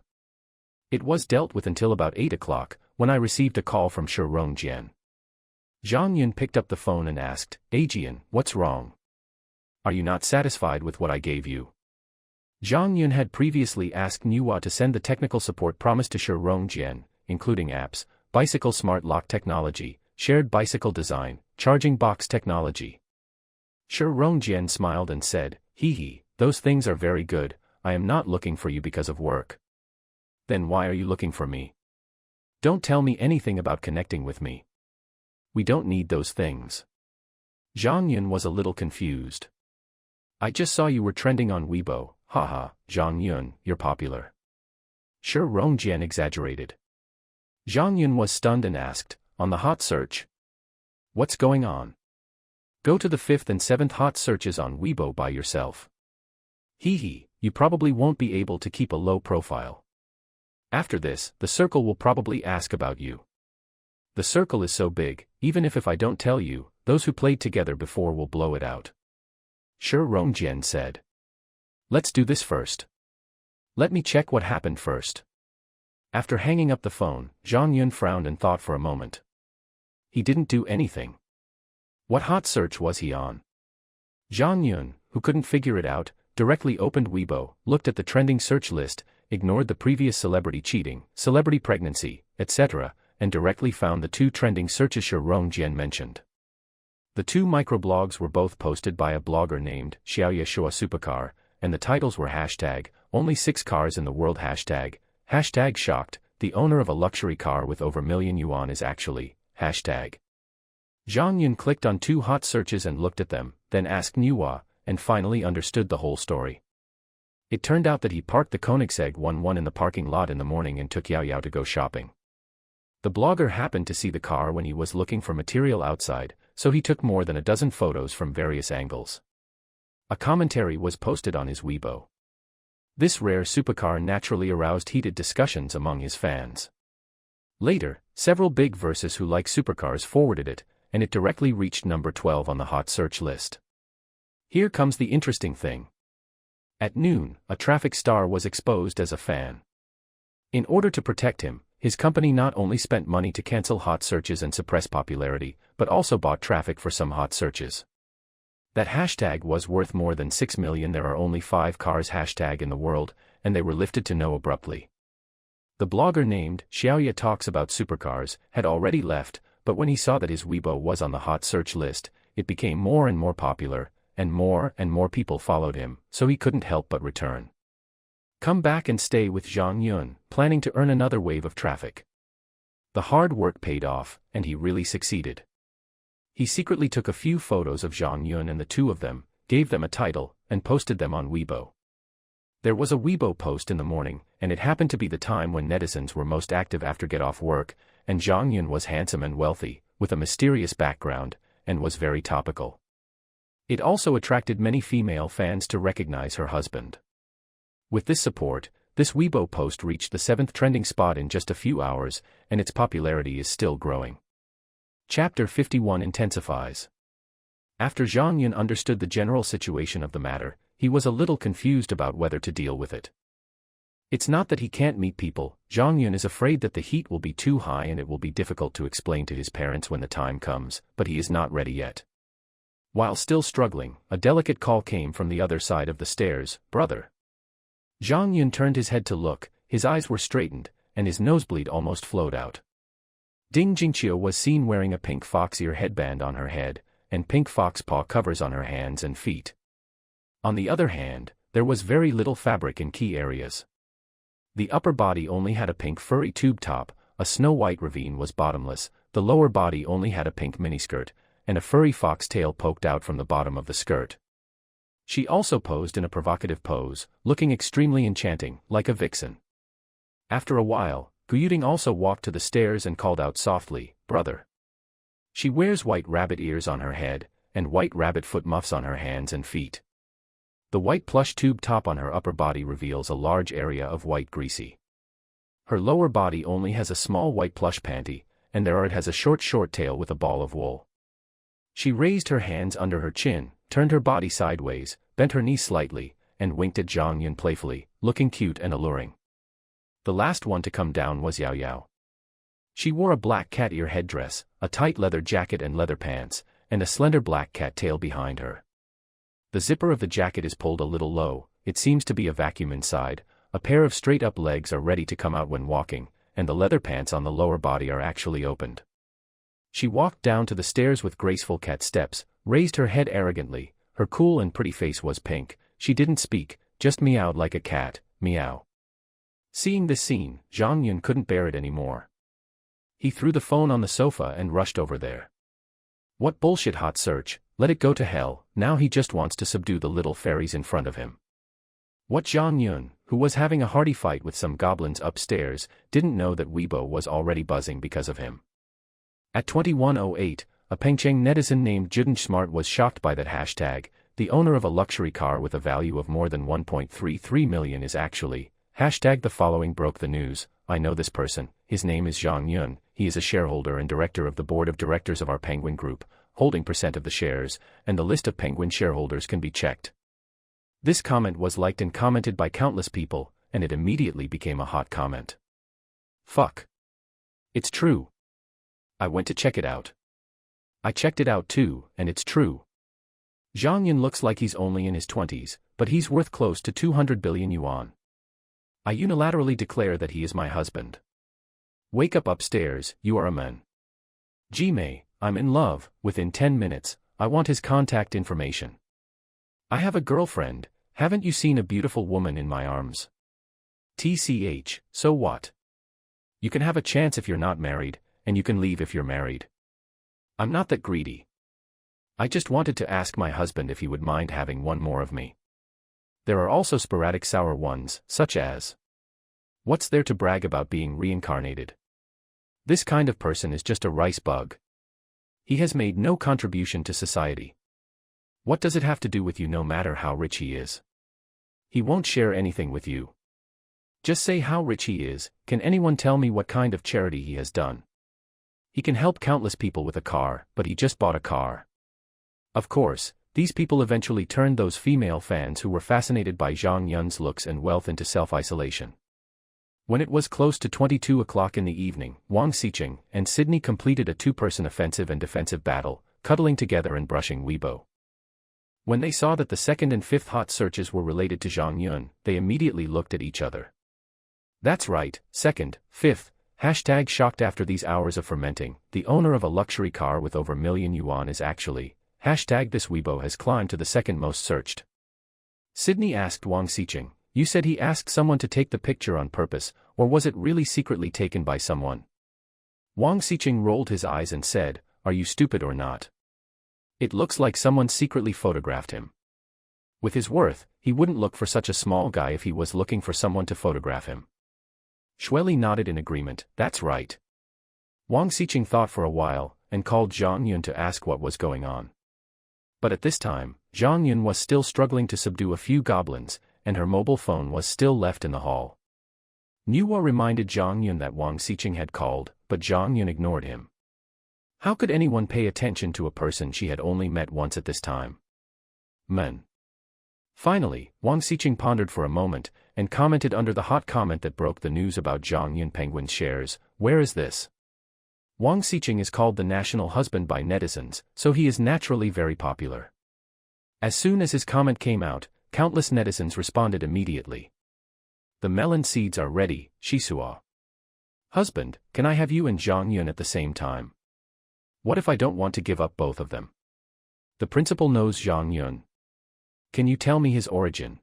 It was dealt with until about 8 o'clock, when I received a call from Shi Rongjian. Zhang Yun picked up the phone and asked, "Ajian, what's wrong? Are you not satisfied with what I gave you?" Zhang Yun had previously asked Nuwa to send the technical support promised to Shi Rongjian, including apps, bicycle smart lock technology, shared bicycle design, charging box technology. Shi Rongjian smiled and said, "Hee, those things are very good. I am not looking for you because of work." "Then why are you looking for me? Don't tell me anything about connecting with me. We don't need those things." Zhang Yun was a little confused. "I just saw you were trending on Weibo, haha, Zhang Yun, you're popular." Shi Rongjian exaggerated. Zhang Yun was stunned and asked, "On the hot search? What's going on? Go to the 5th and 7th hot searches on Weibo by yourself. Hee, you probably won't be able to keep a low profile. After this, the circle will probably ask about you. The circle is so big, even if I don't tell you, those who played together before will blow it out." Shi Rongjian said. "Let's do this first. Let me check what happened first." After hanging up the phone, Zhang Yun frowned and thought for a moment. He didn't do anything. What hot search was he on? Zhang Yun, who couldn't figure it out, directly opened Weibo, looked at the trending search list, ignored the previous celebrity cheating, celebrity pregnancy, etc., and directly found the two trending searches Rong Jian mentioned. The two microblogs were both posted by a blogger named Xiaoya Shua Supercar, and the titles were hashtag, only 6 cars in the world hashtag shocked, the owner of a luxury car with over million yuan is actually, hashtag. Zhang Yun clicked on 2 hot searches and looked at them, then asked Niwa, and finally understood the whole story. It turned out that he parked the Koenigsegg 11 in the parking lot in the morning and took Yao Yao to go shopping. The blogger happened to see the car when he was looking for material outside, so he took more than a dozen photos from various angles. A commentary was posted on his Weibo. This rare supercar naturally aroused heated discussions among his fans. Later, several big verses who like supercars forwarded it, and it directly reached number 12 on the hot search list. Here comes the interesting thing. At noon, a traffic star was exposed as a fan. In order to protect him, his company not only spent money to cancel hot searches and suppress popularity, but also bought traffic for some hot searches. That hashtag was worth more than 6 million. There are only 5 cars hashtag in the world, and they were lifted to no abruptly. The blogger named Xiaoya Talks About Supercars had already left, but when he saw that his Weibo was on the hot search list, it became more and more popular, and more people followed him, so he couldn't help but return. Come back and stay with Zhang Yun, planning to earn another wave of traffic. The hard work paid off, and he really succeeded. He secretly took a few photos of Zhang Yun and the two of them, gave them a title, and posted them on Weibo. There was a Weibo post in the morning, and it happened to be the time when netizens were most active after get off work, and Zhang Yun was handsome and wealthy, with a mysterious background, and was very topical. It also attracted many female fans to recognize her husband. With this support, this Weibo post reached the 7th trending spot in just a few hours, and its popularity is still growing. Chapter 51 intensifies. After Zhang Yun understood the general situation of the matter, he was a little confused about whether to deal with it. It's not that he can't meet people, Zhang Yun is afraid that the heat will be too high and it will be difficult to explain to his parents when the time comes, but he is not ready yet. While still struggling, a delicate call came from the other side of the stairs, "Brother." Zhang Yun turned his head to look, his eyes were straightened, and his nosebleed almost flowed out. Ding Jingqiu was seen wearing a pink fox ear headband on her head, and pink fox paw covers on her hands and feet. On the other hand, there was very little fabric in key areas. The upper body only had a pink furry tube top, a snow-white ravine was bottomless, the lower body only had a pink miniskirt, and a furry fox tail poked out from the bottom of the skirt. She also posed in a provocative pose, looking extremely enchanting, like a vixen. After a while, Guyuding also walked to the stairs and called out softly, "Brother." She wears white rabbit ears on her head, and white rabbit foot muffs on her hands and feet. The white plush tube top on her upper body reveals a large area of white greasy. Her lower body only has a small white plush panty, and it has a short tail with a ball of wool. She raised her hands under her chin, turned her body sideways, bent her knees slightly, and winked at Zhang Yun playfully, looking cute and alluring. The last one to come down was Yao Yao. She wore a black cat ear headdress, a tight leather jacket and leather pants, and a slender black cat tail behind her. The zipper of the jacket is pulled a little low, it seems to be a vacuum inside, a pair of straight-up legs are ready to come out when walking, and the leather pants on the lower body are actually opened. She walked down to the stairs with graceful cat steps, raised her head arrogantly, her cool and pretty face was pink, she didn't speak, just meowed like a cat, meow. Seeing this scene, Zhang Yun couldn't bear it anymore. He threw the phone on the sofa and rushed over there. What bullshit hot search, let it go to hell, now he just wants to subdue the little fairies in front of him. What Zhang Yun, who was having a hearty fight with some goblins upstairs, didn't know that Weibo was already buzzing because of him. At 21:08, a Pengcheng netizen named Juden Smart was shocked by that hashtag, the owner of a luxury car with a value of more than 1.33 million is actually, hashtag the following broke the news, I know this person, his name is Zhang Yun, he is a shareholder and director of the board of directors of our Penguin Group, holding % of the shares, and the list of Penguin shareholders can be checked. This comment was liked and commented by countless people, and it immediately became a hot comment. Fuck. It's true. I went to check it out. I checked it out too, and it's true. Zhang Yun looks like he's only in his 20s, but he's worth close to 200 billion yuan. I unilaterally declare that he is my husband. Wake up upstairs, you are a man. Jimei, I'm in love, within 10 minutes, I want his contact information. I have a girlfriend, haven't you seen a beautiful woman in my arms? TCH, so what? You can have a chance if you're not married, and you can leave if you're married. I'm not that greedy. I just wanted to ask my husband if he would mind having one more of me. There are also sporadic sour ones, such as, what's there to brag about being reincarnated? This kind of person is just a rice bug. He has made no contribution to society. What does it have to do with you no matter how rich he is? He won't share anything with you. Just say how rich he is. Can anyone tell me what kind of charity he has done? He can help countless people with a car, but he just bought a car. Of course, these people eventually turned those female fans who were fascinated by Zhang Yun's looks and wealth into self-isolation. When it was close to 22 o'clock in the evening, Wang Xiqing and Sydney completed a two-person offensive and defensive battle, cuddling together and brushing Weibo. When they saw that the second and fifth hot searches were related to Zhang Yun, they immediately looked at each other. That's right, second, fifth, hashtag shocked. After these hours of fermenting, the owner of a luxury car with over million yuan is actually, hashtag this Weibo has climbed to the second most searched. Sydney asked Wang Xiqing, you said he asked someone to take the picture on purpose, or was it really secretly taken by someone? Wang Xiqing rolled his eyes and said, are you stupid or not? It looks like someone secretly photographed him. With his worth, he wouldn't look for such a small guy if he was looking for someone to photograph him. Xueli nodded in agreement, that's right. Wang Xiqing thought for a while, and called Zhang Yun to ask what was going on. But at this time, Zhang Yun was still struggling to subdue a few goblins, and her mobile phone was still left in the hall. Nuwa reminded Zhang Yun that Wang Xiqing had called, but Zhang Yun ignored him. How could anyone pay attention to a person she had only met once at this time? Men. Finally, Wang Xiqing pondered for a moment, and commented under the hot comment that broke the news about Zhang Yun Penguin's shares, where is this? Wang Xiqing is called the national husband by netizens, so he is naturally very popular. As soon as his comment came out, countless netizens responded immediately. The melon seeds are ready, Shisua. Husband, can I have you and Zhang Yun at the same time? What if I don't want to give up both of them? The principal knows Zhang Yun. Can you tell me his origin?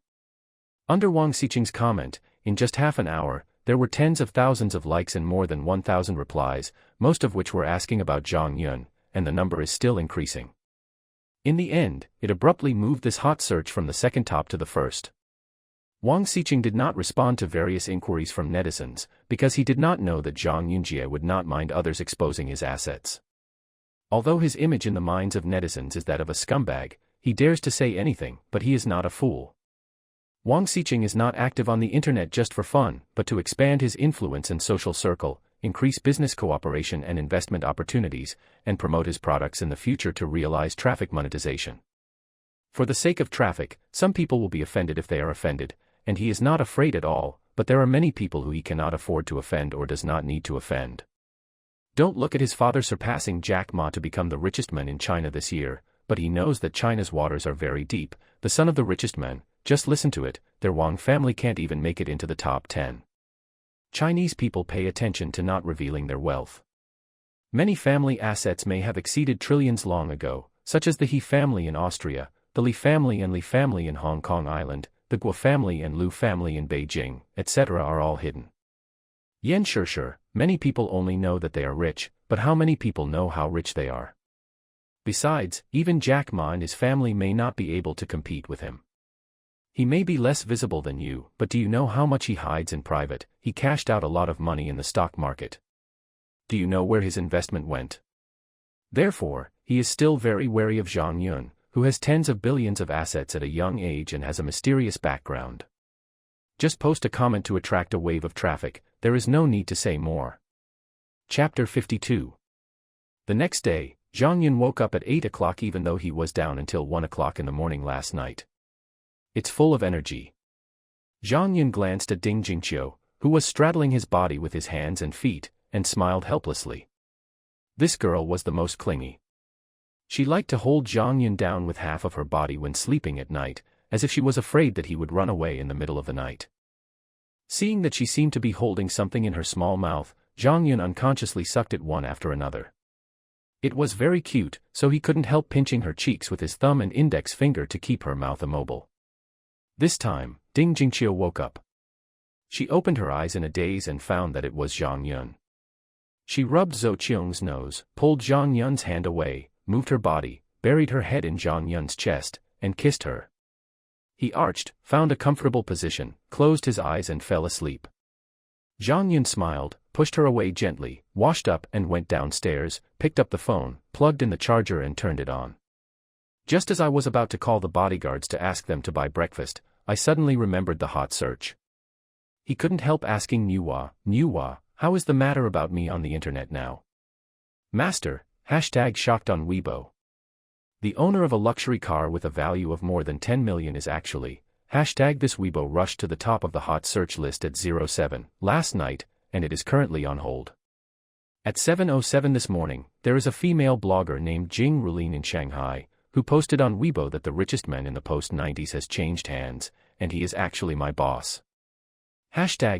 Under Wang Xiqing's comment, in just half an hour, there were tens of thousands of likes and more than 1,000 replies, most of which were asking about Zhang Yun, and the number is still increasing. In the end, it abruptly moved this hot search from the second top to the first. Wang Xiqing did not respond to various inquiries from netizens, because he did not know that Zhang Yunjie would not mind others exposing his assets. Although his image in the minds of netizens is that of a scumbag, he dares to say anything, but he is not a fool. Wang Xiqing is not active on the internet just for fun, but to expand his influence and social circle, increase business cooperation and investment opportunities, and promote his products in the future to realize traffic monetization. For the sake of traffic, some people will be offended if they are offended, and he is not afraid at all, but there are many people who he cannot afford to offend or does not need to offend. Don't look at his father surpassing Jack Ma to become the richest man in China this year, but he knows that China's waters are very deep. The son of the richest man, just listen to it, their Wang family can't even make it into the top 10. Chinese people pay attention to not revealing their wealth. Many family assets may have exceeded trillions long ago, such as the He family in Austria, the Li family and Li family in Hong Kong Island, the Guo family and Liu family in Beijing, etc. are all hidden. Yan Sure, many people only know that they are rich, but how many people know how rich they are? Besides, even Jack Ma and his family may not be able to compete with him. He may be less visible than you, but do you know how much he hides in private? He cashed out a lot of money in the stock market. Do you know where his investment went? Therefore, he is still very wary of Zhang Yun, who has tens of billions of assets at a young age and has a mysterious background. Just post a comment to attract a wave of traffic, there is no need to say more. Chapter 52. The next day, Zhang Yun woke up at 8 o'clock even though he was down until 1 o'clock in the morning last night. It's full of energy. Zhang Yun glanced at Ding Jingqiu, who was straddling his body with his hands and feet, and smiled helplessly. This girl was the most clingy. She liked to hold Zhang Yun down with half of her body when sleeping at night, as if she was afraid that he would run away in the middle of the night. Seeing that she seemed to be holding something in her small mouth, Zhang Yun unconsciously sucked it one after another. It was very cute, so he couldn't help pinching her cheeks with his thumb and index finger to keep her mouth immobile. This time, Ding Jingqiu woke up. She opened her eyes in a daze and found that it was Zhang Yun. She rubbed Zhou Qiong's nose, pulled Zhang Yun's hand away, moved her body, buried her head in Zhang Yun's chest, and kissed her. He arched, found a comfortable position, closed his eyes and fell asleep. Zhang Yun smiled, pushed her away gently, washed up and went downstairs, picked up the phone, plugged in the charger and turned it on. Just as I was about to call the bodyguards to ask them to buy breakfast, I suddenly remembered the hot search. He couldn't help asking Nuwa, how is the matter about me on the internet now? Master, #shocked on Weibo. The owner of a luxury car with a value of more than 10 million is actually, #this Weibo rushed to the top of the hot search list at 07 last night, and it is currently on hold. At 7:07 this morning, there is a female blogger named Jing Rulin in Shanghai, who posted on Weibo that the richest man in the post-90s has changed hands, and he is actually my boss.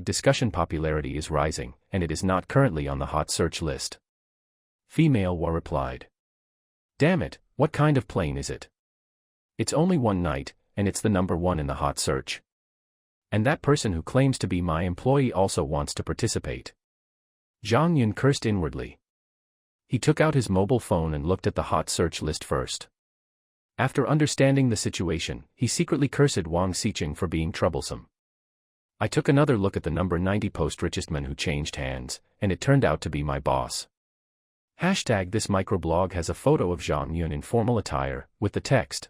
#discussion popularity is rising, and it is not currently on the hot search list. Female Wa replied. Damn it, what kind of plane is it? It's only one night, and it's the #1 in the hot search. And that person who claims to be my employee also wants to participate. Zhang Yun cursed inwardly. He took out his mobile phone and looked at the hot search list first. After understanding the situation, he secretly cursed Wang Xiqing for being troublesome. I took another look at the #90 post richest man who changed hands, and it turned out to be my boss. This microblog has a photo of Zhang Yun in formal attire, with the text.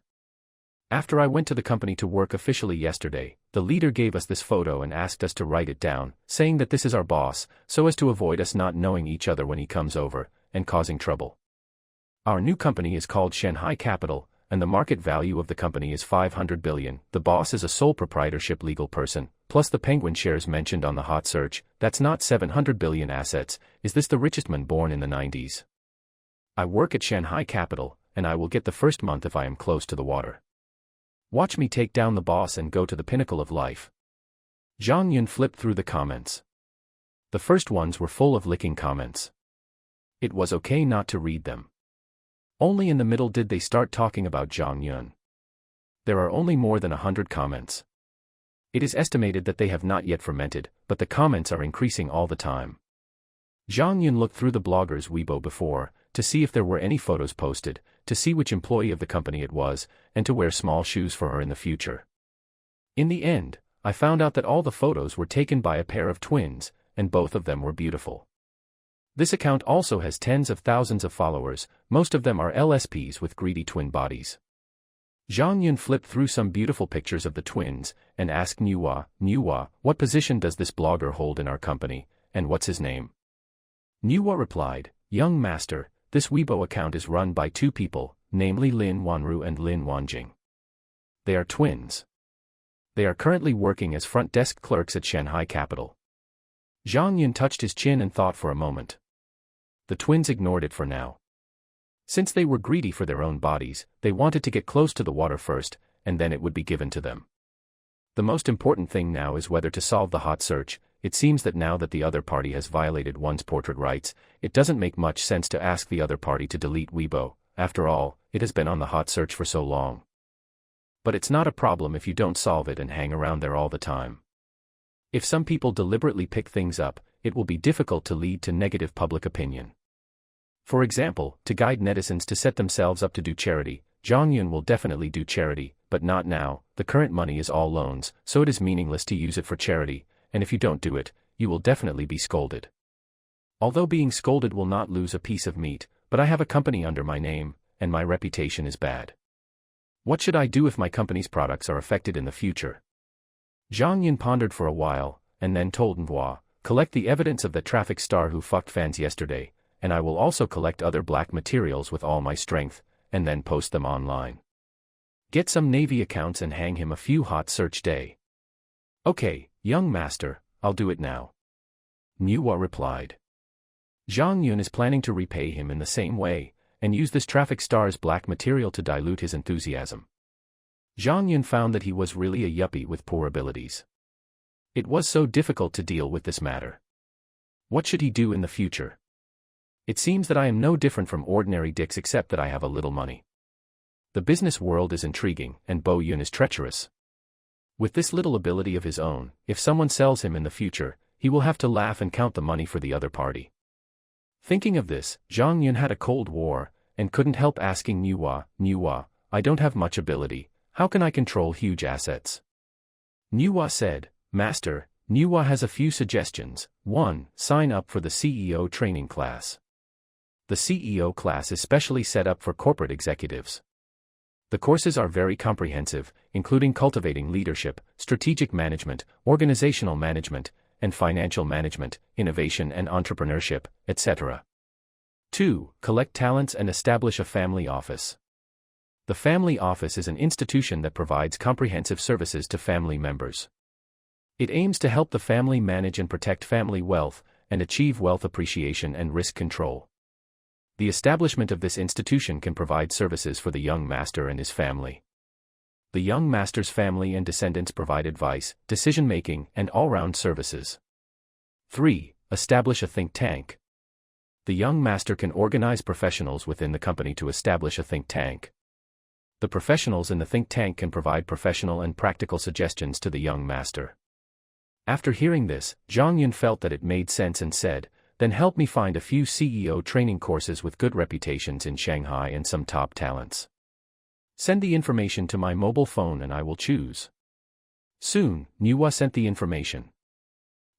After I went to the company to work officially yesterday, the leader gave us this photo and asked us to write it down, saying that this is our boss, so as to avoid us not knowing each other when he comes over, and causing trouble. Our new company is called Shanghai Capital, and the market value of the company is 500 billion. The boss is a sole proprietorship legal person, plus the penguin shares mentioned on the hot search. That's not 700 billion assets. Is this the richest man born in the 90s? I work at Shanghai Capital, and I will get the first month if I am close to the water. Watch me take down the boss and go to the pinnacle of life. Zhang Yun flipped through the comments. The first ones were full of licking comments. It was okay not to read them. Only in the middle did they start talking about Zhang Yun. There are only more than 100 comments. It is estimated that they have not yet fermented, but the comments are increasing all the time. Zhang Yun looked through the blogger's Weibo before, to see if there were any photos posted, to see which employee of the company it was, and to wear small shoes for her in the future. In the end, I found out that all the photos were taken by a pair of twins, and both of them were beautiful. This account also has tens of thousands of followers, most of them are LSPs with greedy twin bodies. Zhang Yun flipped through some beautiful pictures of the twins, and asked Nuwa, what position does this blogger hold in our company, and what's his name? Nuwa replied, young master, this Weibo account is run by two people, namely Lin Wanru and Lin Wanjing. They are twins. They are currently working as front desk clerks at Shanghai Capital. Zhang Yun touched his chin and thought for a moment. The twins ignored it for now. Since they were greedy for their own bodies, they wanted to get close to the water first, and then it would be given to them. The most important thing now is whether to solve the hot search. It seems that now that the other party has violated one's portrait rights, it doesn't make much sense to ask the other party to delete Weibo. After all, it has been on the hot search for so long. But it's not a problem if you don't solve it and hang around there all the time. If some people deliberately pick things up, it will be difficult to lead to negative public opinion. For example, to guide netizens to set themselves up to do charity, Zhang Yun will definitely do charity, but not now. The current money is all loans, so it is meaningless to use it for charity, and if you don't do it, you will definitely be scolded. Although being scolded will not lose a piece of meat, but I have a company under my name, and my reputation is bad. What should I do if my company's products are affected in the future? Zhang Yun pondered for a while, and then told Nwa, collect the evidence of the traffic star who fucked fans yesterday, and I will also collect other black materials with all my strength, and then post them online. Get some Navy accounts and hang him a few hot search day. Okay, young master, I'll do it now. Nuwa replied. Zhang Yun is planning to repay him in the same way, and use this traffic star's black material to dilute his enthusiasm. Zhang Yun found that he was really a yuppie with poor abilities. It was so difficult to deal with this matter. What should he do in the future? It seems that I am no different from ordinary dicks except that I have a little money. The business world is intriguing, and Bo Yun is treacherous. With this little ability of his own, if someone sells him in the future, he will have to laugh and count the money for the other party. Thinking of this, Zhang Yun had a cold war, and couldn't help asking Nuwa, I don't have much ability, how can I control huge assets? Nuwa said, Master, Nuwa has a few suggestions. 1. Sign up for the CEO training class. The CEO class is specially set up for corporate executives. The courses are very comprehensive, including cultivating leadership, strategic management, organizational management, and financial management, innovation and entrepreneurship, etc. 2. Collect talents and establish a family office. The family office is an institution that provides comprehensive services to family members. It aims to help the family manage and protect family wealth, and achieve wealth appreciation and risk control. The establishment of this institution can provide services for the young master and his family. The young master's family and descendants provide advice, decision-making, and all-round services. 3. Establish a think tank. The young master can organize professionals within the company to establish a think tank. The professionals in the think tank can provide professional and practical suggestions to the young master. After hearing this, Zhang Yun felt that it made sense and said, then help me find a few CEO training courses with good reputations in Shanghai and some top talents. Send the information to my mobile phone and I will choose. Soon, Nuwa sent the information.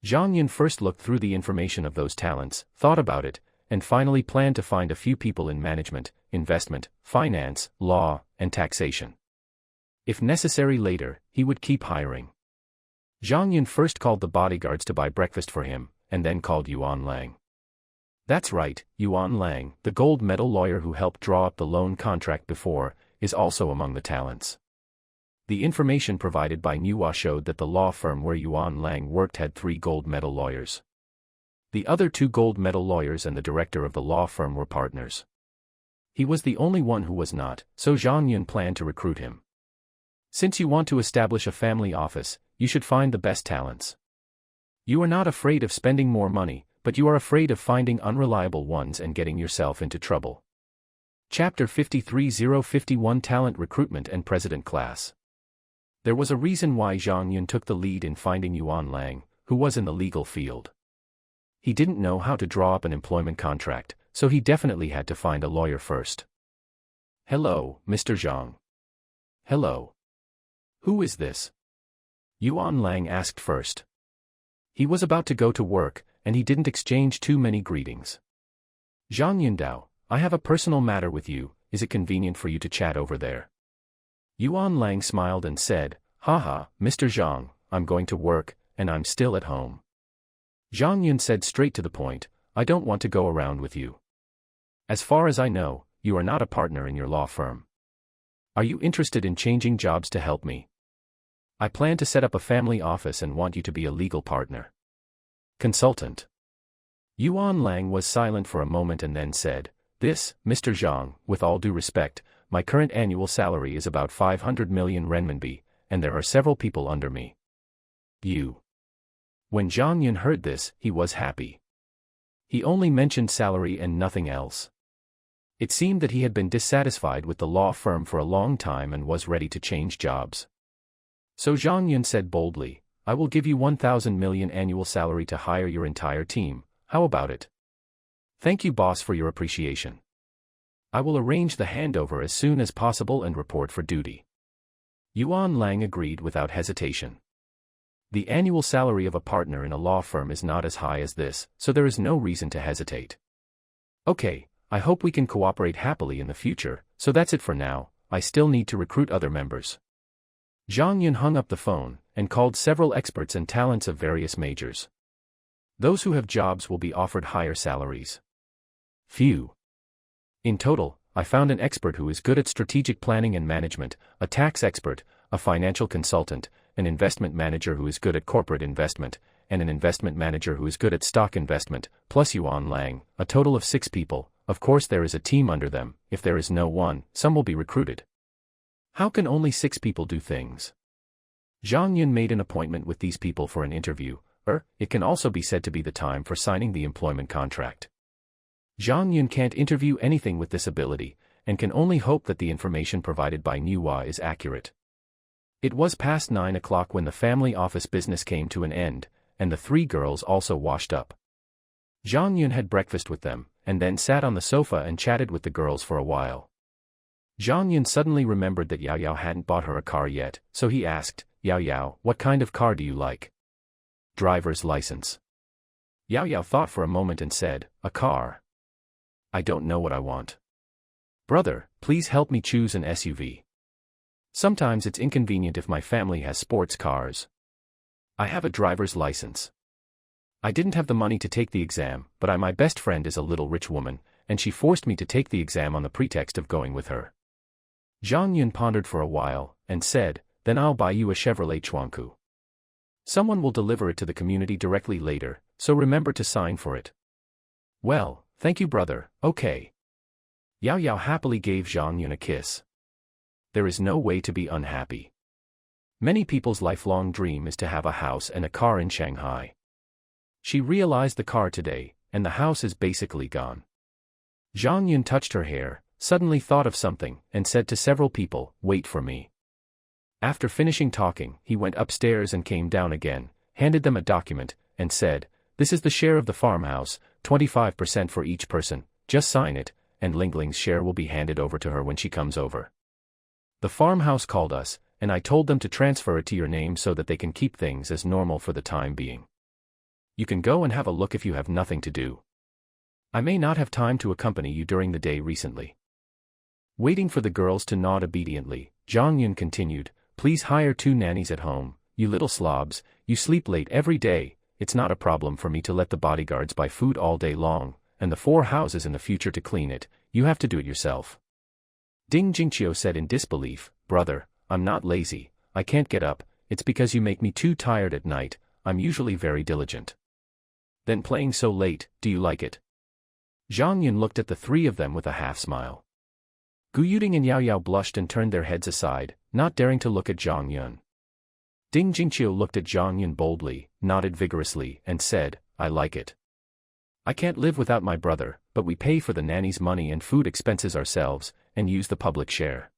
Zhang Yun first looked through the information of those talents, thought about it, and finally planned to find a few people in management, investment, finance, law, and taxation. If necessary later, he would keep hiring. Zhang Yun first called the bodyguards to buy breakfast for him, and then called Yuan Lang. That's right, Yuan Lang, the gold medal lawyer who helped draw up the loan contract before, is also among the talents. The information provided by Nuwa showed that the law firm where Yuan Lang worked had 3 gold medal lawyers. The other 2 gold medal lawyers and the director of the law firm were partners. He was the only one who was not, so Zhang Yun planned to recruit him. Since you want to establish a family office, you should find the best talents. You are not afraid of spending more money, but you are afraid of finding unreliable ones and getting yourself into trouble. Chapter 53051 Talent Recruitment and President Class. There was a reason why Zhang Yun took the lead in finding Yuan Lang, who was in the legal field. He didn't know how to draw up an employment contract, so he definitely had to find a lawyer first. Hello, Mr. Zhang. Hello. Who is this? Yuan Lang asked first. He was about to go to work, and he didn't exchange too many greetings. Zhang Yundao, I have a personal matter with you, is it convenient for you to chat over there? Yuan Lang smiled and said, Haha, Mr. Zhang, I'm going to work, and I'm still at home. Zhang Yun said straight to the point, I don't want to go around with you. As far as I know, you are not a partner in your law firm. Are you interested in changing jobs to help me? I plan to set up a family office and want you to be a legal partner. Consultant. Yuan Lang was silent for a moment and then said, This, Mr. Zhang, with all due respect, my current annual salary is about 500 million renminbi, and there are several people under me. You. When Zhang Yun heard this, he was happy. He only mentioned salary and nothing else. It seemed that he had been dissatisfied with the law firm for a long time and was ready to change jobs. So Zhang Yun said boldly, I will give you 1,000 million annual salary to hire your entire team, how about it? Thank you boss for your appreciation. I will arrange the handover as soon as possible and report for duty. Yuan Lang agreed without hesitation. The annual salary of a partner in a law firm is not as high as this, so there is no reason to hesitate. Okay, I hope we can cooperate happily in the future, so that's it for now, I still need to recruit other members. Zhang Yun hung up the phone, and called several experts and talents of various majors. Those who have jobs will be offered higher salaries. Phew. In total, I found an expert who is good at strategic planning and management, a tax expert, a financial consultant, an investment manager who is good at corporate investment, and an investment manager who is good at stock investment, plus Yuan Lang, a total of 6 people. of course there is a team under them. If there is no one, some will be recruited. How can only 6 people do things? Zhang Yun made an appointment with these people for an interview, or it can also be said to be the time for signing the employment contract. Zhang Yun can't interview anything with this ability, and can only hope that the information provided by Niwa is accurate. It was past 9 o'clock when the family office business came to an end, and the 3 girls also washed up. Zhang Yun had breakfast with them, and then sat on the sofa and chatted with the girls for a while. Zhang Yun suddenly remembered that Yao Yao hadn't bought her a car yet, so he asked, Yao Yao, what kind of car do you like? Driver's license. Yao Yao thought for a moment and said, a car. I don't know what I want. Brother, please help me choose an SUV. Sometimes it's inconvenient if my family has sports cars. I have a driver's license. I didn't have the money to take the exam, but my best friend is a little rich woman, and she forced me to take the exam on the pretext of going with her. Zhang Yun pondered for a while, and said, then I'll buy you a Chevrolet Chuanku. Someone will deliver it to the community directly later, so remember to sign for it. Well, thank you brother, okay. Yao Yao happily gave Zhang Yun a kiss. There is no way to be unhappy. Many people's lifelong dream is to have a house and a car in Shanghai. She realized the car today, and the house is basically gone. Zhang Yun touched her hair, suddenly thought of something, and said to several people, wait for me. After finishing talking, he went upstairs and came down again, handed them a document, and said, this is the share of the farmhouse, 25% for each person, just sign it, and Lingling's share will be handed over to her when she comes over. The farmhouse called us, and I told them to transfer it to your name so that they can keep things as normal for the time being. You can go and have a look if you have nothing to do. I may not have time to accompany you during the day recently. Waiting for the girls to nod obediently, Zhang Yun continued, please hire 2 nannies at home, you little slobs, you sleep late every day, it's not a problem for me to let the bodyguards buy food all day long, and the 4 houses in the future to clean it, you have to do it yourself. Ding Jingqiu said in disbelief, brother, I'm not lazy, I can't get up, it's because you make me too tired at night, I'm usually very diligent. Then playing so late, do you like it? Zhang Yun looked at the 3 of them with a half-smile. Gu Yuding and Yao Yao blushed and turned their heads aside, not daring to look at Zhang Yun. Ding Jingqiu looked at Zhang Yun boldly, nodded vigorously, and said, I like it. I can't live without my brother, but we pay for the nanny's money and food expenses ourselves, and use the public share.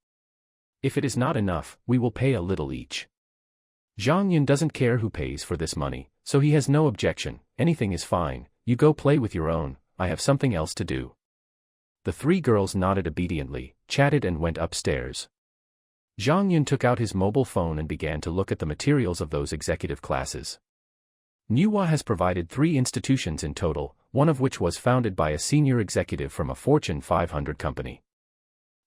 If it is not enough, we will pay a little each. Zhang Yun doesn't care who pays for this money, so he has no objection, anything is fine, you go play with your own, I have something else to do. The 3 girls nodded obediently, chatted and went upstairs. Zhang Yun took out his mobile phone and began to look at the materials of those executive classes. Niwa has provided 3 institutions in total, one of which was founded by a senior executive from a Fortune 500 company.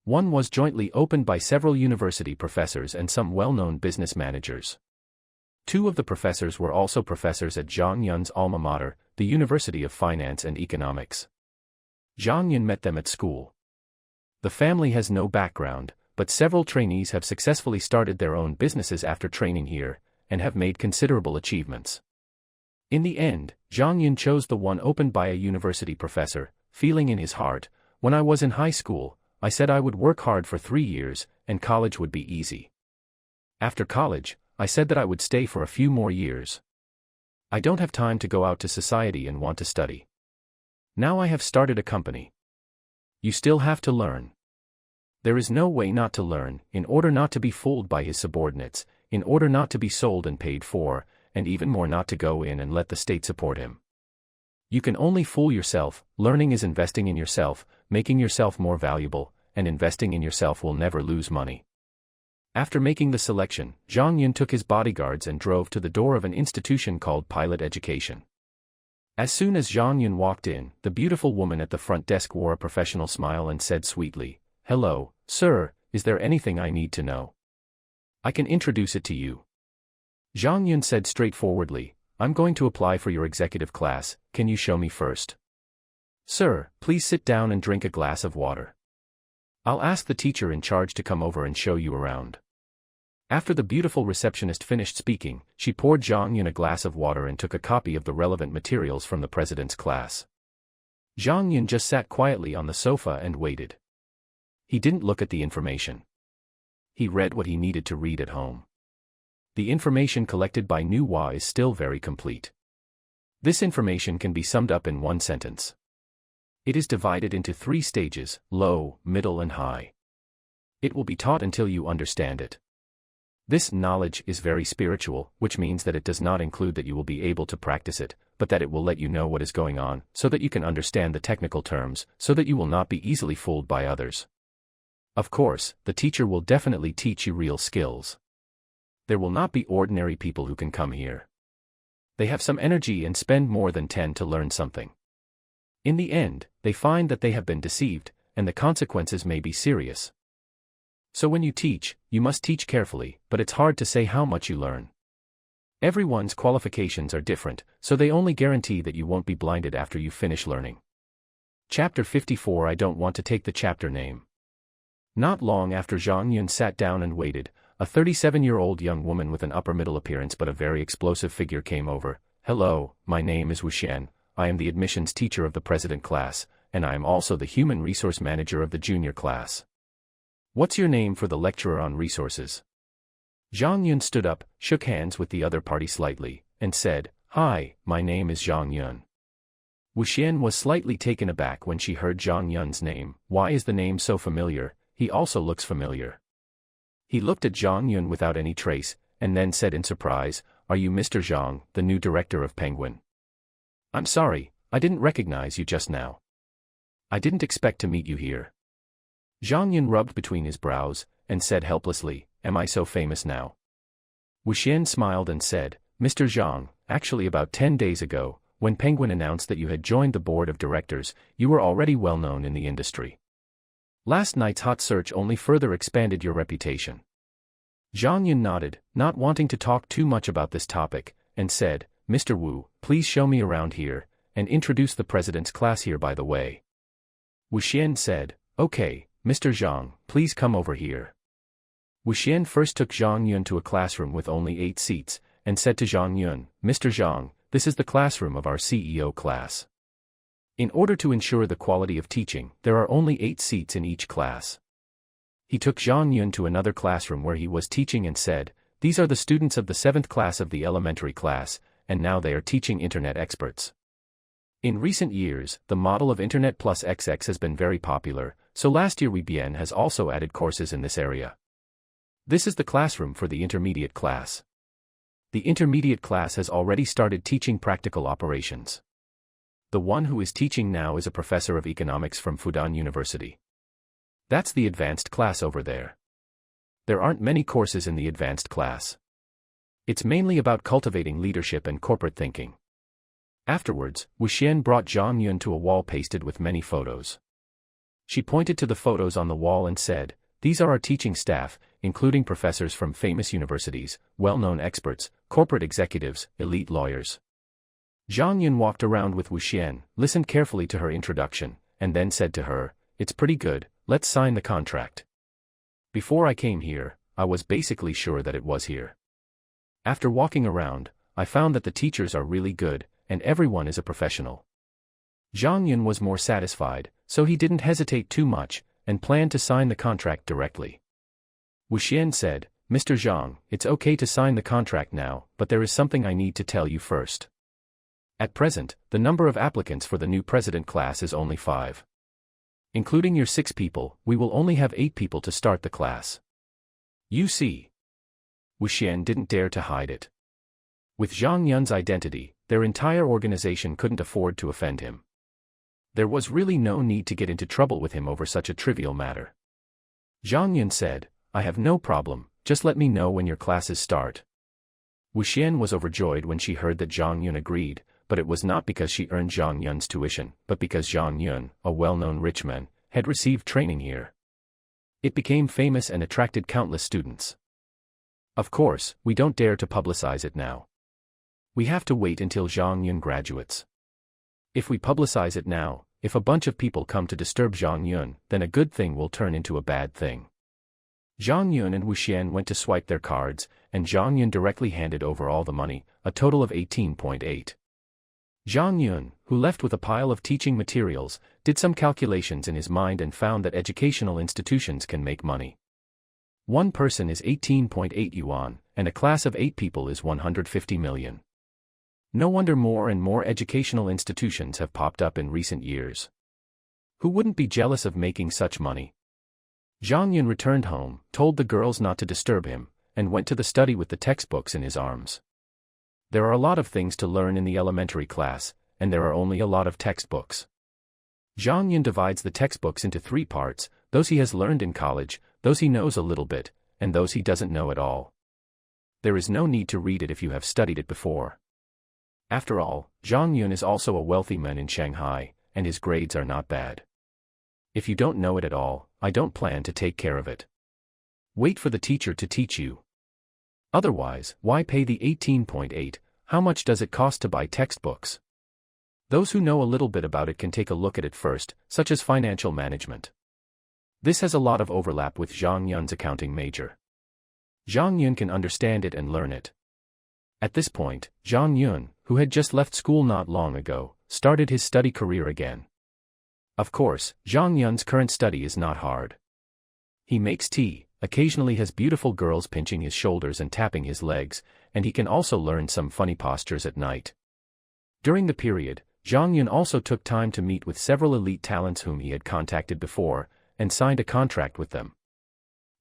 One was jointly opened by several university professors and some well-known business managers. 2 of the professors were also professors at Zhang Yun's alma mater, the University of Finance and Economics. Zhang Yun met them at school. The family has no background, but several trainees have successfully started their own businesses after training here, and have made considerable achievements. In the end, Zhang Yun chose the one opened by a university professor, feeling in his heart, when I was in high school, I said I would work hard for 3 years, and college would be easy. After college, I said that I would stay for a few more years. I don't have time to go out to society and want to study. Now I have started a company. You still have to learn. There is no way not to learn, in order not to be fooled by his subordinates, in order not to be sold and paid for, and even more not to go in and let the state support him. You can only fool yourself. Learning is investing in yourself, making yourself more valuable, and investing in yourself will never lose money. After making the selection, Zhang Yun took his bodyguards and drove to the door of an institution called Pilot Education. As soon as Zhang Yun walked in, the beautiful woman at the front desk wore a professional smile and said sweetly, "Hello, sir, is there anything I need to know? I can introduce it to you." Zhang Yun said straightforwardly, "I'm going to apply for your executive class, can you show me first?" "Sir, please sit down and drink a glass of water. I'll ask the teacher in charge to come over and show you around." After the beautiful receptionist finished speaking, she poured Zhang Yun a glass of water and took a copy of the relevant materials from the president's class. Zhang Yun just sat quietly on the sofa and waited. He didn't look at the information. He read what he needed to read at home. The information collected by Nu Hua is still very complete. This information can be summed up in one sentence. It is divided into 3 stages: low, middle and high. It will be taught until you understand it. This knowledge is very spiritual, which means that it does not include that you will be able to practice it, but that it will let you know what is going on, so that you can understand the technical terms, so that you will not be easily fooled by others. Of course, the teacher will definitely teach you real skills. There will not be ordinary people who can come here. They have some energy and spend more than 10 to learn something. In the end, they find that they have been deceived, and the consequences may be serious. So when you teach, you must teach carefully, but it's hard to say how much you learn. Everyone's qualifications are different, so they only guarantee that you won't be blinded after you finish learning. Chapter 54. I don't want to take the chapter name. Not long after Zhang Yun sat down and waited, a 37-year-old young woman with an upper-middle appearance but a very explosive figure came over. "Hello, my name is Wu Xian. I am the admissions teacher of the president class, and I am also the human resource manager of the junior class. What's your name for the lecturer on resources?" Zhang Yun stood up, shook hands with the other party slightly, and said, "Hi, my name is Zhang Yun." Wu Xian was slightly taken aback when she heard Zhang Yun's name. Why is the name so familiar? He also looks familiar. He looked at Zhang Yun without any trace, and then said in surprise, "Are you Mr. Zhang, the new director of Penguin?" "I'm sorry, I didn't recognize you just now. I didn't expect to meet you here." Zhang Yun rubbed between his brows, and said helplessly, "Am I so famous now?" Wu Xian smiled and said, "Mr. Zhang, actually about 10 days ago, when Penguin announced that you had joined the board of directors, you were already well known in the industry. Last night's hot search only further expanded your reputation." Zhang Yun nodded, not wanting to talk too much about this topic, and said, "Mr. Wu, please show me around here, and introduce the president's class here by the way." Wu Xian said, "Okay, Mr. Zhang, please come over here." Wu Xian first took Zhang Yun to a classroom with only 8 seats, and said to Zhang Yun, "Mr. Zhang, this is the classroom of our CEO class. In order to ensure the quality of teaching, there are only 8 seats in each class." He took Zhang Yun to another classroom where he was teaching and said, "These are the students of the 7th class of the elementary class, and now they are teaching internet experts. In recent years, the model of Internet plus XX has been very popular, so last year Reborn has also added courses in this area. This is the classroom for the intermediate class. The intermediate class has already started teaching practical operations. The one who is teaching now is a professor of economics from Fudan University. That's the advanced class over there. There aren't many courses in the advanced class. It's mainly about cultivating leadership and corporate thinking." Afterwards, Wu Xian brought Zhang Yun to a wall pasted with many photos. She pointed to the photos on the wall and said, "These are our teaching staff, including professors from famous universities, well-known experts, corporate executives, elite lawyers." Zhang Yun walked around with Wu Xian, listened carefully to her introduction, and then said to her, "It's pretty good, let's sign the contract. Before I came here, I was basically sure that it was here. After walking around, I found that the teachers are really good, and everyone is a professional." Zhang Yun was more satisfied, so he didn't hesitate too much, and planned to sign the contract directly. Wu Xian said, "Mr. Zhang, it's okay to sign the contract now, but there is something I need to tell you first. At present, the number of applicants for the new president class is only 5. Including your 6 people, we will only have 8 people to start the class. You see." Wu Xian didn't dare to hide it. With Zhang Yun's identity, their entire organization couldn't afford to offend him. There was really no need to get into trouble with him over such a trivial matter. Zhang Yun said, "I have no problem, just let me know when your classes start." Wu Xian was overjoyed when she heard that Zhang Yun agreed, but it was not because she earned Zhang Yun's tuition, but because Zhang Yun, a well-known rich man, had received training here. It became famous and attracted countless students. Of course, we don't dare to publicize it now. We have to wait until Zhang Yun graduates. If we publicize it now, if a bunch of people come to disturb Zhang Yun, then a good thing will turn into a bad thing." Zhang Yun and Wu Xian went to swipe their cards, and Zhang Yun directly handed over all the money, a total of 18.8. Zhang Yun, who left with a pile of teaching materials, did some calculations in his mind and found that educational institutions can make money. One person is 18.8 yuan, and a class of 8 people is 150 million. No wonder more and more educational institutions have popped up in recent years. Who wouldn't be jealous of making such money? Zhang Yun returned home, told the girls not to disturb him, and went to the study with the textbooks in his arms. There are a lot of things to learn in the elementary class, and there are only a lot of textbooks. Zhang Yun divides the textbooks into 3 parts, those he has learned in college, those he knows a little bit, and those he doesn't know at all. There is no need to read it if you have studied it before. After all, Zhang Yun is also a wealthy man in Shanghai, and his grades are not bad. If you don't know it at all, I don't plan to take care of it. Wait for the teacher to teach you. Otherwise, why pay the 18.8? How much does it cost to buy textbooks? Those who know a little bit about it can take a look at it first, such as financial management. This has a lot of overlap with Zhang Yun's accounting major. Zhang Yun can understand it and learn it. At this point, Zhang Yun, who had just left school not long ago, started his study career again. Of course, Zhang Yun's current study is not hard. He makes tea, occasionally has beautiful girls pinching his shoulders and tapping his legs, and he can also learn some funny postures at night. During the period, Zhang Yun also took time to meet with several elite talents whom he had contacted before, and signed a contract with them.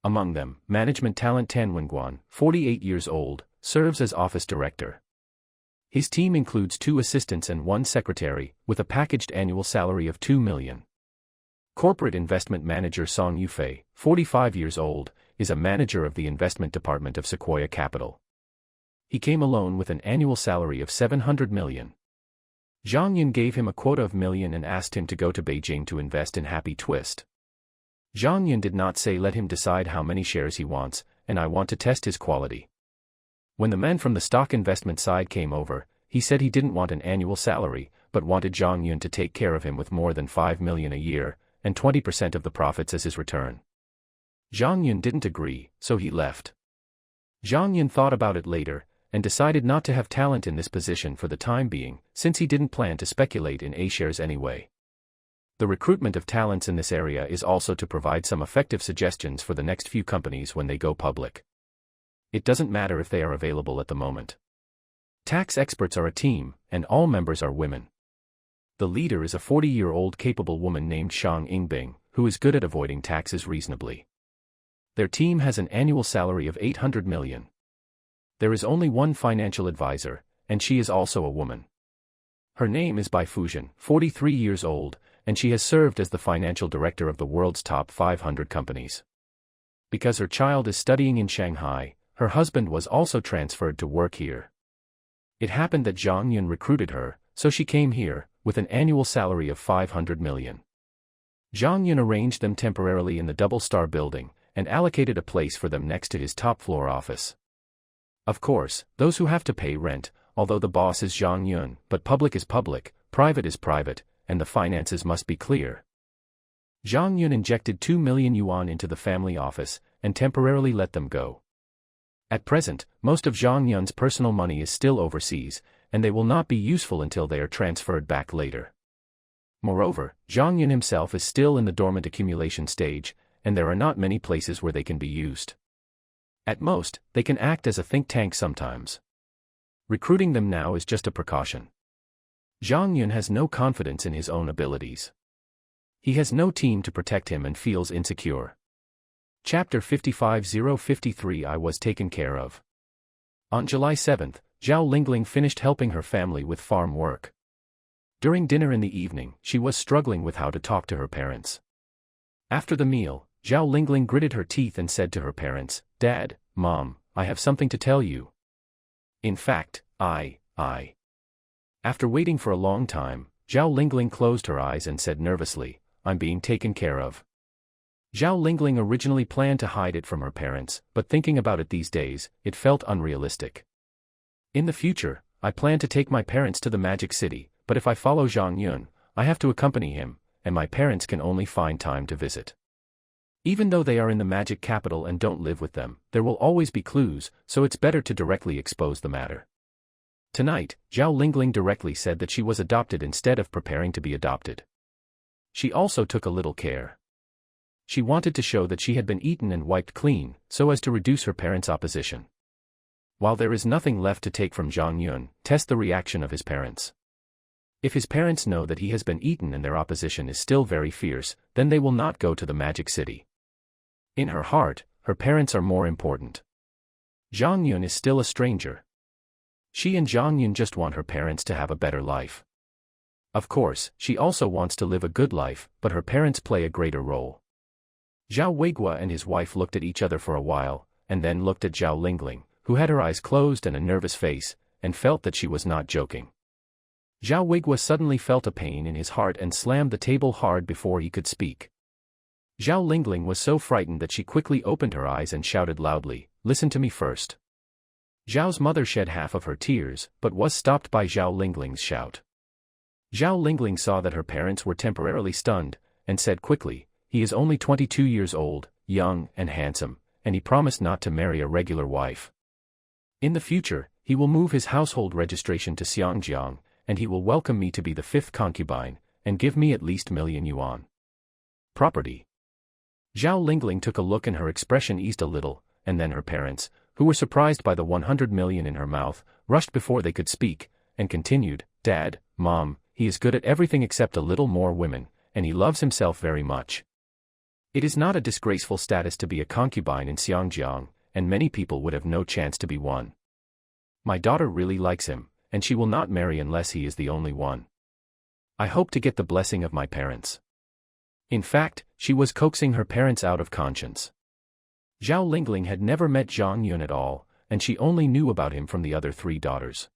Among them, management talent Tan Wenguan, 48 years old, serves as office director. His team includes 2 assistants and 1 secretary, with a packaged annual salary of 2 million. Corporate investment manager Song Yufei, 45 years old, is a manager of the investment department of Sequoia Capital. He came alone with an annual salary of 700 million. Zhang Yun gave him a quota of million and asked him to go to Beijing to invest in Happy Twist. Zhang Yun did not say let him decide how many shares he wants, and I want to test his quality. When the man from the stock investment side came over, he said he didn't want an annual salary, but wanted Zhang Yun to take care of him with more than 5 million a year, and 20% of the profits as his return. Zhang Yun didn't agree, so he left. Zhang Yun thought about it later, and decided not to have talent in this position for the time being, since he didn't plan to speculate in A-shares anyway. The recruitment of talents in this area is also to provide some effective suggestions for the next few companies when they go public. It doesn't matter if they are available at the moment. Tax experts are a team, and all members are women. The leader is a 40-year-old capable woman named Shang Yingbing, who is good at avoiding taxes reasonably. Their team has an annual salary of 800 million. There is only one financial advisor, and she is also a woman. Her name is Bai Fujian, 43 years old, and she has served as the financial director of the world's top 500 companies. Because her child is studying in Shanghai, her husband was also transferred to work here. It happened that Zhang Yun recruited her, so she came here, with an annual salary of 500 million. Zhang Yun arranged them temporarily in the double-star building, and allocated a place for them next to his top-floor office. Of course, those who have to pay rent, although the boss is Zhang Yun, but public is public, private is private, and the finances must be clear. Zhang Yun injected 2 million yuan into the family office, and temporarily let them go. At present, most of Zhang Yun's personal money is still overseas, and they will not be useful until they are transferred back later. Moreover, Zhang Yun himself is still in the dormant accumulation stage, and there are not many places where they can be used. At most, they can act as a think tank sometimes. Recruiting them now is just a precaution. Zhang Yun has no confidence in his own abilities. He has no team to protect him and feels insecure. Chapter 55-053 I was taken care of. On July 7th, Zhao Lingling finished helping her family with farm work. During dinner in the evening, she was struggling with how to talk to her parents. After the meal, Zhao Lingling gritted her teeth and said to her parents, "Dad, Mom, I have something to tell you. In fact, I. After waiting for a long time, Zhao Lingling closed her eyes and said nervously, "I'm being taken care of." Zhao Lingling originally planned to hide it from her parents, but thinking about it these days, it felt unrealistic. In the future, I plan to take my parents to the Magic City, but if I follow Zhang Yun, I have to accompany him, and my parents can only find time to visit. Even though they are in the magic capital and don't live with them, there will always be clues, so it's better to directly expose the matter. Tonight, Zhao Lingling directly said that she was adopted instead of preparing to be adopted. She also took a little care. She wanted to show that she had been eaten and wiped clean, so as to reduce her parents' opposition. While there is nothing left to take from Zhang Yun, test the reaction of his parents. If his parents know that he has been eaten and their opposition is still very fierce, then they will not go to the magic city. In her heart, her parents are more important. Zhang Yun is still a stranger. She and Zhang Yun just want her parents to have a better life. Of course, she also wants to live a good life, but her parents play a greater role. Zhao Weiguo and his wife looked at each other for a while, and then looked at Zhao Lingling, who had her eyes closed and a nervous face, and felt that she was not joking. Zhao Weiguo suddenly felt a pain in his heart and slammed the table hard before he could speak. Zhao Lingling was so frightened that she quickly opened her eyes and shouted loudly, "Listen to me first." Zhao's mother shed half of her tears, but was stopped by Zhao Lingling's shout. Zhao Lingling saw that her parents were temporarily stunned, and said quickly, "He is only 22 years old, young and handsome, and he promised not to marry a regular wife. In the future, he will move his household registration to Xiangjiang, and he will welcome me to be the 5th concubine, and give me at least million yuan property." Zhao Lingling took a look and her expression eased a little, and then her parents, who were surprised by the 100 million in her mouth, rushed before they could speak, and continued, "Dad, Mom, he is good at everything except a little more women, and he loves himself very much. It is not a disgraceful status to be a concubine in Xiangjiang, and many people would have no chance to be one. My daughter really likes him, and she will not marry unless he is the only one. I hope to get the blessing of my parents." In fact, she was coaxing her parents out of conscience. Zhao Lingling had never met Zhang Yun at all, and she only knew about him from the other 3 daughters.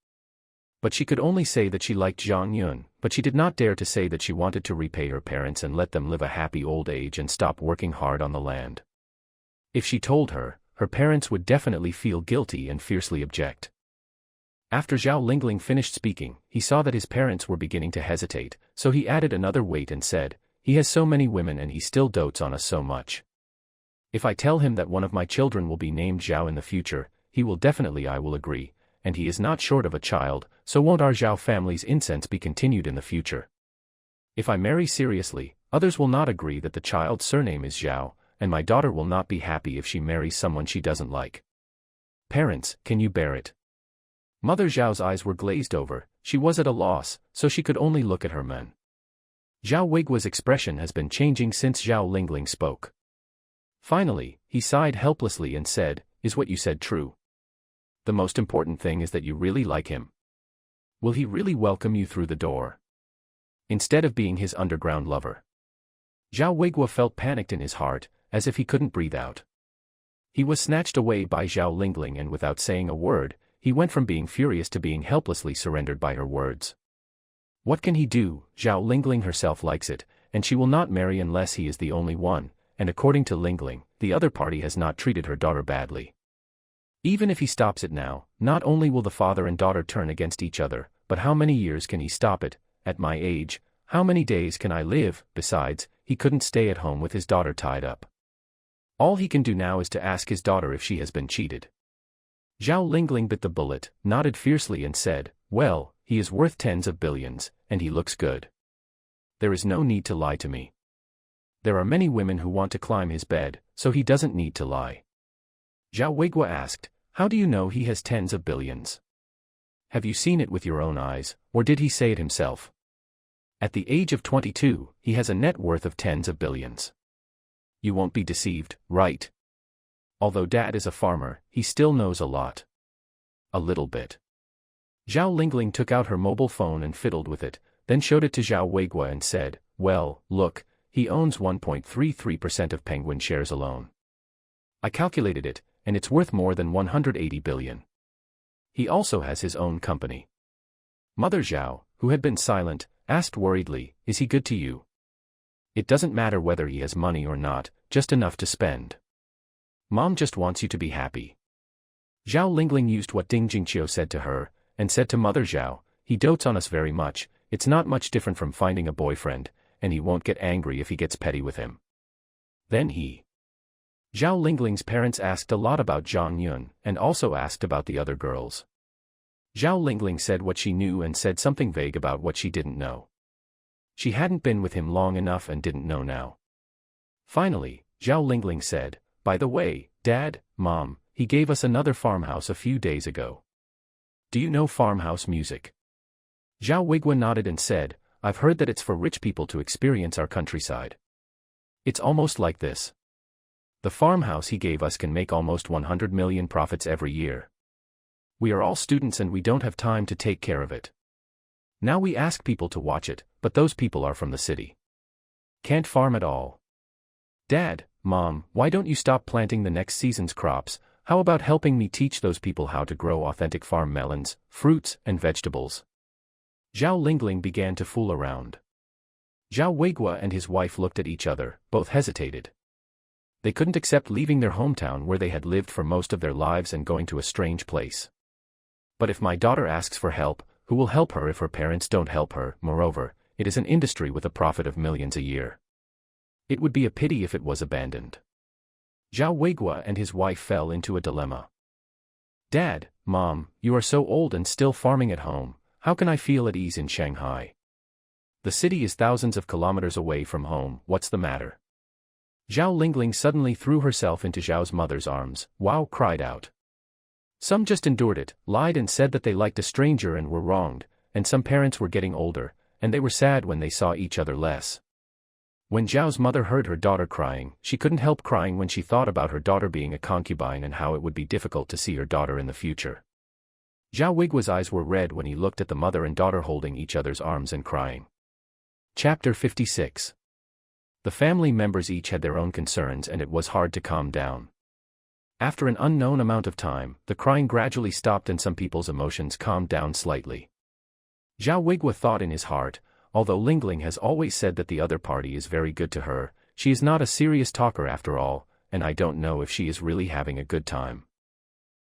But she could only say that she liked Zhang Yun, but she did not dare to say that she wanted to repay her parents and let them live a happy old age and stop working hard on the land. If she told her, her parents would definitely feel guilty and fiercely object. After Zhao Lingling finished speaking, he saw that his parents were beginning to hesitate, so he added another weight and said, "He has so many women and he still dotes on us so much. If I tell him that one of my children will be named Zhao in the future, he will definitely I will agree, and he is not short of a child, so won't our Zhao family's incense be continued in the future? If I marry seriously, others will not agree that the child's surname is Zhao, and my daughter will not be happy if she marries someone she doesn't like. Parents, can you bear it?" Mother Zhao's eyes were glazed over, she was at a loss, so she could only look at her men. Zhao Weiguo's expression has been changing since Zhao Lingling spoke. Finally, he sighed helplessly and said, "Is what you said true? The most important thing is that you really like him. Will he really welcome you through the door, instead of being his underground lover?" Zhao Weiguo felt panicked in his heart, as if he couldn't breathe out. He was snatched away by Zhao Lingling and without saying a word, he went from being furious to being helplessly surrendered by her words. What can he do? Zhao Lingling herself likes it, and she will not marry unless he is the only one, and according to Lingling, the other party has not treated her daughter badly. Even if he stops it now, not only will the father and daughter turn against each other, but how many years can he stop it? At my age, how many days can I live? Besides, he couldn't stay at home with his daughter tied up. All he can do now is to ask his daughter if she has been cheated. Zhao Lingling bit the bullet, nodded fiercely and said, "Well, he is worth tens of billions, and he looks good. There is no need to lie to me. There are many women who want to climb his bed, so he doesn't need to lie." Zhao Weiguo asked, "How do you know he has tens of billions? Have you seen it with your own eyes, or did he say it himself? At the age of 22, he has a net worth of tens of billions. You won't be deceived, right? Although Dad is a farmer, he still knows a lot. A little bit." Zhao Lingling took out her mobile phone and fiddled with it, then showed it to Zhao Weiguo and said, "Well, look, he owns 1.33% of Penguin shares alone. I calculated it, and it's worth more than 180 billion. He also has his own company." Mother Zhao, who had been silent, asked worriedly, "Is he good to you?" "It doesn't matter whether he has money or not, just enough to spend. Mom just wants you to be happy." Zhao Lingling used what Ding Jingqiu said to her, and said to Mother Zhao, "He dotes on us very much, it's not much different from finding a boyfriend, and he won't get angry if he gets petty with him." Then Zhao Lingling's parents asked a lot about Zhang Yun, and also asked about the other girls. Zhao Lingling said what she knew and said something vague about what she didn't know. She hadn't been with him long enough and didn't know now. Finally, Zhao Lingling said, "By the way, Dad, Mom, he gave us another farmhouse a few days ago. Do you know farmhouse music?" Zhao Weiguo nodded and said, "I've heard that it's for rich people to experience our countryside. It's almost like this. The farmhouse he gave us can make almost 100 million profits every year. We are all students and we don't have time to take care of it. Now we ask people to watch it, but those people are from the city. Can't farm at all. Dad, Mom, why don't you stop planting the next season's crops? How about helping me teach those people how to grow authentic farm melons, fruits, and vegetables?" Zhao Lingling began to fool around. Zhao Weiguo and his wife looked at each other, both hesitated. They couldn't accept leaving their hometown where they had lived for most of their lives and going to a strange place. "But if my daughter asks for help, who will help her if her parents don't help her? Moreover, it is an industry with a profit of millions a year. It would be a pity if it was abandoned." Zhao Weiguo and his wife fell into a dilemma. "Dad, Mom, you are so old and still farming at home, how can I feel at ease in Shanghai? The city is thousands of kilometers away from home, what's the matter?" Zhao Lingling suddenly threw herself into Zhao's mother's arms. "Wow!" cried out. "Some just endured it, lied and said that they liked a stranger and were wronged, and some parents were getting older, and they were sad when they saw each other less." When Zhao's mother heard her daughter crying, she couldn't help crying when she thought about her daughter being a concubine and how it would be difficult to see her daughter in the future. Zhao Weiguo's eyes were red when he looked at the mother and daughter holding each other's arms and crying. Chapter 56. The family members each had their own concerns and it was hard to calm down. After an unknown amount of time, the crying gradually stopped and some people's emotions calmed down slightly. Zhao Weiguo thought in his heart, although Lingling has always said that the other party is very good to her, she is not a serious talker after all, and I don't know if she is really having a good time.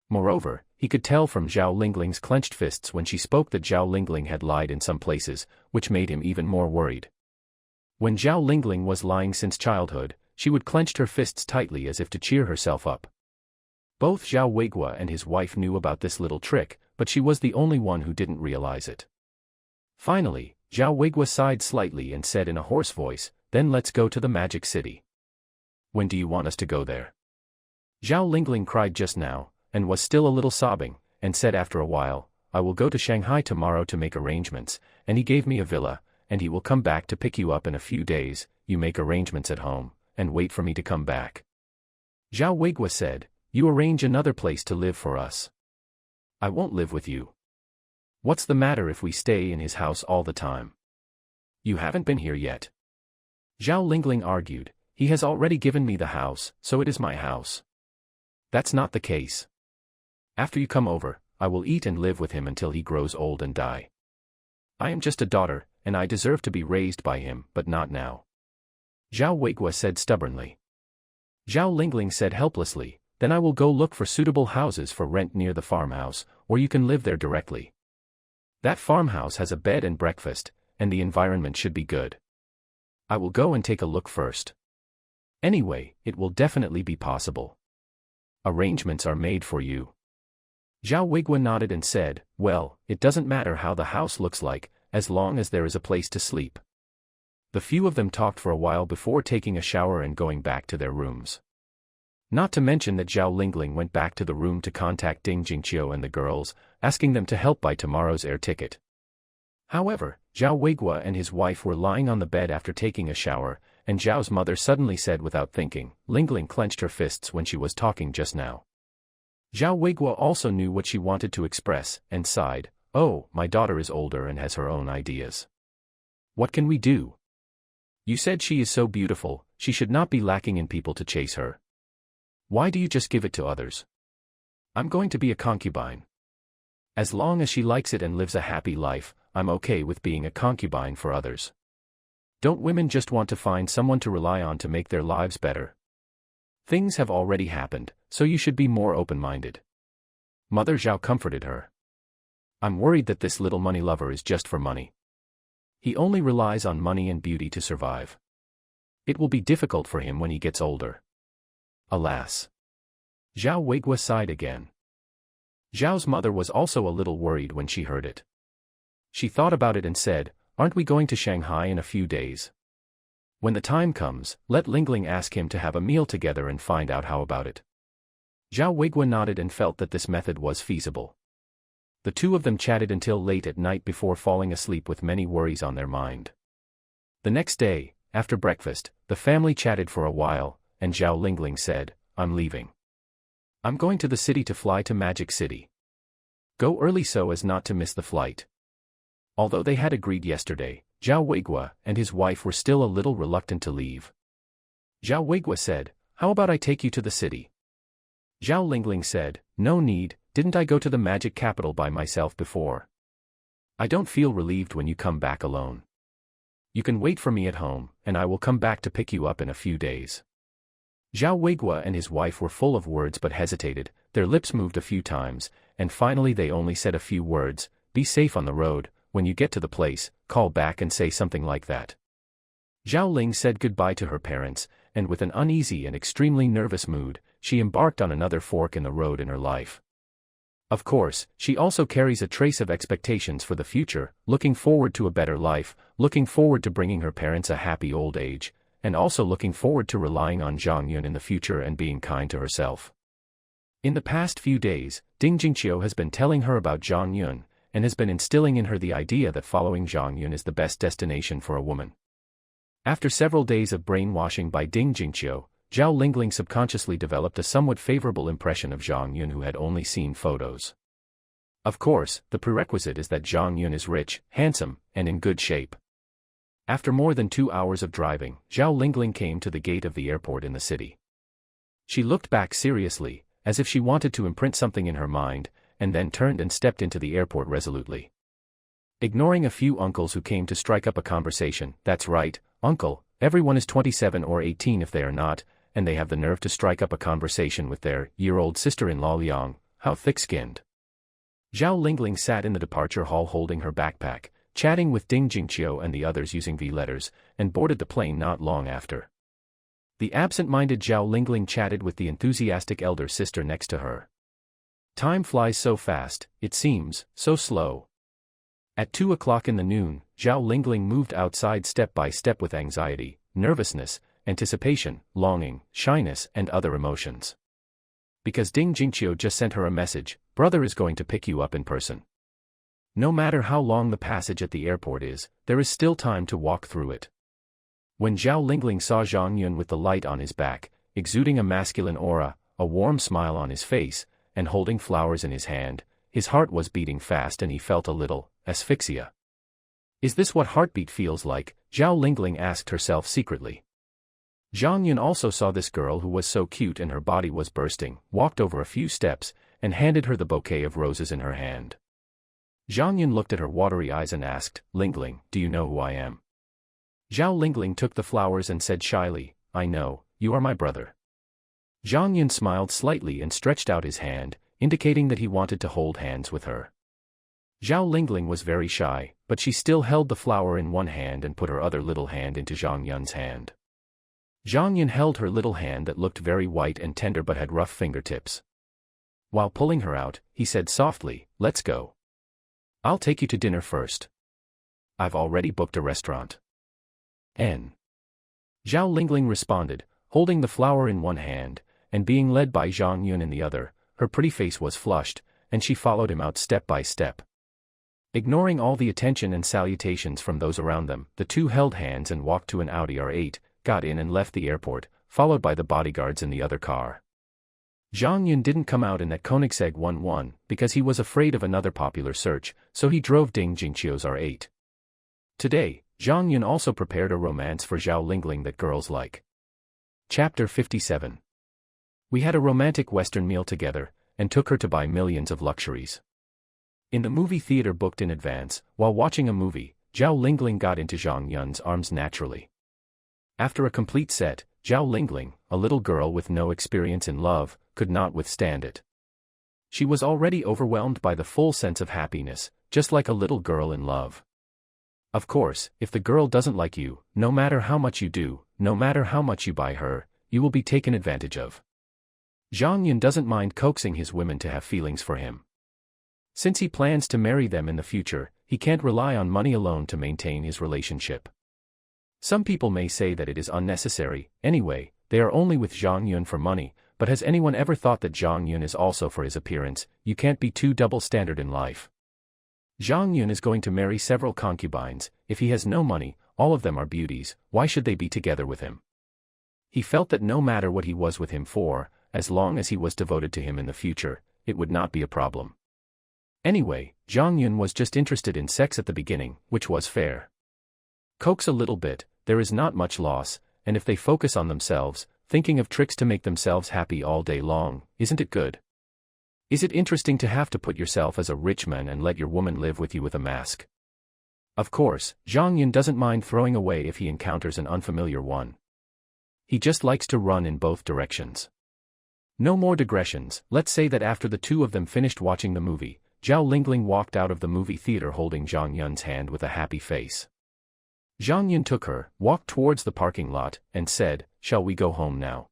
Moreover, he could tell from Zhao Lingling's clenched fists when she spoke that Zhao Lingling had lied in some places, which made him even more worried. When Zhao Lingling was lying since childhood, she would clench her fists tightly as if to cheer herself up. Both Zhao Weiguo and his wife knew about this little trick, but she was the only one who didn't realize it. Finally, Zhao Weiguo sighed slightly and said in a hoarse voice, "Then let's go to the magic city." "When do you want us to go there?" Zhao Lingling cried just now, and was still a little sobbing, and said after a while, "I will go to Shanghai tomorrow to make arrangements, and he gave me a villa, and he will come back to pick you up in a few days. You make arrangements at home, and wait for me to come back." Zhao Weiguo said, "You arrange another place to live for us. I won't live with you. What's the matter if we stay in his house all the time? You haven't been here yet." Zhao Lingling argued, "He has already given me the house, so it is my house." "That's not the case. After you come over, I will eat and live with him until he grows old and die. I am just a daughter, and I deserve to be raised by him, but not now." Zhao Weiguo said stubbornly. Zhao Lingling said helplessly, "Then I will go look for suitable houses for rent near the farmhouse, or you can live there directly. That farmhouse has a bed and breakfast, and the environment should be good. I will go and take a look first. Anyway, it will definitely be possible. Arrangements are made for you." Zhao Weiguo nodded and said, "Well, it doesn't matter how the house looks like, as long as there is a place to sleep." The few of them talked for a while before taking a shower and going back to their rooms. Not to mention that Zhao Lingling went back to the room to contact Ding Jingqiu and the girls, asking them to help buy tomorrow's air ticket. However, Zhao Weiguo and his wife were lying on the bed after taking a shower, and Zhao's mother suddenly said without thinking, Lingling clenched her fists when she was talking just now. Zhao Weiguo also knew what she wanted to express, and sighed, "Oh, my daughter is older and has her own ideas. What can we do? You said she is so beautiful, she should not be lacking in people to chase her. Why do you just give it to others? I'm going to be a concubine. As long as she likes it and lives a happy life, I'm okay with being a concubine for others. Don't women just want to find someone to rely on to make their lives better? Things have already happened, so you should be more open-minded." Mother Zhao comforted her. "I'm worried that this little money lover is just for money. He only relies on money and beauty to survive. It will be difficult for him when he gets older." Alas. Zhao Weiguo sighed again. Zhao's mother was also a little worried when she heard it. She thought about it and said, "Aren't we going to Shanghai in a few days? When the time comes, let Lingling ask him to have a meal together and find out how about it." Zhao Weiguo nodded and felt that this method was feasible. The two of them chatted until late at night before falling asleep with many worries on their mind. The next day, after breakfast, the family chatted for a while, and Zhao Lingling said, "I'm leaving. I'm going to the city to fly to Magic City. Go early so as not to miss the flight." Although they had agreed yesterday, Zhao Weiguo and his wife were still a little reluctant to leave. Zhao Weiguo said, "How about I take you to the city?" Zhao Lingling said, "No need, didn't I go to the magic capital by myself before? I don't feel relieved when you come back alone. You can wait for me at home, and I will come back to pick you up in a few days." Zhao Weiguo and his wife were full of words but hesitated, their lips moved a few times, and finally they only said a few words, "Be safe on the road, when you get to the place, call back and say something like that." Zhao Ling said goodbye to her parents, and with an uneasy and extremely nervous mood, she embarked on another fork in the road in her life. Of course, she also carries a trace of expectations for the future, looking forward to a better life, looking forward to bringing her parents a happy old age, and also looking forward to relying on Zhang Yun in the future and being kind to herself. In the past few days, Ding Jingqiu has been telling her about Zhang Yun, and has been instilling in her the idea that following Zhang Yun is the best destination for a woman. After several days of brainwashing by Ding Jingqiu, Zhao Lingling subconsciously developed a somewhat favorable impression of Zhang Yun who had only seen photos. Of course, the prerequisite is that Zhang Yun is rich, handsome, and in good shape. After more than 2 hours of driving, Zhao Lingling came to the gate of the airport in the city. She looked back seriously, as if she wanted to imprint something in her mind, and then turned and stepped into the airport resolutely. Ignoring a few uncles who came to strike up a conversation, "That's right, uncle, everyone is 27 or 18 if they are not, and they have the nerve to strike up a conversation with their year-old sister-in-law Liang, how thick-skinned." Zhao Lingling sat in the departure hall holding her backpack, chatting with Ding Jingqiu and the others using V-letters, and boarded the plane not long after. The absent-minded Zhao Lingling chatted with the enthusiastic elder sister next to her. Time flies so fast, it seems, so slow. At 2 o'clock in the noon, Zhao Lingling moved outside step by step with anxiety, nervousness, anticipation, longing, shyness and other emotions. Because Ding Jingqiu just sent her a message, "Brother is going to pick you up in person." No matter how long the passage at the airport is, there is still time to walk through it. When Zhao Lingling saw Zhang Yun with the light on his back, exuding a masculine aura, a warm smile on his face, and holding flowers in his hand, his heart was beating fast and he felt a little asphyxia. Is this what heartbeat feels like? Zhao Lingling asked herself secretly. Zhang Yun also saw this girl who was so cute and her body was bursting, walked over a few steps, and handed her the bouquet of roses in her hand. Zhang Yun looked at her watery eyes and asked, "Lingling, do you know who I am?" Zhao Lingling took the flowers and said shyly, "I know, you are my brother." Zhang Yun smiled slightly and stretched out his hand, indicating that he wanted to hold hands with her. Zhao Lingling was very shy, but she still held the flower in one hand and put her other little hand into Zhang Yun's hand. Zhang Yun held her little hand that looked very white and tender but had rough fingertips. While pulling her out, he said softly, "Let's go. I'll take you to dinner first. I've already booked a restaurant." N. Zhao Lingling responded, holding the flower in one hand, and being led by Zhang Yun in the other. Her pretty face was flushed, and she followed him out step by step. Ignoring all the attention and salutations from those around them, the two held hands and walked to an Audi R8, got in and left the airport, followed by the bodyguards in the other car. Zhang Yun didn't come out in that Koenigsegg 11 because he was afraid of another popular search, so he drove Ding Jingqiu's R8. Today, Zhang Yun also prepared a romance for Zhao Lingling that girls like. Chapter 57. We had a romantic Western meal together, and took her to buy millions of luxuries. In the movie theater booked in advance, while watching a movie, Zhao Lingling got into Zhang Yun's arms naturally. After a complete set, Zhao Lingling, a little girl with no experience in love, could not withstand it. She was already overwhelmed by the full sense of happiness, just like a little girl in love. Of course, if the girl doesn't like you, no matter how much you do, no matter how much you buy her, you will be taken advantage of. Zhang Yun doesn't mind coaxing his women to have feelings for him. Since he plans to marry them in the future, he can't rely on money alone to maintain his relationship. Some people may say that it is unnecessary. Anyway, they are only with Zhang Yun for money, but has anyone ever thought that Zhang Yun is also for his appearance? You can't be too double-standard in life. Zhang Yun is going to marry several concubines. If he has no money, all of them are beauties, why should they be together with him? He felt that no matter what he was with him for, as long as he was devoted to him in the future, it would not be a problem. Anyway, Zhang Yun was just interested in sex at the beginning, which was fair. Coax a little bit, there is not much loss, and if they focus on themselves, thinking of tricks to make themselves happy all day long, isn't it good? Is it interesting to have to put yourself as a rich man and let your woman live with you with a mask? Of course, Zhang Yun doesn't mind throwing away if he encounters an unfamiliar one. He just likes to run in both directions. No more digressions. Let's say that after the two of them finished watching the movie, Zhao Lingling walked out of the movie theater holding Zhang Yun's hand with a happy face. Zhang Yun took her, walked towards the parking lot, and said, "Shall we go home now?"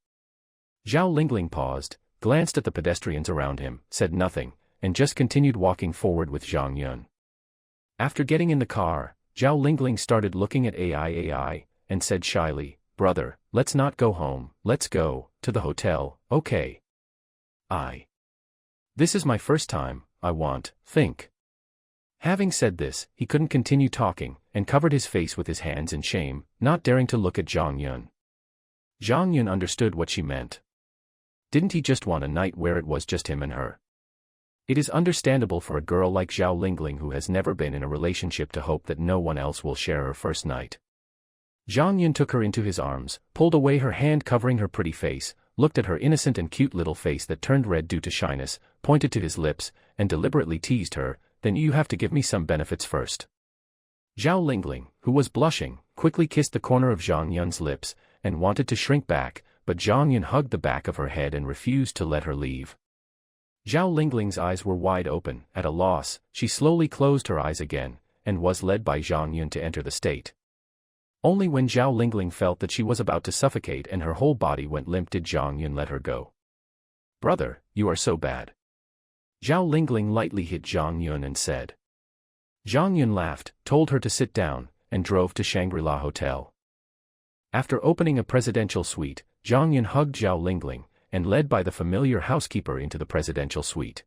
Zhao Lingling paused, glanced at the pedestrians around him, said nothing, and just continued walking forward with Zhang Yun. After getting in the car, Zhao Lingling started looking at AI and said shyly, "Brother, let's not go home, let's go to the hotel, okay? This is my first time, think." Having said this, he couldn't continue talking, and covered his face with his hands in shame, not daring to look at Zhang Yun. Zhang Yun understood what she meant. Didn't he just want a night where it was just him and her? It is understandable for a girl like Zhao Lingling who has never been in a relationship to hope that no one else will share her first night. Zhang Yun took her into his arms, pulled away her hand covering her pretty face, looked at her innocent and cute little face that turned red due to shyness, pointed to his lips, and deliberately teased her, "Then you have to give me some benefits first." Zhao Lingling, who was blushing, quickly kissed the corner of Zhang Yun's lips, and wanted to shrink back, but Zhang Yun hugged the back of her head and refused to let her leave. Zhao Lingling's eyes were wide open, at a loss. She slowly closed her eyes again, and was led by Zhang Yun to enter the state. Only when Zhao Lingling felt that she was about to suffocate and her whole body went limp did Zhang Yun let her go. "Brother, you are so bad." Zhao Lingling lightly hit Zhang Yun and said. Zhang Yun laughed, told her to sit down, and drove to Shangri-La Hotel. After opening a presidential suite, Zhang Yun hugged Zhao Lingling, and led by the familiar housekeeper into the presidential suite.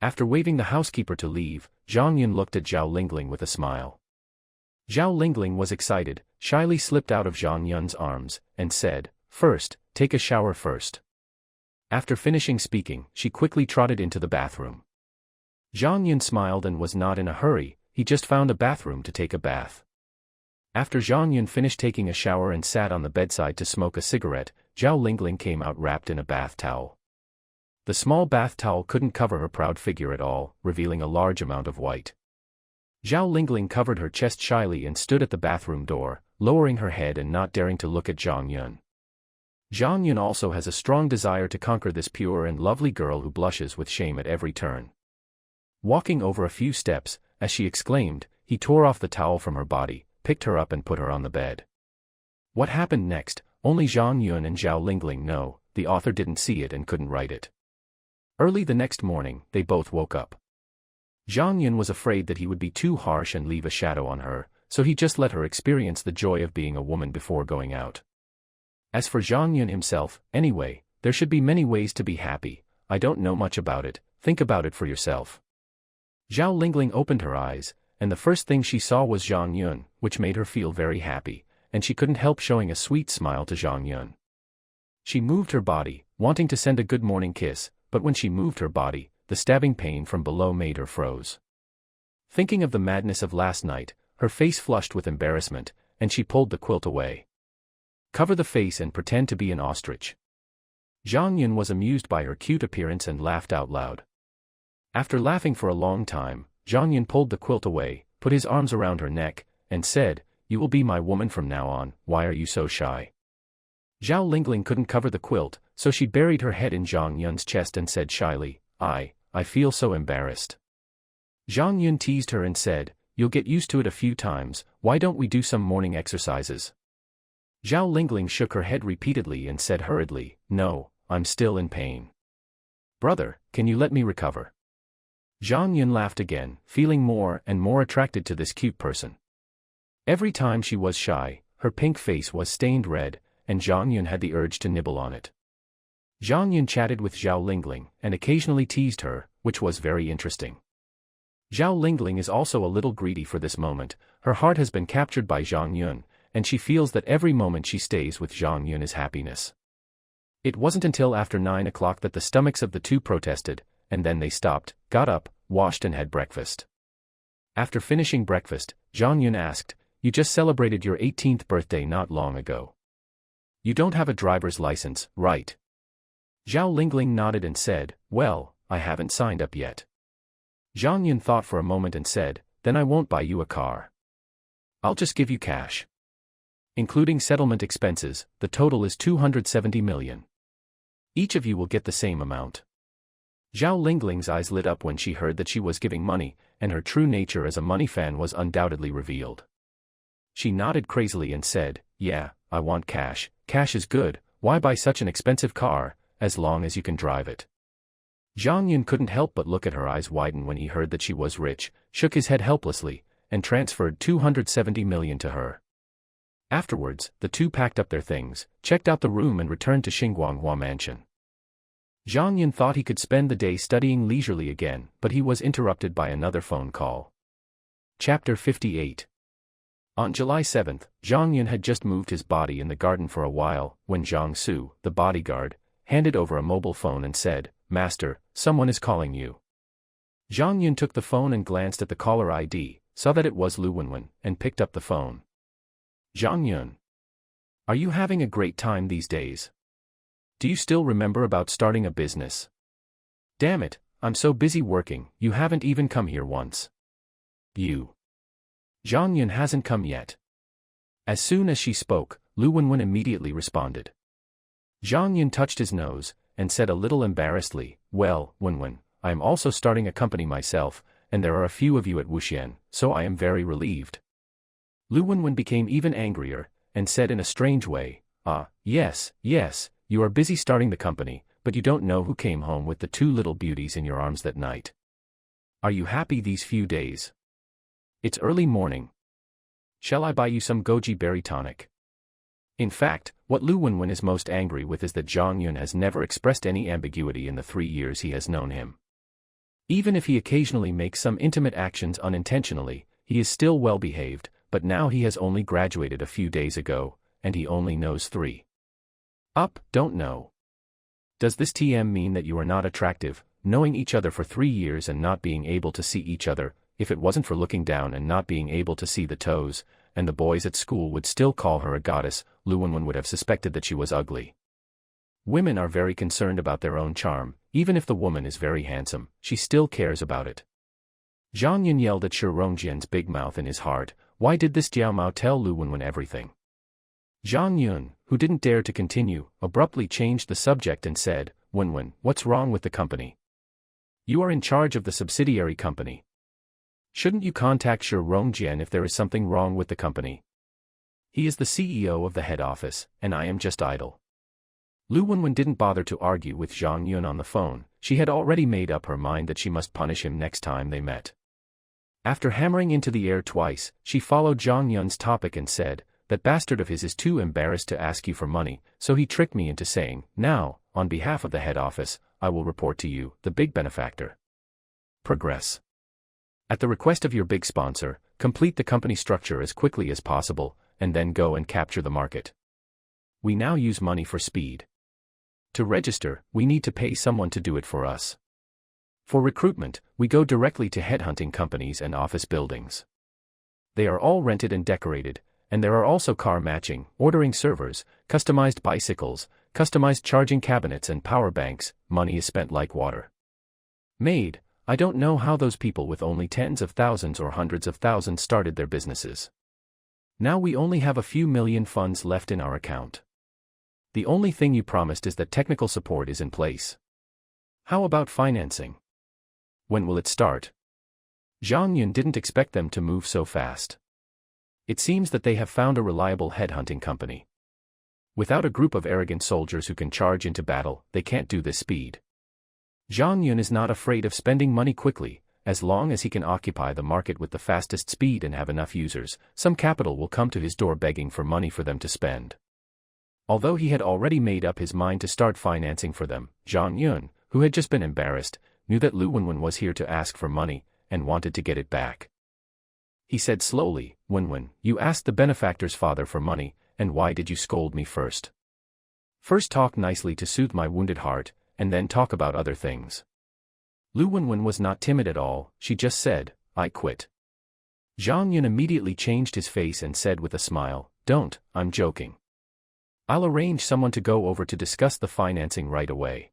After waving the housekeeper to leave, Zhang Yun looked at Zhao Lingling with a smile. Zhao Lingling was excited, shyly slipped out of Zhang Yun's arms, and said, "First, take a shower first." After finishing speaking, she quickly trotted into the bathroom. Zhang Yun smiled and was not in a hurry, he just found a bathroom to take a bath. After Zhang Yun finished taking a shower and sat on the bedside to smoke a cigarette, Zhao Lingling came out wrapped in a bath towel. The small bath towel couldn't cover her proud figure at all, revealing a large amount of white. Zhao Lingling covered her chest shyly and stood at the bathroom door, lowering her head and not daring to look at Zhang Yun. Zhang Yun also has a strong desire to conquer this pure and lovely girl who blushes with shame at every turn. Walking over a few steps, as she exclaimed, he tore off the towel from her body, picked her up and put her on the bed. What happened next, only Zhang Yun and Zhao Lingling know, the author didn't see it and couldn't write it. Early the next morning, they both woke up. Zhang Yun was afraid that he would be too harsh and leave a shadow on her, so he just let her experience the joy of being a woman before going out. As for Zhang Yun himself, anyway, there should be many ways to be happy. I don't know much about it, think about it for yourself. Zhao Lingling opened her eyes, and the first thing she saw was Zhang Yun, which made her feel very happy, and she couldn't help showing a sweet smile to Zhang Yun. She moved her body, wanting to send a good morning kiss, but when she moved her body, the stabbing pain from below made her froze. Thinking of the madness of last night, her face flushed with embarrassment, and she pulled the quilt away. Cover the face and pretend to be an ostrich. Zhang Yun was amused by her cute appearance and laughed out loud. After laughing for a long time, Zhang Yun pulled the quilt away, put his arms around her neck, and said, "You will be my woman from now on, why are you so shy?" Zhao Lingling couldn't cover the quilt, so she buried her head in Zhang Yun's chest and said shyly, I feel so embarrassed." Zhang Yun teased her and said, "You'll get used to it a few times, why don't we do some morning exercises?" Zhao Lingling shook her head repeatedly and said hurriedly, "No, I'm still in pain." "Brother, can you let me recover?" Zhang Yun laughed again, feeling more and more attracted to this cute person. Every time she was shy, her pink face was stained red, and Zhang Yun had the urge to nibble on it. Zhang Yun chatted with Zhao Lingling and occasionally teased her, which was very interesting. Zhao Lingling is also a little greedy for this moment. Her heart has been captured by Zhang Yun, and she feels that every moment she stays with Zhang Yun is happiness. It wasn't until after 9 o'clock that the stomachs of the two protested, and then they stopped, got up, washed and had breakfast. After finishing breakfast, Zhang Yun asked, "You just celebrated your 18th birthday not long ago. You don't have a driver's license, right?" Zhao Lingling nodded and said, "Well, I haven't signed up yet." Zhang Yun thought for a moment and said, "Then I won't buy you a car. I'll just give you cash. Including settlement expenses, the total is 270 million. Each of you will get the same amount." Zhao Lingling's eyes lit up when she heard that she was giving money, and her true nature as a money fan was undoubtedly revealed. She nodded crazily and said, "Yeah, I want cash. Cash is good. Why buy such an expensive car, as long as you can drive it?" Zhang Yun couldn't help but look at her eyes widen when he heard that she was rich, shook his head helplessly, and transferred 270 million to her. Afterwards, the two packed up their things, checked out the room and returned to Xinguanghua Mansion. Zhang Yun thought he could spend the day studying leisurely again, but he was interrupted by another phone call. Chapter 58. On July 7th, Zhang Yun had just moved his body in the garden for a while, when Zhang Su, the bodyguard, handed over a mobile phone and said, "Master, someone is calling you." Zhang Yun took the phone and glanced at the caller ID, saw that it was Lu Wenwen, and picked up the phone. "Zhang Yun. Are you having a great time these days? Do you still remember about starting a business? Damn it, I'm so busy working, you haven't even come here once." "You." "Zhang Yun hasn't come yet." As soon as she spoke, Lu Wenwen immediately responded. Zhang Yun touched his nose, and said a little embarrassedly, "Well, Wenwen, I am also starting a company myself, and there are a few of you at Wuxian, so I am very relieved." Lu Wenwen became even angrier, and said in a strange way, Yes, you are busy starting the company, but you don't know who came home with the two little beauties in your arms that night. Are you happy these few days? It's early morning. Shall I buy you some goji berry tonic?" In fact, what Lu Wenwen is most angry with is that Zhang Yun has never expressed any ambiguity in the 3 years he has known him. Even if he occasionally makes some intimate actions unintentionally, he is still well behaved, but now he has only graduated a few days ago, and he only knows 3. Don't know. Does this TM mean that you are not attractive, knowing each other for 3 years and not being able to see each other? If it wasn't for looking down and not being able to see the toes, and the boys at school would still call her a goddess, Lu Wenwen would have suspected that she was ugly. Women are very concerned about their own charm. Even if the woman is very handsome, she still cares about it. Zhang Yun yelled at Shi Rongjian's big mouth in his heart. Why did this Jiao Mao tell Lu Wenwen everything? Zhang Yun, who didn't dare to continue, abruptly changed the subject and said, "Wenwen, what's wrong with the company? You are in charge of the subsidiary company. Shouldn't you contact Shi Rongjian if there is something wrong with the company? He is the CEO of the head office, and I am just idle." Lu Wenwen didn't bother to argue with Zhang Yun on the phone. She had already made up her mind that she must punish him next time they met. After hammering into the air twice, she followed Zhang Yun's topic and said, "That bastard of his is too embarrassed to ask you for money, so he tricked me into saying, 'Now, on behalf of the head office, I will report to you, the big benefactor. Progress. At the request of your big sponsor, complete the company structure as quickly as possible, and then go and capture the market. We now use money for speed. To register, we need to pay someone to do it for us. For recruitment, we go directly to headhunting companies and office buildings. They are all rented and decorated, and there are also car matching, ordering servers, customized bicycles, customized charging cabinets and power banks. Money is spent like water. Made. I don't know how those people with only tens of thousands or hundreds of thousands started their businesses. Now we only have a few million funds left in our account. The only thing you promised is that technical support is in place. How about financing? When will it start?" Zhang Yun didn't expect them to move so fast. It seems that they have found a reliable headhunting company. Without a group of arrogant soldiers who can charge into battle, they can't do this speed. Zhang Yun is not afraid of spending money quickly, as long as he can occupy the market with the fastest speed and have enough users, some capital will come to his door begging for money for them to spend. Although he had already made up his mind to start financing for them, Zhang Yun, who had just been embarrassed, knew that Lu Wenwen was here to ask for money, and wanted to get it back. He said slowly, "Wenwen, you asked the benefactor's father for money, and why did you scold me first? First talk nicely to soothe my wounded heart, and then talk about other things." Lu Wenwen was not timid at all, she just said, "I quit." Zhang Yun immediately changed his face and said with a smile, "Don't, I'm joking. I'll arrange someone to go over to discuss the financing right away.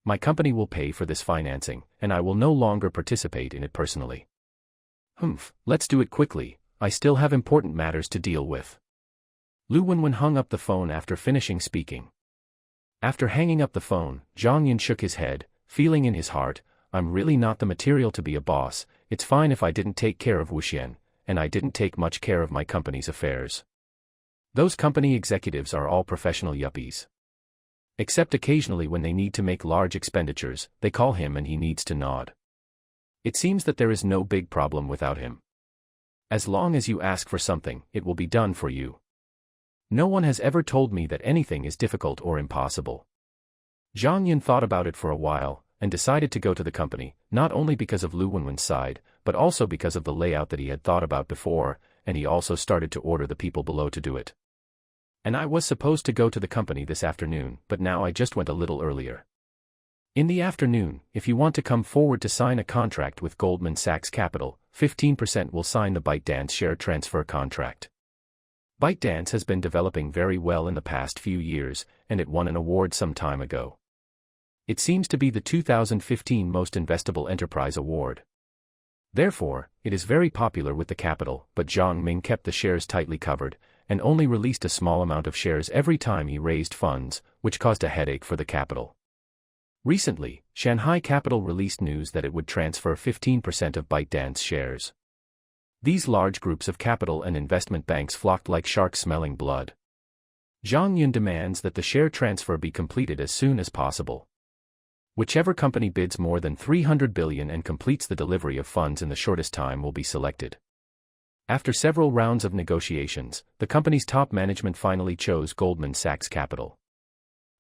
My company will pay for this financing, and I will no longer participate in it personally." "Humph, let's do it quickly, I still have important matters to deal with." Lu Wenwen hung up the phone after finishing speaking. After hanging up the phone, Zhang Yun shook his head, feeling in his heart, "I'm really not the material to be a boss. It's fine if I didn't take care of Wuxian, and I didn't take much care of my company's affairs. Those company executives are all professional yuppies. Except occasionally when they need to make large expenditures, they call him and he needs to nod. It seems that there is no big problem without him. As long as you ask for something, it will be done for you. No one has ever told me that anything is difficult or impossible." Zhang Yun thought about it for a while, and decided to go to the company, not only because of Lu Wenwen's side, but also because of the layout that he had thought about before, and he also started to order the people below to do it. "And I was supposed to go to the company this afternoon, but now I just went a little earlier. In the afternoon, if you want to come forward to sign a contract with Goldman Sachs Capital, 15% will sign the ByteDance share transfer contract." ByteDance has been developing very well in the past few years, and it won an award some time ago. It seems to be the 2015 Most Investable Enterprise Award. Therefore, it is very popular with the capital, but Zhang Ming kept the shares tightly covered, and only released a small amount of shares every time he raised funds, which caused a headache for the capital. Recently, Shanghai Capital released news that it would transfer 15% of ByteDance shares. These large groups of capital and investment banks flocked like sharks smelling blood. Zhang Yun demands that the share transfer be completed as soon as possible. Whichever company bids more than 300 billion and completes the delivery of funds in the shortest time will be selected. After several rounds of negotiations, the company's top management finally chose Goldman Sachs Capital.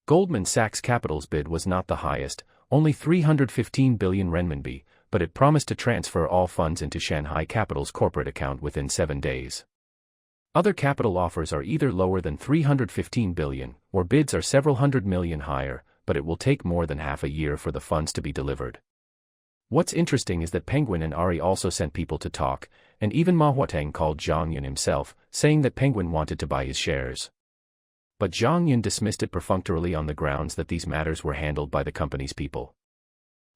Goldman Sachs Capital's bid was not the highest, only 315 billion renminbi, but it promised to transfer all funds into Shanghai Capital's corporate account within 7 days. Other capital offers are either lower than 315 billion, or bids are several hundred million higher, but it will take more than half a year for the funds to be delivered. What's interesting is that Penguin and Ari also sent people to talk, and even Ma Huateng called Zhang Yun himself, saying that Penguin wanted to buy his shares. But Zhang Yun dismissed it perfunctorily on the grounds that these matters were handled by the company's people.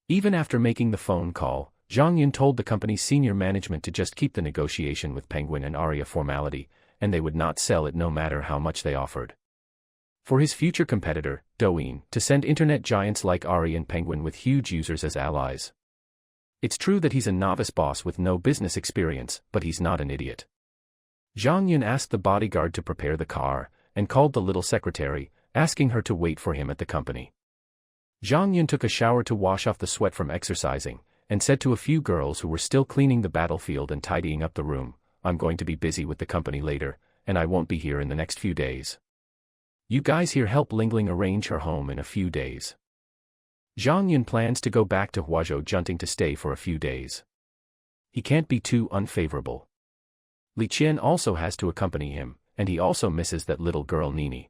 Even after making the phone call, Zhang Yun told the company's senior management to just keep the negotiation with Penguin and Ari a formality, and they would not sell it no matter how much they offered. For his future competitor, Douyin, to send internet giants like Ari and Penguin with huge users as allies. It's true that he's a novice boss with no business experience, but he's not an idiot. Zhang Yun asked the bodyguard to prepare the car, and called the little secretary, asking her to wait for him at the company. Zhang Yun took a shower to wash off the sweat from exercising, and said to a few girls who were still cleaning the battlefield and tidying up the room, "I'm going to be busy with the company later, and I won't be here in the next few days. You guys here help Lingling arrange her home in a few days." Zhang Yun plans to go back to Huazhou Junting to stay for a few days. He can't be too unfavorable. Li Qian also has to accompany him, and he also misses that little girl Nini.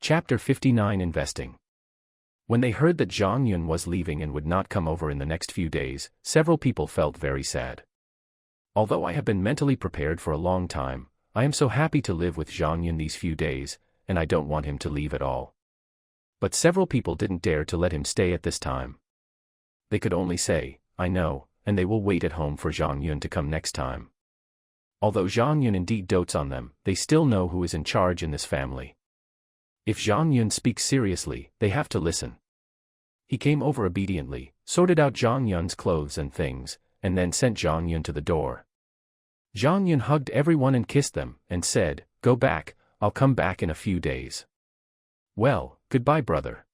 Chapter 59 Investing. When they heard that Zhang Yun was leaving and would not come over in the next few days, several people felt very sad. Although I have been mentally prepared for a long time, I am so happy to live with Zhang Yun these few days, and I don't want him to leave at all. But several people didn't dare to let him stay at this time. They could only say, "I know," and they will wait at home for Zhang Yun to come next time. Although Zhang Yun indeed dotes on them, they still know who is in charge in this family. If Zhang Yun speaks seriously, they have to listen. He came over obediently, sorted out Zhang Yun's clothes and things, and then sent Zhang Yun to the door. Zhang Yun hugged everyone and kissed them, and said, "Go back, I'll come back in a few days." "Well, goodbye brother.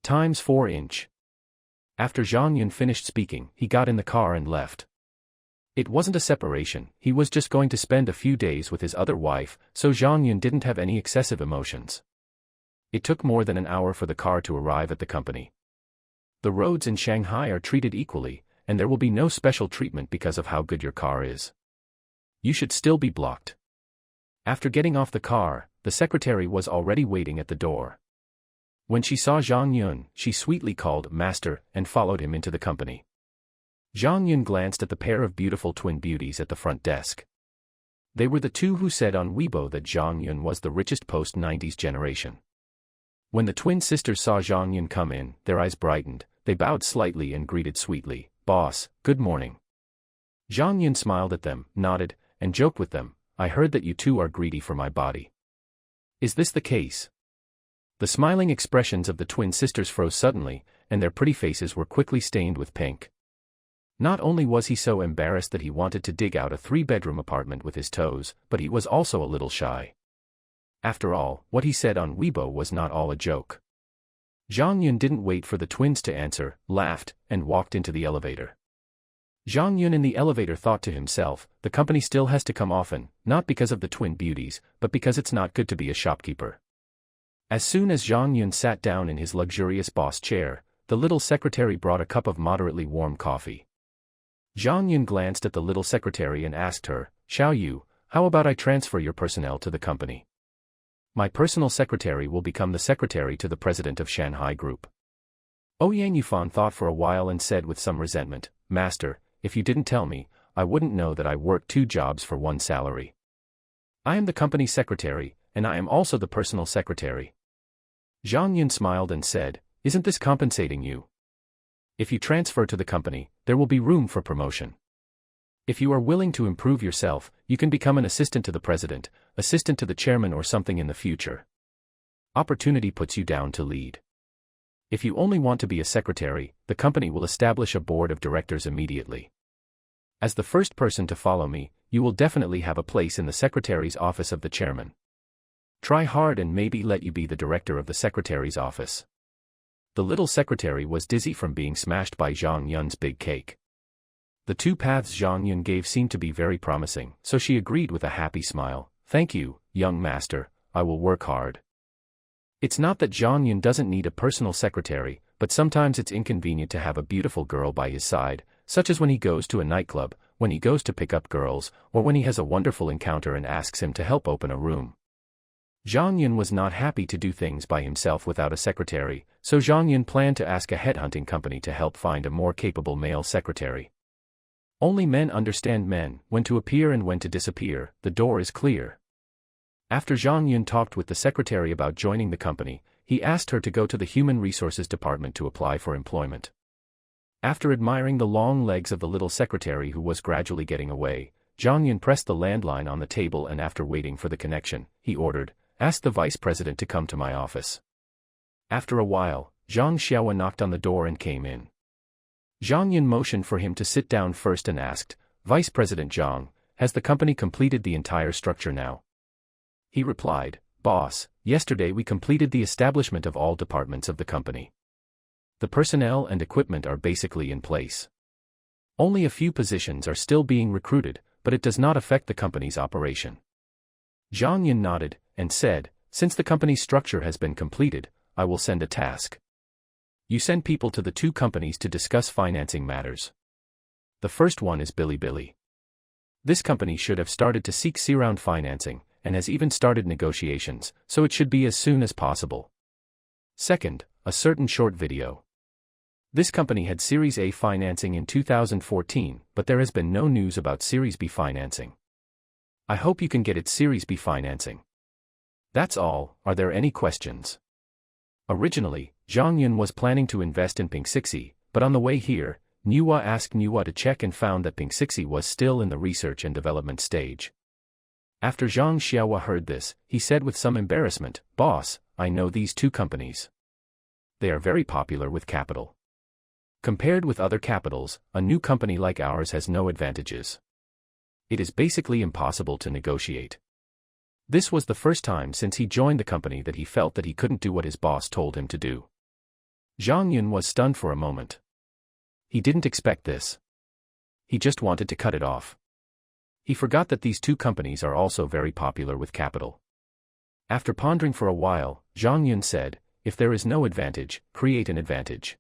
Times 4 inch. After Zhang Yun finished speaking, he got in the car and left. It wasn't a separation, he was just going to spend a few days with his other wife, so Zhang Yun didn't have any excessive emotions. It took more than an hour for the car to arrive at the company. The roads in Shanghai are treated equally, and there will be no special treatment because of how good your car is. You should still be blocked. After getting off the car, the secretary was already waiting at the door. When she saw Zhang Yun, she sweetly called "Master" and followed him into the company. Zhang Yun glanced at the pair of beautiful twin beauties at the front desk. They were the two who said on Weibo that Zhang Yun was the richest post-90s generation. When the twin sisters saw Zhang Yun come in, their eyes brightened, they bowed slightly and greeted sweetly, "Boss, good morning." Zhang Yun smiled at them, nodded, and joked with them, "I heard that you two are greedy for my body. Is this the case?" The smiling expressions of the twin sisters froze suddenly, and their pretty faces were quickly stained with pink. Not only was he so embarrassed that he wanted to dig out a 3-bedroom apartment with his toes, but he was also a little shy. After all, what he said on Weibo was not all a joke. Zhang Yun didn't wait for the twins to answer, laughed, and walked into the elevator. Zhang Yun in the elevator thought to himself, the company still has to come often, not because of the twin beauties, but because it's not good to be a shopkeeper. As soon as Zhang Yun sat down in his luxurious boss chair, the little secretary brought a cup of moderately warm coffee. Zhang Yun glanced at the little secretary and asked her, "Xiao Yu, how about I transfer your personnel to the company? My personal secretary will become the secretary to the president of Shanghai Group." Yang Yufan thought for a while and said with some resentment, "Master, if you didn't tell me, I wouldn't know that I work 2 jobs for 1 salary. I am the company secretary, and I am also the personal secretary." Zhang Yun smiled and said, "Isn't this compensating you? If you transfer to the company, there will be room for promotion. If you are willing to improve yourself, you can become an assistant to the president, assistant to the chairman or something in the future. Opportunity puts you down to lead. If you only want to be a secretary, the company will establish a board of directors immediately. As the first person to follow me, you will definitely have a place in the secretary's office of the chairman. Try hard and maybe let you be the director of the secretary's office." The little secretary was dizzy from being smashed by Zhang Yun's big cake. The 2 paths Zhang Yun gave seemed to be very promising, so she agreed with a happy smile, "Thank you, young master, I will work hard." It's not that Zhang Yun doesn't need a personal secretary, but sometimes it's inconvenient to have a beautiful girl by his side, such as when he goes to a nightclub, when he goes to pick up girls, or when he has a wonderful encounter and asks him to help open a room. Zhang Yun was not happy to do things by himself without a secretary, so Zhang Yun planned to ask a headhunting company to help find a more capable male secretary. Only men understand men, when to appear and when to disappear, the door is clear. After Zhang Yun talked with the secretary about joining the company, he asked her to go to the Human Resources Department to apply for employment. After admiring the long legs of the little secretary who was gradually getting away, Zhang Yun pressed the landline on the table and after waiting for the connection, he ordered, "Ask the vice president to come to my office." After a while, Zhang Xiaowa knocked on the door and came in. Zhang Yun motioned for him to sit down first and asked, "Vice President Zhang, has the company completed the entire structure now?" He replied, "Boss, yesterday we completed the establishment of all departments of the company. The personnel and equipment are basically in place. Only a few positions are still being recruited, but it does not affect the company's operation." Zhang Yun nodded, and said, "Since the company's structure has been completed, I will send a task. You send people to the 2 companies to discuss financing matters. The first one is Bilibili. This company should have started to seek C-round financing, and has even started negotiations, so it should be as soon as possible. Second, a certain short video. This company had Series A financing in 2014, but there has been no news about Series B financing. I hope you can get its Series B financing. That's all. Are there any questions?" Originally, Zhang Yun was planning to invest in Pink Sixy, but on the way here, Nuwa asked Nuwa to check and found that Pink Sixy was still in the research and development stage. After Zhang Xiaowa heard this, he said with some embarrassment, "Boss, I know these 2 companies. They are very popular with capital. Compared with other capitals, a new company like ours has no advantages. It is basically impossible to negotiate." This was the first time since he joined the company that he felt that he couldn't do what his boss told him to do. Zhang Yun was stunned for a moment. He didn't expect this. He just wanted to cut it off. He forgot that these two companies are also very popular with capital. After pondering for a while, Zhang Yun said, "If there is no advantage, create an advantage.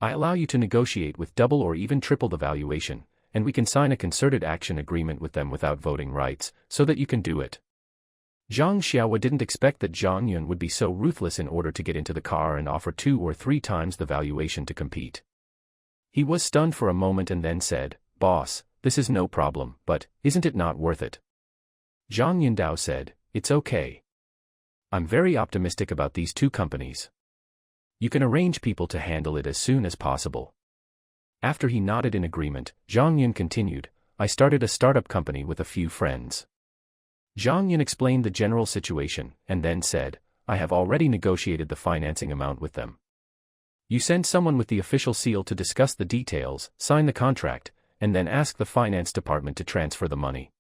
I allow you to negotiate with double or even triple the valuation, and we can sign a concerted action agreement with them without voting rights, so that you can do it." Zhang Xiaowa didn't expect that Zhang Yun would be so ruthless in order to get into the car and offer 2 or 3 times the valuation to compete. He was stunned for a moment and then said, "Boss, this is no problem, but isn't it not worth it?" Zhang Yundao said, "It's okay. I'm very optimistic about these two companies. You can arrange people to handle it as soon as possible." After he nodded in agreement, Zhang Yun continued, "I started a startup company with a few friends." Zhang Yun explained the general situation, and then said, "I have already negotiated the financing amount with them. You send someone with the official seal to discuss the details, sign the contract, and then ask the finance department to transfer the money."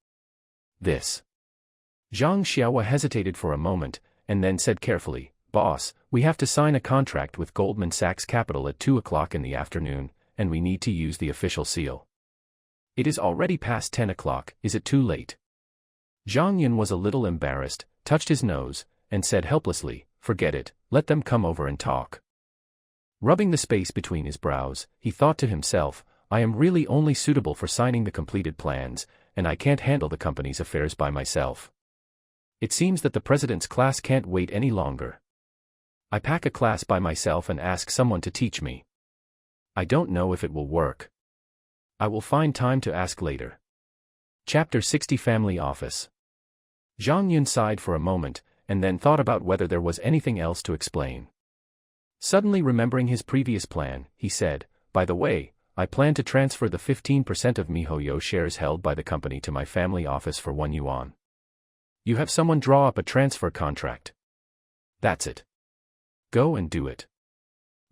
This. Zhang Xiaowa hesitated for a moment, and then said carefully, "Boss, we have to sign a contract with Goldman Sachs Capital at 2 o'clock in the afternoon, and we need to use the official seal. It is already past 10 o'clock, is it too late?" Zhang Yun was a little embarrassed, touched his nose, and said helplessly, "Forget it, let them come over and talk." Rubbing the space between his brows, he thought to himself, "I am really only suitable for signing the completed plans, and I can't handle the company's affairs by myself. It seems that the president's class can't wait any longer. I pack a class by myself and ask someone to teach me. I don't know if it will work. I will find time to ask later." Chapter 60 Family Office. Zhang Yun sighed for a moment, and then thought about whether there was anything else to explain. Suddenly remembering his previous plan, he said, "By the way, I plan to transfer the 15% of MiHoYo shares held by the company to my family office for 1 yuan. You have someone draw up a transfer contract. That's it. Go and do it."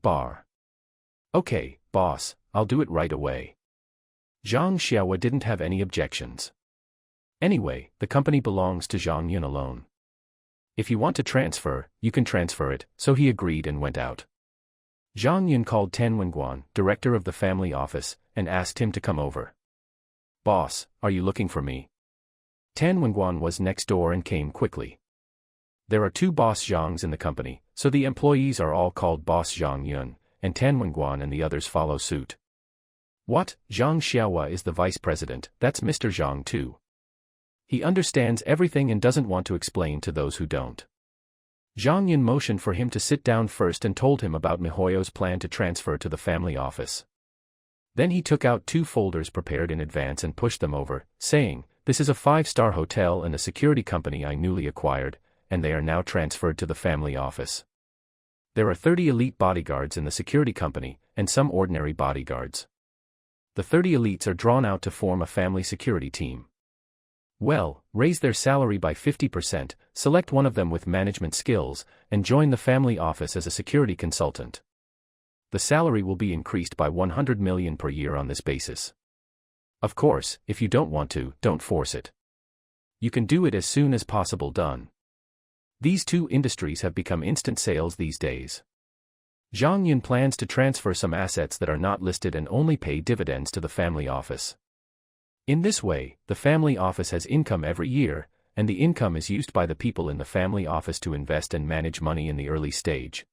Bar. "Okay, boss, I'll do it right away." Zhang Xiaowa didn't have any objections. Anyway, the company belongs to Zhang Yun alone. If you want to transfer, you can transfer it, so he agreed and went out. Zhang Yun called Tan Wenguan, director of the family office, and asked him to come over. "Boss, are you looking for me?" Tan Wenguan was next door and came quickly. There are 2 Boss Zhangs in the company, so the employees are all called Boss Zhang Yun, and Tan Wenguan and the others follow suit. "What? Zhang Xiaowa is the vice president, that's Mr. Zhang too. He understands everything and doesn't want to explain to those who don't." Zhang Yun motioned for him to sit down first and told him about MiHoYo's plan to transfer to the family office. Then he took out 2 folders prepared in advance and pushed them over, saying, "This is a 5-star hotel and a security company I newly acquired, and they are now transferred to the family office. There are 30 elite bodyguards in the security company, and some ordinary bodyguards. The 30 elites are drawn out to form a family security team. Well, raise their salary by 50%, select one of them with management skills, and join the family office as a security consultant. The salary will be increased by 100 million per year on this basis. Of course, if you don't want to, don't force it. You can do it as soon as possible done." These 2 industries have become instant sales these days. Zhang Yun plans to transfer some assets that are not listed and only pay dividends to the family office. In this way, the family office has income every year, and the income is used by the people in the family office to invest and manage money in the early stage.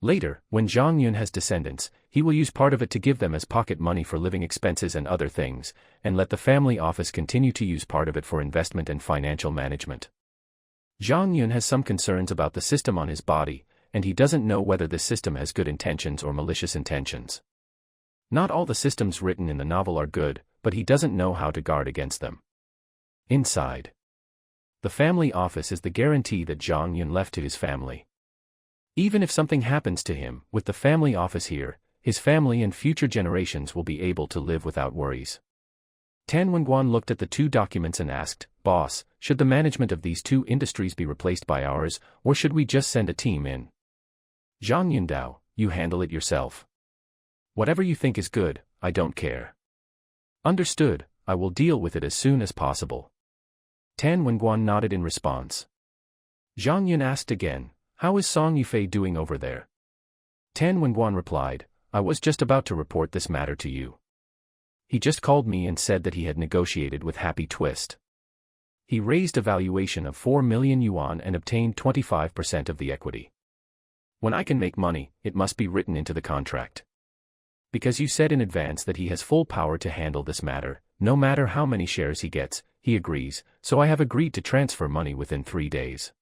Later, when Zhang Yun has descendants, he will use part of it to give them as pocket money for living expenses and other things, and let the family office continue to use part of it for investment and financial management. Zhang Yun has some concerns about the system on his body, and he doesn't know whether this system has good intentions or malicious intentions. Not all the systems written in the novel are good, but he doesn't know how to guard against them. Inside. The family office is the guarantee that Zhang Yun left to his family. Even if something happens to him, with the family office here, his family and future generations will be able to live without worries. Tan Wenguan looked at the 2 documents and asked, "Boss, should the management of these 2 industries be replaced by ours, or should we just send a team in?" Zhang Yundao, "You handle it yourself. Whatever you think is good, I don't care." "Understood, I will deal with it as soon as possible." Tan Wenguan nodded in response. Zhang Yun asked again, "How is Song Yufei doing over there?" Tan Wenguan replied, I was just about to report this matter to you. He just called me and said that he had negotiated with Happy Twist. He raised a valuation of 4 million yuan and obtained 25% of the equity. When I can make money, it must be written into the contract. Because you said in advance that he has full power to handle this matter, no matter how many shares he gets, he agrees, so I have agreed to transfer money within 3 days.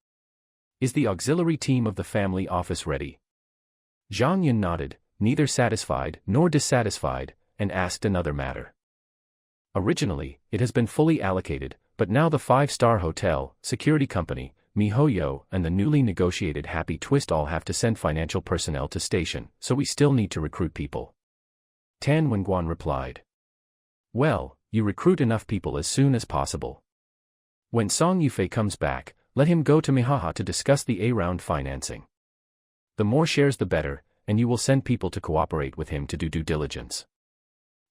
Is the auxiliary team of the family office ready? Zhang Yun nodded, neither satisfied nor dissatisfied, and asked another matter. Originally, it has been fully allocated, but now the 5-star hotel, security company, MiHoYo, and the newly negotiated Happy Twist all have to send financial personnel to station, so we still need to recruit people. Tan Wenguan replied. Well, you recruit enough people as soon as possible. When Song Yufei comes back, let him go to Mihaha to discuss the A-round financing. The more shares the better, and you will send people to cooperate with him to do due diligence.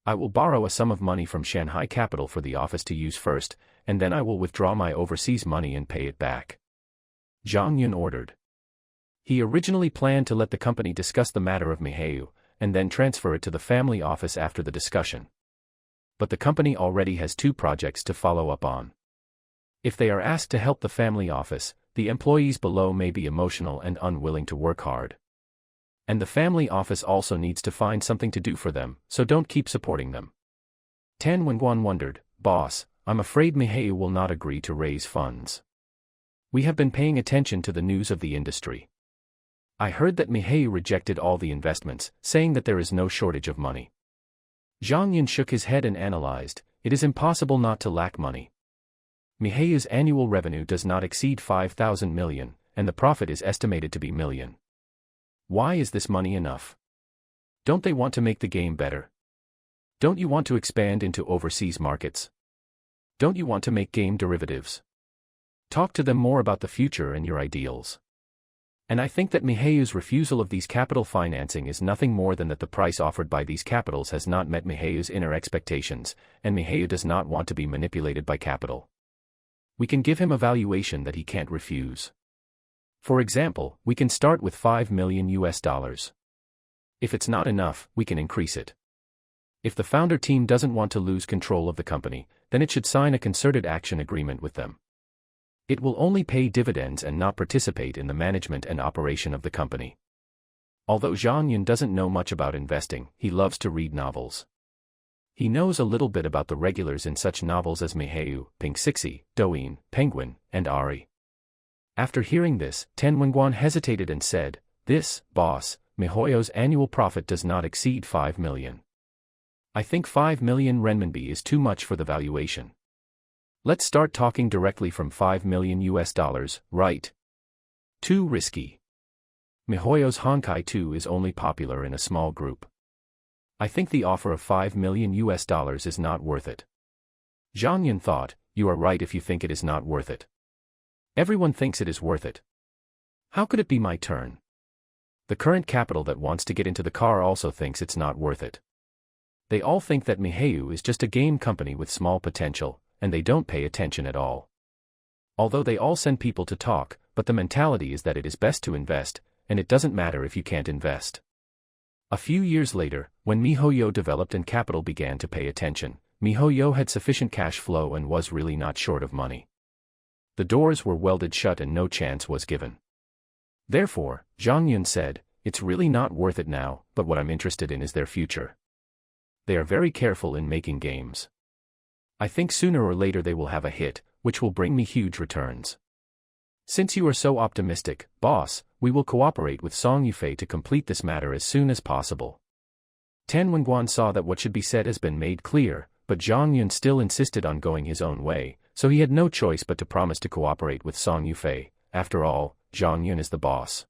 I will borrow a sum of money from Shanghai Capital for the office to use first, and then I will withdraw my overseas money and pay it back. Zhang Yun ordered. He originally planned to let the company discuss the matter of Mihayu, and then transfer it to the family office after the discussion. But the company already has 2 projects to follow up on. If they are asked to help the family office, the employees below may be emotional and unwilling to work hard. And the family office also needs to find something to do for them, so don't keep supporting them. Tan Wenguan wondered, Boss, I'm afraid Mihayu will not agree to raise funds. We have been paying attention to the news of the industry. I heard that Mihayu rejected all the investments, saying that there is no shortage of money. Zhang Yun shook his head and analyzed, it is impossible not to lack money. Mihayu's annual revenue does not exceed 5,000 million, and the profit is estimated to be million. Why is this money enough? Don't they want to make the game better? Don't you want to expand into overseas markets? Don't you want to make game derivatives? Talk to them more about the future and your ideals. And I think that Mihayu's refusal of these capital financing is nothing more than that the price offered by these capitals has not met Mihayu's inner expectations, and Mihayu does not want to be manipulated by capital. We can give him a valuation that he can't refuse. For example, we can start with $5 million. If it's not enough, we can increase it. If the founder team doesn't want to lose control of the company, then it should sign a concerted action agreement with them. It will only pay dividends and not participate in the management and operation of the company. Although Zhang Yun doesn't know much about investing, he loves to read novels. He knows a little bit about the regulars in such novels as Mihayu, Pink Sixie, Douyin, Penguin, and Ari. After hearing this, Tan Wenguan hesitated and said, This, boss, MiHoYo's annual profit does not exceed 5 million. I think 5 million renminbi is too much for the valuation. Let's start talking directly from $5 million, right? Too risky. MiHoYo's Honkai 2 is only popular in a small group. I think the offer of $5 million is not worth it. Zhang Yun thought, you are right if you think it is not worth it. Everyone thinks it is worth it. How could it be my turn? The current capital that wants to get into the car also thinks it's not worth it. They all think that Mihayu is just a game company with small potential, and they don't pay attention at all. Although they all send people to talk, but the mentality is that it is best to invest, and it doesn't matter if you can't invest. A few years later, when MiHoYo developed and capital began to pay attention, MiHoYo had sufficient cash flow and was really not short of money. The doors were welded shut and no chance was given. Therefore, Zhang Yun said, it's really not worth it now, but what I'm interested in is their future. They are very careful in making games. I think sooner or later they will have a hit, which will bring me huge returns. Since you are so optimistic, boss, we will cooperate with Song Yufei to complete this matter as soon as possible. Tan Wenguan saw that what should be said has been made clear, but Zhang Yun still insisted on going his own way, so he had no choice but to promise to cooperate with Song Yufei. After all, Zhang Yun is the boss.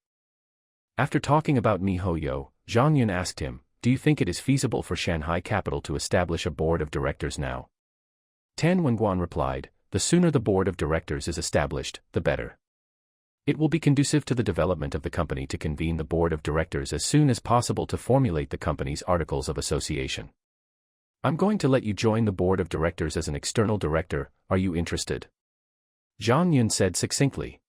After talking about MiHoYo, Zhang Yun asked him, do you think it is feasible for Shanghai Capital to establish a board of directors now? Tan Wenguan replied, the sooner the board of directors is established, the better. It will be conducive to the development of the company to convene the board of directors as soon as possible to formulate the company's articles of association. I'm going to let you join the board of directors as an external director, are you interested? Zhang Yun said succinctly.